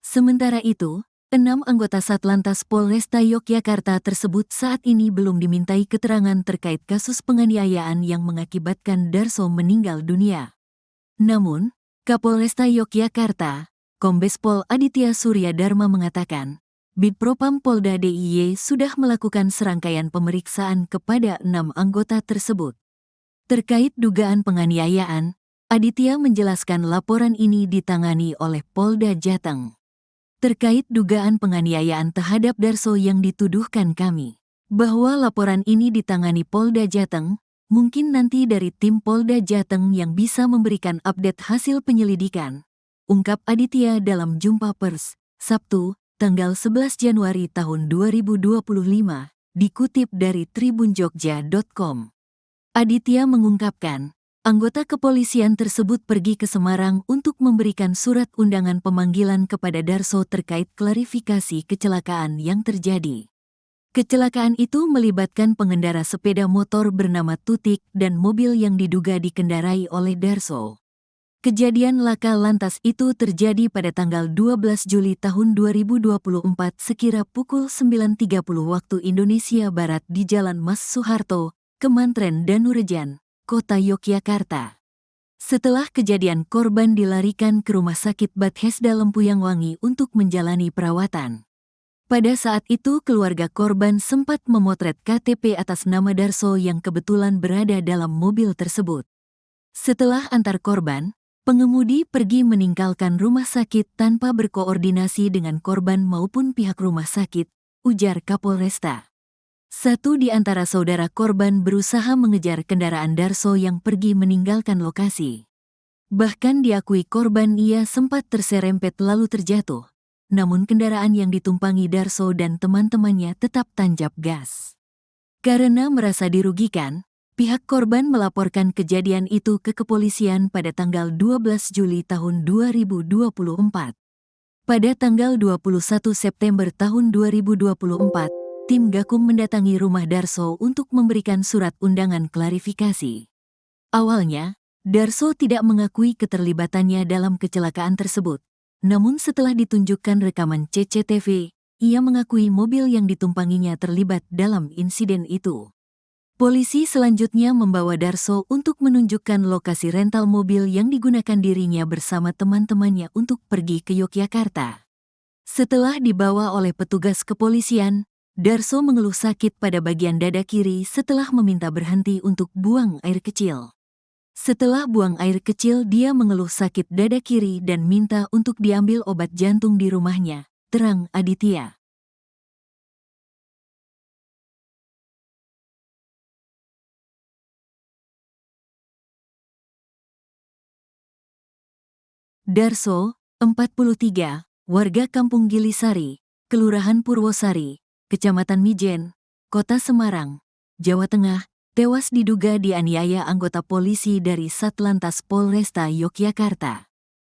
S1: Sementara itu, 6 anggota Satlantas Polresta Yogyakarta tersebut saat ini belum dimintai keterangan terkait kasus penganiayaan yang mengakibatkan Darso meninggal dunia. Namun, Kapolresta Yogyakarta, Kombes Pol Aditya Surya Dharma mengatakan, Bidpropam Polda DIY sudah melakukan serangkaian pemeriksaan kepada 6 anggota tersebut. Terkait dugaan penganiayaan, Aditya menjelaskan laporan ini ditangani oleh Polda Jateng. Terkait dugaan penganiayaan terhadap Darso yang dituduhkan kami, bahwa laporan ini ditangani Polda Jateng, mungkin nanti dari tim Polda Jateng yang bisa memberikan update hasil penyelidikan, ungkap Aditya dalam jumpa pers, Sabtu, tanggal 11 Januari tahun 2025, dikutip dari tribunjogja.com. Aditya mengungkapkan, anggota kepolisian tersebut pergi ke Semarang untuk memberikan surat undangan pemanggilan kepada Darso terkait klarifikasi kecelakaan yang terjadi. Kecelakaan itu melibatkan pengendara sepeda motor bernama Tutik dan mobil yang diduga dikendarai oleh Darso. Kejadian laka lantas itu terjadi pada tanggal 12 Juli tahun 2024 sekira pukul 9.30 waktu Indonesia Barat di Jalan Mas Soeharto, Kemantren Danurejan, Kota Yogyakarta. Setelah kejadian, korban dilarikan ke Rumah Sakit Bethesda Lempuyang Wangi untuk menjalani perawatan. Pada saat itu keluarga korban sempat memotret KTP atas nama Darso yang kebetulan berada dalam mobil tersebut. Setelah antar korban, pengemudi pergi meninggalkan rumah sakit tanpa berkoordinasi dengan korban maupun pihak rumah sakit, ujar Kapolresta. Satu di antara saudara korban berusaha mengejar kendaraan Darso yang pergi meninggalkan lokasi. Bahkan diakui korban ia sempat terserempet lalu terjatuh. Namun kendaraan yang ditumpangi Darso dan teman-temannya tetap tancap gas. Karena merasa dirugikan, pihak korban melaporkan kejadian itu ke kepolisian pada tanggal 12 Juli tahun 2024. Pada tanggal 21 September tahun 2024, tim Gakum mendatangi rumah Darso untuk memberikan surat undangan klarifikasi. Awalnya, Darso tidak mengakui keterlibatannya dalam kecelakaan tersebut. Namun setelah ditunjukkan rekaman CCTV, ia mengakui mobil yang ditumpanginya terlibat dalam insiden itu. Polisi selanjutnya membawa Darso untuk menunjukkan lokasi rental mobil yang digunakan dirinya bersama teman-temannya untuk pergi ke Yogyakarta. Setelah dibawa oleh petugas kepolisian, Darso mengeluh sakit pada bagian dada kiri setelah meminta berhenti untuk buang air kecil. Setelah buang air kecil, dia mengeluh sakit dada kiri dan minta untuk diambil obat jantung di rumahnya, terang Aditya. Darso, 43, warga Kampung Gilisari, Kelurahan Purwosari, Kecamatan Mijen, Kota Semarang, Jawa Tengah, tewas diduga dianiaya anggota polisi dari Satlantas Polresta Yogyakarta.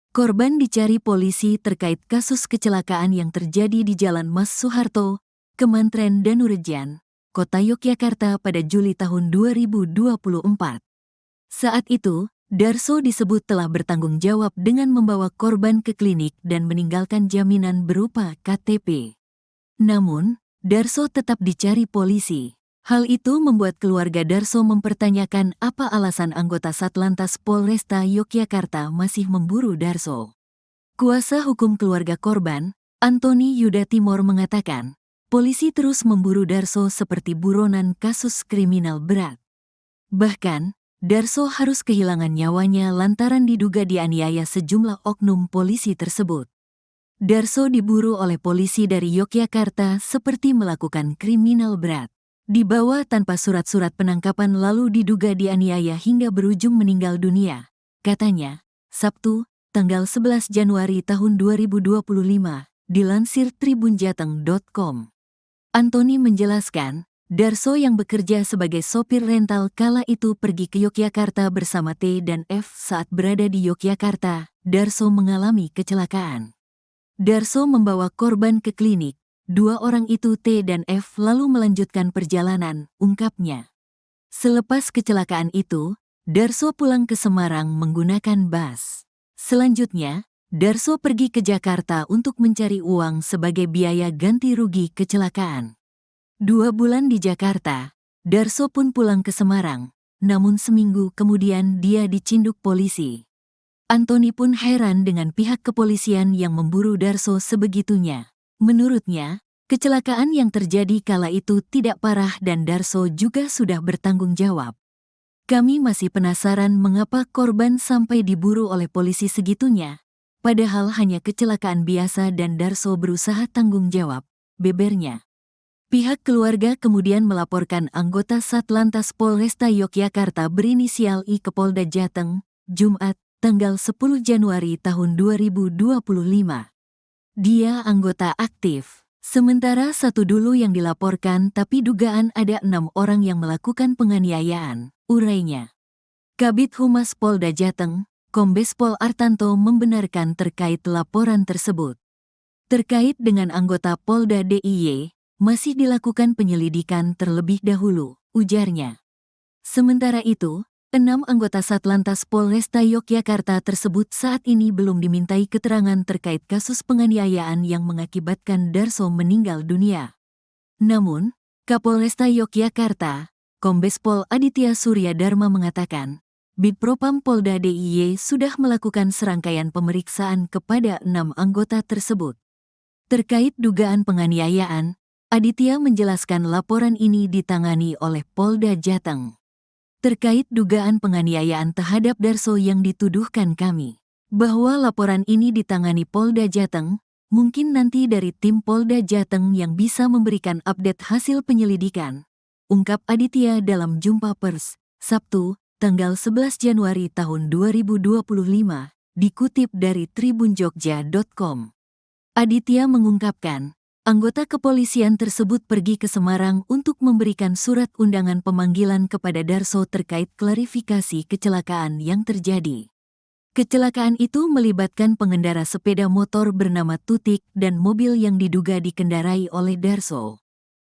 S1: Korban dicari polisi terkait kasus kecelakaan yang terjadi di Jalan Mas Soeharto, Kemantren Danurejan, Kota Yogyakarta pada Juli tahun 2024. Saat itu, Darso disebut telah bertanggung jawab dengan membawa korban ke klinik dan meninggalkan jaminan berupa KTP. Namun, Darso tetap dicari polisi. Hal itu membuat keluarga Darso mempertanyakan apa alasan anggota Satlantas Polresta Yogyakarta masih memburu Darso. Kuasa hukum keluarga korban, Antoni Yuda Timor mengatakan, polisi terus memburu Darso seperti buronan kasus kriminal berat. Bahkan, Darso harus kehilangan nyawanya lantaran diduga dianiaya sejumlah oknum polisi tersebut. Darso diburu oleh polisi dari Yogyakarta seperti melakukan kriminal berat. Dibawa tanpa surat-surat penangkapan lalu diduga dianiaya hingga berujung meninggal dunia, katanya, Sabtu, tanggal 11 Januari tahun 2025, dilansir tribunjateng.com. Antoni menjelaskan, Darso yang bekerja sebagai sopir rental kala itu pergi ke Yogyakarta bersama T dan F. Saat berada di Yogyakarta, Darso mengalami kecelakaan. Darso membawa korban ke klinik, Dua orang itu T dan F lalu melanjutkan perjalanan, ungkapnya. Selepas kecelakaan itu, Darso pulang ke Semarang menggunakan bus. Selanjutnya, Darso pergi ke Jakarta untuk mencari uang sebagai biaya ganti rugi kecelakaan. 2 bulan di Jakarta, Darso pun pulang ke Semarang, namun seminggu kemudian dia dicinduk polisi. Antoni pun heran dengan pihak kepolisian yang memburu Darso sebegitunya. Menurutnya, kecelakaan yang terjadi kala itu tidak parah dan Darso juga sudah bertanggung jawab. Kami masih penasaran mengapa korban sampai diburu oleh polisi segitunya, padahal hanya kecelakaan biasa dan Darso berusaha tanggung jawab, bebernya. Pihak keluarga kemudian melaporkan anggota Satlantas Polresta Yogyakarta berinisial I ke Polda Jateng, Jumat, tanggal 10 Januari tahun 2025. Dia anggota aktif. Sementara satu dulu yang dilaporkan tapi dugaan ada 6 orang yang melakukan penganiayaan, urainya. Kabid Humas Polda Jateng, Kombes Pol Artanto membenarkan terkait laporan tersebut. Terkait dengan anggota Polda DIY, masih dilakukan penyelidikan terlebih dahulu, ujarnya. Sementara itu, 6 anggota Satlantas Polresta Yogyakarta tersebut saat ini belum dimintai keterangan terkait kasus penganiayaan yang mengakibatkan Darso meninggal dunia. Namun, Kapolresta Yogyakarta, Kombes Pol Aditya Surya Dharma mengatakan, Bidpropam Polda DIY sudah melakukan serangkaian pemeriksaan kepada 6 anggota tersebut. Terkait dugaan penganiayaan, Aditya menjelaskan laporan ini ditangani oleh Polda Jateng. Terkait dugaan penganiayaan terhadap Darso yang dituduhkan kami, bahwa laporan ini ditangani Polda Jateng, mungkin nanti dari tim Polda Jateng yang bisa memberikan update hasil penyelidikan, ungkap Aditya dalam jumpa pers, Sabtu, tanggal 11 Januari tahun 2025, dikutip dari tribunjogja.com. Aditya mengungkapkan, anggota kepolisian tersebut pergi ke Semarang untuk memberikan surat undangan pemanggilan kepada Darso terkait klarifikasi kecelakaan yang terjadi. Kecelakaan itu melibatkan pengendara sepeda motor bernama Tutik dan mobil yang diduga dikendarai oleh Darso.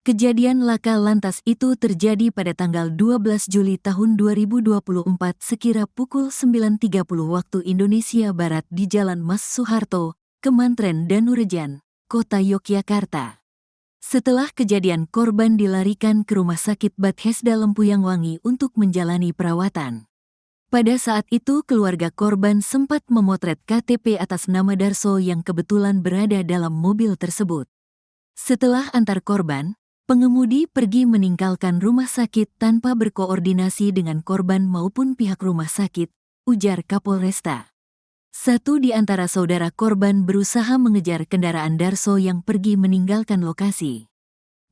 S1: Kejadian laka lantas itu terjadi pada tanggal 12 Juli tahun 2024 sekira pukul 9.30 waktu Indonesia Barat di Jalan Mas Soeharto, Kemantren Danurejan, Kota Yogyakarta. Setelah kejadian korban dilarikan ke Rumah Sakit Bethesda Lempuyang Wangi untuk menjalani perawatan. Pada saat itu keluarga korban sempat memotret KTP atas nama Darso yang kebetulan berada dalam mobil tersebut. Setelah antar korban, pengemudi pergi meninggalkan rumah sakit tanpa berkoordinasi dengan korban maupun pihak rumah sakit, ujar Kapolresta. Satu di antara saudara korban berusaha mengejar kendaraan Darso yang pergi meninggalkan lokasi.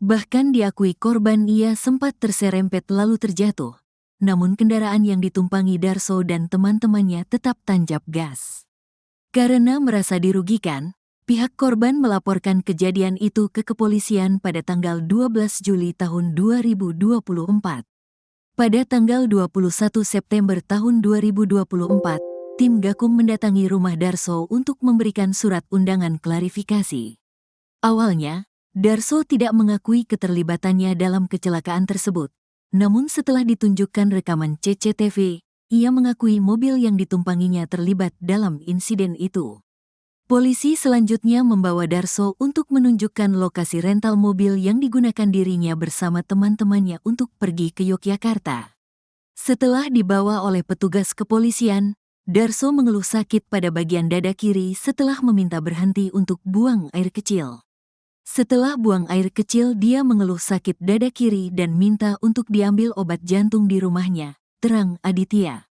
S1: Bahkan diakui korban ia sempat terserempet lalu terjatuh, namun kendaraan yang ditumpangi Darso dan teman-temannya tetap tancap gas. Karena merasa dirugikan, pihak korban melaporkan kejadian itu ke kepolisian pada tanggal 12 Juli tahun 2024. Pada tanggal 21 September tahun 2024, tim Gakum mendatangi rumah Darso untuk memberikan surat undangan klarifikasi. Awalnya, Darso tidak mengakui keterlibatannya dalam kecelakaan tersebut. Namun setelah ditunjukkan rekaman CCTV, ia mengakui mobil yang ditumpanginya terlibat dalam insiden itu. Polisi selanjutnya membawa Darso untuk menunjukkan lokasi rental mobil yang digunakan dirinya bersama teman-temannya untuk pergi ke Yogyakarta. Setelah dibawa oleh petugas kepolisian, Darso mengeluh sakit pada bagian dada kiri setelah meminta berhenti untuk buang air kecil. Setelah buang air kecil dia mengeluh sakit dada kiri dan minta untuk diambil obat jantung di rumahnya, terang Aditya.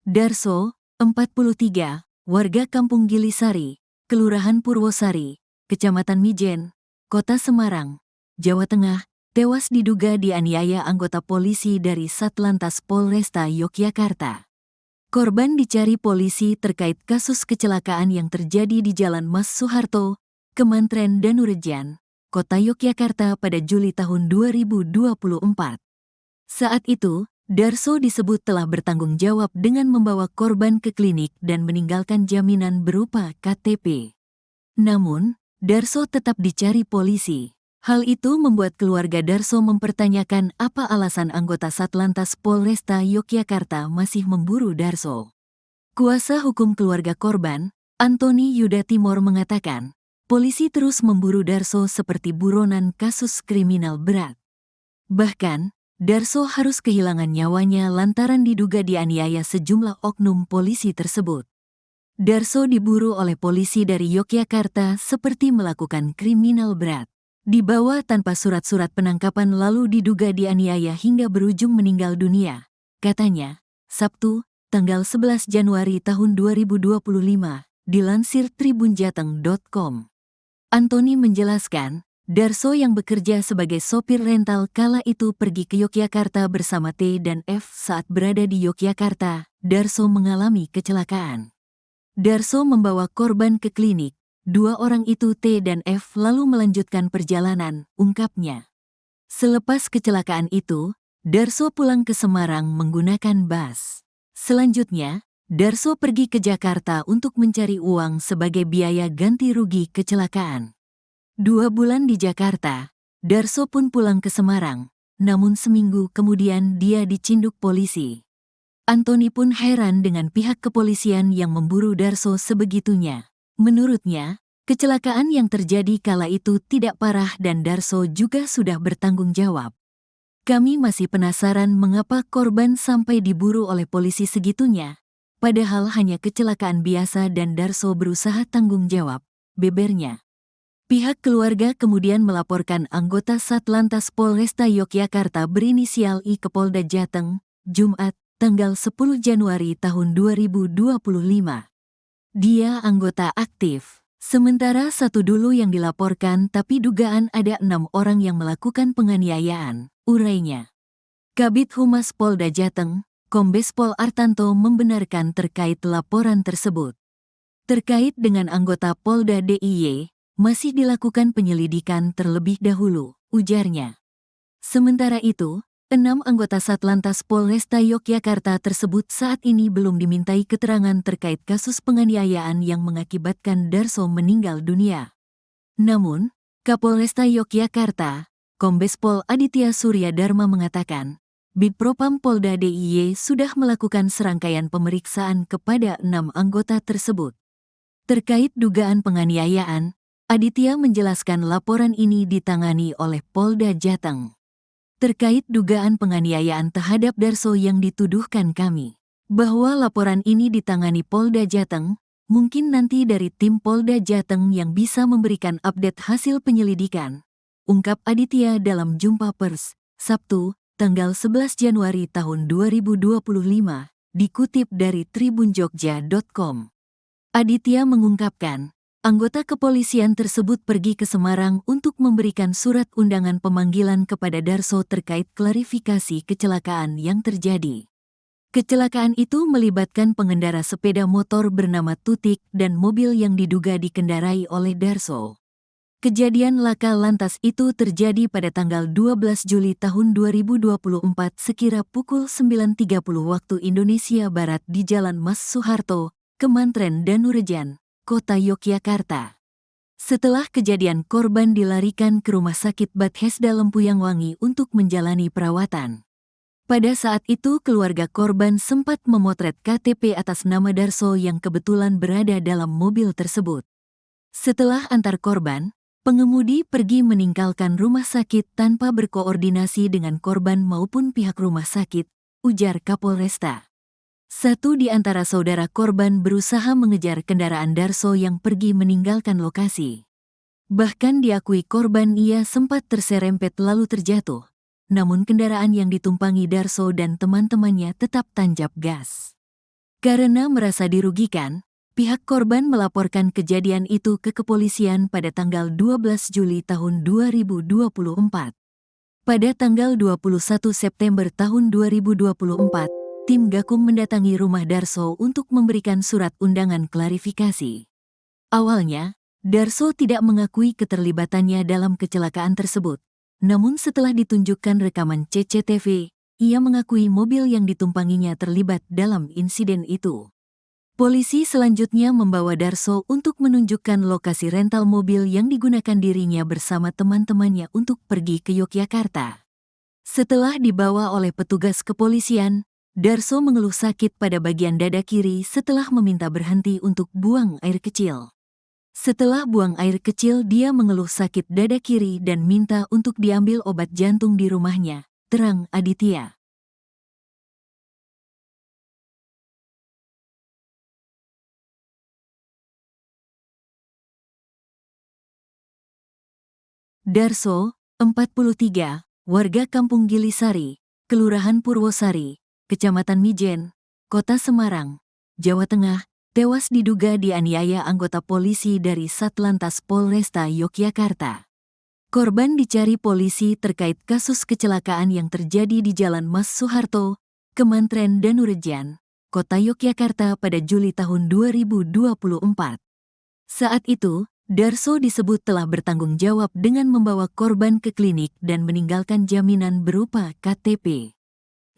S1: Darso, 43, warga Kampung Gilisari, Kelurahan Purwosari, Kecamatan Mijen, Kota Semarang, Jawa Tengah, tewas diduga dianiaya anggota polisi dari Satlantas Polresta Yogyakarta. Korban dicari polisi terkait kasus kecelakaan yang terjadi di Jalan Mas Soeharto, Kemantren Danurejan, Kota Yogyakarta pada Juli tahun 2024. Saat itu, Darso disebut telah bertanggung jawab dengan membawa korban ke klinik dan meninggalkan jaminan berupa KTP. Namun, Darso tetap dicari polisi. Hal itu membuat keluarga Darso mempertanyakan apa alasan anggota Satlantas Polresta Yogyakarta masih memburu Darso. Kuasa hukum keluarga korban, Antoni Yuda Timor mengatakan, polisi terus memburu Darso seperti buronan kasus kriminal berat. Bahkan, Darso harus kehilangan nyawanya lantaran diduga dianiaya sejumlah oknum polisi tersebut. Darso diburu oleh polisi dari Yogyakarta seperti melakukan kriminal berat. Dibawa tanpa surat-surat penangkapan lalu diduga dianiaya hingga berujung meninggal dunia. Katanya, Sabtu, tanggal 11 Januari tahun 2025, dilansir tribunjateng.com. Antoni menjelaskan, Darso yang bekerja sebagai sopir rental kala itu pergi ke Yogyakarta bersama T dan F. Saat berada di Yogyakarta, Darso mengalami kecelakaan. Darso membawa korban ke klinik. Dua orang itu T dan F lalu melanjutkan perjalanan, ungkapnya. Selepas kecelakaan itu, Darso pulang ke Semarang menggunakan bus. Selanjutnya, Darso pergi ke Jakarta untuk mencari uang sebagai biaya ganti rugi kecelakaan. 2 bulan di Jakarta, Darso pun pulang ke Semarang, namun seminggu kemudian dia dicinduk polisi. Antoni pun heran dengan pihak kepolisian yang memburu Darso sebegitunya. Menurutnya, kecelakaan yang terjadi kala itu tidak parah dan Darso juga sudah bertanggung jawab. Kami masih penasaran mengapa korban sampai diburu oleh polisi segitunya, padahal hanya kecelakaan biasa dan Darso berusaha tanggung jawab, bebernya. Pihak keluarga kemudian melaporkan anggota Satlantas Polresta Yogyakarta berinisial I ke Polda Jateng, Jumat, tanggal 10 Januari tahun 2025. Dia anggota aktif, sementara satu dulu yang dilaporkan tapi dugaan ada 6 orang yang melakukan penganiayaan, urainya. Kabid Humas Polda Jateng, Kombes Pol Artanto membenarkan terkait laporan tersebut. Terkait dengan anggota Polda DIY, masih dilakukan penyelidikan terlebih dahulu, ujarnya. Sementara itu, 6 anggota Satlantas Polresta Yogyakarta tersebut saat ini belum dimintai keterangan terkait kasus penganiayaan yang mengakibatkan Darso meninggal dunia. Namun, Kapolresta Yogyakarta, Kombes Pol Aditya Surya Dharma mengatakan, Bidpropam Polda DIY sudah melakukan serangkaian pemeriksaan kepada 6 anggota tersebut. Terkait dugaan penganiayaan, Aditya menjelaskan laporan ini ditangani oleh Polda Jateng. Terkait dugaan penganiayaan terhadap Darso yang dituduhkan kami, bahwa laporan ini ditangani Polda Jateng, mungkin nanti dari tim Polda Jateng yang bisa memberikan update hasil penyelidikan, ungkap Aditya dalam jumpa pers, Sabtu, tanggal 11 Januari tahun 2025, dikutip dari tribunjogja.com. Aditya mengungkapkan, anggota kepolisian tersebut pergi ke Semarang untuk memberikan surat undangan pemanggilan kepada Darso terkait klarifikasi kecelakaan yang terjadi. Kecelakaan itu melibatkan pengendara sepeda motor bernama Tutik dan mobil yang diduga dikendarai oleh Darso. Kejadian laka lantas itu terjadi pada tanggal 12 Juli tahun 2024 sekira pukul 9.30 waktu Indonesia Barat di Jalan Mas Soeharto, Kemantren Danurejan, Kota Yogyakarta. Setelah kejadian korban dilarikan ke Rumah Sakit Bethesda Lempuyangwangi untuk menjalani perawatan. Pada saat itu keluarga korban sempat memotret KTP atas nama Darso yang kebetulan berada dalam mobil tersebut. Setelah antar korban, pengemudi pergi meninggalkan rumah sakit tanpa berkoordinasi dengan korban maupun pihak rumah sakit, ujar Kapolresta. Satu di antara saudara korban berusaha mengejar kendaraan Darso yang pergi meninggalkan lokasi. Bahkan diakui korban ia sempat terserempet lalu terjatuh, namun kendaraan yang ditumpangi Darso dan teman-temannya tetap tancap gas. Karena merasa dirugikan, pihak korban melaporkan kejadian itu ke kepolisian pada tanggal 12 Juli tahun 2024. Pada tanggal 21 September tahun 2024, tim Gakum mendatangi rumah Darso untuk memberikan surat undangan klarifikasi. Awalnya, Darso tidak mengakui keterlibatannya dalam kecelakaan tersebut. Namun setelah ditunjukkan rekaman CCTV, ia mengakui mobil yang ditumpanginya terlibat dalam insiden itu. Polisi selanjutnya membawa Darso untuk menunjukkan lokasi rental mobil yang digunakan dirinya bersama teman-temannya untuk pergi ke Yogyakarta. Setelah dibawa oleh petugas kepolisian, Darso mengeluh sakit pada bagian dada kiri setelah meminta berhenti untuk buang air kecil. Setelah buang air kecil, dia mengeluh sakit dada kiri dan minta untuk diambil obat jantung di rumahnya, terang Aditya. Darso, 43, warga Kampung Gilisari, Kelurahan Purwosari, Kecamatan Mijen, Kota Semarang, Jawa Tengah, tewas diduga dianiaya anggota polisi dari Satlantas Polresta Yogyakarta. Korban dicari polisi terkait kasus kecelakaan yang terjadi di Jalan Mas Soeharto, Kemantren Danurejan, Kota Yogyakarta pada Juli tahun 2024. Saat itu, Darso disebut telah bertanggung jawab dengan membawa korban ke klinik dan meninggalkan jaminan berupa KTP.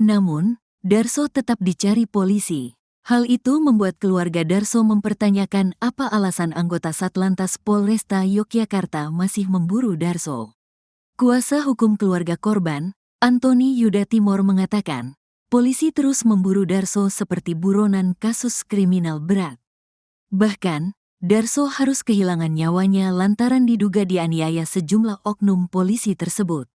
S1: Namun, Darso tetap dicari polisi. Hal itu membuat keluarga Darso mempertanyakan apa alasan anggota Satlantas Polresta Yogyakarta masih memburu Darso. Kuasa hukum keluarga korban, Antoni Yuda Timor mengatakan, polisi terus memburu Darso seperti buronan kasus kriminal berat. Bahkan, Darso harus kehilangan nyawanya lantaran diduga dianiaya sejumlah oknum polisi tersebut.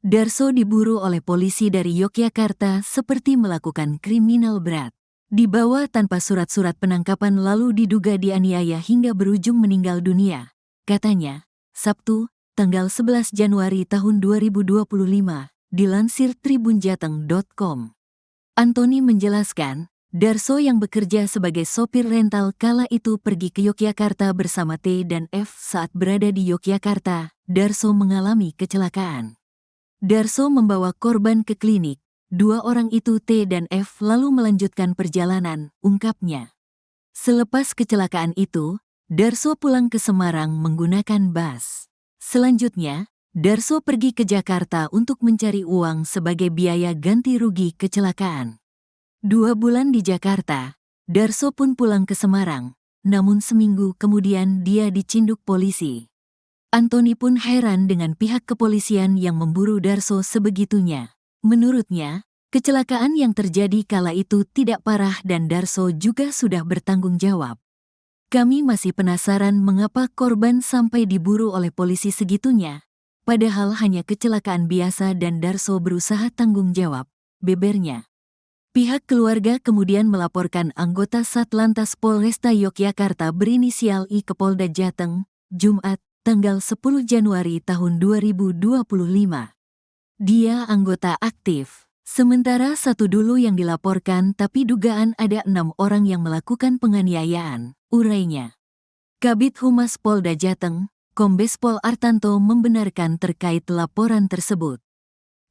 S1: Darso diburu oleh polisi dari Yogyakarta seperti melakukan kriminal berat. Dibawa tanpa surat-surat penangkapan lalu diduga dianiaya hingga berujung meninggal dunia, katanya, Sabtu, tanggal 11 Januari tahun 2025, dilansir tribunjateng.com. Antoni menjelaskan, Darso yang bekerja sebagai sopir rental kala itu pergi ke Yogyakarta bersama T dan F. Saat berada di Yogyakarta, Darso mengalami kecelakaan. Darso membawa korban ke klinik. Dua orang itu T dan F lalu melanjutkan perjalanan, ungkapnya. Selepas kecelakaan itu, Darso pulang ke Semarang menggunakan bus. Selanjutnya, Darso pergi ke Jakarta untuk mencari uang sebagai biaya ganti rugi kecelakaan. 2 bulan di Jakarta, Darso pun pulang ke Semarang, namun seminggu kemudian dia dicinduk polisi. Antoni pun heran dengan pihak kepolisian yang memburu Darso sebegitunya. Menurutnya, kecelakaan yang terjadi kala itu tidak parah dan Darso juga sudah bertanggung jawab. Kami masih penasaran mengapa korban sampai diburu oleh polisi segitunya, padahal hanya kecelakaan biasa dan Darso berusaha tanggung jawab, bebernya. Pihak keluarga kemudian melaporkan anggota Satlantas Polresta Yogyakarta berinisial I ke Polda Jateng, Jumat, tanggal 10 Januari tahun 2025. Dia anggota aktif, sementara satu dulu yang dilaporkan tapi dugaan ada 6 orang yang melakukan penganiayaan, urainya. Kabid Humas Polda Jateng, Kombes Pol Artanto membenarkan terkait laporan tersebut.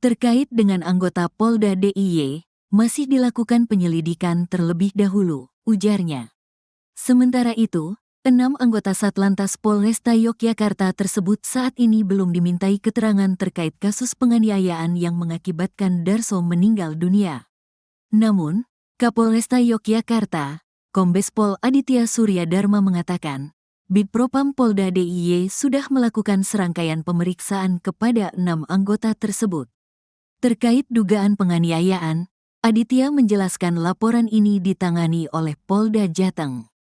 S1: Terkait dengan anggota Polda DIY, masih dilakukan penyelidikan terlebih dahulu, ujarnya. Sementara itu, 6 anggota Satlantas Polresta Yogyakarta tersebut saat ini belum dimintai keterangan terkait kasus penganiayaan yang mengakibatkan Darso meninggal dunia. Namun, Kapolresta Yogyakarta, Kombes Pol Aditya Surya Dharma mengatakan, Bidpropam Polda DIY sudah melakukan serangkaian pemeriksaan kepada 6 anggota tersebut. Terkait dugaan penganiayaan, Aditya menjelaskan laporan ini ditangani oleh Polda Jateng.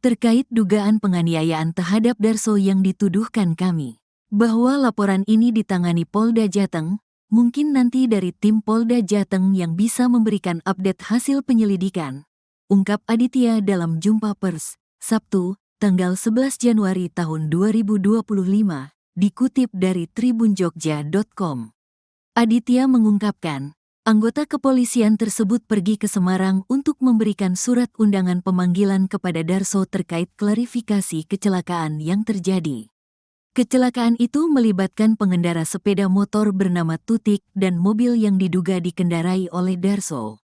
S1: Terkait dugaan penganiayaan terhadap Darso yang dituduhkan kami, bahwa laporan ini ditangani Polda Jateng, mungkin nanti dari tim Polda Jateng yang bisa memberikan update hasil penyelidikan, ungkap Aditya dalam jumpa pers, Sabtu, tanggal 11 Januari tahun 2025, dikutip dari tribunjogja.com. Aditya mengungkapkan, anggota kepolisian tersebut pergi ke Semarang untuk memberikan surat undangan pemanggilan kepada Darso terkait klarifikasi kecelakaan yang terjadi. Kecelakaan itu melibatkan pengendara sepeda motor bernama Tutik dan mobil yang diduga dikendarai oleh Darso.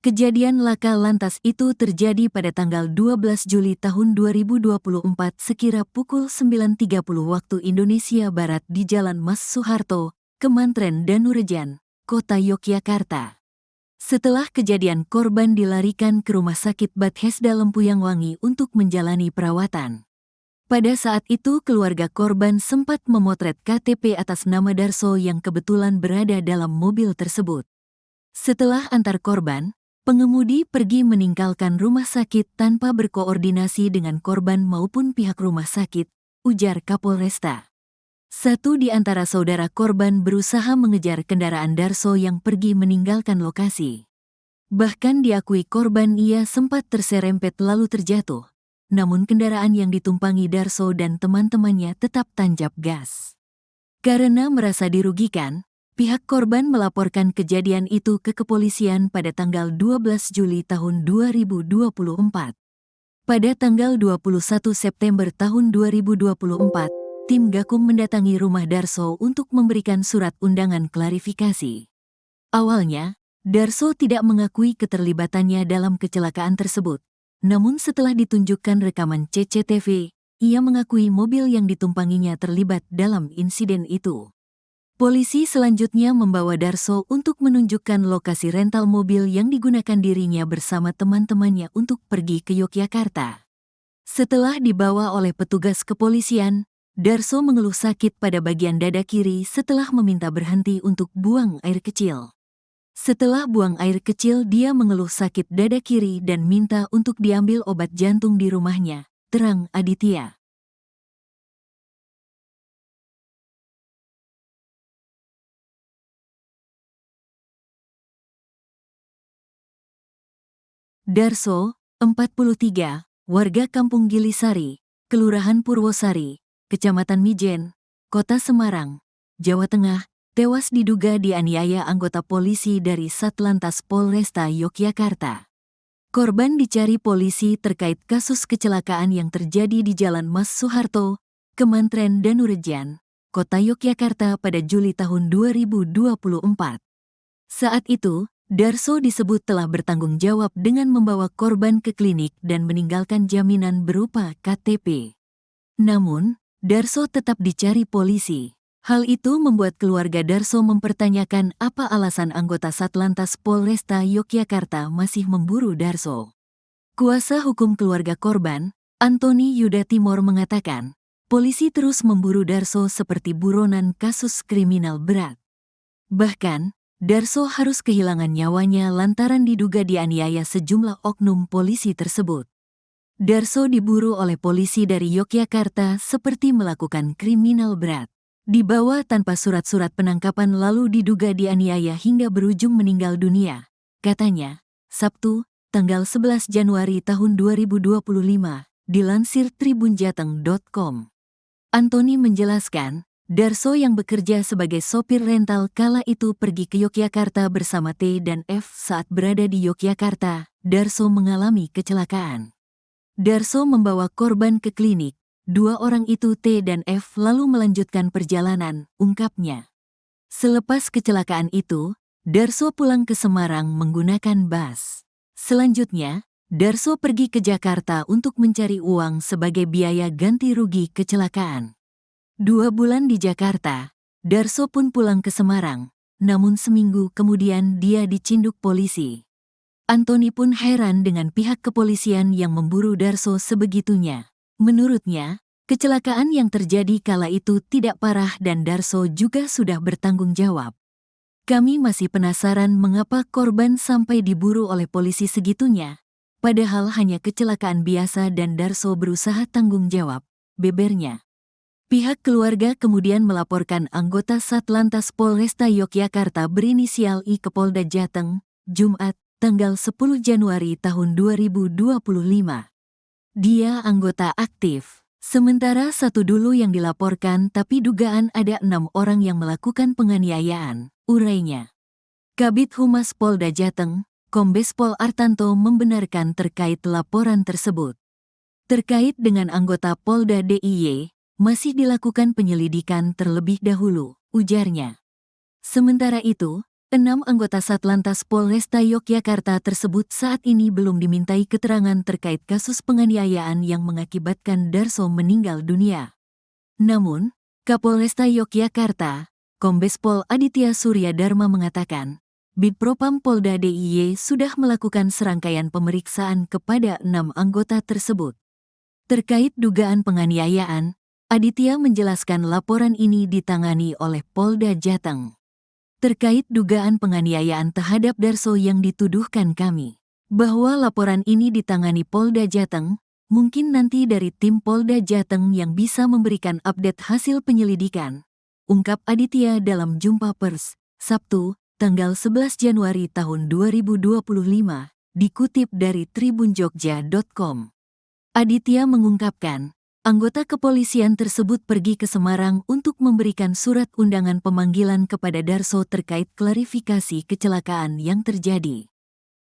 S1: Kejadian laka lantas itu terjadi pada tanggal 12 Juli tahun 2024 sekira pukul 9.30 waktu Indonesia Barat di Jalan Mas Soeharto, Kemantren Danurejan, Kota Yogyakarta. Setelah kejadian, korban dilarikan ke Rumah Sakit Bethesda Lempuyangwangi untuk menjalani perawatan. Pada saat itu keluarga korban sempat memotret KTP atas nama Darso yang kebetulan berada dalam mobil tersebut. Setelah antar korban, pengemudi pergi meninggalkan rumah sakit tanpa berkoordinasi dengan korban maupun pihak rumah sakit, ujar Kapolresta. Satu di antara saudara korban berusaha mengejar kendaraan Darso yang pergi meninggalkan lokasi. Bahkan diakui korban ia sempat terserempet lalu terjatuh. Namun kendaraan yang ditumpangi Darso dan teman-temannya tetap tancap gas. Karena merasa dirugikan, pihak korban melaporkan kejadian itu ke kepolisian pada tanggal 12 Juli tahun 2024. Pada tanggal 21 September tahun 2024, tim Gakum mendatangi rumah Darso untuk memberikan surat undangan klarifikasi. Awalnya, Darso tidak mengakui keterlibatannya dalam kecelakaan tersebut. Namun setelah ditunjukkan rekaman CCTV, ia mengakui mobil yang ditumpanginya terlibat dalam insiden itu. Polisi selanjutnya membawa Darso untuk menunjukkan lokasi rental mobil yang digunakan dirinya bersama teman-temannya untuk pergi ke Yogyakarta. Setelah dibawa oleh petugas kepolisian, Darso mengeluh sakit pada bagian dada kiri setelah meminta berhenti untuk buang air kecil. Setelah buang air kecil, dia mengeluh sakit dada kiri dan minta untuk diambil obat jantung di rumahnya, terang Aditya. Darso, 43, warga Kampung Gilisari, Kelurahan Purwosari, Kecamatan Mijen, Kota Semarang, Jawa Tengah, tewas diduga dianiaya anggota polisi dari Satlantas Polresta Yogyakarta. Korban dicari polisi terkait kasus kecelakaan yang terjadi di Jalan Mas Soeharto, Kemantren Danurejan, Kota Yogyakarta pada Juli tahun 2024. Saat itu, Darso disebut telah bertanggung jawab dengan membawa korban ke klinik dan meninggalkan jaminan berupa KTP. Namun, Darso tetap dicari polisi. Hal itu membuat keluarga Darso mempertanyakan apa alasan anggota Satlantas Polresta Yogyakarta masih memburu Darso. Kuasa hukum keluarga korban, Antoni Yuda Timor mengatakan, polisi terus memburu Darso seperti buronan kasus kriminal berat. Bahkan, Darso harus kehilangan nyawanya lantaran diduga dianiaya sejumlah oknum polisi tersebut. Darso diburu oleh polisi dari Yogyakarta seperti melakukan kriminal berat. Dibawa tanpa surat-surat penangkapan lalu diduga dianiaya hingga berujung meninggal dunia, katanya, Sabtu, tanggal 11 Januari tahun 2025, dilansir tribunjateng.com. Antoni menjelaskan, Darso yang bekerja sebagai sopir rental kala itu pergi ke Yogyakarta bersama T dan F. Saat berada di Yogyakarta, Darso mengalami kecelakaan. Darso membawa korban ke klinik. Dua orang itu T dan F lalu melanjutkan perjalanan, ungkapnya. Selepas kecelakaan itu, Darso pulang ke Semarang menggunakan bus. Selanjutnya, Darso pergi ke Jakarta untuk mencari uang sebagai biaya ganti rugi kecelakaan. 2 bulan di Jakarta, Darso pun pulang ke Semarang, namun seminggu kemudian dia dicinduk polisi. Antoni pun heran dengan pihak kepolisian yang memburu Darso sebegitunya. Menurutnya, kecelakaan yang terjadi kala itu tidak parah dan Darso juga sudah bertanggung jawab. Kami masih penasaran mengapa korban sampai diburu oleh polisi segitunya, padahal hanya kecelakaan biasa dan Darso berusaha tanggung jawab, bebernya. Pihak keluarga kemudian melaporkan anggota Satlantas Polresta Yogyakarta berinisial I ke Polda Jateng, Jumat, tanggal 10 Januari tahun 2025. Dia anggota aktif. Sementara satu dulu yang dilaporkan tapi dugaan ada 6 orang yang melakukan penganiayaan, urainya. Kabid Humas Polda Jateng, Kombes Pol Artanto membenarkan terkait laporan tersebut. Terkait dengan anggota Polda DIY, masih dilakukan penyelidikan terlebih dahulu, ujarnya. Sementara itu, 6 anggota Satlantas Polresta Yogyakarta tersebut saat ini belum dimintai keterangan terkait kasus penganiayaan yang mengakibatkan Darso meninggal dunia. Namun, Kapolresta Yogyakarta, Kombes Pol Aditya Surya Dharma mengatakan, Bidpropam Polda DIY sudah melakukan serangkaian pemeriksaan kepada 6 anggota tersebut. Terkait dugaan penganiayaan, Aditya menjelaskan laporan ini ditangani oleh Polda Jateng. Terkait dugaan penganiayaan terhadap Darso yang dituduhkan kami, bahwa laporan ini ditangani Polda Jateng, mungkin nanti dari tim Polda Jateng yang bisa memberikan update hasil penyelidikan, ungkap Aditya dalam jumpa pers, Sabtu, tanggal 11 Januari tahun 2025, dikutip dari tribunjogja.com. Aditya mengungkapkan, anggota kepolisian tersebut pergi ke Semarang untuk memberikan surat undangan pemanggilan kepada Darso terkait klarifikasi kecelakaan yang terjadi.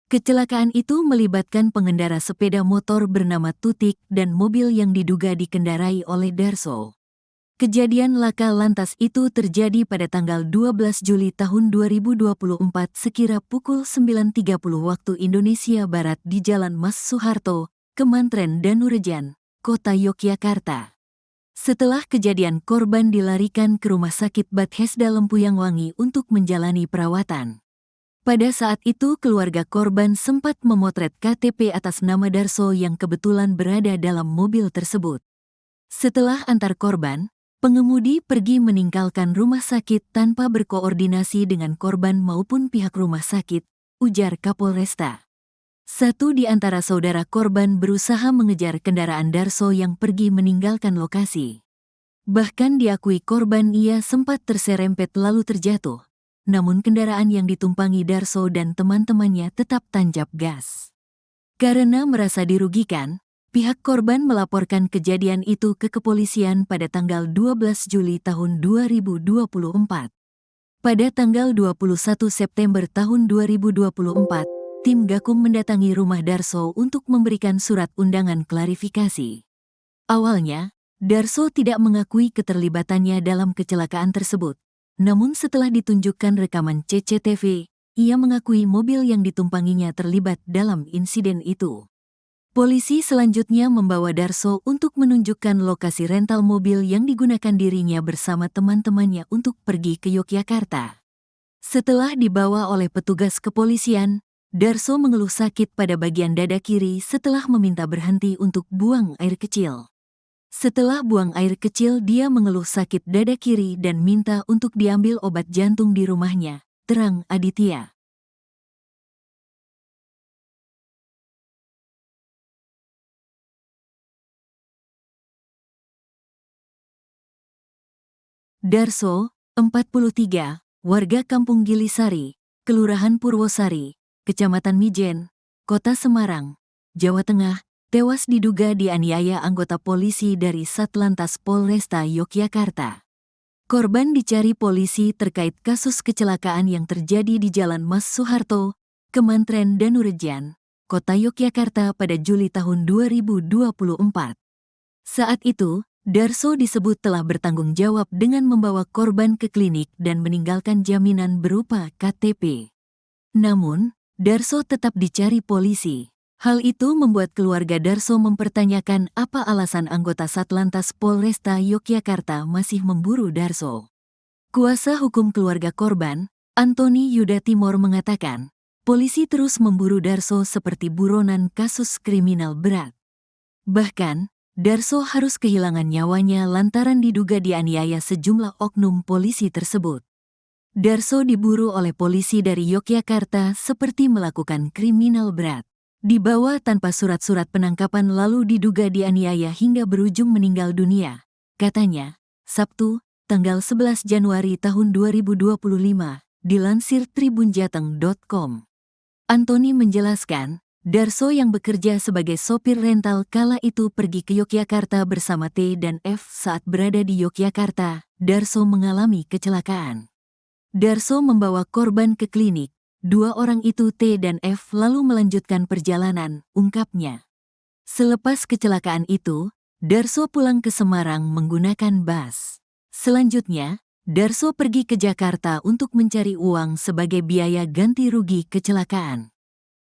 S1: Kecelakaan itu melibatkan pengendara sepeda motor bernama Tutik dan mobil yang diduga dikendarai oleh Darso. Kejadian laka lantas itu terjadi pada tanggal 12 Juli tahun 2024 sekira pukul 9.30 waktu Indonesia Barat di Jalan Mas Soeharto, Kemantren Danurejan, Kota Yogyakarta. Setelah kejadian, korban dilarikan ke Rumah Sakit Bethesda Lempuyang Wangi untuk menjalani perawatan. Pada saat itu keluarga korban sempat memotret KTP atas nama Darso yang kebetulan berada dalam mobil tersebut. Setelah antar korban, pengemudi pergi meninggalkan rumah sakit tanpa berkoordinasi dengan korban maupun pihak rumah sakit, ujar Kapolresta. Satu di antara saudara korban berusaha mengejar kendaraan Darso yang pergi meninggalkan lokasi. Bahkan diakui korban ia sempat terserempet lalu terjatuh, namun kendaraan yang ditumpangi Darso dan teman-temannya tetap tancap gas. Karena merasa dirugikan, pihak korban melaporkan kejadian itu ke kepolisian pada tanggal 12 Juli tahun 2024. Pada tanggal 21 September tahun 2024, tim Gakum mendatangi rumah Darso untuk memberikan surat undangan klarifikasi. Awalnya, Darso tidak mengakui keterlibatannya dalam kecelakaan tersebut. Namun setelah ditunjukkan rekaman CCTV, ia mengakui mobil yang ditumpanginya terlibat dalam insiden itu. Polisi selanjutnya membawa Darso untuk menunjukkan lokasi rental mobil yang digunakan dirinya bersama teman-temannya untuk pergi ke Yogyakarta. Setelah dibawa oleh petugas kepolisian, Darso mengeluh sakit pada bagian dada kiri setelah meminta berhenti untuk buang air kecil. Setelah buang air kecil, dia mengeluh sakit dada kiri dan minta untuk diambil obat jantung di rumahnya, terang Aditya. Darso, 43, warga Kampung Gilisari, Kelurahan Purwosari, Kecamatan Mijen, Kota Semarang, Jawa Tengah, tewas diduga dianiaya anggota polisi dari Satlantas Polresta Yogyakarta. Korban dicari polisi terkait kasus kecelakaan yang terjadi di Jalan Mas Soeharto, Kemantren Danurejan, Kota Yogyakarta pada Juli tahun 2024. Saat itu, Darso disebut telah bertanggung jawab dengan membawa korban ke klinik dan meninggalkan jaminan berupa KTP. Namun, Darso tetap dicari polisi. Hal itu membuat keluarga Darso mempertanyakan apa alasan anggota Satlantas Polresta Yogyakarta masih memburu Darso. Kuasa hukum keluarga korban, Antoni Yuda Timor mengatakan, polisi terus memburu Darso seperti buronan kasus kriminal berat. Bahkan, Darso harus kehilangan nyawanya lantaran diduga dianiaya sejumlah oknum polisi tersebut. Darso diburu oleh polisi dari Yogyakarta seperti melakukan kriminal berat. Dibawa tanpa surat-surat penangkapan lalu diduga dianiaya hingga berujung meninggal dunia, katanya, Sabtu, tanggal 11 Januari tahun 2025, dilansir tribunjateng.com. Antoni menjelaskan, Darso yang bekerja sebagai sopir rental kala itu pergi ke Yogyakarta bersama T dan F. Saat berada di Yogyakarta, Darso mengalami kecelakaan. Darso membawa korban ke klinik. Dua orang itu T dan F lalu melanjutkan perjalanan, ungkapnya. Selepas kecelakaan itu, Darso pulang ke Semarang menggunakan bus. Selanjutnya, Darso pergi ke Jakarta untuk mencari uang sebagai biaya ganti rugi kecelakaan.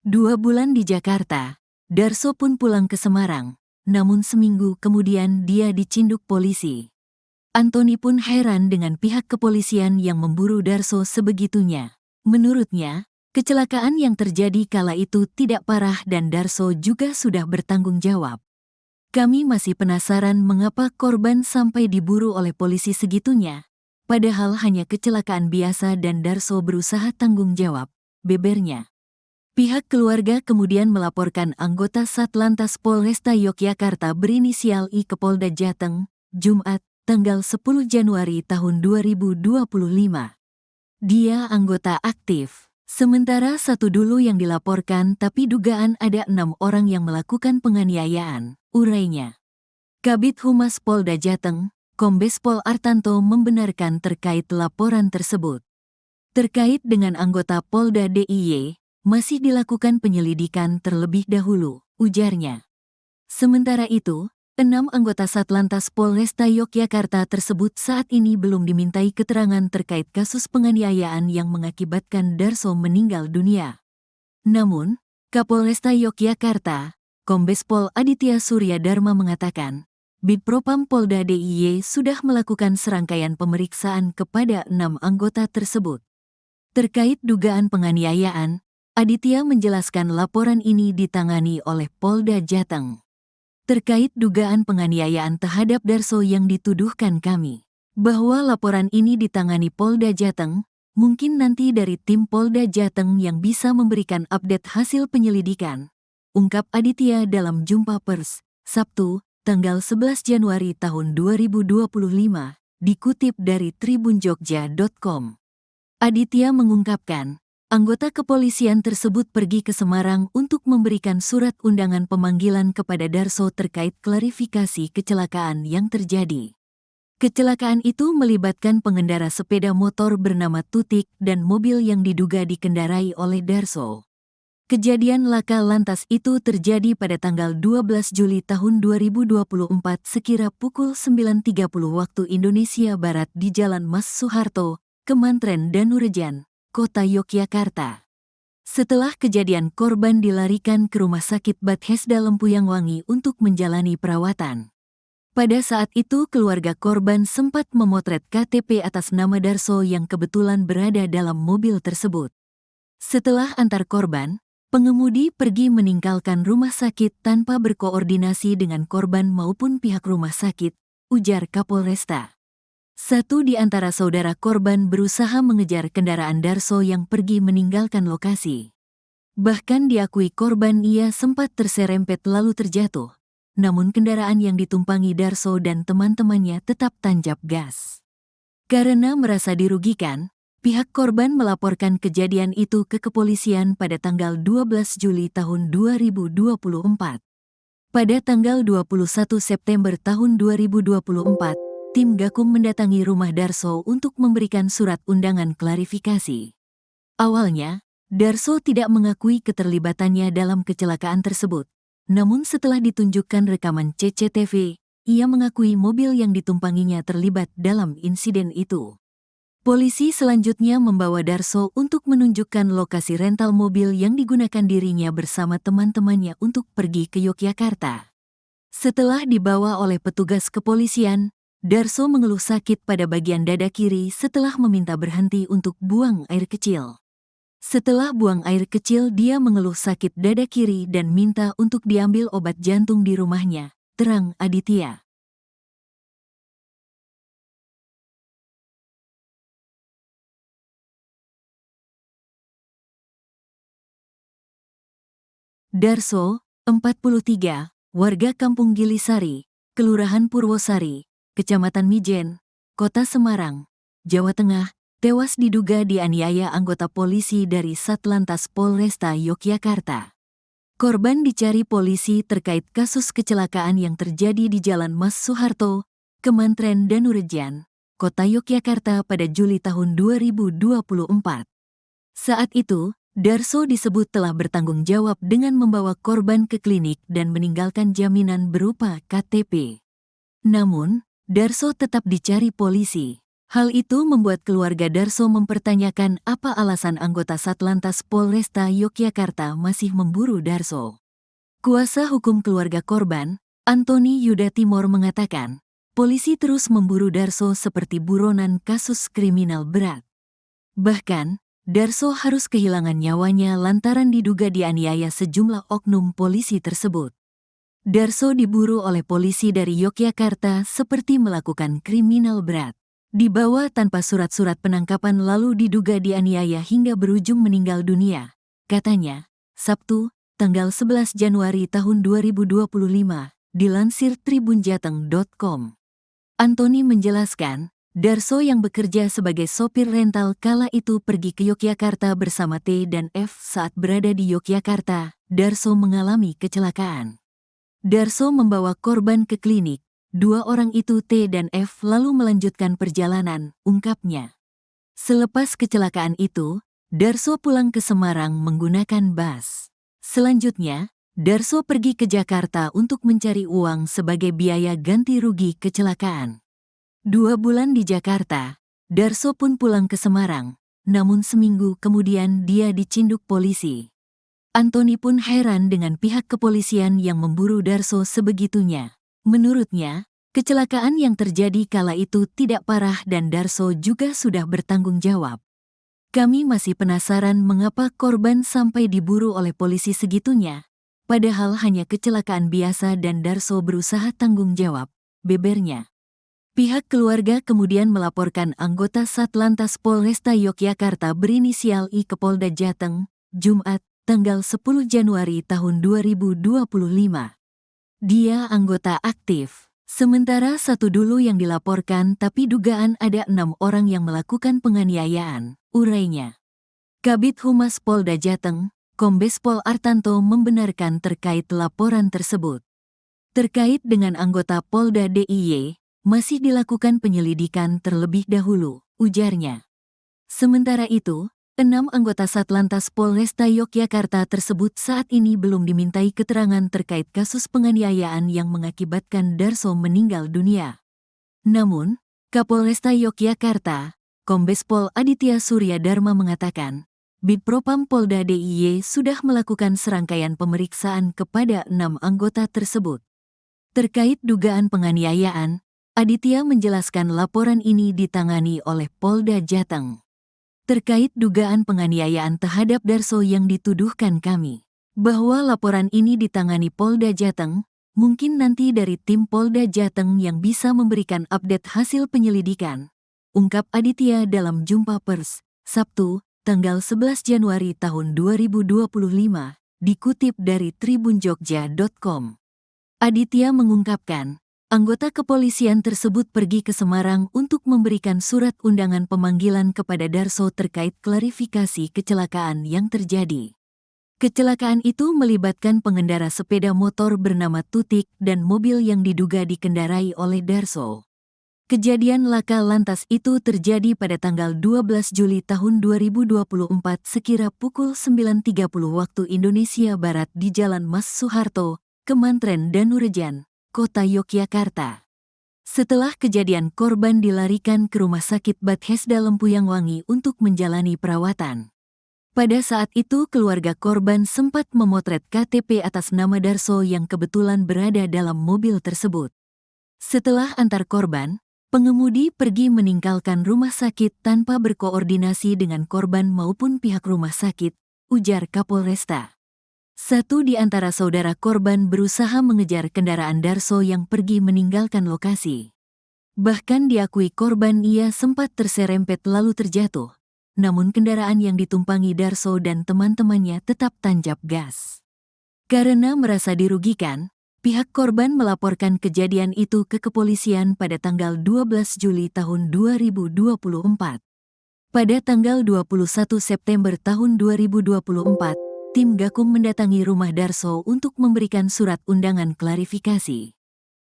S1: 2 bulan di Jakarta, Darso pun pulang ke Semarang, namun seminggu kemudian dia dicinduk polisi. Antoni pun heran dengan pihak kepolisian yang memburu Darso sebegitunya. Menurutnya, kecelakaan yang terjadi kala itu tidak parah dan Darso juga sudah bertanggung jawab. Kami masih penasaran mengapa korban sampai diburu oleh polisi segitunya, padahal hanya kecelakaan biasa dan Darso berusaha tanggung jawab, bebernya. Pihak keluarga kemudian melaporkan anggota Satlantas Polresta Yogyakarta berinisial I ke Polda Jateng, Jumat, tanggal 10 Januari tahun 2025. Dia anggota aktif. Sementara satu dulu yang dilaporkan tapi dugaan ada 6 orang yang melakukan penganiayaan, urainya. Kabid Humas Polda Jateng, Kombes Pol Artanto membenarkan terkait laporan tersebut. Terkait dengan anggota Polda DIY, masih dilakukan penyelidikan terlebih dahulu, ujarnya. Sementara itu, 6 anggota Satlantas Polresta Yogyakarta tersebut saat ini belum dimintai keterangan terkait kasus penganiayaan yang mengakibatkan Darso meninggal dunia. Namun, Kapolresta Yogyakarta, Kombes Pol Aditya Surya Dharma mengatakan, Bidpropam Polda DIY sudah melakukan serangkaian pemeriksaan kepada 6 anggota tersebut. Terkait dugaan penganiayaan, Aditya menjelaskan laporan ini ditangani oleh Polda Jateng. Terkait dugaan penganiayaan terhadap Darso yang dituduhkan kami, bahwa laporan ini ditangani Polda Jateng, mungkin nanti dari tim Polda Jateng yang bisa memberikan update hasil penyelidikan, ungkap Aditya dalam jumpa pers, Sabtu, tanggal 11 Januari tahun 2025, dikutip dari tribunjogja.com. Aditya mengungkapkan, anggota kepolisian tersebut pergi ke Semarang untuk memberikan surat undangan pemanggilan kepada Darso terkait klarifikasi kecelakaan yang terjadi. Kecelakaan itu melibatkan pengendara sepeda motor bernama Tutik dan mobil yang diduga dikendarai oleh Darso. Kejadian laka lantas itu terjadi pada tanggal 12 Juli tahun 2024 sekira pukul 9.30 waktu Indonesia Barat di Jalan Mas Soeharto, Kemantren Danurejan, Kota Yogyakarta. Setelah kejadian korban dilarikan ke Rumah Sakit Bethesda Lempuyang Wangi untuk menjalani perawatan. Pada saat itu keluarga korban sempat memotret KTP atas nama Darso yang kebetulan berada dalam mobil tersebut. Setelah antar korban, pengemudi pergi meninggalkan rumah sakit tanpa berkoordinasi dengan korban maupun pihak rumah sakit, ujar Kapolresta. Satu di antara saudara korban berusaha mengejar kendaraan Darso yang pergi meninggalkan lokasi. Bahkan diakui korban ia sempat terserempet lalu terjatuh, namun kendaraan yang ditumpangi Darso dan teman-temannya tetap tancap gas. Karena merasa dirugikan, pihak korban melaporkan kejadian itu ke kepolisian pada tanggal 12 Juli tahun 2024. Pada tanggal 21 September tahun 2024, tim Gakum mendatangi rumah Darso untuk memberikan surat undangan klarifikasi. Awalnya, Darso tidak mengakui keterlibatannya dalam kecelakaan tersebut. Namun setelah ditunjukkan rekaman CCTV, ia mengakui mobil yang ditumpanginya terlibat dalam insiden itu. Polisi selanjutnya membawa Darso untuk menunjukkan lokasi rental mobil yang digunakan dirinya bersama teman-temannya untuk pergi ke Yogyakarta. Setelah dibawa oleh petugas kepolisian, Darso mengeluh sakit pada bagian dada kiri setelah meminta berhenti untuk buang air kecil. Setelah buang air kecil dia mengeluh sakit dada kiri dan minta untuk diambil obat jantung di rumahnya, terang Aditya. Darso, 43, warga Kampung Gilisari, Kelurahan Purwosari, Kecamatan Mijen, Kota Semarang, Jawa Tengah, tewas diduga dianiaya anggota polisi dari Satlantas Polresta Yogyakarta. Korban dicari polisi terkait kasus kecelakaan yang terjadi di Jalan Mas Soeharto, Kemantren Danurejan, Kota Yogyakarta pada Juli tahun 2024. Saat itu, Darso disebut telah bertanggung jawab dengan membawa korban ke klinik dan meninggalkan jaminan berupa KTP. Namun, Darso tetap dicari polisi. Hal itu membuat keluarga Darso mempertanyakan apa alasan anggota Satlantas Polresta Yogyakarta masih memburu Darso. Kuasa hukum keluarga korban, Antoni Yuda Timor mengatakan, polisi terus memburu Darso seperti buronan kasus kriminal berat. Bahkan, Darso harus kehilangan nyawanya lantaran diduga dianiaya sejumlah oknum polisi tersebut. Darso diburu oleh polisi dari Yogyakarta seperti melakukan kriminal berat. Dibawa tanpa surat-surat penangkapan lalu diduga dianiaya hingga berujung meninggal dunia. Katanya, Sabtu, tanggal 11 Januari tahun 2025, dilansir tribunjateng.com. Antoni menjelaskan, Darso yang bekerja sebagai sopir rental kala itu pergi ke Yogyakarta bersama T dan F. Saat berada di Yogyakarta, Darso mengalami kecelakaan. Darso membawa korban ke klinik. Dua orang itu T dan F lalu melanjutkan perjalanan, ungkapnya. Selepas kecelakaan itu, Darso pulang ke Semarang menggunakan bus. Selanjutnya, Darso pergi ke Jakarta untuk mencari uang sebagai biaya ganti rugi kecelakaan. 2 bulan di Jakarta, Darso pun pulang ke Semarang, namun seminggu kemudian dia dicinduk polisi. Antoni pun heran dengan pihak kepolisian yang memburu Darso sebegitunya. Menurutnya, kecelakaan yang terjadi kala itu tidak parah dan Darso juga sudah bertanggung jawab. Kami masih penasaran mengapa korban sampai diburu oleh polisi segitunya, padahal hanya kecelakaan biasa dan Darso berusaha tanggung jawab, bebernya. Pihak keluarga kemudian melaporkan anggota Satlantas Polresta Yogyakarta berinisial I ke Polda Jateng, Jumat, tanggal 10 Januari tahun 2025. Dia anggota aktif, sementara satu dulu yang dilaporkan tapi dugaan ada 6 orang yang melakukan penganiayaan, urainya. Kabid Humas Polda Jateng, Kombes Pol Artanto membenarkan terkait laporan tersebut. Terkait dengan anggota Polda DIY, masih dilakukan penyelidikan terlebih dahulu, ujarnya. Sementara itu, 6 anggota Satlantas Polresta Yogyakarta tersebut saat ini belum dimintai keterangan terkait kasus penganiayaan yang mengakibatkan Darso meninggal dunia. Namun, Kapolresta Yogyakarta, Kombes Pol Aditya Surya Dharma mengatakan, Bidpropam Polda DIY sudah melakukan serangkaian pemeriksaan kepada 6 anggota tersebut. Terkait dugaan penganiayaan, Aditya menjelaskan laporan ini ditangani oleh Polda Jateng. Terkait dugaan penganiayaan terhadap Darso yang dituduhkan kami, bahwa laporan ini ditangani Polda Jateng, mungkin nanti dari tim Polda Jateng yang bisa memberikan update hasil penyelidikan, ungkap Aditya dalam jumpa pers, Sabtu, tanggal 11 Januari tahun 2025, dikutip dari tribunjogja.com. Aditya mengungkapkan, anggota kepolisian tersebut pergi ke Semarang untuk memberikan surat undangan pemanggilan kepada Darso terkait klarifikasi kecelakaan yang terjadi. Kecelakaan itu melibatkan pengendara sepeda motor bernama Tutik dan mobil yang diduga dikendarai oleh Darso. Kejadian laka lantas itu terjadi pada tanggal 12 Juli tahun 2024 sekira pukul 9.30 waktu Indonesia Barat di Jalan Mas Soeharto, Kemantren Danurejan, Kota Yogyakarta. Setelah kejadian korban dilarikan ke Rumah Sakit Bethesda Lempuyangwangi untuk menjalani perawatan. Pada saat itu keluarga korban sempat memotret KTP atas nama Darso yang kebetulan berada dalam mobil tersebut. Setelah antar korban, pengemudi pergi meninggalkan rumah sakit tanpa berkoordinasi dengan korban maupun pihak rumah sakit, ujar Kapolresta. Satu di antara saudara korban berusaha mengejar kendaraan Darso yang pergi meninggalkan lokasi. Bahkan diakui korban ia sempat terserempet lalu terjatuh, namun kendaraan yang ditumpangi Darso dan teman-temannya tetap tancap gas. Karena merasa dirugikan, pihak korban melaporkan kejadian itu ke kepolisian pada tanggal 12 Juli tahun 2024. Pada tanggal 21 September tahun 2024, tim Gakum mendatangi rumah Darso untuk memberikan surat undangan klarifikasi.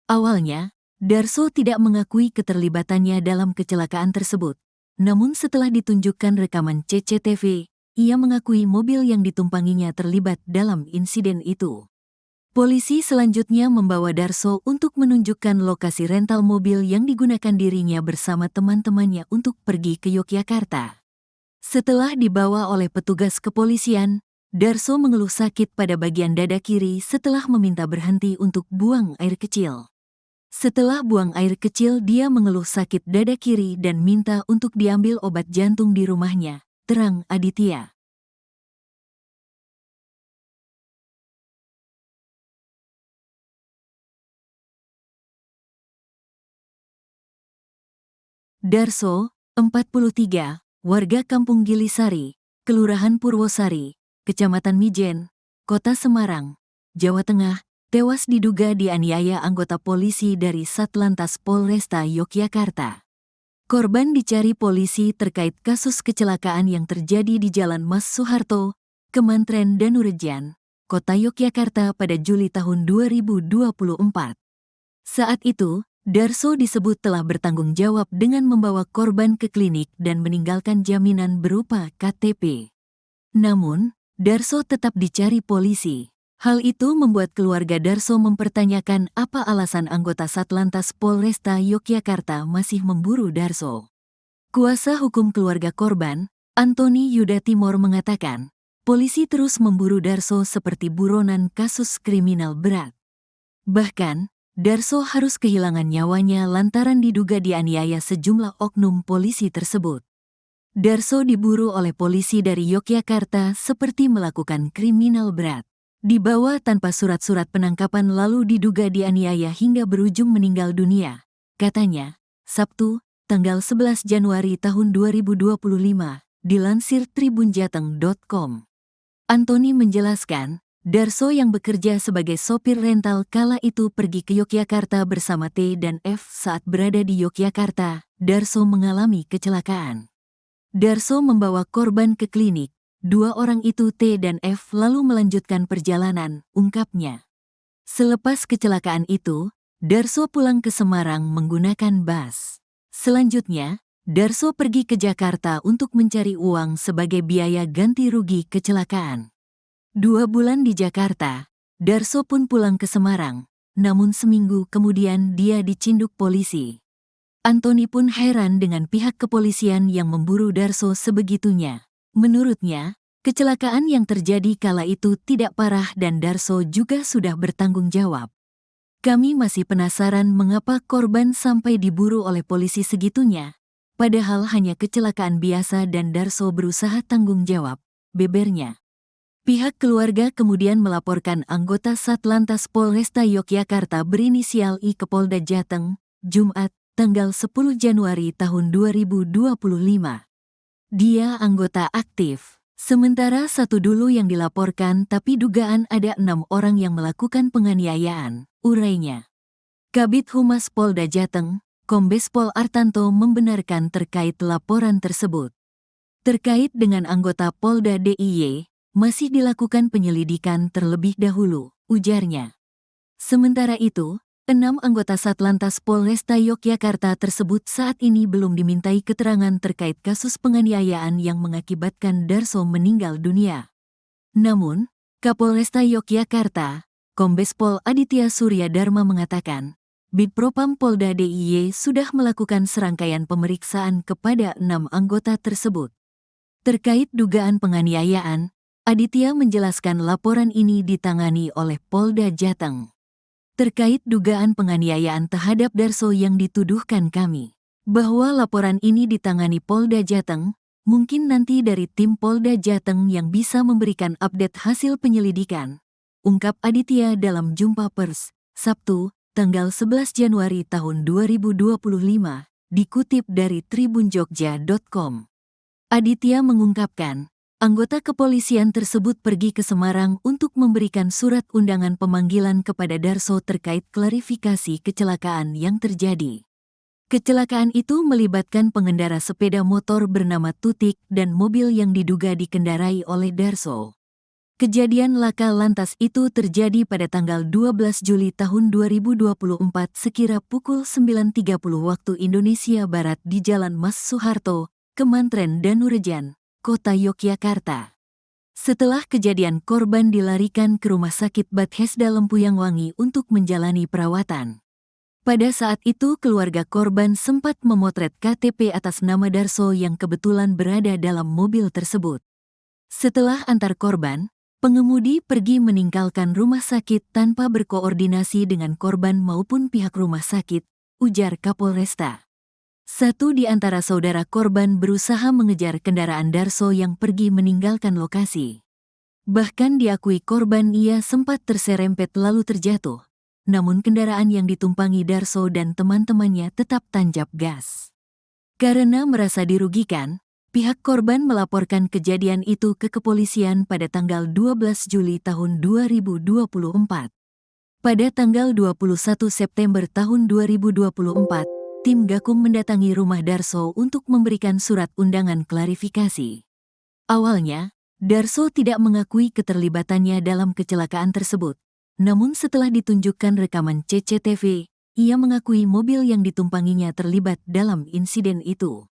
S1: Awalnya, Darso tidak mengakui keterlibatannya dalam kecelakaan tersebut, namun setelah ditunjukkan rekaman CCTV, ia mengakui mobil yang ditumpanginya terlibat dalam insiden itu. Polisi selanjutnya membawa Darso untuk menunjukkan lokasi rental mobil yang digunakan dirinya bersama teman-temannya untuk pergi ke Yogyakarta. Setelah dibawa oleh petugas kepolisian, Darso mengeluh sakit pada bagian dada kiri setelah meminta berhenti untuk buang air kecil. Setelah buang air kecil, dia mengeluh sakit dada kiri dan minta untuk diambil obat jantung di rumahnya, terang Aditya. Darso, 43, warga Kampung Gilisari, Kelurahan Purwosari, Kecamatan Mijen, Kota Semarang, Jawa Tengah, tewas diduga dianiaya anggota polisi dari Satlantas Polresta Yogyakarta. Korban dicari polisi terkait kasus kecelakaan yang terjadi di Jalan Mas Soeharto, Kemantren Danurejan, Kota Yogyakarta pada Juli tahun 2024. Saat itu, Darso disebut telah bertanggung jawab dengan membawa korban ke klinik dan meninggalkan jaminan berupa KTP. Namun, Darso tetap dicari polisi. Hal itu membuat keluarga Darso mempertanyakan apa alasan anggota Satlantas Polresta Yogyakarta masih memburu Darso. Kuasa hukum keluarga korban, Antoni Yuda Timor mengatakan, polisi terus memburu Darso seperti buronan kasus kriminal berat. Bahkan, Darso harus kehilangan nyawanya lantaran diduga dianiaya sejumlah oknum polisi tersebut. Darso diburu oleh polisi dari Yogyakarta seperti melakukan kriminal berat. Dibawa tanpa surat-surat penangkapan lalu diduga dianiaya hingga berujung meninggal dunia, katanya, Sabtu, tanggal 11 Januari tahun 2025, dilansir tribunjateng.com. Antoni menjelaskan, Darso yang bekerja sebagai sopir rental kala itu pergi ke Yogyakarta bersama T dan F. Saat berada di Yogyakarta, Darso mengalami kecelakaan. Darso membawa korban ke klinik. Dua orang itu T dan F lalu melanjutkan perjalanan, ungkapnya. Selepas kecelakaan itu, Darso pulang ke Semarang menggunakan bus. Selanjutnya, Darso pergi ke Jakarta untuk mencari uang sebagai biaya ganti rugi kecelakaan. 2 bulan di Jakarta, Darso pun pulang ke Semarang, namun seminggu kemudian dia dicinduk polisi. Antoni pun heran dengan pihak kepolisian yang memburu Darso sebegitunya. Menurutnya, kecelakaan yang terjadi kala itu tidak parah dan Darso juga sudah bertanggung jawab. Kami masih penasaran mengapa korban sampai diburu oleh polisi segitunya, padahal hanya kecelakaan biasa dan Darso berusaha tanggung jawab, bebernya. Pihak keluarga kemudian melaporkan anggota Satlantas Polresta Yogyakarta berinisial I ke Polda Jateng, Jumat, tanggal 10 Januari tahun 2025. Dia anggota aktif, sementara satu dulu yang dilaporkan tapi dugaan ada 6 orang yang melakukan penganiayaan, urainya. Kabid Humas Polda Jateng, Kombes Pol Artanto membenarkan terkait laporan tersebut. Terkait dengan anggota Polda DIY, masih dilakukan penyelidikan terlebih dahulu, ujarnya. Sementara itu, 6 anggota Satlantas Polresta Yogyakarta tersebut saat ini belum dimintai keterangan terkait kasus penganiayaan yang mengakibatkan Darso meninggal dunia. Namun, Kapolresta Yogyakarta, Kombes Pol Aditya Surya Dharma mengatakan, Bidpropam Polda DIY sudah melakukan serangkaian pemeriksaan kepada 6 anggota tersebut. Terkait dugaan penganiayaan, Aditya menjelaskan laporan ini ditangani oleh Polda Jateng. Terkait dugaan penganiayaan terhadap Darso yang dituduhkan kami, bahwa laporan ini ditangani Polda Jateng, mungkin nanti dari tim Polda Jateng yang bisa memberikan update hasil penyelidikan, ungkap Aditya dalam jumpa pers, Sabtu, tanggal 11 Januari tahun 2025, dikutip dari tribunjogja.com. Aditya mengungkapkan, anggota kepolisian tersebut pergi ke Semarang untuk memberikan surat undangan pemanggilan kepada Darso terkait klarifikasi kecelakaan yang terjadi. Kecelakaan itu melibatkan pengendara sepeda motor bernama Tutik dan mobil yang diduga dikendarai oleh Darso. Kejadian laka lantas itu terjadi pada tanggal 12 Juli tahun 2024 sekira pukul 9.30 waktu Indonesia Barat di Jalan Mas Soeharto, Kemantren Danurejan, Kota Yogyakarta. Setelah kejadian korban dilarikan ke Rumah Sakit Bethesda Lempuyang Wangi untuk menjalani perawatan. Pada saat itu keluarga korban sempat memotret KTP atas nama Darso yang kebetulan berada dalam mobil tersebut. Setelah antar korban, Pengemudi pergi meninggalkan rumah sakit tanpa berkoordinasi dengan korban maupun pihak rumah sakit, ujar Kapolresta. Satu di antara saudara korban berusaha mengejar kendaraan Darso yang pergi meninggalkan lokasi. Bahkan diakui korban ia sempat terserempet lalu terjatuh. Namun kendaraan yang ditumpangi Darso dan teman-temannya tetap tancap gas. Karena merasa dirugikan, pihak korban melaporkan kejadian itu ke kepolisian pada tanggal 12 Juli tahun 2024. Pada tanggal 21 September tahun 2024, tim Gakum mendatangi rumah Darso untuk memberikan surat undangan klarifikasi. Awalnya, Darso tidak mengakui keterlibatannya dalam kecelakaan tersebut. Namun setelah ditunjukkan rekaman CCTV, ia mengakui mobil yang ditumpanginya terlibat dalam insiden itu.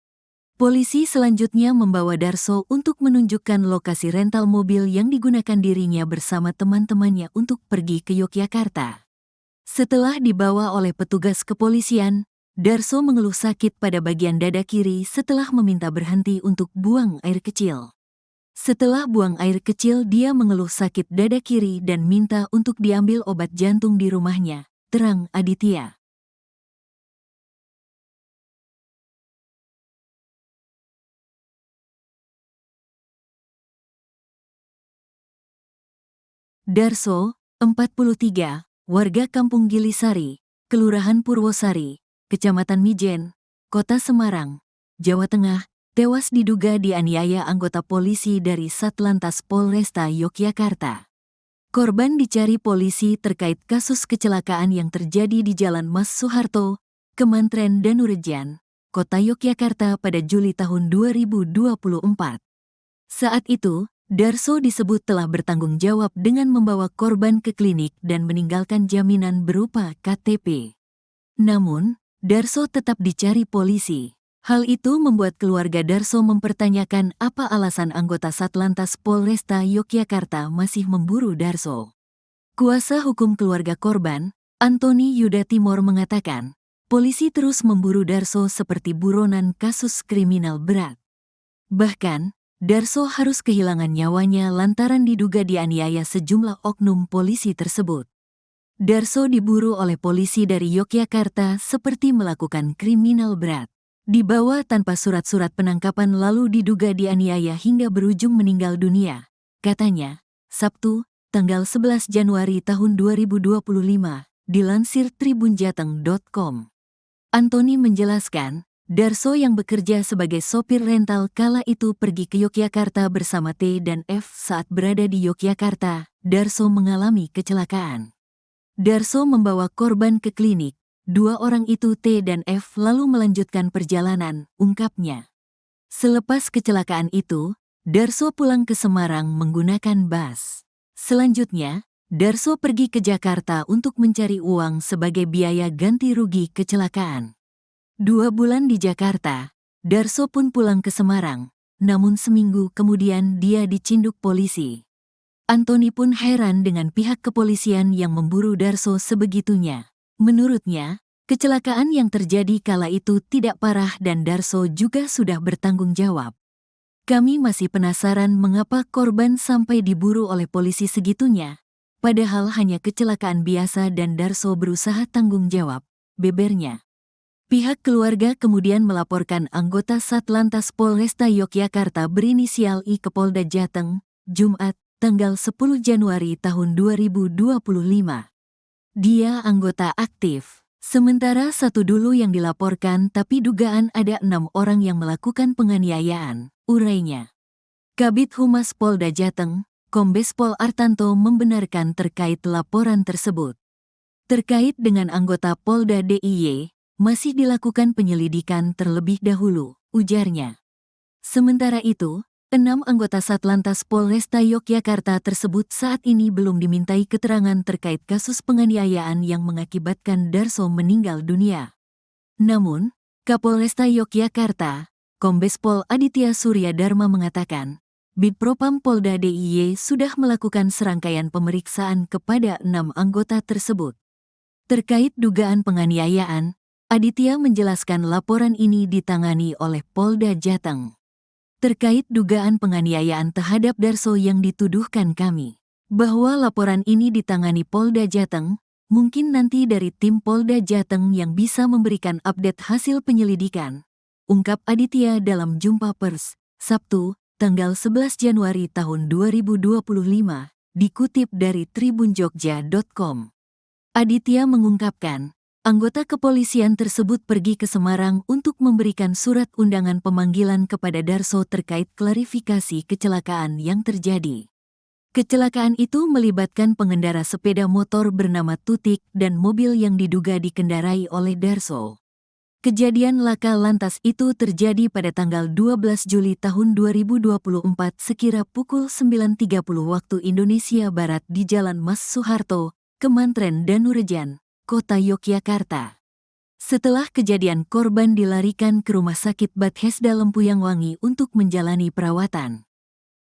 S1: Polisi selanjutnya membawa Darso untuk menunjukkan lokasi rental mobil yang digunakan dirinya bersama teman-temannya untuk pergi ke Yogyakarta. Setelah dibawa oleh petugas kepolisian, Darso mengeluh sakit pada bagian dada kiri setelah meminta berhenti untuk buang air kecil. Setelah buang air kecil, dia mengeluh sakit dada kiri dan minta untuk diambil obat jantung di rumahnya, terang Aditya. Darso, 43, warga Kampung Gilisari, Kelurahan Purwosari, Kecamatan Mijen, Kota Semarang, Jawa Tengah, tewas diduga dianiaya anggota polisi dari Satlantas Polresta Yogyakarta. Korban dicari polisi terkait kasus kecelakaan yang terjadi di Jalan Mas Soeharto, Kemantren Danurejan, Kota Yogyakarta pada Juli tahun 2024. Saat itu, Darso disebut telah bertanggung jawab dengan membawa korban ke klinik dan meninggalkan jaminan berupa KTP. Namun, Darso tetap dicari polisi. Hal itu membuat keluarga Darso mempertanyakan apa alasan anggota Satlantas Polresta Yogyakarta masih memburu Darso. Kuasa hukum keluarga korban, Antoni Yuda Timor mengatakan, polisi terus memburu Darso seperti buronan kasus kriminal berat. Bahkan, Darso harus kehilangan nyawanya lantaran diduga dianiaya sejumlah oknum polisi tersebut. Darso diburu oleh polisi dari Yogyakarta seperti melakukan kriminal berat. Dibawa tanpa surat-surat penangkapan lalu diduga dianiaya hingga berujung meninggal dunia, katanya, Sabtu, tanggal 11 Januari tahun 2025, dilansir tribunjateng.com. Antoni menjelaskan, Darso yang bekerja sebagai sopir rental kala itu pergi ke Yogyakarta bersama T dan F. Saat berada di Yogyakarta, Darso mengalami kecelakaan. Darso membawa korban ke klinik. Dua orang itu T dan F lalu melanjutkan perjalanan, ungkapnya. Selepas kecelakaan itu, Darso pulang ke Semarang menggunakan bus. Selanjutnya, Darso pergi ke Jakarta untuk mencari uang sebagai biaya ganti rugi kecelakaan. 2 bulan di Jakarta, Darso pun pulang ke Semarang, namun seminggu kemudian dia dicinduk polisi. Antoni pun heran dengan pihak kepolisian yang memburu Darso sebegitunya. Menurutnya, kecelakaan yang terjadi kala itu tidak parah dan Darso juga sudah bertanggung jawab. Kami masih penasaran mengapa korban sampai diburu oleh polisi segitunya, padahal hanya kecelakaan biasa dan Darso berusaha tanggung jawab, bebernya. Pihak keluarga kemudian melaporkan anggota Satlantas Polresta Yogyakarta berinisial I ke Polda Jateng, Jumat, tanggal 10 Januari tahun 2025. Dia anggota aktif, sementara satu dulu yang dilaporkan tapi dugaan ada 6 orang yang melakukan penganiayaan, urainya. Kabid Humas Polda Jateng, Kombes Pol Artanto membenarkan terkait laporan tersebut. Terkait dengan anggota Polda DIY, masih dilakukan penyelidikan terlebih dahulu, ujarnya. Sementara itu, 6 anggota Satlantas Polresta Yogyakarta tersebut saat ini belum dimintai keterangan terkait kasus penganiayaan yang mengakibatkan Darso meninggal dunia. Namun, Kapolresta Yogyakarta, Kombes Pol Aditya Surya Dharma mengatakan, Bidpropam Polda DIY sudah melakukan serangkaian pemeriksaan kepada 6 anggota tersebut. Terkait dugaan penganiayaan, Aditya menjelaskan laporan ini ditangani oleh Polda Jateng. terkait dugaan penganiayaan terhadap Darso yang dituduhkan kami. Bahwa laporan ini ditangani Polda Jateng, mungkin nanti dari tim Polda Jateng yang bisa memberikan update hasil penyelidikan. Ungkap Aditya dalam jumpa pers, Sabtu, tanggal 11 Januari tahun 2025, dikutip dari tribunjogja.com. Aditya mengungkapkan, anggota kepolisian tersebut pergi ke Semarang untuk memberikan surat undangan pemanggilan kepada Darso terkait klarifikasi kecelakaan yang terjadi. Kecelakaan itu melibatkan pengendara sepeda motor bernama Tutik dan mobil yang diduga dikendarai oleh Darso. Kejadian laka lantas itu terjadi pada tanggal 12 Juli tahun 2024 sekira pukul 9.30 waktu Indonesia Barat di Jalan Mas Soeharto, Kemantren Danurejan, Kota Yogyakarta. Setelah kejadian, korban dilarikan ke Rumah Sakit Bethesda Lempuyang Wangi untuk menjalani perawatan.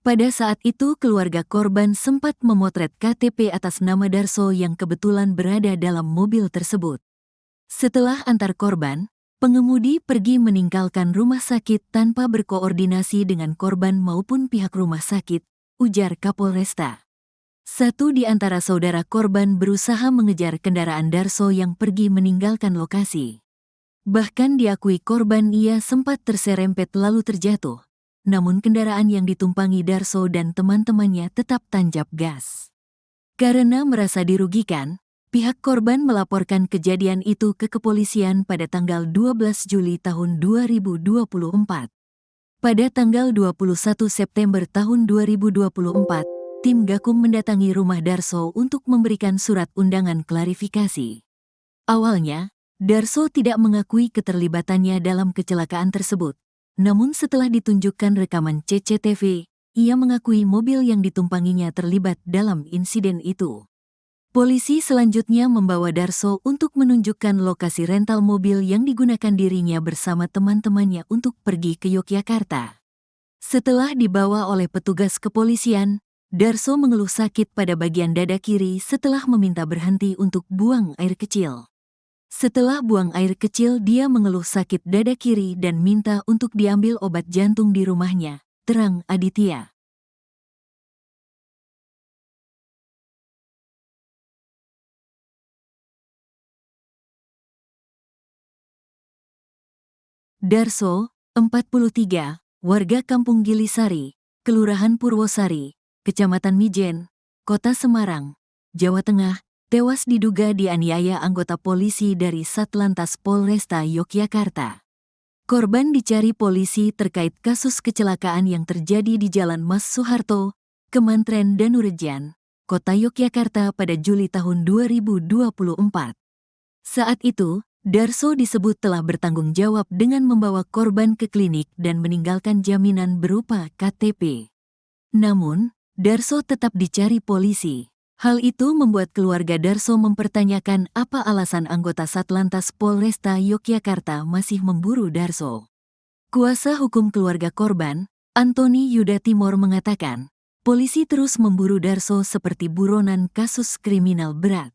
S1: Pada saat itu keluarga korban sempat memotret KTP atas nama Darso yang kebetulan berada dalam mobil tersebut. Setelah antar korban, pengemudi pergi meninggalkan rumah sakit tanpa berkoordinasi dengan korban maupun pihak rumah sakit, ujar Kapolresta. Satu di antara saudara korban berusaha mengejar kendaraan Darso yang pergi meninggalkan lokasi. Bahkan diakui korban ia sempat terserempet lalu terjatuh. Namun kendaraan yang ditumpangi Darso dan teman-temannya tetap tancap gas. Karena merasa dirugikan, pihak korban melaporkan kejadian itu ke kepolisian pada tanggal 12 Juli tahun 2024. Pada tanggal 21 September tahun 2024, tim Gakum mendatangi rumah Darso untuk memberikan surat undangan klarifikasi. Awalnya, Darso tidak mengakui keterlibatannya dalam kecelakaan tersebut. Namun setelah ditunjukkan rekaman CCTV, ia mengakui mobil yang ditumpanginya terlibat dalam insiden itu. Polisi selanjutnya membawa Darso untuk menunjukkan lokasi rental mobil yang digunakan dirinya bersama teman-temannya untuk pergi ke Yogyakarta. Setelah dibawa oleh petugas kepolisian, Darso mengeluh sakit pada bagian dada kiri setelah meminta berhenti untuk buang air kecil. Setelah buang air kecil, dia mengeluh sakit dada kiri dan minta untuk diambil obat jantung di rumahnya, terang Aditya. Darso, 43, warga Kampung Gilisari, Kelurahan Purwosari, Kecamatan Mijen, Kota Semarang, Jawa Tengah, tewas diduga dianiaya anggota polisi dari Satlantas Polresta Yogyakarta. Korban dicari polisi terkait kasus kecelakaan yang terjadi di Jalan Mas Soeharto, Kemantren Danurejan, Kota Yogyakarta pada Juli tahun 2024. Saat itu, Darso disebut telah bertanggung jawab dengan membawa korban ke klinik dan meninggalkan jaminan berupa KTP. Namun, Darso tetap dicari polisi. Hal itu membuat keluarga Darso mempertanyakan apa alasan anggota Satlantas Polresta Yogyakarta masih memburu Darso. Kuasa hukum keluarga korban, Antoni Yuda Timor mengatakan, polisi terus memburu Darso seperti buronan kasus kriminal berat.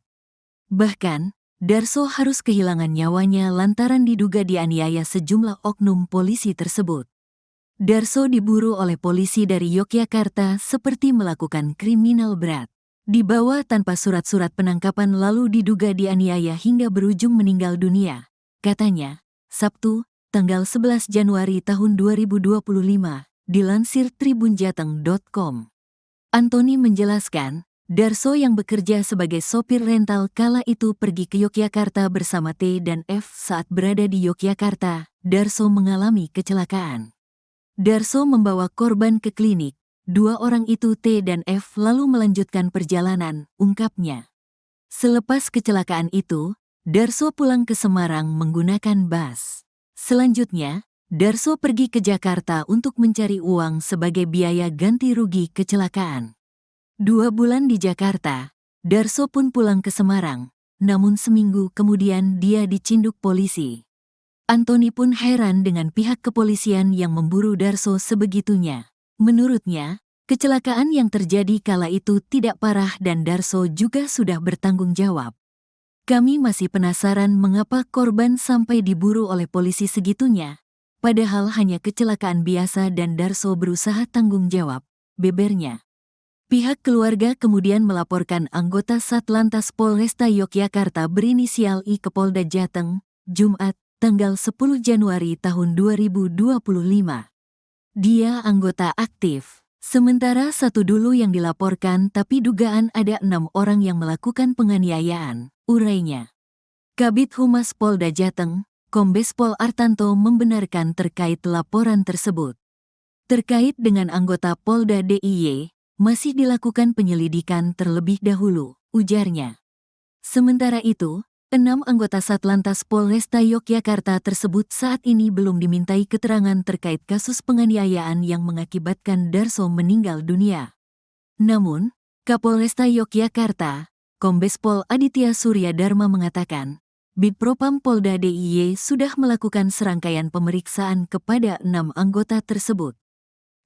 S1: Bahkan, Darso harus kehilangan nyawanya lantaran diduga dianiaya sejumlah oknum polisi tersebut. Darso diburu oleh polisi dari Yogyakarta seperti melakukan kriminal berat. Dibawa tanpa surat-surat penangkapan lalu diduga dianiaya hingga berujung meninggal dunia, katanya, Sabtu, tanggal 11 Januari tahun 2025, dilansir tribunjateng.com. Antoni menjelaskan, Darso yang bekerja sebagai sopir rental kala itu pergi ke Yogyakarta bersama T dan F. Saat berada di Yogyakarta, Darso mengalami kecelakaan. Darso membawa korban ke klinik. Dua orang itu T dan F lalu melanjutkan perjalanan, ungkapnya. Selepas kecelakaan itu, Darso pulang ke Semarang menggunakan bus. Selanjutnya, Darso pergi ke Jakarta untuk mencari uang sebagai biaya ganti rugi kecelakaan. 2 bulan di Jakarta, Darso pun pulang ke Semarang, namun seminggu kemudian dia dicinduk polisi. Antoni pun heran dengan pihak kepolisian yang memburu Darso sebegitunya. Menurutnya, kecelakaan yang terjadi kala itu tidak parah dan Darso juga sudah bertanggung jawab. Kami masih penasaran mengapa korban sampai diburu oleh polisi segitunya, padahal hanya kecelakaan biasa dan Darso berusaha tanggung jawab, bebernya. Pihak keluarga kemudian melaporkan anggota Satlantas Polresta Yogyakarta berinisial I ke Polda Jateng, Jumat, tanggal 10 Januari tahun 2025. Dia anggota aktif. Sementara satu dulu yang dilaporkan tapi dugaan ada 6 orang yang melakukan penganiayaan, urainya. Kabid Humas Polda Jateng, Kombes Pol Artanto membenarkan terkait laporan tersebut. Terkait dengan anggota Polda DIY, masih dilakukan penyelidikan terlebih dahulu, ujarnya. Sementara itu, 6 anggota Satlantas Polresta Yogyakarta tersebut saat ini belum dimintai keterangan terkait kasus penganiayaan yang mengakibatkan Darso meninggal dunia. Namun, Kapolresta Yogyakarta, Kombes Pol Aditya Surya Dharma mengatakan, Bidpropam Polda DIY sudah melakukan serangkaian pemeriksaan kepada 6 anggota tersebut.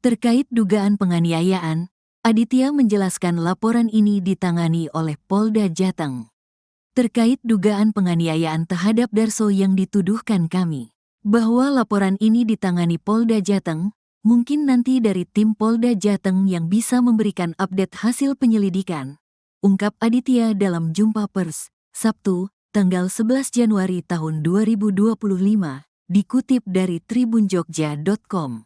S1: Terkait dugaan penganiayaan, Aditya menjelaskan laporan ini ditangani oleh Polda Jateng. Terkait dugaan penganiayaan terhadap Darso yang dituduhkan kami, bahwa laporan ini ditangani Polda Jateng, mungkin nanti dari tim Polda Jateng yang bisa memberikan update hasil penyelidikan, ungkap Aditya dalam jumpa pers, Sabtu, tanggal 11 Januari tahun 2025, dikutip dari tribunjogja.com.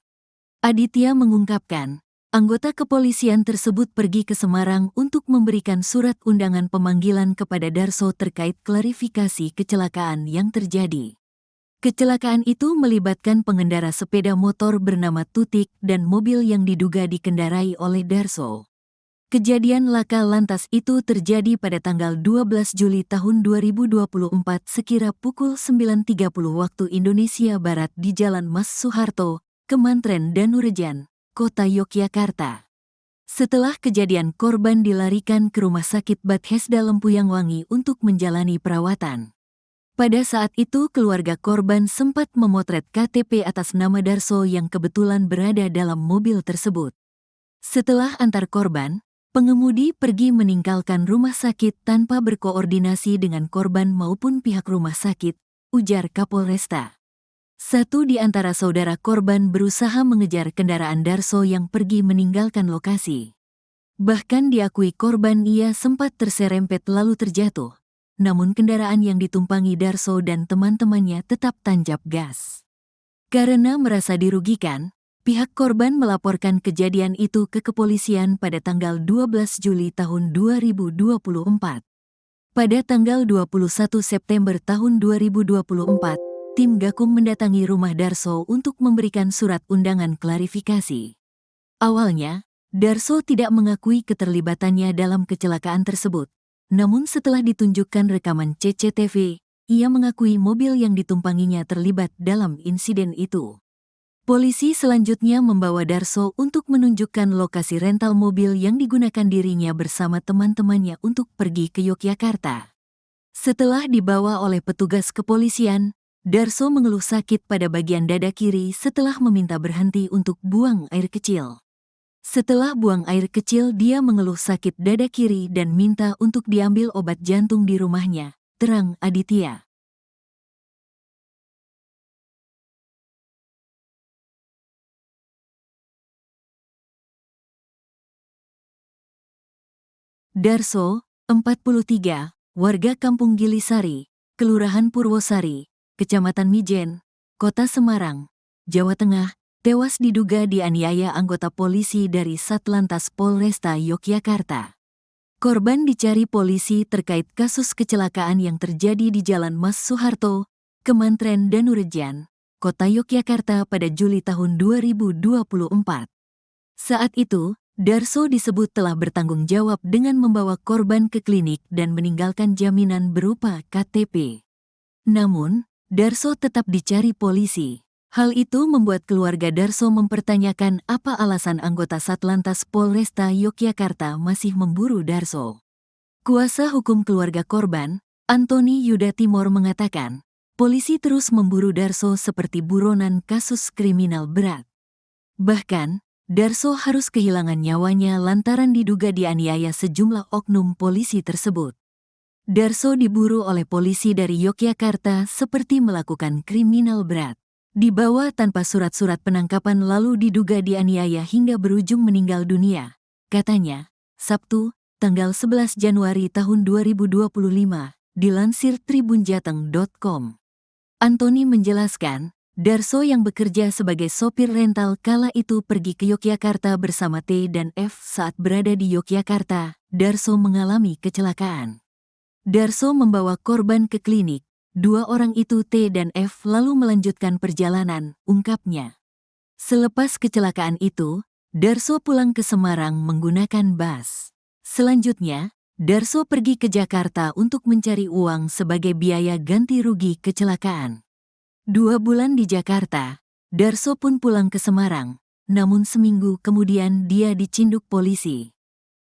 S1: Aditya mengungkapkan, anggota kepolisian tersebut pergi ke Semarang untuk memberikan surat undangan pemanggilan kepada Darso terkait klarifikasi kecelakaan yang terjadi. Kecelakaan itu melibatkan pengendara sepeda motor bernama Tutik dan mobil yang diduga dikendarai oleh Darso. Kejadian laka lantas itu terjadi pada tanggal 12 Juli tahun 2024 sekira pukul 9.30 waktu Indonesia Barat di Jalan Mas Soeharto, Kemantren Danurejan, Kota Yogyakarta. Setelah kejadian, korban dilarikan ke Rumah Sakit Bethesda Lempuyang Wangi untuk menjalani perawatan. Pada saat itu keluarga korban sempat memotret KTP atas nama Darso yang kebetulan berada dalam mobil tersebut. Setelah antar korban, pengemudi pergi meninggalkan rumah sakit tanpa berkoordinasi dengan korban maupun pihak rumah sakit, ujar Kapolresta. Satu di antara saudara korban berusaha mengejar kendaraan Darso yang pergi meninggalkan lokasi. Bahkan diakui korban ia sempat terserempet lalu terjatuh, namun kendaraan yang ditumpangi Darso dan teman-temannya tetap tancap gas. Karena merasa dirugikan, pihak korban melaporkan kejadian itu ke kepolisian pada tanggal 12 Juli tahun 2024. Pada tanggal 21 September tahun 2024, tim Gakum mendatangi rumah Darso untuk memberikan surat undangan klarifikasi. Awalnya, Darso tidak mengakui keterlibatannya dalam kecelakaan tersebut. Namun setelah ditunjukkan rekaman CCTV, ia mengakui mobil yang ditumpanginya terlibat dalam insiden itu. Polisi selanjutnya membawa Darso untuk menunjukkan lokasi rental mobil yang digunakan dirinya bersama teman-temannya untuk pergi ke Yogyakarta. Setelah dibawa oleh petugas kepolisian, Darso mengeluh sakit pada bagian dada kiri setelah meminta berhenti untuk buang air kecil. Setelah buang air kecil, dia mengeluh sakit dada kiri dan minta untuk diambil obat jantung di rumahnya, terang Aditya. Darso, 43, warga Kampung Gilisari, Kelurahan Purwosari, Kecamatan Mijen, Kota Semarang, Jawa Tengah, tewas diduga dianiaya anggota polisi dari Satlantas Polresta Yogyakarta. Korban dicari polisi terkait kasus kecelakaan yang terjadi di Jalan Mas Soeharto, Kemantren Danurejan, Kota Yogyakarta pada Juli tahun 2024. Saat itu, Darso disebut telah bertanggung jawab dengan membawa korban ke klinik dan meninggalkan jaminan berupa KTP. Namun, Darso tetap dicari polisi. Hal itu membuat keluarga Darso mempertanyakan apa alasan anggota Satlantas Polresta Yogyakarta masih memburu Darso. Kuasa hukum keluarga korban, Antoni Yuda Timor mengatakan, polisi terus memburu Darso seperti buronan kasus kriminal berat. Bahkan, Darso harus kehilangan nyawanya lantaran diduga dianiaya sejumlah oknum polisi tersebut. Darso diburu oleh polisi dari Yogyakarta seperti melakukan kriminal berat. Dibawa tanpa surat-surat penangkapan lalu diduga dianiaya hingga berujung meninggal dunia, katanya, Sabtu, tanggal 11 Januari tahun 2025, dilansir tribunjateng.com. Antoni menjelaskan, Darso yang bekerja sebagai sopir rental kala itu pergi ke Yogyakarta bersama T dan F. Saat berada di Yogyakarta, Darso mengalami kecelakaan. Darso membawa korban ke klinik. Dua orang itu T dan F lalu melanjutkan perjalanan, ungkapnya. Selepas kecelakaan itu, Darso pulang ke Semarang menggunakan bus. Selanjutnya, Darso pergi ke Jakarta untuk mencari uang sebagai biaya ganti rugi kecelakaan. 2 bulan di Jakarta, Darso pun pulang ke Semarang, namun seminggu kemudian dia dicinduk polisi.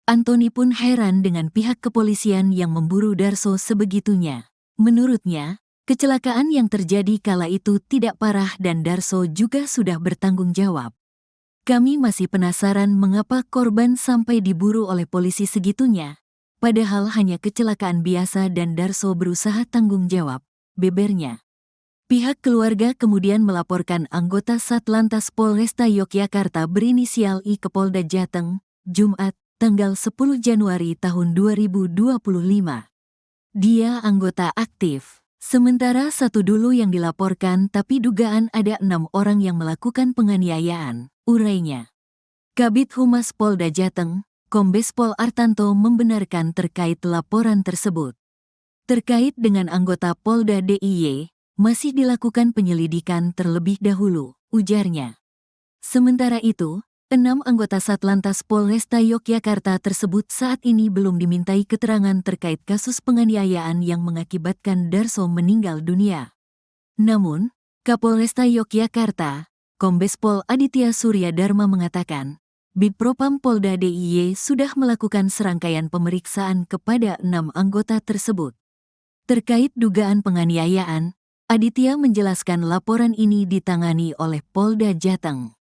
S1: Antoni pun heran dengan pihak kepolisian yang memburu Darso sebegitunya. Menurutnya, kecelakaan yang terjadi kala itu tidak parah dan Darso juga sudah bertanggung jawab. Kami masih penasaran mengapa korban sampai diburu oleh polisi segitunya, padahal hanya kecelakaan biasa dan Darso berusaha tanggung jawab, bebernya. Pihak keluarga kemudian melaporkan anggota Satlantas Polresta Yogyakarta berinisial I ke Polda Jateng, Jumat, tanggal 10 Januari tahun 2025. Dia anggota aktif, sementara satu dulu yang dilaporkan tapi dugaan ada 6 orang yang melakukan penganiayaan, urainya. Kabid Humas Polda Jateng, Kombes Pol Artanto membenarkan terkait laporan tersebut. Terkait dengan anggota Polda DIY, masih dilakukan penyelidikan terlebih dahulu, ujarnya. Sementara itu, 6 anggota Satlantas Polresta Yogyakarta tersebut saat ini belum dimintai keterangan terkait kasus penganiayaan yang mengakibatkan Darso meninggal dunia. Namun, Kapolresta Yogyakarta, Kombes Pol Aditya Surya Dharma mengatakan, Bidpropam Polda DIY sudah melakukan serangkaian pemeriksaan kepada 6 anggota tersebut. Terkait dugaan penganiayaan, Aditya menjelaskan laporan ini ditangani oleh Polda Jateng.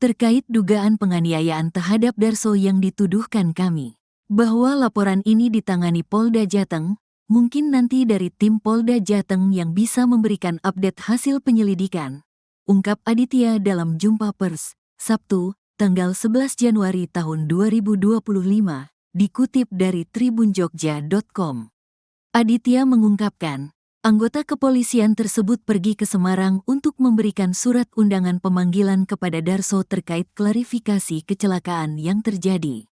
S1: Terkait dugaan penganiayaan terhadap Darso yang dituduhkan kami, bahwa laporan ini ditangani Polda Jateng, mungkin nanti dari tim Polda Jateng yang bisa memberikan update hasil penyelidikan, ungkap Aditya dalam jumpa pers, Sabtu, tanggal 11 Januari tahun 2025, dikutip dari tribunjogja.com. Aditya mengungkapkan, anggota kepolisian tersebut pergi ke Semarang untuk memberikan surat undangan pemanggilan kepada Darso terkait klarifikasi kecelakaan yang terjadi.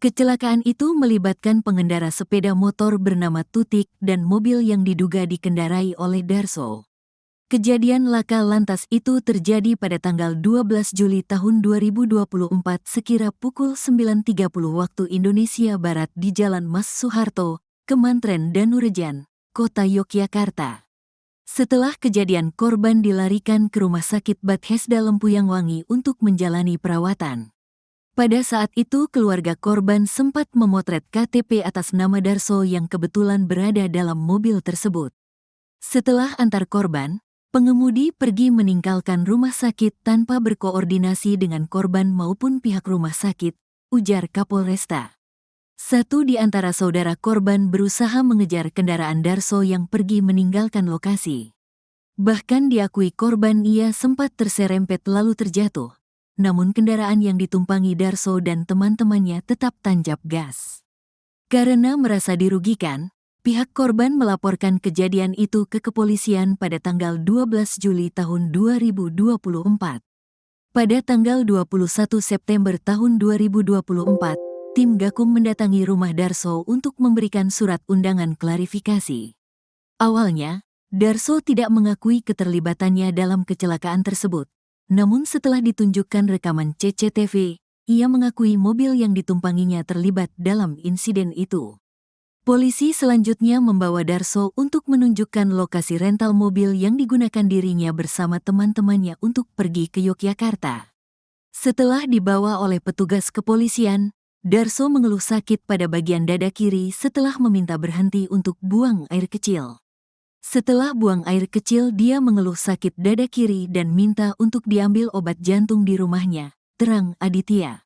S1: Kecelakaan itu melibatkan pengendara sepeda motor bernama Tutik dan mobil yang diduga dikendarai oleh Darso. Kejadian laka lantas itu terjadi pada tanggal 12 Juli tahun 2024 sekira pukul 9.30 waktu Indonesia Barat di Jalan Mas Soeharto, Kemantren Danurejan, Kota Yogyakarta. Setelah kejadian korban dilarikan ke Rumah Sakit Bethesda Lempuyangwangi untuk menjalani perawatan. Pada saat itu keluarga korban sempat memotret KTP atas nama Darso yang kebetulan berada dalam mobil tersebut. Setelah antar korban, pengemudi pergi meninggalkan rumah sakit tanpa berkoordinasi dengan korban maupun pihak rumah sakit, ujar Kapolresta. Satu di antara saudara korban berusaha mengejar kendaraan Darso yang pergi meninggalkan lokasi. Bahkan diakui korban ia sempat terserempet lalu terjatuh, namun kendaraan yang ditumpangi Darso dan teman-temannya tetap tancap gas. Karena merasa dirugikan, pihak korban melaporkan kejadian itu ke kepolisian pada tanggal 12 Juli tahun 2024. Pada tanggal 21 September tahun 2024, tim Gakum mendatangi rumah Darso untuk memberikan surat undangan klarifikasi. Awalnya, Darso tidak mengakui keterlibatannya dalam kecelakaan tersebut. Namun setelah ditunjukkan rekaman CCTV, ia mengakui mobil yang ditumpanginya terlibat dalam insiden itu. Polisi selanjutnya membawa Darso untuk menunjukkan lokasi rental mobil yang digunakan dirinya bersama teman-temannya untuk pergi ke Yogyakarta. Setelah dibawa oleh petugas kepolisian, Darso mengeluh sakit pada bagian dada kiri setelah meminta berhenti untuk buang air kecil. Setelah buang air kecil dia mengeluh sakit dada kiri dan minta untuk diambil obat jantung di rumahnya, terang Aditya.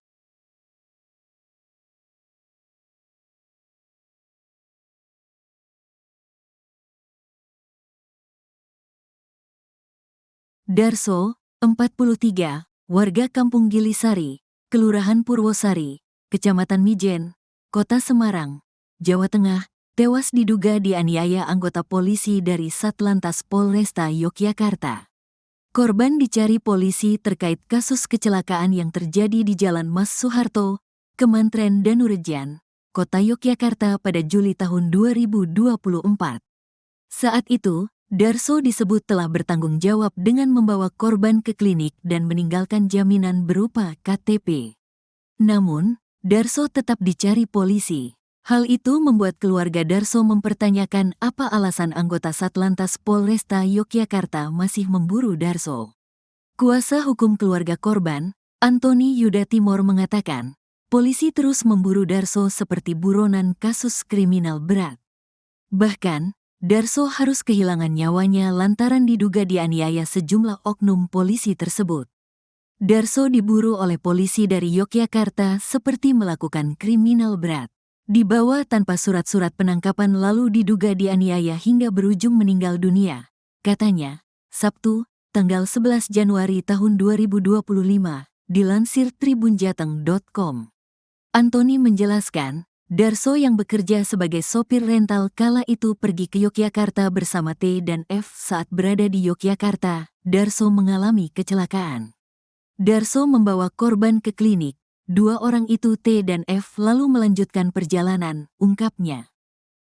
S1: Darso, 43, warga Kampung Gilisari, Kelurahan Purwosari, Kecamatan Mijen, Kota Semarang, Jawa Tengah, tewas diduga dianiaya anggota polisi dari Satlantas Polresta Yogyakarta. Korban dicari polisi terkait kasus kecelakaan yang terjadi di Jalan Mas Soeharto, Kemantren Danurejan, Kota Yogyakarta pada Juli tahun 2024. Saat itu, Darso disebut telah bertanggung jawab dengan membawa korban ke klinik dan meninggalkan jaminan berupa KTP. Namun, Darso tetap dicari polisi. Hal itu membuat keluarga Darso mempertanyakan apa alasan anggota Satlantas Polresta Yogyakarta masih memburu Darso. Kuasa hukum keluarga korban, Antoni Yuda Timor mengatakan, polisi terus memburu Darso seperti buronan kasus kriminal berat. Bahkan, Darso harus kehilangan nyawanya lantaran diduga dianiaya sejumlah oknum polisi tersebut. Darso diburu oleh polisi dari Yogyakarta seperti melakukan kriminal berat. Dibawa tanpa surat-surat penangkapan lalu diduga dianiaya hingga berujung meninggal dunia, katanya, Sabtu, tanggal 11 Januari tahun 2025, dilansir tribunjateng.com. Antoni menjelaskan, Darso yang bekerja sebagai sopir rental kala itu pergi ke Yogyakarta bersama T dan F. Saat berada di Yogyakarta, Darso mengalami kecelakaan. Darso membawa korban ke klinik. Dua orang itu T dan F lalu melanjutkan perjalanan, ungkapnya.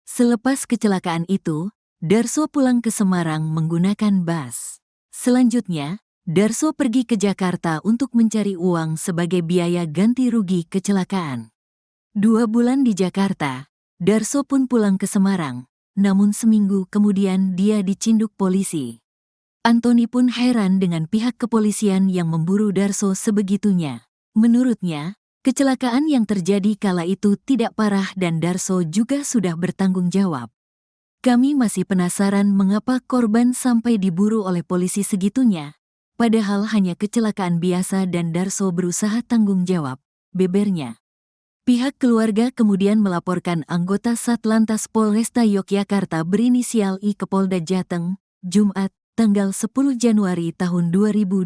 S1: Selepas kecelakaan itu, Darso pulang ke Semarang menggunakan bus. Selanjutnya, Darso pergi ke Jakarta untuk mencari uang sebagai biaya ganti rugi kecelakaan. 2 bulan di Jakarta, Darso pun pulang ke Semarang, namun seminggu kemudian dia dicinduk polisi. Antoni pun heran dengan pihak kepolisian yang memburu Darso sebegitunya. Menurutnya, kecelakaan yang terjadi kala itu tidak parah dan Darso juga sudah bertanggung jawab. Kami masih penasaran mengapa korban sampai diburu oleh polisi segitunya, padahal hanya kecelakaan biasa dan Darso berusaha tanggung jawab, bebernya. Pihak keluarga kemudian melaporkan anggota Satlantas Polresta Yogyakarta berinisial I ke Polda Jateng, Jumat, tanggal 10 Januari tahun 2025.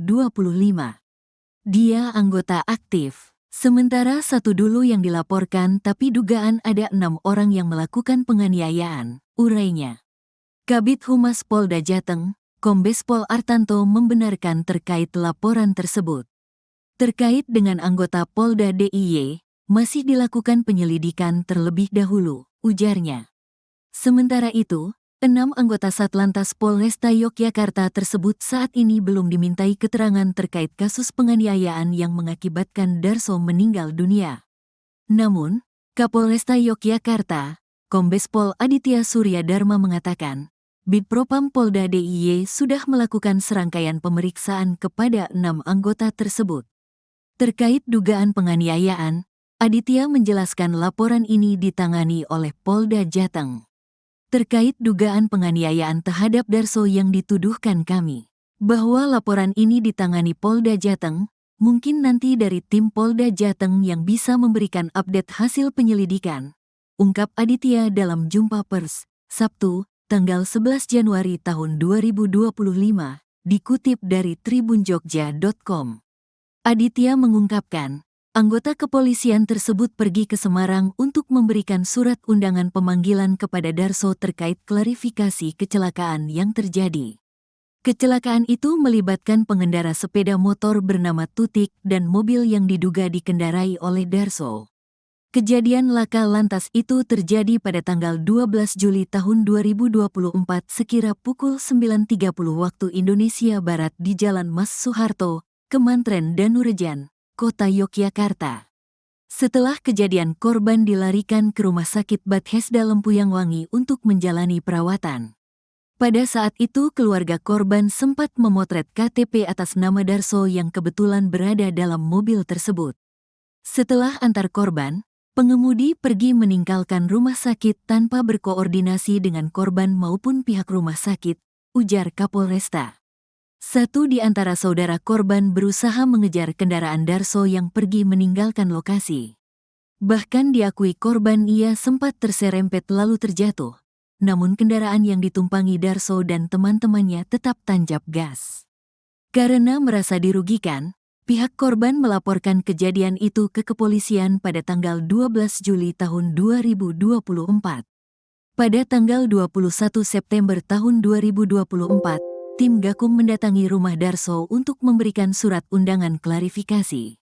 S1: Dia anggota aktif, sementara satu dulu yang dilaporkan tapi dugaan ada 6 orang yang melakukan penganiayaan, urainya. Kabid Humas Polda Jateng, Kombes Pol Artanto membenarkan terkait laporan tersebut. Terkait dengan anggota Polda DIY, masih dilakukan penyelidikan terlebih dahulu, ujarnya. Sementara itu, 6 anggota Satlantas Polresta Yogyakarta tersebut saat ini belum dimintai keterangan terkait kasus penganiayaan yang mengakibatkan Darso meninggal dunia. Namun, Kapolresta Yogyakarta, Kombes Pol Aditya Surya Dharma mengatakan, Bidpropam Polda DIY sudah melakukan serangkaian pemeriksaan kepada 6 anggota tersebut. Terkait dugaan penganiayaan, Aditya menjelaskan laporan ini ditangani oleh Polda Jateng. Terkait dugaan penganiayaan terhadap Darso yang dituduhkan kami, bahwa laporan ini ditangani Polda Jateng, mungkin nanti dari tim Polda Jateng yang bisa memberikan update hasil penyelidikan, ungkap Aditya dalam jumpa pers, Sabtu, tanggal 11 Januari tahun 2025, dikutip dari tribunjogja.com. Aditya mengungkapkan, anggota kepolisian tersebut pergi ke Semarang untuk memberikan surat undangan pemanggilan kepada Darso terkait klarifikasi kecelakaan yang terjadi. Kecelakaan itu melibatkan pengendara sepeda motor bernama Tutik dan mobil yang diduga dikendarai oleh Darso. Kejadian laka lantas itu terjadi pada tanggal 12 Juli tahun 2024 sekira pukul 9.30 waktu Indonesia Barat di Jalan Mas Soeharto, Kemantren Danurejan, Kota Yogyakarta. Setelah kejadian korban dilarikan ke Rumah Sakit Bethesda Lempuyang Wangi untuk menjalani perawatan. Pada saat itu keluarga korban sempat memotret KTP atas nama Darso yang kebetulan berada dalam mobil tersebut. Setelah antar korban, pengemudi pergi meninggalkan rumah sakit tanpa berkoordinasi dengan korban maupun pihak rumah sakit, ujar Kapolresta. Satu di antara saudara korban berusaha mengejar kendaraan Darso yang pergi meninggalkan lokasi. Bahkan diakui korban ia sempat terserempet lalu terjatuh, namun kendaraan yang ditumpangi Darso dan teman-temannya tetap tancap gas. Karena merasa dirugikan, pihak korban melaporkan kejadian itu ke kepolisian pada tanggal 12 Juli tahun 2024. Pada tanggal 21 September tahun 2024, tim Gakum mendatangi rumah Darso untuk memberikan surat undangan klarifikasi.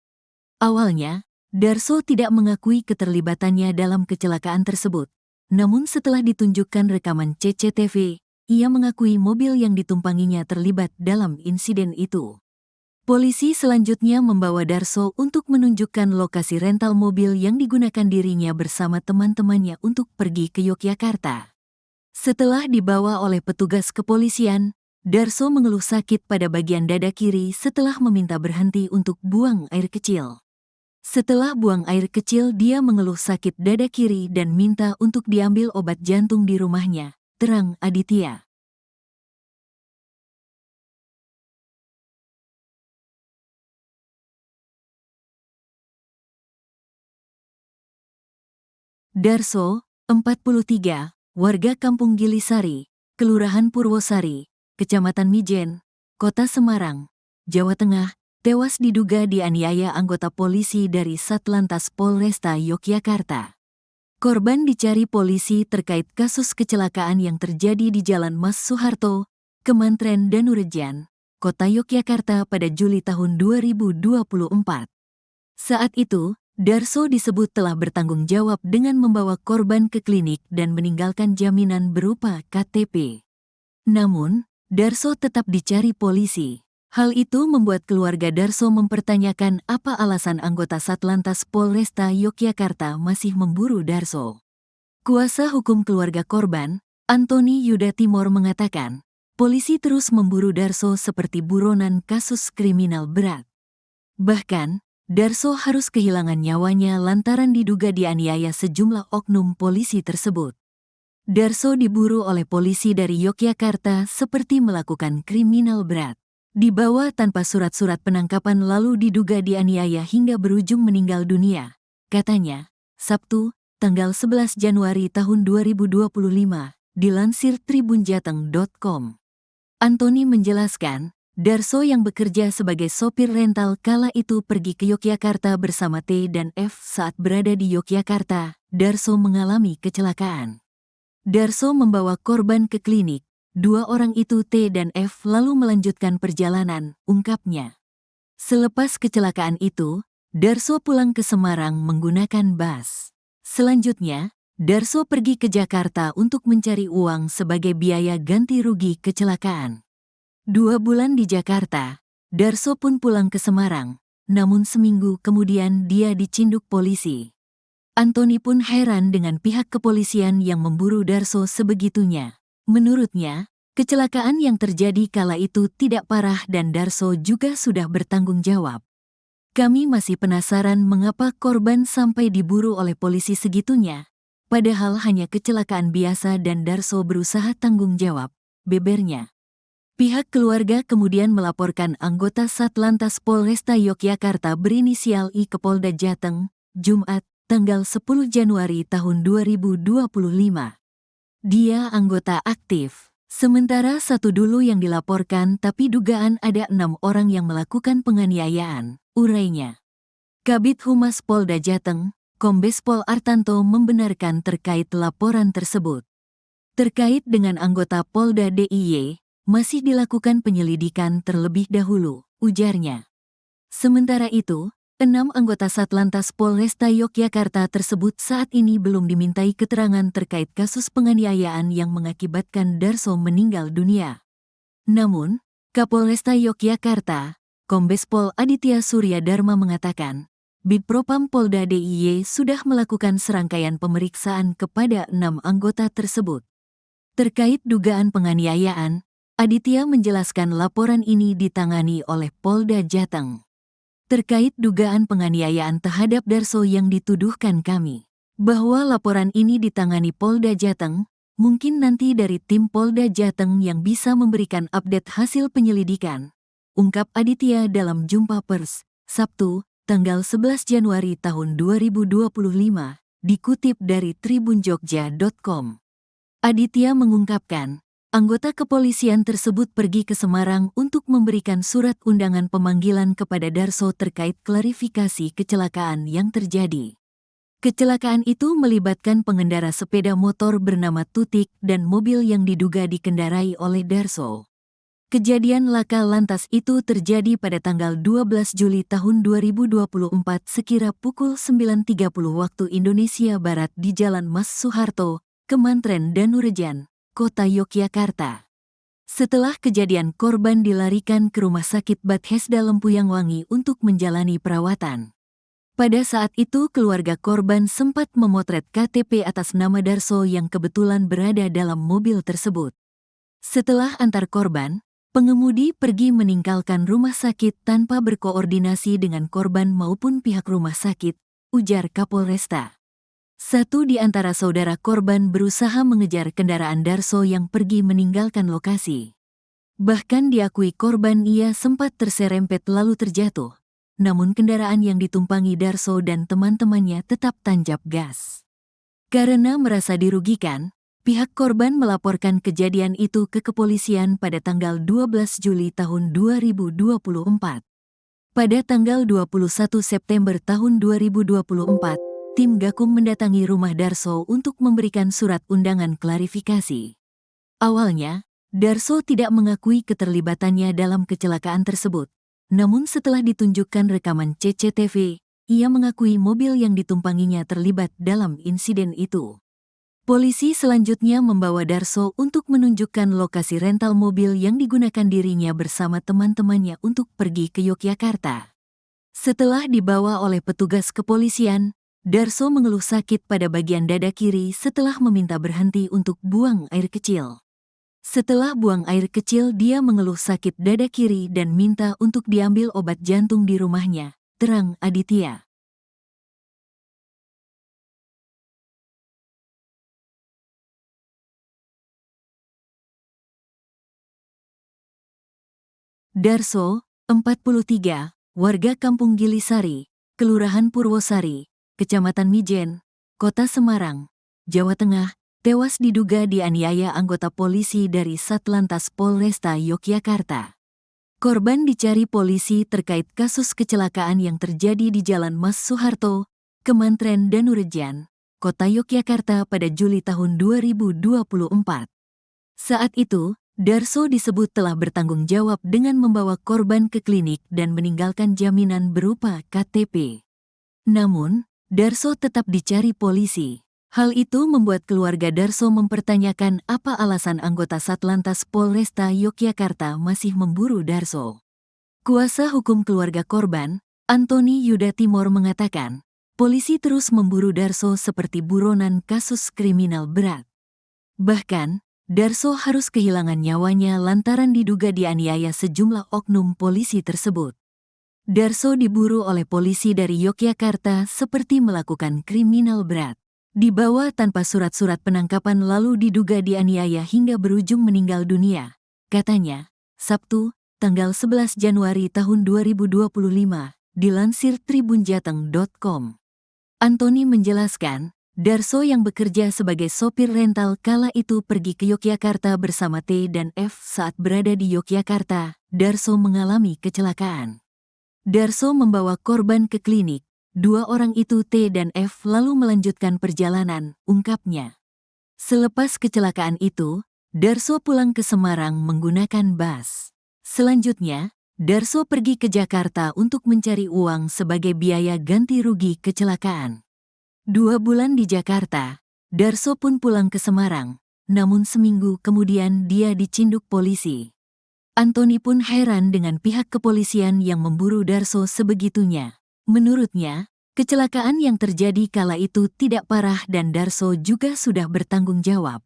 S1: Awalnya, Darso tidak mengakui keterlibatannya dalam kecelakaan tersebut. Namun setelah ditunjukkan rekaman CCTV, ia mengakui mobil yang ditumpanginya terlibat dalam insiden itu. Polisi selanjutnya membawa Darso untuk menunjukkan lokasi rental mobil yang digunakan dirinya bersama teman-temannya untuk pergi ke Yogyakarta. Setelah dibawa oleh petugas kepolisian, Darso mengeluh sakit pada bagian dada kiri setelah meminta berhenti untuk buang air kecil. Setelah buang air kecil, dia mengeluh sakit dada kiri dan minta untuk diambil obat jantung di rumahnya, terang Aditya. Darso, 43, warga Kampung Gilisari, Kelurahan Purwosari, Kecamatan Mijen, Kota Semarang, Jawa Tengah, tewas diduga dianiaya anggota polisi dari Satlantas Polresta Yogyakarta. Korban dicari polisi terkait kasus kecelakaan yang terjadi di Jalan Mas Soeharto, Kemantren Danurejan, Kota Yogyakarta pada Juli tahun 2024. Saat itu, Darso disebut telah bertanggung jawab dengan membawa korban ke klinik dan meninggalkan jaminan berupa KTP. Namun, Darso tetap dicari polisi. Hal itu membuat keluarga Darso mempertanyakan apa alasan anggota Satlantas Polresta Yogyakarta masih memburu Darso. Kuasa hukum keluarga korban, Antoni Yuda Timor mengatakan, polisi terus memburu Darso seperti buronan kasus kriminal berat. Bahkan, Darso harus kehilangan nyawanya lantaran diduga dianiaya sejumlah oknum polisi tersebut. Darso diburu oleh polisi dari Yogyakarta seperti melakukan kriminal berat. Dibawa tanpa surat-surat penangkapan lalu diduga dianiaya hingga berujung meninggal dunia, katanya, Sabtu, tanggal 11 Januari tahun 2025, dilansir tribunjateng.com. Antoni menjelaskan, Darso yang bekerja sebagai sopir rental kala itu pergi ke Yogyakarta bersama T dan F. Saat berada di Yogyakarta, Darso mengalami kecelakaan. Darso membawa korban ke klinik. Dua orang itu T dan F lalu melanjutkan perjalanan, ungkapnya. Selepas kecelakaan itu, Darso pulang ke Semarang menggunakan bus. Selanjutnya, Darso pergi ke Jakarta untuk mencari uang sebagai biaya ganti rugi kecelakaan. 2 bulan di Jakarta, Darso pun pulang ke Semarang, namun seminggu kemudian dia dicinduk polisi. Antoni pun heran dengan pihak kepolisian yang memburu Darso sebegitunya. Menurutnya, kecelakaan yang terjadi kala itu tidak parah dan Darso juga sudah bertanggung jawab. Kami masih penasaran mengapa korban sampai diburu oleh polisi segitunya, padahal hanya kecelakaan biasa dan Darso berusaha tanggung jawab, bebernya. Pihak keluarga kemudian melaporkan anggota Satlantas Polresta Yogyakarta berinisial I ke Polda Jateng, Jumat, tanggal 10 Januari tahun 2025. Dia anggota aktif, sementara satu dulu yang dilaporkan tapi dugaan ada 6 orang yang melakukan penganiayaan, urainya. Kabid Humas Polda Jateng, Kombes Pol Artanto membenarkan terkait laporan tersebut. Terkait dengan anggota Polda DIY, masih dilakukan penyelidikan terlebih dahulu, ujarnya. Sementara itu, 6 anggota Satlantas Polresta Yogyakarta tersebut saat ini belum dimintai keterangan terkait kasus penganiayaan yang mengakibatkan Darso meninggal dunia. Namun, Kapolresta Yogyakarta, Kombes Pol Aditya Surya Dharma mengatakan, Bidpropam Polda DIY sudah melakukan serangkaian pemeriksaan kepada 6 anggota tersebut. Terkait dugaan penganiayaan, Aditya menjelaskan laporan ini ditangani oleh Polda Jateng. Terkait dugaan penganiayaan terhadap Darso yang dituduhkan kami, bahwa laporan ini ditangani Polda Jateng, mungkin nanti dari tim Polda Jateng yang bisa memberikan update hasil penyelidikan, ungkap Aditya dalam jumpa pers, Sabtu, tanggal 11 Januari tahun 2025, dikutip dari tribunjogja.com. Aditya mengungkapkan, Anggota kepolisian tersebut pergi ke Semarang untuk memberikan surat undangan pemanggilan kepada Darso terkait klarifikasi kecelakaan yang terjadi. Kecelakaan itu melibatkan pengendara sepeda motor bernama Tutik dan mobil yang diduga dikendarai oleh Darso. Kejadian laka lantas itu terjadi pada tanggal 12 Juli tahun 2024 sekira pukul 9.30 waktu Indonesia Barat di Jalan Mas Soeharto, Kemantren Danurejan, Kota Yogyakarta. Setelah kejadian, korban dilarikan ke Rumah Sakit Bethesda Lempuyang Wangi untuk menjalani perawatan. Pada saat itu keluarga korban sempat memotret KTP atas nama Darso yang kebetulan berada dalam mobil tersebut. Setelah antar korban, pengemudi pergi meninggalkan rumah sakit tanpa berkoordinasi dengan korban maupun pihak rumah sakit, ujar Kapolresta. Satu di antara saudara korban berusaha mengejar kendaraan Darso yang pergi meninggalkan lokasi. Bahkan diakui korban ia sempat terserempet lalu terjatuh. Namun kendaraan yang ditumpangi Darso dan teman-temannya tetap tancap gas. Karena merasa dirugikan, pihak korban melaporkan kejadian itu ke kepolisian pada tanggal 12 Juli tahun 2024. Pada tanggal 21 September tahun 2024, tim Gakum mendatangi rumah Darso untuk memberikan surat undangan klarifikasi. Awalnya, Darso tidak mengakui keterlibatannya dalam kecelakaan tersebut. Namun setelah ditunjukkan rekaman CCTV, ia mengakui mobil yang ditumpanginya terlibat dalam insiden itu. Polisi selanjutnya membawa Darso untuk menunjukkan lokasi rental mobil yang digunakan dirinya bersama teman-temannya untuk pergi ke Yogyakarta. Setelah dibawa oleh petugas kepolisian, Darso mengeluh sakit pada bagian dada kiri setelah meminta berhenti untuk buang air kecil. Setelah buang air kecil, dia mengeluh sakit dada kiri dan minta untuk diambil obat jantung di rumahnya, terang Aditya. Darso, 43, warga Kampung Gilisari, Kelurahan Purwosari, Kecamatan Mijen, Kota Semarang, Jawa Tengah, tewas diduga dianiaya anggota polisi dari Satlantas Polresta Yogyakarta. Korban dicari polisi terkait kasus kecelakaan yang terjadi di Jalan Mas Soeharto, Kemantren Danurejan, Kota Yogyakarta pada Juli tahun 2024. Saat itu, Darso disebut telah bertanggung jawab dengan membawa korban ke klinik dan meninggalkan jaminan berupa KTP. Namun, Darso tetap dicari polisi. Hal itu membuat keluarga Darso mempertanyakan apa alasan anggota Satlantas Polresta Yogyakarta masih memburu Darso. Kuasa hukum keluarga korban, Antoni Yuda Timor mengatakan, polisi terus memburu Darso seperti buronan kasus kriminal berat. Bahkan, Darso harus kehilangan nyawanya lantaran diduga dianiaya sejumlah oknum polisi tersebut. Darso diburu oleh polisi dari Yogyakarta seperti melakukan kriminal berat. Dibawa tanpa surat-surat penangkapan lalu diduga dianiaya hingga berujung meninggal dunia, katanya, Sabtu, tanggal 11 Januari tahun 2025, dilansir tribunjateng.com. Antoni menjelaskan, Darso yang bekerja sebagai sopir rental kala itu pergi ke Yogyakarta bersama T dan F. Saat berada di Yogyakarta, Darso mengalami kecelakaan. Darso membawa korban ke klinik. Dua orang itu T dan F lalu melanjutkan perjalanan, ungkapnya. Selepas kecelakaan itu, Darso pulang ke Semarang menggunakan bus. Selanjutnya, Darso pergi ke Jakarta untuk mencari uang sebagai biaya ganti rugi kecelakaan. 2 bulan di Jakarta, Darso pun pulang ke Semarang, namun seminggu kemudian dia dicinduk polisi. Antoni pun heran dengan pihak kepolisian yang memburu Darso sebegitunya. Menurutnya, kecelakaan yang terjadi kala itu tidak parah dan Darso juga sudah bertanggung jawab.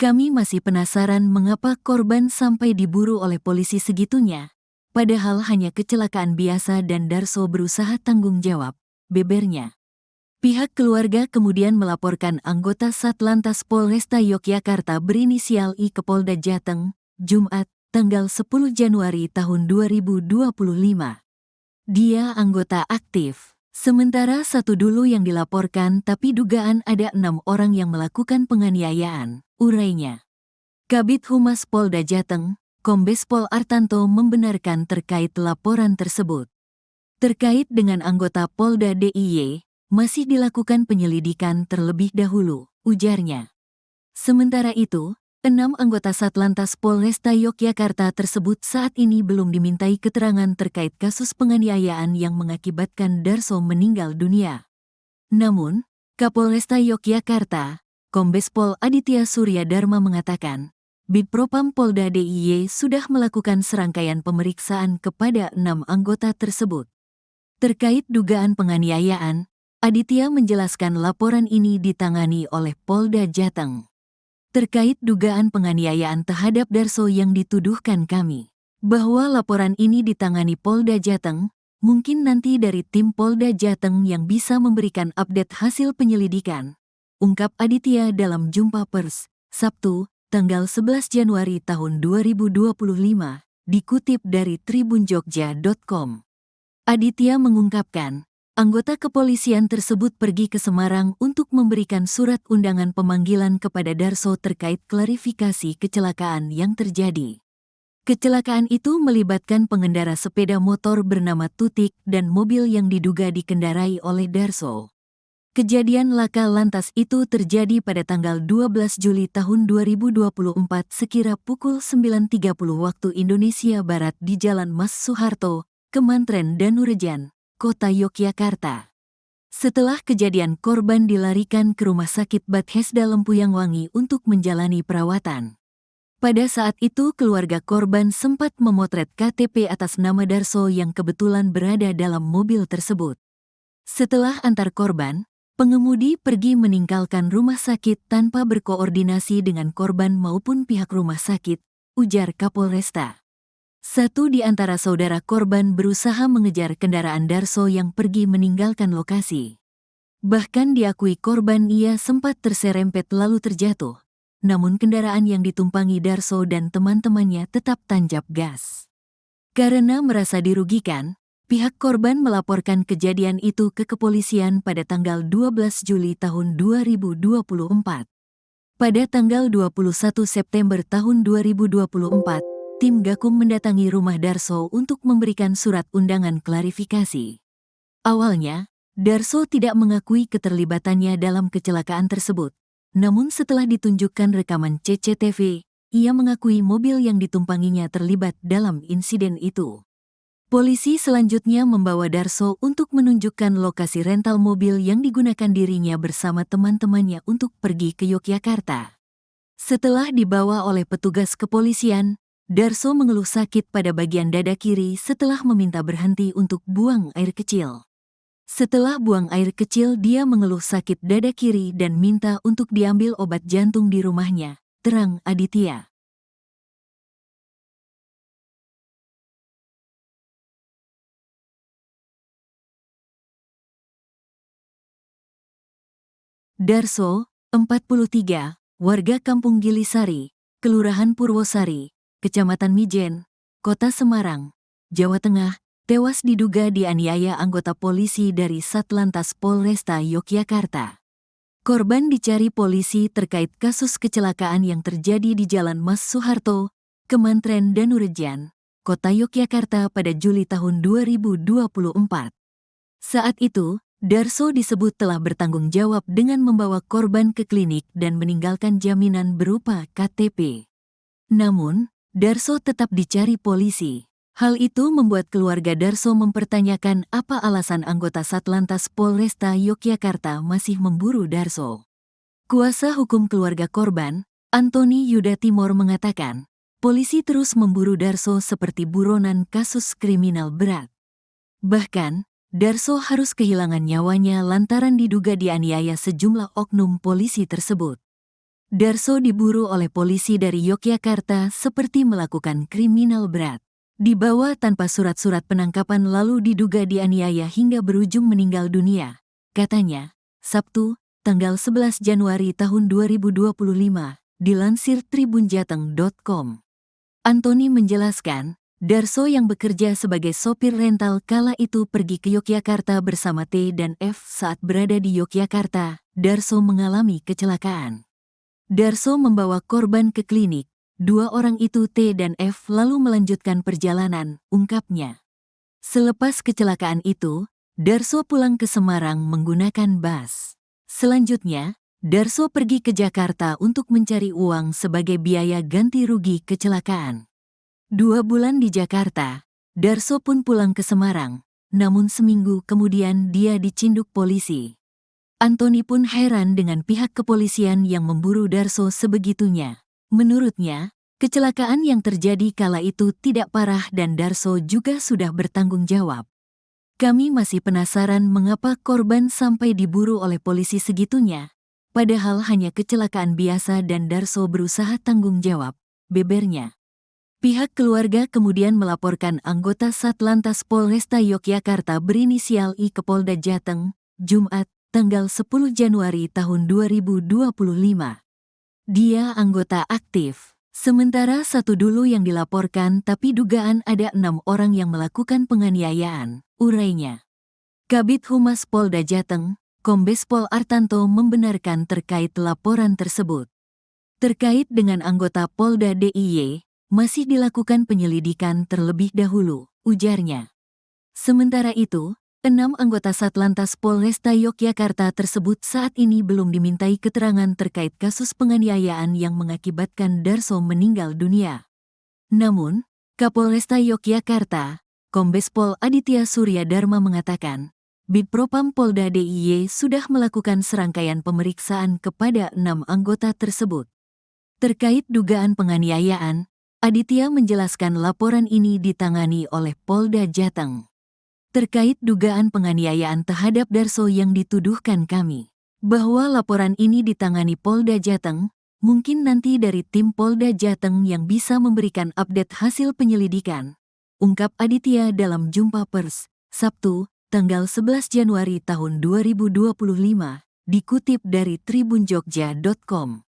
S1: Kami masih penasaran mengapa korban sampai diburu oleh polisi segitunya, padahal hanya kecelakaan biasa dan Darso berusaha tanggung jawab, bebernya. Pihak keluarga kemudian melaporkan anggota Satlantas Polresta Yogyakarta berinisial I ke Polda Jateng, Jumat, tanggal 10 Januari tahun 2025. Dia anggota aktif, sementara satu dulu yang dilaporkan tapi dugaan ada 6 orang yang melakukan penganiayaan, urainya. Kabid Humas Polda Jateng, Kombes Pol Artanto membenarkan terkait laporan tersebut. Terkait dengan anggota Polda DIY, masih dilakukan penyelidikan terlebih dahulu, ujarnya. Sementara itu, 6 anggota Satlantas Polresta Yogyakarta tersebut saat ini belum dimintai keterangan terkait kasus penganiayaan yang mengakibatkan Darso meninggal dunia. Namun, Kapolresta Yogyakarta, Kombes Pol Aditya Surya Dharma mengatakan, Bidpropam Polda DIY sudah melakukan serangkaian pemeriksaan kepada 6 anggota tersebut. Terkait dugaan penganiayaan, Aditya menjelaskan laporan ini ditangani oleh Polda Jateng. Terkait dugaan penganiayaan terhadap Darso yang dituduhkan kami, bahwa laporan ini ditangani Polda Jateng, mungkin nanti dari tim Polda Jateng yang bisa memberikan update hasil penyelidikan, ungkap Aditya dalam jumpa pers, Sabtu, tanggal 11 Januari tahun 2025, dikutip dari tribunjogja.com. Aditya mengungkapkan, anggota kepolisian tersebut pergi ke Semarang untuk memberikan surat undangan pemanggilan kepada Darso terkait klarifikasi kecelakaan yang terjadi. Kecelakaan itu melibatkan pengendara sepeda motor bernama Tutik dan mobil yang diduga dikendarai oleh Darso. Kejadian laka lantas itu terjadi pada tanggal 12 Juli tahun 2024 sekira pukul 9.30 waktu Indonesia Barat di Jalan Mas Soeharto, Kemantren Danurejan, Kota Yogyakarta. Setelah kejadian, korban dilarikan ke Rumah Sakit Bethesda Lempuyang Wangi untuk menjalani perawatan. Pada saat itu keluarga korban sempat memotret KTP atas nama Darso yang kebetulan berada dalam mobil tersebut. Setelah antar korban, pengemudi pergi meninggalkan rumah sakit tanpa berkoordinasi dengan korban maupun pihak rumah sakit, ujar Kapolresta. Satu di antara saudara korban berusaha mengejar kendaraan Darso yang pergi meninggalkan lokasi. Bahkan diakui korban ia sempat terserempet lalu terjatuh. Namun kendaraan yang ditumpangi Darso dan teman-temannya tetap tancap gas. Karena merasa dirugikan, pihak korban melaporkan kejadian itu ke kepolisian pada tanggal 12 Juli tahun 2024. Pada tanggal 21 September tahun 2024, tim Gakum mendatangi rumah Darso untuk memberikan surat undangan klarifikasi. Awalnya, Darso tidak mengakui keterlibatannya dalam kecelakaan tersebut. Namun setelah ditunjukkan rekaman CCTV, ia mengakui mobil yang ditumpanginya terlibat dalam insiden itu. Polisi selanjutnya membawa Darso untuk menunjukkan lokasi rental mobil yang digunakan dirinya bersama teman-temannya untuk pergi ke Yogyakarta. Setelah dibawa oleh petugas kepolisian, Darso mengeluh sakit pada bagian dada kiri setelah meminta berhenti untuk buang air kecil. Setelah buang air kecil dia mengeluh sakit dada kiri dan minta untuk diambil obat jantung di rumahnya, terang Aditya. Darso, 43, warga Kampung Gilisari, Kelurahan Purwosari, Kecamatan Mijen, Kota Semarang, Jawa Tengah, tewas diduga dianiaya anggota polisi dari Satlantas Polresta Yogyakarta. Korban dicari polisi terkait kasus kecelakaan yang terjadi di Jalan Mas Soeharto, Kemantren Danurejan, Kota Yogyakarta pada Juli tahun 2024. Saat itu, Darso disebut telah bertanggung jawab dengan membawa korban ke klinik dan meninggalkan jaminan berupa KTP. Namun, Darso tetap dicari polisi. Hal itu membuat keluarga Darso mempertanyakan apa alasan anggota Satlantas Polresta Yogyakarta masih memburu Darso. Kuasa hukum keluarga korban, Antoni Yuda Timor mengatakan, polisi terus memburu Darso seperti buronan kasus kriminal berat. Bahkan, Darso harus kehilangan nyawanya lantaran diduga dianiaya sejumlah oknum polisi tersebut. Darso diburu oleh polisi dari Yogyakarta seperti melakukan kriminal berat. Dibawa tanpa surat-surat penangkapan lalu diduga dianiaya hingga berujung meninggal dunia, katanya, Sabtu, tanggal 11 Januari tahun 2025, dilansir tribunjateng.com. Antoni menjelaskan, Darso yang bekerja sebagai sopir rental kala itu pergi ke Yogyakarta bersama T dan F. Saat berada di Yogyakarta, Darso mengalami kecelakaan. Darso membawa korban ke klinik, Dua orang itu T dan F lalu melanjutkan perjalanan, ungkapnya. Selepas kecelakaan itu, Darso pulang ke Semarang menggunakan bus. Selanjutnya, Darso pergi ke Jakarta untuk mencari uang sebagai biaya ganti rugi kecelakaan. 2 bulan di Jakarta, Darso pun pulang ke Semarang, namun seminggu kemudian dia dicinduk polisi. Antoni pun heran dengan pihak kepolisian yang memburu Darso sebegitunya. Menurutnya, kecelakaan yang terjadi kala itu tidak parah dan Darso juga sudah bertanggung jawab. Kami masih penasaran mengapa korban sampai diburu oleh polisi segitunya, padahal hanya kecelakaan biasa dan Darso berusaha tanggung jawab, bebernya. Pihak keluarga kemudian melaporkan anggota Satlantas Polresta Yogyakarta berinisial I ke Polda Jateng, Jumat, tanggal 10 Januari tahun 2025. Dia anggota aktif. Sementara satu dulu yang dilaporkan tapi dugaan ada 6 orang yang melakukan penganiayaan, urainya. Kabid Humas Polda Jateng, Kombes Pol Artanto membenarkan terkait laporan tersebut. Terkait dengan anggota Polda DIY, masih dilakukan penyelidikan terlebih dahulu, ujarnya. Sementara itu, 6 anggota Satlantas Polresta Yogyakarta tersebut saat ini belum dimintai keterangan terkait kasus penganiayaan yang mengakibatkan Darso meninggal dunia. Namun, Kapolresta Yogyakarta, Kombes Pol Aditya Surya Dharma mengatakan, Bidpropam Polda DIY sudah melakukan serangkaian pemeriksaan kepada 6 anggota tersebut. Terkait dugaan penganiayaan, Aditya menjelaskan laporan ini ditangani oleh Polda Jateng. Terkait dugaan penganiayaan terhadap Darso yang dituduhkan kami, bahwa laporan ini ditangani Polda Jateng, mungkin nanti dari tim Polda Jateng yang bisa memberikan update hasil penyelidikan, ungkap Aditya dalam jumpa pers, Sabtu, tanggal 11 Januari tahun 2025, dikutip dari tribunjogja.com.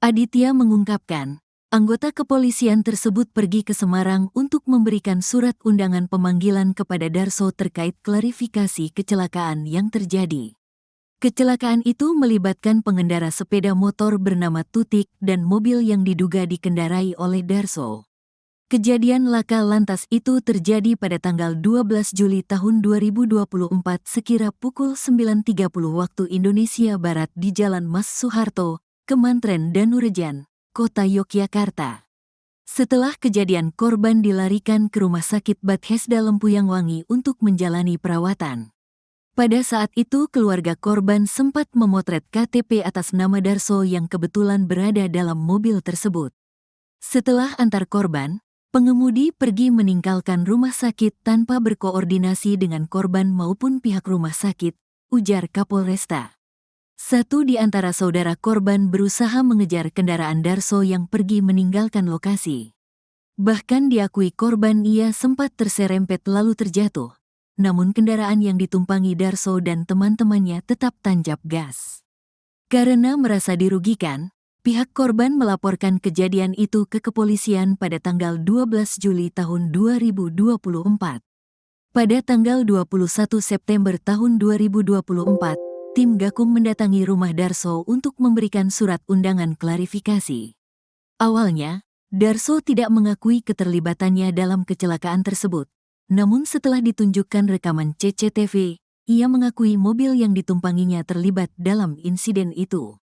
S1: Aditya mengungkapkan, anggota kepolisian tersebut pergi ke Semarang untuk memberikan surat undangan pemanggilan kepada Darso terkait klarifikasi kecelakaan yang terjadi. Kecelakaan itu melibatkan pengendara sepeda motor bernama Tutik dan mobil yang diduga dikendarai oleh Darso. Kejadian laka lantas itu terjadi pada tanggal 12 Juli tahun 2024 sekira pukul 9.30 waktu Indonesia Barat di Jalan Mas Soeharto, Kemantren Danurejan, Kota Yogyakarta. Setelah kejadian korban dilarikan ke Rumah Sakit Bethesda Lempuyang Wangi untuk menjalani perawatan. Pada saat itu keluarga korban sempat memotret KTP atas nama Darso yang kebetulan berada dalam mobil tersebut. Setelah antar korban, pengemudi pergi meninggalkan rumah sakit tanpa berkoordinasi dengan korban maupun pihak rumah sakit, ujar Kapolresta. Satu di antara saudara korban berusaha mengejar kendaraan Darso yang pergi meninggalkan lokasi. Bahkan diakui korban ia sempat terserempet lalu terjatuh, namun kendaraan yang ditumpangi Darso dan teman-temannya tetap tancap gas. Karena merasa dirugikan, pihak korban melaporkan kejadian itu ke kepolisian pada tanggal 12 Juli tahun 2024. Pada tanggal 21 September tahun 2024, tim Gakum mendatangi rumah Darso untuk memberikan surat undangan klarifikasi. Awalnya, Darso tidak mengakui keterlibatannya dalam kecelakaan tersebut. Namun setelah ditunjukkan rekaman CCTV, ia mengakui mobil yang ditumpanginya terlibat dalam insiden itu.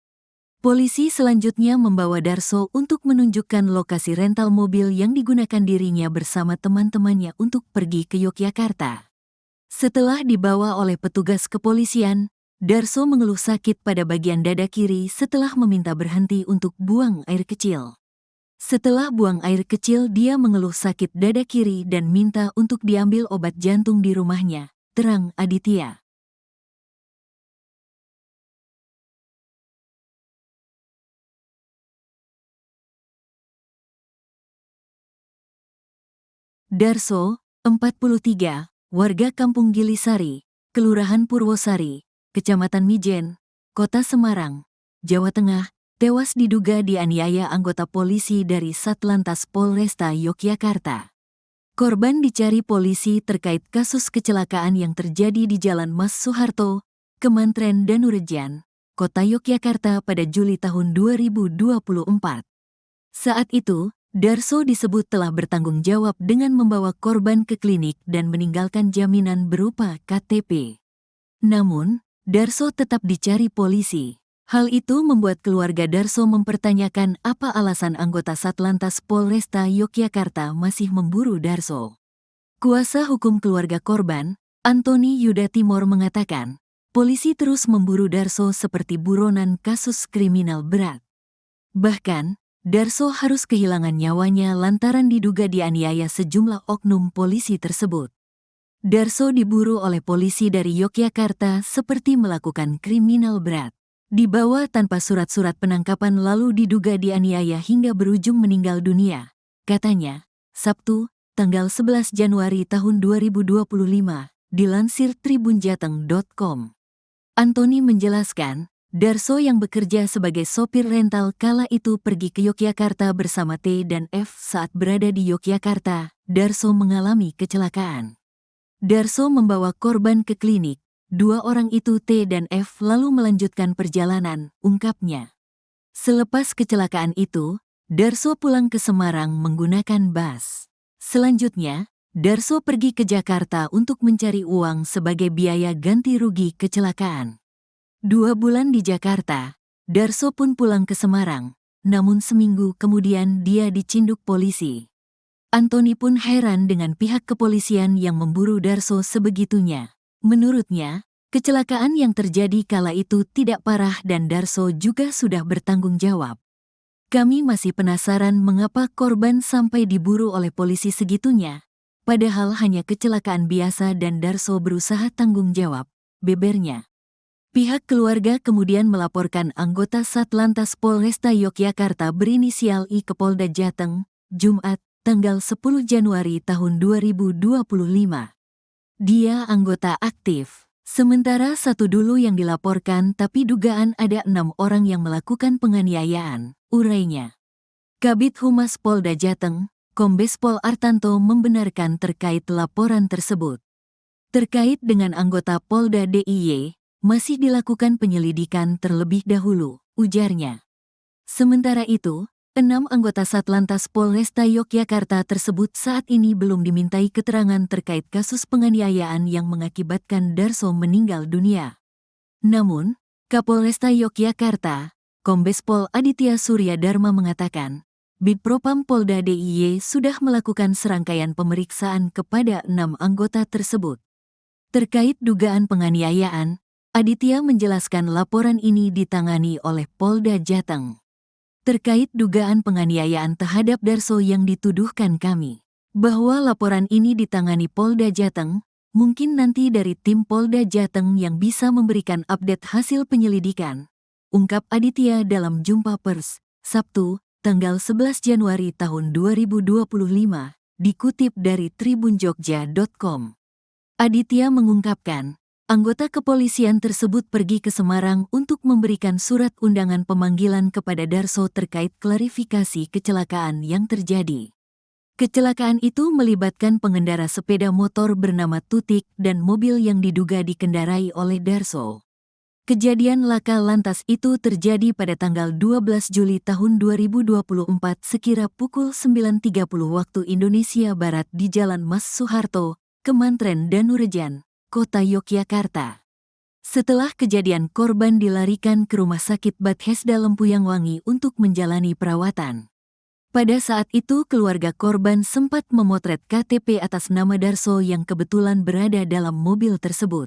S1: Polisi selanjutnya membawa Darso untuk menunjukkan lokasi rental mobil yang digunakan dirinya bersama teman-temannya untuk pergi ke Yogyakarta. Setelah dibawa oleh petugas kepolisian, Darso mengeluh sakit pada bagian dada kiri setelah meminta berhenti untuk buang air kecil. Setelah buang air kecil dia mengeluh sakit dada kiri dan minta untuk diambil obat jantung di rumahnya, terang Aditya. Darso, 43, warga Kampung Gilisari, Kelurahan Purwosari, Kecamatan Mijen, Kota Semarang, Jawa Tengah, tewas diduga dianiaya anggota polisi dari Satlantas Polresta Yogyakarta. Korban dicari polisi terkait kasus kecelakaan yang terjadi di Jalan Mas Soeharto, Kemantren Danurejan, Kota Yogyakarta pada Juli tahun 2024. Saat itu, Darso disebut telah bertanggung jawab dengan membawa korban ke klinik dan meninggalkan jaminan berupa KTP. Namun, Darso tetap dicari polisi. Hal itu membuat keluarga Darso mempertanyakan apa alasan anggota Satlantas Polresta Yogyakarta masih memburu Darso. Kuasa hukum keluarga korban, Antoni Yuda Timor mengatakan, polisi terus memburu Darso seperti buronan kasus kriminal berat. Bahkan, Darso harus kehilangan nyawanya lantaran diduga dianiaya sejumlah oknum polisi tersebut. Darso diburu oleh polisi dari Yogyakarta seperti melakukan kriminal berat. Dibawa tanpa surat-surat penangkapan lalu diduga dianiaya hingga berujung meninggal dunia. Katanya, Sabtu, tanggal 11 Januari tahun 2025, dilansir tribunjateng.com. Antoni menjelaskan, Darso yang bekerja sebagai sopir rental kala itu pergi ke Yogyakarta bersama T dan F. Saat berada di Yogyakarta, Darso mengalami kecelakaan. Darso membawa korban ke klinik. Dua orang itu T dan F lalu melanjutkan perjalanan, ungkapnya. Selepas kecelakaan itu, Darso pulang ke Semarang menggunakan bus. Selanjutnya, Darso pergi ke Jakarta untuk mencari uang sebagai biaya ganti rugi kecelakaan. 2 bulan di Jakarta, Darso pun pulang ke Semarang, namun seminggu kemudian dia dicinduk polisi. Antoni pun heran dengan pihak kepolisian yang memburu Darso sebegitunya. Menurutnya, kecelakaan yang terjadi kala itu tidak parah dan Darso juga sudah bertanggung jawab. Kami masih penasaran mengapa korban sampai diburu oleh polisi segitunya, padahal hanya kecelakaan biasa dan Darso berusaha tanggung jawab, bebernya. Pihak keluarga kemudian melaporkan anggota Satlantas Polresta Yogyakarta berinisial I ke Polda Jateng, Jumat, tanggal 10 Januari tahun 2025. Dia anggota aktif, sementara satu dulu yang dilaporkan tapi dugaan ada 6 orang yang melakukan penganiayaan, urainya. Kabid Humas Polda Jateng, Kombes Pol Artanto membenarkan terkait laporan tersebut. Terkait dengan anggota Polda DIY, masih dilakukan penyelidikan terlebih dahulu, ujarnya. Sementara itu, 6 anggota Satlantas Polresta Yogyakarta tersebut saat ini belum dimintai keterangan terkait kasus penganiayaan yang mengakibatkan Darso meninggal dunia. Namun, Kapolresta Yogyakarta, Kombes Pol Aditya Surya Dharma mengatakan, Bidpropam Polda DIY sudah melakukan serangkaian pemeriksaan kepada 6 anggota tersebut. Terkait dugaan penganiayaan, Aditya menjelaskan laporan ini ditangani oleh Polda Jateng. Terkait dugaan penganiayaan terhadap Darso yang dituduhkan kami, bahwa laporan ini ditangani Polda Jateng, mungkin nanti dari tim Polda Jateng yang bisa memberikan update hasil penyelidikan, ungkap Aditya dalam jumpa pers, Sabtu, tanggal 11 Januari tahun 2025, dikutip dari tribunjogja.com. Aditya mengungkapkan, anggota kepolisian tersebut pergi ke Semarang untuk memberikan surat undangan pemanggilan kepada Darso terkait klarifikasi kecelakaan yang terjadi. Kecelakaan itu melibatkan pengendara sepeda motor bernama Tutik dan mobil yang diduga dikendarai oleh Darso. Kejadian laka lantas itu terjadi pada tanggal 12 Juli tahun 2024 sekira pukul 9.30 waktu Indonesia Barat di Jalan Mas Soeharto, Kemantren Danurejan, Kota Yogyakarta. Setelah kejadian korban dilarikan ke Rumah Sakit Bethesda Lempuyang Wangi untuk menjalani perawatan. Pada saat itu keluarga korban sempat memotret KTP atas nama Darso yang kebetulan berada dalam mobil tersebut.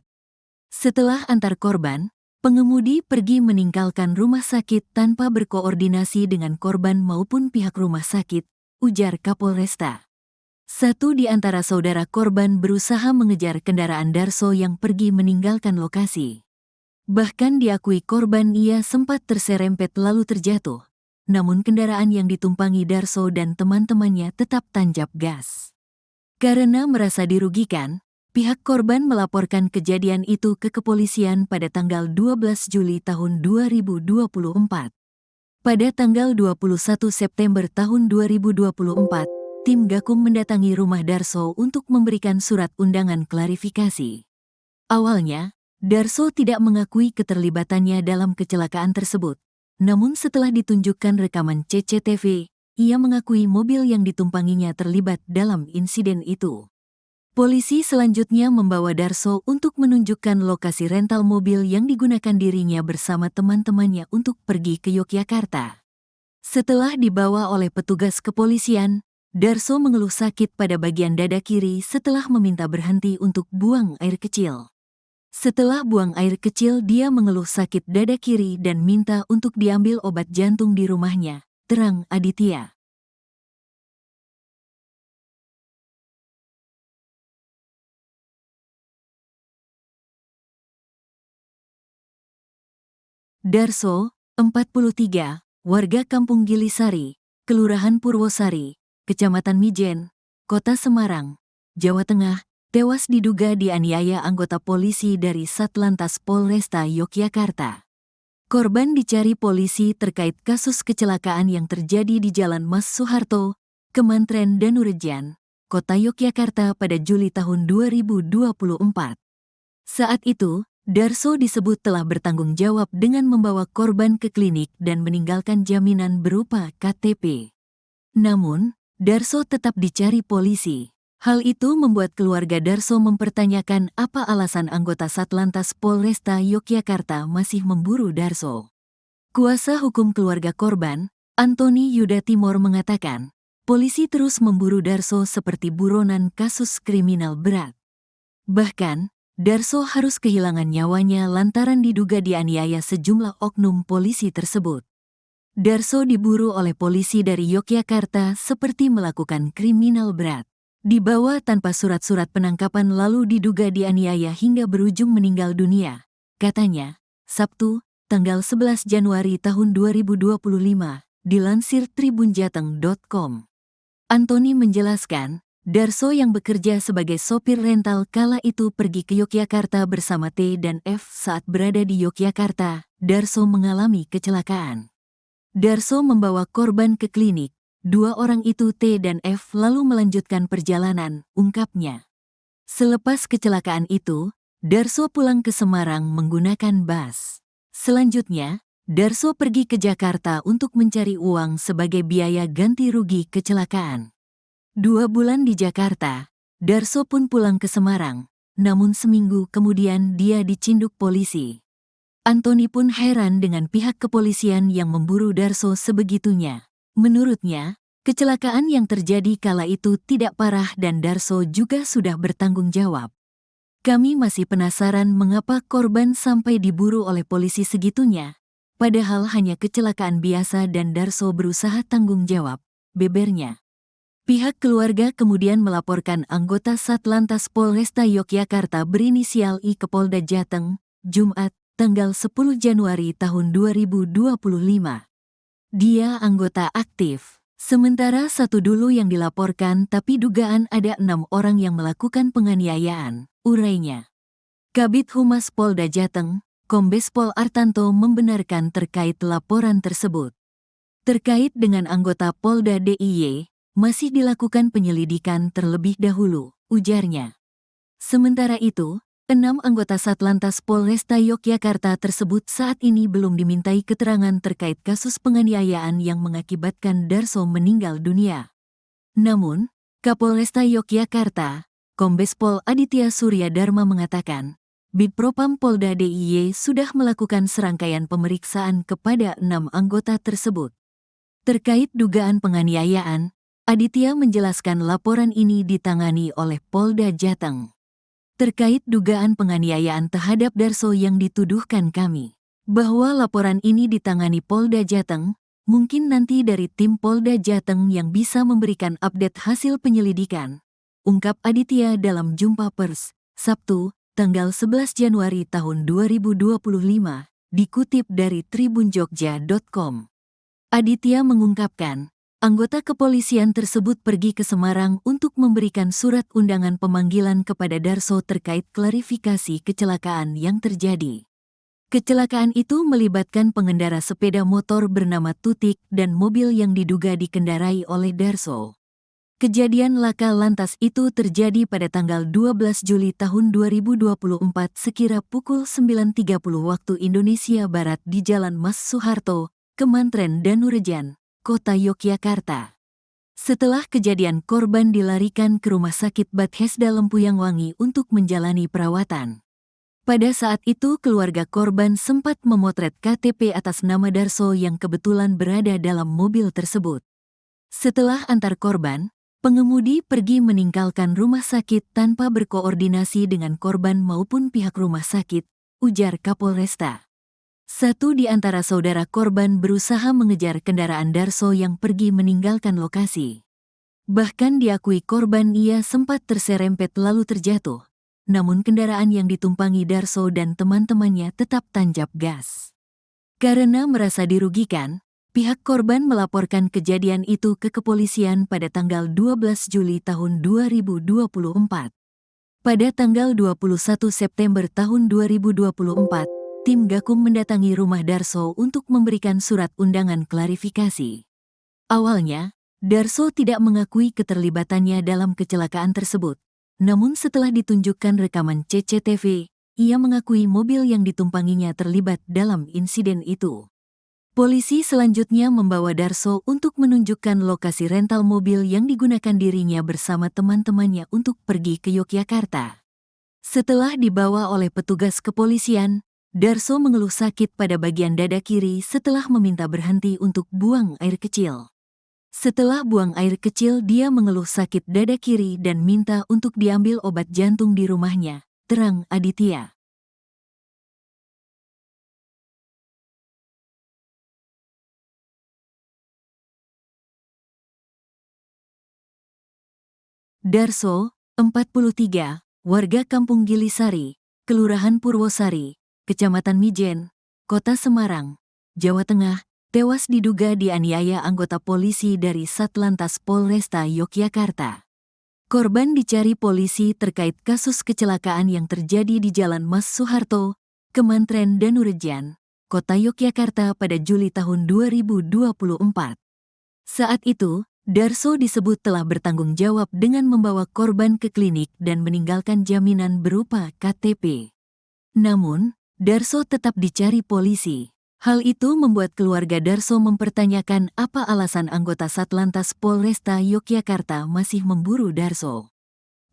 S1: Setelah antar korban, pengemudi pergi meninggalkan rumah sakit tanpa berkoordinasi dengan korban maupun pihak rumah sakit, ujar Kapolresta. Satu di antara saudara korban berusaha mengejar kendaraan Darso yang pergi meninggalkan lokasi. Bahkan diakui korban ia sempat terserempet lalu terjatuh, namun kendaraan yang ditumpangi Darso dan teman-temannya tetap tancap gas. Karena merasa dirugikan, pihak korban melaporkan kejadian itu ke kepolisian pada tanggal 12 Juli tahun 2024. Pada tanggal 21 September tahun 2024, tim Gakum mendatangi rumah Darso untuk memberikan surat undangan klarifikasi. Awalnya, Darso tidak mengakui keterlibatannya dalam kecelakaan tersebut. Namun setelah ditunjukkan rekaman CCTV, ia mengakui mobil yang ditumpanginya terlibat dalam insiden itu. Polisi selanjutnya membawa Darso untuk menunjukkan lokasi rental mobil yang digunakan dirinya bersama teman-temannya untuk pergi ke Yogyakarta. Setelah dibawa oleh petugas kepolisian, Darso mengeluh sakit pada bagian dada kiri setelah meminta berhenti untuk buang air kecil. Setelah buang air kecil, dia mengeluh sakit dada kiri dan minta untuk diambil obat jantung di rumahnya, terang Aditya. Darso, 43, warga Kampung Gilisari, Kelurahan Purwosari, Kecamatan Mijen, Kota Semarang, Jawa Tengah, tewas diduga dianiaya anggota polisi dari Satlantas Polresta Yogyakarta. Korban dicari polisi terkait kasus kecelakaan yang terjadi di Jalan Mas Soeharto, Kemantren Danurejan, Kota Yogyakarta pada Juli tahun 2024. Saat itu, Darso disebut telah bertanggung jawab dengan membawa korban ke klinik dan meninggalkan jaminan berupa KTP. Namun, Darso tetap dicari polisi. Hal itu membuat keluarga Darso mempertanyakan apa alasan anggota Satlantas Polresta Yogyakarta masih memburu Darso. Kuasa hukum keluarga korban, Antoni Yuda Timor mengatakan, polisi terus memburu Darso seperti buronan kasus kriminal berat. Bahkan, Darso harus kehilangan nyawanya lantaran diduga dianiaya sejumlah oknum polisi tersebut. Darso diburu oleh polisi dari Yogyakarta seperti melakukan kriminal berat. Dibawa tanpa surat-surat penangkapan lalu diduga dianiaya hingga berujung meninggal dunia, katanya, Sabtu, tanggal 11 Januari tahun 2025, dilansir tribunjateng.com. Antoni menjelaskan, Darso yang bekerja sebagai sopir rental kala itu pergi ke Yogyakarta bersama T dan F. Saat berada di Yogyakarta, Darso mengalami kecelakaan. Darso membawa korban ke klinik. Dua orang itu T dan F lalu melanjutkan perjalanan, ungkapnya. Selepas kecelakaan itu, Darso pulang ke Semarang menggunakan bus. Selanjutnya, Darso pergi ke Jakarta untuk mencari uang sebagai biaya ganti rugi kecelakaan. 2 bulan di Jakarta, Darso pun pulang ke Semarang, namun seminggu kemudian dia dicinduk polisi. Antoni pun heran dengan pihak kepolisian yang memburu Darso sebegitunya. Menurutnya, kecelakaan yang terjadi kala itu tidak parah dan Darso juga sudah bertanggung jawab. Kami masih penasaran mengapa korban sampai diburu oleh polisi segitunya, padahal hanya kecelakaan biasa dan Darso berusaha tanggung jawab, bebernya. Pihak keluarga kemudian melaporkan anggota Satlantas Polresta Yogyakarta berinisial I ke Polda Jateng, Jumat, tanggal 10 Januari tahun 2025. Dia anggota aktif, sementara satu dulu yang dilaporkan tapi dugaan ada 6 orang yang melakukan penganiayaan, urainya. Kabid Humas Polda Jateng, Kombes Pol Artanto membenarkan terkait laporan tersebut. Terkait dengan anggota Polda DIY, masih dilakukan penyelidikan terlebih dahulu, ujarnya. Sementara itu, 6 anggota Satlantas Polresta Yogyakarta tersebut saat ini belum dimintai keterangan terkait kasus penganiayaan yang mengakibatkan Darso meninggal dunia. Namun, Kapolresta Yogyakarta, Kombes Pol Aditya Surya Dharma mengatakan, Bidpropam Polda DIY sudah melakukan serangkaian pemeriksaan kepada 6 anggota tersebut. Terkait dugaan penganiayaan, Aditya menjelaskan laporan ini ditangani oleh Polda Jateng. Terkait dugaan penganiayaan terhadap Darso yang dituduhkan kami, bahwa laporan ini ditangani Polda Jateng, mungkin nanti dari tim Polda Jateng yang bisa memberikan update hasil penyelidikan, ungkap Aditya dalam jumpa pers, Sabtu, tanggal 11 Januari tahun 2025, dikutip dari tribunjogja.com. Aditya mengungkapkan, anggota kepolisian tersebut pergi ke Semarang untuk memberikan surat undangan pemanggilan kepada Darso terkait klarifikasi kecelakaan yang terjadi. Kecelakaan itu melibatkan pengendara sepeda motor bernama Tutik dan mobil yang diduga dikendarai oleh Darso. Kejadian laka lantas itu terjadi pada tanggal 12 Juli tahun 2024 sekira pukul 9.30 waktu Indonesia Barat di Jalan Mas Soeharto, Kemantren Danurejan, Kota Yogyakarta. Setelah kejadian, korban dilarikan ke Rumah Sakit Bethesda Lempuyangwangi untuk menjalani perawatan. Pada saat itu keluarga korban sempat memotret KTP atas nama Darso yang kebetulan berada dalam mobil tersebut. Setelah antar korban, pengemudi pergi meninggalkan rumah sakit tanpa berkoordinasi dengan korban maupun pihak rumah sakit, ujar Kapolresta. Satu di antara saudara korban berusaha mengejar kendaraan Darso yang pergi meninggalkan lokasi. Bahkan diakui korban ia sempat terserempet lalu terjatuh. Namun kendaraan yang ditumpangi Darso dan teman-temannya tetap tancap gas. Karena merasa dirugikan, pihak korban melaporkan kejadian itu ke kepolisian pada tanggal 12 Juli tahun 2024. Pada tanggal 21 September tahun 2024, tim Gakum mendatangi rumah Darso untuk memberikan surat undangan klarifikasi. Awalnya, Darso tidak mengakui keterlibatannya dalam kecelakaan tersebut. Namun setelah ditunjukkan rekaman CCTV, ia mengakui mobil yang ditumpanginya terlibat dalam insiden itu. Polisi selanjutnya membawa Darso untuk menunjukkan lokasi rental mobil yang digunakan dirinya bersama teman-temannya untuk pergi ke Yogyakarta. Setelah dibawa oleh petugas kepolisian, Darso mengeluh sakit pada bagian dada kiri setelah meminta berhenti untuk buang air kecil. Setelah buang air kecil, dia mengeluh sakit dada kiri dan minta untuk diambil obat jantung di rumahnya, terang Aditya. Darso, 43, warga Kampung Gilisari, Kelurahan Purwosari, Kecamatan Mijen, Kota Semarang, Jawa Tengah, tewas diduga dianiaya anggota polisi dari Satlantas Polresta Yogyakarta. Korban dicari polisi terkait kasus kecelakaan yang terjadi di Jalan Mas Soeharto, Kemantren Danurejan, Kota Yogyakarta pada Juli tahun 2024. Saat itu, Darso disebut telah bertanggung jawab dengan membawa korban ke klinik dan meninggalkan jaminan berupa KTP. Namun, Darso tetap dicari polisi. Hal itu membuat keluarga Darso mempertanyakan apa alasan anggota Satlantas Polresta Yogyakarta masih memburu Darso.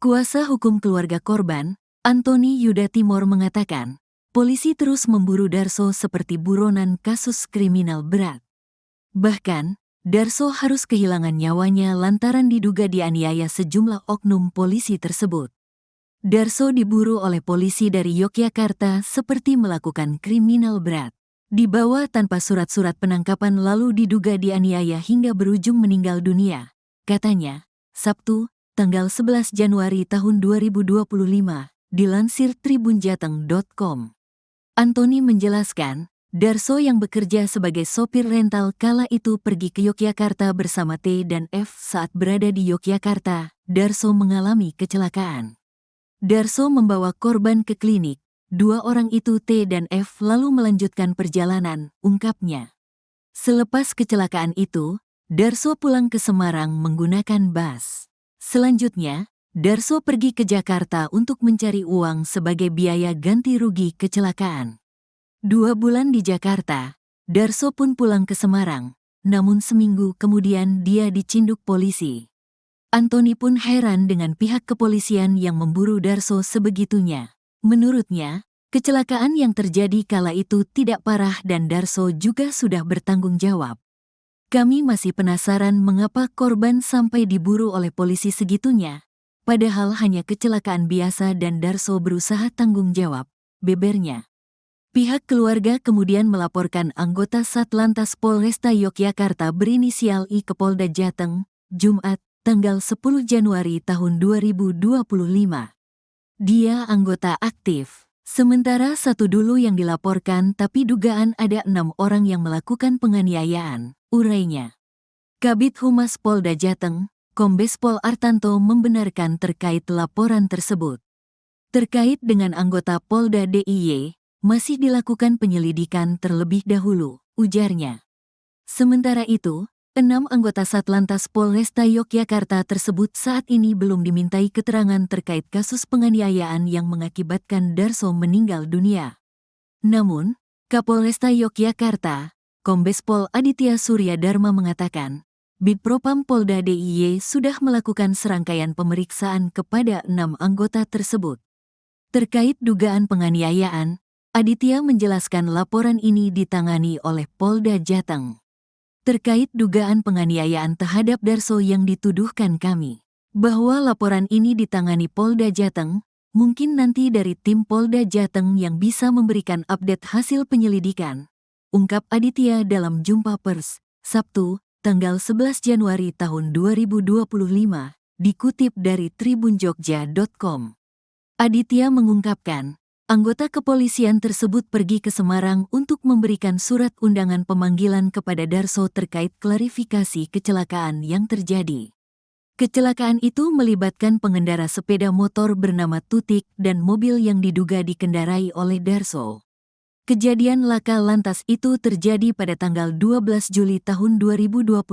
S1: Kuasa hukum keluarga korban, Antoni Yuda Timor mengatakan, polisi terus memburu Darso seperti buronan kasus kriminal berat. Bahkan, Darso harus kehilangan nyawanya lantaran diduga dianiaya sejumlah oknum polisi tersebut. Darso diburu oleh polisi dari Yogyakarta seperti melakukan kriminal berat. Dibawa tanpa surat-surat penangkapan lalu diduga dianiaya hingga berujung meninggal dunia, katanya, Sabtu, tanggal 11 Januari tahun 2025, dilansir tribunjateng.com. Antoni menjelaskan, Darso yang bekerja sebagai sopir rental kala itu pergi ke Yogyakarta bersama T dan F. Saat berada di Yogyakarta, Darso mengalami kecelakaan. Darso membawa korban ke klinik. Dua orang itu T dan F lalu melanjutkan perjalanan, ungkapnya. Selepas kecelakaan itu, Darso pulang ke Semarang menggunakan bus. Selanjutnya, Darso pergi ke Jakarta untuk mencari uang sebagai biaya ganti rugi kecelakaan. 2 bulan di Jakarta, Darso pun pulang ke Semarang, namun seminggu kemudian dia dicinduk polisi. Antoni pun heran dengan pihak kepolisian yang memburu Darso sebegitunya. Menurutnya, kecelakaan yang terjadi kala itu tidak parah dan Darso juga sudah bertanggung jawab. Kami masih penasaran mengapa korban sampai diburu oleh polisi segitunya, padahal hanya kecelakaan biasa dan Darso berusaha tanggung jawab, bebernya. Pihak keluarga kemudian melaporkan anggota Satlantas Polresta Yogyakarta berinisial I ke Polda Jateng, Jumat, tanggal 10 Januari tahun 2025. Dia anggota aktif. Sementara satu dulu yang dilaporkan tapi dugaan ada 6 orang yang melakukan penganiayaan, urainya. Kabid Humas Polda Jateng, Kombes Pol Artanto membenarkan terkait laporan tersebut. Terkait dengan anggota Polda DIY, masih dilakukan penyelidikan terlebih dahulu, ujarnya. Sementara itu, 6 anggota Satlantas Polresta Yogyakarta tersebut saat ini belum dimintai keterangan terkait kasus penganiayaan yang mengakibatkan Darso meninggal dunia. Namun, Kapolresta Yogyakarta, Kombes Pol Aditya Surya Dharma mengatakan, Bitpropam Polda DIY sudah melakukan serangkaian pemeriksaan kepada 6 anggota tersebut. Terkait dugaan penganiayaan, Aditya menjelaskan laporan ini ditangani oleh Polda Jateng. Terkait dugaan penganiayaan terhadap Darso yang dituduhkan kami, bahwa laporan ini ditangani Polda Jateng, mungkin nanti dari tim Polda Jateng yang bisa memberikan update hasil penyelidikan, ungkap Aditya dalam jumpa pers, Sabtu, tanggal 11 Januari tahun 2025, dikutip dari tribunjogja.com. Aditya mengungkapkan, anggota kepolisian tersebut pergi ke Semarang untuk memberikan surat undangan pemanggilan kepada Darso terkait klarifikasi kecelakaan yang terjadi. Kecelakaan itu melibatkan pengendara sepeda motor bernama Tutik dan mobil yang diduga dikendarai oleh Darso. Kejadian laka lantas itu terjadi pada tanggal 12 Juli tahun 2024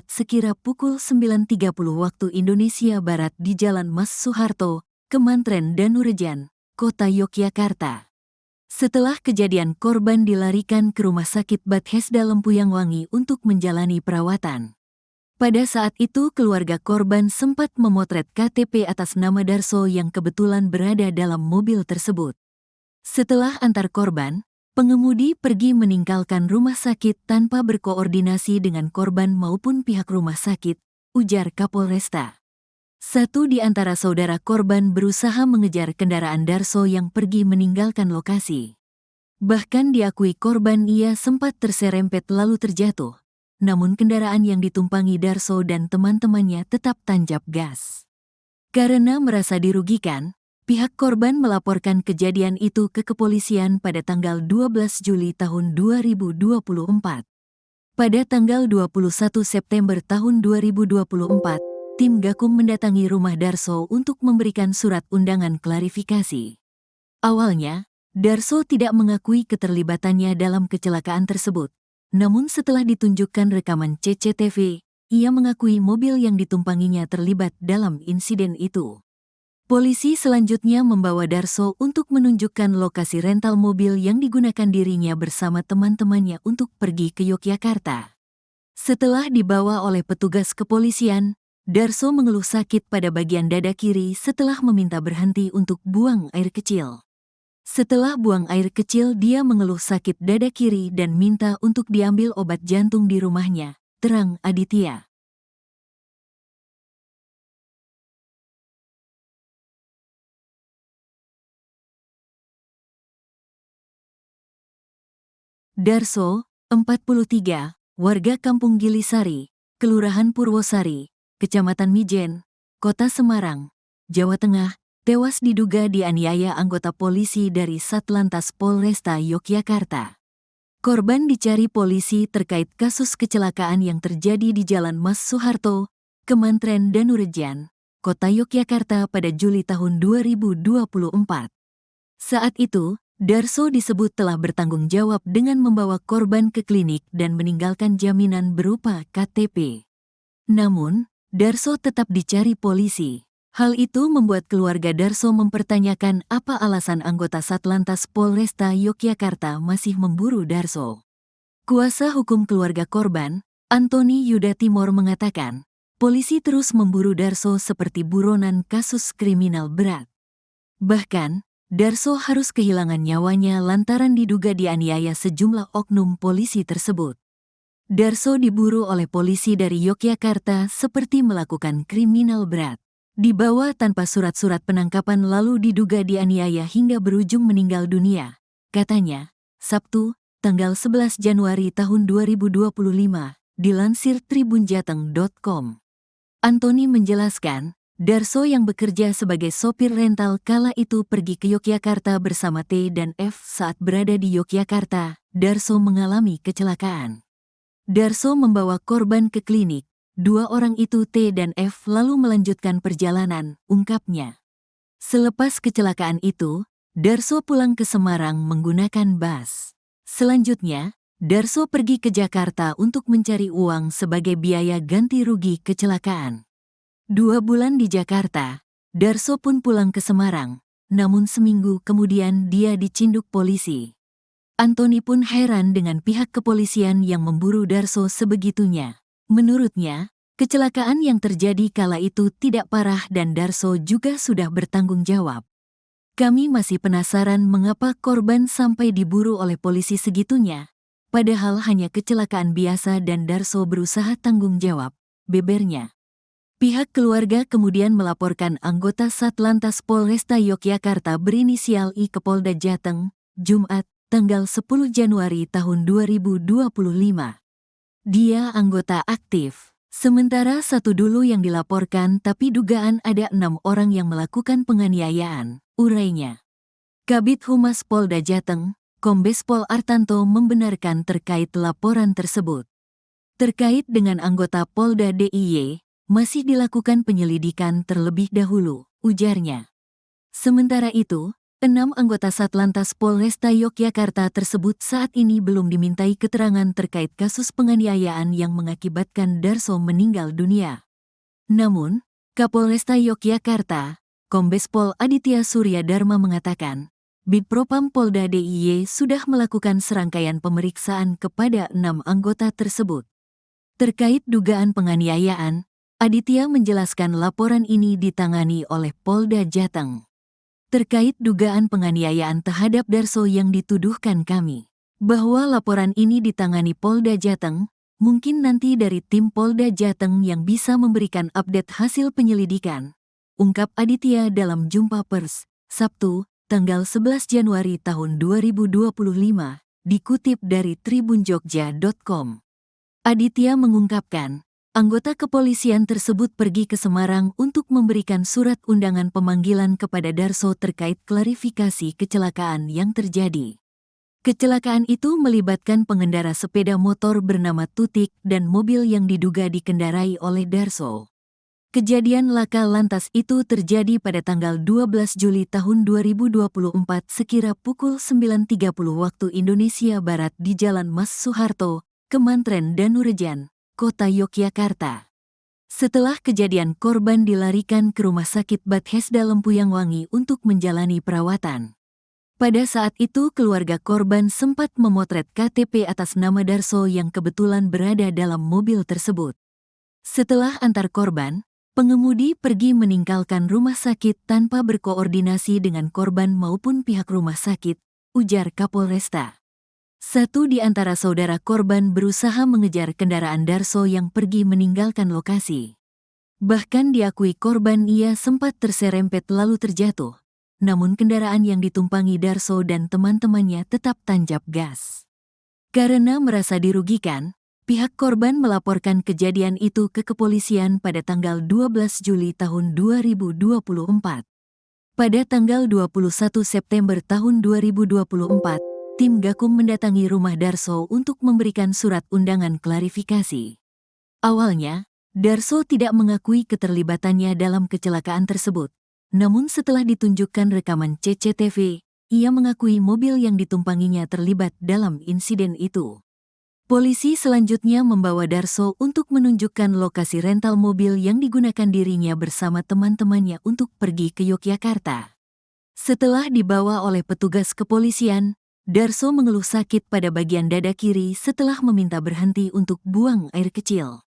S1: sekira pukul 9.30 waktu Indonesia Barat di Jalan Mas Soeharto, Kemantren Danurejan, Kota Yogyakarta. Setelah kejadian, korban dilarikan ke Rumah Sakit Bethesda Lempuyang Wangi untuk menjalani perawatan. Pada saat itu keluarga korban sempat memotret KTP atas nama Darso yang kebetulan berada dalam mobil tersebut. Setelah antar korban, pengemudi pergi meninggalkan rumah sakit tanpa berkoordinasi dengan korban maupun pihak rumah sakit, ujar Kapolresta. Satu di antara saudara korban berusaha mengejar kendaraan Darso yang pergi meninggalkan lokasi. Bahkan diakui korban ia sempat terserempet lalu terjatuh, namun kendaraan yang ditumpangi Darso dan teman-temannya tetap tancap gas. Karena merasa dirugikan, pihak korban melaporkan kejadian itu ke kepolisian pada tanggal 12 Juli tahun 2024. Pada tanggal 21 September tahun 2024, tim Gakum mendatangi rumah Darso untuk memberikan surat undangan klarifikasi. Awalnya, Darso tidak mengakui keterlibatannya dalam kecelakaan tersebut. Namun setelah ditunjukkan rekaman CCTV, ia mengakui mobil yang ditumpanginya terlibat dalam insiden itu. Polisi selanjutnya membawa Darso untuk menunjukkan lokasi rental mobil yang digunakan dirinya bersama teman-temannya untuk pergi ke Yogyakarta. Setelah dibawa oleh petugas kepolisian, Darso mengeluh sakit pada bagian dada kiri setelah meminta berhenti untuk buang air kecil. Setelah buang air kecil, dia mengeluh sakit dada kiri dan minta untuk diambil obat jantung di rumahnya, terang Aditya. Darso, 43, warga Kampung Gilisari, Kelurahan Purwosari, Kecamatan Mijen, Kota Semarang, Jawa Tengah, tewas diduga dianiaya anggota polisi dari Satlantas Polresta Yogyakarta. Korban dicari polisi terkait kasus kecelakaan yang terjadi di Jalan Mas Soeharto, Kemantren Danurejan, Kota Yogyakarta pada Juli tahun 2024. Saat itu, Darso disebut telah bertanggung jawab dengan membawa korban ke klinik dan meninggalkan jaminan berupa KTP. Namun, Darso tetap dicari polisi. Hal itu membuat keluarga Darso mempertanyakan apa alasan anggota Satlantas Polresta Yogyakarta masih memburu Darso. Kuasa hukum keluarga korban, Antoni Yuda Timor mengatakan, polisi terus memburu Darso seperti buronan kasus kriminal berat. Bahkan, Darso harus kehilangan nyawanya lantaran diduga dianiaya sejumlah oknum polisi tersebut. Darso diburu oleh polisi dari Yogyakarta seperti melakukan kriminal berat. Dibawa tanpa surat-surat penangkapan lalu diduga dianiaya hingga berujung meninggal dunia, katanya, Sabtu, tanggal 11 Januari tahun 2025, dilansir tribunjateng.com. Antoni menjelaskan, Darso yang bekerja sebagai sopir rental kala itu pergi ke Yogyakarta bersama T dan F. Saat berada di Yogyakarta, Darso mengalami kecelakaan. Darso membawa korban ke klinik. Dua orang itu T dan F lalu melanjutkan perjalanan, ungkapnya. Selepas kecelakaan itu, Darso pulang ke Semarang menggunakan bus. Selanjutnya, Darso pergi ke Jakarta untuk mencari uang sebagai biaya ganti rugi kecelakaan. 2 bulan di Jakarta, Darso pun pulang ke Semarang, namun seminggu kemudian dia dicinduk polisi. Antoni pun heran dengan pihak kepolisian yang memburu Darso sebegitunya. Menurutnya, kecelakaan yang terjadi kala itu tidak parah dan Darso juga sudah bertanggung jawab. Kami masih penasaran mengapa korban sampai diburu oleh polisi segitunya, padahal hanya kecelakaan biasa dan Darso berusaha tanggung jawab, bebernya. Pihak keluarga kemudian melaporkan anggota Satlantas Polresta Yogyakarta berinisial I ke Polda Jateng, Jumat, tanggal 10 Januari tahun 2025. Dia anggota aktif. Sementara satu dulu yang dilaporkan tapi dugaan ada 6 orang yang melakukan penganiayaan, urainya. Kabid Humas Polda Jateng, Kombes Pol Artanto membenarkan terkait laporan tersebut. Terkait dengan anggota Polda DIY, masih dilakukan penyelidikan terlebih dahulu, ujarnya. Sementara itu, 6 anggota Satlantas Polresta Yogyakarta tersebut saat ini belum dimintai keterangan terkait kasus penganiayaan yang mengakibatkan Darso meninggal dunia. Namun, Kapolresta Yogyakarta, Kombes Pol Aditya Surya Dharma mengatakan, Bidpropam Polda DIY sudah melakukan serangkaian pemeriksaan kepada 6 anggota tersebut. Terkait dugaan penganiayaan, Aditya menjelaskan laporan ini ditangani oleh Polda Jateng. Terkait dugaan penganiayaan terhadap Darso yang dituduhkan kami, bahwa laporan ini ditangani Polda Jateng, mungkin nanti dari tim Polda Jateng yang bisa memberikan update hasil penyelidikan, ungkap Aditya dalam jumpa pers, Sabtu, tanggal 11 Januari tahun 2025, dikutip dari tribunjogja.com. Aditya mengungkapkan, anggota kepolisian tersebut pergi ke Semarang untuk memberikan surat undangan pemanggilan kepada Darso terkait klarifikasi kecelakaan yang terjadi. Kecelakaan itu melibatkan pengendara sepeda motor bernama Tutik dan mobil yang diduga dikendarai oleh Darso. Kejadian laka lantas itu terjadi pada tanggal 12 Juli tahun 2024 sekira pukul 9.30 waktu Indonesia Barat di Jalan Mas Soeharto, Kemantren Danurejan, Kota Yogyakarta. Setelah kejadian korban dilarikan ke Rumah Sakit Bethesda Lempuyangwangi untuk menjalani perawatan. Pada saat itu keluarga korban sempat memotret KTP atas nama Darso yang kebetulan berada dalam mobil tersebut. Setelah antar korban, pengemudi pergi meninggalkan rumah sakit tanpa berkoordinasi dengan korban maupun pihak rumah sakit, ujar Kapolresta. Satu di antara saudara korban berusaha mengejar kendaraan Darso yang pergi meninggalkan lokasi. Bahkan diakui korban ia sempat terserempet lalu terjatuh, namun kendaraan yang ditumpangi Darso dan teman-temannya tetap tancap gas. Karena merasa dirugikan, pihak korban melaporkan kejadian itu ke kepolisian pada tanggal 12 Juli tahun 2024. Pada tanggal 21 September tahun 2024, tim Gakum mendatangi rumah Darso untuk memberikan surat undangan klarifikasi. Awalnya, Darso tidak mengakui keterlibatannya dalam kecelakaan tersebut. Namun setelah ditunjukkan rekaman CCTV, ia mengakui mobil yang ditumpanginya terlibat dalam insiden itu. Polisi selanjutnya membawa Darso untuk menunjukkan lokasi rental mobil yang digunakan dirinya bersama teman-temannya untuk pergi ke Yogyakarta. Setelah dibawa oleh petugas kepolisian, Darso mengeluh sakit pada bagian dada kiri setelah meminta berhenti untuk buang air kecil.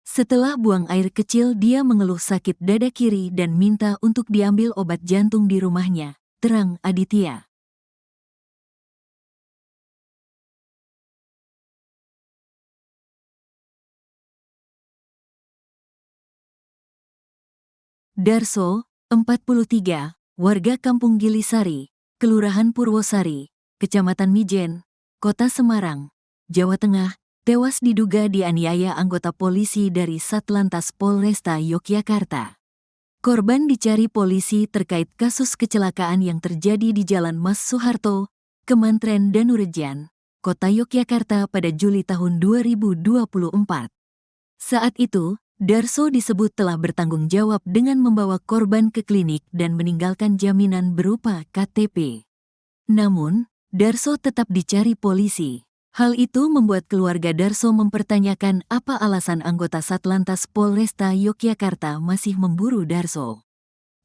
S1: Setelah buang air kecil dia mengeluh sakit dada kiri dan minta untuk diambil obat jantung di rumahnya, terang Aditya. Darso, 43, warga Kampung Gilisari, Kelurahan Purwosari, Kecamatan Mijen, Kota Semarang, Jawa Tengah, tewas diduga dianiaya anggota polisi dari Satlantas Polresta Yogyakarta. Korban dicari polisi terkait kasus kecelakaan yang terjadi di Jalan Mas Soeharto, Kemantren Danurejan, Kota Yogyakarta pada Juli tahun 2024. Saat itu, Darso disebut telah bertanggung jawab dengan membawa korban ke klinik dan meninggalkan jaminan berupa KTP. Namun, Darso tetap dicari polisi. Hal itu membuat keluarga Darso mempertanyakan apa alasan anggota Satlantas Polresta Yogyakarta masih memburu Darso.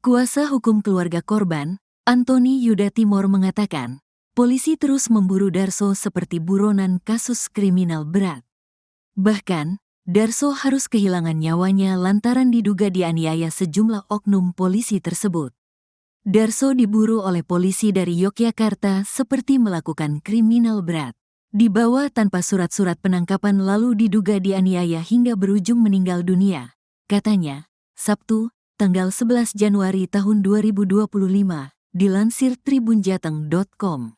S1: Kuasa hukum keluarga korban, Antoni Yuda Timor mengatakan, polisi terus memburu Darso seperti buronan kasus kriminal berat. Bahkan, Darso harus kehilangan nyawanya lantaran diduga dianiaya sejumlah oknum polisi tersebut. Darso diburu oleh polisi dari Yogyakarta seperti melakukan kriminal berat. Dibawa tanpa surat-surat penangkapan lalu diduga dianiaya hingga berujung meninggal dunia. Katanya, Sabtu, tanggal 11 Januari tahun 2025, dilansir tribunjateng.com.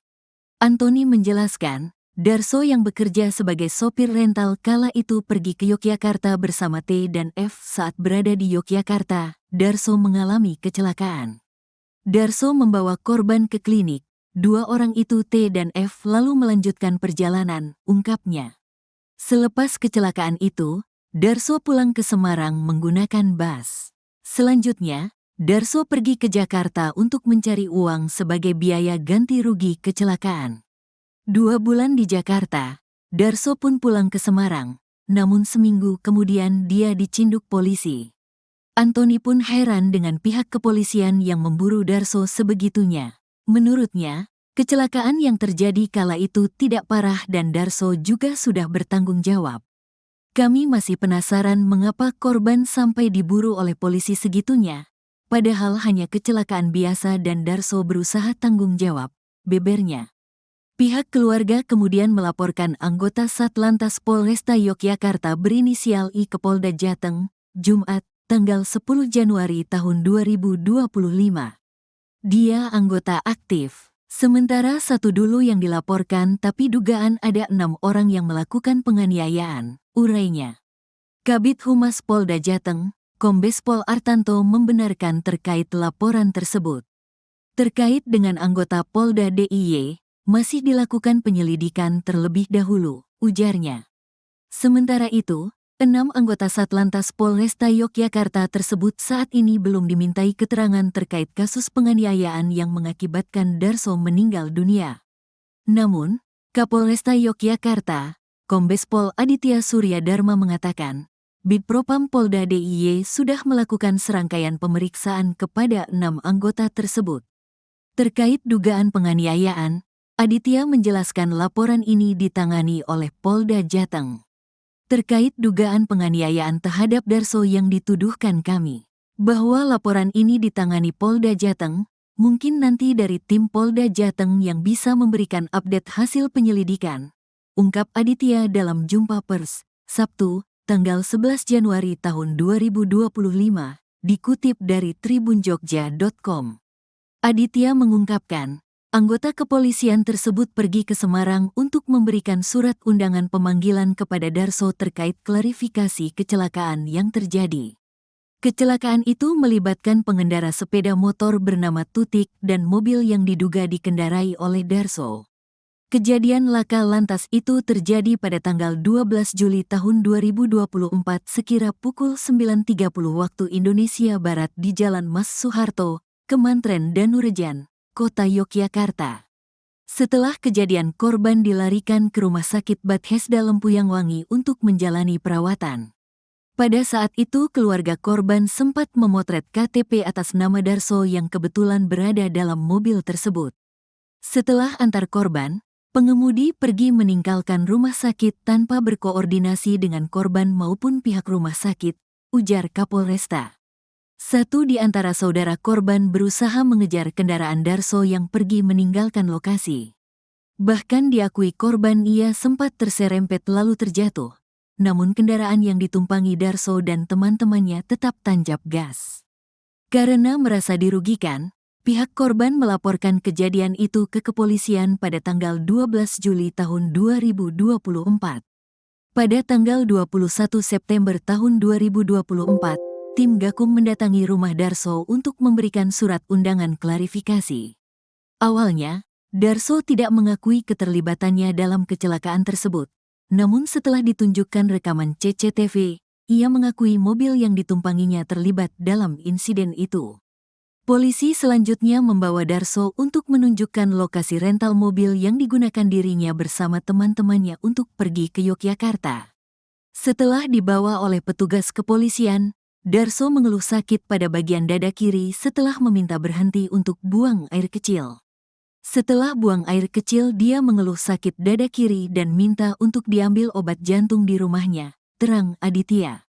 S1: Antoni menjelaskan, Darso yang bekerja sebagai sopir rental kala itu pergi ke Yogyakarta bersama T dan F. Saat berada di Yogyakarta, Darso mengalami kecelakaan. Darso membawa korban ke klinik. Dua orang itu T dan F lalu melanjutkan perjalanan, ungkapnya. Selepas kecelakaan itu, Darso pulang ke Semarang menggunakan bus. Selanjutnya, Darso pergi ke Jakarta untuk mencari uang sebagai biaya ganti rugi kecelakaan. 2 bulan di Jakarta, Darso pun pulang ke Semarang, namun seminggu kemudian dia dicinduk polisi. Antoni pun heran dengan pihak kepolisian yang memburu Darso sebegitunya. Menurutnya, kecelakaan yang terjadi kala itu tidak parah dan Darso juga sudah bertanggung jawab. Kami masih penasaran mengapa korban sampai diburu oleh polisi segitunya, padahal hanya kecelakaan biasa dan Darso berusaha tanggung jawab, bebernya. Pihak keluarga kemudian melaporkan anggota Satlantas Polresta Yogyakarta berinisial I ke Polda Jateng, Jumat, tanggal 10 Januari tahun 2025. Dia anggota aktif, sementara satu dulu yang dilaporkan tapi dugaan ada 6 orang yang melakukan penganiayaan, urainya. Kabid Humas Polda Jateng, Kombes Pol Artanto membenarkan terkait laporan tersebut. Terkait dengan anggota Polda DIY, masih dilakukan penyelidikan terlebih dahulu, ujarnya. Sementara itu, 6 anggota Satlantas Polresta Yogyakarta tersebut saat ini belum dimintai keterangan terkait kasus penganiayaan yang mengakibatkan Darso meninggal dunia. Namun, Kapolresta Yogyakarta, Kombes Pol Aditya Surya Dharma mengatakan, Bidpropam Polda DIY sudah melakukan serangkaian pemeriksaan kepada 6 anggota tersebut. Terkait dugaan penganiayaan, Aditya menjelaskan laporan ini ditangani oleh Polda Jateng. Terkait dugaan penganiayaan terhadap Darso yang dituduhkan kami, bahwa laporan ini ditangani Polda Jateng, mungkin nanti dari tim Polda Jateng yang bisa memberikan update hasil penyelidikan, ungkap Aditya dalam jumpa pers, Sabtu, tanggal 11 Januari tahun 2025, dikutip dari tribunjogja.com. Aditya mengungkapkan, anggota kepolisian tersebut pergi ke Semarang untuk memberikan surat undangan pemanggilan kepada Darso terkait klarifikasi kecelakaan yang terjadi. Kecelakaan itu melibatkan pengendara sepeda motor bernama Tutik dan mobil yang diduga dikendarai oleh Darso. Kejadian laka lantas itu terjadi pada tanggal 12 Juli tahun 2024 sekira pukul 9.30 waktu Indonesia Barat di Jalan Mas Soeharto, Kemantren Danurejan, Kota Yogyakarta. Setelah kejadian korban dilarikan ke Rumah Sakit Bethesda Lempuyang Wangi untuk menjalani perawatan. Pada saat itu keluarga korban sempat memotret KTP atas nama Darso yang kebetulan berada dalam mobil tersebut. Setelah antar korban, pengemudi pergi meninggalkan rumah sakit tanpa berkoordinasi dengan korban maupun pihak rumah sakit, ujar Kapolresta. Satu di antara saudara korban berusaha mengejar kendaraan Darso yang pergi meninggalkan lokasi. Bahkan diakui korban ia sempat terserempet lalu terjatuh, namun kendaraan yang ditumpangi Darso dan teman-temannya tetap tancap gas. Karena merasa dirugikan, pihak korban melaporkan kejadian itu ke kepolisian pada tanggal 12 Juli tahun 2024. Pada tanggal 21 September tahun 2024, tim Gakum mendatangi rumah Darso untuk memberikan surat undangan klarifikasi. Awalnya, Darso tidak mengakui keterlibatannya dalam kecelakaan tersebut, namun setelah ditunjukkan rekaman CCTV, ia mengakui mobil yang ditumpanginya terlibat dalam insiden itu. Polisi selanjutnya membawa Darso untuk menunjukkan lokasi rental mobil yang digunakan dirinya bersama teman-temannya untuk pergi ke Yogyakarta. Setelah dibawa oleh petugas kepolisian, Darso mengeluh sakit pada bagian dada kiri setelah meminta berhenti untuk buang air kecil. Setelah buang air kecil, dia mengeluh sakit dada kiri dan minta untuk diambil obat jantung di rumahnya, terang Aditya.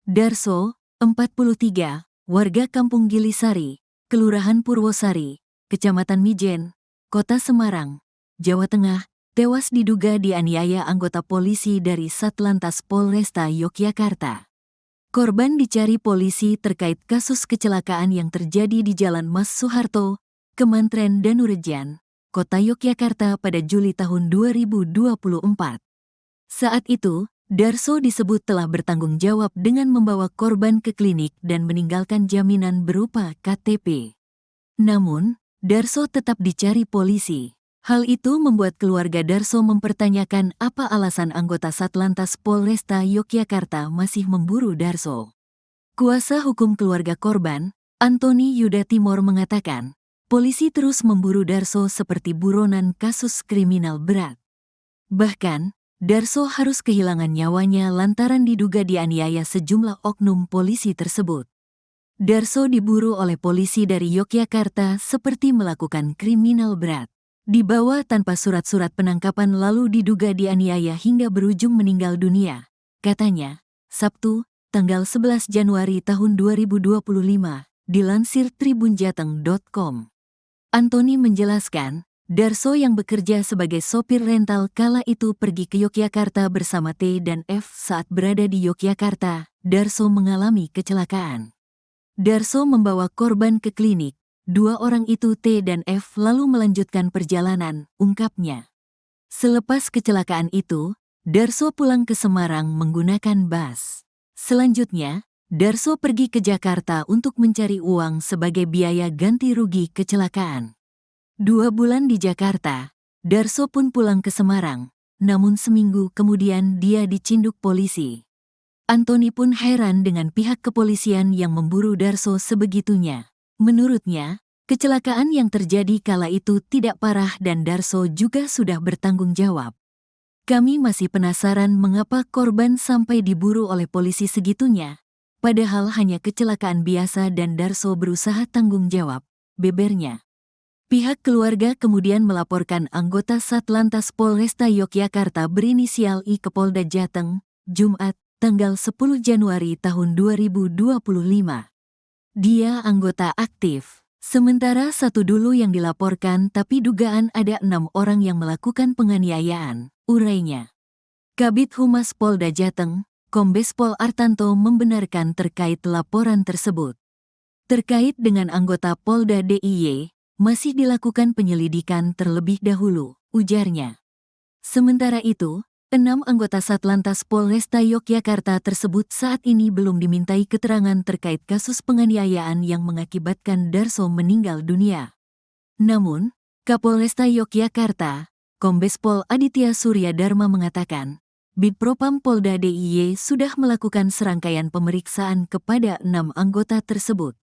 S1: Darso, 43, warga Kampung Gilisari, Kelurahan Purwosari, Kecamatan Mijen, Kota Semarang, Jawa Tengah, tewas diduga dianiaya anggota polisi dari Satlantas Polresta Yogyakarta. Korban dicari polisi terkait kasus kecelakaan yang terjadi di Jalan Mas Soeharto, Kemantren Danurejan, Kota Yogyakarta pada Juli tahun 2024. Saat itu, Darso disebut telah bertanggung jawab dengan membawa korban ke klinik dan meninggalkan jaminan berupa KTP. Namun, Darso tetap dicari polisi. Hal itu membuat keluarga Darso mempertanyakan apa alasan anggota Satlantas Polresta Yogyakarta masih memburu Darso. Kuasa hukum keluarga korban, Antoni Yuda Timor mengatakan, polisi terus memburu Darso seperti buronan kasus kriminal berat. Bahkan, Darso harus kehilangan nyawanya lantaran diduga dianiaya sejumlah oknum polisi tersebut. Darso diburu oleh polisi dari Yogyakarta seperti melakukan kriminal berat. Dibawa tanpa surat-surat penangkapan lalu diduga dianiaya hingga berujung meninggal dunia, katanya, Sabtu, tanggal 11 Januari tahun 2025, dilansir tribunjateng.com. Antoni menjelaskan, Darso yang bekerja sebagai sopir rental kala itu pergi ke Yogyakarta bersama T dan F. Saat berada di Yogyakarta, Darso mengalami kecelakaan. Darso membawa korban ke klinik. Dua orang itu T dan F lalu melanjutkan perjalanan, ungkapnya. Selepas kecelakaan itu, Darso pulang ke Semarang menggunakan bus. Selanjutnya, Darso pergi ke Jakarta untuk mencari uang sebagai biaya ganti rugi kecelakaan. 2 bulan di Jakarta, Darso pun pulang ke Semarang, namun seminggu kemudian dia dicinduk polisi. Antoni pun heran dengan pihak kepolisian yang memburu Darso sebegitunya. Menurutnya, kecelakaan yang terjadi kala itu tidak parah dan Darso juga sudah bertanggung jawab. Kami masih penasaran mengapa korban sampai diburu oleh polisi segitunya, padahal hanya kecelakaan biasa dan Darso berusaha tanggung jawab, bebernya. Pihak keluarga kemudian melaporkan anggota Satlantas Polresta Yogyakarta berinisial I ke Polda Jateng, Jumat, tanggal 10 Januari tahun 2025. Dia anggota aktif, sementara satu dulu yang dilaporkan tapi dugaan ada 6 orang yang melakukan penganiayaan, urainya. Kabid Humas Polda Jateng, Kombes Pol Artanto membenarkan terkait laporan tersebut. Terkait dengan anggota Polda DIY, masih dilakukan penyelidikan terlebih dahulu, ujarnya. Sementara itu, 6 anggota Satlantas Polresta Yogyakarta tersebut saat ini belum dimintai keterangan terkait kasus penganiayaan yang mengakibatkan Darso meninggal dunia. Namun, Kapolresta Yogyakarta, Kombes Pol Aditya Surya Dharma mengatakan, Bidpropam Polda DIY sudah melakukan serangkaian pemeriksaan kepada 6 anggota tersebut.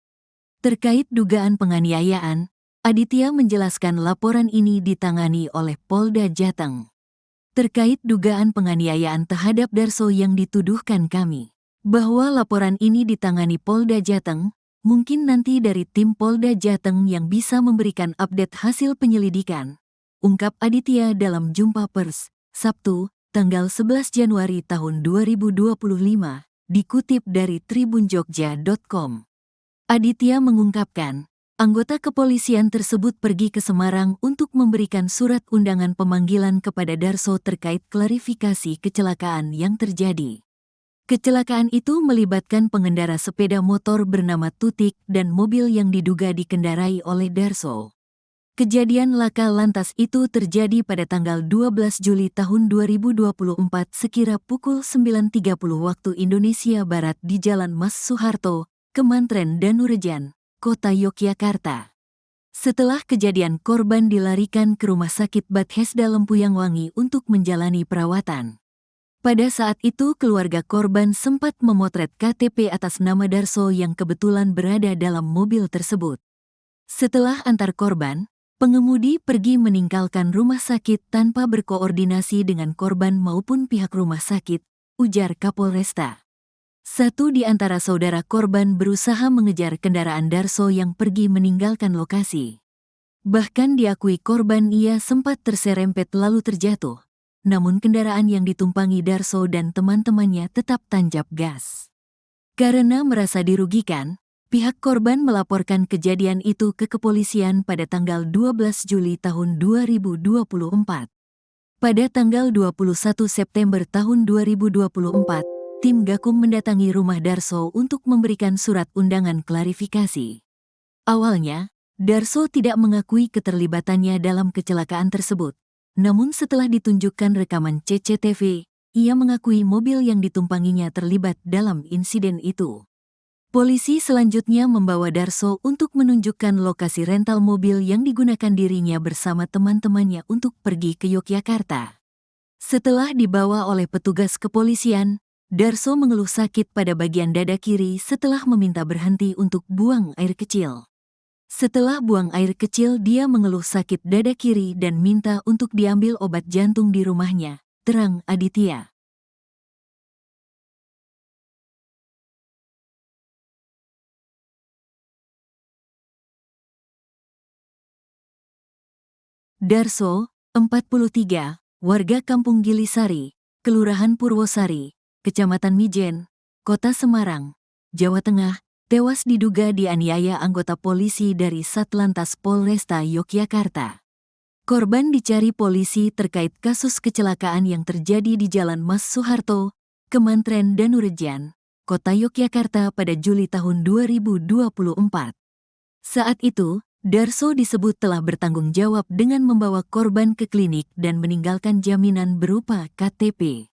S1: Terkait dugaan penganiayaan, Aditya menjelaskan laporan ini ditangani oleh Polda Jateng. Terkait dugaan penganiayaan terhadap Darso yang dituduhkan kami, bahwa laporan ini ditangani Polda Jateng, mungkin nanti dari tim Polda Jateng yang bisa memberikan update hasil penyelidikan, ungkap Aditya dalam jumpa pers, Sabtu, tanggal 11 Januari tahun 2025, dikutip dari tribunjogja.com. Aditya mengungkapkan, anggota kepolisian tersebut pergi ke Semarang untuk memberikan surat undangan pemanggilan kepada Darso terkait klarifikasi kecelakaan yang terjadi. Kecelakaan itu melibatkan pengendara sepeda motor bernama Tutik dan mobil yang diduga dikendarai oleh Darso. Kejadian laka lantas itu terjadi pada tanggal 12 Juli tahun 2024 sekira pukul 9.30 waktu Indonesia Barat di Jalan Mas Soeharto, Kemantren Danurejan, Kota Yogyakarta. Setelah kejadian korban dilarikan ke Rumah Sakit Bethesda Lempuyang Wangi untuk menjalani perawatan. Pada saat itu keluarga korban sempat memotret KTP atas nama Darso yang kebetulan berada dalam mobil tersebut. Setelah antar korban, Pengemudi pergi meninggalkan rumah sakit tanpa berkoordinasi dengan korban maupun pihak rumah sakit, ujar Kapolresta. Satu di antara saudara korban berusaha mengejar kendaraan Darso yang pergi meninggalkan lokasi. Bahkan diakui korban ia sempat terserempet lalu terjatuh. Namun kendaraan yang ditumpangi Darso dan teman-temannya tetap tancap gas. Karena merasa dirugikan, pihak korban melaporkan kejadian itu ke kepolisian pada tanggal 12 Juli tahun 2024. Pada tanggal 21 September tahun 2024, tim Gakum mendatangi rumah Darso untuk memberikan surat undangan klarifikasi. Awalnya, Darso tidak mengakui keterlibatannya dalam kecelakaan tersebut. Namun setelah ditunjukkan rekaman CCTV, ia mengakui mobil yang ditumpanginya terlibat dalam insiden itu. Polisi selanjutnya membawa Darso untuk menunjukkan lokasi rental mobil yang digunakan dirinya bersama teman-temannya untuk pergi ke Yogyakarta. Setelah dibawa oleh petugas kepolisian, Darso mengeluh sakit pada bagian dada kiri setelah meminta berhenti untuk buang air kecil. Setelah buang air kecil, dia mengeluh sakit dada kiri dan minta untuk diambil obat jantung di rumahnya, terang Aditya. Darso, 43, warga Kampung Gilisari, Kelurahan Purwosari, Kecamatan Mijen, Kota Semarang, Jawa Tengah, tewas diduga dianiaya anggota polisi dari Satlantas Polresta Yogyakarta. Korban dicari polisi terkait kasus kecelakaan yang terjadi di Jalan Mas Soeharto, Kemantren Danurejan, Kota Yogyakarta pada Juli tahun 2024. Saat itu, Darso disebut telah bertanggung jawab dengan membawa korban ke klinik dan meninggalkan jaminan berupa KTP.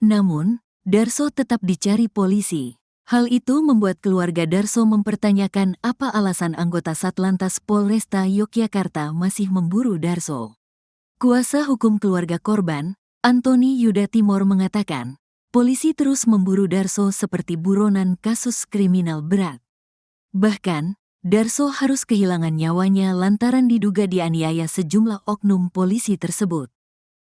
S1: Namun, Darso tetap dicari polisi. Hal itu membuat keluarga Darso mempertanyakan apa alasan anggota Satlantas Polresta Yogyakarta masih memburu Darso. Kuasa hukum keluarga korban, Antoni Yuda Timor mengatakan, polisi terus memburu Darso seperti buronan kasus kriminal berat. Bahkan, Darso harus kehilangan nyawanya lantaran diduga dianiaya sejumlah oknum polisi tersebut.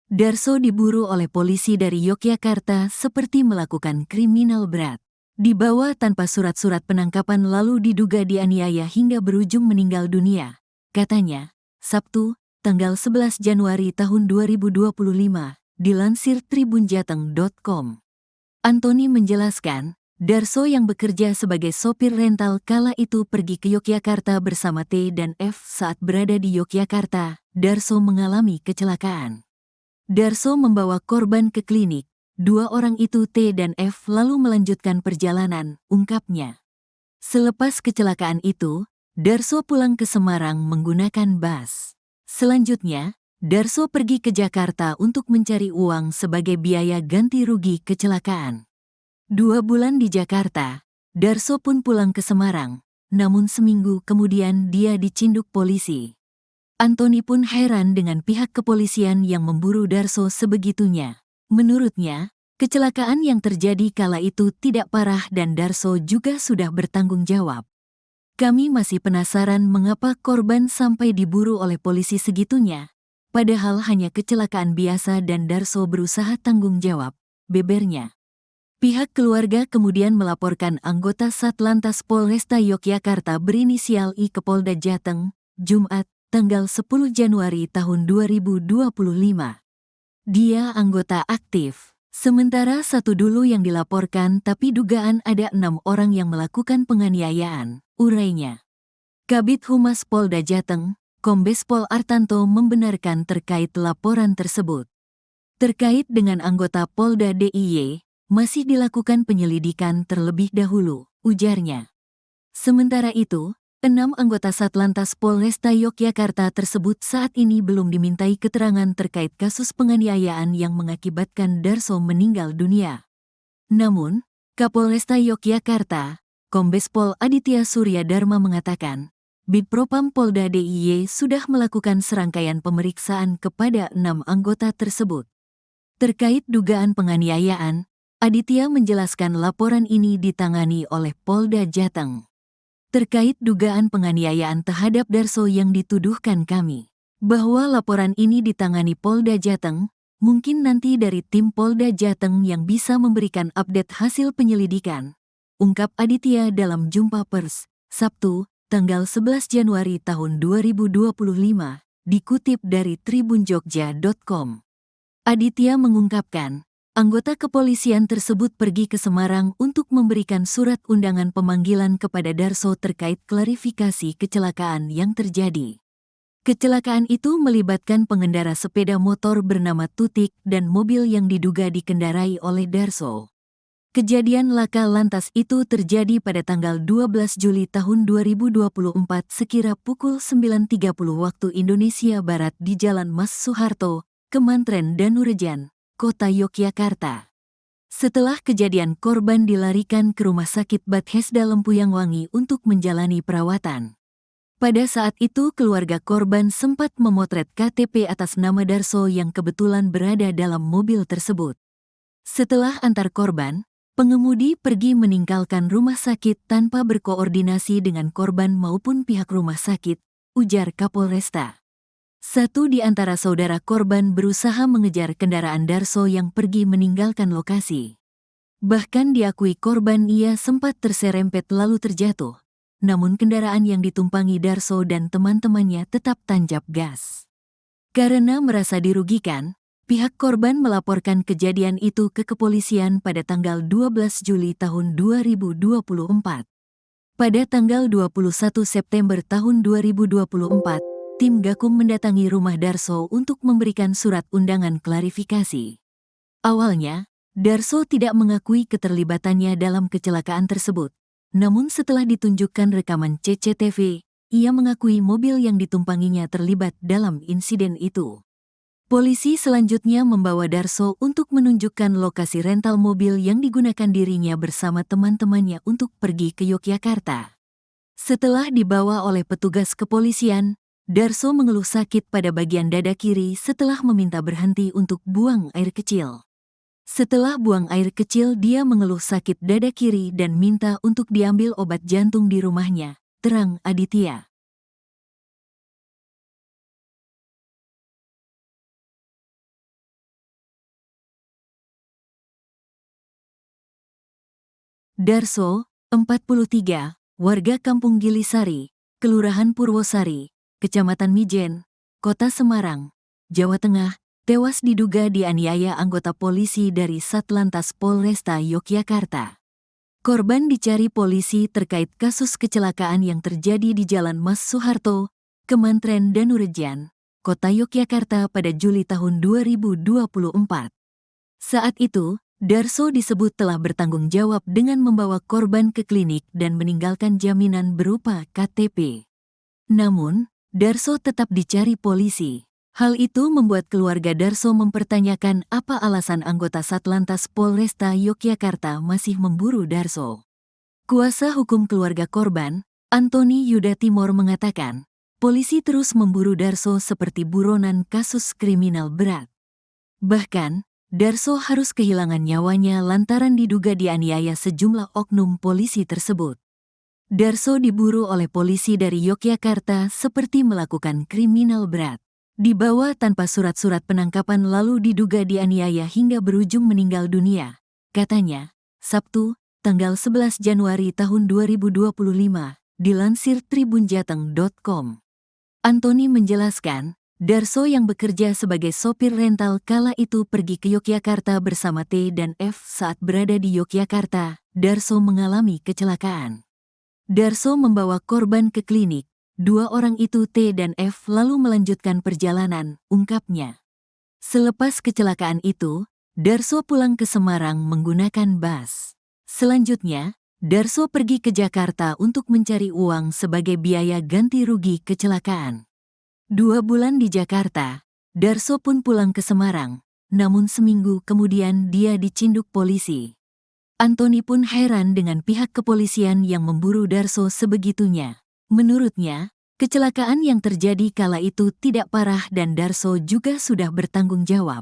S1: Darso diburu oleh polisi dari Yogyakarta seperti melakukan kriminal berat. Dibawa tanpa surat-surat penangkapan lalu diduga dianiaya hingga berujung meninggal dunia, katanya, Sabtu, tanggal 11 Januari tahun 2025, dilansir tribunjateng.com. Antoni menjelaskan, Darso yang bekerja sebagai sopir rental kala itu pergi ke Yogyakarta bersama T dan F. Saat berada di Yogyakarta, Darso mengalami kecelakaan. Darso membawa korban ke klinik. Dua orang itu T dan F lalu melanjutkan perjalanan, ungkapnya. Selepas kecelakaan itu, Darso pulang ke Semarang menggunakan bus. Selanjutnya, Darso pergi ke Jakarta untuk mencari uang sebagai biaya ganti rugi kecelakaan. 2 bulan di Jakarta, Darso pun pulang ke Semarang, namun seminggu kemudian dia dicinduk polisi. Antoni pun heran dengan pihak kepolisian yang memburu Darso sebegitunya. Menurutnya, kecelakaan yang terjadi kala itu tidak parah dan Darso juga sudah bertanggung jawab. Kami masih penasaran mengapa korban sampai diburu oleh polisi segitunya, padahal hanya kecelakaan biasa dan Darso berusaha tanggung jawab, bebernya. Pihak keluarga kemudian melaporkan anggota Satlantas Polresta Yogyakarta berinisial I ke Polda Jateng, Jumat, tanggal 10 Januari tahun 2025. Dia anggota aktif, sementara satu dulu yang dilaporkan tapi dugaan ada 6 orang yang melakukan penganiayaan, urainya. Kabid Humas Polda Jateng, Kombes Pol Artanto membenarkan terkait laporan tersebut. Terkait dengan anggota Polda DIY, masih dilakukan penyelidikan terlebih dahulu, ujarnya. Sementara itu, 6 anggota Satlantas Polresta Yogyakarta tersebut saat ini belum dimintai keterangan terkait kasus penganiayaan yang mengakibatkan Darso meninggal dunia. Namun, Kapolresta Yogyakarta, Kombes Pol Aditya Surya Dharma mengatakan, Bidpropam Polda DIY sudah melakukan serangkaian pemeriksaan kepada 6 anggota tersebut. Terkait dugaan penganiayaan, Aditya menjelaskan laporan ini ditangani oleh Polda Jateng. terkait dugaan penganiayaan terhadap Darso yang dituduhkan kami. Bahwa laporan ini ditangani Polda Jateng, mungkin nanti dari tim Polda Jateng yang bisa memberikan update hasil penyelidikan. Ungkap Aditya dalam jumpa pers, Sabtu, tanggal 11 Januari tahun 2025, dikutip dari tribunjogja.com. Aditya mengungkapkan, anggota kepolisian tersebut pergi ke Semarang untuk memberikan surat undangan pemanggilan kepada Darso terkait klarifikasi kecelakaan yang terjadi. Kecelakaan itu melibatkan pengendara sepeda motor bernama Tutik dan mobil yang diduga dikendarai oleh Darso. Kejadian laka lantas itu terjadi pada tanggal 12 Juli tahun 2024 sekira pukul 9.30 waktu Indonesia Barat di Jalan Mas Soeharto, Kemantren Danurejan, Kota Yogyakarta. Setelah kejadian, korban dilarikan ke Rumah Sakit Bethesda Lempuyang Wangi untuk menjalani perawatan. Pada saat itu keluarga korban sempat memotret KTP atas nama Darso yang kebetulan berada dalam mobil tersebut. Setelah antar korban, pengemudi pergi meninggalkan rumah sakit tanpa berkoordinasi dengan korban maupun pihak rumah sakit, ujar Kapolresta. Satu di antara saudara korban berusaha mengejar kendaraan Darso yang pergi meninggalkan lokasi. Bahkan diakui korban ia sempat terserempet lalu terjatuh. Namun kendaraan yang ditumpangi Darso dan teman-temannya tetap tancap gas. Karena merasa dirugikan, pihak korban melaporkan kejadian itu ke kepolisian pada tanggal 12 Juli tahun 2024. Pada tanggal 21 September tahun 2024, tim Gakum mendatangi rumah Darso untuk memberikan surat undangan klarifikasi. Awalnya, Darso tidak mengakui keterlibatannya dalam kecelakaan tersebut. Namun setelah ditunjukkan rekaman CCTV, ia mengakui mobil yang ditumpanginya terlibat dalam insiden itu. Polisi selanjutnya membawa Darso untuk menunjukkan lokasi rental mobil yang digunakan dirinya bersama teman-temannya untuk pergi ke Yogyakarta. Setelah dibawa oleh petugas kepolisian, Darso mengeluh sakit pada bagian dada kiri setelah meminta berhenti untuk buang air kecil. Setelah buang air kecil, dia mengeluh sakit dada kiri dan minta untuk diambil obat jantung di rumahnya, terang Aditya. Darso, 43, warga Kampung Gilisari, Kelurahan Purwosari, Kecamatan Mijen, Kota Semarang, Jawa Tengah, tewas diduga dianiaya anggota polisi dari Satlantas Polresta Yogyakarta. Korban dicari polisi terkait kasus kecelakaan yang terjadi di Jalan Mas Soeharto, Kemantren Danurejan, Kota Yogyakarta pada Juli tahun 2024. Saat itu, Darso disebut telah bertanggung jawab dengan membawa korban ke klinik dan meninggalkan jaminan berupa KTP. Namun, Darso tetap dicari polisi. Hal itu membuat keluarga Darso mempertanyakan apa alasan anggota Satlantas Polresta Yogyakarta masih memburu Darso. Kuasa hukum keluarga korban, Antoni Yuda Timor mengatakan, polisi terus memburu Darso seperti buronan kasus kriminal berat. Bahkan, Darso harus kehilangan nyawanya lantaran diduga dianiaya sejumlah oknum polisi tersebut. Darso diburu oleh polisi dari Yogyakarta seperti melakukan kriminal berat. Dibawa tanpa surat-surat penangkapan lalu diduga dianiaya hingga berujung meninggal dunia, katanya, Sabtu, tanggal 11 Januari tahun 2025, dilansir tribunjateng.com. Antoni menjelaskan, Darso yang bekerja sebagai sopir rental kala itu pergi ke Yogyakarta bersama T dan F. Saat berada di Yogyakarta, Darso mengalami kecelakaan. Darso membawa korban ke klinik. Dua orang itu T dan F lalu melanjutkan perjalanan, ungkapnya. Selepas kecelakaan itu, Darso pulang ke Semarang menggunakan bus. Selanjutnya, Darso pergi ke Jakarta untuk mencari uang sebagai biaya ganti rugi kecelakaan. 2 bulan di Jakarta, Darso pun pulang ke Semarang, namun seminggu kemudian dia dicinduk polisi. Antoni pun heran dengan pihak kepolisian yang memburu Darso sebegitunya. Menurutnya, kecelakaan yang terjadi kala itu tidak parah dan Darso juga sudah bertanggung jawab.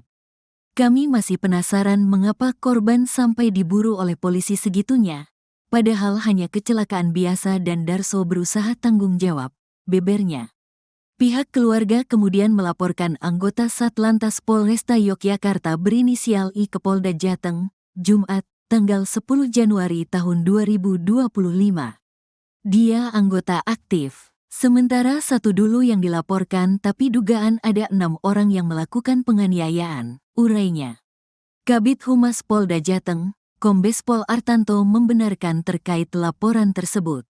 S1: Kami masih penasaran mengapa korban sampai diburu oleh polisi segitunya, padahal hanya kecelakaan biasa dan Darso berusaha tanggung jawab, bebernya. Pihak keluarga kemudian melaporkan anggota Satlantas Polresta Yogyakarta berinisial I ke Polda Jateng, Jumat, tanggal 10 Januari tahun 2025. Dia anggota aktif. Sementara satu dulu yang dilaporkan tapi dugaan ada 6 orang yang melakukan penganiayaan, urainya. Kabid Humas Polda Jateng, Kombes Pol Artanto membenarkan terkait laporan tersebut.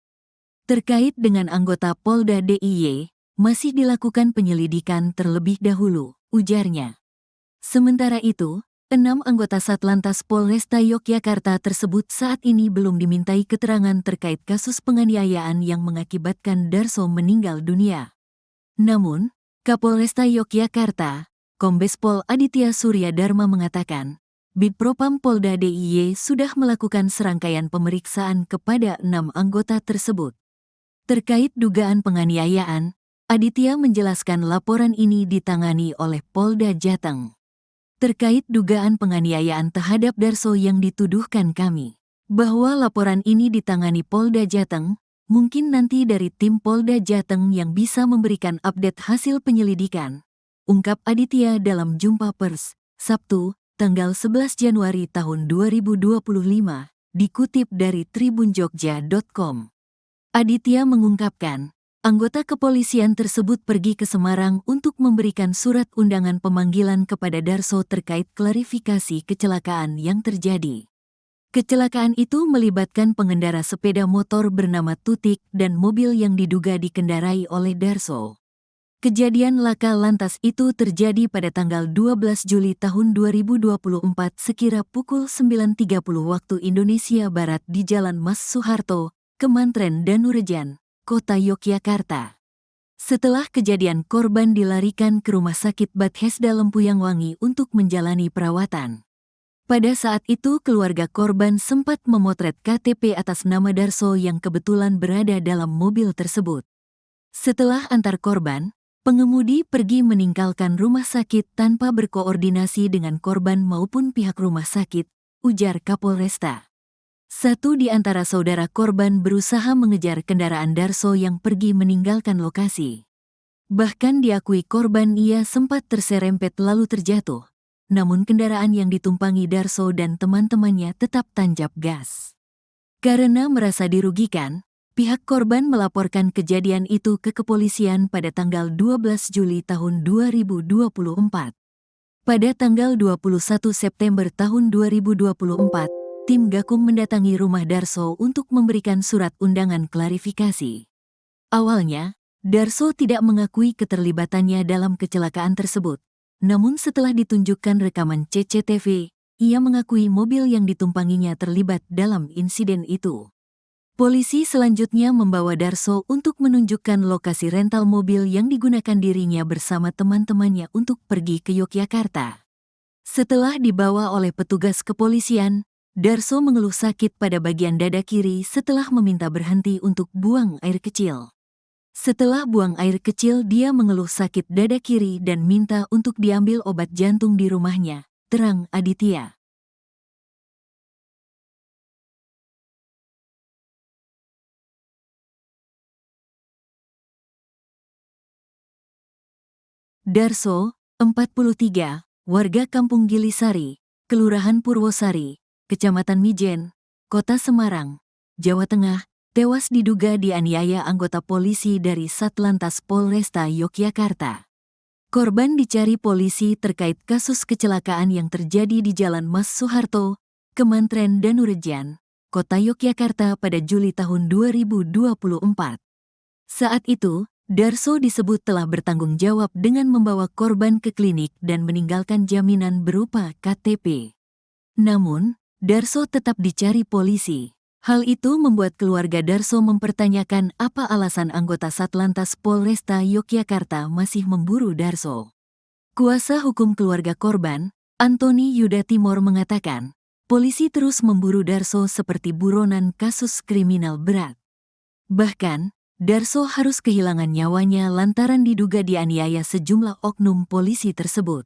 S1: Terkait dengan anggota Polda DIY, masih dilakukan penyelidikan terlebih dahulu, ujarnya. Sementara itu, 6 anggota Satlantas Polresta Yogyakarta tersebut saat ini belum dimintai keterangan terkait kasus penganiayaan yang mengakibatkan Darso meninggal dunia. Namun, Kapolresta Yogyakarta, Kombes Pol Aditya Surya Dharma mengatakan, Bidpropam Polda DIY sudah melakukan serangkaian pemeriksaan kepada 6 anggota tersebut. Terkait dugaan penganiayaan, Aditya menjelaskan laporan ini ditangani oleh Polda Jateng. Terkait dugaan penganiayaan terhadap Darso yang dituduhkan kami, bahwa laporan ini ditangani Polda Jateng, mungkin nanti dari tim Polda Jateng yang bisa memberikan update hasil penyelidikan, ungkap Aditya dalam jumpa pers, Sabtu, tanggal 11 Januari tahun 2025, dikutip dari tribunjogja.com. Aditya mengungkapkan, anggota kepolisian tersebut pergi ke Semarang untuk memberikan surat undangan pemanggilan kepada Darso terkait klarifikasi kecelakaan yang terjadi. Kecelakaan itu melibatkan pengendara sepeda motor bernama Tutik dan mobil yang diduga dikendarai oleh Darso. Kejadian laka lantas itu terjadi pada tanggal 12 Juli tahun 2024 sekira pukul 9.30 waktu Indonesia Barat di Jalan Mas Soeharto, Kemantren Danurejan, Kota Yogyakarta. Setelah kejadian, korban dilarikan ke Rumah Sakit Bethesda Lempuyang Wangi untuk menjalani perawatan. Pada saat itu keluarga korban sempat memotret KTP atas nama Darso yang kebetulan berada dalam mobil tersebut. Setelah antar korban, pengemudi pergi meninggalkan rumah sakit tanpa berkoordinasi dengan korban maupun pihak rumah sakit, ujar Kapolresta. Satu di antara saudara korban berusaha mengejar kendaraan Darso yang pergi meninggalkan lokasi. Bahkan diakui korban ia sempat terserempet lalu terjatuh, namun kendaraan yang ditumpangi Darso dan teman-temannya tetap tancap gas. Karena merasa dirugikan, pihak korban melaporkan kejadian itu ke kepolisian pada tanggal 12 Juli tahun 2024. Pada tanggal 21 September tahun 2024, tim Gakum mendatangi rumah Darso untuk memberikan surat undangan klarifikasi. Awalnya, Darso tidak mengakui keterlibatannya dalam kecelakaan tersebut. Namun setelah ditunjukkan rekaman CCTV, ia mengakui mobil yang ditumpanginya terlibat dalam insiden itu. Polisi selanjutnya membawa Darso untuk menunjukkan lokasi rental mobil yang digunakan dirinya bersama teman-temannya untuk pergi ke Yogyakarta. Setelah dibawa oleh petugas kepolisian, Darso mengeluh sakit pada bagian dada kiri setelah meminta berhenti untuk buang air kecil. Setelah buang air kecil, dia mengeluh sakit dada kiri dan minta untuk diambil obat jantung di rumahnya, terang Aditya. Darso, 43, warga Kampung Gilisari, Kelurahan Purwosari, Kecamatan Mijen, Kota Semarang, Jawa Tengah, tewas diduga dianiaya anggota polisi dari Satlantas Polresta Yogyakarta. Korban dicari polisi terkait kasus kecelakaan yang terjadi di Jalan Mas Soeharto, Kemantren Danurejan, Kota Yogyakarta pada Juli tahun 2024. Saat itu, Darso disebut telah bertanggung jawab dengan membawa korban ke klinik dan meninggalkan jaminan berupa KTP. Namun, Darso tetap dicari polisi. Hal itu membuat keluarga Darso mempertanyakan apa alasan anggota Satlantas Polresta Yogyakarta masih memburu Darso. Kuasa hukum keluarga korban, Antoni Yuda Timor mengatakan, polisi terus memburu Darso seperti buronan kasus kriminal berat. Bahkan, Darso harus kehilangan nyawanya lantaran diduga dianiaya sejumlah oknum polisi tersebut.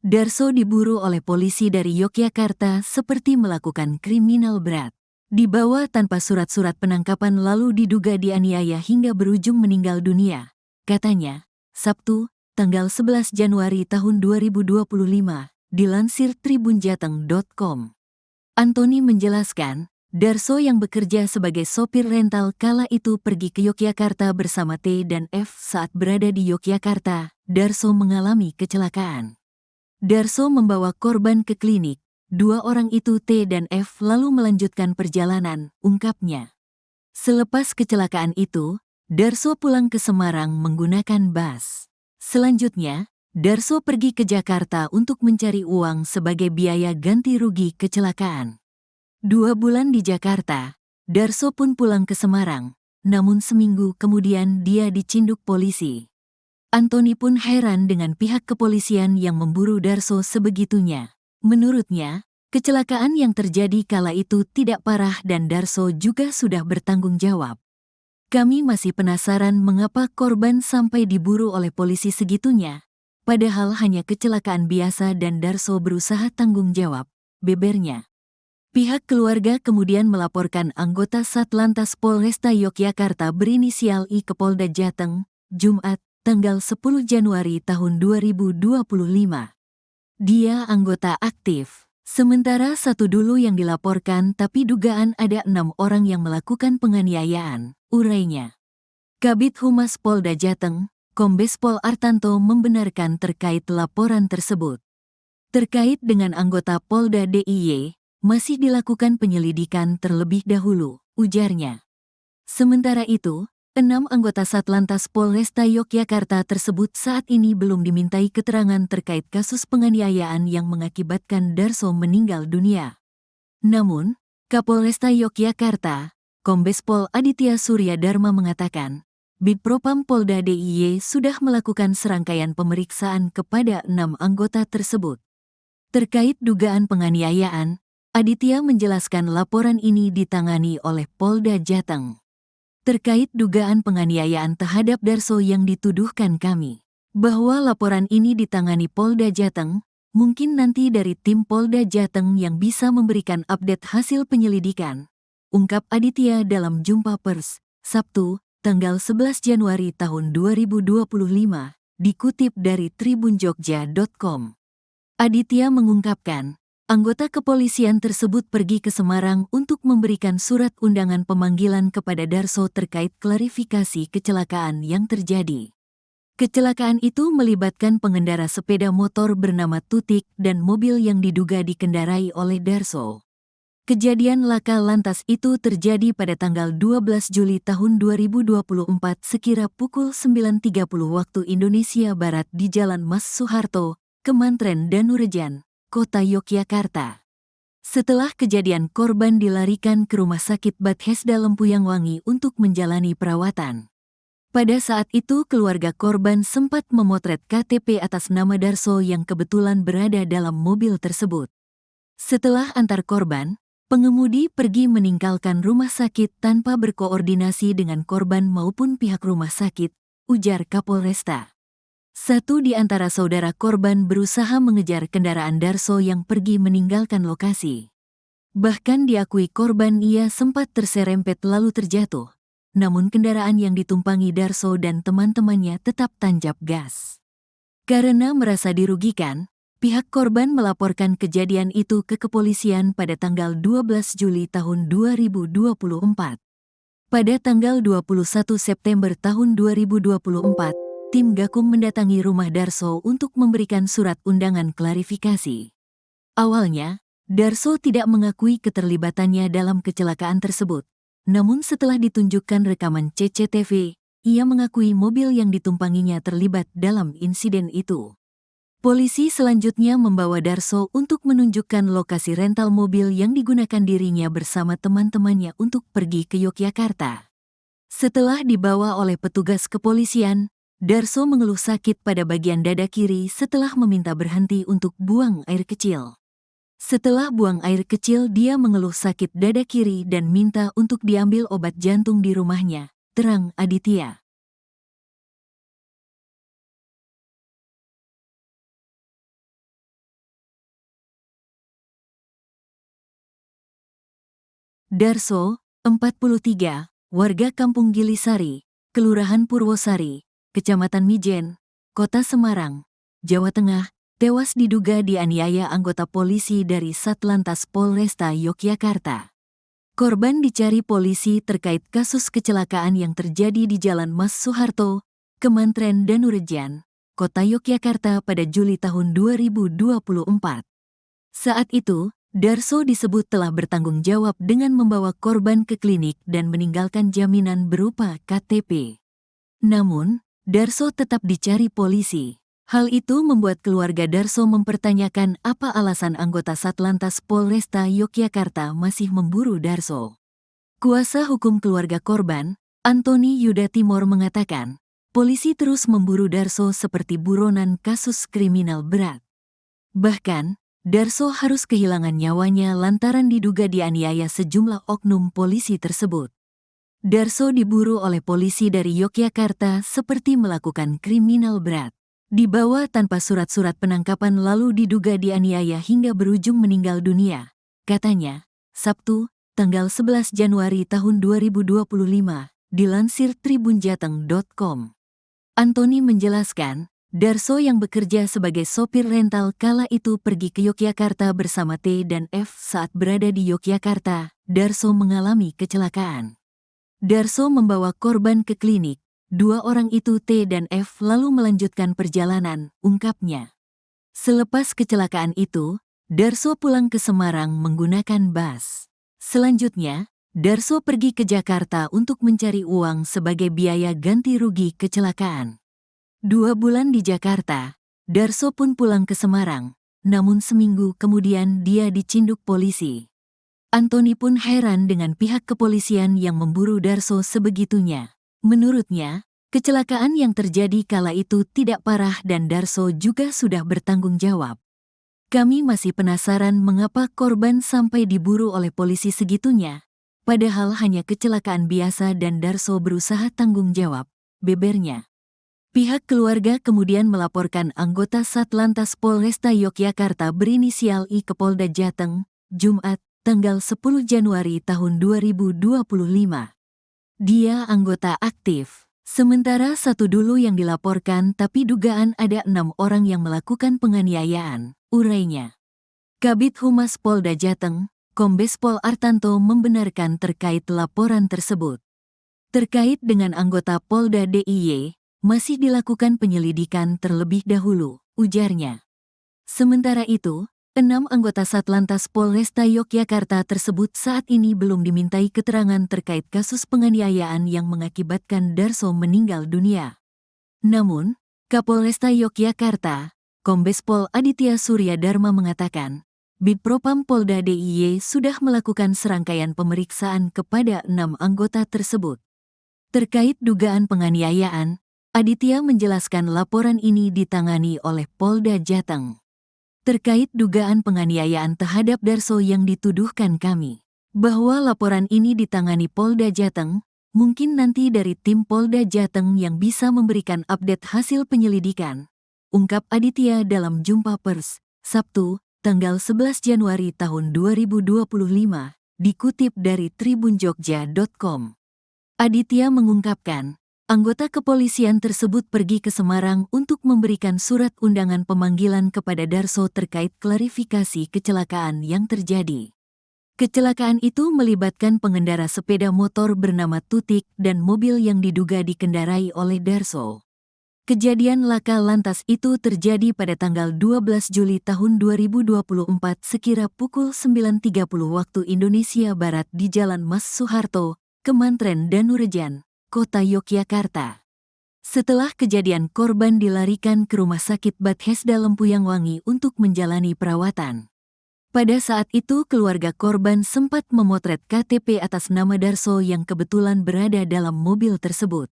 S1: Darso diburu oleh polisi dari Yogyakarta seperti melakukan kriminal berat. Dibawa tanpa surat-surat penangkapan lalu diduga dianiaya hingga berujung meninggal dunia, katanya, Sabtu, tanggal 11 Januari tahun 2025, dilansir tribunjateng.com. Antoni menjelaskan, Darso yang bekerja sebagai sopir rental kala itu pergi ke Yogyakarta bersama T dan F. Saat berada di Yogyakarta, Darso mengalami kecelakaan. Darso membawa korban ke klinik. Dua orang itu T dan F lalu melanjutkan perjalanan, ungkapnya. Selepas kecelakaan itu, Darso pulang ke Semarang menggunakan bus. Selanjutnya, Darso pergi ke Jakarta untuk mencari uang sebagai biaya ganti rugi kecelakaan. 2 bulan di Jakarta, Darso pun pulang ke Semarang, namun seminggu kemudian dia dicinduk polisi. Antoni pun heran dengan pihak kepolisian yang memburu Darso sebegitunya. Menurutnya, kecelakaan yang terjadi kala itu tidak parah dan Darso juga sudah bertanggung jawab. Kami masih penasaran mengapa korban sampai diburu oleh polisi segitunya, padahal hanya kecelakaan biasa dan Darso berusaha tanggung jawab, bebernya. Pihak keluarga kemudian melaporkan anggota Satlantas Polresta Yogyakarta berinisial I ke Polda Jateng, Jumat, tanggal 10 Januari tahun 2025. Dia anggota aktif. Sementara satu dulu yang dilaporkan tapi dugaan ada 6 orang yang melakukan penganiayaan, urainya. Kabid Humas Polda Jateng, Kombes Pol Artanto membenarkan terkait laporan tersebut. Terkait dengan anggota Polda DIY, masih dilakukan penyelidikan terlebih dahulu, ujarnya. Sementara itu, 6 anggota Satlantas Polresta Yogyakarta tersebut saat ini belum dimintai keterangan terkait kasus penganiayaan yang mengakibatkan Darso meninggal dunia. Namun, Kapolresta Yogyakarta, Kombes Pol Aditya Surya Dharma mengatakan, Bidpropam Polda DIY sudah melakukan serangkaian pemeriksaan kepada 6 anggota tersebut. Terkait dugaan penganiayaan, Aditya menjelaskan laporan ini ditangani oleh Polda Jateng. Terkait dugaan penganiayaan terhadap Darso yang dituduhkan kami, bahwa laporan ini ditangani Polda Jateng, mungkin nanti dari tim Polda Jateng yang bisa memberikan update hasil penyelidikan, ungkap Aditya dalam jumpa pers, Sabtu, tanggal 11 Januari tahun 2025, dikutip dari tribunjogja.com. Aditya mengungkapkan, anggota kepolisian tersebut pergi ke Semarang untuk memberikan surat undangan pemanggilan kepada Darso terkait klarifikasi kecelakaan yang terjadi. Kecelakaan itu melibatkan pengendara sepeda motor bernama Tutik dan mobil yang diduga dikendarai oleh Darso. Kejadian laka lantas itu terjadi pada tanggal 12 Juli tahun 2024 sekira pukul 9.30 waktu Indonesia Barat di Jalan Mas Soeharto, Kemantren Danurejan, Kota Yogyakarta. Setelah kejadian korban dilarikan ke Rumah Sakit Bethesda Lempuyang Wangi untuk menjalani perawatan. Pada saat itu keluarga korban sempat memotret KTP atas nama Darso yang kebetulan berada dalam mobil tersebut. Setelah antar korban, pengemudi pergi meninggalkan rumah sakit tanpa berkoordinasi dengan korban maupun pihak rumah sakit, ujar Kapolresta. Satu di antara saudara korban berusaha mengejar kendaraan Darso yang pergi meninggalkan lokasi. Bahkan diakui korban ia sempat terserempet lalu terjatuh, namun kendaraan yang ditumpangi Darso dan teman-temannya tetap tancap gas. Karena merasa dirugikan, pihak korban melaporkan kejadian itu ke kepolisian pada tanggal 12 Juli tahun 2024. Pada tanggal 21 September tahun 2024, tim Gakum mendatangi rumah Darso untuk memberikan surat undangan klarifikasi. Awalnya, Darso tidak mengakui keterlibatannya dalam kecelakaan tersebut. Namun setelah ditunjukkan rekaman CCTV, ia mengakui mobil yang ditumpanginya terlibat dalam insiden itu. Polisi selanjutnya membawa Darso untuk menunjukkan lokasi rental mobil yang digunakan dirinya bersama teman-temannya untuk pergi ke Yogyakarta. Setelah dibawa oleh petugas kepolisian, Darso mengeluh sakit pada bagian dada kiri setelah meminta berhenti untuk buang air kecil. Setelah buang air kecil dia mengeluh sakit dada kiri dan minta untuk diambil obat jantung di rumahnya, terang Aditya. Darso, 43, warga Kampung Gilisari, Kelurahan Purwosari, Kecamatan Mijen, Kota Semarang, Jawa Tengah, tewas diduga dianiaya anggota polisi dari Satlantas Polresta Yogyakarta. Korban dicari polisi terkait kasus kecelakaan yang terjadi di Jalan Mas Soeharto, Kemantren Danurejan, Kota Yogyakarta pada Juli tahun 2024. Saat itu, Darso disebut telah bertanggung jawab dengan membawa korban ke klinik dan meninggalkan jaminan berupa KTP. Namun, Darso tetap dicari polisi. Hal itu membuat keluarga Darso mempertanyakan apa alasan anggota Satlantas Polresta Yogyakarta masih memburu Darso. Kuasa hukum keluarga korban, Antoni Yuda Timor mengatakan, polisi terus memburu Darso seperti buronan kasus kriminal berat. Bahkan, Darso harus kehilangan nyawanya lantaran diduga dianiaya sejumlah oknum polisi tersebut. Darso diburu oleh polisi dari Yogyakarta seperti melakukan kriminal berat. Dibawa tanpa surat-surat penangkapan lalu diduga dianiaya hingga berujung meninggal dunia. Katanya, Sabtu, tanggal 11 Januari tahun 2025, dilansir tribunjateng.com. Antoni menjelaskan, Darso yang bekerja sebagai sopir rental kala itu pergi ke Yogyakarta bersama T dan F. Saat berada di Yogyakarta, Darso mengalami kecelakaan. Darso membawa korban ke klinik. Dua orang itu T dan F lalu melanjutkan perjalanan, ungkapnya. Selepas kecelakaan itu, Darso pulang ke Semarang menggunakan bus. Selanjutnya, Darso pergi ke Jakarta untuk mencari uang sebagai biaya ganti rugi kecelakaan. 2 bulan di Jakarta, Darso pun pulang ke Semarang, namun seminggu kemudian dia dicinduk polisi. Antoni pun heran dengan pihak kepolisian yang memburu Darso sebegitunya. Menurutnya, kecelakaan yang terjadi kala itu tidak parah dan Darso juga sudah bertanggung jawab. Kami masih penasaran mengapa korban sampai diburu oleh polisi segitunya, padahal hanya kecelakaan biasa dan Darso berusaha tanggung jawab, bebernya. Pihak keluarga kemudian melaporkan anggota Satlantas Polresta Yogyakarta berinisial I ke Polda Jateng, Jumat, tanggal 10 Januari tahun 2025. Dia anggota aktif, sementara satu dulu yang dilaporkan tapi dugaan ada 6 orang yang melakukan penganiayaan, urainya. Kabid Humas Polda Jateng, Kombes Pol Artanto membenarkan terkait laporan tersebut. Terkait dengan anggota Polda DIY, masih dilakukan penyelidikan terlebih dahulu, ujarnya. Sementara itu, 6 anggota Satlantas Polresta Yogyakarta tersebut saat ini belum dimintai keterangan terkait kasus penganiayaan yang mengakibatkan Darso meninggal dunia. Namun, Kapolresta Yogyakarta, Kombes Pol Aditya Surya Dharma mengatakan, Bidpropam Polda DIY sudah melakukan serangkaian pemeriksaan kepada 6 anggota tersebut. Terkait dugaan penganiayaan, Aditya menjelaskan laporan ini ditangani oleh Polda Jateng. Terkait dugaan penganiayaan terhadap Darso yang dituduhkan kami, bahwa laporan ini ditangani Polda Jateng, mungkin nanti dari tim Polda Jateng yang bisa memberikan update hasil penyelidikan, ungkap Aditya dalam jumpa pers, Sabtu, tanggal 11 Januari tahun 2025, dikutip dari tribunjogja.com. Aditya mengungkapkan, anggota kepolisian tersebut pergi ke Semarang untuk memberikan surat undangan pemanggilan kepada Darso terkait klarifikasi kecelakaan yang terjadi. Kecelakaan itu melibatkan pengendara sepeda motor bernama Tutik dan mobil yang diduga dikendarai oleh Darso. Kejadian laka lantas itu terjadi pada tanggal 12 Juli tahun 2024 sekira pukul 9.30 waktu Indonesia Barat di Jalan Mas Soeharto, Kemantren Danurejan, Kota Yogyakarta. Setelah kejadian korban dilarikan ke Rumah Sakit Bethesda Lempuyang Wangi untuk menjalani perawatan. Pada saat itu keluarga korban sempat memotret KTP atas nama Darso yang kebetulan berada dalam mobil tersebut.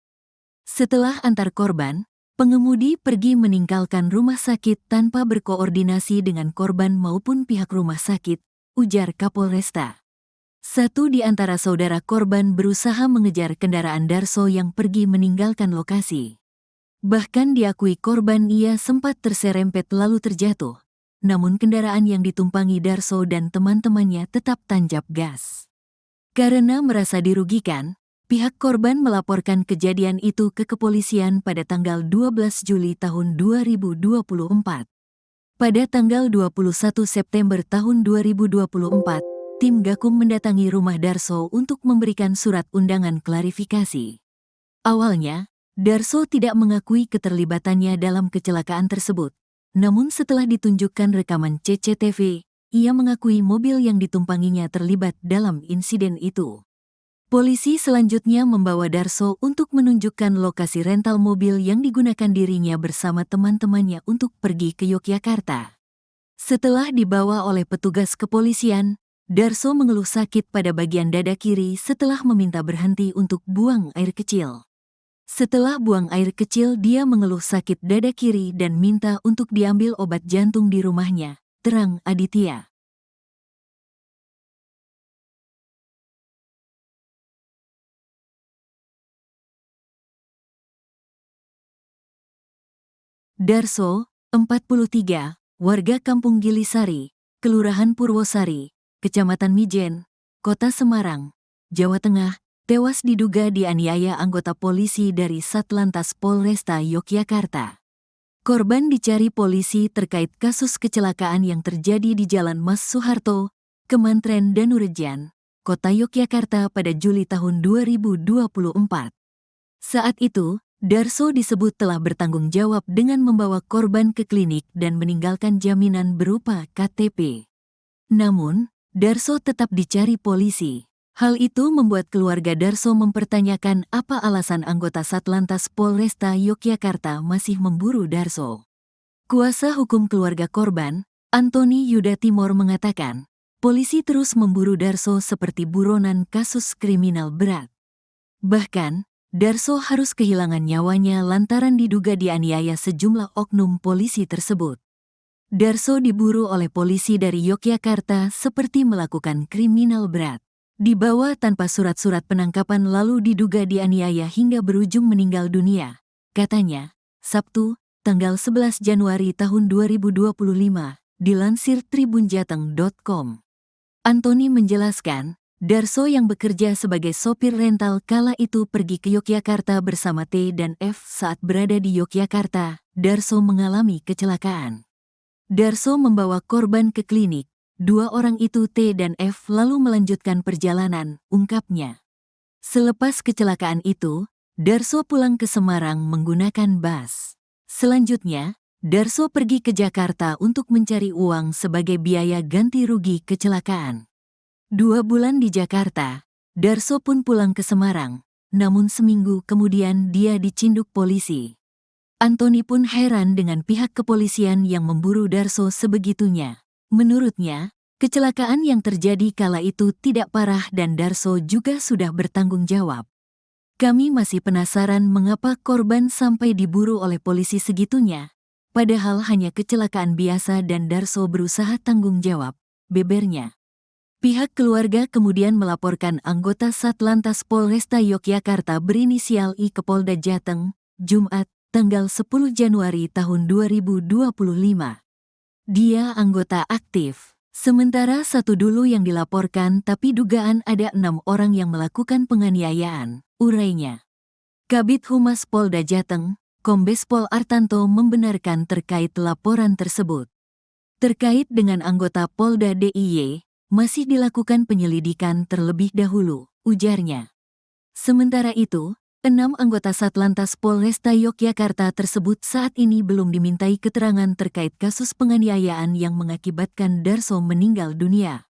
S1: Setelah antar korban, pengemudi pergi meninggalkan rumah sakit tanpa berkoordinasi dengan korban maupun pihak rumah sakit, ujar Kapolresta. Satu di antara saudara korban berusaha mengejar kendaraan Darso yang pergi meninggalkan lokasi. Bahkan diakui korban ia sempat terserempet lalu terjatuh, namun kendaraan yang ditumpangi Darso dan teman-temannya tetap tancap gas. Karena merasa dirugikan, pihak korban melaporkan kejadian itu ke kepolisian pada tanggal 12 Juli tahun 2024. Pada tanggal 21 September tahun 2024, tim Gakum mendatangi rumah Darso untuk memberikan surat undangan klarifikasi. Awalnya, Darso tidak mengakui keterlibatannya dalam kecelakaan tersebut. Namun setelah ditunjukkan rekaman CCTV, ia mengakui mobil yang ditumpanginya terlibat dalam insiden itu. Polisi selanjutnya membawa Darso untuk menunjukkan lokasi rental mobil yang digunakan dirinya bersama teman-temannya untuk pergi ke Yogyakarta. Setelah dibawa oleh petugas kepolisian, Darso mengeluh sakit pada bagian dada kiri setelah meminta berhenti untuk buang air kecil. Setelah buang air kecil, dia mengeluh sakit dada kiri dan minta untuk diambil obat jantung di rumahnya, terang Aditya. Darso, 43, warga Kampung Gilisari, Kelurahan Purwosari, Kecamatan Mijen, Kota Semarang, Jawa Tengah, tewas diduga dianiaya anggota polisi dari Satlantas Polresta Yogyakarta. Korban dicari polisi terkait kasus kecelakaan yang terjadi di Jalan Mas Soeharto, Kemantren Danurejan, Kota Yogyakarta pada Juli tahun 2024. Saat itu, Darso disebut telah bertanggung jawab dengan membawa korban ke klinik dan meninggalkan jaminan berupa KTP. Namun, Darso tetap dicari polisi. Hal itu membuat keluarga Darso mempertanyakan apa alasan anggota Satlantas Polresta Yogyakarta masih memburu Darso. Kuasa hukum keluarga korban, Antoni Yuda Timor mengatakan, polisi terus memburu Darso seperti buronan kasus kriminal berat. Bahkan, Darso harus kehilangan nyawanya lantaran diduga dianiaya sejumlah oknum polisi tersebut. Darso diburu oleh polisi dari Yogyakarta seperti melakukan kriminal berat. Dibawa tanpa surat-surat penangkapan lalu diduga dianiaya hingga berujung meninggal dunia, katanya, Sabtu, tanggal 11 Januari tahun 2025, dilansir tribunjateng.com. Antoni menjelaskan, Darso yang bekerja sebagai sopir rental kala itu pergi ke Yogyakarta bersama T dan F. Saat berada di Yogyakarta, Darso mengalami kecelakaan. Darso membawa korban ke klinik. Dua orang itu T dan F lalu melanjutkan perjalanan, ungkapnya. Selepas kecelakaan itu, Darso pulang ke Semarang menggunakan bus. Selanjutnya, Darso pergi ke Jakarta untuk mencari uang sebagai biaya ganti rugi kecelakaan. 2 bulan di Jakarta, Darso pun pulang ke Semarang, namun seminggu kemudian dia dicinduk polisi. Antoni pun heran dengan pihak kepolisian yang memburu Darso sebegitunya. Menurutnya, kecelakaan yang terjadi kala itu tidak parah dan Darso juga sudah bertanggung jawab. Kami masih penasaran mengapa korban sampai diburu oleh polisi segitunya, padahal hanya kecelakaan biasa dan Darso berusaha tanggung jawab, bebernya. Pihak keluarga kemudian melaporkan anggota Satlantas Polresta Yogyakarta berinisial I ke Polda Jateng, Jumat, tanggal 10 Januari tahun 2025. Dia anggota aktif, sementara satu dulu yang dilaporkan tapi dugaan ada 6 orang yang melakukan penganiayaan, urainya. Kabid Humas Polda Jateng, Kombes Pol Artanto membenarkan terkait laporan tersebut. Terkait dengan anggota Polda DIY, masih dilakukan penyelidikan terlebih dahulu, ujarnya. Sementara itu, 6 anggota Satlantas Polresta Yogyakarta tersebut saat ini belum dimintai keterangan terkait kasus penganiayaan yang mengakibatkan Darso meninggal dunia.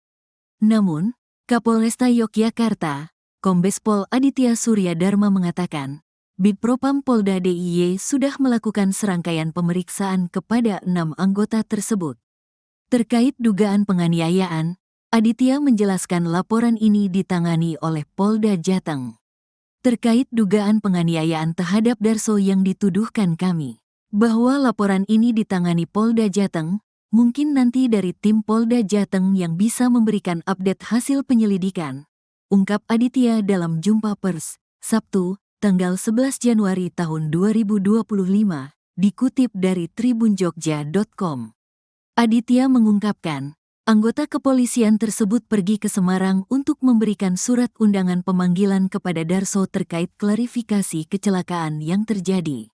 S1: Namun, Kapolresta Yogyakarta, Kombes Pol Aditya Surya Dharma mengatakan, Bidpropam Polda DIY sudah melakukan serangkaian pemeriksaan kepada 6 anggota tersebut. Terkait dugaan penganiayaan, Aditya menjelaskan laporan ini ditangani oleh Polda Jateng. Terkait dugaan penganiayaan terhadap Darso yang dituduhkan kami, bahwa laporan ini ditangani Polda Jateng, mungkin nanti dari tim Polda Jateng yang bisa memberikan update hasil penyelidikan, ungkap Aditya dalam jumpa pers, Sabtu, tanggal 11 Januari tahun 2025, dikutip dari tribunjogja.com. Aditya mengungkapkan, Anggota kepolisian tersebut pergi ke Semarang untuk memberikan surat undangan pemanggilan kepada Darso terkait klarifikasi kecelakaan yang terjadi.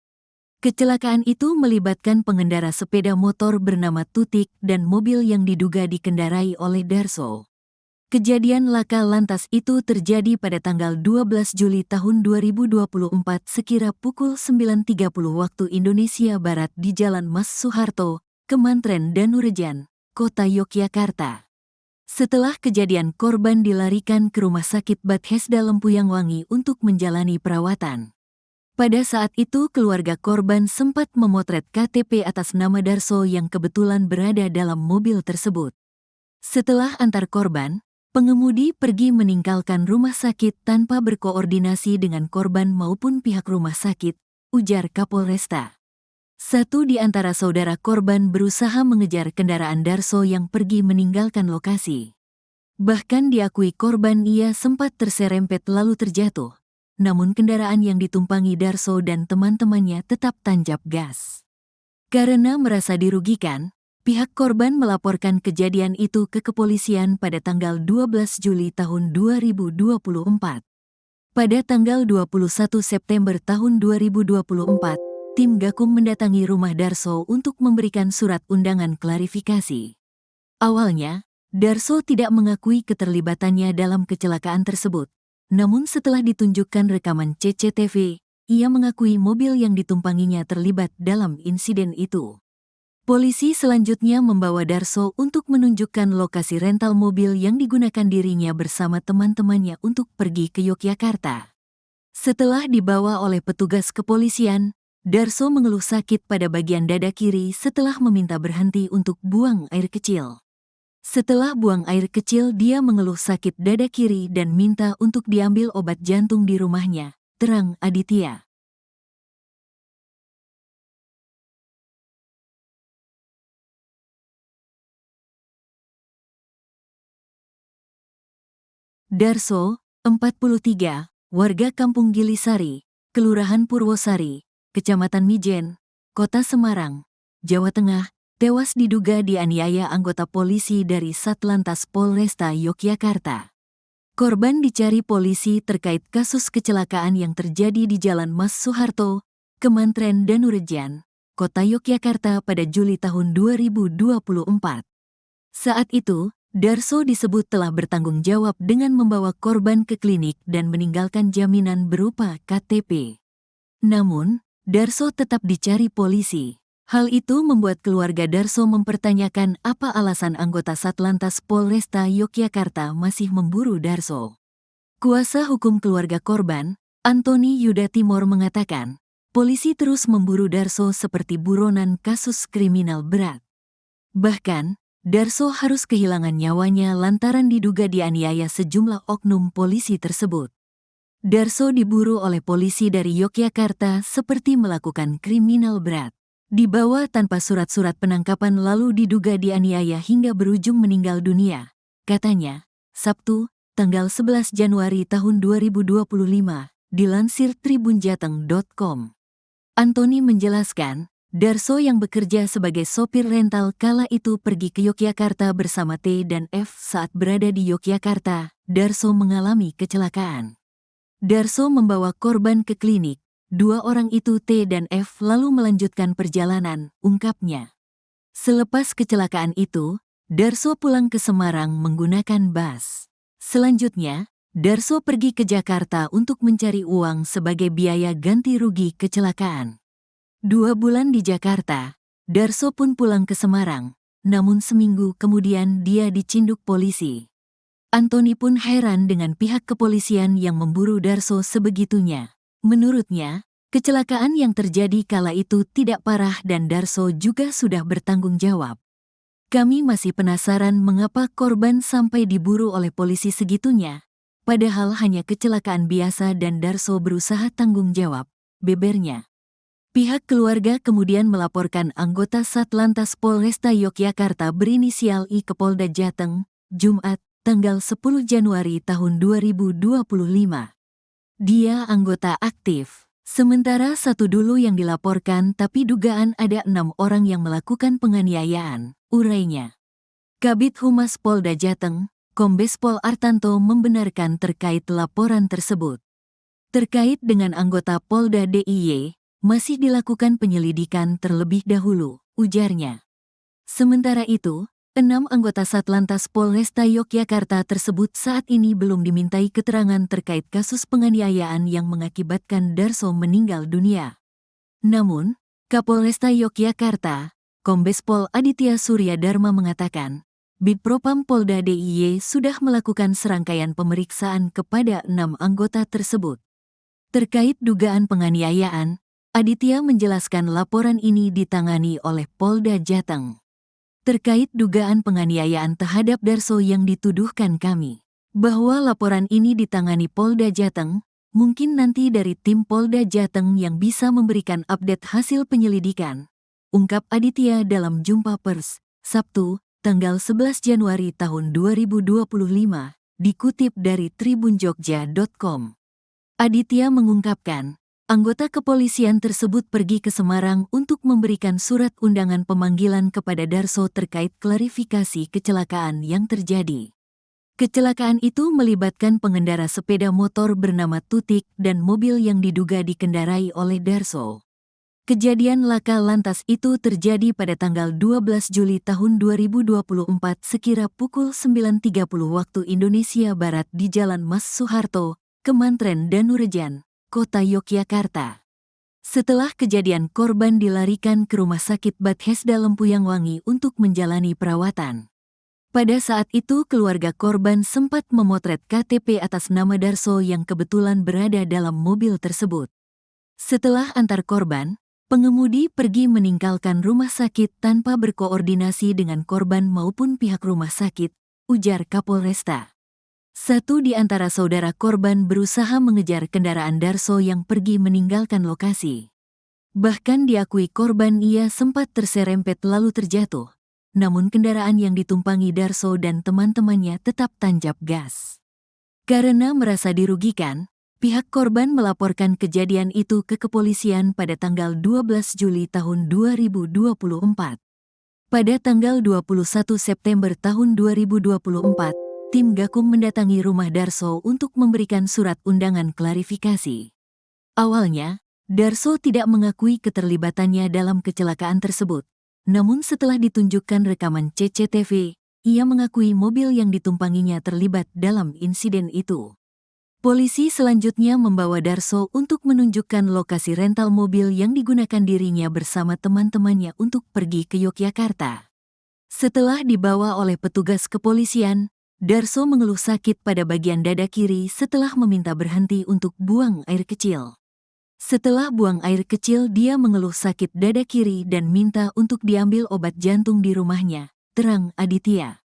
S1: Kecelakaan itu melibatkan pengendara sepeda motor bernama Tutik dan mobil yang diduga dikendarai oleh Darso. Kejadian laka lantas itu terjadi pada tanggal 12 Juli tahun 2024 sekira pukul 9.30 waktu Indonesia Barat di Jalan Mas Soeharto, Kemantren Danurejan, Kota Yogyakarta. Setelah kejadian, korban dilarikan ke Rumah Sakit Bethesda Lempuyang Wangi untuk menjalani perawatan. Pada saat itu keluarga korban sempat memotret KTP atas nama Darso yang kebetulan berada dalam mobil tersebut. Setelah antar korban, pengemudi pergi meninggalkan rumah sakit tanpa berkoordinasi dengan korban maupun pihak rumah sakit, ujar Kapolresta. Satu di antara saudara korban berusaha mengejar kendaraan Darso yang pergi meninggalkan lokasi. Bahkan diakui korban ia sempat terserempet lalu terjatuh. Namun kendaraan yang ditumpangi Darso dan teman-temannya tetap tancap gas. Karena merasa dirugikan, pihak korban melaporkan kejadian itu ke kepolisian pada tanggal 12 Juli tahun 2024. Pada tanggal 21 September tahun 2024, tim Gakum mendatangi rumah Darso untuk memberikan surat undangan klarifikasi. Awalnya, Darso tidak mengakui keterlibatannya dalam kecelakaan tersebut. Namun setelah ditunjukkan rekaman CCTV, ia mengakui mobil yang ditumpanginya terlibat dalam insiden itu. Polisi selanjutnya membawa Darso untuk menunjukkan lokasi rental mobil yang digunakan dirinya bersama teman-temannya untuk pergi ke Yogyakarta. Setelah dibawa oleh petugas kepolisian, Darso mengeluh sakit pada bagian dada kiri setelah meminta berhenti untuk buang air kecil. Setelah buang air kecil, dia mengeluh sakit dada kiri dan minta untuk diambil obat jantung di rumahnya, terang Aditya. Darso, 43, warga Kampung Gilisari, Kelurahan Purwosari, Kecamatan Mijen, Kota Semarang, Jawa Tengah, tewas diduga dianiaya anggota polisi dari Satlantas Polresta Yogyakarta. Korban dicari polisi terkait kasus kecelakaan yang terjadi di Jalan Mas Soeharto, Kemantren Danurejan, Kota Yogyakarta pada Juli tahun 2024. Saat itu, Darso disebut telah bertanggung jawab dengan membawa korban ke klinik dan meninggalkan jaminan berupa KTP. Namun, Darso tetap dicari polisi. Hal itu membuat keluarga Darso mempertanyakan apa alasan anggota Satlantas Polresta Yogyakarta masih memburu Darso. Kuasa hukum keluarga korban, Antoni Yuda Timor mengatakan, polisi terus memburu Darso seperti buronan kasus kriminal berat. Bahkan, Darso harus kehilangan nyawanya lantaran diduga dianiaya sejumlah oknum polisi tersebut. Darso diburu oleh polisi dari Yogyakarta seperti melakukan kriminal berat. Dibawa tanpa surat-surat penangkapan lalu diduga dianiaya hingga berujung meninggal dunia. Katanya, Sabtu, tanggal 11 Januari tahun 2025, dilansir tribunjateng.com. Antoni menjelaskan, Darso yang bekerja sebagai sopir rental kala itu pergi ke Yogyakarta bersama T dan F. Saat berada di Yogyakarta, Darso mengalami kecelakaan. Darso membawa korban ke klinik. Dua orang itu T dan F lalu melanjutkan perjalanan, ungkapnya. Selepas kecelakaan itu, Darso pulang ke Semarang menggunakan bus. Selanjutnya, Darso pergi ke Jakarta untuk mencari uang sebagai biaya ganti rugi kecelakaan. 2 bulan di Jakarta, Darso pun pulang ke Semarang, namun seminggu kemudian dia dicinduk polisi. Antoni pun heran dengan pihak kepolisian yang memburu Darso sebegitunya. Menurutnya, kecelakaan yang terjadi kala itu tidak parah dan Darso juga sudah bertanggung jawab. Kami masih penasaran mengapa korban sampai diburu oleh polisi segitunya, padahal hanya kecelakaan biasa dan Darso berusaha tanggung jawab, bebernya. Pihak keluarga kemudian melaporkan anggota Satlantas Polresta Yogyakarta berinisial I ke Polda Jateng, Jumat, tanggal 10 Januari tahun 2025. Dia anggota aktif. Sementara satu dulu yang dilaporkan tapi dugaan ada 6 orang yang melakukan penganiayaan, urainya. Kabid Humas Polda Jateng, Kombes Pol Artanto membenarkan terkait laporan tersebut. Terkait dengan anggota Polda DIY, masih dilakukan penyelidikan terlebih dahulu, ujarnya. Sementara itu, 6 anggota Satlantas Polresta Yogyakarta tersebut saat ini belum dimintai keterangan terkait kasus penganiayaan yang mengakibatkan Darso meninggal dunia. Namun, Kapolresta Yogyakarta, Kombes Pol Aditya Surya Dharma mengatakan, Bidpropam Polda DIY sudah melakukan serangkaian pemeriksaan kepada 6 anggota tersebut. Terkait dugaan penganiayaan, Aditya menjelaskan laporan ini ditangani oleh Polda Jateng. Terkait dugaan penganiayaan terhadap Darso yang dituduhkan kami, bahwa laporan ini ditangani Polda Jateng, mungkin nanti dari tim Polda Jateng yang bisa memberikan update hasil penyelidikan, ungkap Aditya dalam jumpa pers, Sabtu, tanggal 11 Januari tahun 2025, dikutip dari tribunjogja.com. Aditya mengungkapkan, anggota kepolisian tersebut pergi ke Semarang untuk memberikan surat undangan pemanggilan kepada Darso terkait klarifikasi kecelakaan yang terjadi. Kecelakaan itu melibatkan pengendara sepeda motor bernama Tutik dan mobil yang diduga dikendarai oleh Darso. Kejadian laka lantas itu terjadi pada tanggal 12 Juli tahun 2024 sekira pukul 9.30 waktu Indonesia Barat di Jalan Mas Soeharto, Kemantren Danurejan, Kota Yogyakarta. Setelah kejadian, korban dilarikan ke Rumah Sakit Bethesda Lempuyangwangi untuk menjalani perawatan. Pada saat itu keluarga korban sempat memotret KTP atas nama Darso yang kebetulan berada dalam mobil tersebut. Setelah antar korban, pengemudi pergi meninggalkan rumah sakit tanpa berkoordinasi dengan korban maupun pihak rumah sakit, ujar Kapolresta. Satu di antara saudara korban berusaha mengejar kendaraan Darso yang pergi meninggalkan lokasi. Bahkan diakui korban ia sempat terserempet lalu terjatuh, namun kendaraan yang ditumpangi Darso dan teman-temannya tetap tancap gas. Karena merasa dirugikan, pihak korban melaporkan kejadian itu ke kepolisian pada tanggal 12 Juli tahun 2024. Pada tanggal 21 September tahun 2024, tim Gakum mendatangi rumah Darso untuk memberikan surat undangan klarifikasi. Awalnya, Darso tidak mengakui keterlibatannya dalam kecelakaan tersebut, namun setelah ditunjukkan rekaman CCTV, ia mengakui mobil yang ditumpanginya terlibat dalam insiden itu. Polisi selanjutnya membawa Darso untuk menunjukkan lokasi rental mobil yang digunakan dirinya bersama teman-temannya untuk pergi ke Yogyakarta. Setelah dibawa oleh petugas kepolisian, Darso mengeluh sakit pada bagian dada kiri setelah meminta berhenti untuk buang air kecil. Setelah buang air kecil, dia mengeluh sakit dada kiri dan minta untuk diambil obat jantung di rumahnya, terang Aditya.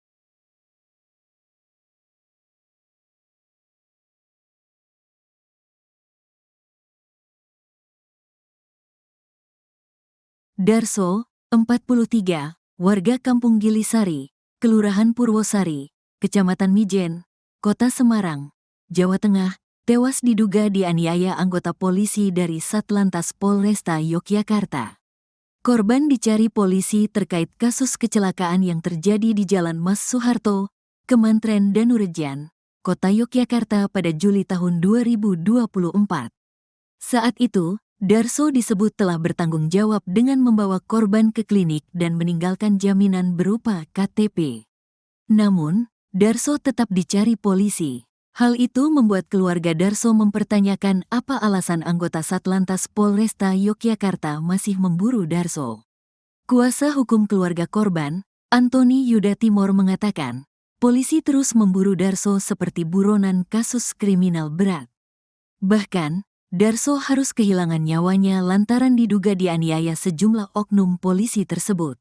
S1: Darso, 43, warga Kampung Gilisari, Kelurahan Purwosari, Kecamatan Mijen, Kota Semarang, Jawa Tengah, tewas diduga dianiaya anggota polisi dari Satlantas Polresta Yogyakarta. Korban dicari polisi terkait kasus kecelakaan yang terjadi di Jalan Mas Soeharto, Kemantren Danurejan, Kota Yogyakarta pada Juli tahun 2024. Saat itu, Darso disebut telah bertanggung jawab dengan membawa korban ke klinik dan meninggalkan jaminan berupa KTP. Namun, Darso tetap dicari polisi. Hal itu membuat keluarga Darso mempertanyakan apa alasan anggota Satlantas Polresta Yogyakarta masih memburu Darso. Kuasa hukum keluarga korban, Antoni Yuda Timor mengatakan, polisi terus memburu Darso seperti buronan kasus kriminal berat. Bahkan, Darso harus kehilangan nyawanya lantaran diduga dianiaya sejumlah oknum polisi tersebut.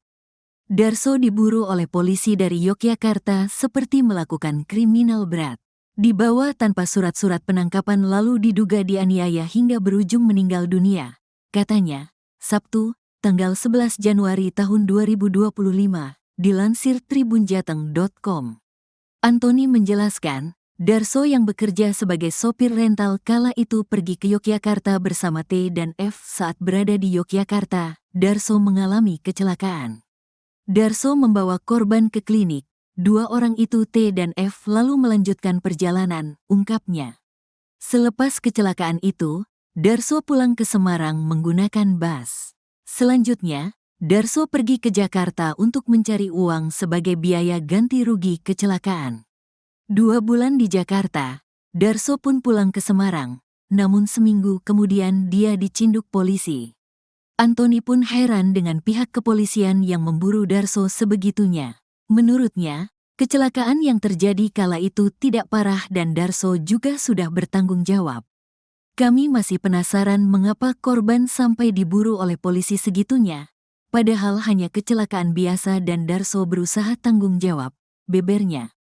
S1: Darso diburu oleh polisi dari Yogyakarta seperti melakukan kriminal berat. Dibawa tanpa surat-surat penangkapan lalu diduga dianiaya hingga berujung meninggal dunia, katanya, Sabtu, tanggal 11 Januari tahun 2025, dilansir tribunjateng.com. Antoni menjelaskan, Darso yang bekerja sebagai sopir rental kala itu pergi ke Yogyakarta bersama T dan F. Saat berada di Yogyakarta, Darso mengalami kecelakaan. Darso membawa korban ke klinik, Dua orang itu T dan F lalu melanjutkan perjalanan, ungkapnya. Selepas kecelakaan itu, Darso pulang ke Semarang menggunakan bus. Selanjutnya, Darso pergi ke Jakarta untuk mencari uang sebagai biaya ganti rugi kecelakaan. 2 bulan di Jakarta, Darso pun pulang ke Semarang, namun seminggu kemudian dia dicinduk polisi. Antoni pun heran dengan pihak kepolisian yang memburu Darso sebegitunya. Menurutnya, kecelakaan yang terjadi kala itu tidak parah dan Darso juga sudah bertanggung jawab. Kami masih penasaran mengapa korban sampai diburu oleh polisi segitunya, padahal hanya kecelakaan biasa dan Darso berusaha tanggung jawab, bebernya.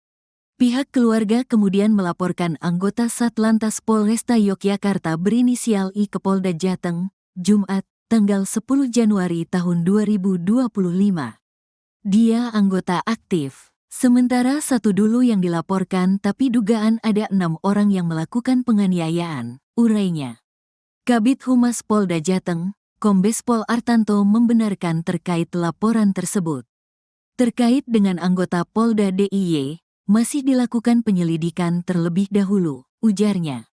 S1: Pihak keluarga kemudian melaporkan anggota Satlantas Polresta Yogyakarta berinisial I ke Polda Jateng, Jumat, tanggal 10 Januari tahun 2025. Dia anggota aktif. Sementara satu dulu yang dilaporkan tapi dugaan ada 6 orang yang melakukan penganiayaan, urainya. Kabid Humas Polda Jateng, Kombes Pol Artanto membenarkan terkait laporan tersebut. Terkait dengan anggota Polda DIY, masih dilakukan penyelidikan terlebih dahulu, ujarnya.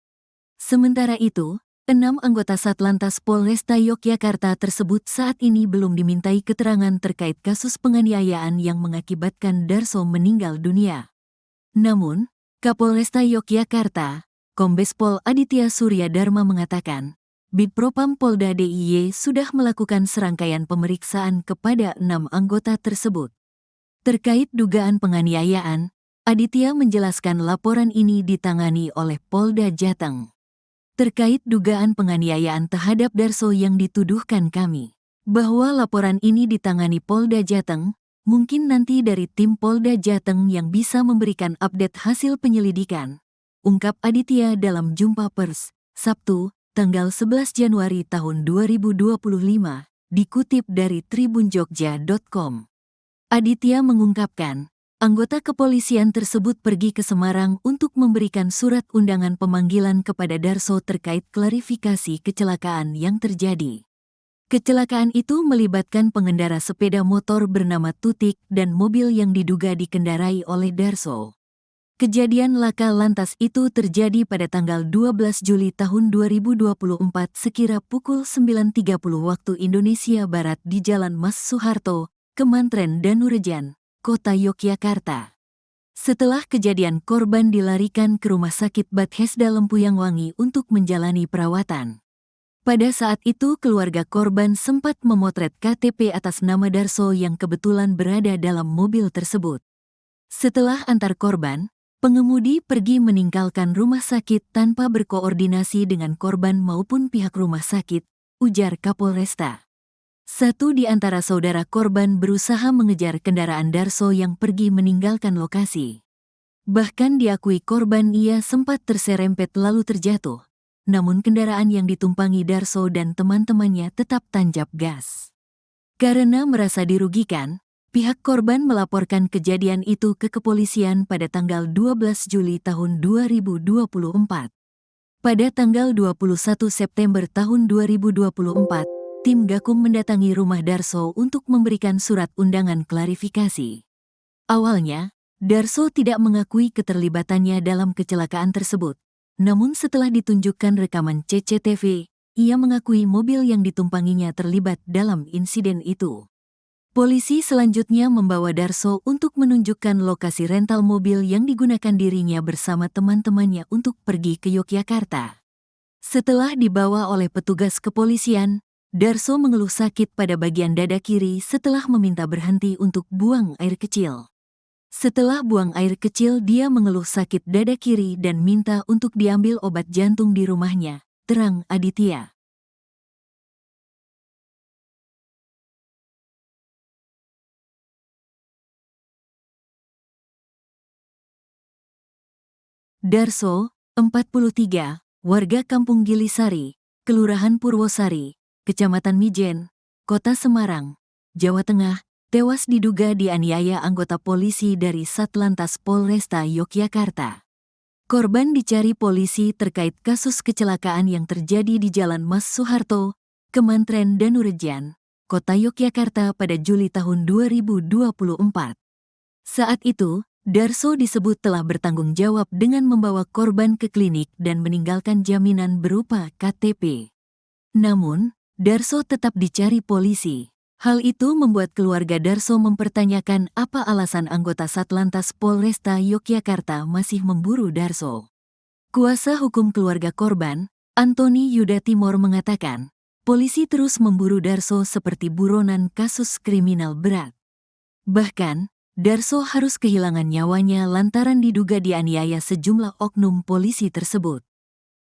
S1: Sementara itu, 6 anggota Satlantas Polresta Yogyakarta tersebut saat ini belum dimintai keterangan terkait kasus penganiayaan yang mengakibatkan Darso meninggal dunia. Namun, Kapolresta Yogyakarta, Kombes Pol Aditya Surya Dharma mengatakan, Bidpropam Polda DIY sudah melakukan serangkaian pemeriksaan kepada 6 anggota tersebut. Terkait dugaan penganiayaan, Aditya menjelaskan laporan ini ditangani oleh Polda Jateng. Terkait dugaan penganiayaan terhadap Darso yang dituduhkan kami, bahwa laporan ini ditangani Polda Jateng, mungkin nanti dari tim Polda Jateng yang bisa memberikan update hasil penyelidikan, ungkap Aditya dalam jumpa pers, Sabtu, tanggal 11 Januari tahun 2025, dikutip dari tribunjogja.com. Aditya mengungkapkan, anggota kepolisian tersebut pergi ke Semarang untuk memberikan surat undangan pemanggilan kepada Darso terkait klarifikasi kecelakaan yang terjadi. Kecelakaan itu melibatkan pengendara sepeda motor bernama Tutik dan mobil yang diduga dikendarai oleh Darso. Kejadian laka lantas itu terjadi pada tanggal 12 Juli tahun 2024 sekira pukul 9.30 waktu Indonesia Barat di Jalan Mas Soeharto, Kemantren Danurejan, Kota Yogyakarta. Setelah kejadian, korban dilarikan ke Rumah Sakit Bethesda Lempuyangwangi untuk menjalani perawatan. Pada saat itu keluarga korban sempat memotret KTP atas nama Darso yang kebetulan berada dalam mobil tersebut. Setelah antar korban, pengemudi pergi meninggalkan rumah sakit tanpa berkoordinasi dengan korban maupun pihak rumah sakit, ujar Kapolresta. Satu di antara saudara korban berusaha mengejar kendaraan Darso yang pergi meninggalkan lokasi. Bahkan diakui korban ia sempat terserempet lalu terjatuh. Namun kendaraan yang ditumpangi Darso dan teman-temannya tetap tancap gas. Karena merasa dirugikan, pihak korban melaporkan kejadian itu ke kepolisian pada tanggal 12 Juli tahun 2024. Pada tanggal 21 September tahun 2024, tim Gakum mendatangi rumah Darso untuk memberikan surat undangan klarifikasi. Awalnya, Darso tidak mengakui keterlibatannya dalam kecelakaan tersebut. Namun setelah ditunjukkan rekaman CCTV, ia mengakui mobil yang ditumpanginya terlibat dalam insiden itu. Polisi selanjutnya membawa Darso untuk menunjukkan lokasi rental mobil yang digunakan dirinya bersama teman-temannya untuk pergi ke Yogyakarta. Setelah dibawa oleh petugas kepolisian, Darso mengeluh sakit pada bagian dada kiri setelah meminta berhenti untuk buang air kecil. Setelah buang air kecil, dia mengeluh sakit dada kiri dan minta untuk diambil obat jantung di rumahnya, terang Aditya. Darso, 43, warga Kampung Gilisari, Kelurahan Purwosari, Kecamatan Mijen, Kota Semarang, Jawa Tengah, tewas diduga dianiaya anggota polisi dari Satlantas Polresta Yogyakarta. Korban dicari polisi terkait kasus kecelakaan yang terjadi di Jalan Mas Soeharto, Kemantren Danurejan, Kota Yogyakarta pada Juli tahun 2024. Saat itu, Darso disebut telah bertanggung jawab dengan membawa korban ke klinik dan meninggalkan jaminan berupa KTP. Namun, Darso tetap dicari polisi. Hal itu membuat keluarga Darso mempertanyakan apa alasan anggota Satlantas Polresta Yogyakarta masih memburu Darso. Kuasa hukum keluarga korban, Antoni Yuda Timor mengatakan, polisi terus memburu Darso seperti buronan kasus kriminal berat. Bahkan, Darso harus kehilangan nyawanya lantaran diduga dianiaya sejumlah oknum polisi tersebut.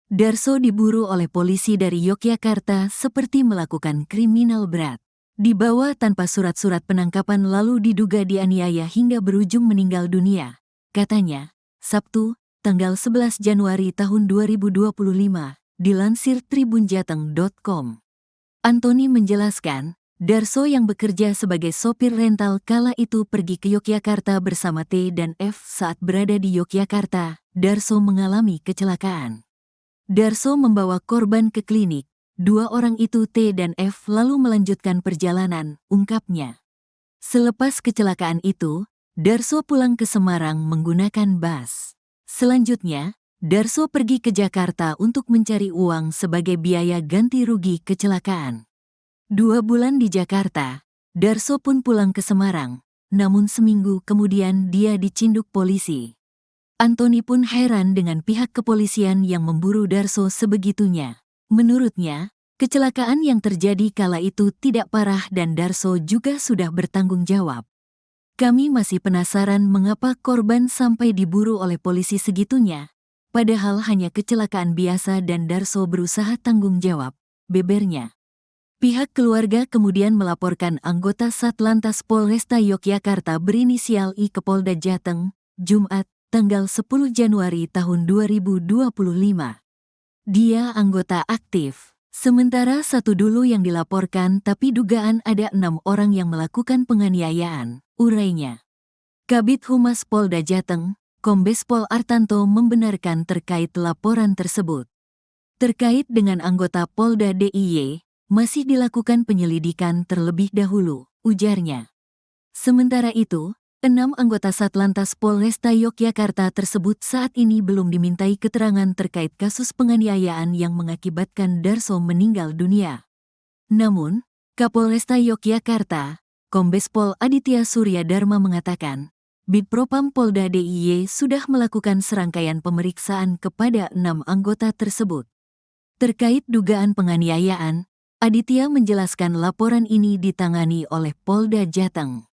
S1: Darso diburu oleh polisi dari Yogyakarta seperti melakukan kriminal berat. Dibawa tanpa surat-surat penangkapan lalu diduga dianiaya hingga berujung meninggal dunia. Katanya, Sabtu, tanggal 11 Januari tahun 2025, dilansir tribunjateng.com. Antoni menjelaskan, Darso yang bekerja sebagai sopir rental kala itu pergi ke Yogyakarta bersama T dan F. Saat berada di Yogyakarta, Darso mengalami kecelakaan. Darso membawa korban ke klinik. Dua orang itu T dan F lalu melanjutkan perjalanan, ungkapnya. Selepas kecelakaan itu, Darso pulang ke Semarang menggunakan bus. Selanjutnya, Darso pergi ke Jakarta untuk mencari uang sebagai biaya ganti rugi kecelakaan. 2 bulan di Jakarta, Darso pun pulang ke Semarang, namun seminggu kemudian dia dicinduk polisi. Antoni pun heran dengan pihak kepolisian yang memburu Darso sebegitunya. Menurutnya, kecelakaan yang terjadi kala itu tidak parah dan Darso juga sudah bertanggung jawab. Kami masih penasaran mengapa korban sampai diburu oleh polisi segitunya. Padahal hanya kecelakaan biasa dan Darso berusaha tanggung jawab, bebernya. Pihak keluarga kemudian melaporkan anggota Satlantas Polresta Yogyakarta berinisial I ke Polda Jateng, Jumat, tanggal 10 Januari tahun 2025. Dia anggota aktif. Sementara satu dulu yang dilaporkan tapi dugaan ada 6 orang yang melakukan penganiayaan, urainya. Kabid Humas Polda Jateng, Kombes Pol Artanto membenarkan terkait laporan tersebut. Terkait dengan anggota Polda DIY, masih dilakukan penyelidikan terlebih dahulu, ujarnya. Sementara itu, 6 anggota Satlantas Polresta Yogyakarta tersebut saat ini belum dimintai keterangan terkait kasus penganiayaan yang mengakibatkan Darso meninggal dunia. Namun, Kapolresta Yogyakarta, Kombes Pol Aditya Surya Dharma mengatakan, Bidpropam Polda DIY sudah melakukan serangkaian pemeriksaan kepada 6 anggota tersebut. Terkait dugaan penganiayaan, Aditya menjelaskan laporan ini ditangani oleh Polda Jateng.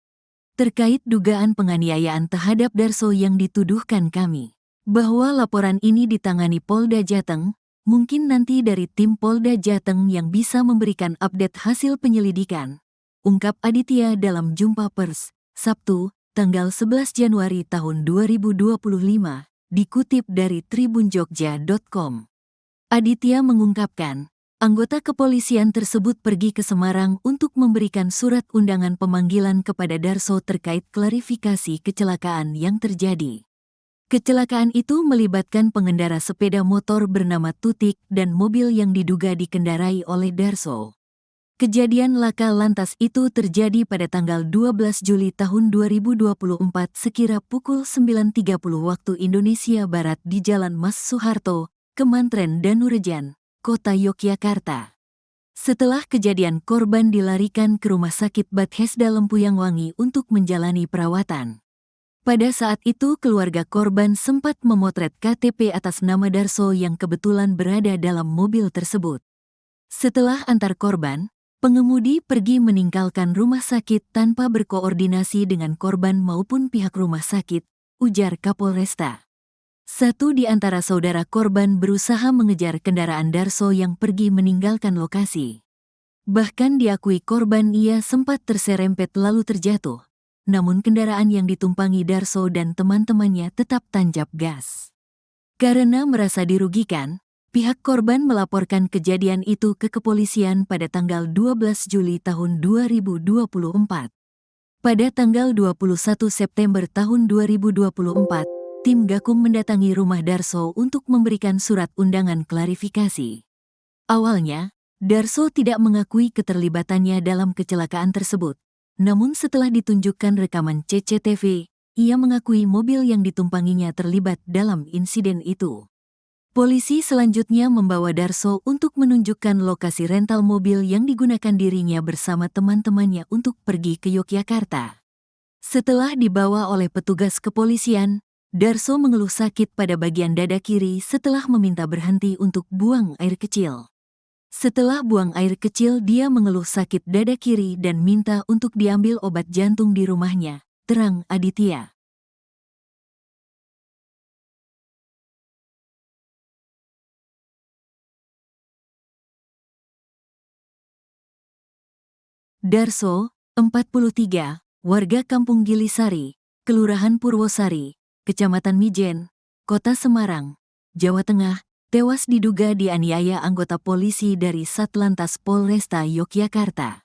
S1: Terkait dugaan penganiayaan terhadap Darso yang dituduhkan kami, bahwa laporan ini ditangani Polda Jateng, mungkin nanti dari tim Polda Jateng yang bisa memberikan update hasil penyelidikan, ungkap Aditya dalam jumpa pers, Sabtu, tanggal 11 Januari tahun 2025, dikutip dari tribunjogja.com. Aditya mengungkapkan, anggota kepolisian tersebut pergi ke Semarang untuk memberikan surat undangan pemanggilan kepada Darso terkait klarifikasi kecelakaan yang terjadi. Kecelakaan itu melibatkan pengendara sepeda motor bernama Tutik dan mobil yang diduga dikendarai oleh Darso. Kejadian laka lantas itu terjadi pada tanggal 12 Juli tahun 2024 sekira pukul 9.30 waktu Indonesia Barat di Jalan Mas Soeharto, Kemantren Danurejan, Kota Yogyakarta. Setelah kejadian korban dilarikan ke Rumah Sakit Bethesda Lempuyang Wangi untuk menjalani perawatan. Pada saat itu keluarga korban sempat memotret KTP atas nama Darso yang kebetulan berada dalam mobil tersebut. Setelah antar korban, pengemudi pergi meninggalkan rumah sakit tanpa berkoordinasi dengan korban maupun pihak rumah sakit, ujar Kapolresta. Satu di antara saudara korban berusaha mengejar kendaraan Darso yang pergi meninggalkan lokasi. Bahkan diakui korban ia sempat terserempet lalu terjatuh. Namun kendaraan yang ditumpangi Darso dan teman-temannya tetap tancap gas. Karena merasa dirugikan, pihak korban melaporkan kejadian itu ke kepolisian pada tanggal 12 Juli tahun 2024. Pada tanggal 21 September tahun 2024, tim Gakum mendatangi rumah Darso untuk memberikan surat undangan klarifikasi. Awalnya, Darso tidak mengakui keterlibatannya dalam kecelakaan tersebut. Namun setelah ditunjukkan rekaman CCTV, ia mengakui mobil yang ditumpanginya terlibat dalam insiden itu. Polisi selanjutnya membawa Darso untuk menunjukkan lokasi rental mobil yang digunakan dirinya bersama teman-temannya untuk pergi ke Yogyakarta. Setelah dibawa oleh petugas kepolisian, Darso mengeluh sakit pada bagian dada kiri setelah meminta berhenti untuk buang air kecil. Setelah buang air kecil, dia mengeluh sakit dada kiri dan minta untuk diambil obat jantung di rumahnya, terang Aditya. Darso, 43, warga Kampung Gilisari, Kelurahan Purwosari, Kecamatan Mijen, Kota Semarang, Jawa Tengah, tewas diduga dianiaya anggota polisi dari Satlantas Polresta Yogyakarta.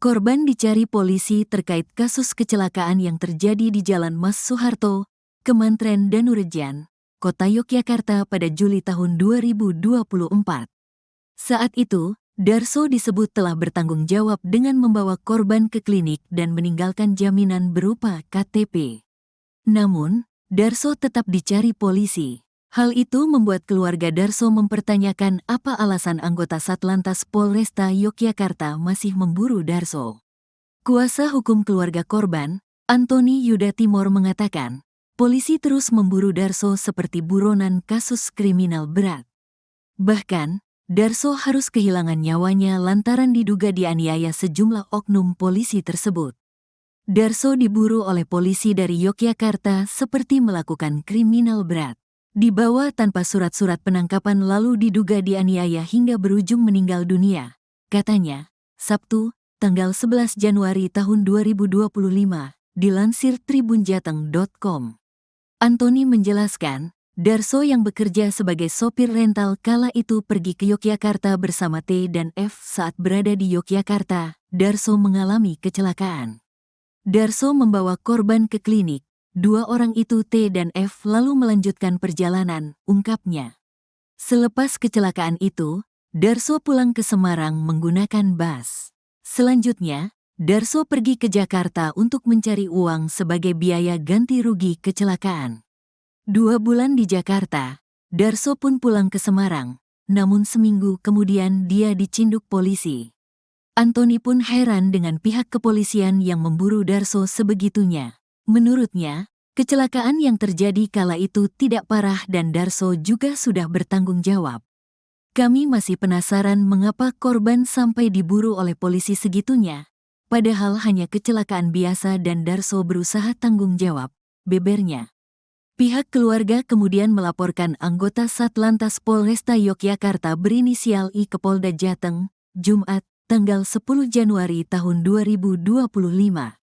S1: Korban dicari polisi terkait kasus kecelakaan yang terjadi di Jalan Mas Soeharto, Kemantren Danurejan, Kota Yogyakarta pada Juli tahun 2024. Saat itu, Darso disebut telah bertanggung jawab dengan membawa korban ke klinik dan meninggalkan jaminan berupa KTP. Namun, Darso tetap dicari polisi. Hal itu membuat keluarga Darso mempertanyakan apa alasan anggota Satlantas Polresta Yogyakarta masih memburu Darso. Kuasa hukum keluarga korban, Antoni Yuda Timor mengatakan, polisi terus memburu Darso seperti buronan kasus kriminal berat. Bahkan, Darso harus kehilangan nyawanya lantaran diduga dianiaya sejumlah oknum polisi tersebut. Darso diburu oleh polisi dari Yogyakarta seperti melakukan kriminal berat. Dibawa tanpa surat-surat penangkapan lalu diduga dianiaya hingga berujung meninggal dunia, katanya, Sabtu, tanggal 11 Januari tahun 2025, dilansir tribunjateng.com. Antoni menjelaskan, Darso yang bekerja sebagai sopir rental kala itu pergi ke Yogyakarta bersama T dan F. Saat berada di Yogyakarta, Darso mengalami kecelakaan. Darso membawa korban ke klinik. Dua orang itu T dan F lalu melanjutkan perjalanan, ungkapnya. Selepas kecelakaan itu, Darso pulang ke Semarang menggunakan bus. Selanjutnya, Darso pergi ke Jakarta untuk mencari uang sebagai biaya ganti rugi kecelakaan. 2 bulan di Jakarta, Darso pun pulang ke Semarang, namun seminggu kemudian dia dicinduk polisi. Antoni pun heran dengan pihak kepolisian yang memburu Darso sebegitunya. Menurutnya, kecelakaan yang terjadi kala itu tidak parah dan Darso juga sudah bertanggung jawab. Kami masih penasaran mengapa korban sampai diburu oleh polisi segitunya, padahal hanya kecelakaan biasa dan Darso berusaha tanggung jawab, bebernya. Pihak keluarga kemudian melaporkan anggota Satlantas Polresta Yogyakarta berinisial I ke Polda Jateng, Jumat, tanggal 10 Januari tahun 2025.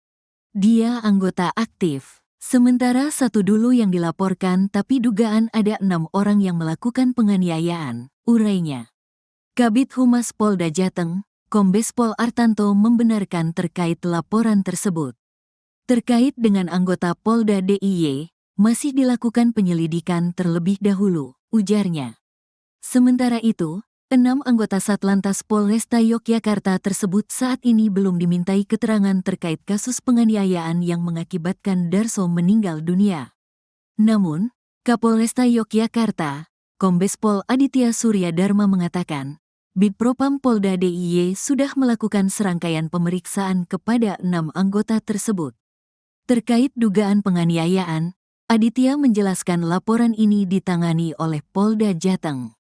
S1: Dia anggota aktif. Sementara satu dulu yang dilaporkan tapi dugaan ada 6 orang yang melakukan penganiayaan, urainya. Kabid Humas Polda Jateng, Kombes Pol Artanto membenarkan terkait laporan tersebut. Terkait dengan anggota Polda DIY, masih dilakukan penyelidikan terlebih dahulu, ujarnya. Sementara itu, 6 anggota Satlantas Polresta Yogyakarta tersebut saat ini belum dimintai keterangan terkait kasus penganiayaan yang mengakibatkan Darso meninggal dunia. Namun, Kapolresta Yogyakarta, Kombes Pol Aditya Surya Dharma mengatakan, Bidpropam Polda DIY sudah melakukan serangkaian pemeriksaan kepada 6 anggota tersebut. Terkait dugaan penganiayaan, Aditya menjelaskan laporan ini ditangani oleh Polda Jateng.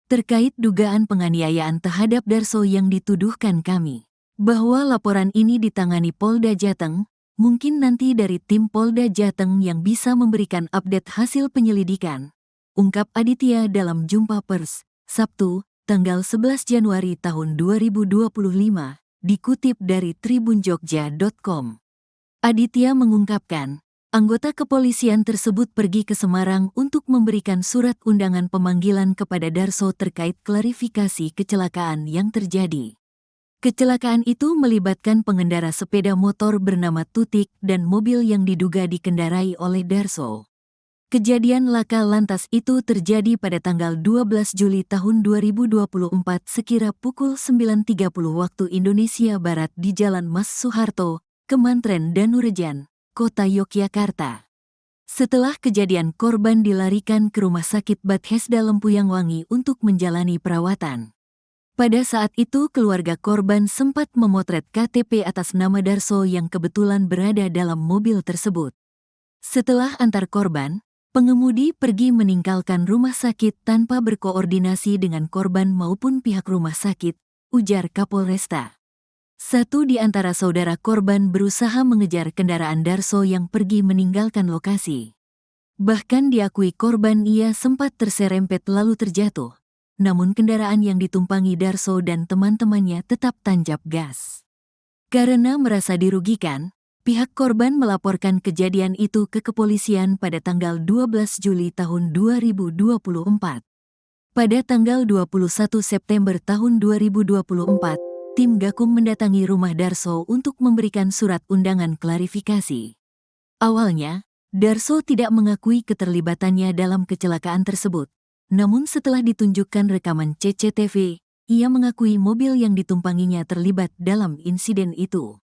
S1: Terkait dugaan penganiayaan terhadap Darso yang dituduhkan kami, bahwa laporan ini ditangani Polda Jateng, mungkin nanti dari tim Polda Jateng yang bisa memberikan update hasil penyelidikan, ungkap Aditya dalam jumpa pers, Sabtu, tanggal 11 Januari tahun 2025, dikutip dari tribunjogja.com. Aditya mengungkapkan, anggota kepolisian tersebut pergi ke Semarang untuk memberikan surat undangan pemanggilan kepada Darso terkait klarifikasi kecelakaan yang terjadi. Kecelakaan itu melibatkan pengendara sepeda motor bernama Tutik dan mobil yang diduga dikendarai oleh Darso. Kejadian laka lantas itu terjadi pada tanggal 12 Juli tahun 2024 sekira pukul 9.30 waktu Indonesia Barat di Jalan Mas Soeharto, Kemantren Danurejan, Kota Yogyakarta. Setelah kejadian, korban dilarikan ke Rumah Sakit Bethesda Lempuyang Wangi untuk menjalani perawatan. Pada saat itu keluarga korban sempat memotret KTP atas nama Darso yang kebetulan berada dalam mobil tersebut. Setelah antar korban, pengemudi pergi meninggalkan rumah sakit tanpa berkoordinasi dengan korban maupun pihak rumah sakit, ujar Kapolresta. Satu di antara saudara korban berusaha mengejar kendaraan Darso yang pergi meninggalkan lokasi. Bahkan diakui korban ia sempat terserempet lalu terjatuh. Namun kendaraan yang ditumpangi Darso dan teman-temannya tetap tancap gas. Karena merasa dirugikan, pihak korban melaporkan kejadian itu ke kepolisian pada tanggal 12 Juli tahun 2024. Pada tanggal 21 September tahun 2024, tim Gakum mendatangi rumah Darso untuk memberikan surat undangan klarifikasi. Awalnya, Darso tidak mengakui keterlibatannya dalam kecelakaan tersebut. Namun setelah ditunjukkan rekaman CCTV, ia mengakui mobil yang ditumpanginya terlibat dalam insiden itu.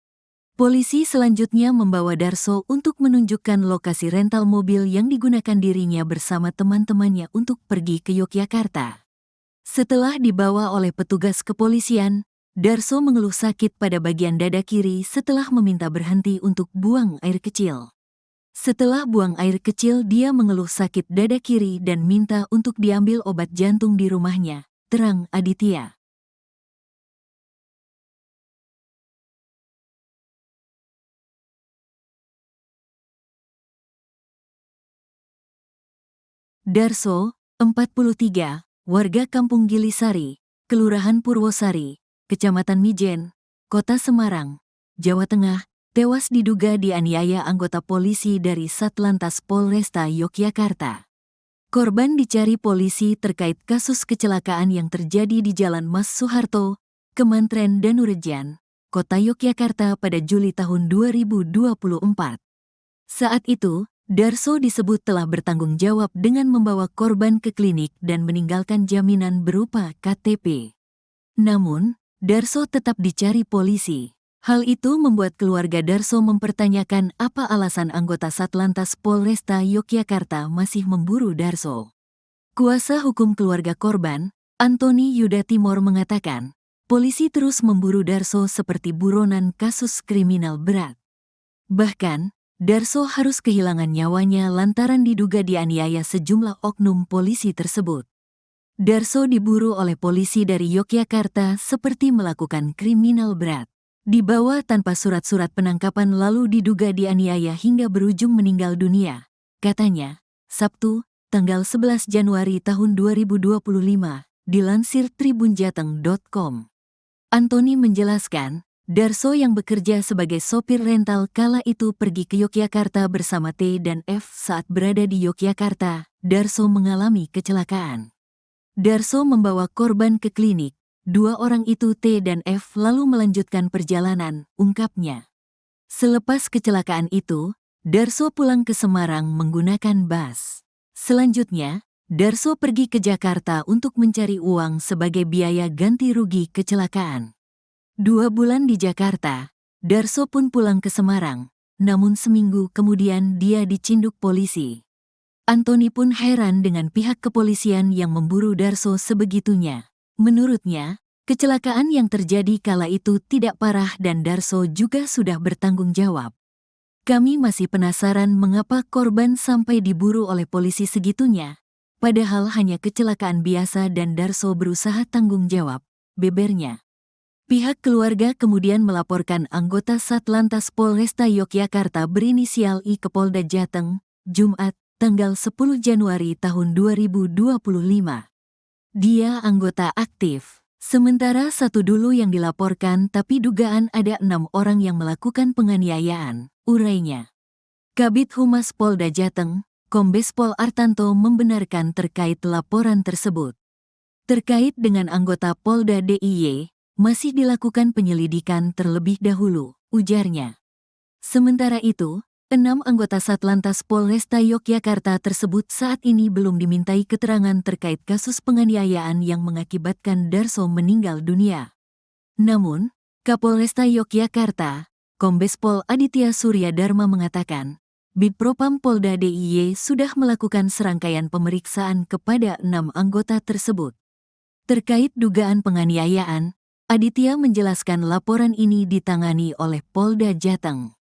S1: Polisi selanjutnya membawa Darso untuk menunjukkan lokasi rental mobil yang digunakan dirinya bersama teman-temannya untuk pergi ke Yogyakarta. Setelah dibawa oleh petugas kepolisian, Darso mengeluh sakit pada bagian dada kiri setelah meminta berhenti untuk buang air kecil. Setelah buang air kecil, dia mengeluh sakit dada kiri dan minta untuk diambil obat jantung di rumahnya, terang Aditya. Darso, 43, warga Kampung Gilisari, Kelurahan Purwosari, Kecamatan Mijen, Kota Semarang, Jawa Tengah, tewas diduga dianiaya anggota polisi dari Satlantas Polresta Yogyakarta. Korban dicari polisi terkait kasus kecelakaan yang terjadi di Jalan Mas Soeharto, Kemantren Danurejan, Kota Yogyakarta pada Juli tahun 2024. Saat itu, Darso disebut telah bertanggung jawab dengan membawa korban ke klinik dan meninggalkan jaminan berupa KTP. Namun, Darso tetap dicari polisi. Hal itu membuat keluarga Darso mempertanyakan apa alasan anggota Satlantas Polresta Yogyakarta masih memburu Darso. Kuasa hukum keluarga korban, Antoni Yuda Timor mengatakan, polisi terus memburu Darso seperti buronan kasus kriminal berat. Bahkan, Darso harus kehilangan nyawanya lantaran diduga dianiaya sejumlah oknum polisi tersebut. Darso diburu oleh polisi dari Yogyakarta seperti melakukan kriminal berat. Dibawa tanpa surat-surat penangkapan lalu diduga dianiaya hingga berujung meninggal dunia, katanya, Sabtu, tanggal 11 Januari tahun 2025, dilansir tribunjateng.com. Antoni menjelaskan, Darso yang bekerja sebagai sopir rental kala itu pergi ke Yogyakarta bersama T dan F. Saat berada di Yogyakarta, Darso mengalami kecelakaan. Darso membawa korban ke klinik. Dua orang itu T dan F lalu melanjutkan perjalanan, ungkapnya. Selepas kecelakaan itu, Darso pulang ke Semarang menggunakan bus. Selanjutnya, Darso pergi ke Jakarta untuk mencari uang sebagai biaya ganti rugi kecelakaan. 2 bulan di Jakarta, Darso pun pulang ke Semarang, namun seminggu kemudian dia dicinduk polisi. Antoni pun heran dengan pihak kepolisian yang memburu Darso sebegitunya. Menurutnya, kecelakaan yang terjadi kala itu tidak parah dan Darso juga sudah bertanggung jawab. Kami masih penasaran mengapa korban sampai diburu oleh polisi segitunya, padahal hanya kecelakaan biasa dan Darso berusaha tanggung jawab, bebernya. Pihak keluarga kemudian melaporkan anggota Satlantas Polresta Yogyakarta berinisial I ke Polda Jateng, Jumat, tanggal 10 Januari tahun 2025. Dia anggota aktif. Sementara satu dulu yang dilaporkan tapi dugaan ada 6 orang yang melakukan penganiayaan, urainya. Kabid Humas Polda Jateng, Kombes Pol Artanto membenarkan terkait laporan tersebut. Terkait dengan anggota Polda DIY, masih dilakukan penyelidikan terlebih dahulu, ujarnya. Sementara itu, 6 anggota Satlantas Polresta Yogyakarta tersebut saat ini belum dimintai keterangan terkait kasus penganiayaan yang mengakibatkan Darso meninggal dunia. Namun, Kapolresta Yogyakarta, Kombes Pol Aditya Surya Dharma mengatakan, Bidpropam Polda DIY sudah melakukan serangkaian pemeriksaan kepada 6 anggota tersebut. Terkait dugaan penganiayaan, Aditya menjelaskan laporan ini ditangani oleh Polda Jateng.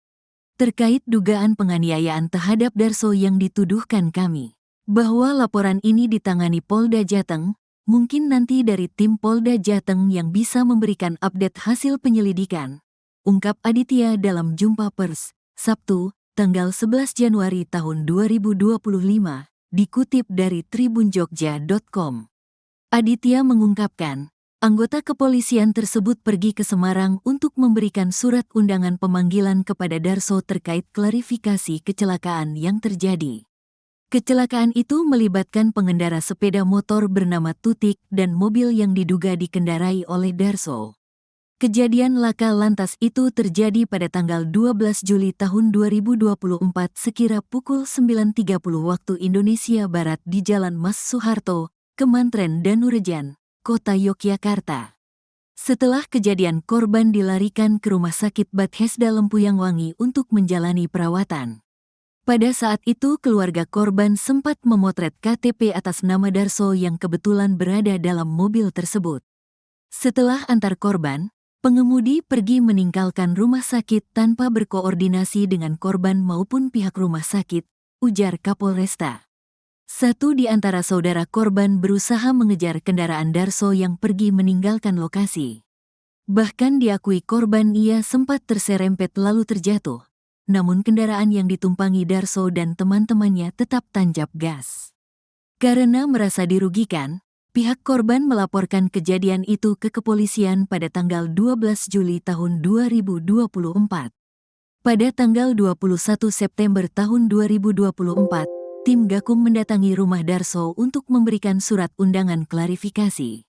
S1: Terkait dugaan penganiayaan terhadap Darso yang dituduhkan kami, bahwa laporan ini ditangani Polda Jateng, mungkin nanti dari tim Polda Jateng yang bisa memberikan update hasil penyelidikan, ungkap Aditya dalam jumpa pers, Sabtu, tanggal 11 Januari tahun 2025, dikutip dari tribunjogja.com. Aditya mengungkapkan, anggota kepolisian tersebut pergi ke Semarang untuk memberikan surat undangan pemanggilan kepada Darso terkait klarifikasi kecelakaan yang terjadi. Kecelakaan itu melibatkan pengendara sepeda motor bernama Tutik dan mobil yang diduga dikendarai oleh Darso. Kejadian laka lantas itu terjadi pada tanggal 12 Juli tahun 2024 sekira pukul 9.30 waktu Indonesia Barat di Jalan Mas Soeharto, Kemantren Danurejan, Kota Yogyakarta. Setelah kejadian, korban dilarikan ke Rumah Sakit Bethesda Lempuyang Wangi untuk menjalani perawatan. Pada saat itu keluarga korban sempat memotret KTP atas nama Darso yang kebetulan berada dalam mobil tersebut. Setelah antar korban, pengemudi pergi meninggalkan rumah sakit tanpa berkoordinasi dengan korban maupun pihak rumah sakit, ujar Kapolresta. Satu di antara saudara korban berusaha mengejar kendaraan Darso yang pergi meninggalkan lokasi. Bahkan diakui korban ia sempat terserempet lalu terjatuh. Namun kendaraan yang ditumpangi Darso dan teman-temannya tetap tancap gas. Karena merasa dirugikan, pihak korban melaporkan kejadian itu ke kepolisian pada tanggal 12 Juli tahun 2024. Pada tanggal 21 September tahun 2024, tim Gakum mendatangi rumah Darso untuk memberikan surat undangan klarifikasi.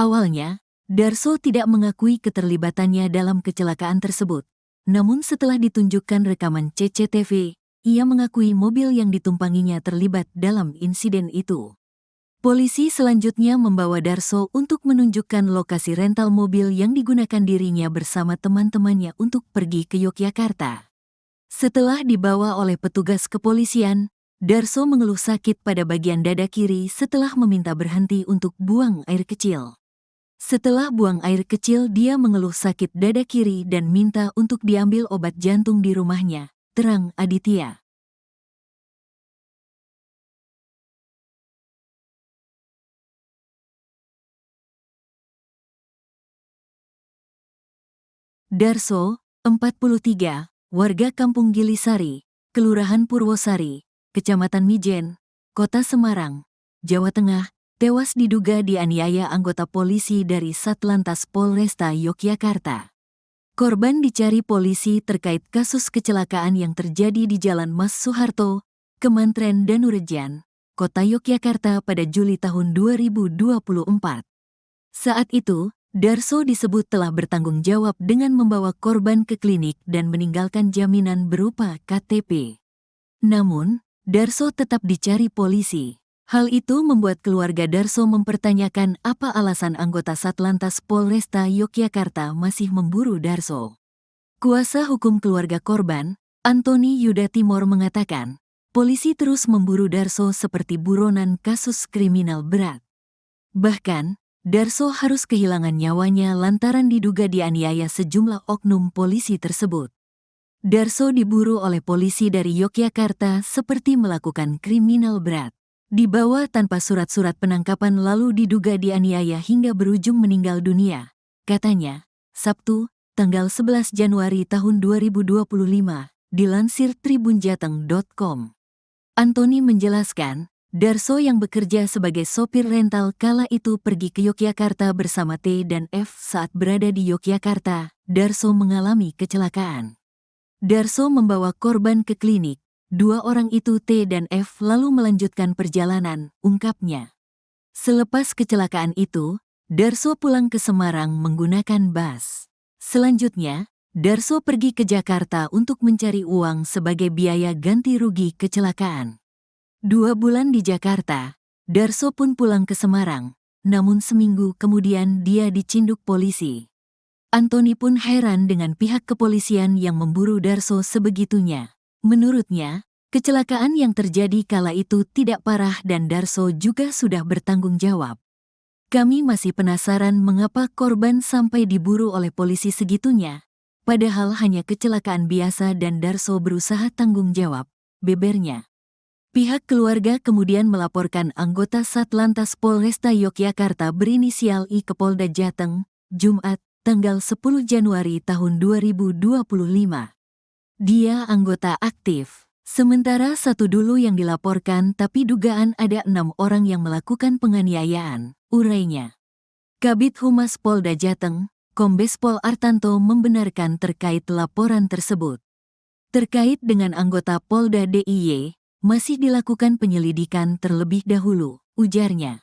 S1: Awalnya, Darso tidak mengakui keterlibatannya dalam kecelakaan tersebut. Namun setelah ditunjukkan rekaman CCTV, ia mengakui mobil yang ditumpanginya terlibat dalam insiden itu. Polisi selanjutnya membawa Darso untuk menunjukkan lokasi rental mobil yang digunakan dirinya bersama teman-temannya untuk pergi ke Yogyakarta. Setelah dibawa oleh petugas kepolisian, Darso mengeluh sakit pada bagian dada kiri setelah meminta berhenti untuk buang air kecil. Setelah buang air kecil, dia mengeluh sakit dada kiri dan minta untuk diambil obat jantung di rumahnya, terang Aditya. Darso, 43, warga Kampung Gilisari, Kelurahan Purwosari, Kecamatan Mijen, Kota Semarang, Jawa Tengah, tewas diduga dianiaya anggota polisi dari Satlantas Polresta Yogyakarta. Korban dicari polisi terkait kasus kecelakaan yang terjadi di Jalan Mas Soeharto, Kemantren Danurejan, Kota Yogyakarta pada Juli tahun 2024. Saat itu, Darso disebut telah bertanggung jawab dengan membawa korban ke klinik dan meninggalkan jaminan berupa KTP. Namun, Darso tetap dicari polisi. Hal itu membuat keluarga Darso mempertanyakan apa alasan anggota Satlantas Polresta Yogyakarta masih memburu Darso. Kuasa hukum keluarga korban, Antoni Yuda Timor mengatakan, polisi terus memburu Darso seperti buronan kasus kriminal berat. Bahkan, Darso harus kehilangan nyawanya lantaran diduga dianiaya sejumlah oknum polisi tersebut. Darso diburu oleh polisi dari Yogyakarta seperti melakukan kriminal berat. Dibawa tanpa surat-surat penangkapan lalu diduga dianiaya hingga berujung meninggal dunia, katanya, Sabtu, tanggal 11 Januari tahun 2025, dilansir tribunjateng.com. Antoni menjelaskan, Darso yang bekerja sebagai sopir rental kala itu pergi ke Yogyakarta bersama T dan F. Saat berada di Yogyakarta, Darso mengalami kecelakaan. Darso membawa korban ke klinik. Dua orang itu T dan F lalu melanjutkan perjalanan, ungkapnya. Selepas kecelakaan itu, Darso pulang ke Semarang menggunakan bus. Selanjutnya, Darso pergi ke Jakarta untuk mencari uang sebagai biaya ganti rugi kecelakaan. 2 bulan di Jakarta, Darso pun pulang ke Semarang, namun seminggu kemudian dia dicinduk polisi. Antoni pun heran dengan pihak kepolisian yang memburu Darso sebegitunya. Menurutnya, kecelakaan yang terjadi kala itu tidak parah dan Darso juga sudah bertanggung jawab. Kami masih penasaran mengapa korban sampai diburu oleh polisi segitunya, padahal hanya kecelakaan biasa dan Darso berusaha tanggung jawab, bebernya. Pihak keluarga kemudian melaporkan anggota Satlantas Polresta Yogyakarta berinisial I ke Polda Jateng, Jumat, tanggal 10 Januari tahun 2025. Dia anggota aktif. Sementara satu dulu yang dilaporkan tapi dugaan ada 6 orang yang melakukan penganiayaan, urainya. Kabid Humas Polda Jateng, Kombes Pol Artanto membenarkan terkait laporan tersebut. Terkait dengan anggota Polda DIY, masih dilakukan penyelidikan terlebih dahulu, ujarnya.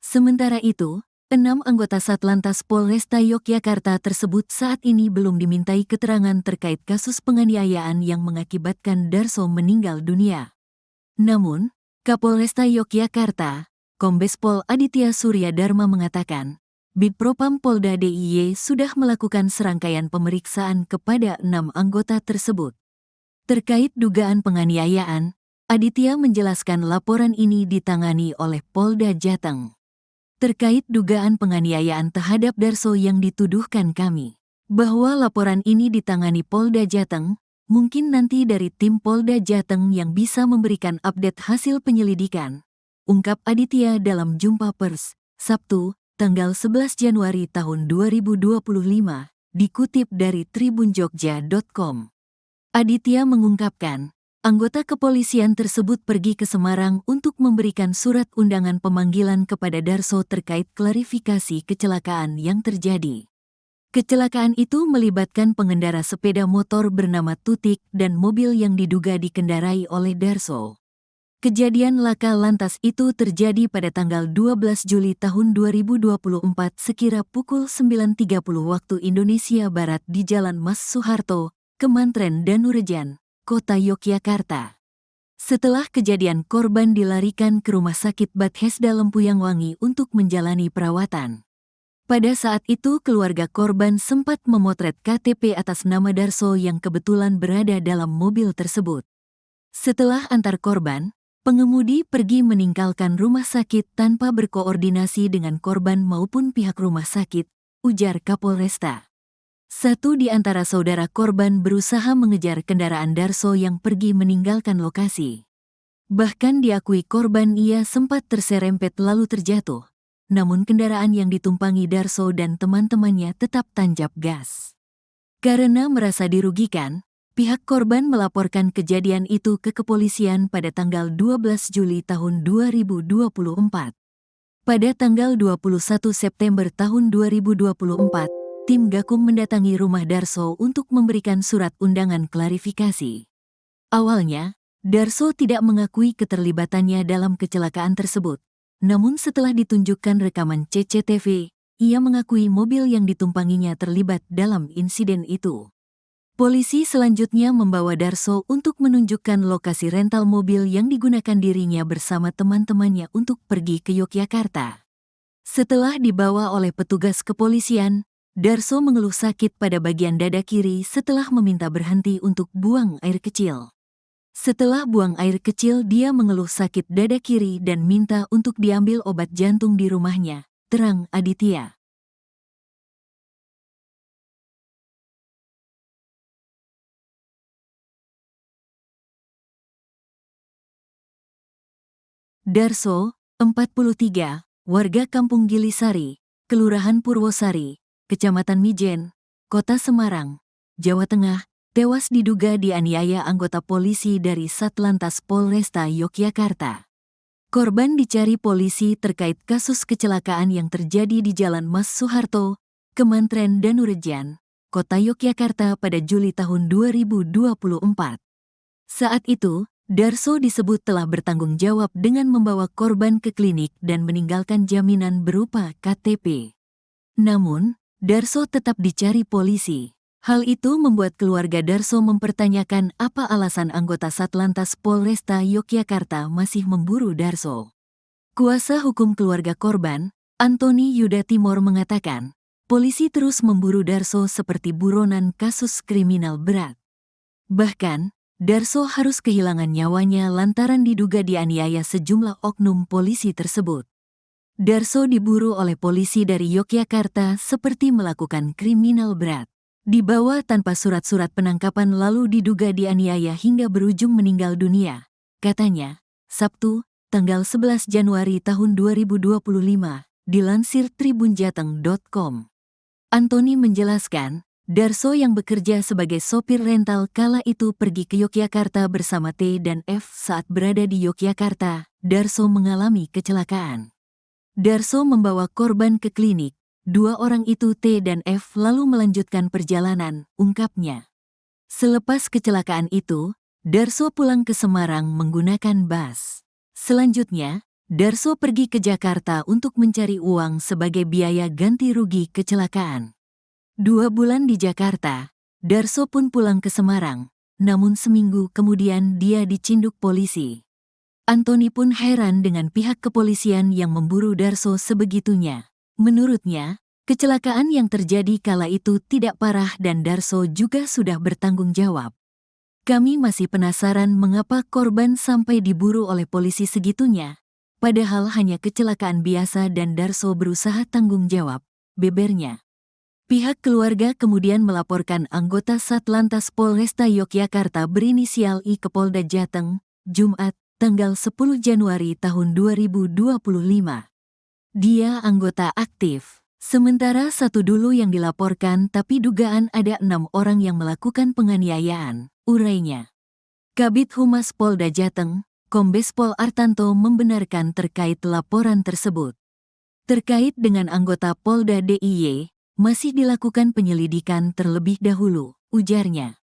S1: Sementara itu, 6 anggota Satlantas Polresta Yogyakarta tersebut saat ini belum dimintai keterangan terkait kasus penganiayaan yang mengakibatkan Darso meninggal dunia. Namun, Kapolresta Yogyakarta, Kombes Pol Aditya Surya Dharma mengatakan, Bidpropam Polda DIY sudah melakukan serangkaian pemeriksaan kepada 6 anggota tersebut. Terkait dugaan penganiayaan, Aditya menjelaskan laporan ini ditangani oleh Polda Jateng. Terkait dugaan penganiayaan terhadap Darso yang dituduhkan kami, bahwa laporan ini ditangani Polda Jateng, mungkin nanti dari tim Polda Jateng yang bisa memberikan update hasil penyelidikan, ungkap Aditya dalam jumpa pers, Sabtu, tanggal 11 Januari tahun 2025, dikutip dari tribunjogja.com. Aditya mengungkapkan, anggota kepolisian tersebut pergi ke Semarang untuk memberikan surat undangan pemanggilan kepada Darso terkait klarifikasi kecelakaan yang terjadi. Kecelakaan itu melibatkan pengendara sepeda motor bernama Tutik dan mobil yang diduga dikendarai oleh Darso. Kejadian laka lantas itu terjadi pada tanggal 12 Juli tahun 2024 sekira pukul 9.30 waktu Indonesia Barat di Jalan Mas Soeharto, Kemantren Danurejan, Kota Yogyakarta. Setelah kejadian, korban dilarikan ke Rumah Sakit Bethesda Lempuyangwangi untuk menjalani perawatan. Pada saat itu keluarga korban sempat memotret KTP atas nama Darso yang kebetulan berada dalam mobil tersebut. Setelah antar korban, pengemudi pergi meninggalkan rumah sakit tanpa berkoordinasi dengan korban maupun pihak rumah sakit, ujar Kapolresta. Satu di antara saudara korban berusaha mengejar kendaraan Darso yang pergi meninggalkan lokasi. Bahkan diakui korban ia sempat terserempet lalu terjatuh. Namun kendaraan yang ditumpangi Darso dan teman-temannya tetap tancap gas. Karena merasa dirugikan, pihak korban melaporkan kejadian itu ke kepolisian pada tanggal 12 Juli tahun 2024. Pada tanggal 21 September tahun 2024, tim Gakum mendatangi rumah Darso untuk memberikan surat undangan klarifikasi. Awalnya, Darso tidak mengakui keterlibatannya dalam kecelakaan tersebut. Namun setelah ditunjukkan rekaman CCTV, ia mengakui mobil yang ditumpanginya terlibat dalam insiden itu. Polisi selanjutnya membawa Darso untuk menunjukkan lokasi rental mobil yang digunakan dirinya bersama teman-temannya untuk pergi ke Yogyakarta. Setelah dibawa oleh petugas kepolisian, Darso mengeluh sakit pada bagian dada kiri setelah meminta berhenti untuk buang air kecil. Setelah buang air kecil, dia mengeluh sakit dada kiri dan minta untuk diambil obat jantung di rumahnya, terang Aditya. Darso, 43, warga Kampung Gilisari, Kelurahan Purwosari, Kecamatan Mijen, Kota Semarang, Jawa Tengah, tewas diduga dianiaya anggota polisi dari Satlantas Polresta Yogyakarta. Korban dicari polisi terkait kasus kecelakaan yang terjadi di Jalan Mas Soeharto, Kemantren Danurejan, Kota Yogyakarta pada Juli tahun 2024. Saat itu, Darso disebut telah bertanggung jawab dengan membawa korban ke klinik dan meninggalkan jaminan berupa KTP. Namun, Darso tetap dicari polisi. Hal itu membuat keluarga Darso mempertanyakan apa alasan anggota Satlantas Polresta Yogyakarta masih memburu Darso. Kuasa hukum keluarga korban, Antoni Yuda Timor mengatakan, polisi terus memburu Darso seperti buronan kasus kriminal berat. Bahkan, Darso harus kehilangan nyawanya lantaran diduga dianiaya sejumlah oknum polisi tersebut. Darso diburu oleh polisi dari Yogyakarta seperti melakukan kriminal berat. Dibawa tanpa surat-surat penangkapan lalu diduga dianiaya hingga berujung meninggal dunia. Katanya, Sabtu, tanggal 11 Januari tahun 2025, dilansir tribunjateng.com. Antoni menjelaskan, Darso yang bekerja sebagai sopir rental kala itu pergi ke Yogyakarta bersama T dan F. Saat berada di Yogyakarta, Darso mengalami kecelakaan. Darso membawa korban ke klinik. Dua orang itu T dan F lalu melanjutkan perjalanan, ungkapnya. Selepas kecelakaan itu, Darso pulang ke Semarang menggunakan bus. Selanjutnya, Darso pergi ke Jakarta untuk mencari uang sebagai biaya ganti rugi kecelakaan. 2 bulan di Jakarta, Darso pun pulang ke Semarang, namun seminggu kemudian dia dicinduk polisi. Antoni pun heran dengan pihak kepolisian yang memburu Darso sebegitunya. Menurutnya, kecelakaan yang terjadi kala itu tidak parah dan Darso juga sudah bertanggung jawab. Kami masih penasaran mengapa korban sampai diburu oleh polisi segitunya, padahal hanya kecelakaan biasa dan Darso berusaha tanggung jawab, bebernya. Pihak keluarga kemudian melaporkan anggota Satlantas Polresta Yogyakarta berinisial I ke Polda Jateng, Jumat, tanggal 10 Januari tahun 2025. Dia anggota aktif. Sementara satu dulu yang dilaporkan tapi dugaan ada 6 orang yang melakukan penganiayaan, urainya. Kabid Humas Polda Jateng, Kombes Pol Artanto membenarkan terkait laporan tersebut. Terkait dengan anggota Polda DIY, masih dilakukan penyelidikan terlebih dahulu, ujarnya.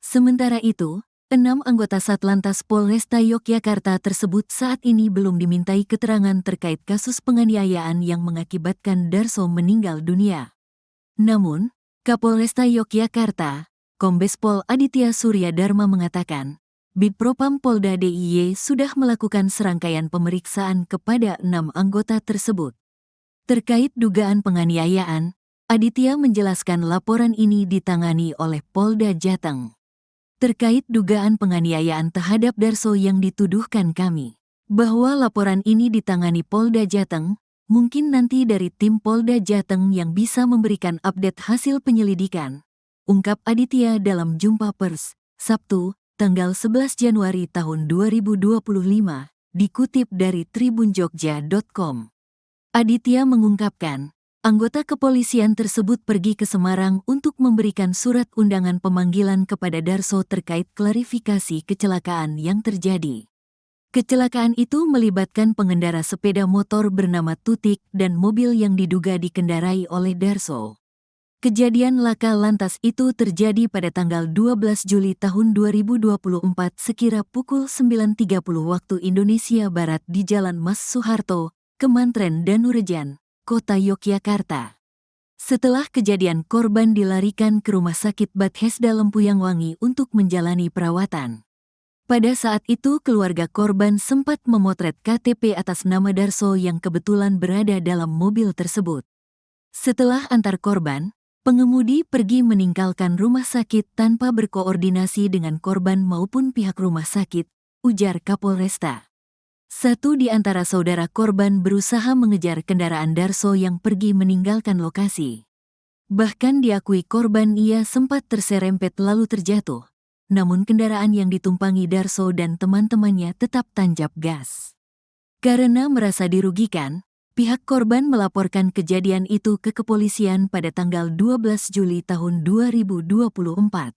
S1: Sementara itu, 6 anggota Satlantas Polresta Yogyakarta tersebut saat ini belum dimintai keterangan terkait kasus penganiayaan yang mengakibatkan Darso meninggal dunia. Namun, Kapolresta Yogyakarta, Kombes Pol Aditya Surya Dharma mengatakan, Bidpropam Polda DIY sudah melakukan serangkaian pemeriksaan kepada 6 anggota tersebut. Terkait dugaan penganiayaan, Aditya menjelaskan laporan ini ditangani oleh Polda Jateng. Terkait dugaan penganiayaan terhadap Darso yang dituduhkan kami, bahwa laporan ini ditangani Polda Jateng, mungkin nanti dari tim Polda Jateng yang bisa memberikan update hasil penyelidikan, ungkap Aditya dalam jumpa pers, Sabtu, tanggal 11 Januari tahun 2025, dikutip dari tribunjogja.com. Aditya mengungkapkan, anggota kepolisian tersebut pergi ke Semarang untuk memberikan surat undangan pemanggilan kepada Darso terkait klarifikasi kecelakaan yang terjadi. Kecelakaan itu melibatkan pengendara sepeda motor bernama Tutik dan mobil yang diduga dikendarai oleh Darso. Kejadian laka lantas itu terjadi pada tanggal 12 Juli tahun 2024 sekira pukul 9.30 waktu Indonesia Barat di Jalan Mas Soeharto, Kemantren Danurejan, Kota Yogyakarta. Setelah kejadian korban dilarikan ke Rumah Sakit Bethesda Lempuyangwangi untuk menjalani perawatan. Pada saat itu keluarga korban sempat memotret KTP atas nama Darso yang kebetulan berada dalam mobil tersebut. Setelah antar korban, pengemudi pergi meninggalkan rumah sakit tanpa berkoordinasi dengan korban maupun pihak rumah sakit, ujar Kapolresta. Satu di antara saudara korban berusaha mengejar kendaraan Darso yang pergi meninggalkan lokasi. Bahkan diakui korban ia sempat terserempet lalu terjatuh. Namun kendaraan yang ditumpangi Darso dan teman-temannya tetap tancap gas. Karena merasa dirugikan, pihak korban melaporkan kejadian itu ke kepolisian pada tanggal 12 Juli tahun 2024.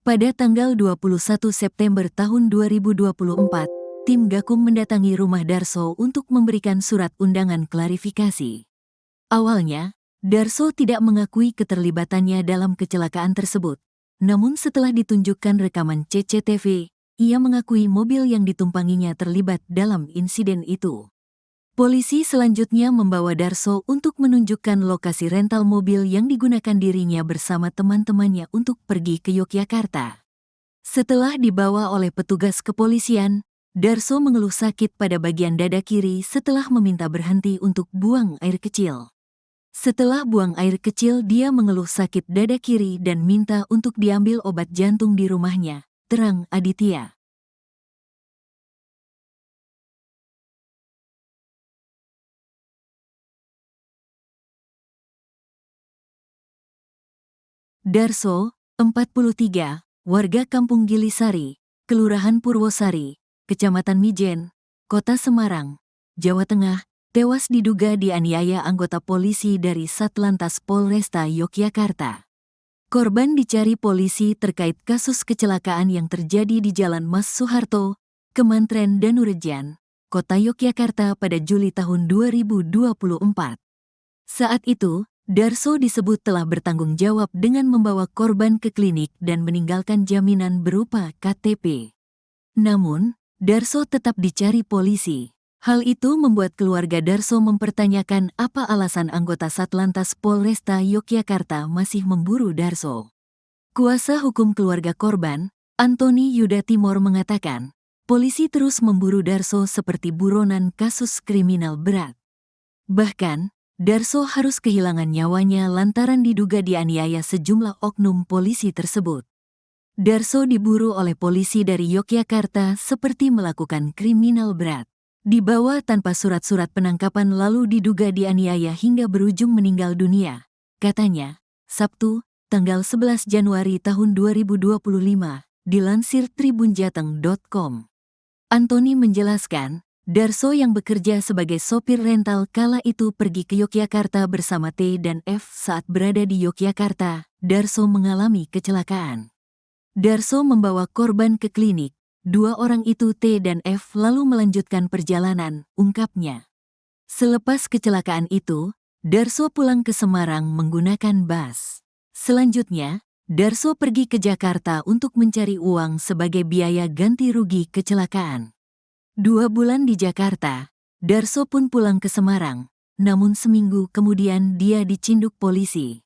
S1: Pada tanggal 21 September tahun 2024, tim Gakum mendatangi rumah Darso untuk memberikan surat undangan klarifikasi. Awalnya, Darso tidak mengakui keterlibatannya dalam kecelakaan tersebut. Namun setelah ditunjukkan rekaman CCTV, ia mengakui mobil yang ditumpanginya terlibat dalam insiden itu. Polisi selanjutnya membawa Darso untuk menunjukkan lokasi rental mobil yang digunakan dirinya bersama teman-temannya untuk pergi ke Yogyakarta. Setelah dibawa oleh petugas kepolisian, Darso mengeluh sakit pada bagian dada kiri setelah meminta berhenti untuk buang air kecil. Setelah buang air kecil, dia mengeluh sakit dada kiri dan minta untuk diambil obat jantung di rumahnya, terang Aditya. Darso, 43, warga Kampung Gilisari, Kelurahan Purwosari, Kecamatan Mijen, Kota Semarang, Jawa Tengah, tewas diduga dianiaya anggota polisi dari Satlantas Polresta Yogyakarta. Korban dicari polisi terkait kasus kecelakaan yang terjadi di Jalan Mas Soeharto, Kemantren Danurejan, Kota Yogyakarta pada Juli tahun 2024. Saat itu, Darso disebut telah bertanggung jawab dengan membawa korban ke klinik dan meninggalkan jaminan berupa KTP. Namun, Darso tetap dicari polisi. Hal itu membuat keluarga Darso mempertanyakan apa alasan anggota Satlantas Polresta Yogyakarta masih memburu Darso. Kuasa hukum keluarga korban, Antoni Yuda Timor mengatakan, polisi terus memburu Darso seperti buronan kasus kriminal berat. Bahkan, Darso harus kehilangan nyawanya lantaran diduga dianiaya sejumlah oknum polisi tersebut. Darso diburu oleh polisi dari Yogyakarta seperti melakukan kriminal berat. Dibawa tanpa surat-surat penangkapan lalu diduga dianiaya hingga berujung meninggal dunia, katanya, Sabtu, tanggal 11 Januari tahun 2025, dilansir tribunjateng.com. Antoni menjelaskan, Darso yang bekerja sebagai sopir rental kala itu pergi ke Yogyakarta bersama T dan F. Saat berada di Yogyakarta, Darso mengalami kecelakaan. Darso membawa korban ke klinik. Dua orang itu T dan F lalu melanjutkan perjalanan, ungkapnya. Selepas kecelakaan itu, Darso pulang ke Semarang menggunakan bus. Selanjutnya, Darso pergi ke Jakarta untuk mencari uang sebagai biaya ganti rugi kecelakaan. 2 bulan di Jakarta, Darso pun pulang ke Semarang, namun seminggu kemudian dia dicinduk polisi.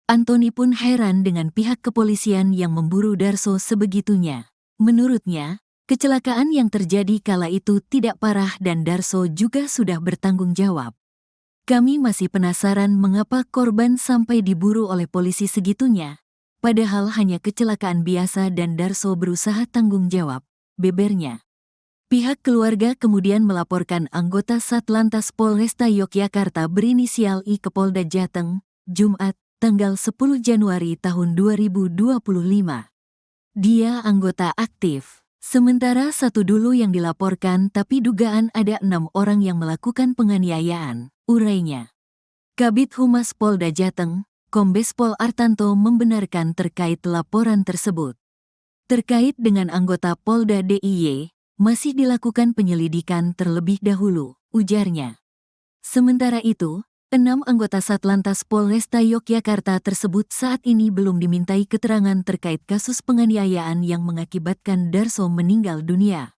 S1: Antoni pun heran dengan pihak kepolisian yang memburu Darso sebegitunya. Menurutnya, kecelakaan yang terjadi kala itu tidak parah dan Darso juga sudah bertanggung jawab. Kami masih penasaran mengapa korban sampai diburu oleh polisi segitunya, padahal hanya kecelakaan biasa dan Darso berusaha tanggung jawab, bebernya. Pihak keluarga kemudian melaporkan anggota Satlantas Polresta Yogyakarta berinisial I ke Polda Jateng, Jumat, tanggal 10 Januari tahun 2025. Dia anggota aktif. Sementara satu dulu yang dilaporkan tapi dugaan ada 6 orang yang melakukan penganiayaan, urainya. Kabid Humas Polda Jateng, Kombes Pol Artanto membenarkan terkait laporan tersebut. Terkait dengan anggota Polda DIY, masih dilakukan penyelidikan terlebih dahulu, ujarnya. Sementara itu, 6 anggota Satlantas Polresta Yogyakarta tersebut saat ini belum dimintai keterangan terkait kasus penganiayaan yang mengakibatkan Darso meninggal dunia.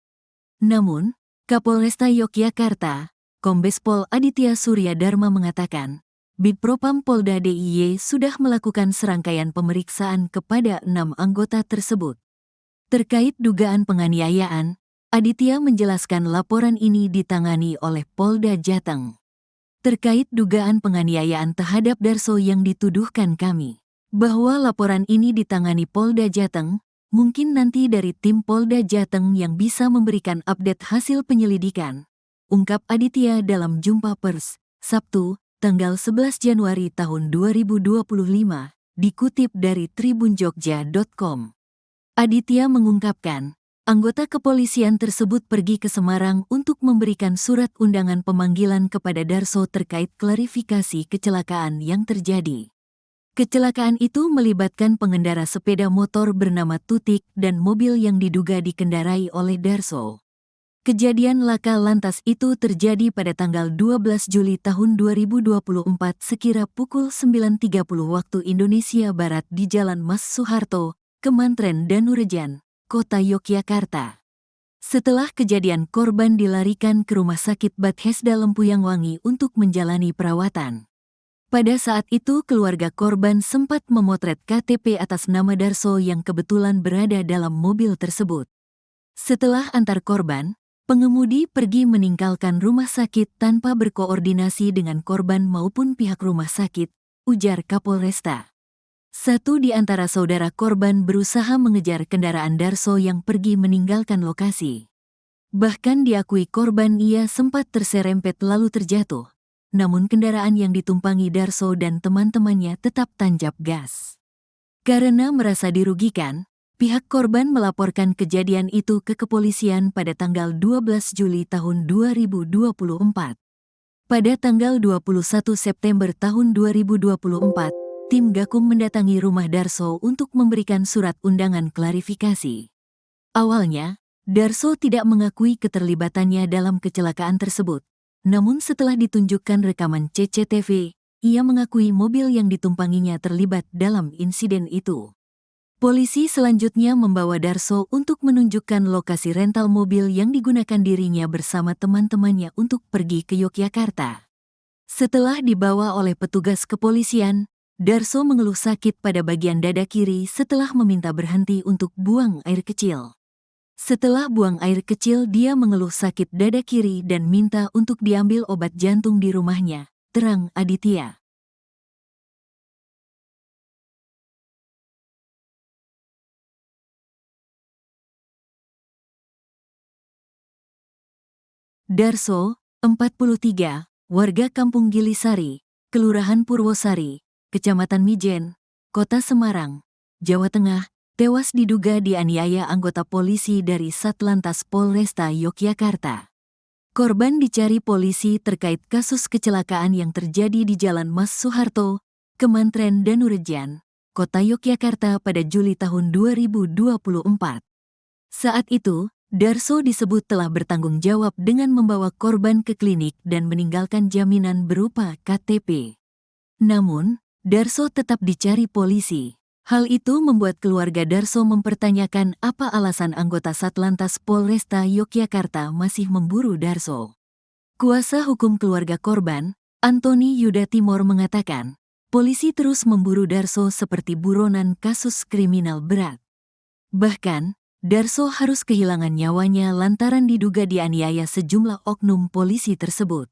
S1: Namun, Kapolresta Yogyakarta, Kombes Pol Aditya Surya Dharma mengatakan, Bidpropam Polda DIY sudah melakukan serangkaian pemeriksaan kepada 6 anggota tersebut. Terkait dugaan penganiayaan, Aditya menjelaskan laporan ini ditangani oleh Polda Jateng. Terkait dugaan penganiayaan terhadap Darso yang dituduhkan kami, bahwa laporan ini ditangani Polda Jateng, mungkin nanti dari tim Polda Jateng yang bisa memberikan update hasil penyelidikan, ungkap Aditya dalam jumpa pers, Sabtu, tanggal 11 Januari tahun 2025, dikutip dari tribunjogja.com. Aditya mengungkapkan, anggota kepolisian tersebut pergi ke Semarang untuk memberikan surat undangan pemanggilan kepada Darso terkait klarifikasi kecelakaan yang terjadi. Kecelakaan itu melibatkan pengendara sepeda motor bernama Tutik dan mobil yang diduga dikendarai oleh Darso. Kejadian laka lantas itu terjadi pada tanggal 12 Juli tahun 2024 sekira pukul 9.30 waktu Indonesia Barat di Jalan Mas Soeharto, Kemantren Danurejan, Kota Yogyakarta. Setelah kejadian korban dilarikan ke Rumah Sakit Bethesda Lempuyang Wangi untuk menjalani perawatan. Pada saat itu keluarga korban sempat memotret KTP atas nama Darso yang kebetulan berada dalam mobil tersebut. Setelah antar korban, Pengemudi pergi meninggalkan rumah sakit tanpa berkoordinasi dengan korban maupun pihak rumah sakit, ujar Kapolresta. Satu di antara saudara korban berusaha mengejar kendaraan Darso yang pergi meninggalkan lokasi. Bahkan diakui korban ia sempat terserempet lalu terjatuh. Namun kendaraan yang ditumpangi Darso dan teman-temannya tetap tancap gas. Karena merasa dirugikan, pihak korban melaporkan kejadian itu ke kepolisian pada tanggal 12 Juli tahun 2024. Pada tanggal 21 September tahun 2024, tim Gakum mendatangi rumah Darso untuk memberikan surat undangan klarifikasi. Awalnya, Darso tidak mengakui keterlibatannya dalam kecelakaan tersebut. Namun setelah ditunjukkan rekaman CCTV, ia mengakui mobil yang ditumpanginya terlibat dalam insiden itu. Polisi selanjutnya membawa Darso untuk menunjukkan lokasi rental mobil yang digunakan dirinya bersama teman-temannya untuk pergi ke Yogyakarta. Setelah dibawa oleh petugas kepolisian, Darso mengeluh sakit pada bagian dada kiri setelah meminta berhenti untuk buang air kecil. Setelah buang air kecil, dia mengeluh sakit dada kiri dan minta untuk diambil obat jantung di rumahnya, terang Aditya. Darso, 43, warga Kampung Gilisari, Kelurahan Purwosari, Kecamatan Mijen, Kota Semarang, Jawa Tengah, tewas diduga dianiaya anggota polisi dari Satlantas Polresta Yogyakarta. Korban dicari polisi terkait kasus kecelakaan yang terjadi di Jalan Mas Soeharto, Kemantren Danurejan, Kota Yogyakarta pada Juli tahun 2024. Saat itu, Darso disebut telah bertanggung jawab dengan membawa korban ke klinik dan meninggalkan jaminan berupa KTP. Namun, Darso tetap dicari polisi. Hal itu membuat keluarga Darso mempertanyakan apa alasan anggota Satlantas Polresta Yogyakarta masih memburu Darso. Kuasa hukum keluarga korban, Antoni Yuda Timor mengatakan, polisi terus memburu Darso seperti buronan kasus kriminal berat. Bahkan, Darso harus kehilangan nyawanya lantaran diduga dianiaya sejumlah oknum polisi tersebut.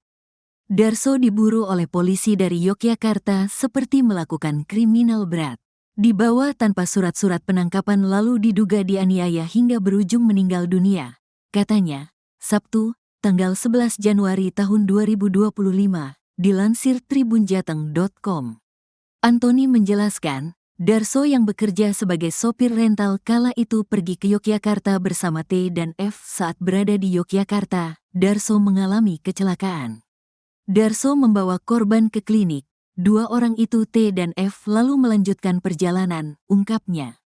S1: Darso diburu oleh polisi dari Yogyakarta seperti melakukan kriminal berat. Dibawa tanpa surat-surat penangkapan lalu diduga dianiaya hingga berujung meninggal dunia, katanya, Sabtu, tanggal 11 Januari tahun 2025, dilansir tribunjateng.com. Antoni menjelaskan, Darso yang bekerja sebagai sopir rental kala itu pergi ke Yogyakarta bersama T dan F. Saat berada di Yogyakarta, Darso mengalami kecelakaan. Darso membawa korban ke klinik. Dua orang itu T dan F lalu melanjutkan perjalanan, ungkapnya.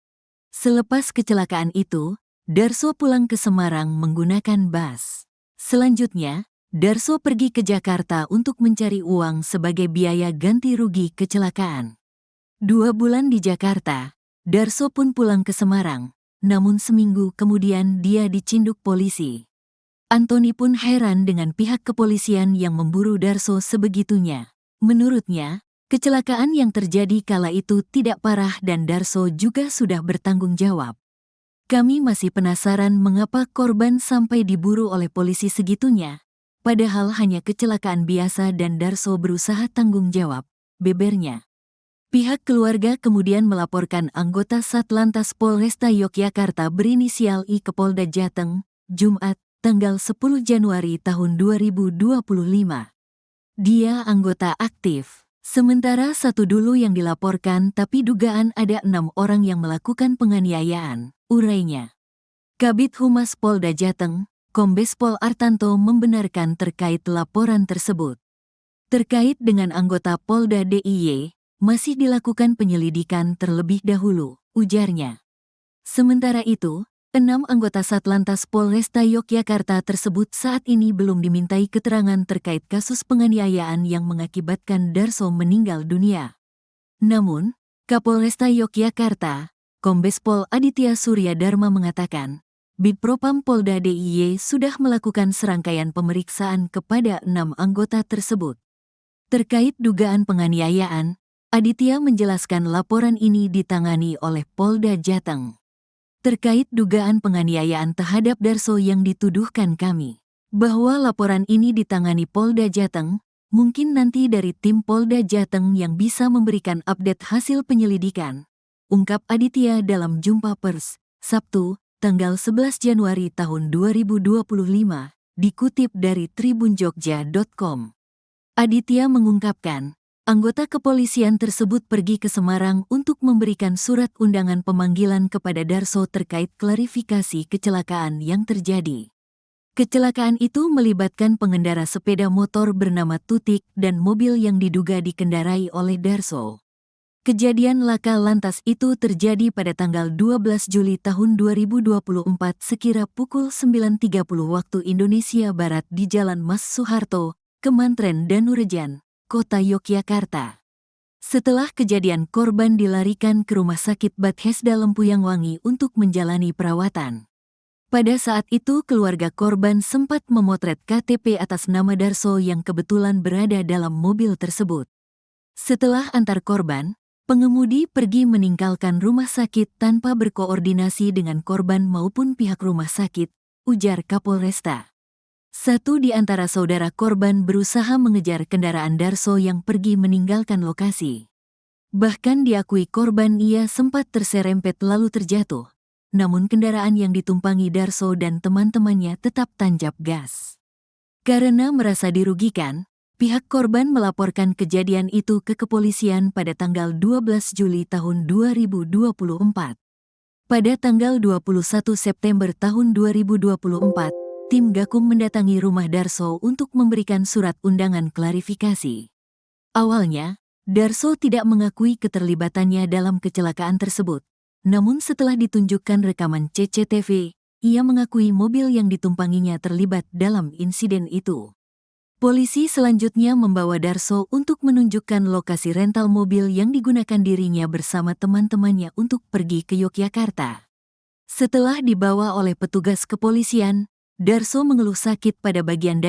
S1: Selepas kecelakaan itu, Darso pulang ke Semarang menggunakan bus. Selanjutnya, Darso pergi ke Jakarta untuk mencari uang sebagai biaya ganti rugi kecelakaan. 2 bulan di Jakarta, Darso pun pulang ke Semarang, namun seminggu kemudian dia dicinduk polisi. Antoni pun heran dengan pihak kepolisian yang memburu Darso sebegitunya. Menurutnya, kecelakaan yang terjadi kala itu tidak parah dan Darso juga sudah bertanggung jawab. Kami masih penasaran mengapa korban sampai diburu oleh polisi segitunya, padahal hanya kecelakaan biasa dan Darso berusaha tanggung jawab, bebernya. Pihak keluarga kemudian melaporkan anggota Satlantas Polresta Yogyakarta berinisial I ke Polda Jateng, Jumat, tanggal 10 Januari tahun 2025. Dia anggota aktif. Sementara satu dulu yang dilaporkan tapi dugaan ada 6 orang yang melakukan penganiayaan, urainya. Kabid Humas Polda Jateng, Kombes Pol Artanto membenarkan terkait laporan tersebut. Terkait dengan anggota Polda DIY, masih dilakukan penyelidikan terlebih dahulu, ujarnya. Sementara itu, 6 anggota Satlantas Polresta Yogyakarta tersebut saat ini belum dimintai keterangan terkait kasus penganiayaan yang mengakibatkan Darso meninggal dunia. Namun, Kapolresta Yogyakarta, Kombes Pol Aditya Surya Dharma mengatakan, Bidpropam Polda DIY sudah melakukan serangkaian pemeriksaan kepada 6 anggota tersebut. Terkait dugaan penganiayaan, Aditya menjelaskan laporan ini ditangani oleh Polda Jateng. Terkait dugaan penganiayaan terhadap Darso yang dituduhkan kami bahwa laporan ini ditangani Polda Jateng, mungkin nanti dari tim Polda Jateng yang bisa memberikan update hasil penyelidikan, ungkap Aditya dalam jumpa pers, Sabtu, tanggal 11 Januari tahun 2025, dikutip dari tribunjogja.com. Aditya mengungkapkan, anggota kepolisian tersebut pergi ke Semarang untuk memberikan surat undangan pemanggilan kepada Darso terkait klarifikasi kecelakaan yang terjadi. Kecelakaan itu melibatkan pengendara sepeda motor bernama Tutik dan mobil yang diduga dikendarai oleh Darso. Kejadian laka lantas itu terjadi pada tanggal 12 Juli tahun 2024 sekira pukul 9.30 waktu Indonesia Barat di Jalan Mas Soeharto, Kemantren Danurejan, Kota Yogyakarta. Setelah kejadian, korban dilarikan ke Rumah Sakit Bethesda Lempuyang Wangi untuk menjalani perawatan. Pada saat itu keluarga korban sempat memotret KTP atas nama Darso yang kebetulan berada dalam mobil tersebut. Setelah antar korban, pengemudi pergi meninggalkan rumah sakit tanpa berkoordinasi dengan korban maupun pihak rumah sakit, ujar Kapolresta. Satu di antara saudara korban berusaha mengejar kendaraan Darso yang pergi meninggalkan lokasi. Bahkan diakui korban ia sempat terserempet lalu terjatuh. Namun kendaraan yang ditumpangi Darso dan teman-temannya tetap tancap gas. Karena merasa dirugikan, pihak korban melaporkan kejadian itu ke kepolisian pada tanggal 12 Juli tahun 2024. Pada tanggal 21 September tahun 2024, tim Gakum mendatangi rumah Darso untuk memberikan surat undangan klarifikasi. Awalnya, Darso tidak mengakui keterlibatannya dalam kecelakaan tersebut. Namun setelah ditunjukkan rekaman CCTV, ia mengakui mobil yang ditumpanginya terlibat dalam insiden itu. Polisi selanjutnya membawa Darso untuk menunjukkan lokasi rental mobil yang digunakan dirinya bersama teman-temannya untuk pergi ke Yogyakarta. Setelah dibawa oleh petugas kepolisian, Darso mengeluh sakit pada bagian dada